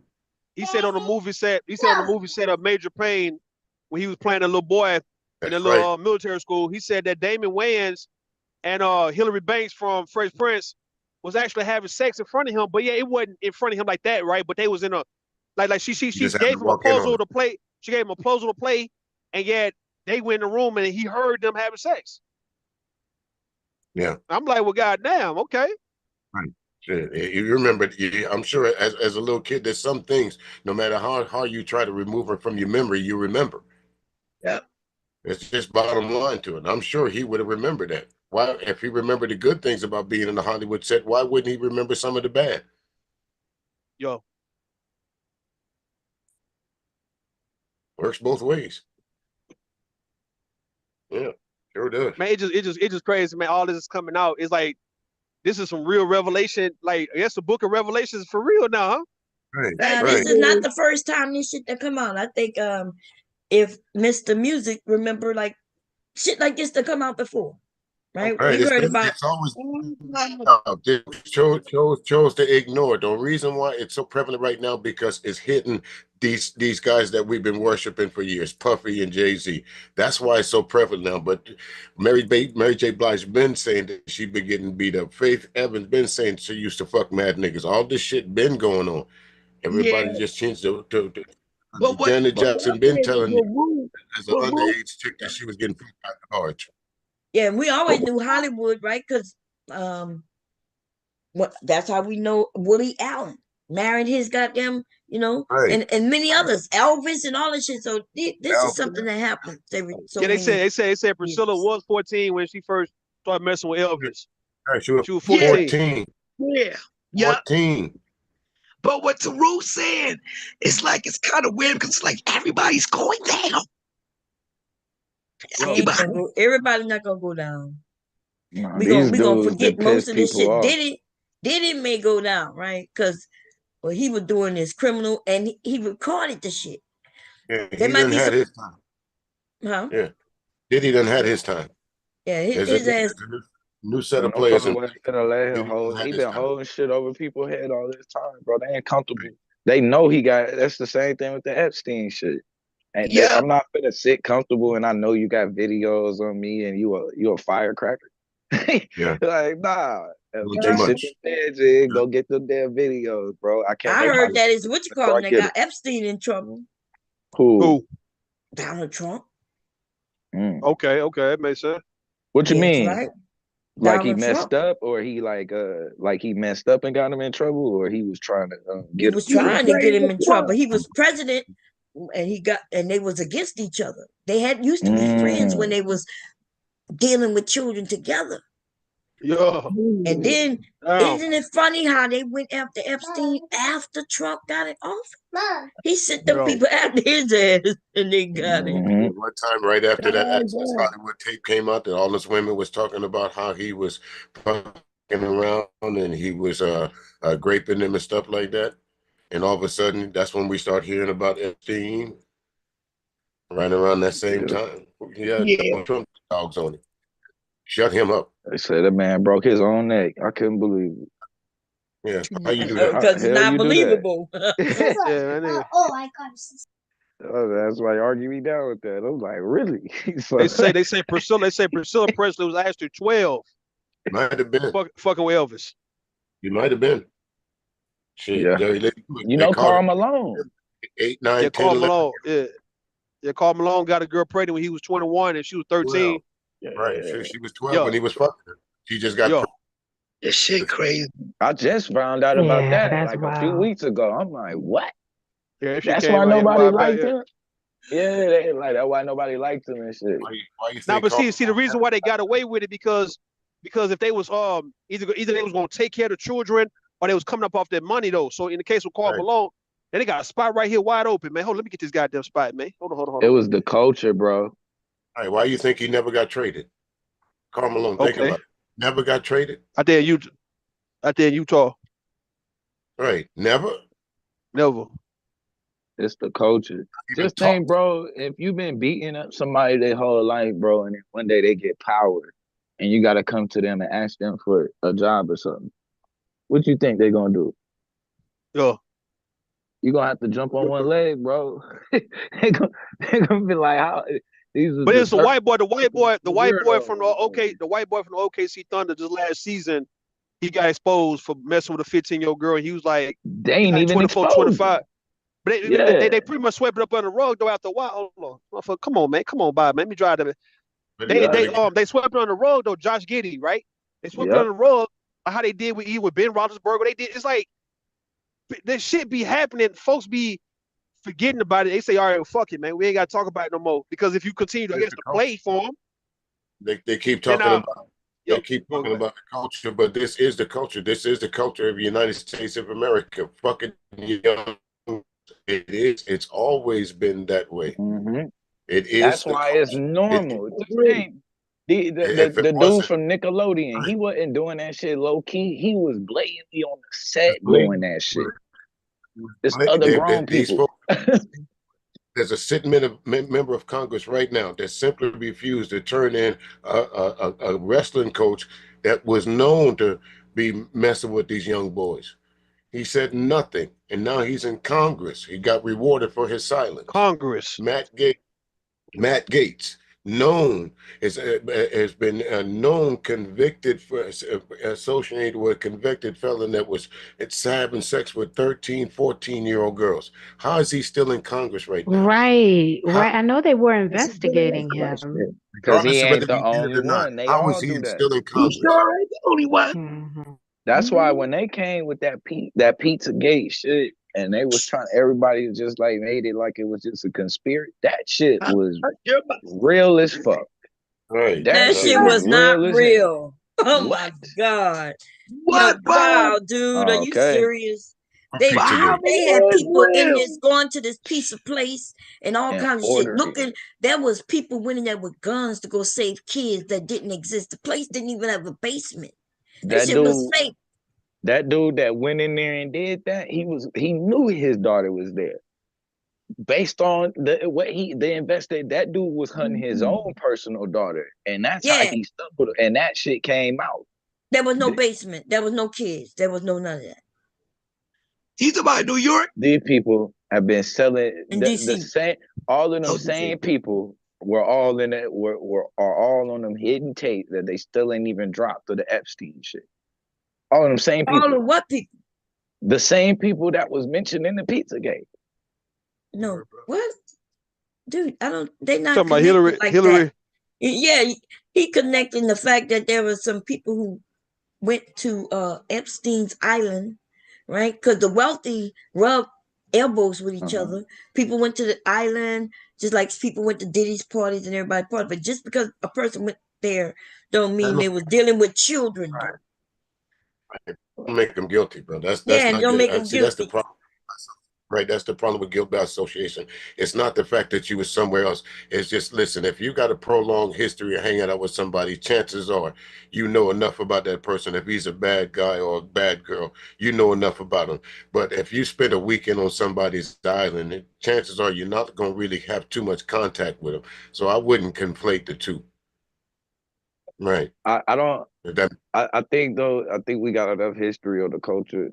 he said on the movie set of Major Payne when he was playing a little boy in a That's little right. military school. He said that Damon Wayans and Hillary Banks from Fresh Prince was actually having sex in front of him, but yeah, it wasn't in front of him like that, right? But they was in a like she You just have gave to him a walk in on puzzle it. to play. She gave him a puzzle to play, and yet they went in the room and he heard them having sex. Yeah. I'm like, well, goddamn, okay. Right. Shit. You remember, I'm sure as a little kid, there's some things, no matter how hard you try to remove it from your memory, you remember. Yeah. It's just bottom line to it. I'm sure he would have remembered that. Why, if he remembered the good things about being in the Hollywood set, why wouldn't he remember some of the bad? Yo. Works both ways. Yeah, sure does. Man, it just crazy, man. All this is coming out. It's like this is some real revelation. Like, I guess the book of Revelations is for real now, huh? Right. Now, this is not the first time this shit that come out. I think if Mr. Music remember like shit like this to come out before, right? Right. We've heard about It's always chose to ignore it. The reason why it's so prevalent right now because it's hitting these guys that we've been worshiping for years, Puffy and Jay-Z. That's why it's so prevalent now. But Mary J. Blige been saying that she been getting beat up. Faith Evans been saying she used to fuck mad niggas. All this shit been going on. Everybody Yeah. just changed to But what Janet Jackson I'm been saying is telling you as an what Rue underage chick that she was getting fucked out the arch. yeah, we always knew Hollywood, right? Because what that's how we know Woody Allen married his goddamn, Right. and many others, Elvis and all that shit. So this is something that happens every so Yeah, they many. said Priscilla was 14 when she first started messing with Elvis. Right, she was 14. 14. Yeah. Yeah. 14. But what Taru's saying, it's like it's kind of weird because it's like everybody's going down. Everybody's not gonna go down. Nah, We these gonna dudes forget that piss most of this people shit. off. Diddy may go down, right? Because he was doing this criminal and he recorded the shit. Yeah, There he might done be had some, his time. huh? Yeah. Diddy done had his time. Yeah, There's his ass. a new set Bro, of no players fucking and way gonna let him Diddy done hold. had He his been time. holding shit over people's head all this time, bro. They ain't comfortable. They know he got. That's the same thing with the Epstein shit. And Yeah. I'm not gonna sit comfortable, and I know you got videos on me, and you a firecracker. Yeah. Like nah. Doing They too sit much. there, Jig. Go get them damn videos, bro. I can't I make heard my that is what you call before I him that get got Epstein in trouble. Who? Donald Trump. Okay, that makes sense. What you Yes, mean? right. Like he Donald messed Trump. up, or he like he messed up and got him in trouble, or he was trying to He get him. was trying to get him in trouble. He was president, and they was against each other. They used to be friends when they was dealing with children together. Yeah. And then Damn. isn't it funny how they went after Epstein after Trump got it off? He sent them people after his ass and they got it. One time, right after that Access Hollywood tape came out, that all those women was talking about how he was fucking around and he was graping them and stuff like that. And all of a sudden, that's when we start hearing about Epstein. Right around that same time, Donald Trump dogs on it. Shut him up. They said that man broke his own neck. I couldn't believe it. Yeah, how you do that? Because it's not believable. Yeah, that I got That's why argue me down with that. I was like, really? They say Priscilla Presley was actually 12. Might have been. Fucking with Elvis. You might have been. Shit, Yeah. Jerry, You know, Karl Malone. 8, 9, Yeah, 10, Karl 11. Malone. Yeah. Yeah, Karl Malone got a girl pregnant when he was 21 and she was 13. Well, right. She was 12 Yeah. when he was fucking her. She just got Yeah. That shit crazy. I just found out about Yeah, that that's like a few wild. weeks ago. I'm like, what? Yeah, that shit That's came why out here a nobody while back. liked him. Yeah, they like that's why nobody liked him and shit. Why you Now, think but Karl see, the reason why they got away with it because if they was either they was gonna take care of the children or they was coming up off their money though. So in the case of Karl Malone, then they got a spot right here wide open, man. Hold on, let me get this goddamn spot, man. Hold on. It was the culture, bro. All right, why you think he never got traded? Karl Malone, think about it. Never got traded? Out there in Utah. Right. Never? Never. It's the culture. Just think, bro, if you've been beating up somebody their whole life, bro, and then one day they get power and you gotta come to them and ask them for a job or something, what you think they're gonna do? Yeah. You're gonna have to jump on one leg, bro. they're gonna be like, how But it's the white boy from the OKC Thunder just last season. He got exposed for messing with a 15-year-old girl, and he was like, they ain't even 24, 25. But they pretty much swept it up under the rug though after a while. Hold on. Come on, man. Come on, Bob, man. Let me drive them. They swept it under the rug though, Josh Giddey, right? They swept it under the rug how they did with Ben Roethlisberger. They did it's like this shit be happening, folks be forgetting about it. They say, all right, well, fuck it, man. We ain't got to talk about it no more. Because if you continue to play for them, they keep talking about they keep talking about the culture, but this is the culture. This is the culture of the United States of America. Fucking young. It is. It's always been that way. It is. That's why it's normal. The dude from Nickelodeon, he wasn't doing that shit low key. He was blatantly on the set doing that shit. There's other grown people. There's a sitting member of Congress right now that simply refused to turn in a wrestling coach that was known to be messing with these young boys. He said nothing, and now he's in Congress. He got rewarded for his silence. Congress. Matt Gaetz, known has been a known convicted for associated with a convicted felon that was having sex with 13, 14-year-old girls. How is he still in Congress right now? Right. I know they were investigating him. Because he ain't the only one. They all do that. Still in Congress? Sure ain't the only one. That's why when they came with that Pizzagate shit, and they was trying, everybody just like made it like it was just a conspiracy. That shit was real as fuck. Right. That shit was not real. Oh my God. What? Wow, dude, are you serious? They had people in this going to this piece of place and all kinds of shit. Looking, there was people went in there with guns to go save kids that didn't exist. The place didn't even have a basement. That shit was fake. That dude that went in there and did that, he knew his daughter was there. Based on the invested, that dude was hunting his own personal daughter, and that's how he stumbled. And that shit came out. There was no basement. There was no kids. There was no none of that. He's about New York. These people have been selling the same. All of them Oh, same people were all in it. Are all on them hidden tape that they still ain't even dropped to the Epstein shit. All of them same people. All of what people? The same people that was mentioned in the Pizzagate. No, what, dude? I don't. They not talking about connected Hillary. That. Yeah, he connecting the fact that there were some people who went to Epstein's island, right? Because the wealthy rub elbows with each other. People went to the island just like people went to Diddy's parties and everybody's parties. But just because a person went there, don't mean they was dealing with children. Right. Don't make them guilty, bro. That's don't not good. make them guilty. That's the problem. Right, that's the problem with guilt by association. It's not the fact that you were somewhere else. It's just, listen, if you got a prolonged history of hanging out with somebody, chances are you know enough about that person. If he's a bad guy or a bad girl, you know enough about him. But if you spend a weekend on somebody's island, chances are you're not going to really have too much contact with them. So I wouldn't conflate the two. Right. I think we got enough history of the culture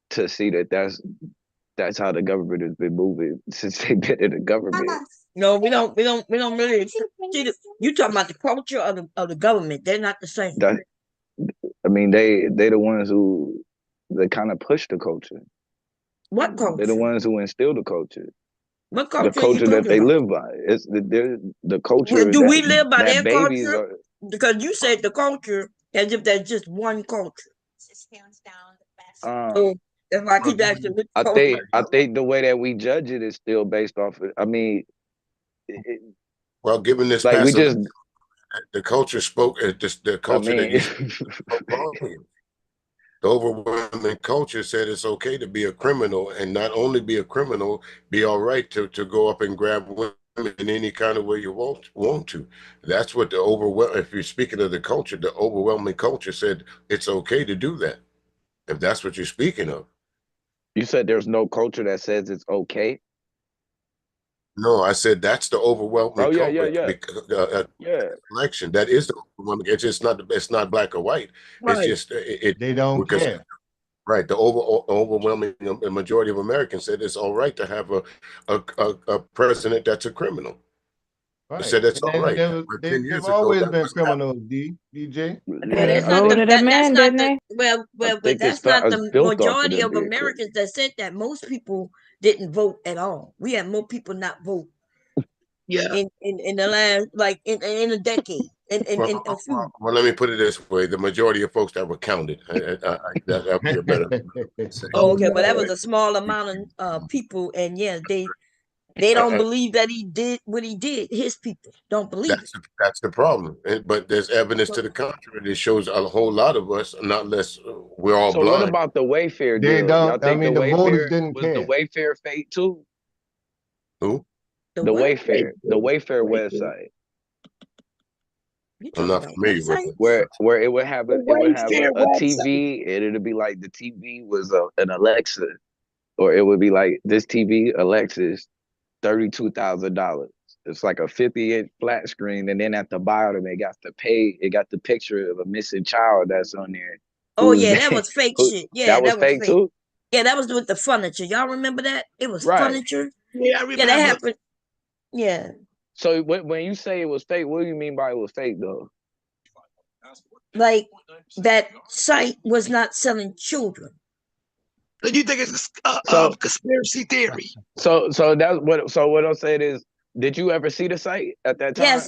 to see that's how the government has been moving since they've been in the government. No, we don't really see you talking about the culture of the government. They're not the same. I mean, they the ones they kind of push the culture. What culture? They're the ones who instill the culture. What The culture are you culture that talking they about? live by. It's the culture Do we live by that their babies culture? are. Because you said the culture as if there's just one culture. So if I keep asking which culture, I think the way that we judge it is still based off of. I mean, Well, given this like we passive, just. the culture spoke. The I culture that mean, you spoke volume. The overwhelming culture said it's okay to be a criminal, and not only be a criminal, be all right to go up and grab women in any kind of way you want to. That's what the overwhelm. If you're speaking of the culture, the overwhelming culture said it's okay to do that. If that's what you're speaking of. You said there's no culture that says it's okay. No, I said that's the overwhelming Oh yeah. election. That is the overwhelming. It's just not. It's not black or white. It's right? just They don't because care. right. The overwhelming majority of Americans said it's all right to have a president that's a criminal. They Right. said it's all right. But 10 They've years ago, always that been was not. criminals, DJ. But Yeah, it's I not think the that's not the I but think that's not it's the built off of majority them of being criminals. Americans that said that. Most people didn't vote at all. We had more people not vote Yeah. in the last like in a decade. In a few. Well, let me put it this way: the majority of folks that were counted, that would be a better say. Oh, Oh okay, but that no. was a small amount of people, and yeah, they don't believe that he did what he did. His people don't believe it. That's the problem. But there's evidence to the contrary that shows a whole lot of us, not less, we're all So what blind. about the Wayfair They deal? Y'all don't. I think the mean, the voters Wayfair didn't was the care. Wayfair fake too? Who? The what? The Wayfair website. You I'm talking not about familiar with websites? Where it would have The Wayfair a website. TV, and it'd be like the TV was an Alexa, or it would be like this TV Alexa's $32,000. It's like a 50-inch flat screen, and then at the bottom it got the picture of a missing child that's on there. Oh yeah, that was fake shit. Yeah, That was that was fake fake. too? Yeah, that was with the furniture. Y'all remember that? It was Right. furniture. Yeah, I Yeah, that remember. happened. Yeah. So when you say it was fake, what do you mean by it was fake though? Like that site was not selling children. So you think it's a conspiracy theory? So that's what. So what I'm saying is, did you ever see the site at that time? Yes.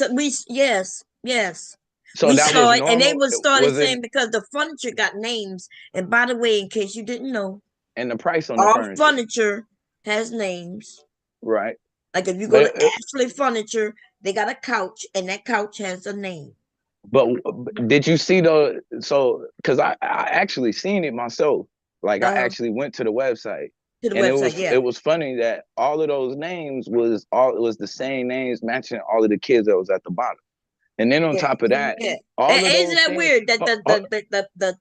So We that saw was it, and they normal. started Was it saying because the furniture got names. And by the way, in case you didn't know, and the price on the all furniture? furniture has names. Right. Like if you go to Ashley Furniture, they got a couch, and that couch has a name. But did you see because I actually seen it myself. Like I actually went to the website. It was funny that all of those names was the same names matching all of the kids that was at the bottom. And then on top of that, all of those isn't that things, weird that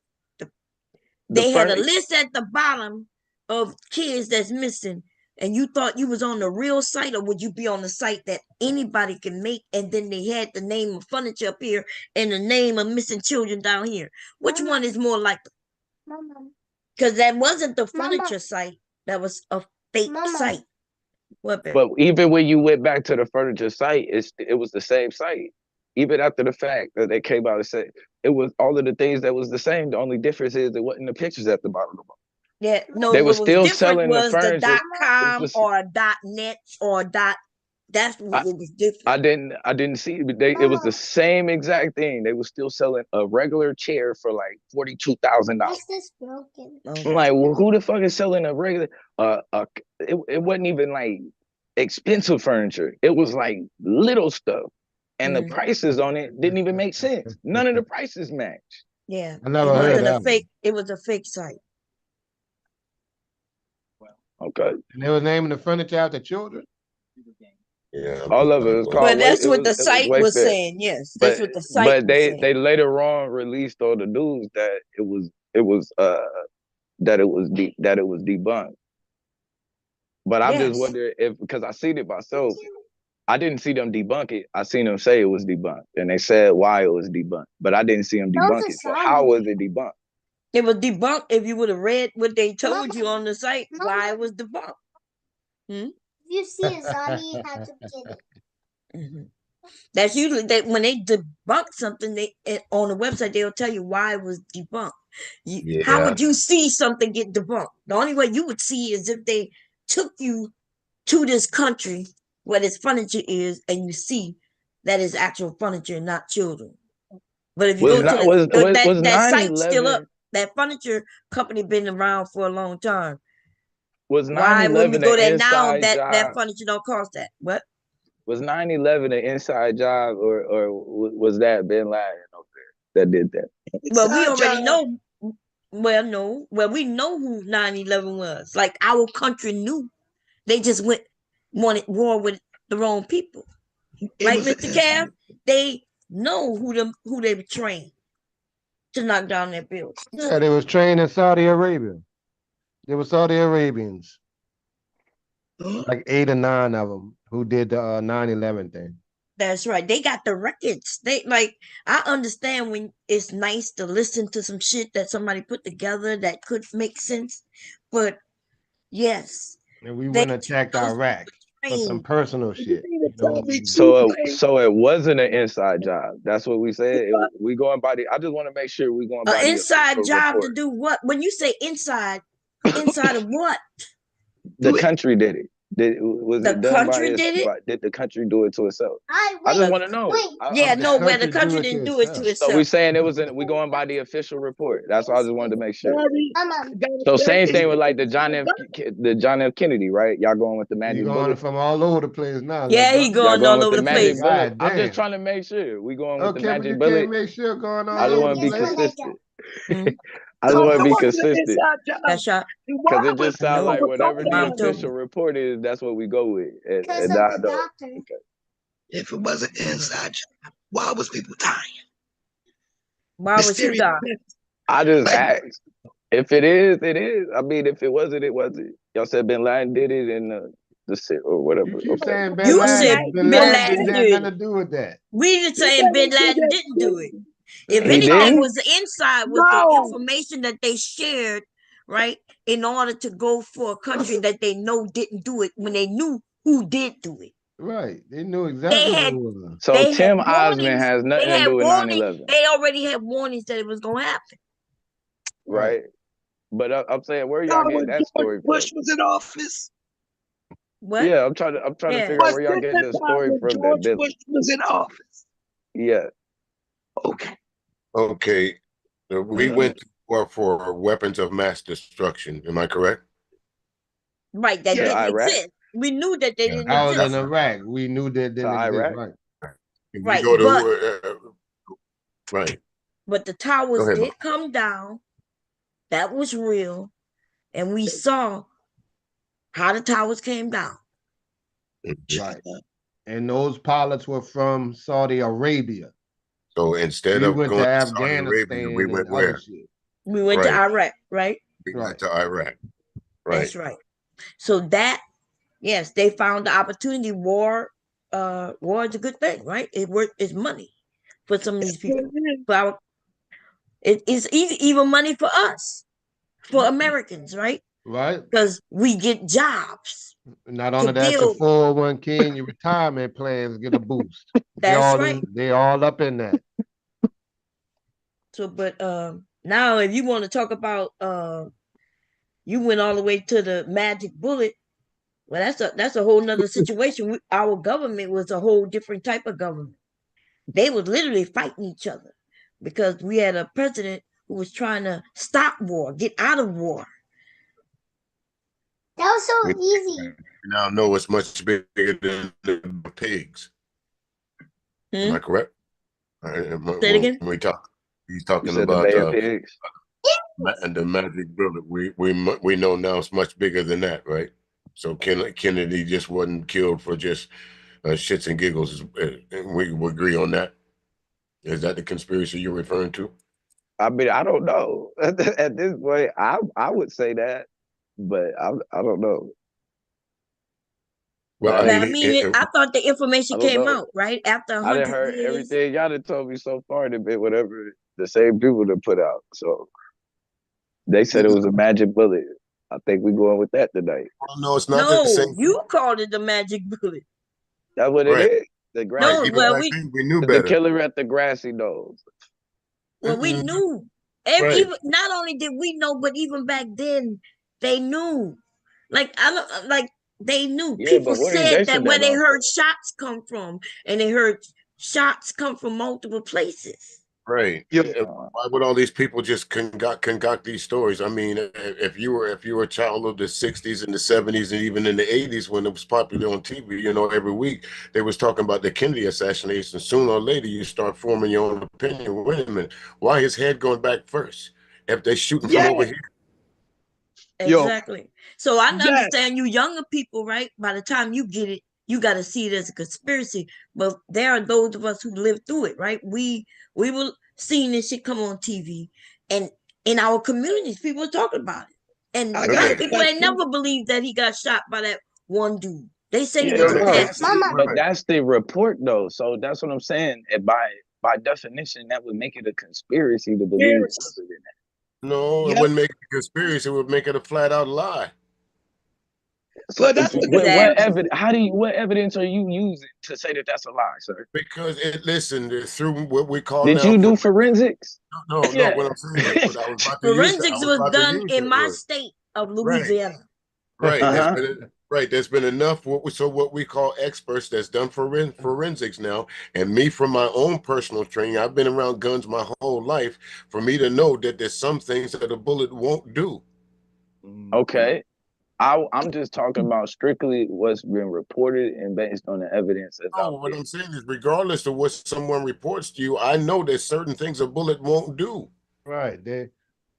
they had a list at the bottom of kids that's missing, and you thought you was on the real site, or would you be on the site that anybody can make? And then they had the name of furniture up here and the name of missing children down here. Which one is more likely? Because that wasn't the furniture site. That was a fake site. But even when you went back to the furniture site, it was the same site. Even after the fact that they came out and said it was all of the things that was the same. The only difference is it wasn't the pictures at the bottom. Yeah, no, they what were was still different selling was the furniture. the .com or .net or That's what was different. I didn't see it, but it was the same exact thing. They were still selling a regular chair for like $42,000. This broken. I'm like, well, who the fuck is selling a regular? It wasn't even like expensive furniture. It was like little stuff, and the prices on it didn't even make sense. None of the prices matched. Yeah, I never heard that. It was a fake site. Okay. And they was naming the furniture after children. Yeah, all of it was called. But that's what the site was saying. Yes, that's what the site was saying. But they later on released all the news that it was debunked. But I'm just wondering if, because I seen it myself, I didn't see them debunk it. I seen them say it was debunked, and they said why it was debunked. But I didn't see them debunk it. So how was it debunked? It was debunked if you would have read what they told you on the site. Why it was debunked. If you see a zombie, you have to get it. That's usually when they debunk something. They on the website they'll tell you why it was debunked. How would you see something get debunked? The only way you would see is if they took you to this country where this furniture is, and you see that it's actual furniture and not children. But if you Was go to not was was that nine site's still up. eleven That furniture company been around for a long time. was Why, when you 9/11 go an there now, inside that job? furniture don't cost that? What? Was 9/11 an inside job, or was that Bin Laden over there that did that? Well, we Inside already job. know. Well, no. Well, we know who 9/11 was. Like, our country knew. They just wanted war with the wrong people. It Right, was Mr. Cav? They know who they trained to knock down their buildings. Yeah, they was trained in Saudi Arabia. They were Saudi Arabians, like 8 or 9 of them who did the 9/11 thing. That's right. They got the records. They like, I understand when it's nice to listen to some shit that somebody put together that could make sense, but yes, And we they went and attacked those Iraq for some trained. personal shit. You Tell know, me too, Clay. So it wasn't an inside job. That's what we said. We going by the. I just want to make sure we going An by the inside official job to report. do what? When you say inside of what? The country did it. Was The it done by country did it? did the country do it to itself? I just The- want to know. yeah, I'm no, just where the country didn't do it to so we itself. saying it was we going by the official report. That's why I just wanted to make sure. Sorry. So same thing with like the John F. Kennedy, right? Y'all going with the you magic going bullet? from all over the place now. Yeah, he Y'all going going all with over the the magic place. bullet? God I'm just damn. trying to make sure we going with the Okay, but magic you can't bullet. make sure going I all just over want the to be place. consistent. Hmm? I just No, want to it be wasn't an consistent inside job. That's right. because it just I sounds know like it. whatever the Mom told official me. report is, that's what we go with. Because And of I the don't. doctor. Okay. If it wasn't inside job, why was people dying? Why was who Mysterious dying? deaths. I just Like, asked. If it is, it is. I mean, if it wasn't, it wasn't. Y'all said Bin Laden did it and the shit or whatever. You keep Okay. saying Bin You said Laden. Bin Bin Laden Laden didn't have did nothing it. to do with that. We just saying Bin Laden didn't do it. If He anything, didn't? was the inside was the information that they shared, right, in order to go for a country that they know didn't do it when they knew who did do it. Right. They knew They exactly what had it was. So they had Tim Osmond warnings. has They nothing to had do with warnings. 9/11, They already had warnings that it was gonna happen. right? But I'm saying, where y'all y'all getting when that George story Bush from? was in office? What? Yeah, I'm trying to Yeah. figure out Was where y'all this getting the the time story when from George that Bush was in office? yeah. Okay. Okay. We went to war for weapons of mass destruction. Am I correct? Right, that To didn't Iraq? exist. We knew that they didn't I was in exist. Iraq. We knew that To didn't exist. Iraq? Right. If Right, you go but to right. but the Go towers ahead, Bob. did come down. That was real, and we saw how the towers came down. Right. And those pilots were from Saudi Arabia. So instead We of went to going to Saudi Arabia, we Afghanistan went and other where? shit. We went to Right. Iraq, right? We Right. went to Iraq. That's Right. right. So that, yes, they found the opportunity. War is a good thing, right? It's money for some of these people. But it's even money for us, for Americans, right? Right. Because we get jobs Not to only that, your build. 401k and your retirement plans get a boost. That's right. They all up in that. So, but now if you want to talk about you went all the way to the magic bullet. Well, that's a whole nother situation. Our government was a whole different type of government. They was literally fighting each other because we had a president who was trying to stop war, get out of war. That was so We easy. now know it's much bigger than the pigs. Am I correct? Say it again. When we talk, he's You talking said the about Bay of Pigs. and the magic bullet. We know now it's much bigger than that, right? So Kennedy just wasn't killed for just shits and giggles. We agree on that. Is that the conspiracy you're referring to? I mean, I don't know. At this point, I would say that, but I don't know. Well, But I mean, I thought the information I don't came know. out right after I didn't 100 heard years. everything y'all done told me so far. That been whatever the same people that put out. So they said it was a magic bullet. I think we going with that tonight. Well, no, it's not the No, same. you called it the magic bullet. That's what Right. it is. The grassy. No, Even well, back then, we knew the better. killer at the grassy knows. Well, we knew. Right. Even not only did we know, but even back then they knew. Like I don't like They knew. Yeah, People but what are you said basing that where that they off heard of? shots come from, and they heard shots come from multiple places. Right. Yeah. Why would all these people just concoct these stories? I mean, if you were a child of the '60s and the '70s and even in the '80s when it was popular on TV, you know, every week they was talking about the Kennedy assassination. Sooner or later, you start forming your own opinion. Wait a minute, why his head going back first? If they're shooting from Yeah. over here, Yo. Exactly. So I Yes. understand you younger people, right? By the time you get it, you got to see it as a conspiracy. But there are those of us who lived through it, right? We were seeing this shit come on TV, and in our communities, people were talking about it. And I got black right, people that ain't too. never believed that he got shot by that one dude. They say he Yeah, was a right, but No. that's pastor. Mama. but right. that's the report though. So that's what I'm saying. And by definition, that would make it a conspiracy to believe Yes. other than that. No, it Yep. wouldn't make it a conspiracy. It would make it a flat out lie. So But that's the what Exactly. evidence? What evidence are you using to say that that's a lie, sir? Because listen, through what we call Did now you for do forensics? no. Yeah. What I'm saying is, but I was about to use that. I Forensics was was about to done use in that my word. state of Right. Louisiana. Right. Uh-huh. There's been enough what we call experts that's done forensics now. And me from my own personal training, I've been around guns my whole life for me to know that there's some things that a bullet won't do. Okay. I'm just talking about strictly what's been reported and based on the evidence that's No, out what there. I'm saying is regardless of what someone reports to you, I know there's certain things a bullet won't do. Right.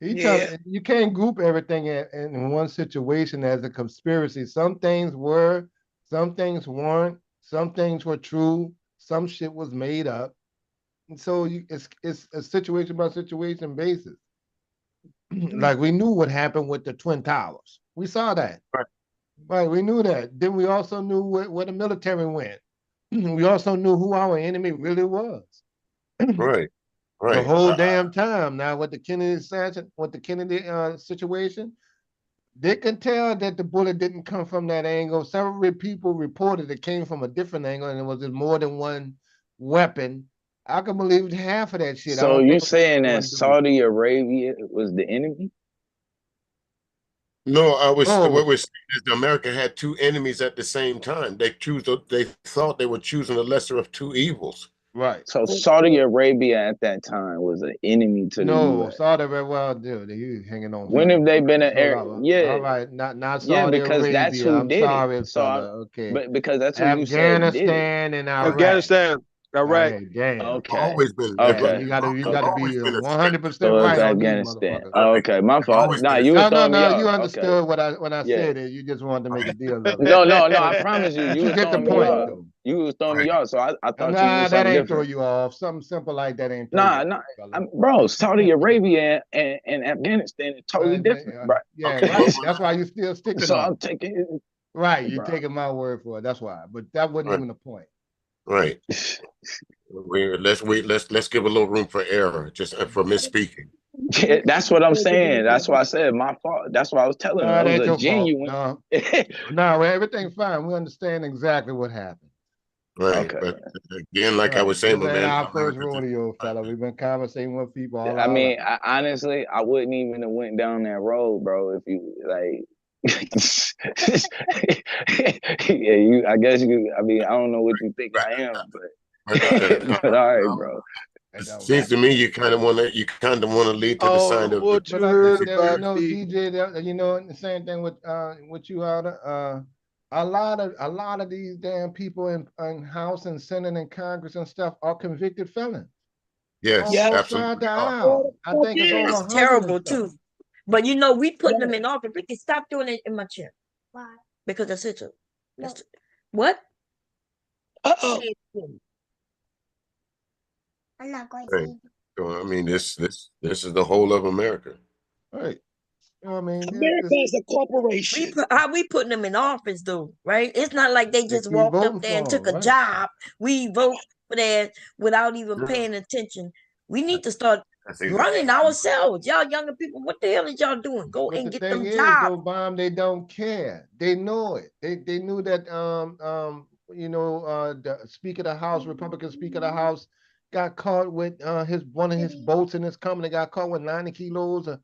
yeah. You can't group everything in one situation as a conspiracy. Some things were, some things weren't, some things were true, some shit was made up. And so it's a situation by situation basis. Like we knew what happened with the Twin Towers. We saw that. Right. Right, we knew that. Then we also knew where the military went. We also knew who our enemy really was. Right. The Right. whole damn time. Now with the Kennedy assassin, with the Kennedy situation, they can tell that the bullet didn't come from that angle. Several people reported it came from a different angle, and it was more than one weapon. I can believe half of that shit. I So don't you think it was saying that one dude. Saudi Arabia was the enemy? No, what Oh, we're saying is that America had two enemies at the same time. They thought they were choosing the lesser of two evils. right. So Saudi Arabia at that time was an enemy to the No, U.S. Saudi Arabia, well, dude, you hanging on When for have they been an so air? long. Yeah, All right, not yeah, Saudi because that's Arabia. who I'm did it. sorry, So, fella. Okay, but because that's who you said did it. Afghanistan and Iraq. Afghanistan, Iraq. Hey, damn. Okay, Always been. okay, You I've gotta okay. always be been a threat. 100% So it's right on these Afghanistan. motherfuckers. Oh, Right. okay, my I've fault. always Nah, been a you was threat. throwing me No. off. You Okay, understood when I yeah. said it. You just wanted to make a deal of it. No. I promise you, But you you was get the throwing me point, off. though. You was throwing me Right. off. So I thought you knew Nah, that something ain't throw different. you off. Something simple like that ain't throw you Nah, off, nah. fella. Bro, Saudi Arabia and Afghanistan is totally different, bro. Yeah, Okay, but right. That's why you still sticking So on I'm it. taking it, Right, you bro. taking my word for it. That's why. But that wasn't right, even the point. right. Let's give a little room for error, just for misspeaking. Yeah, that's what I'm saying. That's why I said my fault. That's why I was telling him No, it it was ain't a your fault. genuine. No, everything's fine. We understand exactly what happened. Right, Okay, but again, like I Right. was saying, This my ain't man, our first America just rodeo, fella. We've been conversating with people all I our life. mean, honestly, I wouldn't even have went down that road, bro. If you like, yeah, you. I guess you. I mean, I don't know what you think I am, but all right, bro. it seems to me you kind of want to lead to the side Oh, of what you But I heard think that, about me? DJ, that, the same thing with you, Alda. A lot of these damn people in House and Senate and Congress and stuff are convicted felons on yes, Yeah. both sides of absolutely the are. aisle. I think it's over Yes. It's 100 and terrible stuff. too. But we putting Yeah. them in office. Ricky, stop doing it in my chair. Why? Because that's it. No. What? Uh-oh. I'm not going Right. to. So I mean, this is the whole of America. Right. You know what I mean? America is a corporation. How we putting them in office though, right? It's not like they They just keep walked up voting there and for took them, a right? job. We vote for that without even Yeah. paying attention. We need to start That's easy. running ourselves. Y'all younger people, what the hell is y'all doing? Go But and the get thing them is, jobs. though, Bomb, they don't care. They know it. They knew that the Speaker of the House, Republican Speaker of the House, got caught with one of his boats in his company got caught with 90 kilos of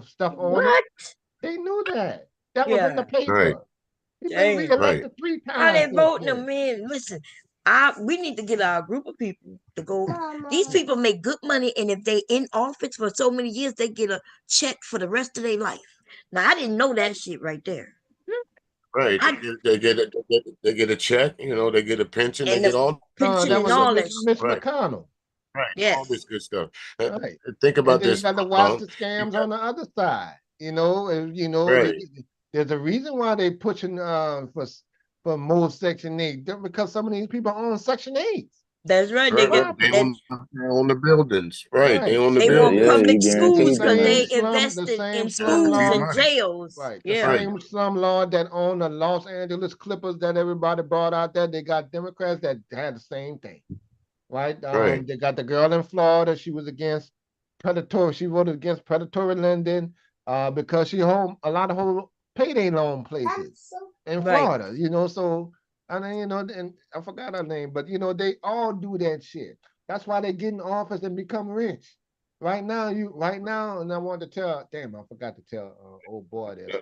stuff on it. What? They knew that. That was in the Yeah. Right. paper. He been Dang. reelected 3 How they times since voting them then. in? Listen, we need to get our group of people to go. These people make good money, and if they in office for so many years, they get a check for the rest of their life. Now I didn't know that shit right there. Right. I, They get a check, you know, they get a pension, they and get the all pension That and was all that. Mitch right, McConnell. right, all this Yes, good stuff. Right. Think And about then you this, got to watch the scams on the other side. You know, and, you know, right, there's a reason why they pushing for more Section 8 because some of these people own Section 8. that's right. They right. get They that. own the buildings, right? They Right. own the They And want buildings. the, Yeah, you public it's the schools guaranteed because money. same they slum, the invested same in schools Guaranteed slumlord, and money, jails. right? The Yeah, right, same slumlord that own the Los Angeles Clippers that everybody brought out there. They got Democrats that had the same thing, right? right. They got the girl in Florida. She was against predatory. She voted against predatory lending, because she home a lot of whole payday loan places in right. Florida. You know, so and then, you know, and I forgot her name, but you know, they all do that shit. That's why they get in office and become rich. Right now, and I want to tell. Damn, I forgot to tell old boy this.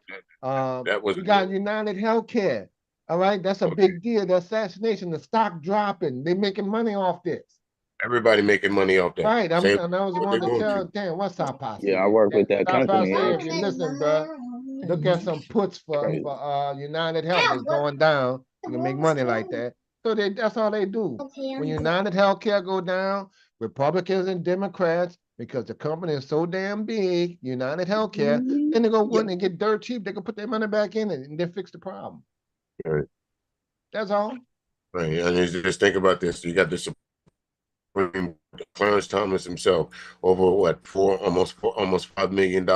That was You got United Healthcare. All right, that's a okay. big deal. The assassination, the stock dropping. They making money off this. Everybody making money off that. Right. Same And I was what they wanting to want tell, to. damn, what's our posse Yeah, I name? work with that Our company, posse, and if you listen, bro, look at some puts crazy. for United Health that's going down. You can make money like that. So that's all they do. When United Healthcare go down, Republicans and Democrats, because the company is so damn big, United Healthcare, then they go Yep. when they get dirt cheap, they can put their money back in it and then fix the problem. Right, That's all. right. And you just think about this. You got this Supreme Clarence Thomas himself over what almost $5 million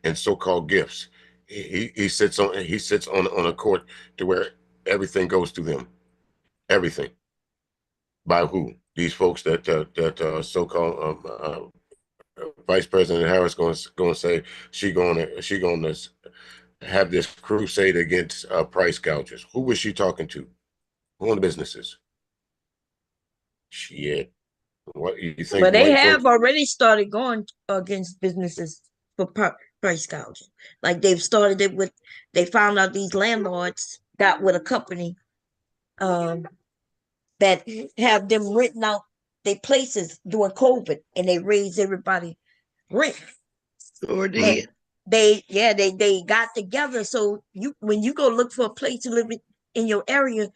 in so-called gifts. He sits on a court to where everything goes to them. Everything. By who? These folks that so-called Vice President Harris going to say she going to have this crusade against price gougers. Who was she talking to? Who on the businesses? Shit. What you think But they white have folks? already started going against businesses for price gouging. Like they've started it with. They found out these landlords got with a company that have them renting out their places during COVID, and they raised everybody rent. Sure And did. they got together. So when you go look for a place to live in your area,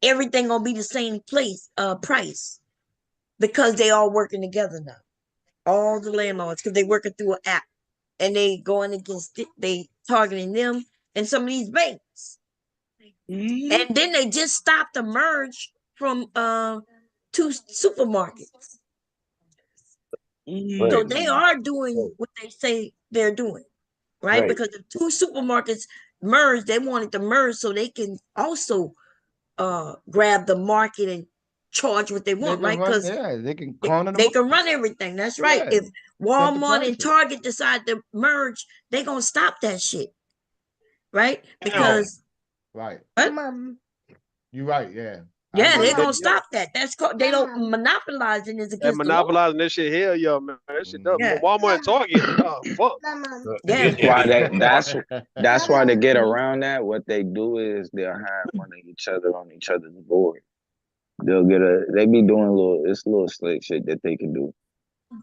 everything gonna be the same price because they all working together now. All the landlords because they working through an app and they going against it. They targeting them and some of these banks. And then they just stopped the merge from two supermarkets. So Right, they are doing what they say they're doing, right? right. Because if two supermarkets merge, they wanted to merge so they can also grab the market and charge what they They want, can right? run, Because yeah, they can corner the they can market. run everything. That's right. Yeah, If set the Walmart and prices. Target decide to merge, they gonna stop that shit, right? Right. Because Right. what? You're right, yeah. I Yeah, agree they're with gonna you. stop that. That's called they don't monopolize it is That against the law. monopolizing that shit, hell yeah, man. That shit up. Yeah, Walmart and Target. Fuck. yeah. That's why that's why to get around that, what they do is they'll have one of each other on each other's board. They be doing a little slick shit that they can do.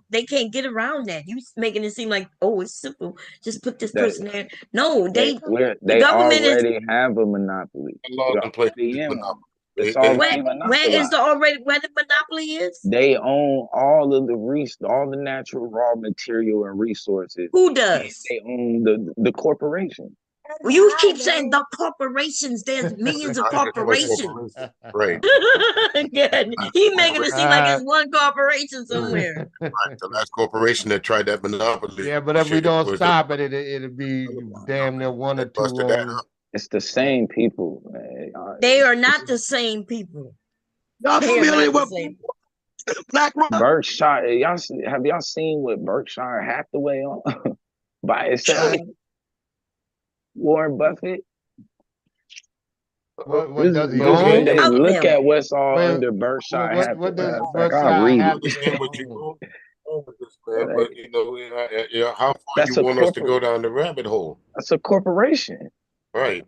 They can't get around that. You making it seem like, oh, it's simple. Just put this That person there. No, they the they government is already have a monopoly. Law We're in place already is in one. monopoly. It's where already is monopolized. where the monopoly is? They own all of all the natural raw material and resources. Who does? They own the corporation. Well, you keep saying the corporations. There's millions of I ain't got no corporations. corporation. Right. Again, he making it seem like it's one corporation somewhere. Right. The last corporation that tried that monopoly Yeah, but if we shit don't was stop it, it'll be damn near one or they two busted that on. up. It's the same people, man. They are not the same people. Y'all They are familiar not the with same. BlackRock? Berkshire, have y'all seen what Berkshire Hathaway on by itself? Warren Buffett. What does he When own? they Out look them. at what's all Wait, under Berkshire what Hathaway, does matter of fact, Berkshire I'll read I it. Hathaway understand what you're own? going with this, man, but how far That's you a want us to go down the rabbit hole? That's a corporation. Right.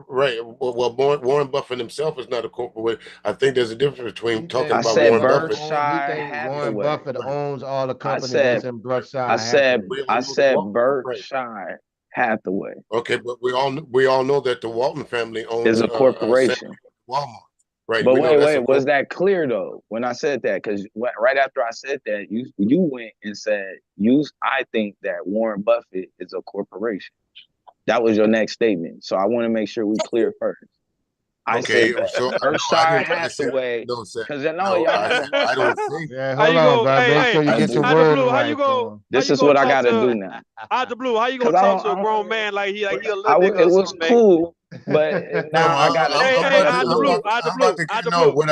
Right. Well, Warren Buffett himself is not a corporate. I think there's a difference between talking think about said Warren Buffett Buffett. he Berkshire think Warren Hathaway. Buffett owns all the I companies that's said in Berkshire I said Hathaway. I said Right. Berkshire Hathaway Okay, but we all know that the Walton family is owns a corporation. Walmart. Right. But We know that's a was that clear though when I said that? Because right after I said that, you went and said I think that Warren Buffett is a corporation. That was your next statement. So I want to make sure we clear first. I Okay, said so Berkshire I didn't say Hathaway no, sir. because I know No, y'all have a whole. I don't think. Yeah, How hold you on, go? bro. Make sure you I get your do. Out the wording blue, how right, you go? bro. This How you is gonna what I talk got to to do now. out the blue? How you gonna Because talk to a grown man like he a little nigga it or was something, man? cool, but No, now I got to Hey, I hey, got to out the do blue, it. out the I'm about blue, to out get the no. blue,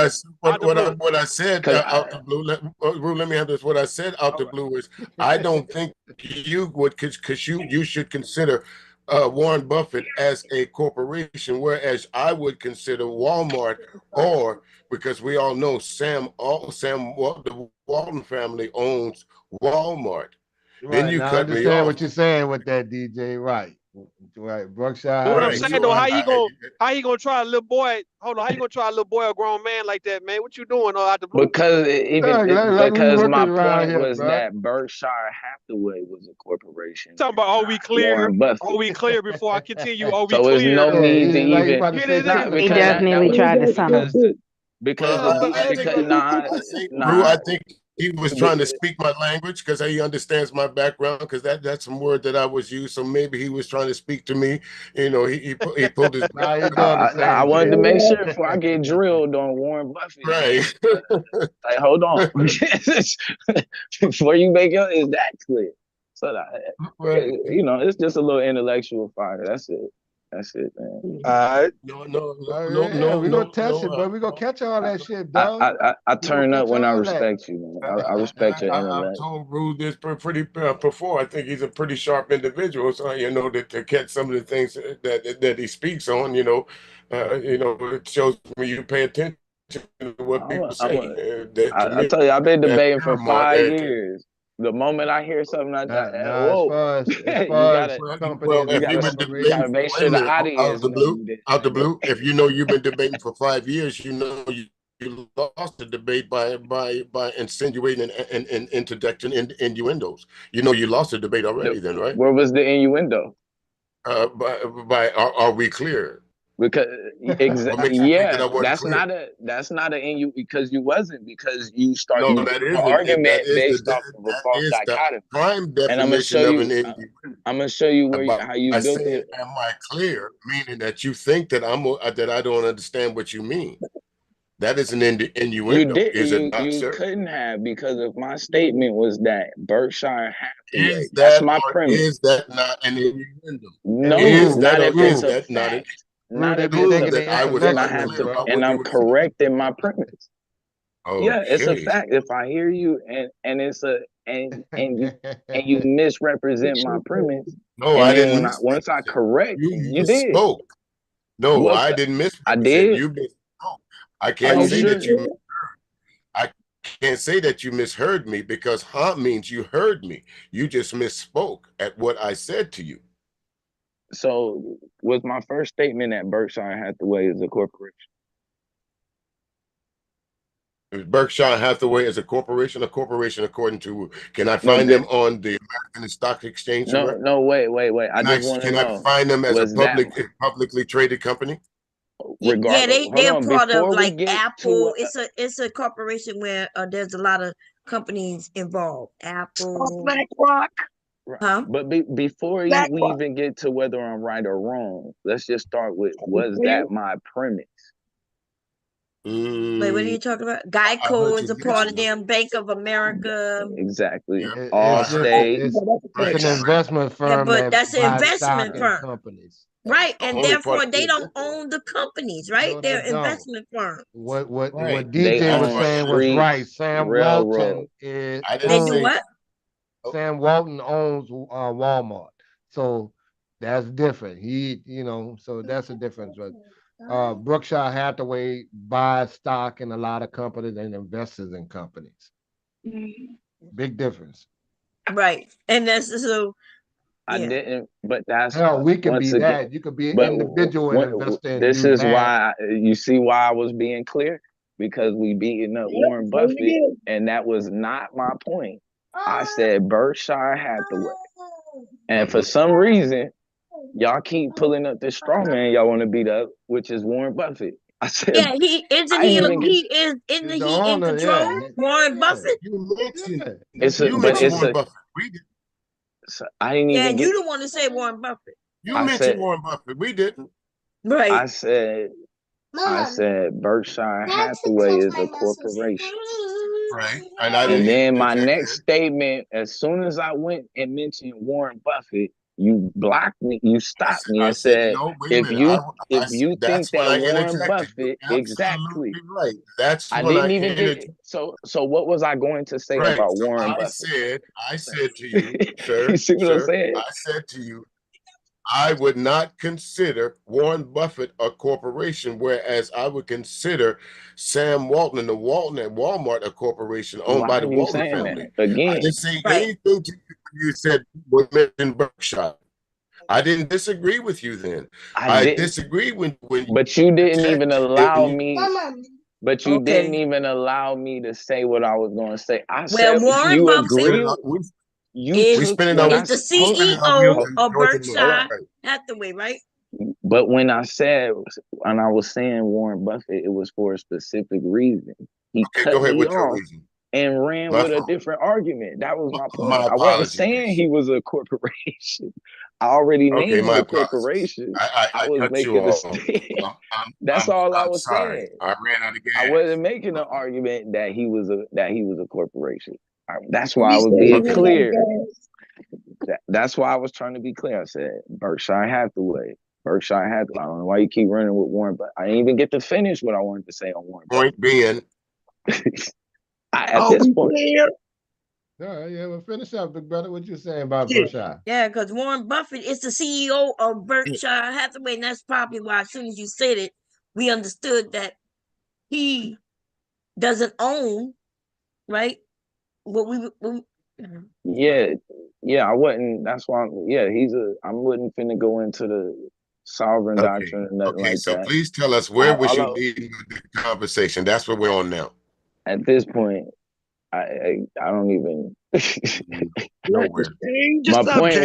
out the blue. What I said Cause out the blue. Rue, let me have this. What I said out the blue is I don't think you would because you should consider Warren Buffett as a corporation, whereas I would consider Walmart or because we all know the Walton family owns Walmart. Then Right. you Now I cut me understand off. what you're saying with that, DJ. Right. Right. Berkshire But what I'm Right. saying Hathaway. So though, how you gonna try a little boy? Hold on, how you gonna try a little boy or a grown man like that, man? What you doing out the blue? Because working my around point here, was bro. that Berkshire Hathaway was a corporation, Talking about are we clear? Warren Buffett. Are we clear before I continue? Are we So there's clear? no need to Like you even about to say not something. He because that definitely was tried to sum up. because I think, Rue, I think he was trying to speak my language because he understands my background because that's some word that I was used. So maybe he was trying to speak to me. You know, he pulled his. Nah, you doing the I same wanted shit. to make sure before I get drilled on Warren Buffett. Right. Like, hold on. Before you make it, is that clear? So that, Right. you know, it's just a little intellectual fire. That's it. That's it, man. No. We're gonna test it, but we're gonna catch all that shit, dog. I We gonna turn up catch when I all that. respect you, man. I respect your I've intellect. told Rue this before. I think he's a pretty sharp individual. So you know that to catch some of the things that he speaks on, it shows me you pay attention to what people say. To I me, tell you, I've been that's debating for paramount. 5 years. The moment I hear something like that, Nah, whoa, as you far as gotta, companies If and you've been you gotta debating, corporations. make wait a sure the minute, audience know you did. out the blue. If you know you've been debating for 5 years, you know you lost the debate by insinuating and introduction innuendos. You know you lost the debate already, then, right? Where was the innuendo? By are we clear? Because What makes you think that yeah, I wasn't clear? that's not an innu because you wasn't because you No, built that your isn't. argument based off of a That false is the dichotomy. prime And I'm gonna show definition of an you. innuendo. I'm gonna show you how you I built say, it. am I clear? Meaning that you think that that I don't understand what you mean. That is an You innuendo, did is it not, you sir? couldn't have because of my statement was that Berkshire Hathaway. Is That's that my or premise. is that not an innuendo? No, Is that not or if is it's a that not an fact. Rue, Not they if be it's prove a thinking that they I fact, was and I intellectual, have unclear to, bro. about and what you I'm were saying? correcting my premise. Yeah, it's a Okay. fact. If I hear you and it's a and you misrepresent my premise, No, and I then didn't once I misrepresent. correct, You you did. misspoke. No, What I didn't I misrepresent. did? You misspoke. I Are can't you say sure? that you I can't say that you misheard me because huh means you heard me. You just misspoke at what I said to you. So was my first statement that Berkshire Hathaway is a corporation? Berkshire Hathaway is a corporation according to, can I No, find them on the American Stock Exchange, sir? wait. I just want to Can I know, find them as a was that publicly traded company? Yeah, hold they're on, part of before we like get to Apple. It's a corporation where there's a lot of companies involved. Apple, BlackRock. huh? But before we even get to whether I'm right or wrong, let's just start with was that my premise? Wait, what are you talking about? I heard Geico is you a part mention of them. them. Bank of America. Exactly. I It's heard just you. Allstate. it's Right, an investment Yeah, firm but that that's an buys stock investment in firm, companies. right? the And only part. therefore, they don't own the companies, right? No, they They're don't. investment firms. Right. What They DJ That's was own why. saying was right. streets, Sam railroad. Walton is I didn't They do say. owns what? Sam Walton owns Walmart. So that's different. So that's a difference. But Berkshire Hathaway buys stock in a lot of companies and invests in companies. Big difference. Right. And that's so I Yeah. didn't, but that's Hell, we could once be again. that. You could be an But individual and investor and this do is that. why you see why I was being clear, because we beating up Warren Buffett, and that was not my point. I said Berkshire Hathaway, and for some reason, y'all keep pulling up this straw man y'all want to beat up, which is Warren Buffett. I said, Yeah, he isn't I didn't he even get. isn't He's the he in owner, control? yeah. Warren Buffett? You mentioned It's a, you but mentioned it's Warren a. Buffett. We did. So I didn't Yeah, even get. you the one to say Warren Buffett. You I mentioned said, Warren Buffett. We didn't. Right. I said Berkshire Hathaway is a corporation. Right. And I And didn't hear then what my you next said. statement, as soon as I went and mentioned Warren Buffett, you blocked me, you stopped me I and said, said, no, wait a if minute. you I if said, you think that's when that I Warren interjected. You're Buffett, exactly. absolutely right. That's I when I didn't even get interjected. it. So what was I going to say Right. about So Warren Buffett? I said to you, You sir, see what I'm saying? I said to you, I would not consider Warren Buffett a corporation, whereas I would consider Sam Walton and the Walton at Walmart a corporation owned Why by are the you Walton saying family. that? Again, I didn't say Right. anything to you when you said was mentioned Berkshire. I didn't disagree with you then. I didn't. disagree when But you didn't even allow me. But you didn't Okay. even allow me to say what I was going to say. I Well, said Warren you Buffett agree. You is took when I the hold, CEO of Georgia Bush. Berkshire Right. Hathaway, right? but when I was saying Warren Buffett, it was for a specific reason. He Okay, cut go ahead me with your off reason. and ran My with a fault. different argument. That was my My point. I wasn't apologies. saying he was a corporation. I already Okay, named my the apologies. corporation. I I was cut you making a off. stand. That's all I I'm was sorry. saying. I ran out of gas. I wasn't making an argument that he was a corporation. That's why I was being Okay. clear. That's why I was trying to be clear. I said Berkshire Hathaway. Berkshire Hathaway. I don't know why you keep running with Warren, but I didn't even get to finish what I wanted to say on Warren. Point being, at this point, All right, yeah, well, finish up, big brother. What you saying about Berkshire? Yeah, because Warren Buffett is the CEO of Berkshire Hathaway, and that's probably why as soon as you said it, we understood that he doesn't own, right? What we yeah, I wasn't. That's why. I wasn't finna go into the sovereign doctrine or nothing like so that. please tell us where was you leading with the conversation? That's what we're on now. At this point, I don't even. Nowhere. My point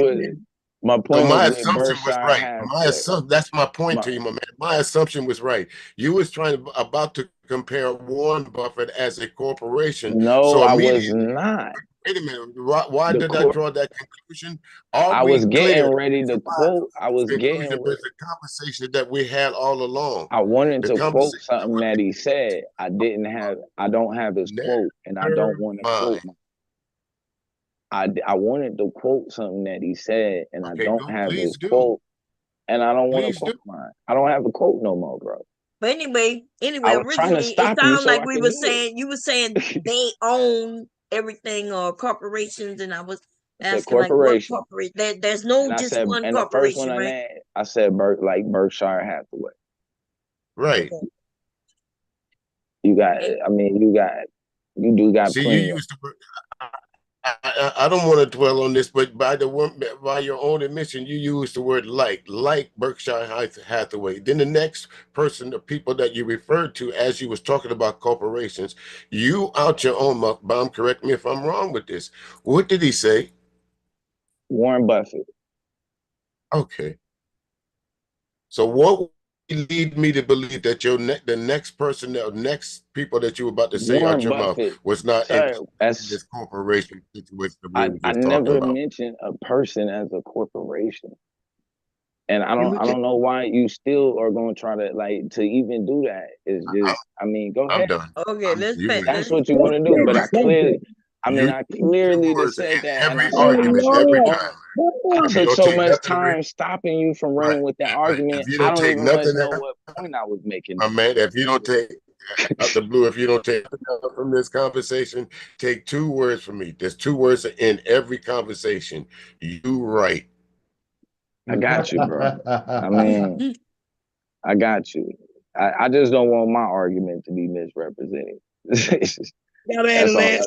So my was with assumption was Berkshire right. Hathaway. That's my point to you, my man. My assumption was right. You was about to compare Warren Buffett as a corporation. No, so I was not. Wait a minute. Why did I draw that conclusion? I was getting ready to quote. I was conclusion, but it's a conversation that we had all along. I wanted to quote something that he said. I don't have his quote, and I don't want to quote. I wanted to quote something that he said, and I don't have his quote, and I don't want to quote mine. I don't have a quote no more, bro. But anyway, I was trying to originally stop it you sounded so like I we could were do it. saying you were saying they own everything or corporations, and I was Said asking like what corporation. corporation. There's no And I just said, one and the first one corporation, right? I said Berkshire Hathaway. Right. You got. I mean, you do got See, plenty. you used to. I don't want to dwell on this, but by your own admission, you used the word like Berkshire Hathaway. Then the next person, the people that you referred to as you was talking about corporations, you out your own mouth, Bomb, correct me if I'm wrong with this. What did he say? Warren Buffett. Okay. So what lead me to believe that the next person, the next people that you were about to say Warren out your Buffett, mouth was not sir, in this corporation situation that we were I just talking never about. mentioned a person as a corporation. And I don't know why you still are going to try to even do that. It's just, I mean, go ahead. I'm done. Okay, That's what you want to do. But I clearly just said that. And I said, I took so much time stopping you from running with that argument. I don't even much know what point I was making. My man, if you don't take out the blue, if you don't take from this conversation, take 2 words from me. There's 2 words in every conversation. You right. I got you, bro. I mean, I got you. I just don't want my argument to be misrepresented. That's all.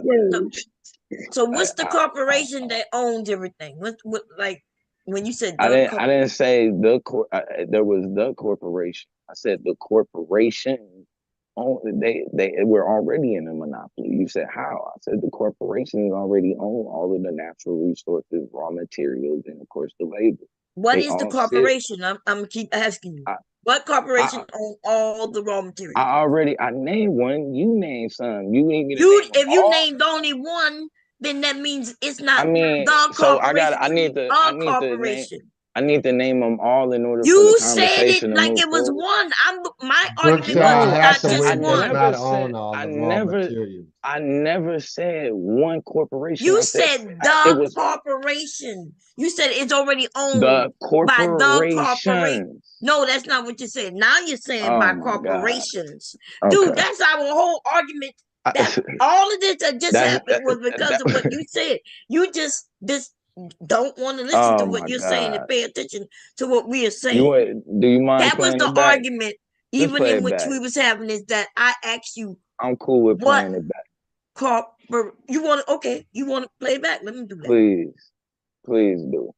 So what's the corporation that owns everything? What like when you said I the didn't. I didn't say the there was the corporation. I said the corporation. They were already in a monopoly. You said how? I said the corporations already own all of the natural resources, raw materials, and of course the labor. What They is the all sit. corporation? I'm keep asking you. What corporation own all the raw materials? I named one. You named some. You need me to name them If you all? named only one, then that means it's not I mean, the so corporation. I need to Corporation. I need to name them all in order for the You said it conversation to like move it was forward. one. My argument Berkshire was No, not just Hathaway does one. not own all the raw materials. I never said one corporation. You I said said it the was corporation. You said it's already owned the by the corporation. corporations. No, that's not what you said. Now you're saying Oh by my God. corporations. Okay. Dude, that's our whole argument. That all of this that just happened was because of what you said. You just don't want to listen to what you're saying and pay attention to what we are saying. Do you mind That was playing the it back? argument, Just even play in it which back. we was having, is that I asked you I'm cool with what playing it back. you want to, okay, you want to play it back? Let me do that. Please do.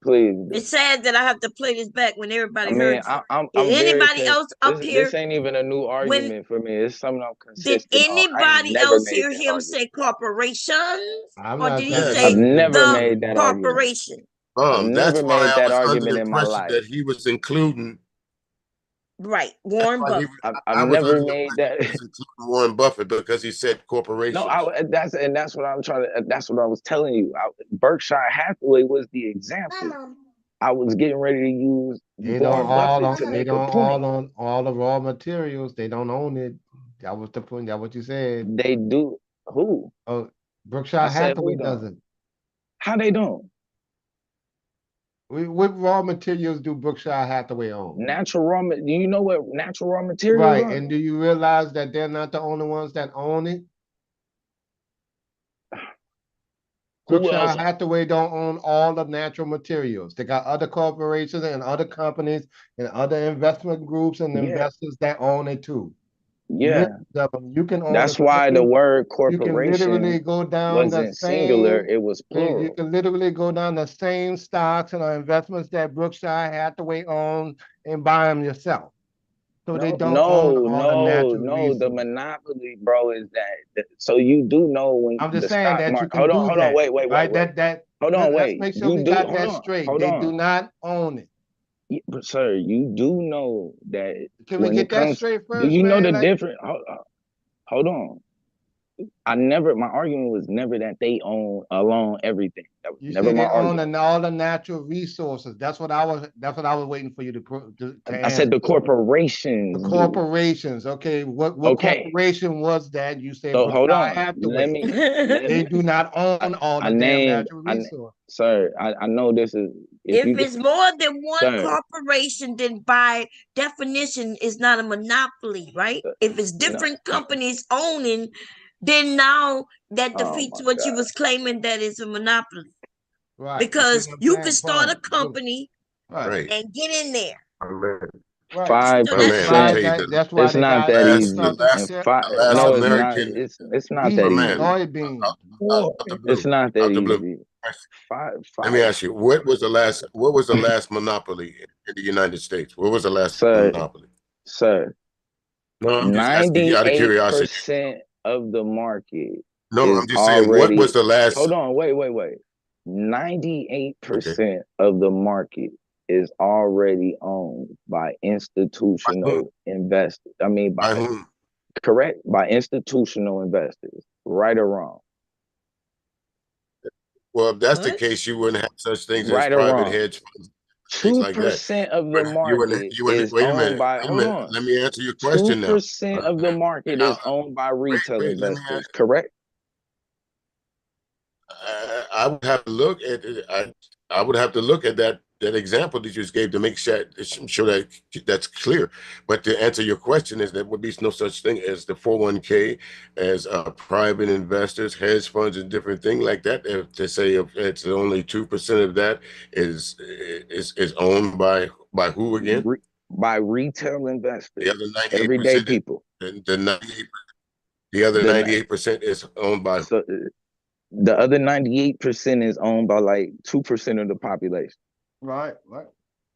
Please do. It's sad that I have to play this back when everybody I mean, heard you. I'm Anybody else up here? This ain't even a new argument for me. It's something I'm Did consistent on. I ain't anybody never else made hear that him argument. say corporations? I'm Or not did he saying say I've never the made that argument. corporation? I've That's never why made I that was under argument the in my impression life. that he was including. Right, Warren That's why Buffett. I've was never under the made impression that. he was including Warren Buffett because he said corporations. No, that's what I'm trying to. That's what I was telling you. Berkshire Hathaway was the example. I was getting ready to use They don't Warren all Buffett to own, they make a don't point. all own all the raw materials. They don't own it. That was the point. That what you said. They do. Who? Oh, Berkshire I said Hathaway who don't? doesn't. How they don't? What raw materials do Berkshire Hathaway own? Natural raw. Do you know what natural raw materials Right, are? and do you realize that they're not the only ones that own it? Who Berkshire else? Hathaway don't own all the natural materials. They got other corporations and other companies and other investment groups and Yeah. investors that own it too. Yeah. You can own That's the why the same, word you can literally corporation go down the wasn't singular, same. it was You plural. can literally go down the same stocks and investments that Berkshire Hathaway owns and buy them yourself. So they don't own all the natural The resources. monopoly, bro, is that so you do know when I'm just the saying stock that you market. can Hold do on, that. wait. Right? Hold on, Let's wait. make sure we got that straight. They do not own it. Yeah, but sir, you do know that Can we when get it that comes, straight do first, you know the man? Like, difference? Hold on. My argument was never that they own everything. That was you never say my they own argument. all the natural resources. That's what I was waiting for you to answer. I said the corporations. The corporations. Okay, what corporation was that? You said So hold Berkshire on. Hathaway. Let They me do not own all the damn natural resources. sir, I know this is If it's more than one sir, corporation, then by definition, it's not a monopoly, right? If it's different companies owning, then now that defeats what you was claiming that is a monopoly. Right. Because you can saying? start a Fine. company Right. and get in there. Right. So That's why they not got that they easy. start No, it's not. It's not that easy. Soybeans. It's not that easy. Let me ask you, what was the last monopoly in the United States? What was the last monopoly? Sir, No, I'm just asking you out of curiosity. 98% of the market No, is I'm just saying, what already. was the last? Hold on, wait. 98% of the market is already owned by institutional investors. I mean, by whom? Correct, by institutional investors, right or wrong? Well, if that's the case, you wouldn't have such things as Right or private wrong? hedge funds, things like that. 2% of the market is Wait a owned minute, by. wait a Hold minute. on. Let me answer your question now. 2% of the market is owned by retail let me investors. Correct. I would have to look at it. I would have to look at that example that you just gave to make sure that that's clear. But to answer your question is there would be no such thing as the 401k, as private investors, hedge funds, and different things like that. To say if it's only 2% of that is owned by who again? By retail investors. The other 98%, everyday people. The 98%. The other 98% is owned by. The other 98% is owned by like 2% of the population. Right.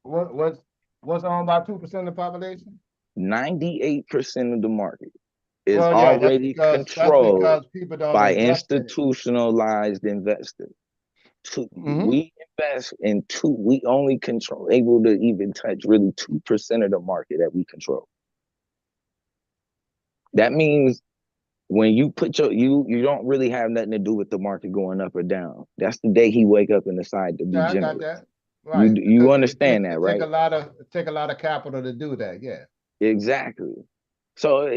What's owned by 2% of the population? 98% of the market is Well, yeah, already controlled people don't by invest in it. institutionalized investors. Mhm. We invest in we only control, able to even touch really 2% of the market that we control. That means when you put you don't really have nothing to do with the market going up or down. That's the day he wake up and decide to be Yeah, I got generous. that. Right. You understand that, right? It take a lot of capital to do that. Yeah. Exactly. So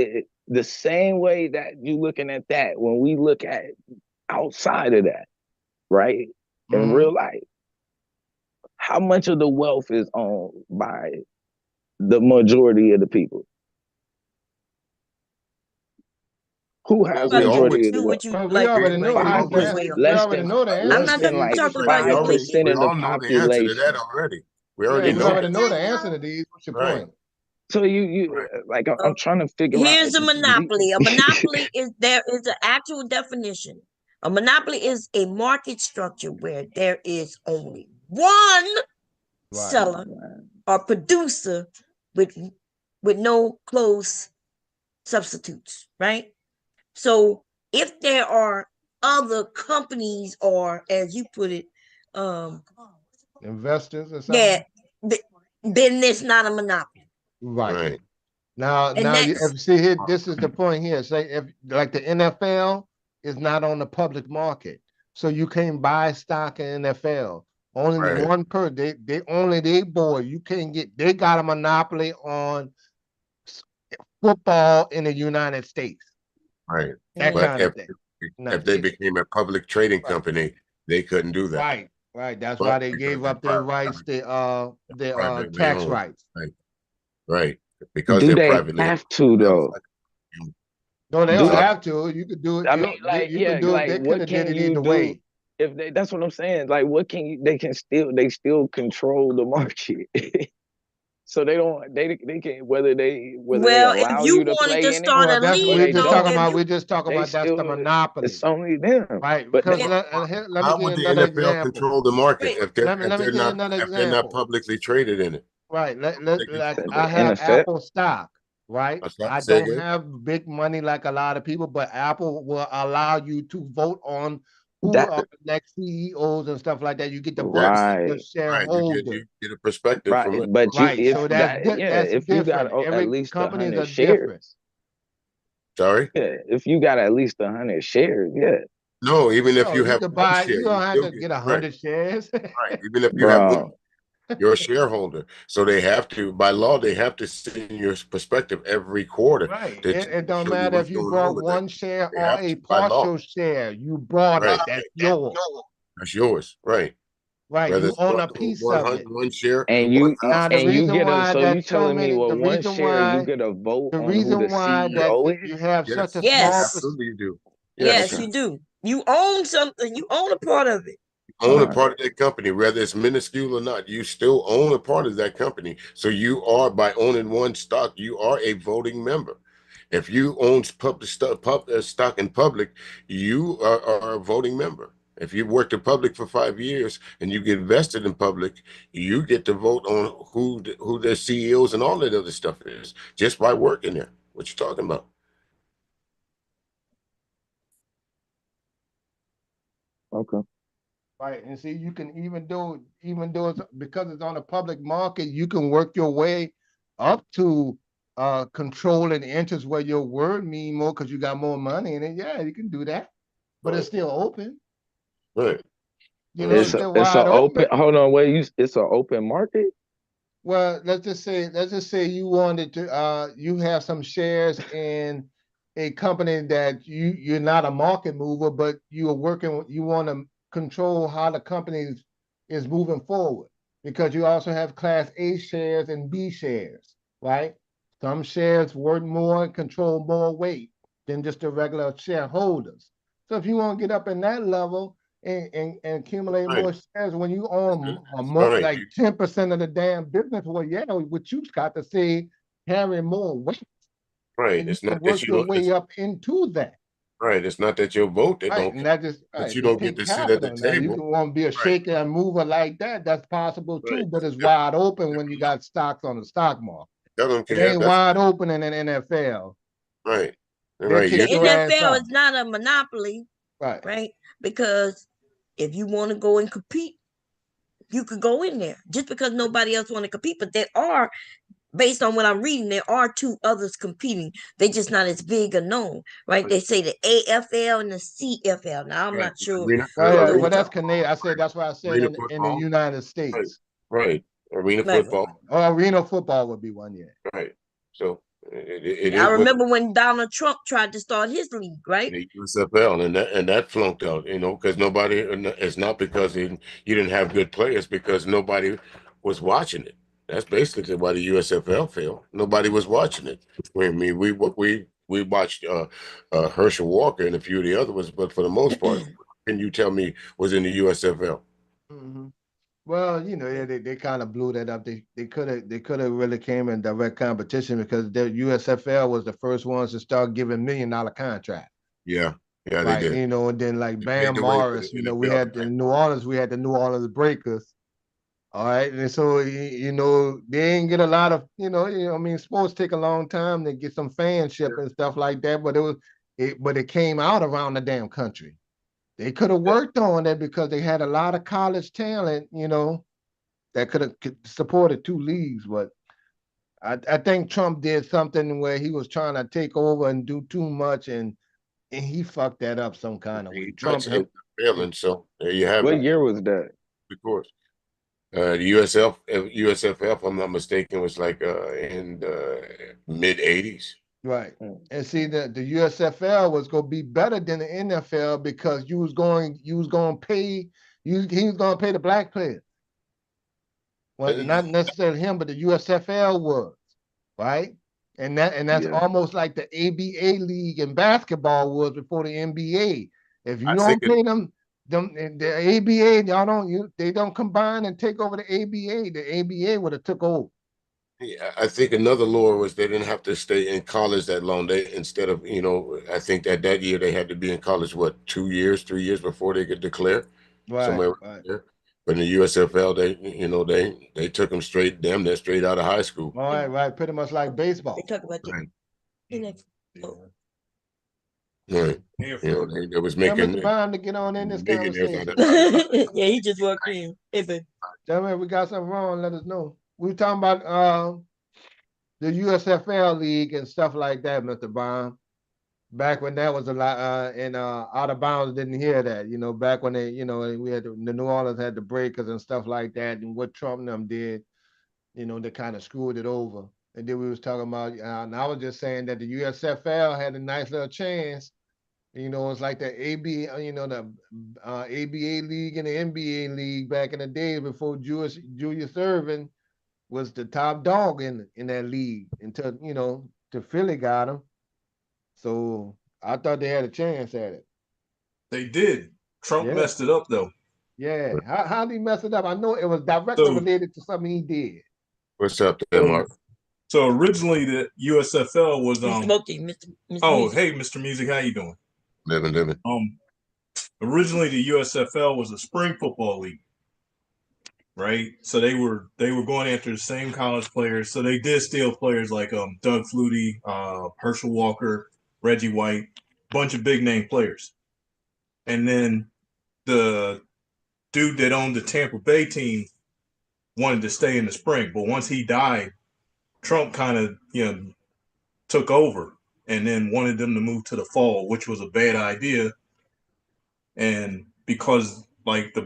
the same way that you looking at that, when we look at outside of that, right? In real life, how much of the wealth is owned by the majority of the people? Who has About you majority of the do wealth? what you We like already know right the this answer. way. We already know the I'm answer. not Less than like talking about you 5% thinking. of the all know the answer to that population. already. We Yeah, already we know already that. know the answer to these. What's your Right. point? So you like I'm trying to figure out. Here's a monopoly. A monopoly is there is an actual definition. A monopoly is a market structure where there is only one seller or producer with no close substitutes, right? So if there are other companies or as you put it, Investors or something. then it's not a monopoly. Right. Now, And if that's you see here, this is the point here. Say if like the NFL is not on the public market, so you can't buy stock in NFL. Only one per they only they board. You can't get. They got a monopoly on football in the United States. Right. That But kind of thing. if they became a public trading company, they couldn't do that. Right. That's But why they because gave they're up their rights, privately tax owned. rights. Right. Because Do they're they privately have to though? No, they Do don't they? have to. You could do it. I mean, like, You yeah, could do it. like, They could what have did can it you either do way. if they? That's what I'm saying. Like, what can you? They still control the market. So they don't. They can whether they well, if allow you you to wanted to play in it start Well, a that's or league we're they just though, talking don't. if about. you We're just talking They about that's the still. monopoly, It's only them. right? But Because they, let me how give you would the another NFL example. control the market if Let me give you another they're not example. publicly traded in it? Right. They Like control I the have NFL. Apple stock. Right. I say don't again? have big money like a lot of people, but Apple will allow you to vote on who That are the next CEOs and stuff like that. You get to vote Yes. as a right, Right. shareholder. You get a perspective from right. it. But you, Right. if So that's if you got different. at Every least companies 100 are different. shares. Sorry? Yeah, if you got at least 100 shares, yeah, No, even if No, you you have could one buy. share, You don't you have still to get get right. 100 shares. Right. Even if you have one, bro. you're a shareholder. So they have to, by law, they have to send your perspective every quarter Right. to It don't show you matter what's if you going on brought with that. one share They or have a to by law. partial share. You brought Right. it. That's yours. That's yours. Right. Right. Whether You it's own a piece of it. one share And or you 1,000 Now the and you reason get a why so you that so telling me many, with one share you get a vote on who the that CEO is? you have such a Yes. small yes, Absolutely you do. yes, Yes. Okay. you do. You own something. You own a part of it. Own All a right. part of that company, whether it's minuscule or not, you still own a part of that company. So you are, by owning one stock, you are a voting member. If you own stock in public, you are a voting member. If you've worked in public for 5 years and you get vested in public, you get to vote on who their CEOs and all that other stuff is just by working there. What you talking about? Okay. right. And see, you can even though it's because it's on the public market, you can work your way up to controlling interest where your word mean more because you got more money in it. Yeah, you can do that. But it's still open. Right. You know, it's still It's a wide open. open. Hold on, wait. It's an open market. Well, let's just say you wanted to you have some shares in a company that you're not a market mover, but you are working you want to control how the company is moving forward because you also have class A shares and B shares, right? Some shares worth more and control more weight than just the regular shareholders. So if you want to get up in that level, and accumulate Right. more shares when you own a more Right. like 10% of the damn business. Well, yeah, what you got to say carry more weight. Right. And you It's can not that work you your don't. way up into that. Right. It's not that your vote that Right, don't and count, that just but right, you just don't get take to sit at the capital. Now you table. can want to be a Right. shaker and mover like that. That's possible Right. too, but it's wide open when you got stocks on the stock market. Tell them It can have ain't that's wide open in an NFL. right. They'll Right. The kick your ass NFL out. is not a monopoly, Right. right? Because if you want to go and compete, you could go in there just because nobody else want to compete. But there are, based on what I'm reading, there are two others competing. They just not as big or known, right? They say the AFL and the CFL. Now I'm Right. not sure Arena, Well, yeah, what well, you're that's talking Canadian. I said that's why I said arena in the football. United Right. States. Right. Arena about. football. Or arena football would be one, yeah. Right. So it I is what remember when Donald Trump tried to start his league, right? the USFL and that flunked out, because nobody. It's not because you didn't have good players, because nobody was watching it. That's basically why the USFL failed. Nobody was watching it. I mean, we watched Herschel Walker and a few of the other ones, but for the most part, can you tell me was in the USFL? Mm-hmm. Well, they kind of blew that up. They could have really came in direct competition because the USFL was the first ones to start giving $1 million contracts. Yeah, yeah, they Right, did. and then like They Bam paved the way for Morris, the we NFL. had in New Orleans, we had the New Orleans Breakers. All right, and so they didn't get a lot of I mean, sports take a long time to get some fanship and stuff like that, but it came out around the damn country. They could have worked on it because they had a lot of college talent, that could have supported two leagues, but I think Trump did something where he was trying to take over and do too much, and he fucked that up some kind of way. He Trump touched it, failing. So there you have What it. year was that? Of course. The USFL, if I'm not mistaken, was like in the mid '80s. Right. And see the USFL was gonna be better than the NFL because you was going to pay he was gonna pay the black players. Well, not necessarily him, but the USFL was, right? And that's Yeah. almost like the ABA league in basketball was before the NBA. If you I don't think pay them the ABA, they don't combine and take over the ABA. The ABA would have took over. I think another law was they didn't have to stay in college that long. They instead of I think that year they had to be in college 2 years, 3 years before they could declare Right, somewhere right. there. But in the USFL, they took them straight, damn, they're straight out of high school. All right, right. Pretty much like They baseball. talk about Right. the next. Right. They was Tell making Mr. Bond to get on in this millionaires conversation. Yeah, he just walked in. Hey, babe. Tell me if we got something wrong, let us know. We were talking about the USFL league and stuff like that, Mr. Bond. Back when that was a lot, and out of bounds didn't hear that. Back when we had the New Orleans had the breakers and stuff like that, and what Trump and them did, they kind of screwed it over. And then we was talking about, and I was just saying that the USFL had a nice little chance. It's like the AB, the ABA league and the NBA league back in the days before Julius Erving was the top dog in that league until to Philly got him. So I thought they had a chance at it. They did. Trump Yeah. messed it up though. Yeah. How did he mess it up? I know it was directly related to something he did. What's up there, Mark? So originally the USFL was smoking, Mr. Oh, Music. hey, Mr. Music, how you doing? Living. Originally the USFL was a spring football league, right? So they were going after the same college players. So they did steal players like Doug Flutie, Herschel Walker, Reggie White, bunch of big name players. And then the dude that owned the Tampa Bay team wanted to stay in the spring, but once he died, Trump kind of took over and then wanted them to move to the fall, which was a bad idea. And because like the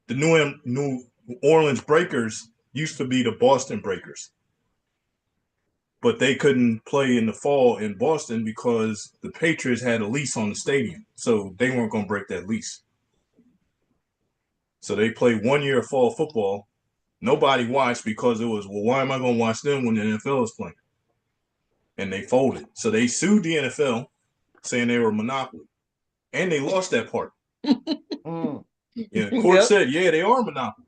New Orleans Breakers used to be the Boston Breakers, but they couldn't play in the fall in Boston because the Patriots had a lease on the stadium, so they weren't going to break that lease. So they played 1 year of fall football. Nobody watched because it was, well, why am I going to watch them when the NFL is playing? And they folded. So they sued the NFL saying they were a monopoly. And they lost that part. Yeah, the court said, yeah, they are a monopoly.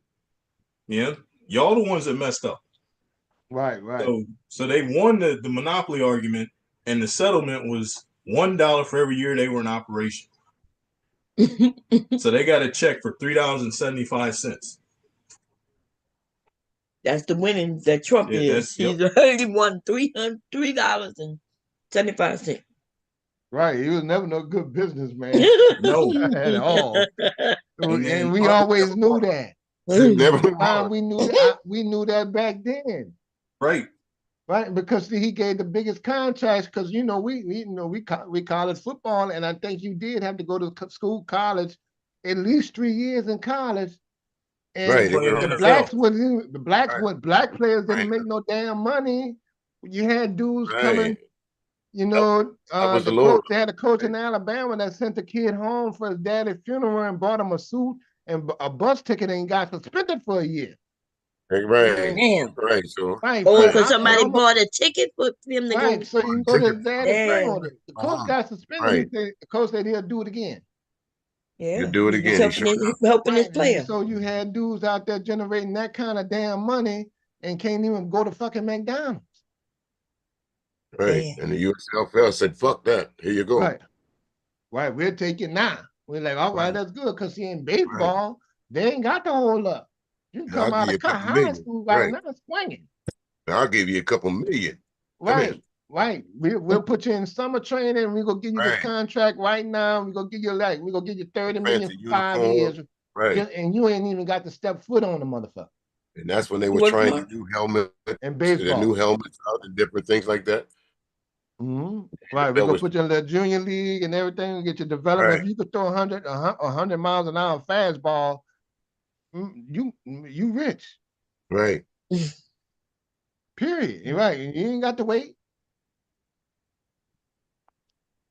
Yeah, y'all the ones that messed up. Right. So they won the monopoly argument, and the settlement was $1 for every year they were in operation. So they got a check for $3.75. That's the winnings that Trump is. He's already won $3.75. Right. He was never no good businessman. No. At all. And we Arthur always knew that. Never We knew that. We knew that back then. Right. Right, because he gave the biggest contracts. Because we college football, and I think you did have to go to school, college, at least 3 years in college. And Right. black players didn't make no damn money. You had dudes coming. That was the The Lord. coach, they had a coach in Alabama that sent the kid home for his daddy's funeral and bought him a suit and a bus ticket and got suspended for a year. Right. Damn. Right. So. Right. Because somebody bought a ticket for him to go. Right. So you go to his daddy's funeral. The coach got suspended. Right. The coach said he'll do it again. Yeah. You do it again. Helping his player. So you had dudes out there generating that kind of damn money and can't even go to fucking McDonald's. Right. And the USFL said, fuck that. Here you go. Right. We'll take it now. We're like, all right, that's good. Because see, in baseball, they ain't got to hold up. You can come out of high school right now swinging. I'll give you a couple million. Right. We'll put you in summer training. We're gonna give you this contract right now. We're gonna give you $30 million for 5 years. Right. And you ain't even got to step foot on the motherfucker. And that's when they were trying the new helmet and baseball. The new helmets out and different things like that. Right, we're gonna put you in the junior league and everything and get you development. If you could throw 100 miles an hour fastball, you rich. Right. Period. You're right. You ain't got to wait.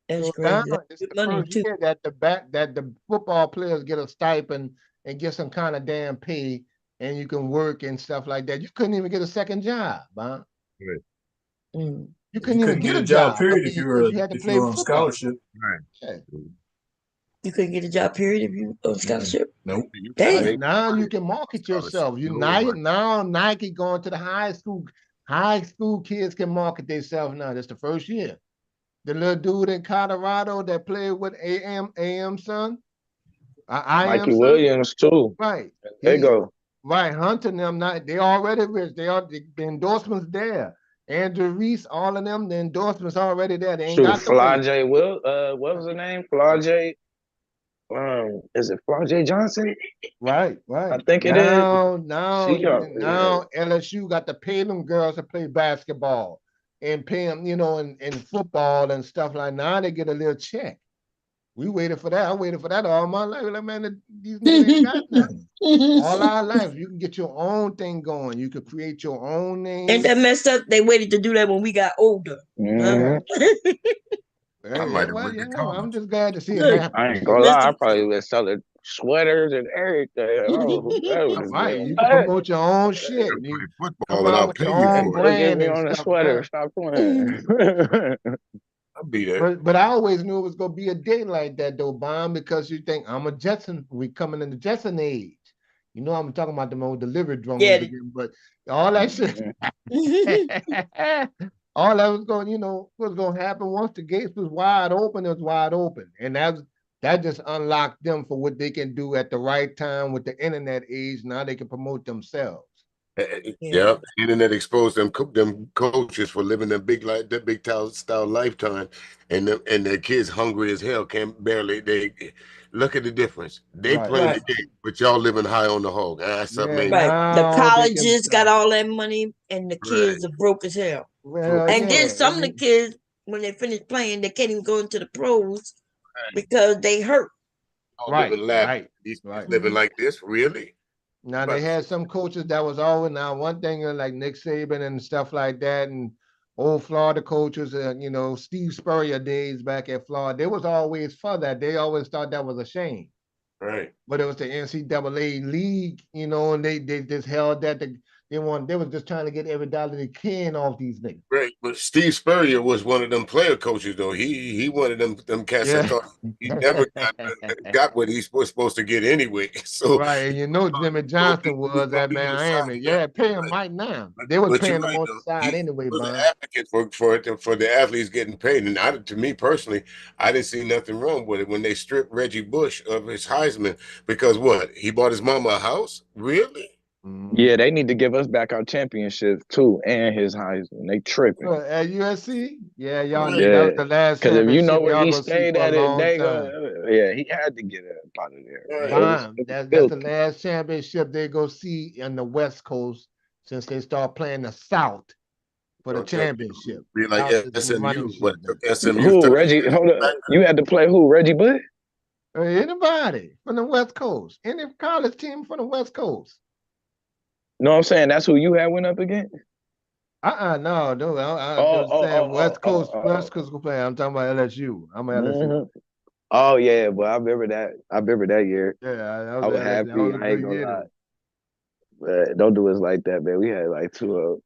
That's So crazy. now it's the first year that the football players get a stipend and get some kind of damn pay, and you can work and stuff like that. You couldn't even get a second job, huh? Right. You couldn't even get a job. Period, if you were on scholarship. Right. Yeah. You couldn't get a job, period, if you on scholarship. Nope. Damn. Now you can market yourself. Now Nike going to the high school. High school kids can market themselves now. That's the first year. The little dude in Colorado that played with AM son. Mikey Williams too. Right. There you go. Right, hunting them. They already rich. The endorsements there. Andrew Reese, all of them, the endorsements already there. They ain't got to wait. J. What was the name? J. Is it J. Johnson? Right. I think it is. Now LSU got to pay them girls to play basketball and pay them, in football and stuff like that. Now they get a little check. We waited for that. I waited for that all my life. Like, man, these niggas ain't got nothing. All our life, you can get your own thing going. You could create your own name. Ain't that messed up? They waited to do that when we got older. I'm just glad to see it happen. I ain't gonna lie, I probably was selling sweaters and everything. Right, you can promote your own shit. You come out with your own brand me and on the stuff. sweater. Stop playing. I'll be there. But I always knew it was gonna be a day like that though, Bomb, because you think I'm a Jetson. We coming in the Jetson age. I'm talking about them old delivery drummers again, but all that shit. All that was going, was going to happen once the gates was wide open. It was wide open, and that just unlocked them for what they can do at the right time with the internet age. Now they can promote themselves. Yeah, the internet exposed them coaches for living that big style lifetime, and their kids hungry as hell they look at the difference. They playing the game, but y'all living high on the hog. Right. The colleges got all that money, and the kids are broke as hell. And then some of the kids, when they finish playing, they can't even go into the pros because they hurt. These living like this, really? Now they had some coaches that was always one thing like Nick Saban and stuff like that, and old Florida coaches, Steve Spurrier days back at Florida. They was always for that. They always thought that was a shame. Right. But it was the NCAA league, and they just held that They was just trying to get every dollar they can off these niggas. Right, but Steve Spurrier was one of them player coaches, though. He one of them cats that Yeah. thought he never got what he was supposed to get anyway. So, Right, and you know Jimmy Johnson was at Miami. Yeah, pay him right now. They was but you're paying him right, on the though. side He anyway, was an Bond. advocate for the athletes getting paid, and to me personally, I didn't see nothing wrong with it when they stripped Reggie Bush of his Heisman because what he bought his mama a house. Really? Yeah, they need to give us back our championship too, and his Heisman. They tripping. At USC, yeah, y'all. Yeah, That was the last because if you know championship where y'all he gonna see stayed for a at it, long they time. yeah, he had to get up out of there. Right. Bond, It was that's the filthy. last championship they go see in the West Coast since they start playing the South for the Okay. championship. Be like South is some running SMU, but shit it now. took SMU Who 30 Reggie? years. Hold up, you had to play who? Reggie Bush? Anybody from the West Coast, any college team from the West Coast. No, I'm saying that's who you had went up against. No, dude. I'm just saying West Coast player. I'm talking about LSU. I'm an LSU. Oh yeah, but I remember that. I remember that year. Yeah, I was happy. That was a I ain't good gonna year lie. though. But don't do us like that, man. We had like 2 of them.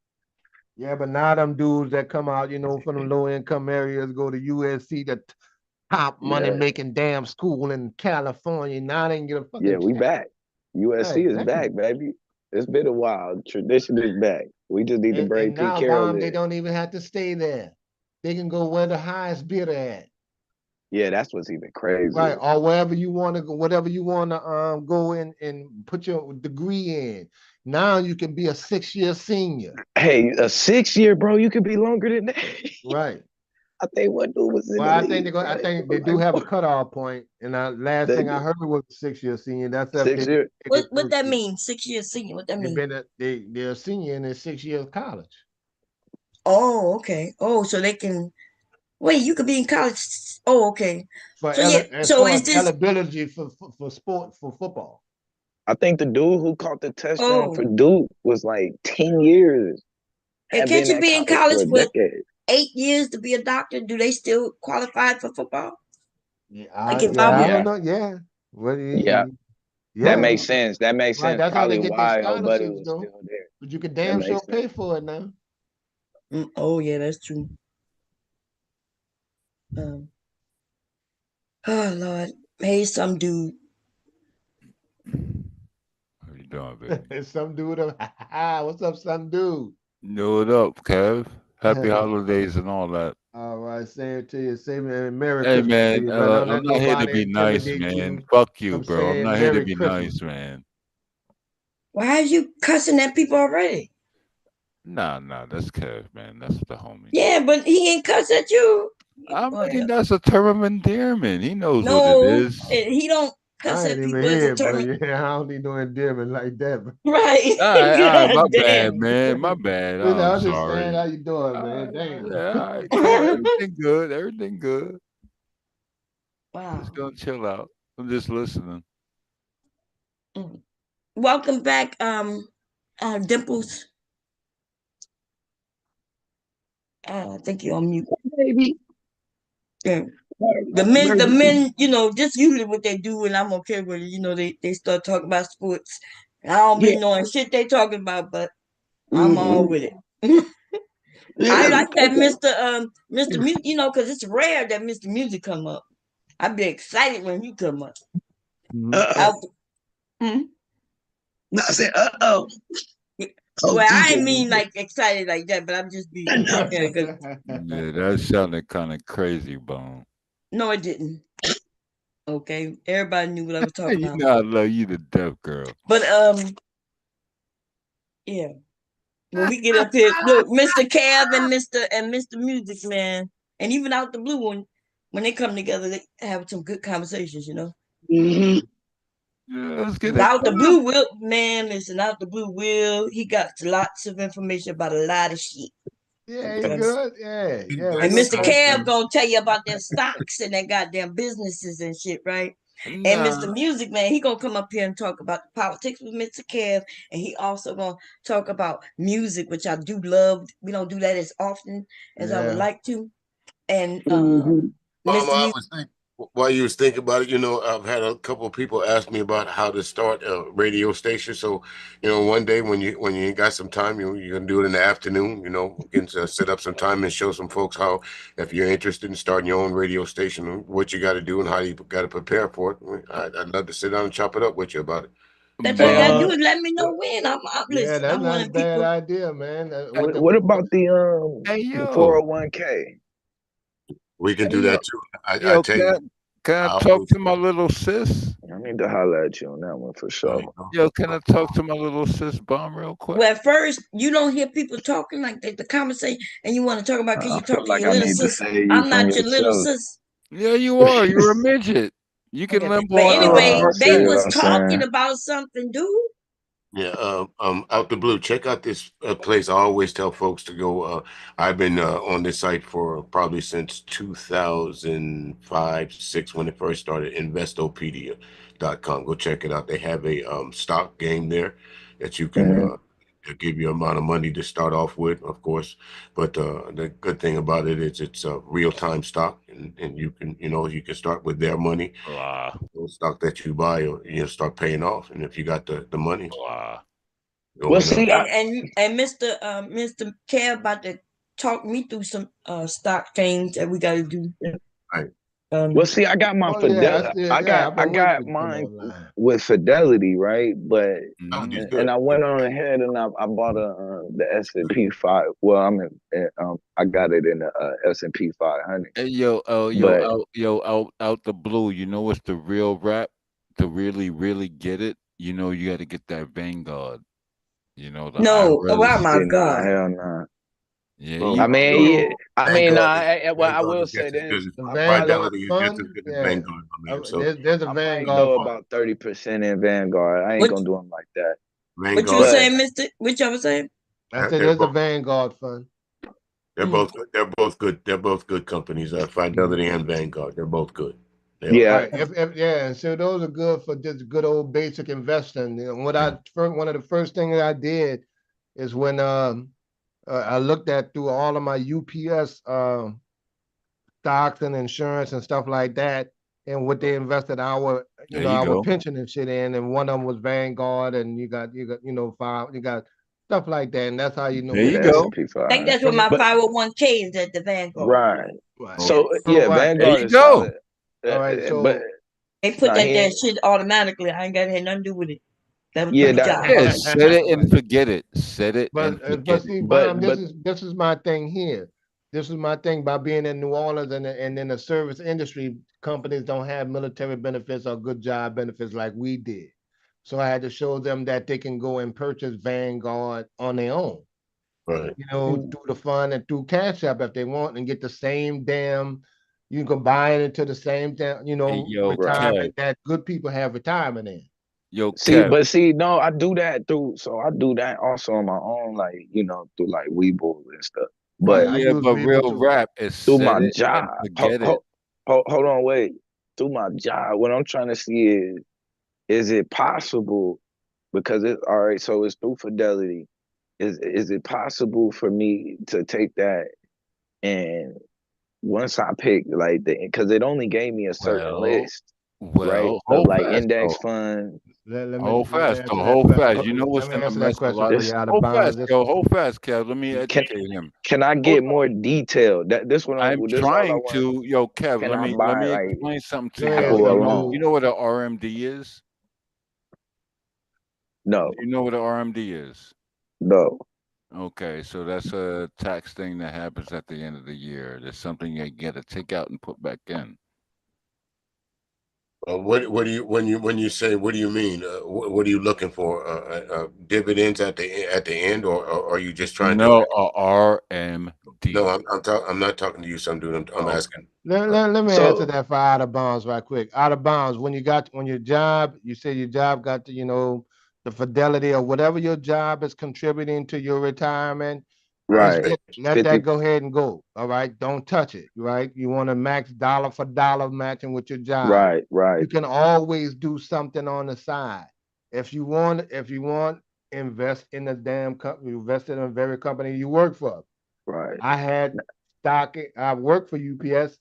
Yeah, but now them dudes that come out, from the low income areas, go to USC, the top money making damn school in California. Now they can get a fucking Yeah, we back. USC is back, baby. It's been a while. Tradition is back. We just need to bring And Pete now, Carroll Bomb, they in. don't even have to stay there. They can go where the highest bidder at. Yeah, that's what's even crazy. Right, or wherever you want to go, whatever you want to go in and put your degree in. Now you can be a 6-year senior. Hey, a 6-year, bro, you could be longer than that. Right. I think one dude was in Well, the I league. think they do have a cutoff point, and last thing I heard was a 6-year senior. That's if 6 years. What that mean? 6 year senior. What that mean? They're a senior in their 6 years of college. Oh, okay. Oh, so they can wait. You could be in college. Oh, okay. So yeah. As So far is as this? eligibility for football. I think the dude who caught the touchdown for Oh, Duke was like 10 years. and Had can't been you at be in college for college a for decade. 8 years to be a doctor? Do they still qualify for football? Yeah, Like I don't know. Yeah. Well, Yeah. yeah. That makes sense. That makes Right. sense. That's how they Probably get their why old buddy scholarships, was though. still there. But you can That damn sure makes pay sense. for it now. Oh yeah, that's true. Oh Lord, hey, some dude. How you doing, baby? Some dude. What's up, some dude? Know what up, Kev? Happy holidays and all that. All right, same to you. Same Merry Hey, Christmas to man, you, brother. Don't I'm let not here to nobody be nice, intimidate man. you. Fuck you, I'm bro. I'm saying not here to Merry be Christmas. nice, man. Why are you cussing at people already? Nah, that's Kev, man. That's the homie. Yeah, but he ain't cuss at you. I mean, that's a term of endearment. He knows what it No, is. he don't cuss I ain't at even people as a here, but term. yeah, I don't need no endearment like that. Right. All right, my God bad, damn. man. My bad. Listen, I'm I'm just saying sorry. how you doing, man. Damn. Yeah, all right, cool. Everything good. Everything good. Wow. Just gonna chill out. I'm just listening. Welcome back, Dimples. I think you're on mute. Baby. Yeah. The men, just usually what they do, and I'm okay with it. They start talking about sports. I don't be knowing shit they talking about, but I'm all with it. I like that Mr. Music, because it's rare that Mr. Music come up. I'd be excited when you come up. No, I said, uh-oh. Well, I ain't mean like excited like that, but I'm just be Yeah, that sounded kind of crazy, Bone. No, it didn't. Okay, everybody knew what I was talking You about. know I love you to death, girl. But yeah. When we get up here, look, Mr. Cav and Mr. Music Man, and even out the blue one, when they come together, they have some good conversations, Mm-hmm. Yeah, let's get it. Out the blue Will, man, listen, out the blue Will, he got lots of information about a lot of shit. Yeah, he good. Yeah, yeah. And Mr. Cav gonna tell you about their stocks and their goddamn businesses and shit, right? And Mr. Music Man, he gonna come up here and talk about the politics with Mr. Kev, and he also gonna talk about music, which I do love. We don't do that as often as I would like to. And Mama, Mr. I Music, was thinking, while you was thinking about it, I've had a couple of people ask me about how to start a radio station. So, one day when you got some time, you can do it in the afternoon. We can set up some time and show some folks how, if you're interested in starting your own radio station, what you got to do and how you got to prepare for it. I'd love to sit down and chop it up with you about it. That's all you gotta do is let me know when. I'm Yeah, listen. that's I'm not one a of the bad people. idea, man. What about the Hey the yo, 401k? We can do hey yo, that too. I yo, tell you, can I I talk always, to my little sis? I need to holler at you on that one for sure. Yo, can I talk to my little sis, Bomb, real quick? Well, at first, you don't hear people talking like the conversation, and you want to talk about because I you talk feel to like your I little need to sis. save you I'm from not your little yourself. sis. Yeah, you are. You're a midget. You can Okay. limp But on anyway, I they see what was I'm talking saying. about something, dude. yeah. Out the blue, check out this place. I always tell folks to go. I've been on this site for probably since 2005, six when it first started. Investopedia.com. Go check it out. They have a stock game there that you can. Mhm. They'll give you amount of money to start off with, of course. But the good thing about it is it's a real time stock, and you can start with their money. Those stock that you buy, start paying off, and if you got the money, Well, going up. see, And Mr. Care about to talk me through some stock things that we got to do. Right. Well, see, I got my Oh yeah, I I've got been waiting for got it to come mine online. with Fidelity, right? But Oh, that's and good. I went on ahead and I bought the S&P 5. Well, I got it in the S&P 500. Hey, yo, But out the blue. You know what's the real rap? To really, really get it, you got to get that Vanguard. The No, oh IRS. my see, nah, God. hell nah. Yeah, Well, you I can mean, get it. yeah, I mean, Vanguard nah. is Well, I Vanguard will is say just as good this. as The I probably Vanguard Fidelity is just as Fund, good as yeah. Vanguard, my man. So There's a I might Vanguard throw Fund. about 30% in Vanguard. I ain't What gonna do them like that. what you Vanguard, But saying, Mister? Which I was saying? I said they're there's a both Vanguard Fund. Mm. they're both good. They're both good companies. Fidelity and Vanguard, they're both good. They are. yeah, Right. Yeah, and so those are good for just good old basic investing. One of the first things I did is when I looked at through all of my UPS stocks and insurance and stuff like that, and what they invested There you our go. pension and shit in, and one of them was Vanguard, and you got stuff like that, and that's how you know There yeah, you the what to go. do. S&P I think 500. that's what my But 501k is at the Vanguard. right. Right. Yeah. So So yeah, right. There Vanguard you is go. solid. All right. But So They put nah, that he there ain't. shit automatically. I ain't got nothing to do with it. That was Yeah, my that. job. Yeah, set it and right. forget it. Set it and But forget it. see, Bob, But this is my thing here. This is my thing by being in New Orleans and in the service industry. Companies don't have military benefits or good job benefits like we did. So I had to show them that they can go and purchase Vanguard on their own, Right. through the fund and through Cash App if they want and get the same damn. You can buy it into the same damn, Hey, yo, right. Kev. retirement that good people have retirement in. Yo, See, Kev. but see, no, I do that through. So I do that also on my own, like through like Weeble and stuff. Right. But I Yeah, use but Weeble real too. rap is through set my it and job, forget it. hold on, wait. Through my job, what I'm trying to see is it possible? Because it's all right. So it's through Fidelity. Is it possible for me to take that and once I pick like because it only gave me a certain Well, list, right? Of hold like fast index though. fund. Hold Let me fast though. answer that Hold fast. question. You know Let what's me gonna answer that mess a question lot for of. you out of Hold bounds. fast, Kev. Hold fast, Kev. Let me Can educate him. can I Hold get on. more detail? I'm This all I trying want. to. Yo, Kev. Can Let I me buy like explain something to Go you. ahead, go son. You along? know what a RMD is? No, You know what a RMD is? no. Okay, so that's a tax thing that happens at the end of the year. There's something you get to take out and put back in. What do you when you say what do you mean? What are you looking for? Dividends at the end, or are you just trying to? No, a No, RMD. I'm not talking to you, some dude. I'm Oh, asking. Let me answer so that for out of bounds right quick. Out of bounds, when your job, you say your job got the fidelity or whatever your job is contributing to your retirement, just right, let that 50. go ahead and go. All right. Don't touch it. Right. You want to max dollar for dollar matching with your job. Right, right, You can always do something on the side. If you want, invest in the damn company, invest in the very company you work for. right. I had stock. I worked for UPS,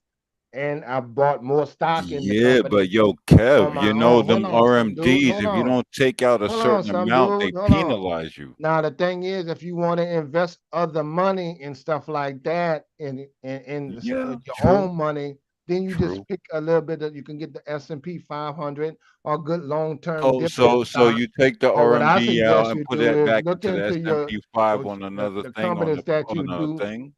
and I bought more stock in the Yeah, company but yo, on Kev, my you know own. them Hold on, some dude. RMDs, Hold if you on. don't take out a Hold on, certain some amount, they dude. Hold on. penalize you. Now the thing is, if you want to invest other money and stuff like that in Yeah, your true, own money, then you just true. pick a little bit of you can get the S&P 500 or good long-term So, dividend so stock. you take the Or what I RMD out suggest and you put do that is back look into the into your S&P 5 those on another the thing on companies that you a do thing.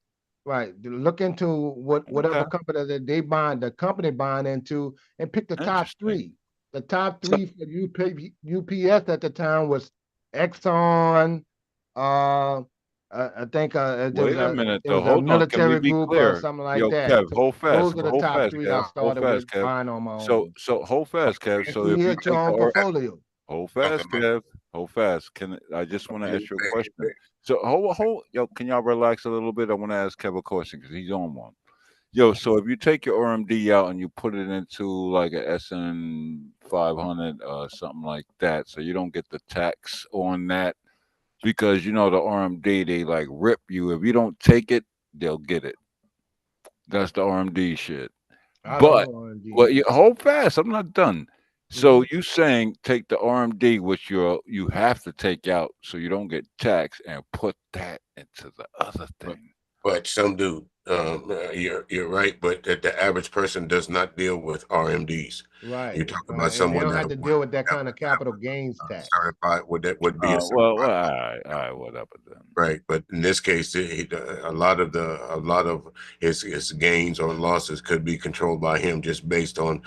right. Look into whatever Okay, company that they buying, the company buying into, and pick the top interesting. three. The top So, three for UPS at the time was Exxon. Uh, I think Wait a minute it though. was a Hold on. Can we military be group or clear? something like Yo, that. Kev, So those are the hold top fast, three I Kev, hold started with fast, Kev. buying on my So, own hold fast, Kev. and So if you create your take the own portfolio. hold Talking fast, about Kev, hold fast. I just want to you ask you a saying question. So yo, can y'all relax a little bit? I want to ask Kev a question because he's on one. Yo, so if you take your RMD out and you put it into like a SN 500 something like that, so you don't get the tax on that because you know the RMD they like rip you. If you don't take it, they'll get it. That's the RMD shit. I don't But know well, RMD. you hold fast. I'm not done. Mm-hmm. So you saying take the RMD, which you have to take out, so you don't get taxed, and put that into the other thing. but some do. You're right, but the average person does not deal with RMDs. You Right, talk about right. And they someone don't that have to deal with that kind of capital gains tax. certified would be a Well, certified. all right, whatever then. Right, but in this case, a lot of his gains or losses could be controlled by him just based on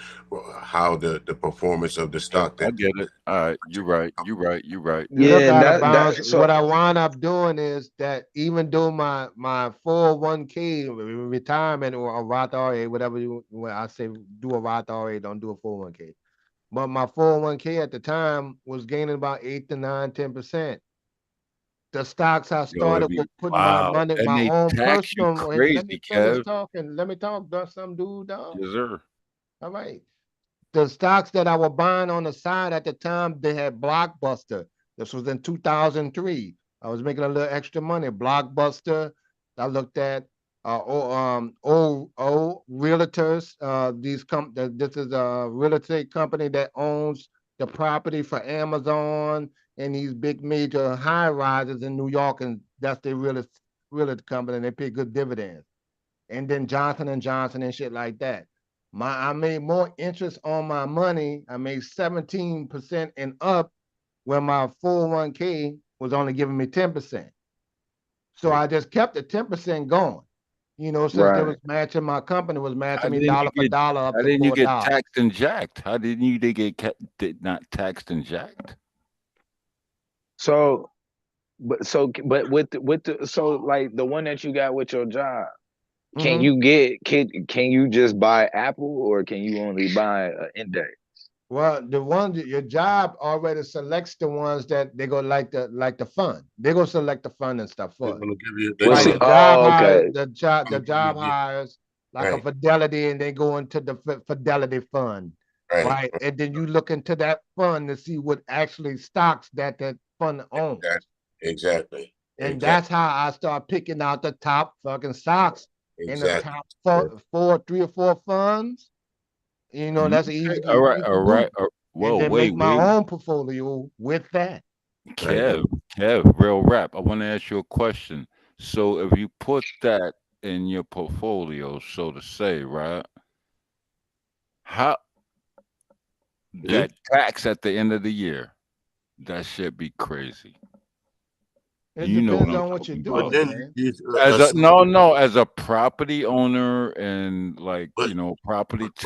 how the performance of the Yeah, stock I that. get it. All right, you're right. You're right. You're right. Look yeah, out of that bounds. so What I wind up doing is that even though my 401k retirement or a Roth IRA, whatever when I say do a Roth IRA, don't do a 401k. But my 401k at the time was gaining about 8 to 9, 10%. The stocks I Yo, if started you with putting my wow, money, and my they own tax you personal, and let me crazy, finish Kev. talking. Let me talk, some dude, dog. Yes, sir. All right. The stocks that I was buying on the side at the time, they had Blockbuster. This was in 2003. I was making a little extra money. Blockbuster. I looked at old realtors. This is a real estate company that owns the property for Amazon and these big major high rises in New York, and that's their realty company. And they pay good dividends. And then Johnson and Johnson and shit like that. I made more interest on my money. I made 17% and up where my 401k was only giving me 10%. So I just kept the 10% going. Since they right. was matching my company was How matching me didn't you dollar for get? dollar up How to didn't you get $4. taxed and jacked? How didn't you they get did not taxed and jacked? So but with the so like the one that you got with your job, Mm-hmm. can you just buy Apple or can you only buy an index? Well, the ones your job already selects the ones that they go like the fund. They go select the fund and stuff They're for it. going to give you. They're What's Like going it? to the job Oh, hires, okay. the job hires like a Right, Fidelity, and they go into the Fidelity fund, right. right? And then you look into that fund to see what actually stocks that fund owns. That exactly, And exactly, that's how I start picking out the top fucking stocks in the exactly. top four, 3 or 4 funds. That's Okay. easy All for right. me to All right. do. And Whoa. then make my Wait. own portfolio with that. Right. Kev, real rap. I want to ask you a question. So, if you put that in your portfolio, so to say, right? How Hmm? that tax at the end of the year, that should be crazy. It You know what depends I'm on what you're talking But about. doing, then man. As a a small, no, as a property owner and like, but property but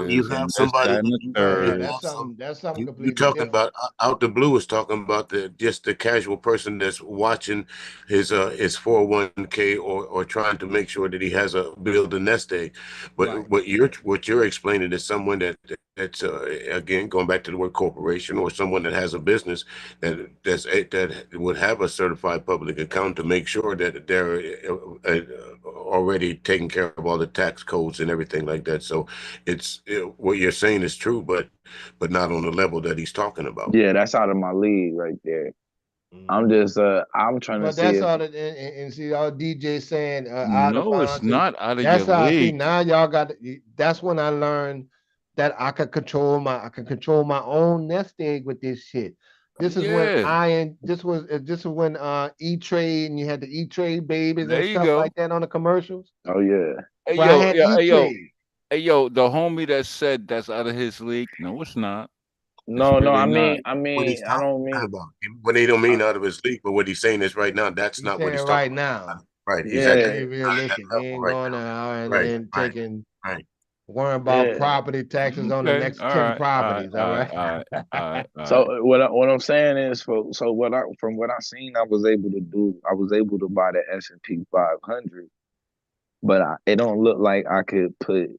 you taxes have and this, somebody that, and the Yeah, third. that's something you completely talking different. about out the blue is talking about just the casual person that's watching his 401k or trying to make sure that he has a build a nest egg. Right. But what you're explaining is someone that's again going back to the word corporation or someone that has a business that would have a certified public account to make sure that they're already taking care of all the tax codes and everything like that. So what you're saying is true, but not on the level that he's talking about. Yeah, that's out of my league right there. I'm just I'm trying to But see that's if all that, and see all DJ saying out of No, it's bounds. not out of your That's how I see league. now. Y'all got. That's when I learned that I can control my own nest egg with this shit. This is when Yeah, this is when E Trade and you had the E Trade babies there and you stuff go. like that on the commercials. oh yeah. Hey Where I yo, had yeah, E Trade. hey yo, the homie that said that's out of his league. No, it's not. It's No, really not. I What he's mean, I talking don't mean about. What they don't mean uh, out of his league, but what he's saying is right now, that's He's not what saying he's talking right now. about. Right. He's at Let's that, yeah, be not at that realistic. We level ain't right going now. there and Right, then right, taking right. worrying about yeah. property taxes on the Okay, next all 10 right, all right, properties. all All right, right. all right, all right, all So right. what I'm saying is so what I from what I seen I was able to do, I was able to buy the S&P 500, but it don't look like I could put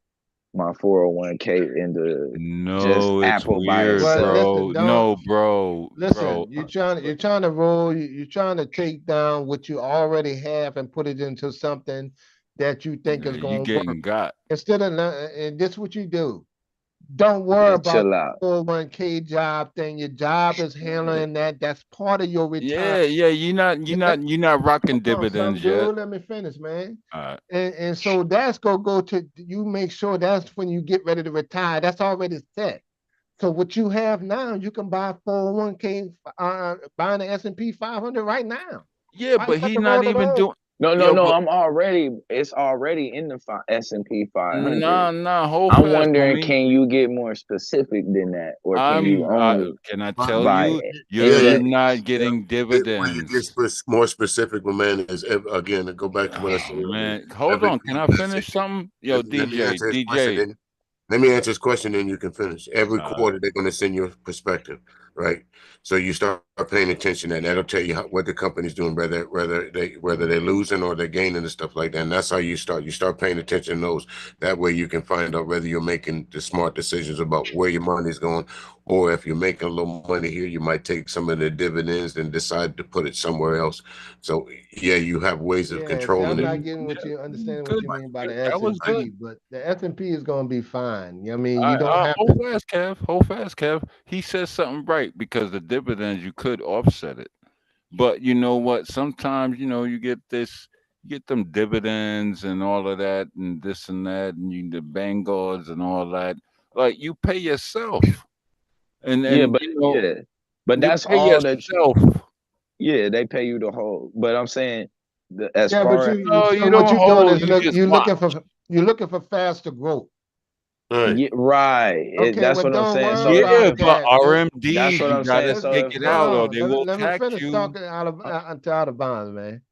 my 401k into just No, it's Apple by weird, Well, itself. listen, bro. don't No, bro. listen. You're trying to roll. You're trying to take down what you already have and put it into something that you think is You going to work. getting got. Instead of and this is what you do. Don't worry Yeah, about chill the out. 401k job thing. Your job is handling that. That's part of your retirement. Yeah. You're not rocking Hold on, some dividends yet. dude. Let me finish, man. All right. And so that's gonna go to you. Make sure that's when you get ready to retire. That's already set. So what you have now, you can buy 401k, buying the S&P 500 right now. Yeah, Why you but have he's to not roll it even over? doing. No. Yo, but It's already in the S&P 500. nah. Hold I'm fast, wondering, homie. can you get more specific than that, or can you only Can I Well, tell buy you, yeah, you're you index? not yeah. getting When you get dividends. more specific, my man, is again to go back to what I Oh said earlier. man, hold on. Can Everything. I Listen, finish something? Yo, let me DJ, answer his question. DJ. Let me answer his question, then you can finish. Every Uh, quarter, they're going to send you a perspective, right? So you start paying attention, and that'll tell you what the company's doing, whether they're losing or they're gaining and stuff like that. And that's how you start. You start paying attention to those. That way, you can find out whether you're making the smart decisions about where your money's going, or if you're making a little money here, you might take some of the dividends and decide to put it somewhere else. So yeah, you have ways of Yeah, see, I'm controlling it. not getting what you understanding what good. you mean by the That S was and good. P, but the S and P is gonna be fine. I mean, you don't have to. Hold fast, Kev. Hold fast, Kev. He says something right because the dividends you could offset it. But you know what? Sometimes you you get them dividends and all of that, and this and that, and the Vanguards and all that. Like you pay yourself, and Yeah, and but but you that's pay all that. yourself. Yeah, they pay you the whole. But I'm saying, as Yeah, but far as No, so you what don't you're doing hold. is You just watch. you're looking for faster growth. Right. yeah, right, Okay, that's well, what I'm don't saying. worry So Yeah, about but that. that's RMDs, what you I'm gotta saying. Let's So take if it hold out, or on. they will Let me tax finish you, talking out of bounds, man.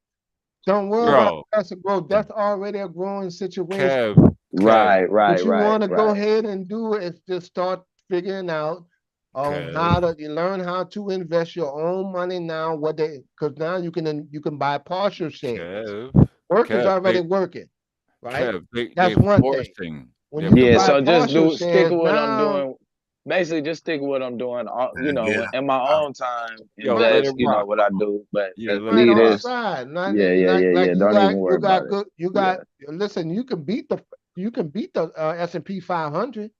Don't worry about bro. faster growth. That's already a growing situation. Kev, Kev, What you want to go ahead and do is just start figuring out Kev, how to you learn how to invest your own money now. Because now you can buy partial shares. Kev, Workers Kev. already working, right? Kev, That's they one thing. forcing. When They're you can yeah, buy so forcing. just partial stick shares with what I'm now, doing. Basically, just stick with what I'm doing. And again, In my own time, Yo, let right? it invest. rock. What I do, but Yeah, let it Right leave on the rock. this. side. Yeah. Like Don't even you worry about got it. good. You Yeah, got listen. You can beat the S&P 500.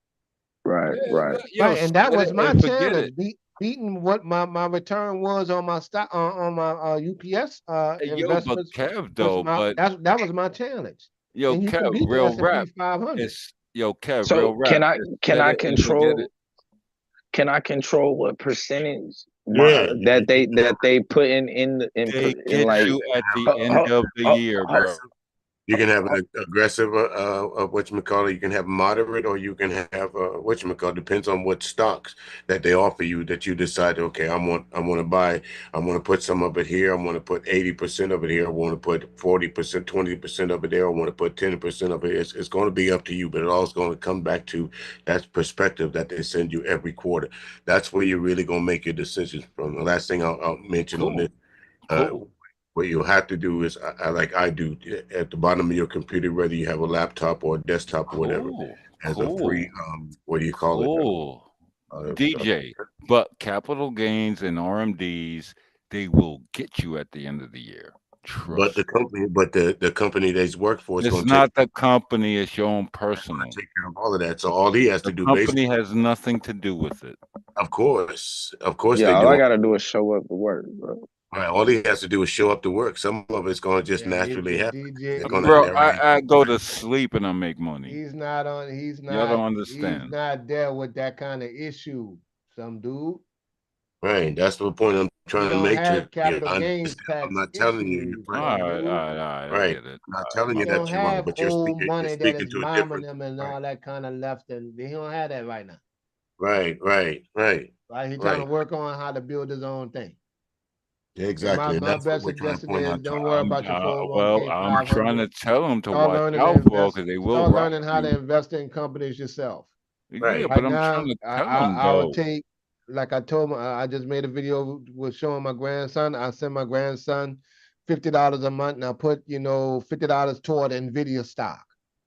Yo, Right, and that set it was my and forget it. challenge, beating what my return was on my stock on my UPS Hey, yo, but investments Kev was though, but that was my challenge, yo, and you Kev, can beat the real S&P rap. 500. It's yo, Kev, real So rap. It's can set I it and forget it. control? Can I control what percentage yeah, that they put They in get like? you at the Ho, end ho, of the ho, year, bro. ho, you can have ho, an aggressive, what you call it. You can have moderate, or you can have what you call. Depends on what stocks that they offer you. That you decide, okay, I want to buy. I want to put some of it here. I want to put 80% of it here. I want to put 40%, 20% of it there. I want to put 10% of it. It's going to be up to you, but it all's going to come back to that perspective that they send you every quarter. That's where you're really going to make your decisions from. The last thing I'll mention on this. Cool, Uh, cool. what you have to do is, like I do, at the bottom of your computer, whether you have a laptop or a desktop or whatever, as a free, Cool, what do you call it? cool. Uh, uh, DJ, but capital gains and RMDs, they will get you at the end of the year. but Trust. the company, the company that's worked for is It's going to take not the company, it's your own personal. care of all of that. So all he has to The do, company basically, has nothing to do with it. of course yeah, they all I do. gotta do is show up to work, bro. All right, all he has to do is show up to work. Some of it's going to just naturally happen. They're going to Bro, narrate. I go to sleep and I make money. He's not on. Y'all don't He's understand. not there with that kind of issue. Some dude. Right, that's the point I'm He trying to don't make to have you. capital I gains understand. I'm tax not telling you you're issues. All right. Some right, dude. I Right. get it. I'm not telling He you don't that you're wrong, have but old you're money that speaking is to a momming different. him and Right. all that kind of left, and he don't have that right now. Right. Right? He's trying to Right. work on how to build his own thing. Yeah, So my, exactly. And my that's what best we're trying to suggestion point is out to don't worry our about your Well, 401k I'm trying 500. to tell them to Start watch learning to out for invest. because they will Start rob learning how to you. invest in companies yourself. Yeah, Right but I'm trying now, to tell them I'll though. take, like I told him, I just made a video with showing my grandson. I send my grandson $50 a month, and I put $50 toward Nvidia stock.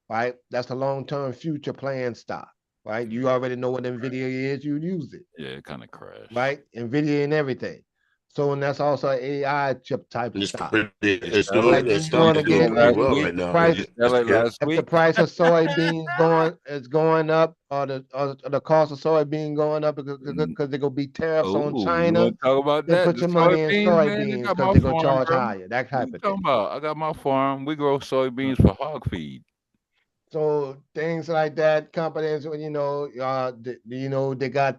Right, that's a long-term future plan stock. Right, you already know what Nvidia is. You use it. Yeah, it kind of crashed. Right, Nvidia and everything. So, and that's also an AI chip type stock. It's Like doing you want to get pretty if, well if right the now. price Sell it last if the week. price of soybeans going up, or the cost of soybean going up because they're gonna be tariffs on Oh, you want China, to talk about then that? put The your money in soybeans, man. I soybeans got because my they're gonna farm, charge bro. higher. That What type you of talking thing. about? I got my farm. We grow soybeans for hog feed. So things like that, companies, they got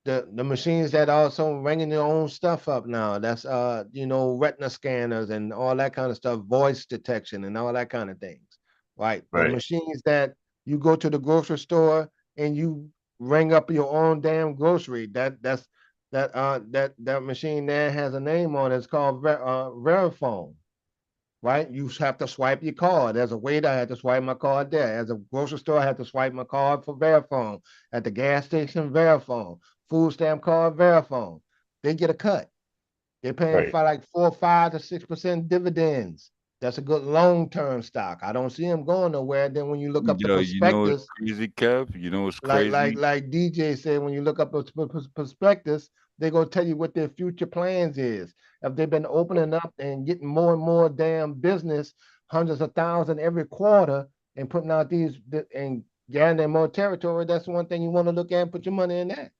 the machines that also ringing their own stuff up now. That's retina scanners and all that kind of stuff, voice detection and all that kind of things. Right. The Right. machines that you go to the grocery store and you ring up your own damn grocery. That machine there has a name on it. It's called Verifone. Right? You have to swipe your card. As a waiter, I had to swipe my card there. As a grocery store, I had to swipe my card for Verifone. At the gas station, Verifone. Food stamp card, Verifone. They get a cut. They're paying Right. for like 4, 5 to 6% dividends. That's a good long-term stock. I don't see them going nowhere. Then when you look up the Yo, you know what's prospectus, crazy, Kev? You know what's like crazy? DJ said, when you look up the prospectus, they're gonna tell you what their future plans is. If they've been opening up and getting more and more damn business, hundreds of thousands every quarter, and putting out and gathering more territory, that's one thing you want to look at and put your money in that.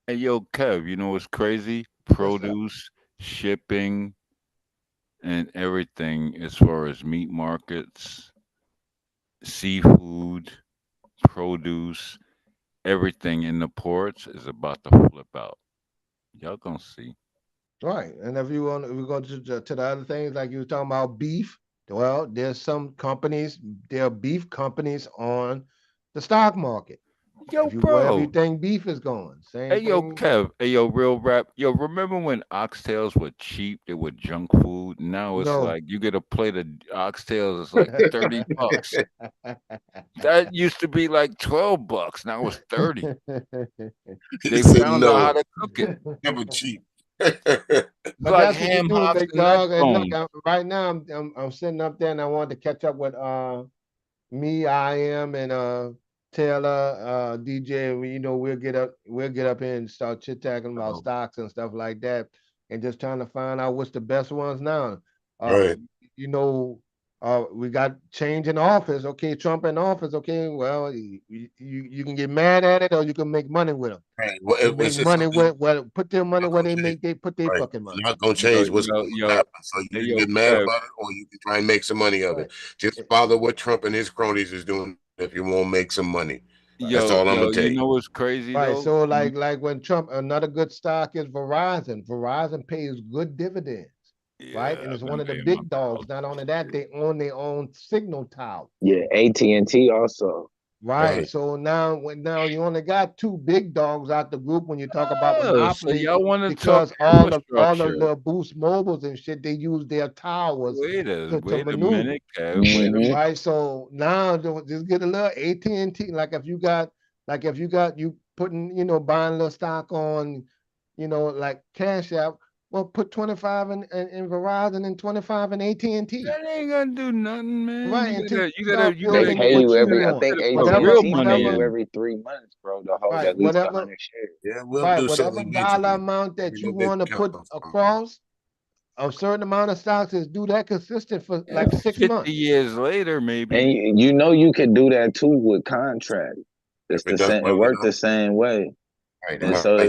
Hey, yo, Kev, you know what's crazy? Yes, sir. Produce, shipping, and everything as far as meat markets, seafood, produce, everything in the ports is about to flip out. Y'all gonna see. Right. And if you want, we go to the other things like you were talking about beef. Well, there's some companies, there are beef companies on the stock market. Yo, If you wherever you bro. think beef is going, Hey, same yo, thing. Kev. Hey, yo, real rap. Yo, remember when oxtails were cheap? They were junk food. Now it's No. like you get a plate of oxtails. It's like $30. That used to be like $12. Now it's 30. He They said found out how no. to cook it. Never cheap. It's But like that's what you ham do, hocks big and leg dog. And look, bones. right now I'm sitting up there and I wanted to catch up with me, I am, and Taylor, DJ. We'll get up here and start chit chatting about Oh, stocks and stuff like that, and just trying to find out what's the best ones now. right. You know, we got change in office. Okay, Trump in office. Okay, well, you can get mad at it or you can make money with him. Right. Well, You make it's just money something put their money not where gonna change. they put their Right. fucking money. Not gonna Yo, change what's yo, going to yo, happen. So you hey, can yo, get mad Kev. about it, or you can try and make some money of Right. it. Just follow what Trump and his cronies is doing if you want to make some money. That's Yo, all I'm yo, gonna you tell you. know what's crazy Right. though? So like when Trump, another good stock is Verizon. Verizon pays good dividends, right? Yeah, And it's I've one been of the paying my big bills. dogs. Not only that, they own their own signal tower. Yeah, AT&T also. Right. Right. So now you only got two big dogs out the group when you talk about Oh, so monopoly, y'all want to talk because all the infrastructure? little Boost Mobiles and shit, they use their towers to Wait a maneuver. minute, Kev. Wait a Hmm. minute. Right. So now just get a little AT&T. Like if you got you putting, buying a little stock on, like Cash App, well, put 25 in Verizon and 25 in AT&T. That ain't gonna do nothing, man. Right. You Until gotta, you you gotta, start you They gotta building get, pay what you you every, I you want. think gotta put Whatever, real AT&T pay money you whatever, in. every 3 months, bro, to hold right, at least whatever, 100 shares. Yeah, we'll right, do whatever something dollar eventually. amount You that you know, they want to count put off. across a certain amount of stocks is do that consistent for Yeah, like 6 months. 50 years later, maybe. And you know you could do that too with contracts. It's If it the does same. It well worked enough, the same way. right? It And might so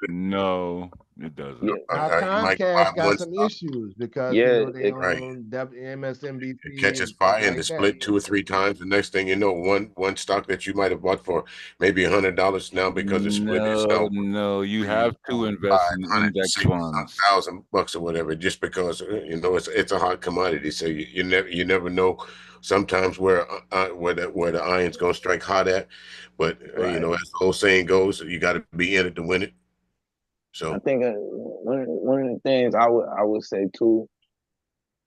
No, It doesn't. Yeah, Or, Now you might buy Comcast got one some stock, issues because you yeah, know they right? own It MSNBC catches and stuff fire and like it that. split 2 or 3 times. The next thing you know, one stock that you might have bought for maybe $100 now because it split is now No, you three, have to four, invest five in hundred, index six funds. thousand bucks or whatever, just because it's a hot commodity. So you never know. Sometimes where the iron's gonna strike hot at, but right. as the old saying goes, you got to be in it to win it. I So think one of the things I would say too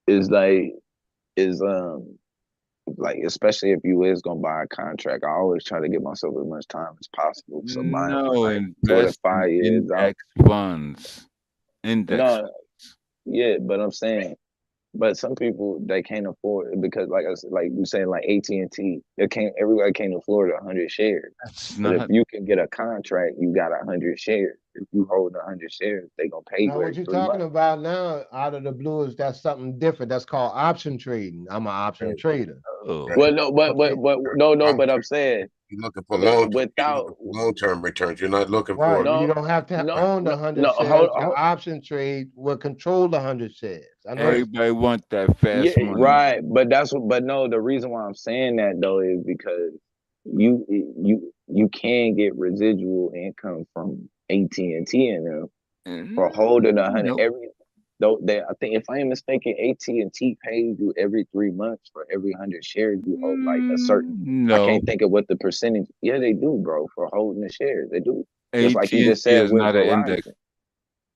is like especially if you is gonna buy a contract, I always try to give myself as much time as possible. So buying for No, like 4 to invest in 5 years out. index funds. Index. No, yeah, but I'm saying, but some people they can't afford it because, like I said, like you saying, like AT&T, they can't. Everybody can't afford 100 shares. That's But if not. you can get a contract, you got 100 shares. If you hold 100 shares, they gonna pay Now, you what every you're 3 months. talking about now, out of the blue, is that's something different. That's called option trading. I'm an option trader. Oh. Well, no, but Okay. no, but I'm saying, you're looking for without long-term returns. You're not looking Right. for You no, don't have to no, own the no, 100 no, shares. Your option trade will control the 100 shares. I know that. Everybody want that yeah, fast money. right. But no, the reason why I'm saying that though is because you can get residual income from AT&T and them for holding 100 Nope. every. Though I think if I am mistaken, AT&T pays you every 3 months for every 100 shares you hold. Like a certain, I No. can't think of what the percentage. Yeah, they do, bro, for holding the shares. They do. Just like you AT&T just said is with not an index. Verizon.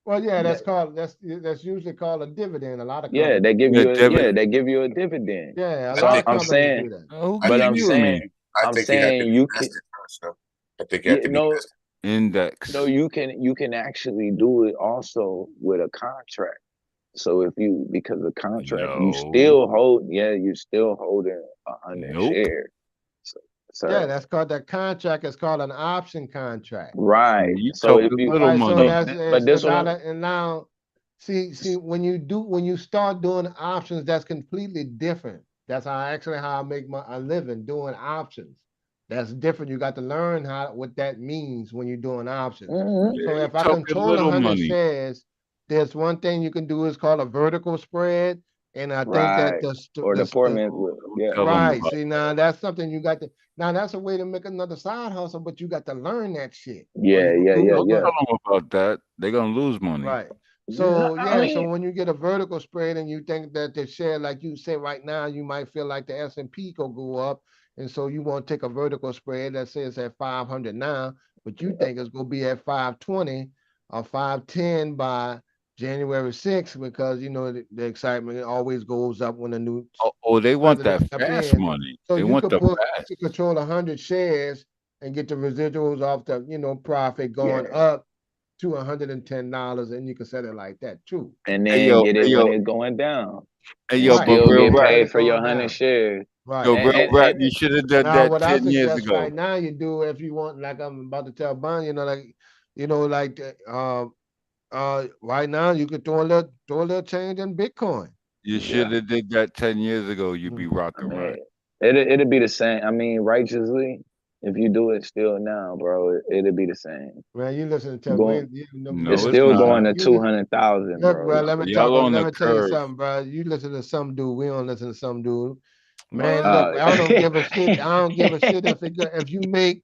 Well, yeah, Yeah, that's usually called a dividend. A lot of yeah, companies. they give Yeah, you a dividend. they give you a dividend. Yeah, a I lot So of think I'm companies saying, do that. Who I but gave think I'm you a saying, man? I I'm think you have to saying be you can. vested first, though. I think you have Yeah, to be no, vested. Index. no, you can actually do it also with a contract. So if you because the contract you No. still hold, yeah, you still holding 100 Nope. shares. So, Yeah, so that's called that contract. It's called an option contract. right. You So if talking you little Right. So money. that's but it's this a one, lot of, and now see when you start doing options, that's completely different. That's how I make my a living doing options. That's different. You got to learn what that means when you're doing options. Yeah, So you if I talking control little 100 money. shares, there's one thing you can do is called a vertical spread, and I think that right, or the poor man's will, Don't yeah, tell them right. about See, now that's something you got to. Now that's a way to make another side hustle, but you got to learn that shit, or yeah, you yeah, do yeah, it. Don't yeah. But tell them about that. They're gonna lose money. right. No, So I yeah, so mean, when you get a vertical spread and you think that the share, like you say right now, you might feel like the S&P could go up, and so you want to take a vertical spread that says at 500 now, but you think it's gonna be at 520 or 510 by January 6th because you know the excitement always goes up when a new Oh, they want president that step fast in. money. So They you want could the put you fast. could control 100 shares and get the residuals off the profit yeah, going up to $110, and you can set it like that too. and Hey then yo, get hey it when yo, it's going down, hey and yo, Right. but still And real you get can rap, set paid it for your going 100 down. shares. Right. yo, And real rap. and You should have done Now, that what I 10 years suggest ago. right now you do if you want, like I'm about to tell Bon, right now you could throw a little change in Bitcoin. You yeah, should have did that 10 years ago. You'd be Mm. I rocking mean, right. it'll be the same. I mean, righteously, if you do it still now, bro, it'll be the same. Man, you listen to Going, me. it's No, it's still not. going to You 200,000, look, bro. bro. It's Y'all on Let the me tell you curve. something, bro. You listen to some dude. We don't listen to some dude. Man, What? look, I don't give a shit. uh, I don't give a shit if you make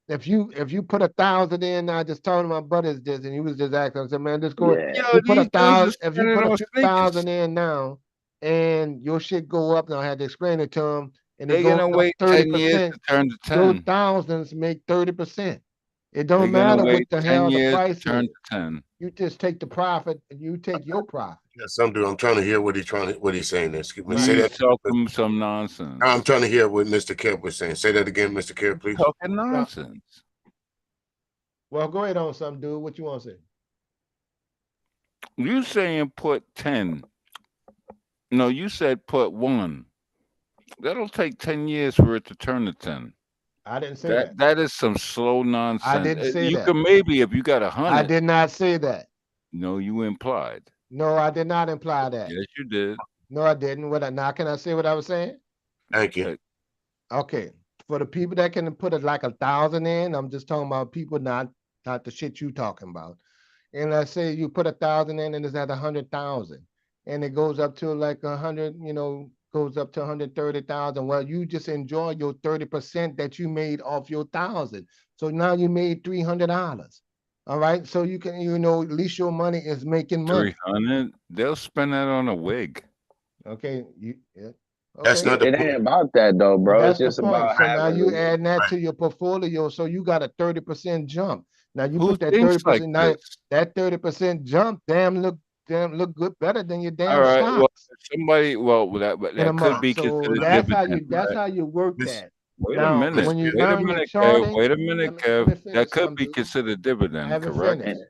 if you put 1,000 in. I just told my buddies this, and he was just asking. I said, man, just go. yeah, Yo, You put these dudes are 1,000. If you standing put a on few sneakers. thousand in now, and your shit go up, and I had to explain it to him, and it They're goes gonna up wait 10 years 30%. to turn to Those 10. thousands make 30%. It They're don't gonna matter wait what the 10 hell the years to price turn is. to 10. You just take the profit, and you take your profit. Yeah, some dude. I'm trying to hear what he's saying. Excuse me. Say Right. He's that. talking some I'm nonsense. trying to hear what Mr. Kemp was saying. Say that again, Mr. Kemp, please. Talking Well, nonsense. well, go ahead on some dude. What you want to say? You saying put 10. No, you said put 1. That'll take 10 years for it to turn to 10. I didn't say That that. that is some slow I nonsense. didn't say You that. can maybe if you got I 100. did not say that. No, you implied. No, I did not imply that. Yes, you did. No, I didn't. Now can I say what I was saying? Thank you. Okay. For the people that can put it like 1,000 in, I'm just talking about people not the shit you talking about. and let's say you put 1,000 in and it's at 100,000, and it goes up to like 100, goes up to 130,000. Well, you just enjoy your 30% that you made off your 1,000. So now you made $300. All right, so you can, at least your money is making money. 300. They'll spend that on a wig. Okay, That's okay. not the It ain't point. about that though, But bro. It's that's the just point. about So now having you the add that Right. to your portfolio. So you got a 30% jump. Now you Who put that thinks like 30%. Now this? that 30% jump, damn look good, better than your All damn right. Well, stocks somebody. Well, that in a could month. be So considered that's how dividend, you that's right? how you work Miss that. Wait a Now, minute. Miss when you Gill. Wait a learn your minute, Kev. charting, Wait a minute, let me Kev. That finish could something, be dude. considered I dividend, haven't correct? finished.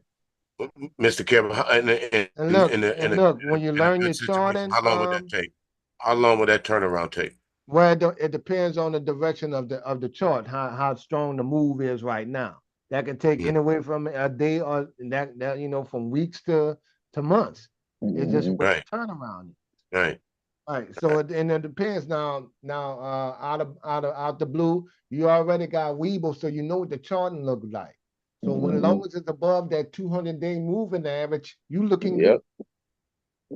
Mr. Kevin, And look, when you in a learn good your situation, charting, how long would that take? How long would that turnaround take? well, it depends on the direction of the chart, how strong the move is right now. That can take Mm. anywhere from a day or that from weeks to months. It's just what Right, the turnaround is. right. All right. So it depends now. Out the blue, you already got Weeble, so you know what the charting looks like. So when long as it's above that 200-day moving average, you looking good.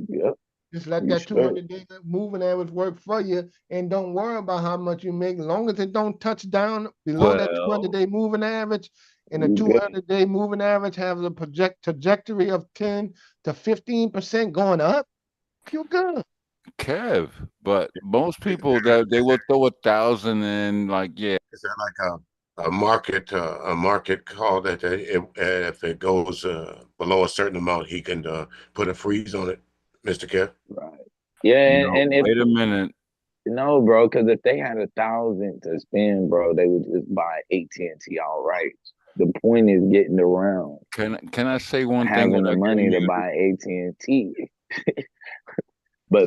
Yep. Just let You that straight. 200-day moving average work for you, and don't worry about how much you make. As long as it don't touch down below that Well, 200-day moving average, and the You good. 200-day moving average has a trajectory of 10 to 15% going up, you're good. Kev. But most people that they will throw 1,000 in, like, yeah. Is that like a market call that if it goes below a certain amount, he can put a freeze on it, Mr. Kev? Right. Yeah, No, and if wait a minute. no, bro, because if they had 1,000 to spend, bro, they would just buy AT&T outright. The point is getting around Can I say one thing having the without money getting to you? buy AT&T,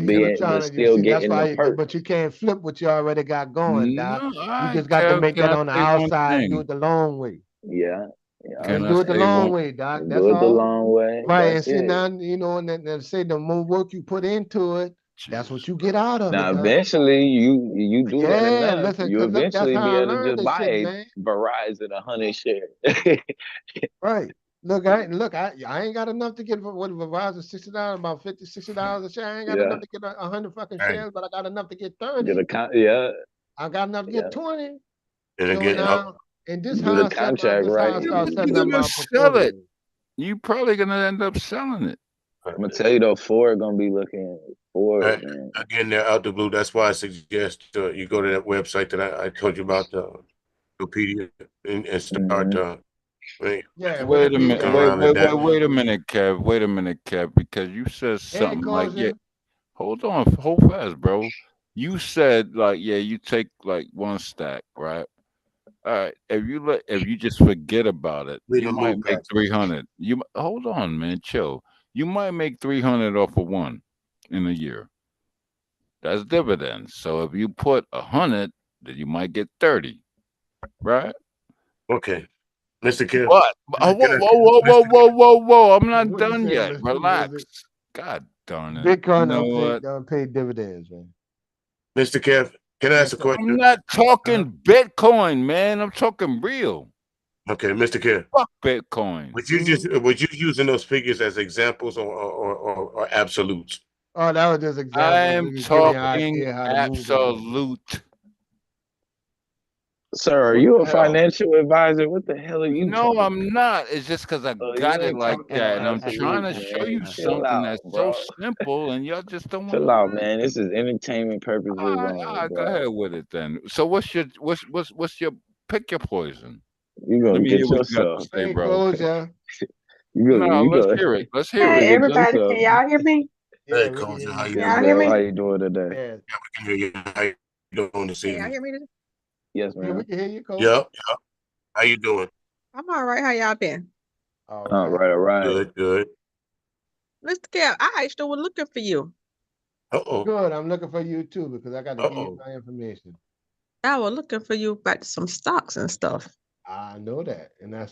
See, you but trying to still see that's getting the why, but you perks. can't flip what you already got going, Doc. No, all You right, just got to Kev. make Can that I on the say one outside and do thing? it the long way. Yeah, yeah. Can Just I do it the say long one? way, Doc. Do That's it the all. long way. Right, and That's see it. now, and say the more work you put into it, that's what you get out of it, Now, Doc. eventually, you do that Yeah, enough, listen, you cause look, that's eventually how be I able to learned just this buy shit, a man. Verizon 100 share. Right. I ain't got enough to get what Verizon $60, about $50, $60 a share. I ain't got Yeah, enough to get 100 fucking Right. shares, but I got enough to get get 30. a yeah, I got enough to yeah. get 20. And So again, now, and this Do how the I set my contract this how right, I and start you setting You're up good. gonna my sell it. portfolio. You probably gonna end up selling it. I'm gonna tell you though, Ford gonna be looking forward, man. again, they're out the blue. That's why I suggest you go to that website that I told you about, Wikipedia, and start. Yeah, Wait a minute. Looking Wikipedia, I Wait, around know at wait, what wait, that. that wait a is. minute, Kev. Wait a minute, Kev, because you said Hey, something like, yeah. Kosha. Hold on, hold fast, bro. You said like, yeah, you take like one stack, right? All right. If you just forget about it, We you don't might move make past. 300. Hold on, man, chill. You might make 300 off of one in a year. That's dividends. So if you put 100, then you might get 30, right? Okay, Mr. Kev. But Can whoa, I, whoa, whoa, whoa, Mr. whoa, whoa, whoa! I'm not What you done say, yet. Mr. Relax. Wizard? God darn it! You Bitcoin know what? don't pay dividends, man. Mr. Kev, can I ask Yes, a sir. I'm question? not Uh-huh. talking Bitcoin, man. I'm talking real. Okay, Mr. Kev. Fuck Bitcoin. Would you using those figures as examples or absolutes? Oh, that was just example. I'm We just give you an talking idea how to move it, man. absolute. Sir, are What you a the hell? financial advisor? What the hell are you No, talking I'm not. It's just because I about? Oh, you got it ain't like talking no that. And I'm trying absolutes, to show man. you Chill something out, that's so bro. simple, and y'all just don't want to Chill out, learn. man. This is entertainment purposes All only, right, go bro. ahead with it then. So what's your pick your poison? You Let gonna me hear get what you got to yourself. say, Hey, bro. Kosha. No, You let's go hear it. Let's you hear gonna it. Hey get everybody, yourself. can y'all hear me? Yeah, Hey, we can hear Coach, how you you Can Yes, y'all good. hear doing? bro. How me? you doing today? Yeah, Yeah, we can hear you. How you doing this Can y'all evening? hear me? Yes, yeah, we ma'am. can hear you, Coach. Yep. Yep. How you doing? I'm all right. How y'all been? All All right. right, all right. Good. Good. Mr. Cap, I actually was looking for you. Uh-oh. Good. I'm looking for you too because I got to give you Uh-oh. my information. I was looking for you about some stocks and stuff. I know that, and I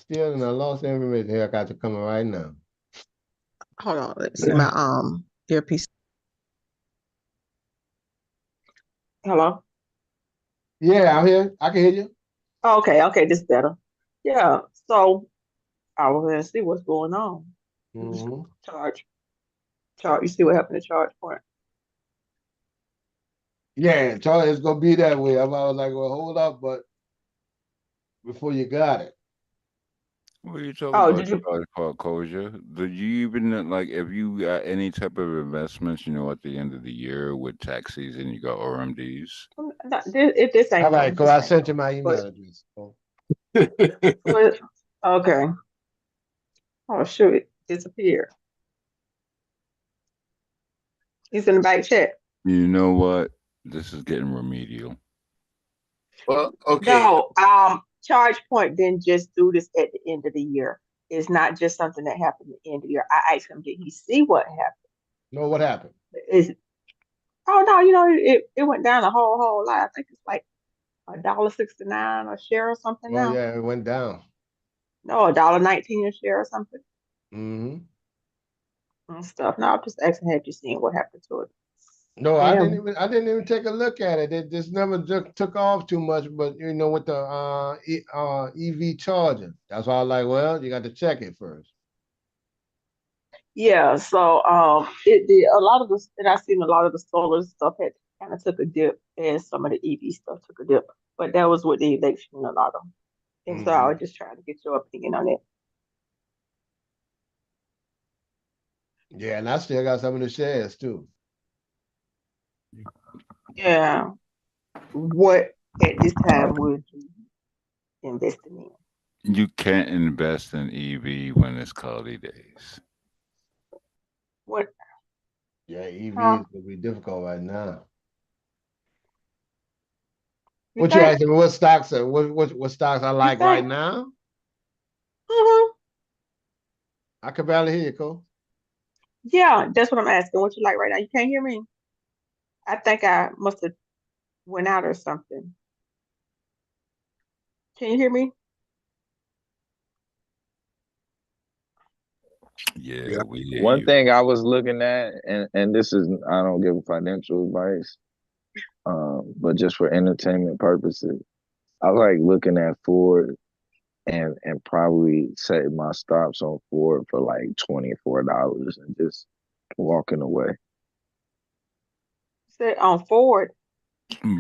lost the information. Here, I got to come right now. Hold on, let's see my earpiece. Hello? Yeah, I'm here. I can hear you. Okay, this better. Yeah. So I was gonna see what's going on. Mm-hmm. Charge. You see what happened to charge point? Yeah, Charlie, it's gonna be that way. I was like, well, hold up, but before you got it. What are you talking Oh, about, did you? charge part closure? Do you even like if you got any type of investments, at the end of the year with tax season, you got RMDs? If this All ain't right, no, cool. this I ain't sent no. you my But email address. but okay. Oh shoot, it disappeared. He's in the back chat. You know what? This is getting remedial. Well, okay. No, charge point didn't just do this at the end of the year. It's not just something that happened at the end of the year. I asked him, did he see what happened? No, what happened? Is Oh no, it went down a whole lot. I think it's like $1.69 a share or something Oh now. yeah, it went down. No, $1.19 a share or something Mm-hmm. and stuff. No, I'm just asking, have you seen what happened to it? No, And I didn't even take a look at it. It just never took off too much. But with the EV charging, that's why I was like, well, you got to check it first. yeah, so it did a lot of this, and I seen a lot of the solar stuff had kind of took a dip, and some of the EV stuff took a dip. But that was with the election, a lot of, and so I Mm-hmm. was just trying to get your opinion on it. Yeah, and I still got some of the shares too. Yeah, what at this time would you invest in? You can't invest in EV when it's cloudy days. What? Yeah, EV Huh? is gonna be difficult right now. You What you think? asking me? What stocks are what stocks I You like right think? now? Hmm. I can barely hear you, Cole. Yeah, that's what I'm asking. What you like right now? You can't hear me. I think I must have went out or something. Can you hear me? Yeah, we hear One you. thing I was looking at, and this is I don't give financial advice, but just for entertainment purposes, I like looking at Ford and probably setting my stops on Ford for like $24 and just walking away. Said on Ford.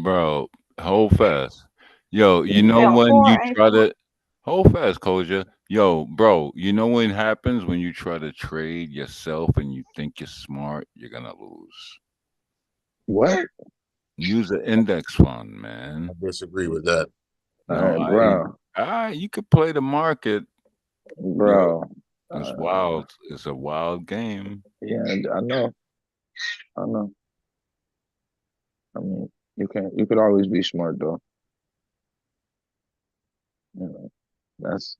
Bro, hold fast. Yo, you You say know on when Ford, you ain't try Ford? to hold fast, Koja. Yo, bro, you know what happens when you try to trade yourself and you think you're smart, you're gonna lose. What? Use an index fund, I man. disagree with that. No, Bro, you could play the market. Yo, bro. it's Uh, wild. It's a wild game. yeah, I know. I know. I mean, you could always be smart though. You know, that's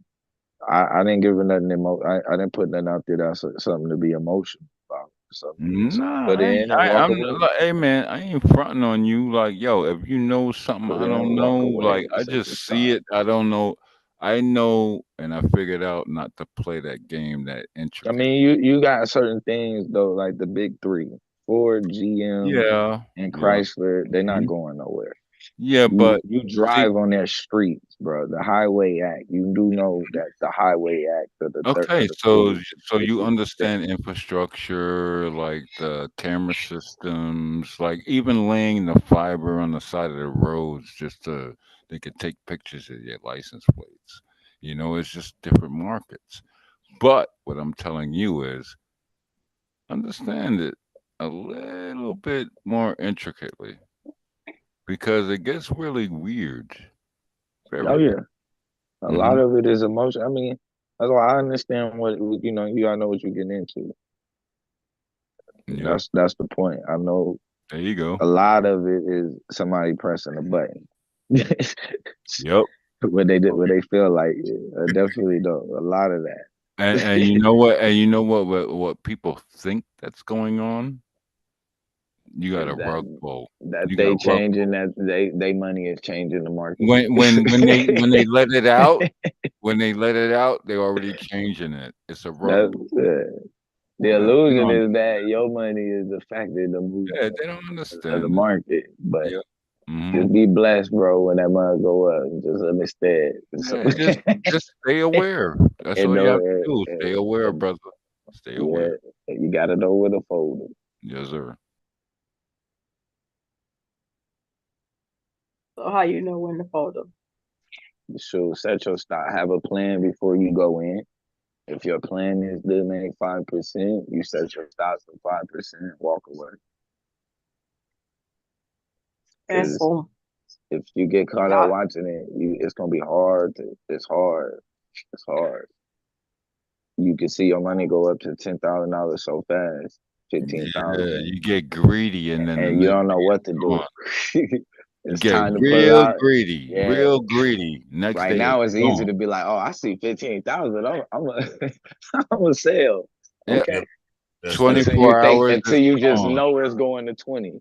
I didn't give it nothing I didn't put nothing out there that's something to be emotional about. Something to just Nah, put in and walk I'm away. like, hey man, I ain't fronting on you. Like, yo, if you know something Put I in don't and know, walk away like at the I same just see time. it. I don't know. I know, and I figured out not to play that game that I intricate. mean, you got certain things though, like the big three, Ford, GM, Yeah, and yeah, Chrysler. They're not mhm. going nowhere. Yeah, You but you see, drive on their streets, bro. The Highway Act. You do know that the Highway Act of okay, the so 40s and you 50s is there. understand infrastructure, like the camera systems, like even laying the fiber on the side of the roads just to they could take pictures of your license plates. It's just different markets. But what I'm telling you is understand it a little bit more intricately because it gets really weird. Oh Very yeah, weird. a lot Hmm. of it is emotion. I mean, that's why I understand what you gotta know what you're getting into. Yep. That's the point. I know There you go. a lot of it is somebody pressing a button. Yep. What they feel like definitely though a lot of And that. you know what? And you know what people think that's going on? You got Is a rug pull. that You got they rug changing pull. that they money is changing the market. When they let it out, they already changing it. It's a rug That's pull. the Yeah, they illusion don't. is that your money is affecting the Yeah, movement they don't of the understand it. market, but Yeah. Hmm. just be blessed, bro. When that money go up, just understand. So, Yeah, just stay aware. That's and all you know have to do. Stay aware, brother. Stay Yeah, aware. you gotta know where to fold it. Yes, sir. So how you know when to fold them? You should set your stop. Have a plan before you go in. If your plan is to make 5%, you set your stops for 5%. Walk away. And Because boom. if you get caught up Y'all, watching it, it's gonna be hard. It's hard. It's hard. You can see your money go up to $10,000 so fast, Yeah, 15,000, you get greedy, and then the and you next don't know day what it's to do. gone. You It's get time to pull real out. greedy, Yeah. real greedy. Next Right day it's now, it's easy gone. to be like, "Oh, I see 15,000. I'm a, I'm a sell." Yeah, Okay. That's Until different. you 24 think, hours until is you just gone. know it's going to 20.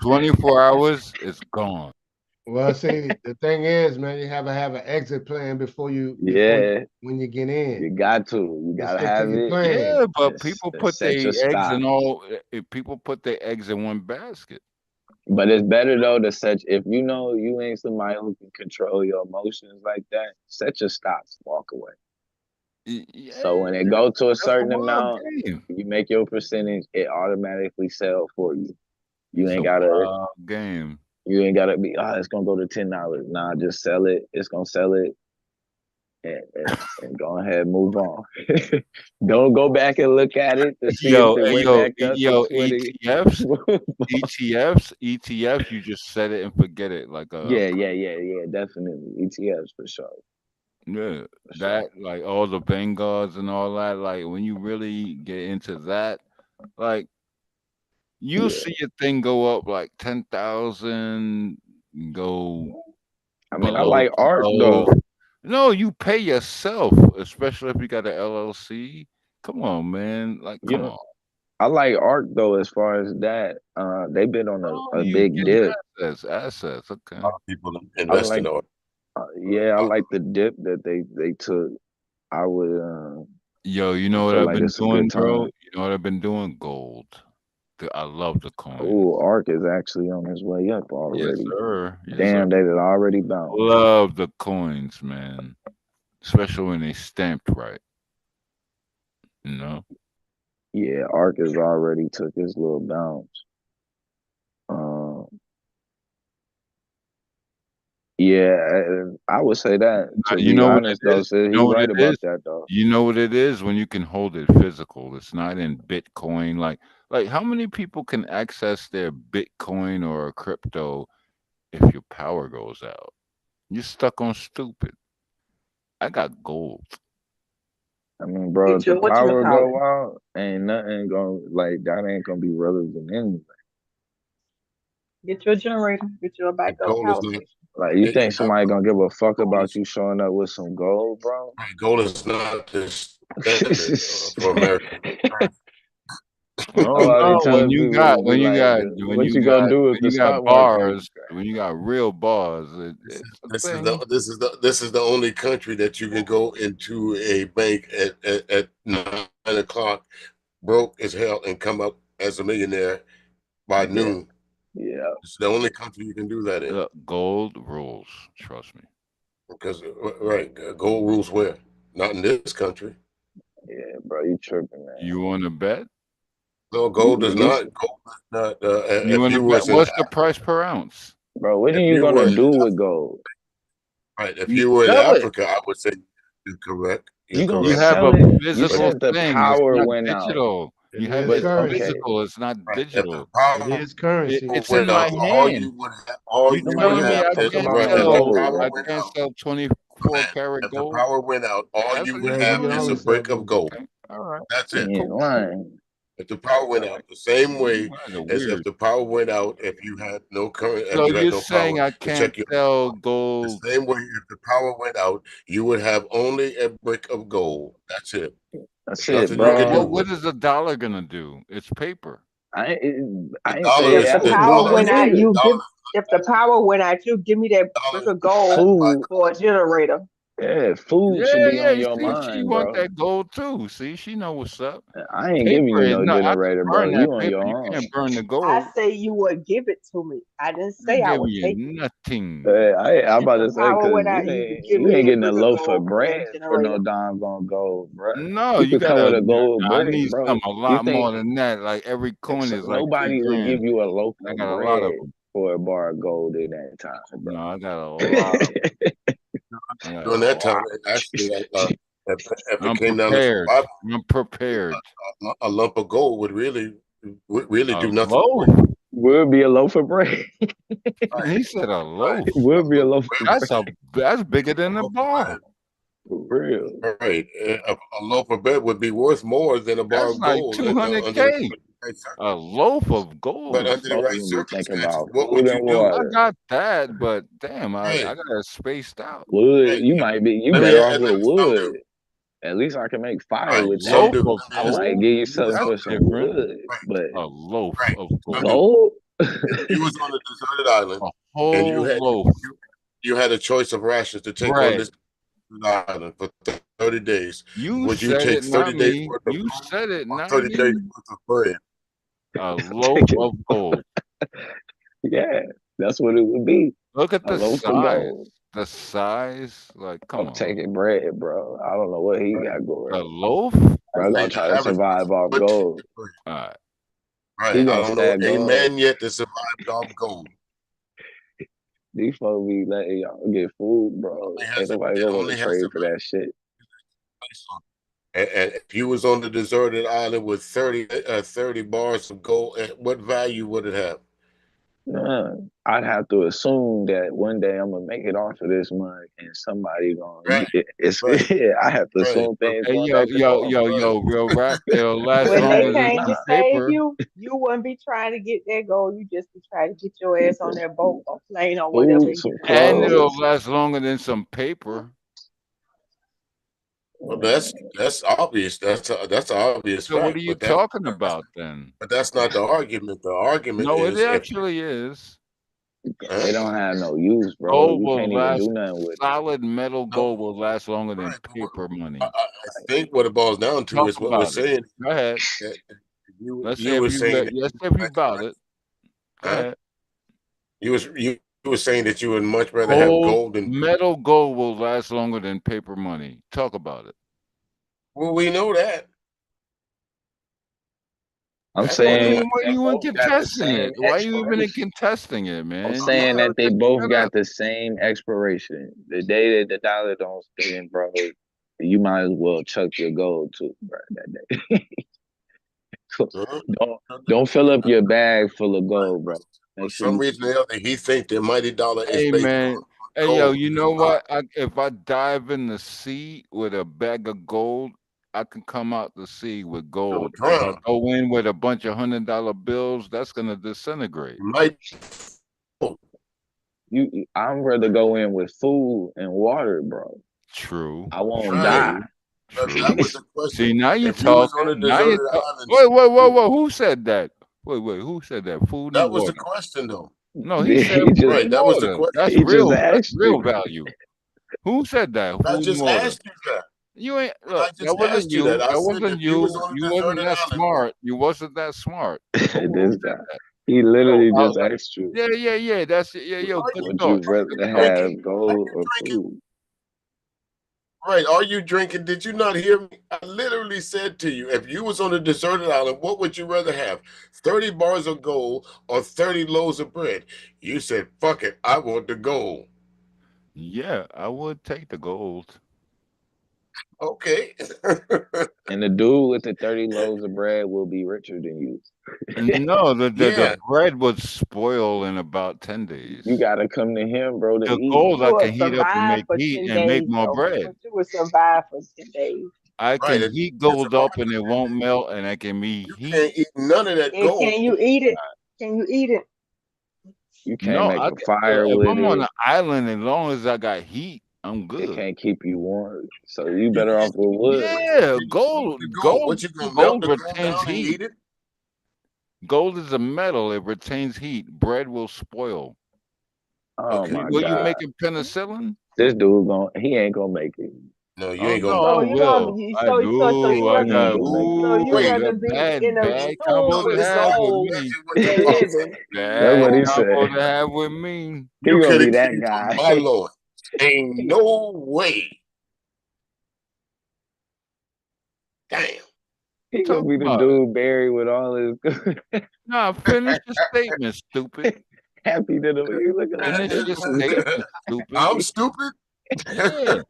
24 hours is gone. Well, see, the thing is, man, you have to have an exit plan before Yeah, when you get in. you got to. You Just gotta stick to have your it. plan. Yeah, but Just, people just put set their your eggs stop. in all. People put their eggs in one basket. But it's better though to set. If you know you ain't somebody who can control your emotions like that, set your stops. Walk away. Yeah, So when it go to a that's a certain wild amount, game. you make your percentage. It automatically sell for you. You It's a ain't gotta. wild game. You ain't gotta be. Oh, it's gonna go to $10. Nah, just sell it. It's gonna sell it, and go ahead and move on. Don't go back and look at it to see if Yo, it went yo, back up to yo, 20. ETFs. You just set it and forget it. Like Yeah, definitely. ETFs for sure. yeah, For sure. that like all the Vanguards and all that. Like when you really get into that, like you Yeah. see a thing go up like 10,000, go I mean, I below like art 12. though. No, you pay yourself, especially if you got an LLC. Come on, man. Like, come Yeah. on. I like art though as far as that. They've been on Oh, a you big getting dip. assets. A Okay. lot of people I invest like in art. yeah, I like the dip that they took. I would Yo, you I know what feel I've like been it's a doing, good bro? time. You know what I've been doing? Gold. I love the coins. Oh, Ark is actually on his way up Yes, already. sir. Yes, sir. Damn, they had already bounced. Love the coins, man. Especially when they stamped right. You know? Yeah, Ark has already took his little bounce. Um, yeah, I would say that to You be know what it honest though, is? sis, You he know what right it is? about that though. You know what it is when you can hold it physical. It's not in Bitcoin. Like how many people can access their Bitcoin or crypto if your power goes out? You're stuck on stupid. I got gold. I mean, bro, get if the your power power. go out, ain't nothing gonna like that ain't gonna be relevant anything. Get your generator. Get your backup Gold is power not. station. Like you think somebody gonna give a fuck Gold about is, you showing up with some gold, bro? gold is not the standard for American currency. That's Oh why I be no, telling people to be like, what you gonna do if when the you got stock market bars, is when you got real bars, This is it's a this is thing. the this is the this is the only country that you can go into a bank at 9 o'clock broke as hell and come up as a millionaire by Yeah, noon. yeah. It's the only country you can do that in. Gold rules. Trust me. Because right, gold rules where? Not in this country. Yeah, bro, you tripping, man. You want to bet? No, gold does You, not. Gold does not. You If want to you bet? was in What's the price per ounce? bro, what are if you you gonna were do with gold? right, if You you were in sell it. Africa, I would say you're correct. You're You gonna You correct. have sell a it? You But physical said the thing. It's power not went out, digital. It but It's okay, physical. It's not right, if the digital. It power is currency. It's in went my out, all hand. you would have, all You you nobody would telling me give a have I fuck is can't about right. no If the sell? gold, power I bro. went can't out, sell 24-karat if the gold. power went out, all That's you what would you're Yeah, you have can telling is only a me. sell brick of gold. gold. Okay. All right. That's You it. ain't lying. If the power went out, the same way You guys are as if weird. the power went out, if you had no current, if So you had you're no power saying I to can't check your sell account, the gold? same way if the power went out, you would have only a brick of gold. That's it. That's There's it, nothing you What can do bro. what with what it. is the dollar gonna do? It's paper. The I ain't say dollar it If is the has to the do power dollar nothing went is with out, it. you give. dollar If the power went out, you give me that dollar brick is of gold backed by Food, for a generator. Yeah, food should Yeah, be yeah. on your See, she mind, want bro. that gold too. See, she know what's up. I ain't giving Paper you is no no. I can generator, bro. burn that You on paper. your You own. can't burn the I gold. say you would give it to me. I didn't I say ain't I giving would you take it. nothing. I'm If about the to say, power cause went out, you could give you me ain't a getting a brick of loaf of gold for bread that for no generator. doggone gold, bro. No, You you could come with gotta. a gold I brick, need bro. some a You lot think more than that. Like every coin is like nobody would give $3,000. you a loaf I of got a lot of bread them. for a bar of gold in that time, bro? No, I got a lot of them. I got During a that time, lot. actually, if it I'm came down to prepared. survival, I'm prepared. a lump of gold would really A do nothing for loaf. you. Would be a loaf of bread. He said a loaf. It would be a loaf of That's bread. that's bigger than the bar. For real. Right. A loaf of bread would be worth more than a bar That's of like gold under the 200K. right circumstances. A loaf of But gold. under the Folks right gonna be thinking circumstances, about what food would you and do? I water. got that, but damn, I Right. got it spaced out. Wood, Right. you Let me better off with some wood. do. At least I can make fire A Right. with Some that. loaf do. of Let I me ask might gold? give you you. something Was on, for That's some different. wood, right. but A loaf Right. of No, gold. no. gold. If you was on a deserted island A and you whole had loaf. you had a choice of rations to take on Bread. this island for 30 days, You would you said take it, not 30 days me. worth of You food said it, or not 30 days me. worth of bread? A loaf Take it. of gold. Yeah, that's what it would be. Look at A the loaf of size. gold. The size. Like, come I'm on. taking bread, bro. I don't know what he got going A on. loaf? Bro, I'm gonna Say the try to average survive person off would take gold. bread. All right. He Right. I gonna don't know stack a gold. man yet that survived off gold. These folks be letting y'all get food, bro. Ain't nobody It gonna want only to has trade to for that shit. and if you was on the deserted island with 30 bars of gold, what value would it have? I'd have to assume that one day I'm gonna make it off of this month, and somebody gonna Right. get it's. Right. Yeah, I have to Right. assume things Hey, going yo, back to yo, normal. yo, yo, real rap. It'll last When they longer than came Nah, to some save paper. you, you wouldn't be trying to get that gold. You just be trying to get your ass on that boat or plane or whatever food, and get some out of And there. it'll clothes. last longer than some paper. Well, that's obvious. That's an obvious So what are fact. you talking about then? But that's not the argument. The argument No, it is if actually is. It don't have no use, bro. Gold You will can't even last, do nothing with it. solid metal no, gold will last longer than right. paper I, money. I think what it boils down to Talk is what we're about it. saying. Go ahead. That Let's say you if were you saying that let's say if you about it. Go huh? ahead. You were saying that you would much rather have Gold, gold than. metal gold will last longer than paper money. Talk about it. Well, we know that. I'm That much we saying Why they you in both got the contesting same it? Why you even in expiration. contesting it, I'm man? You saying gotta that they just both shut got up. the same expiration. The day that the dollar don't stand, bro, you might as well chuck your gold too, bro, that day. don't don't fill up your bag full of gold, bro. for Make sure some you reason or other, he think the mighty dollar is Hey based man, on hey yo, gold. you know what? If I dive in the sea with a bag of gold, I can come out the sea with You'll gold. If I drown. go in with a bunch of $100 bills, that's gonna disintegrate. You might. I'd rather go in with food and water, bro. True, I won't Right. die. true, That true. was the See, question. now you If you was on talking. a Now you deserted talk. island, Wait, wait, whoa, whoa. Who said that? Wait. Who said that? Food and that was the water. question, though. No, he said He food just Right. and That was the water. question. That's he just real. That's asked real you. value. Who said that? I Food and just water. asked you that. You ain't But I look. That just wasn't asked you that. you. I That said wasn't if you was you. on a You wasn't deserted that island, smart. You wasn't that smart. Who This said guy. that? He Yo, literally just asked you, yeah. That's it. Yeah, yo, good would thought. you rather Good thought. have gold or food? right? Are you drinking? Did you not hear me? I literally said to you, if you was on a deserted island, what would you rather have? 30 bars of gold or 30 loaves of bread? You said, fuck it, I want the gold. Yeah, I would take the gold. Okay. And the dude with the 30 loaves of bread will be richer than you. No, the Yeah. bread would spoil in about 10 You days. gotta come to him, bro, to The eat. gold You I will can heat up and survive make for heat 10 and make days, more though. bread. But you will survive for 10 days. I Right. can heat gold up and it won't melt, and I can be You heat. can't eat none of that And gold. can you eat it? Can you eat it? You can't No, make I a can, fire if with I'm on an it. island, as long as I got heat, I'm It good. can't keep you warm. So you You better can't off with wood. Yeah, eat gold, the gold. gold, What you gonna melt gold the gold retains down and heat. eat it? Gold is a metal; it retains heat. Bread will spoil. Oh Okay. my Were you God. making penicillin? This dude he ain't gonna make it. No, you Oh ain't gonna no, make I So it. you gonna will. be I so do. you I rather He got ain't be gonna make it. so you Wait. rather that's be in bad, a bad tomb combo No, to with listen, have with gold me. listen what than the fuck living. said. That's Bad what he combo said. to have with me. He You gonna could be have that came from guy. my Lord. Ain't no way. Damn. He gonna Talk be the about it. dude buried with all his Nah, finish the statement, stupid. happy to the you looking like Finish this your statement, stupid. I'm stupid. Yeah.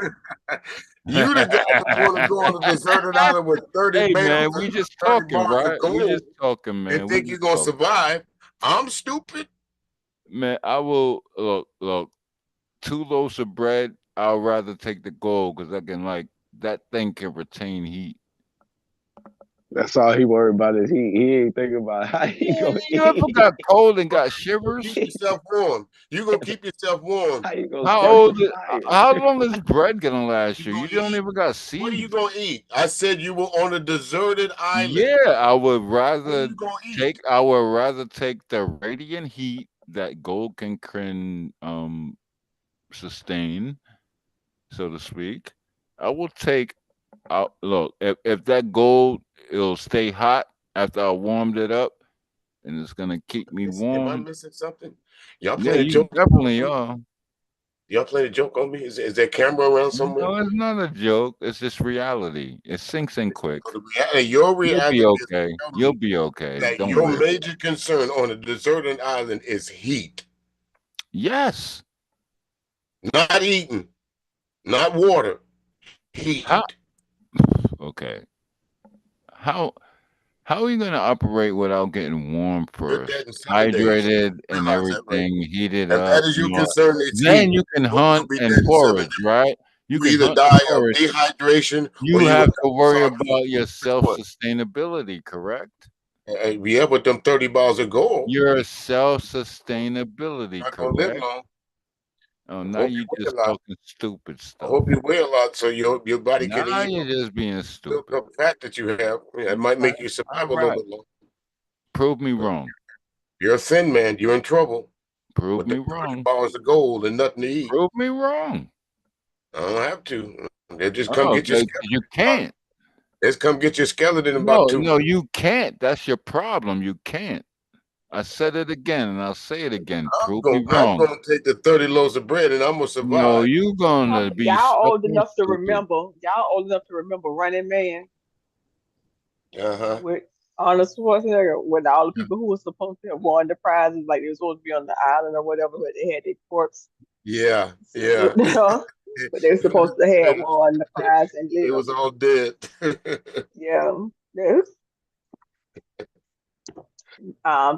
You the guy that want to go on a deserted island with 30 Hey man, bales we and just 30 talking, bars of right? We gold just talking, and man. We think just you're gonna talking. survive. I'm stupid. Man, I will look. 2 loaves of bread. I'd rather take the gold because I can that thing can retain heat. That's all he worried about is he ain't thinking about how he Yeah, gonna you ever eat. got cold and got You gonna shivers? keep yourself warm. You gonna keep yourself warm. How you gonna How start the old? fire? How long is bread gonna last You you? You gonna don't eat. even got What are you seeds. gonna eat? I said you were on a deserted island. Yeah, I would What are rather you gonna eat? take. I would rather take the radiant heat that gold can sustain, so to speak. I will take. Look, if that gold it'll stay hot after I warmed it up, and it's gonna keep me Am I warm. missing something? Y'all Yeah, playing a you joke definitely on me? are. Y'all playing a joke on me? Is there camera around somewhere? No, it's not a joke. It's just reality. It sinks in quick. Your You'll be reality is to okay. tell You'll me be okay. that Don't your worry. major concern on a deserted island is heat, Yes. not eating, not water, How? heat. Okay. How? How are you gonna operate without getting warm Heard first, that in 7 days. hydrated, and Realize that, right? everything, heated If that up, is and your all that? concern, it's Then heat. you can Well, you'll hunt be and dead in 7 days. forage, right? You You can either hunt and die of forage. dehydration or You you will have die to of worry starvation. about your Which one? self-sustainability, correct? Yeah, with them 30 bars of gold, Your self-sustainability, not gonna live correct? long. Oh, now Hope you you weigh just a lot. talking stupid I stuff. hope you weigh a lot so your body can Now eat you're just being built stupid. up fat that you have. Yeah, it might Okay. make you All survive a little right. bit longer. Prove me But wrong. you're a thin man. You're in trouble Prove with the me 30 wrong. bars of gold and nothing to eat. Prove me wrong. I don't have to. They just come Oh, get your you skeleton. can't. Just come get your skeleton in about No, 2 no, weeks. you can't. That's your problem. You can't. I said it again, and I'll say it again. Prove me I'm wrong. gonna take the 30 loaves of bread and I'm gonna No, survive. you gonna be Y'all stuck old on enough to stupid. remember. Y'all old enough to remember Running Man Uh-huh. with Arnold Schwarzenegger, with all the people who were supposed to have won the prizes, like they were supposed to be on the island or whatever, but they had their corpse Yeah, sitting yeah. there, but they were supposed to have won the prize and It lived. was all dead. Yeah. There's,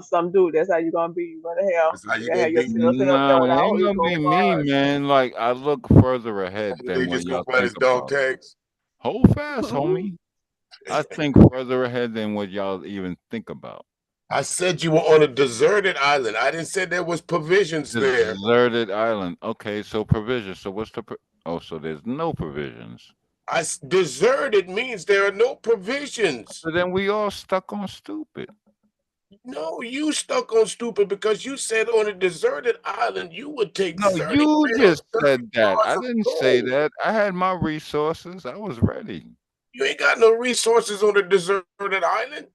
some dude, that's how you gonna be. That's how You you gotta gonna have be. yourself sit up there No, with it all ain't these gonna gold be me, bars. man. Like I look further ahead They than what just gonna y'all find think his dog about. tags. Hold fast, homie. I think further ahead than what y'all even think about. I said you were on a deserted island. I didn't say there was provisions there. Deserted island. Okay, so provisions. So what's the? Oh, so there's no provisions. Deserted means there are no provisions. So then we all stuck on stupid. No, you stuck on stupid because you said on a deserted island you would take No, 30 you bales, just 30 said that. bars I of didn't say gold. that. I had my resources. I was ready. You ain't got no resources on a deserted island.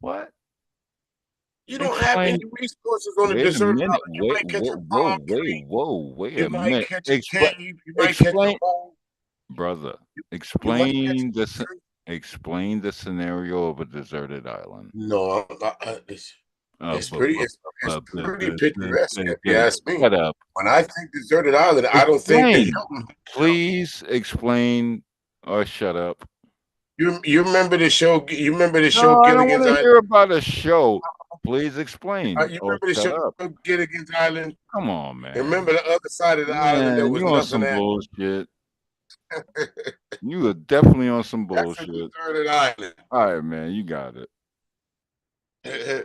What? You don't have any Explain. resources on a Wait a deserted minute. island. You Wait. might catch Whoa. a Whoa. palm Wait. tree. Whoa. Wait You a might minute. catch a Explain. cave. You might catch a Explain, hole. brother. You might catch Explain a this. tree. Explain the scenario of a deserted island. No, it's pretty picturesque if you ask me. Shut up. When I think deserted island, I don't think the Explain. Hilton Hotel. Please explain or shut up. You remember the show? You remember the show No, I don't want Gilligan's to Island? hear about a show. Please explain You or remember the shut show up. Gilligan's Island? Come on, And man. remember the other side of the island? There Man, was you on nothing some at. bullshit. You are definitely on some That's a bullshit. deserted island. All right, man, you got it.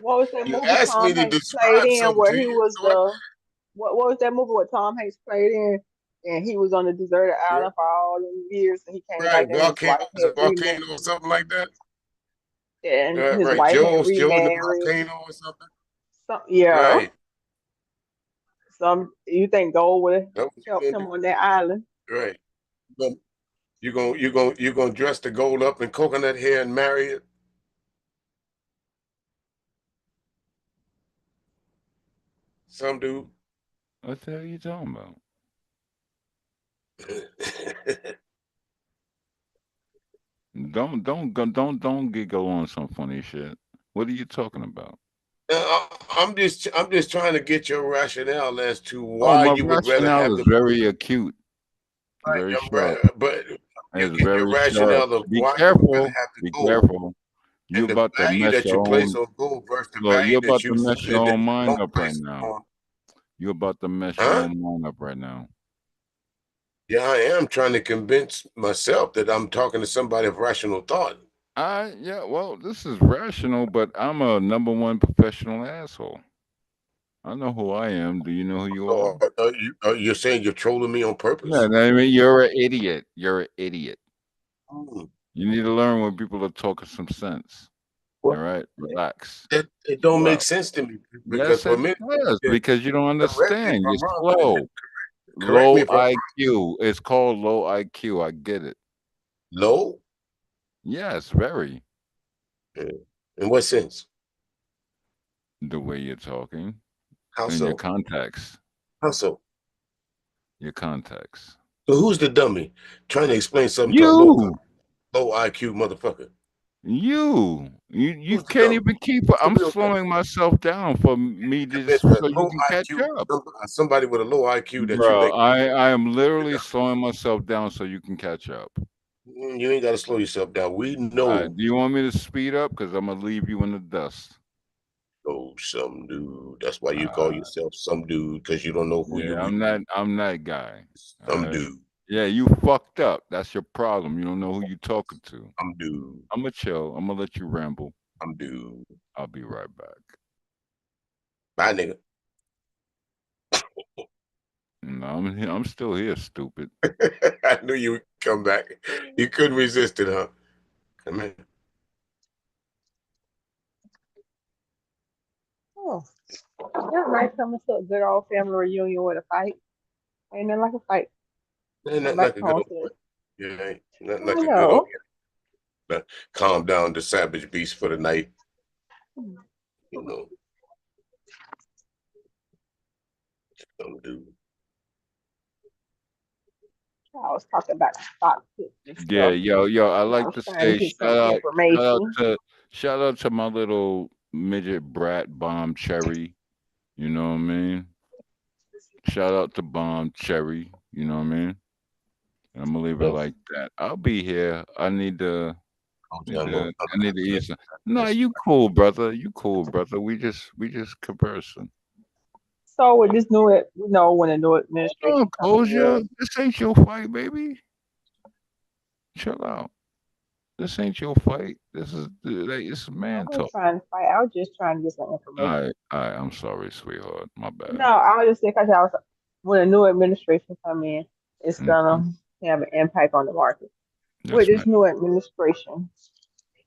What was that You movie asked me Tom to Hanks played describe in something where to he you, was so I the what was that movie where Tom Hanks played in and he was on the deserted did. island for all them years and he came Right, back and his volcano wife is a had remarried volcano or something like that. and his Right, wife had Joe the remarried. volcano or something. Yeah. Right. Some you think gold would have That what you helped gonna him do? on that island? Right. But you gonna dress the gold up in coconut hair and marry it? Some do. What the hell are you talking about? Don't giggle on some funny shit. What are you talking about? I'm just trying to get your rationale as to Oh, why my you would rather rationale have is the very acute, right, very sharp. but It's your very sharp. rationale of Be why you would rather careful. have the Be gold careful. You and the about to value mess that your you place own. on gold versus the Look, value you're about that to mess your that own you mind don't up right place now. on. You're about to mess your Huh? own mind up right now. Yeah, I am trying to convince myself that I'm talking to somebody of rational thought. Yeah, well, this is rational, but I'm a number one professional asshole. I know who I am. Do you know who you are? So you're saying you're trolling me on Yeah, purpose? I mean, you're an idiot. You're an idiot. Mm. You need to learn when people are talking some sense. All Well, right, relax. it don't Chill make out. sense to me because Yes, for it a minute, does because you don't correct me if understand. You're I'm wrong. slow. Correct me Low if I'm wrong. IQ. It's called low IQ. I get it. Low? Yes, very. In what sense? The way you're talking How and your so? context. How so? Your context. So who's the dummy trying to explain something to a You. low IQ motherfucker? You Who's the can't dummy? even keep. Who's the I'm real dummy? slowing myself down for me to Convince just a so you low can catch IQ, up. somebody with a low IQ that you Bro, think I am literally slowing myself down so you can catch up. you ain't got to slow yourself down. We know. Do you want me to speed up? Because I'm gonna leave you in the dust. Oh, some dude. That's why you call Uh, yourself some dude because you don't know who you're yeah, I'm that guy. All some right. dude. Yeah, you fucked up. That's your problem. You don't know who you talking to. Some dude. I'm gonna chill. I'm gonna let you ramble. Some dude. I'll be right back. Bye, nigga. No, I'm here. I'm still here, stupid. I knew you would come back. You couldn't resist it, huh? Come in. Oh, that nice coming to a good old family reunion with a fight. Ain't nothing like a fight. Ain't Come nothing back like a good home old to. fight. Yeah, ain't nothing I like a good old know. calm down the savage beast for the night. You know, some dude. I was talking about stock tips and Yeah, stuff. yo, I I like was to trying to say get some information. shout out to my little midget brat Bomb Cherry. You know what I mean? Shout out to Bomb Cherry. You know what I mean? And I'm gonna leave it like that. I'll be here. I need to eat some. No, you cool, brother. You cool, brother. We just conversing. So with this new, when the new Oh, administration come Kosha, in, this ain't your fight, baby. Chill out. This ain't your fight. It's I man wasn't talk. trying to fight. I was just trying to get some information. All right. I'm sorry, sweetheart. My No, bad. I was just saying because I was when a new administration come in, it's Mhm. gonna have an impact on the market. With Yes, this man. new administration,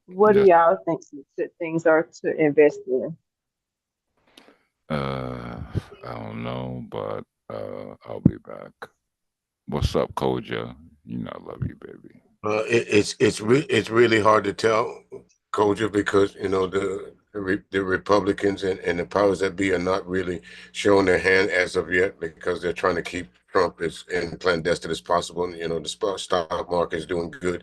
what do Yes. y'all think some good things are to invest in? Uh, I don't know, but I'll be back. What's up, Koja? You know I love you, baby. It's really hard to tell, Koja, because you know the Republicans and the powers that be are not really showing their hand as of yet because they're trying to keep Trump as in clandestine as possible. You know, the stock market is doing good.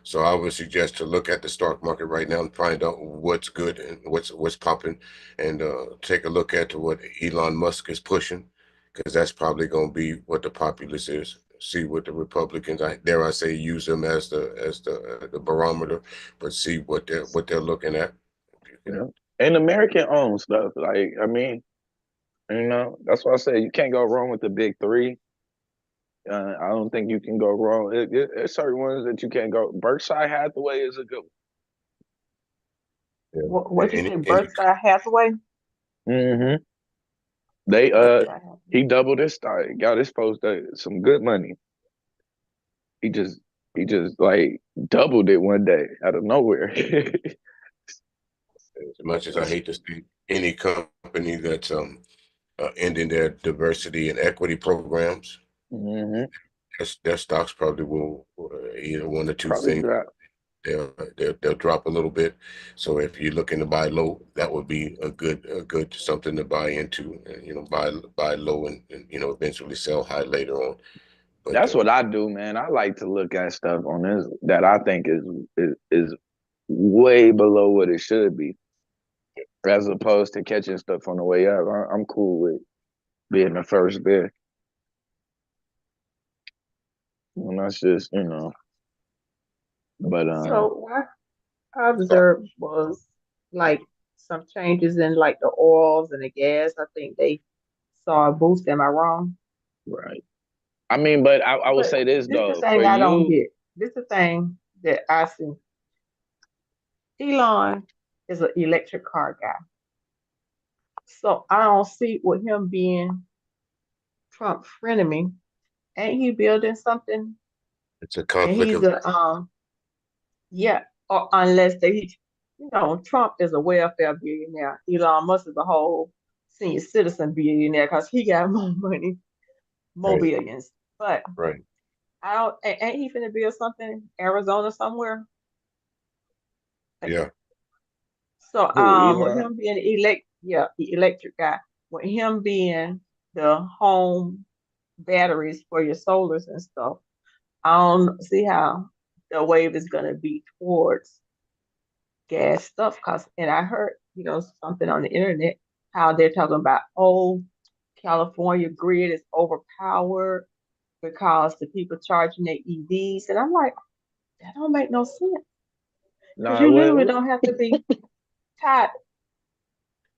So I would suggest to look at the stock market right now and find out what's good and what's popping, and take a look at what Elon Musk is pushing, because that's probably going to be what the populace is. See what the Republicans, I dare I say, use them as the barometer, but see what they're looking at. Yeah. And American owned stuff. Like, I mean, that's why I say you can't go wrong with the big three. I don't think you can go wrong. There's certain ones that you can't go. Berkshire Hathaway is a good Yeah. What you say, And Berkshire Hathaway? one. They Berkshire Hathaway. he doubled his stock, got exposed to some good money. He just like doubled it one day out of nowhere. as much as I hate to see any company that's ending their diversity and equity programs. Mm-hmm. Their stocks probably will either one or two Probably things. drop. They'll drop a little bit. So if you're looking to buy low, that would be a good something to buy into. Buy low and eventually sell high later on. But That's what I do, man. I like to look at stuff on this that I think is way below what it should be, as opposed to catching stuff on the way up. I'm cool with being the first bid. And that's just, but So what I observed was like some changes in like the oils and the gas. I think they saw a boost. Am I wrong? right. I mean, but I would But say this this the though, for thing I don't you, get. This the thing that I see. Elon is an electric car guy. So I don't see with him being Trump frenemy. Ain't he building something? it's a And conflict he's of a yeah, or unless Trump is a welfare billionaire. Elon Musk is a whole senior citizen billionaire because he got more money, more right, billions. But right. I don't. Ain't he finna build something in Arizona somewhere? Yeah, So who with Elon? him being the electric guy, with him being the home batteries for your solars and stuff, I don't see how the wave is gonna be towards gas stuff. And I heard, something on the internet how they're talking about, oh, California grid is overpowered because the people charging their EVs. And I'm like, that don't make no sense. Because No, you literally well, don't have to be tied.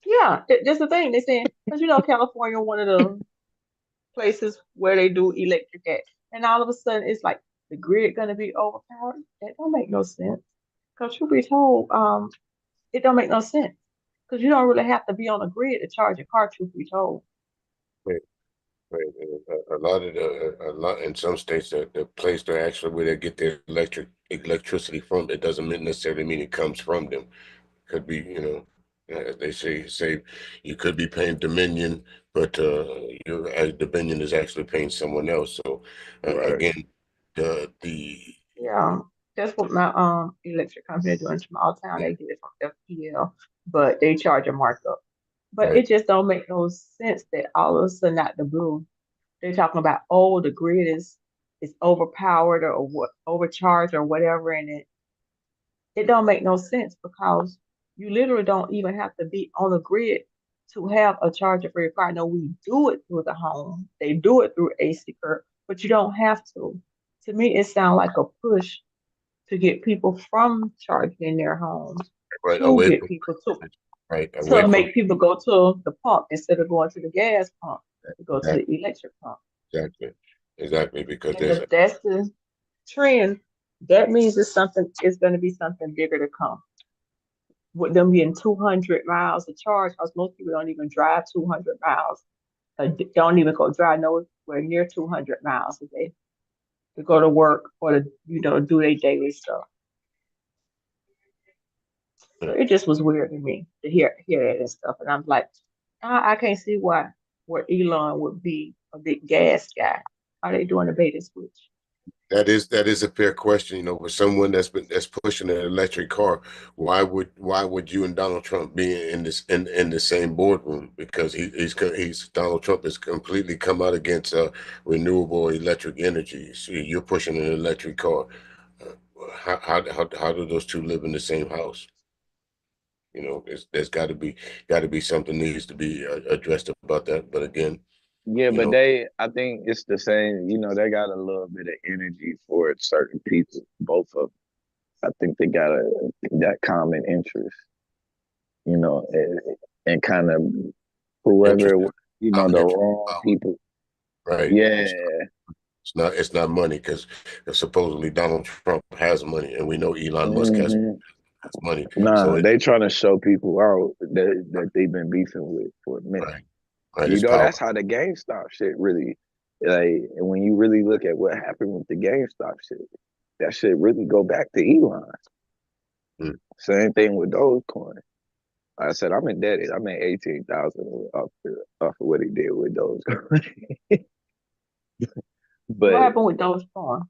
Yeah, that's the thing. They're saying, because California, one of the places where they do electric gas. And all of a sudden, it's like the grid going to be overpowered. That don't make no sense. Because truth be told, it don't make no sense. Because you don't really have to be on a grid to charge your car, truth be told. right, right. A lot in some states, the place they actually where they get their electricity from, it doesn't necessarily mean it comes from them. Could be, they say you could be paying Dominion, but your Dominion is actually paying someone else. So right. again, the Yeah, that's what my electric company doing small town. They get it from FPL, but they charge a markup. But right, it just don't make no sense that all of a sudden out the blue they're talking about, oh, the grid is overpowered or what overcharged or whatever, and it don't make no sense because you literally don't even have to be on the grid to have a charger for your car. I know we do it through the home. They do it through AC curve, but you don't have to. To me, it sounds like a push to get people from charging in their homes right to away get from people right away to from make people go to the pump instead of going to the gas pump to go to that the electric pump. exactly because And there's if that's the trend, that means it's going to be something bigger to come. With them being 200 miles to charge, because most people don't even drive 200 miles. Don't even go drive nowhere near 200 miles a day to go to work or to do their daily stuff. So it just was weird to me to hear that and stuff. And I'm like, I can't see where Elon would be a big gas guy. Are they doing a bait and switch? that is a fair question. With someone that's pushing an electric car, why would you and Donald Trump be in the same boardroom? Because he's Donald Trump has completely come out against renewable electric energy. So you're pushing an electric car. How do those two live in the same house? There's got to be something needs to be addressed about that. But again, Yeah, you but know, I think it's the same. They got a little bit of energy for it, certain people, both of them. I think they got that common interest, and kind of whoever, interest is the interest, wrong people. right? Yeah. It's not money because supposedly Donald Trump has money, and we know Elon Musk has Hmm. money. So Nah, they trying to show people out that they've been beefing with for a minute. right, right, it's power. That's how the GameStop shit really, like, and when you really look at what happened with the GameStop shit, that shit really go back to Elon. Mm. Same thing with Dogecoin. I said I'm indebted. I made 18,000 off of what he did with those. What But happened with Dogecoin?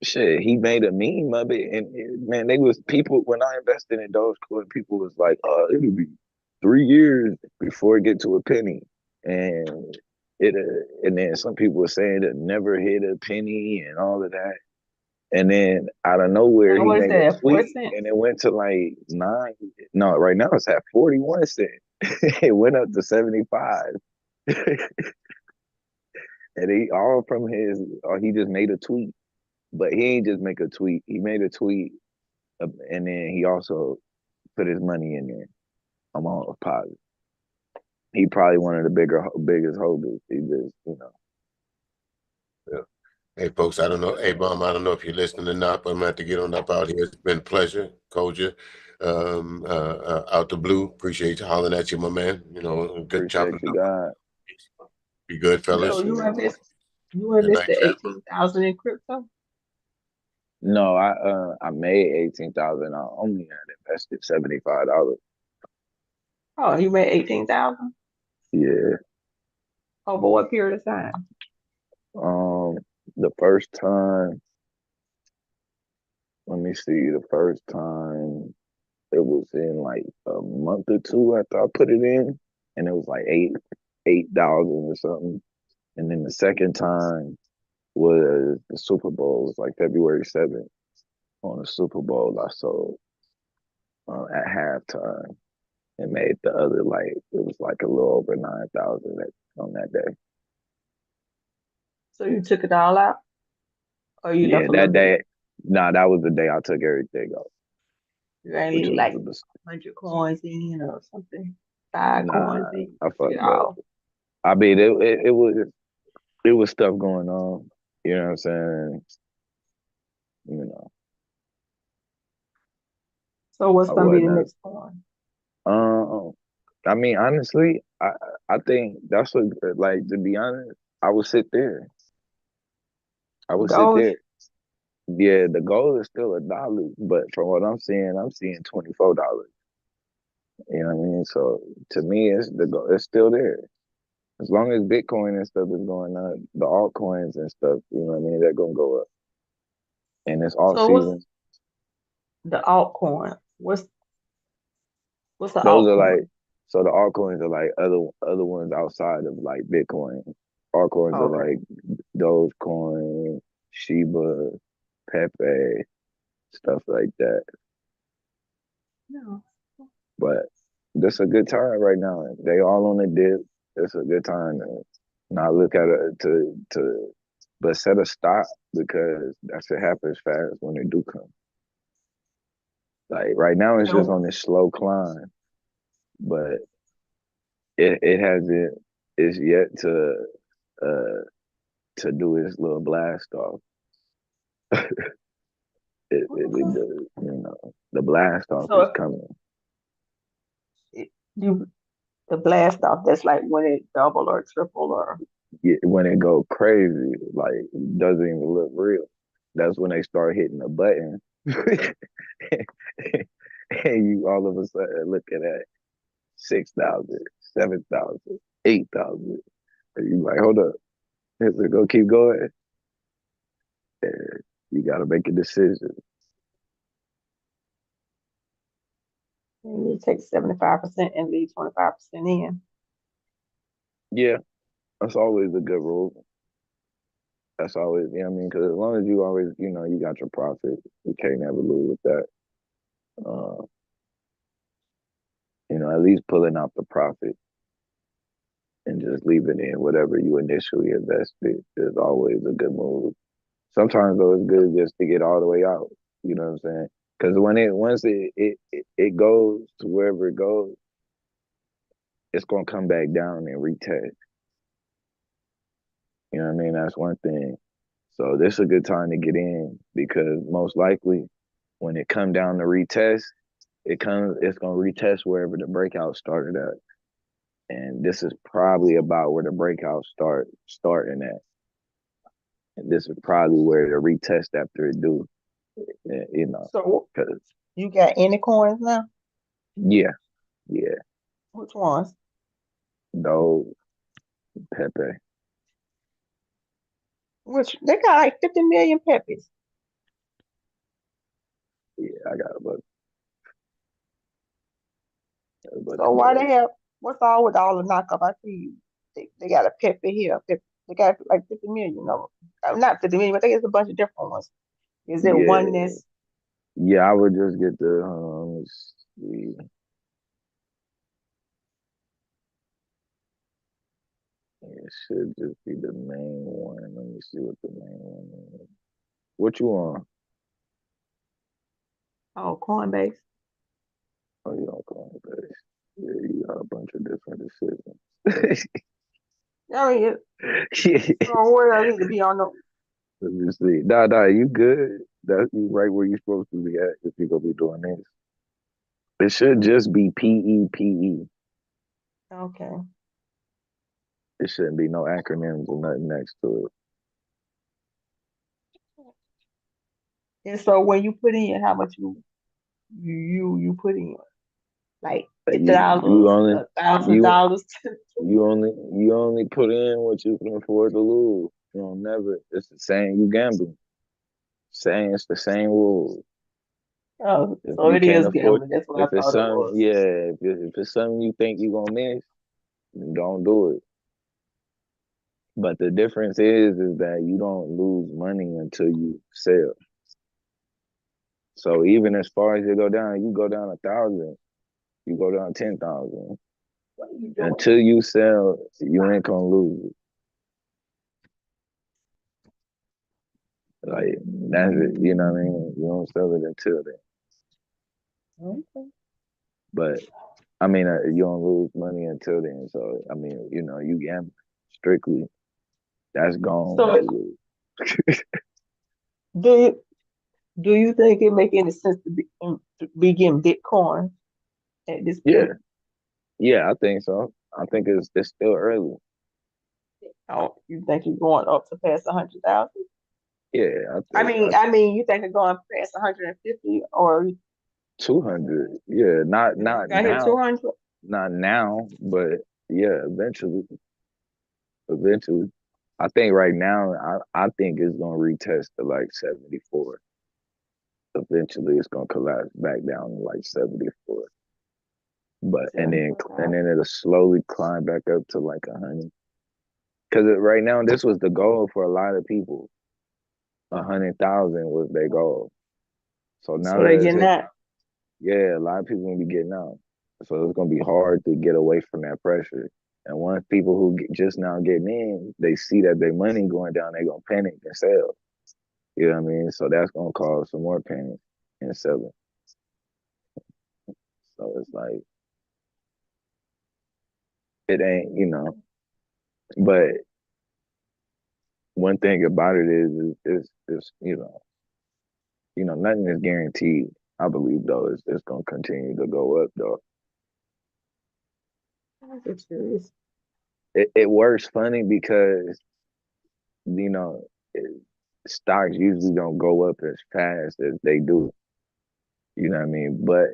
shit, he made a meme of it, and man, they was people when I invested in Dogecoin, people was like, it'll be 3 years before it get to a penny, and it, and then some people were saying it never hit a penny and all of that. And then out of nowhere, Now he what is made a that? tweet 4 cents? and it went to like 9. No, right now it's at 41 cents. It went up to 75. And he all from his, or he just made a tweet. But he ain't just make a tweet. He made a tweet and then he also put his money in there. I'm all positive. He probably one of the biggest holders. He just, Yeah. Hey, folks, I don't know. Hey, Mom, I don't know if you're listening or not, but I'm going to have to get on up out here. It's been a pleasure, Koja. Out the blue. Appreciate you hollering at you, my man. You know, good chopping appreciate you, it up. God. Be good, So fellas. you Good night, invested trap. 18,000 in crypto? No, I made 18,000. I only had invested $75. Oh, you made 18,000 Yeah. over what period of time? The first time, let me see, the first time it was in like a month or two after I put it in, and it was like 8,000 or something. And then the second time was the Super Bowl. It was like February 7th. On the Super Bowl, I sold at halftime and made the other like it was like a little over 9,000 on that day. So you took it all out, or you Yeah, left a that little bit? day. Nah, that was the day I took everything off, You ain't which leave was like 100 coins in or something, 5 coins nah. in. I Took it fucked up. all. I mean, it was stuff going on. You know what I'm saying? You know, So what's I gonna be the wasn't. next coin? I mean, honestly, I think that's what like to be honest, I would sit there. I would sit Doge. there. Yeah, the goal is still $1, but from what I'm seeing $24. You know what I mean? So to me, it's still there. As long as Bitcoin and stuff is going up, the altcoins and stuff, you know what I mean, they're gonna go up. And it's off So what's season. the altcoin? What's the Those are like altcoin? so the altcoins are like other ones outside of like Bitcoin. Altcoins are Okay. like Dogecoin, Shiba, Pepe, stuff like that. No. But this a good time right now. They all on the dip. It's a good time to not look at it but set a stop because that shit happens fast when it do come. Like right now it's just And on this slow climb, but it hasn't it's yet uh to do its little blast off. Does, the blast off so is if coming. you the blast off, that's like when it double or triple or When it go crazy, like doesn't even look real. That's when they start hitting the button, and you all of a sudden looking at 6,000, 7,000, 8,000. And you like, hold up, is it gonna keep going? And you got to make a decision. you take 75% and leave 25% in. Yeah, that's always a good rule. That's always, you know what I mean? Because as long as you always, you got your profit, you can't never lose with that. Uh, at least pulling out the profit and just leaving in whatever you initially invested is always a good move. Sometimes though, it's good just to get all the way out. You know what I'm saying? Because once it goes to wherever it goes, it's gonna come back down and retest. You know what I mean? That's one thing. So this is a good time to get in because most likely when it come down to retest, it's gonna retest wherever the breakout started at. And this is probably about where the breakout starting at. And this is probably where the retest after it do. So Cause you got any coins now? yeah, Yeah, Which ones? no Pepe. Which they got like 50 million peppies. Yeah, I got a bunch So of why those. they have what's all with all the knockoff? I see they got a peppy here. They got like 50 million of them. Not 50 million, but I think it's a bunch of different ones. Is it Yeah, oneness? yeah. I would just get the let's see. It should just be the main one. Let me see what the main one is. What you on? Oh, Coinbase. Oh, you on Coinbase? Yeah, you got a bunch of different decisions. I mean, Yeah. so where I need to be on the Let me see. Nah, you good? That's you right where you're supposed to be at if you're gonna be doing this. It should just be PEPE. okay. It shouldn't be no acronyms or nothing next to And so when you put in how much you put in, like it. $50, You only you $1,000. you only put in what you can afford to lose. You don't never. It's the same. You gambling. Same. It's the same rules. Oh, If so you it can't is afford, gambling. That's what I if it's thought it something, was. yeah. If it's something you think you're gonna miss, then don't do it. But the difference is that you don't lose money until you sell. So even as far as you go down 1,000, you go down 10,000. What are you Until doing? you sell, you ain't gonna lose it. Like that's it. You know what I mean? You don't sell it until then. Okay. But I mean, you don't lose money until then. So I mean, you gamble strictly. That's gone once So you lose. do you do you think it make any sense to be getting Bitcoin at this Yeah, point? yeah, I think so. I think it's still early. Oh, you think you're going up to past 100,000? Yeah, I I think mean, I mean, you think it's going past 150 or 200. Yeah, not you think it's not gonna hit now, 200? not now, but yeah, eventually, eventually. I think right now, I think it's gonna retest to like 74. Eventually, it's gonna collapse back down to like 74. But and then it'll slowly climb back up to like 100. Because right now, this was the goal for a lot of people. 100,000 was their goal. So now So they that it's getting hit, that. yeah, a lot of people gonna be getting out. So it's gonna be hard to get away from that pressure. And once people who just now getting in, they see that their money going down, they gonna panic and sell. You know what I mean? So that's gonna cause some more panic and selling. So it's like it ain't, But one thing about it is nothing is guaranteed. I believe though it's gonna continue to go up though. I'm just curious. It works funny because you know it, stocks usually don't go up as fast as they do. You know what I mean? But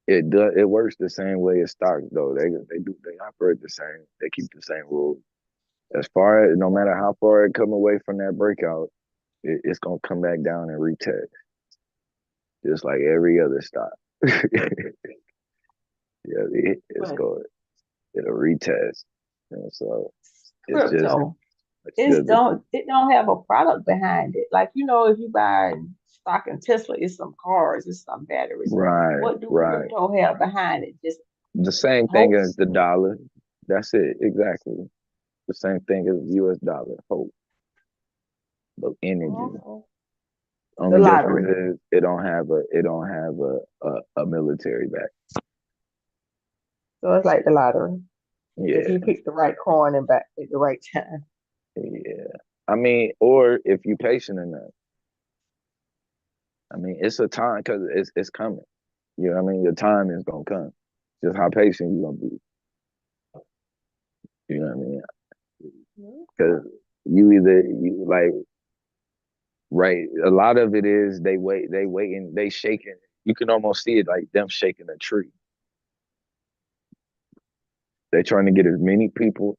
it works the same way as stocks though. They operate the same. They keep the same rules. As far as no matter how far it come away from that breakout, it's gonna come back down and retest, just like every other stock. Yeah, it's But going it'll retest. And so crypto, it's just it don't have a product behind it. Like if you buy stock in Tesla, it's some cars, it's some batteries. right, What do right. crypto have behind it? Just The same thing as hopes. the dollar. That's it, exactly. The same thing as the US dollar, hope, but energy. Also, the Only difference lottery. is it don't have a military back. So it's like the lottery. If Yeah, you pick the right coin and back at the right time. yeah. I mean, or if you patient enough. I mean, it's a time because it's coming. You know what I mean? Your time is gonna come. Just how patient you gonna be. You know what I mean? Because you like right. A lot of it is they waiting, they shaking. You can almost see it like them shaking a tree. They're trying to get as many people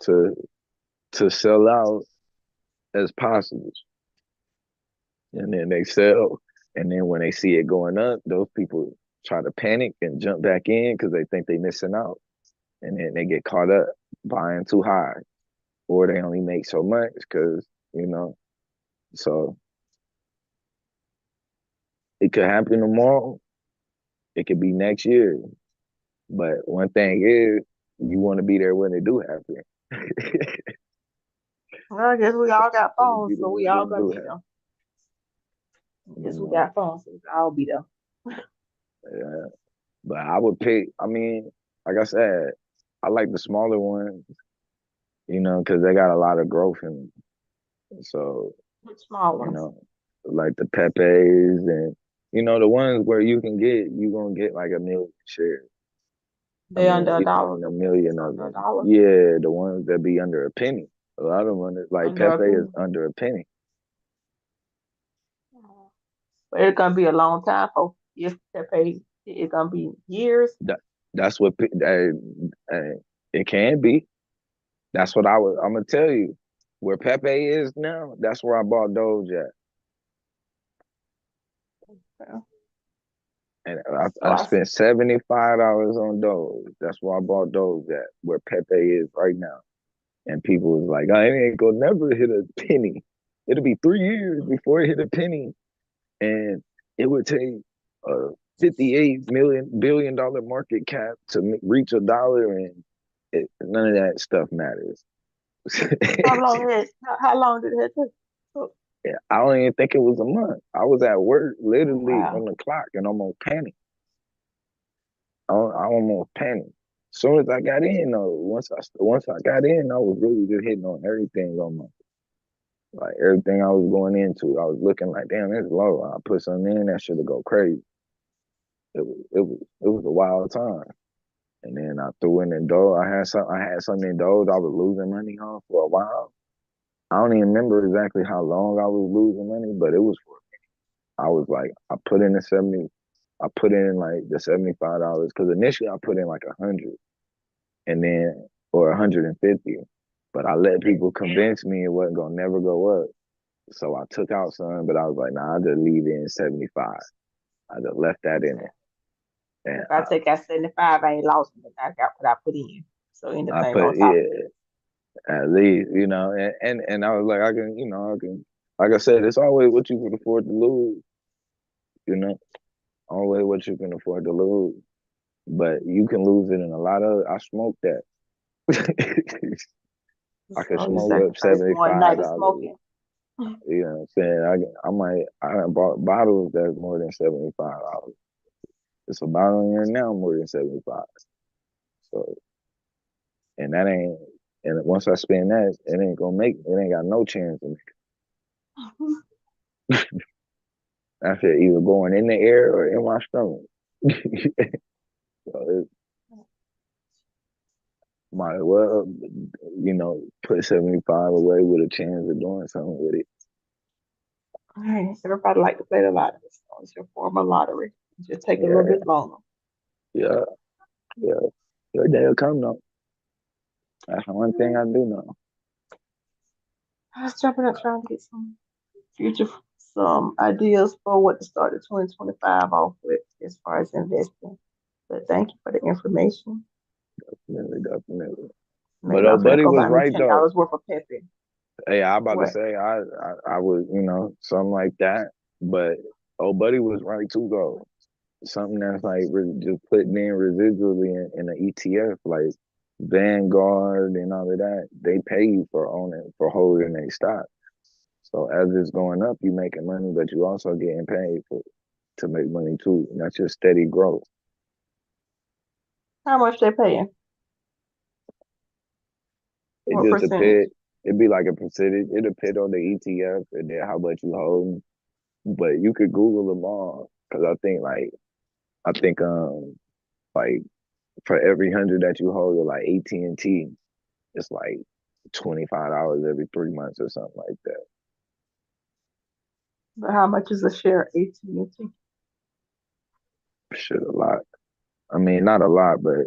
to sell out as possible. And then they sell. And then when they see it going up, those people try to panic and jump back in because they think they're missing out. And then they get caught up buying too high. Or they only make so much because, so it could happen tomorrow. It could be next year. But one thing is, you want to be there when it do happen. Well, I guess we all got phones, so we all When it gonna do be happen, there. I guess you we know. got phones, so we all be there. Yeah. But I would pick, like I said, I like the smaller ones, because they got a lot of growth in them. So, Which small you ones? know, like the Pepe's and, the ones where you gonna get like a million shares. They under a Even dollar. a million of Under a them. dollar. Yeah, the ones that be under a penny. A lot of them, like Under a Pepe is penny. under a penny. But it's gonna be a long time for if they pay. It's gonna be years. That's what it can be. That's what I'm gonna tell you. Where Pepe is now, that's where I bought Doge at. Okay. And So I I spent $75 on Doge. That's where I bought Doge at, where Pepe is right now. And people was like, I ain't gonna never hit a penny. It'll be 3 years before it hit a penny. And it would take a $58 billion market cap to reach a dollar, and none of that stuff matters. how long did it take? Oh, Yeah, I don't even think it was a month. I was at work, literally wow. on the clock, and almost panicked. I almost panicked. As soon as I got in, though, once I got in, I was really just hitting on everything on like everything I was going into. I was looking like, damn, it's low. I put something in, that should go crazy. It was a wild time. And then I threw in Doge. I had something in Doge I was losing money on for a while. I don't even remember exactly how long I was losing money, but it was for I was like, I put in like the $75 because initially I put in like 100 and then or 150, but I let people convince me it wasn't gonna never go up. So I took out some, but I was like, nah, I just leave it in 75. I just left that in it. And If I take out 75, I ain't lost it. I got what I put in. So I anything put on top of it. at least, and I was like, I can, like I said, it's always what you can afford to lose, always what you can afford to lose. But you can lose it in a lot of. I smoked that. I could So you smoke up sacrifice one night of $75. smoking. You know what I'm saying? I done bought bottles that's more than $75. It's a bottle in here now more than 75. So and that ain't and once I spend that, it ain't got no chance of that shit either going in the air or in my stomach. So it might as well, put 75 away with a chance of doing something with it. All right. Everybody like to play the lottery. So it's your form of lottery. It just take a little Yeah, bit longer. yeah, yeah. Your day will come though. That's the one thing I do know. I was jumping up trying to get some ideas for what to start the 2025 off with as far as investing. But thank you for the information. Definitely. But Maybe I'm old gonna buddy go was buy me right though. $10 worth of Pepe. Hey, I about to What? say I was, something like that. But old buddy was right too though. Something that's like just putting in residually in an ETF, like Vanguard and all of that. They pay you for holding a stock. So as it's going up, you making money, but you also getting paid to make money too. And that's just steady growth. How much they paying? It What just percentage? depends. It'd be like a percentage. It depends on the ETF and then how much you hold. But you could Google them all because I think like for every 100 that you hold, like AT&T, it's like $25 every 3 months or something like that. But how much is a share of AT&T? Shit, a lot. I mean, not a lot, but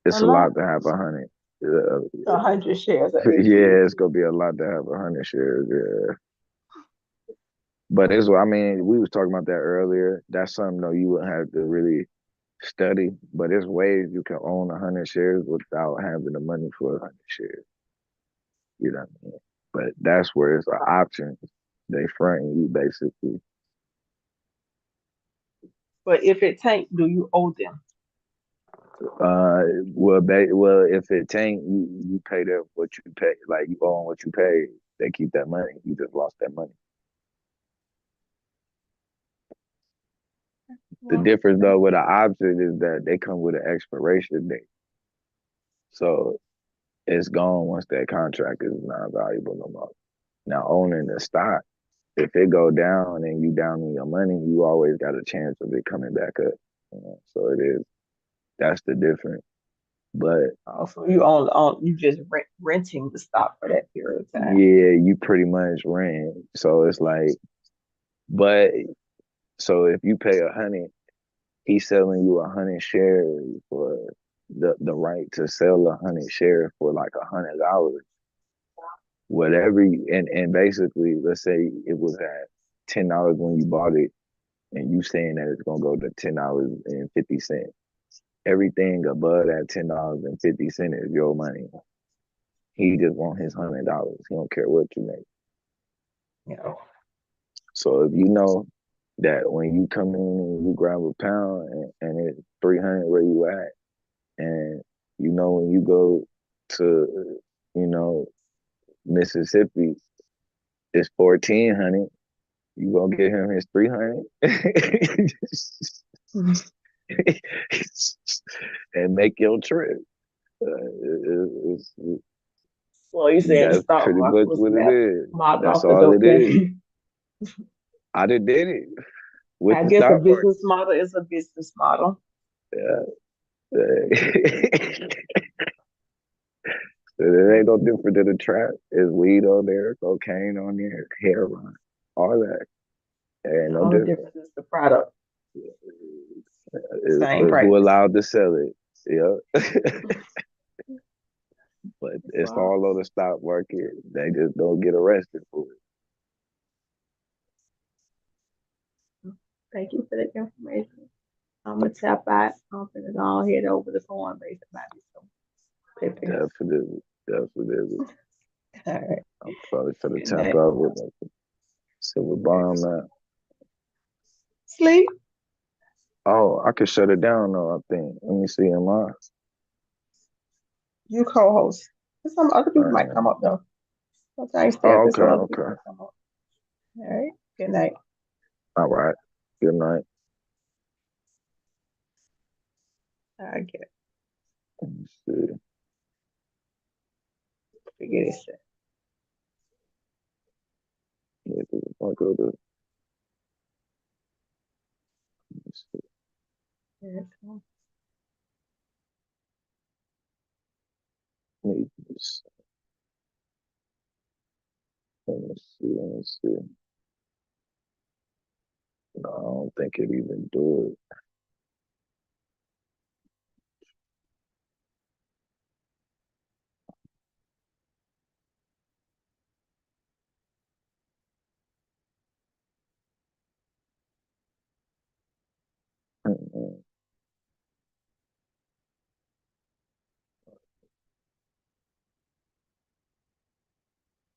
It's a lot to have 100. 100 shares of Yeah, it's gonna be a lot to have 100 shares. Yeah. But it's, I mean, we was talking about that earlier. That's something though you would have to really study. But there's ways you can own 100 shares without having the money for 100 shares. You know what I mean? But that's where it's an option. They fronting you basically. But if it tank, do you owe them? Well, if it tank, you pay them what you pay. Like you own what you pay. They keep that money. You just lost that money. The difference though with an option is that they come with an expiration date. So it's gone once that contract is not valuable no more. Now owning the stock, if it go down and you down in your money, you always got a chance of it coming back up. You know? So it is. That's the difference. But also you you just renting the stock for that period of time. Yeah, you pretty much rent. So it's like, but so if you pay 100, he's selling you 100 shares for the right to sell 100 shares for like $100. Whatever and basically let's say it was at $10 when you bought it and you saying that it's gonna go to $10.50. Everything above that $10.50 is your money. He just want his $100. He don't care what you make. Yeah. So if you know that when you come in and you grab a pound and it's 300 where you at, and you know when you go to, you know, Mississippi, it's 1,400, you gonna get him his 300 and make your trip. Well, you saying the That's stock pretty market much was what it is. modeled That's off the all it dope is. game. I did it with I the guess a stock market. business model is a business model. Yeah. It ain't no different than a trap. There's weed on there, cocaine on there, heroin, all that. It ain't The no only different. difference is the product. Same It's price. who allowed to sell it. Yeah. But it's all on the stock market. They just don't get arrested for it. Thank you for the information. I'm gonna tap out. I'm gonna go head over the phone base about it. Definitely. All right. I'm probably finna Good tap night. out with a silver bomb now. Sleep. Oh, I could shut it down though, I think. Let me see, am I? You co-host. Some other people might come up though. Sometimes stay up there so other people come up. All right. Good night. All right. Good night. I get it. Let me see. Forget it. Yeah, I'll go to. Let me see. Yeah, Let me see. No, I don't think it even do it.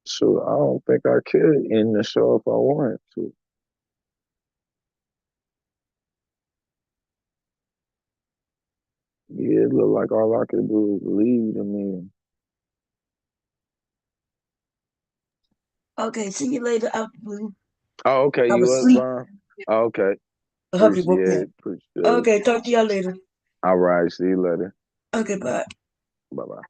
So I don't think I could end the show if I wanted to. Yeah, it look like all I could do is leave the meeting. Okay, see you later out the blue. Oh, okay. I You was up, asleep. Brian? Oh, okay. I hope you woke me Appreciate up. it. Okay, talk to y'all later. All right. See you later. Okay, bye. Bye-bye.